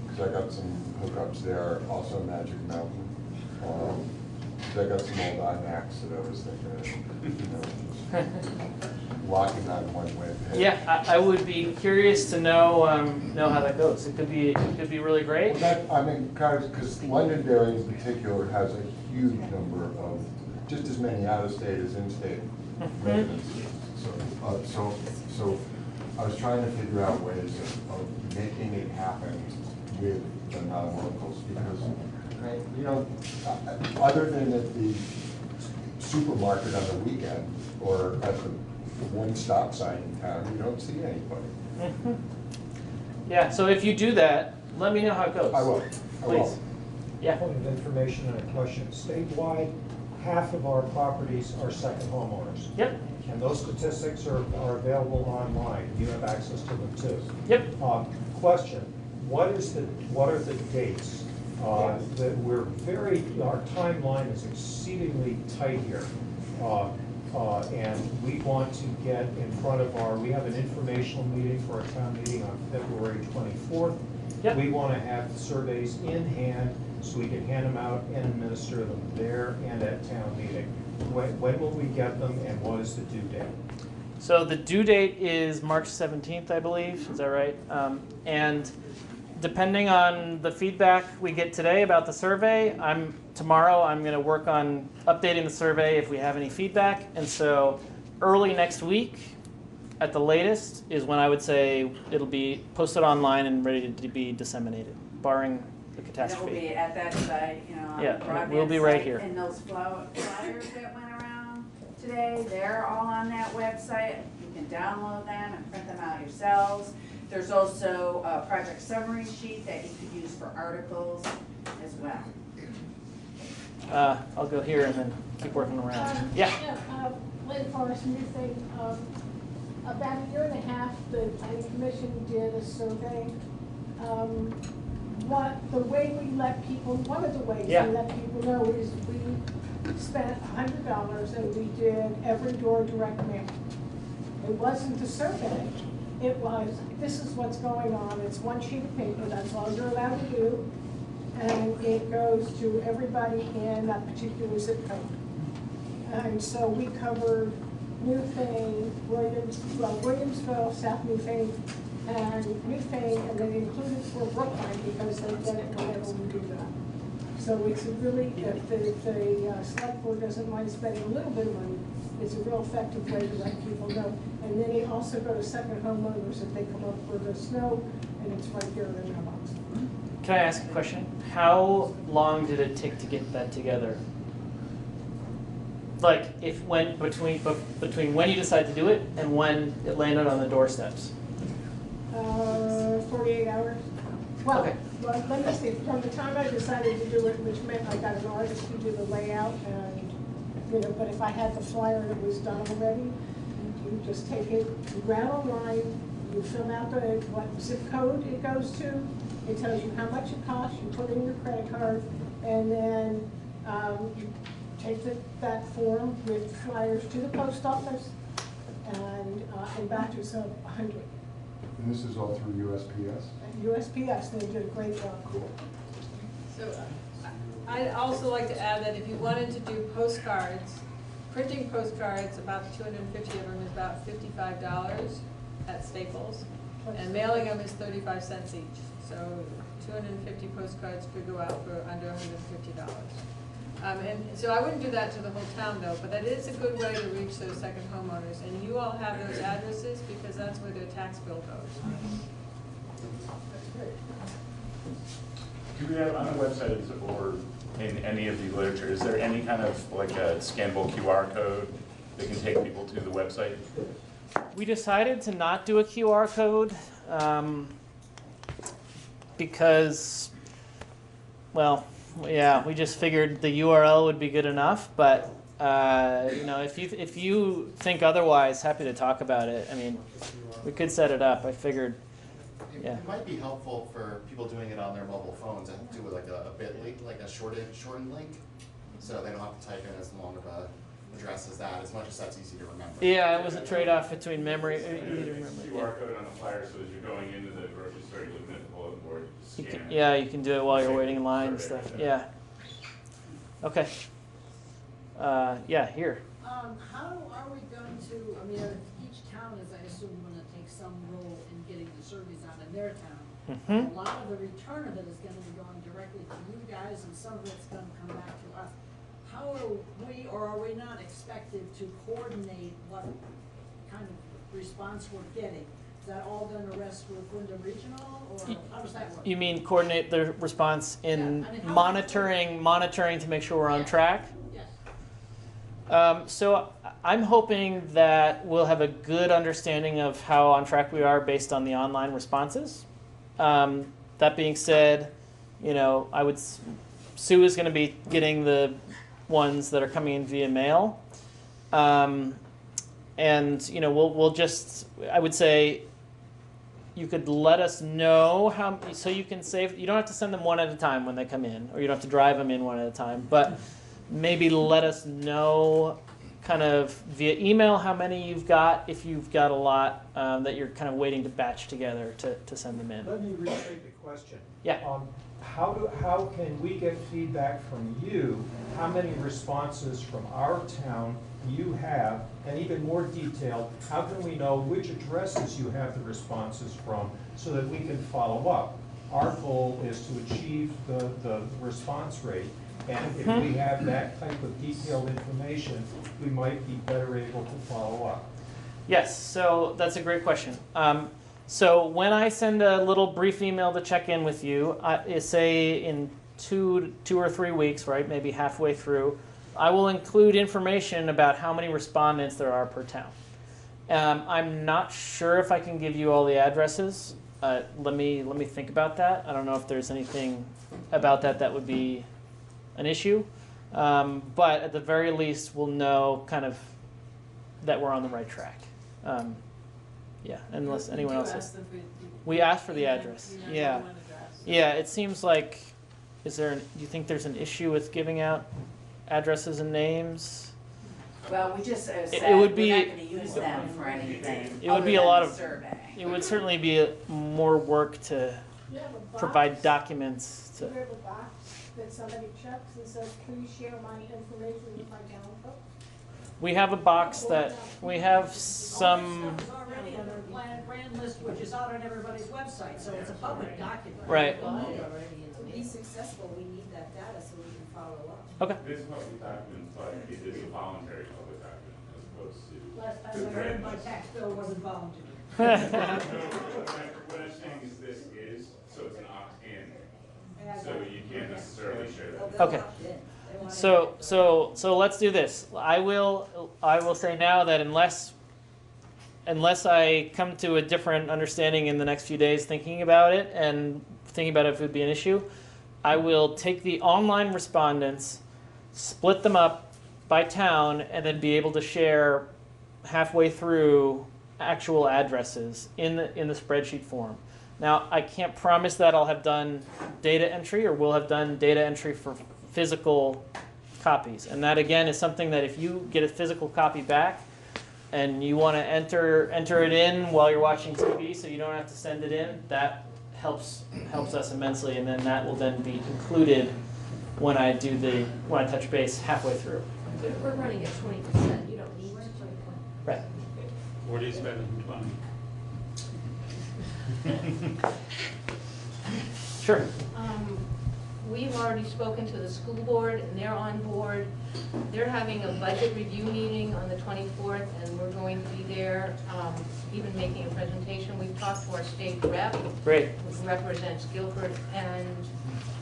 Because I got some hookups there, also Magic Mountain. I got some old IMAX that I was thinking of, locking on one way. Yeah, I would be curious to know how that goes. It could be really great. Well, because Londonderry in particular has a huge number of, just as many out-of-state as in-state residents. So I was trying to figure out ways of making it happen with the non-locals, because other than at the supermarket on the weekend or at the one stop sign in town, you don't see anybody. Yeah, so if you do that, let me know how it goes. I will. Please. Yeah. Point of information and a question. Statewide, half of our properties are second homeowners. Yep. And those statistics are available online. You have access to them too. Yep. Question, what are the dates? That our timeline is exceedingly tight here. And we want to get in front of we have an informational meeting for our town meeting on February 24th. Yep. We want to have the surveys in hand so we can hand them out and administer them there and at town meeting. When will we get them, and what is the due date? So the due date is March 17th, I believe. Is that right? And depending on the feedback we get today about the survey, tomorrow I'm going to work on updating the survey if we have any feedback. And so early next week, at the latest, is when I would say it'll be posted online and ready to be disseminated, barring the catastrophe. It'll be at that site, on Yeah, the broadband we'll be right site, here. And those flyers that went around today, they're all on that website. You can download them and print them out yourselves. There's also a project summary sheet that you could use for articles as well. I'll go here and then keep working around. Yeah. Lynn Forrest, new thing. About a year and a half, the planning commission did a survey. One of the ways we let people know is we spent $100 and we did every door direct mail. It wasn't a survey. it was, this is what's going on. It's one sheet of paper, that's all you're allowed to do. And it goes to everybody in that particular zip code. And so we covered Newfane, Williamsville, South Newfane, and Newfane, and then included for Brookline because they get it whenever we do that. So it's a really, if the select board doesn't mind spending a little bit of money, it's a real effective way to let people know. And then they also go to second homeowners if they come up for the snow, and it's right there in their mailbox. Can I ask a question? How long did it take to get that together? Like, between when you decided to do it and when it landed on the doorsteps? 48 hours. Well, Okay. well, let me see. From the time I decided to do it, which meant I got an artist to do the layout, and but if I had the flyer that was done already, you just take it, you grab online, you fill out what zip code it goes to. It tells you how much it costs. You put in your credit card, and then you take that form with flyers to the post office, and batches of 100. And this is all through USPS? USPS, they did a great job. Cool. So I'd also like to add that if you wanted to do postcards, printing postcards, about 250 of them is about $55 at Staples. And mailing them is 35 cents each. So 250 postcards could go out for under $150. And so I wouldn't do that to the whole town though, but that is a good way to reach those second homeowners. And you all have those addresses because that's where their tax bill goes. Do we have on the website or in any of the literature, is there any kind of like a scannable QR code that can take people to the website? We decided to not do a QR code because, well, yeah, we just figured the URL would be good enough. But if you think otherwise, happy to talk about it. I mean, we could set it up. I figured. Yeah. It might be helpful for people doing it on their mobile phones and do like a bit.ly, like a shortened link, so they don't have to type in as long of a address as that, as much as that's easy to remember. Yeah, it was a trade-off between memory. QR code on the flyer, so as you're going into the grocery store, you're looking at the bulletin board, scan it. Yeah, you can do it while you're waiting in line and stuff. Yeah. Okay. Yeah, here. How are we going to, I mean, each town is, I assume, going to take some role in getting the surveys out in their town. Mm-hmm. A lot of the return of it is going to be going directly to you guys, and some of it's going to come back to us. How are we, or are we not expected to coordinate what kind of response we're getting? Is that all going to rest with Wyndham Regional, or how does that work? You mean coordinate the response in monitoring to make sure we're on track? Yes. So I'm hoping that we'll have a good understanding of how on track we are based on the online responses. That being said, Sue is going to be getting the ones that are coming in via mail. And, we'll just, I would say, you could let us know how, so you can save, you don't have to send them one at a time when they come in, or you don't have to drive them in one at a time, but maybe let us know kind of via email how many you've got, if you've got a lot that you're kind of waiting to batch together to send them in. Let me restate the question. Yeah. How can we get feedback from you? How many responses from our town you have, and even more detailed, how can we know which addresses you have the responses from so that we can follow up? Our goal is to achieve the response rate, and if we have that type of detailed information, we might be better able to follow up. Yes, so that's a great question. So when I send a little brief email to check in with you, say in two or 3 weeks, right, maybe halfway through, I will include information about how many respondents there are per town. I'm not sure if I can give you all the addresses. Let me think about that. I don't know if there's anything about that would be an issue, but at the very least, we'll know kind of that we're on the right track. Yeah, unless anyone else has. We asked for the address. Yeah, yeah. It seems like, do you think there's an issue with giving out addresses and names? Well, we just said it would be, we're not going to use them for anything. It would be a lot of survey. it would certainly be more work to You have a box. provide documents Do to. you have a box that somebody checks and says, please share my information with my town folks? We have a box that we have some. All that stuff is already in the brand list, which is out on everybody's website, so it's a public document. Right. To be successful, we need that data so we can follow up. Okay. It is a public document, but it is a voluntary public document as opposed to. Last time I heard, my tax bill wasn't voluntary. No, what I'm saying is this is, so it's an opt-in, so you can't necessarily share that. Okay. So let's do this. I will say now that unless I come to a different understanding in the next few days thinking about it and thinking about if it would be an issue, I will take the online respondents, split them up by town, and then be able to share halfway through actual addresses in the spreadsheet form. Now, I can't promise that I'll have done data entry or will have done data entry for physical copies. And that, again, is something that if you get a physical copy back and you want to enter it in while you're watching TV so you don't have to send it in, that helps us immensely. And then that will then be included when I touch base halfway through. We're running at 20%. You don't need to. Right. What are you spending money? Sure. We've already spoken to the school board, and they're on board. They're having a budget review meeting on the 24th, and we're going to be there, even making a presentation. We've talked to our state rep, Great. who represents Guilford and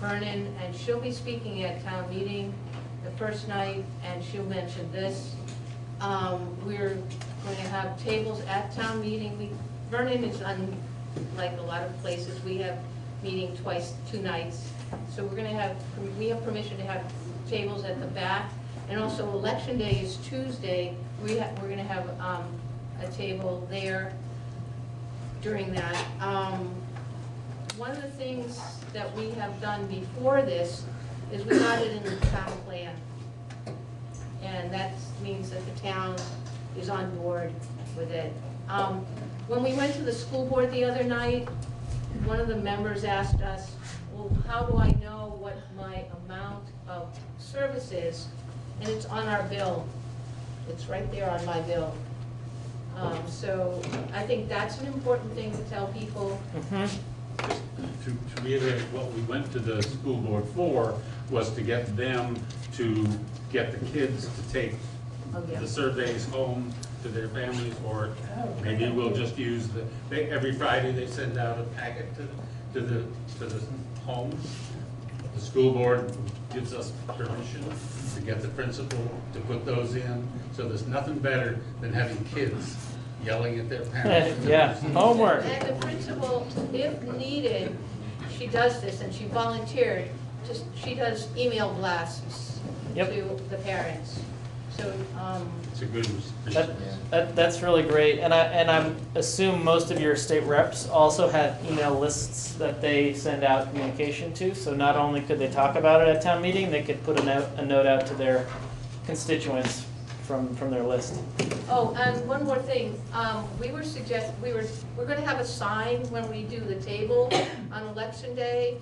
Vernon, and she'll be speaking at town meeting the first night, and she'll mention this. We're going to have tables at town meeting. Vernon is unlike a lot of places. We have meeting twice, 2 nights. So we have permission to have tables at the back. And also election day is Tuesday. We're going to have a table there during that. One of the things that we have done before this is we got it in the town plan. And that means that the town is on board with it. When we went to the school board the other night, one of the members asked us, well, how do I know what my amount of service is? And it's on our bill. It's right there on my bill. So I think that's an important thing to tell people. To reiterate, what we went to the school board for was to get them to get the kids to take the surveys home to their families, or maybe we'll just use every Friday they send out a packet to the home. The school board gives us permission to get the principal to put those in. So there's nothing better than having kids yelling at their parents. Yeah, homework. And the principal, if needed, she does this, and she volunteered. She does email blasts to the parents. So it's a good. That's really great, and I assume most of your state reps also have email lists that they send out communication to. So not only could they talk about it at town meeting, they could put a note out to their constituents from their list. Oh, and one more thing. We're going to have a sign when we do the table on election day,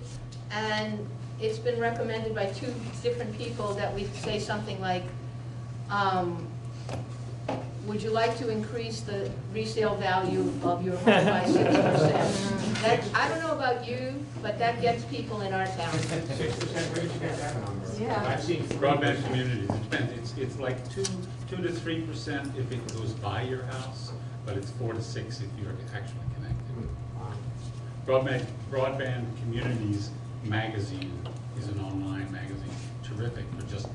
and it's been recommended by 2 different people that we say something like, would you like to increase the resale value of your home by 6%? I don't know about you, but that gets people in our town. 6%, where did you get that number? Yeah. I've seen broadband communities, it depends, it's like 2 to 3% if it goes by your house, but it's 4 to 6 if you're actually connected. Broadband Communities magazine is an online magazine, terrific for just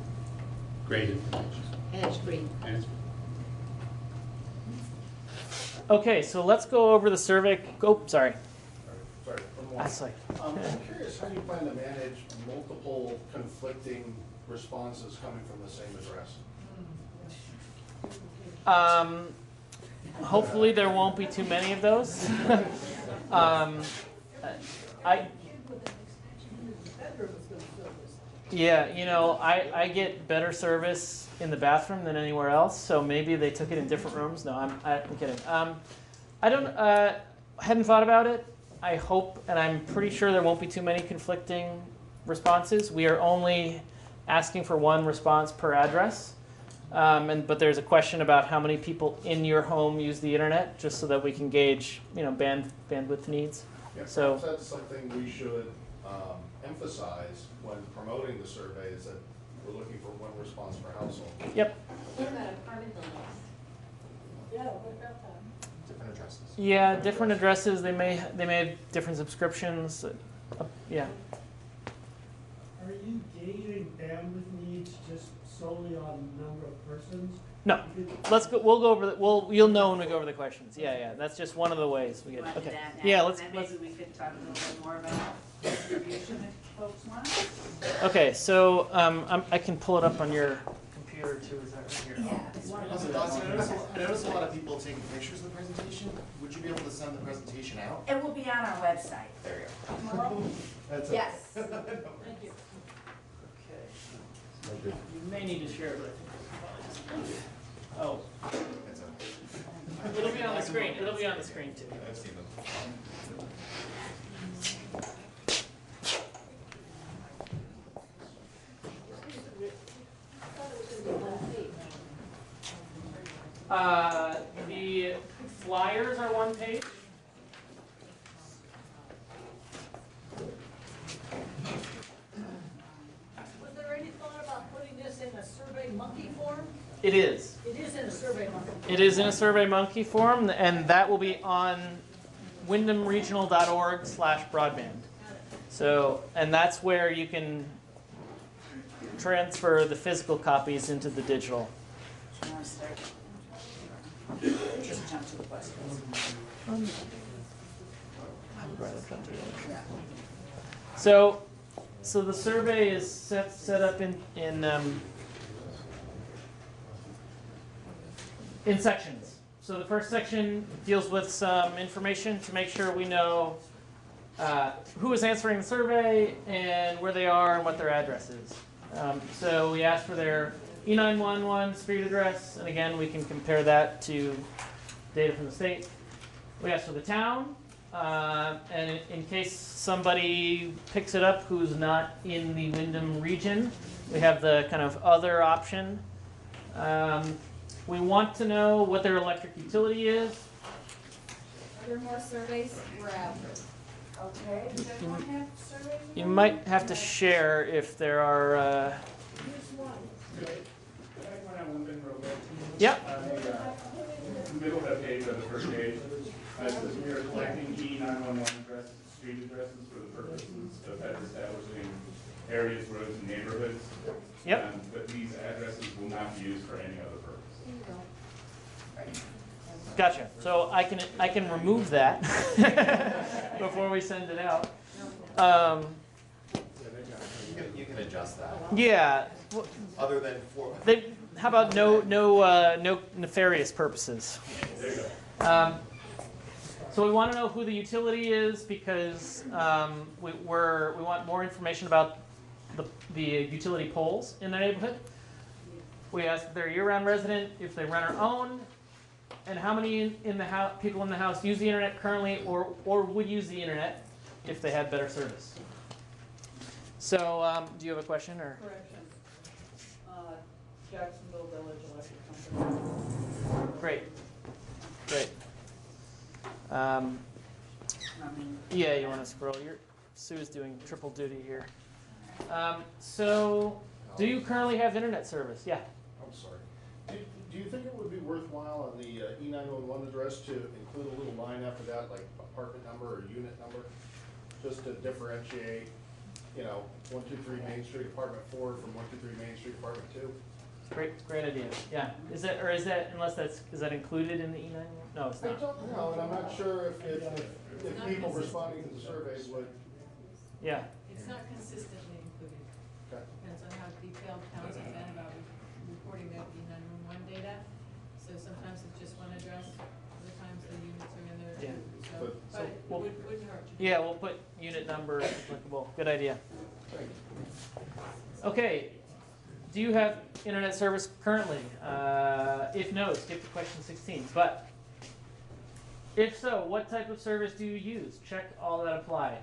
great information. And it's free. And it's Okay, so let's go over the survey. Oh, sorry. Sorry, one more. That's like. I'm curious how you plan to manage multiple conflicting responses coming from the same address. Hopefully there won't be too many of those. I get better service in the bathroom than anywhere else, so maybe they took it in different rooms. No, I'm kidding. hadn't thought about it. I hope, and I'm pretty sure there won't be too many conflicting responses. We are only asking for one response per address. But there's a question about how many people in your home use the internet, just so that we can gauge, bandwidth needs. Yeah, So perhaps that's something we should emphasize when promoting the survey, is that we're looking for one response per household. Yep. What about apartment buildings? Yeah, what about that? Different addresses. Yeah, different addresses. They may have different subscriptions. Yeah. Are you gauging bandwidth needs just solely on number of persons? No. Let's go. We'll go over. You'll know when we go over the questions. Yeah. That's just one of the ways we get. Want to do Okay. that now? Yeah. And Let's. then maybe we could talk a little bit more about distribution if folks want. Okay. So I can pull it up on your computer too. Is that right here? I noticed a lot of people taking pictures of the presentation. Would you be able to send the presentation out? It will be on our website. There you go. Tomorrow? That's Yes. Thank you. Okay. You may need to share it. Oh. It'll be on the screen. It'll be on the screen too. I've seen them. The flyers are one page. Was there any thought about putting this in a Survey Monkey form? It is. It is in a Survey Monkey. It is in a SurveyMonkey form, and that will be on wyndhamregional.org/broadband. So, and that's where you can transfer the physical copies into the digital. Do you want to start? Just jump to the questions. So the survey is set up in sections. So the first section deals with some information to make sure we know who is answering the survey and where they are and what their address is. So we ask for their E911 street address, and again, we can compare that to data from the state. We ask for the town, and in case somebody picks it up who's not in the Wyndham region, we have the kind of other option. We want to know what their electric utility is. Are there more surveys? We're out. Okay, does everyone have surveys? You might have to share if there are. Here's one. Yep. Middle of that page, on the first page, it says we are collecting E911 addresses, street addresses for the purposes of establishing areas, roads, and neighborhoods. Yep. But these addresses will not be used for any other purpose. Gotcha. So I can remove that before we send it out. You can adjust that. Yeah. Other than for. How about no nefarious purposes? There you go. So we want to know who the utility is because we want more information about the utility poles in their neighborhood. We ask if they're a year-round resident, if they rent or own, and how many in the house, people in the house use the internet currently or would use the internet if they had better service. So do you have a question or? Correction. Jacksonville Village Electric Company. Great. Yeah, you want to scroll. Sue's doing triple duty here. So, do you currently have internet service? Yeah. I'm sorry. Do you think it would be worthwhile on the E911 address to include a little line after that, like apartment number or unit number? Just to differentiate, 123 Main Street, apartment 4 from 123 Main Street, apartment 2? Great idea. Yeah. Is that included in the E911? No, it's I not. don't know, and I'm not sure if people responding to the surveys would. Yeah. It's not consistently included. Okay. Depends on how detailed council's been about reporting the E911 data. So sometimes it's just one address, other times the units are in there. Yeah. So, but it wouldn't hurt. Yeah, we'll put unit number if applicable. Good idea. Okay. Do you have internet service currently? If no, skip to question 16. But If so, what type of service do you use? Check all that apply.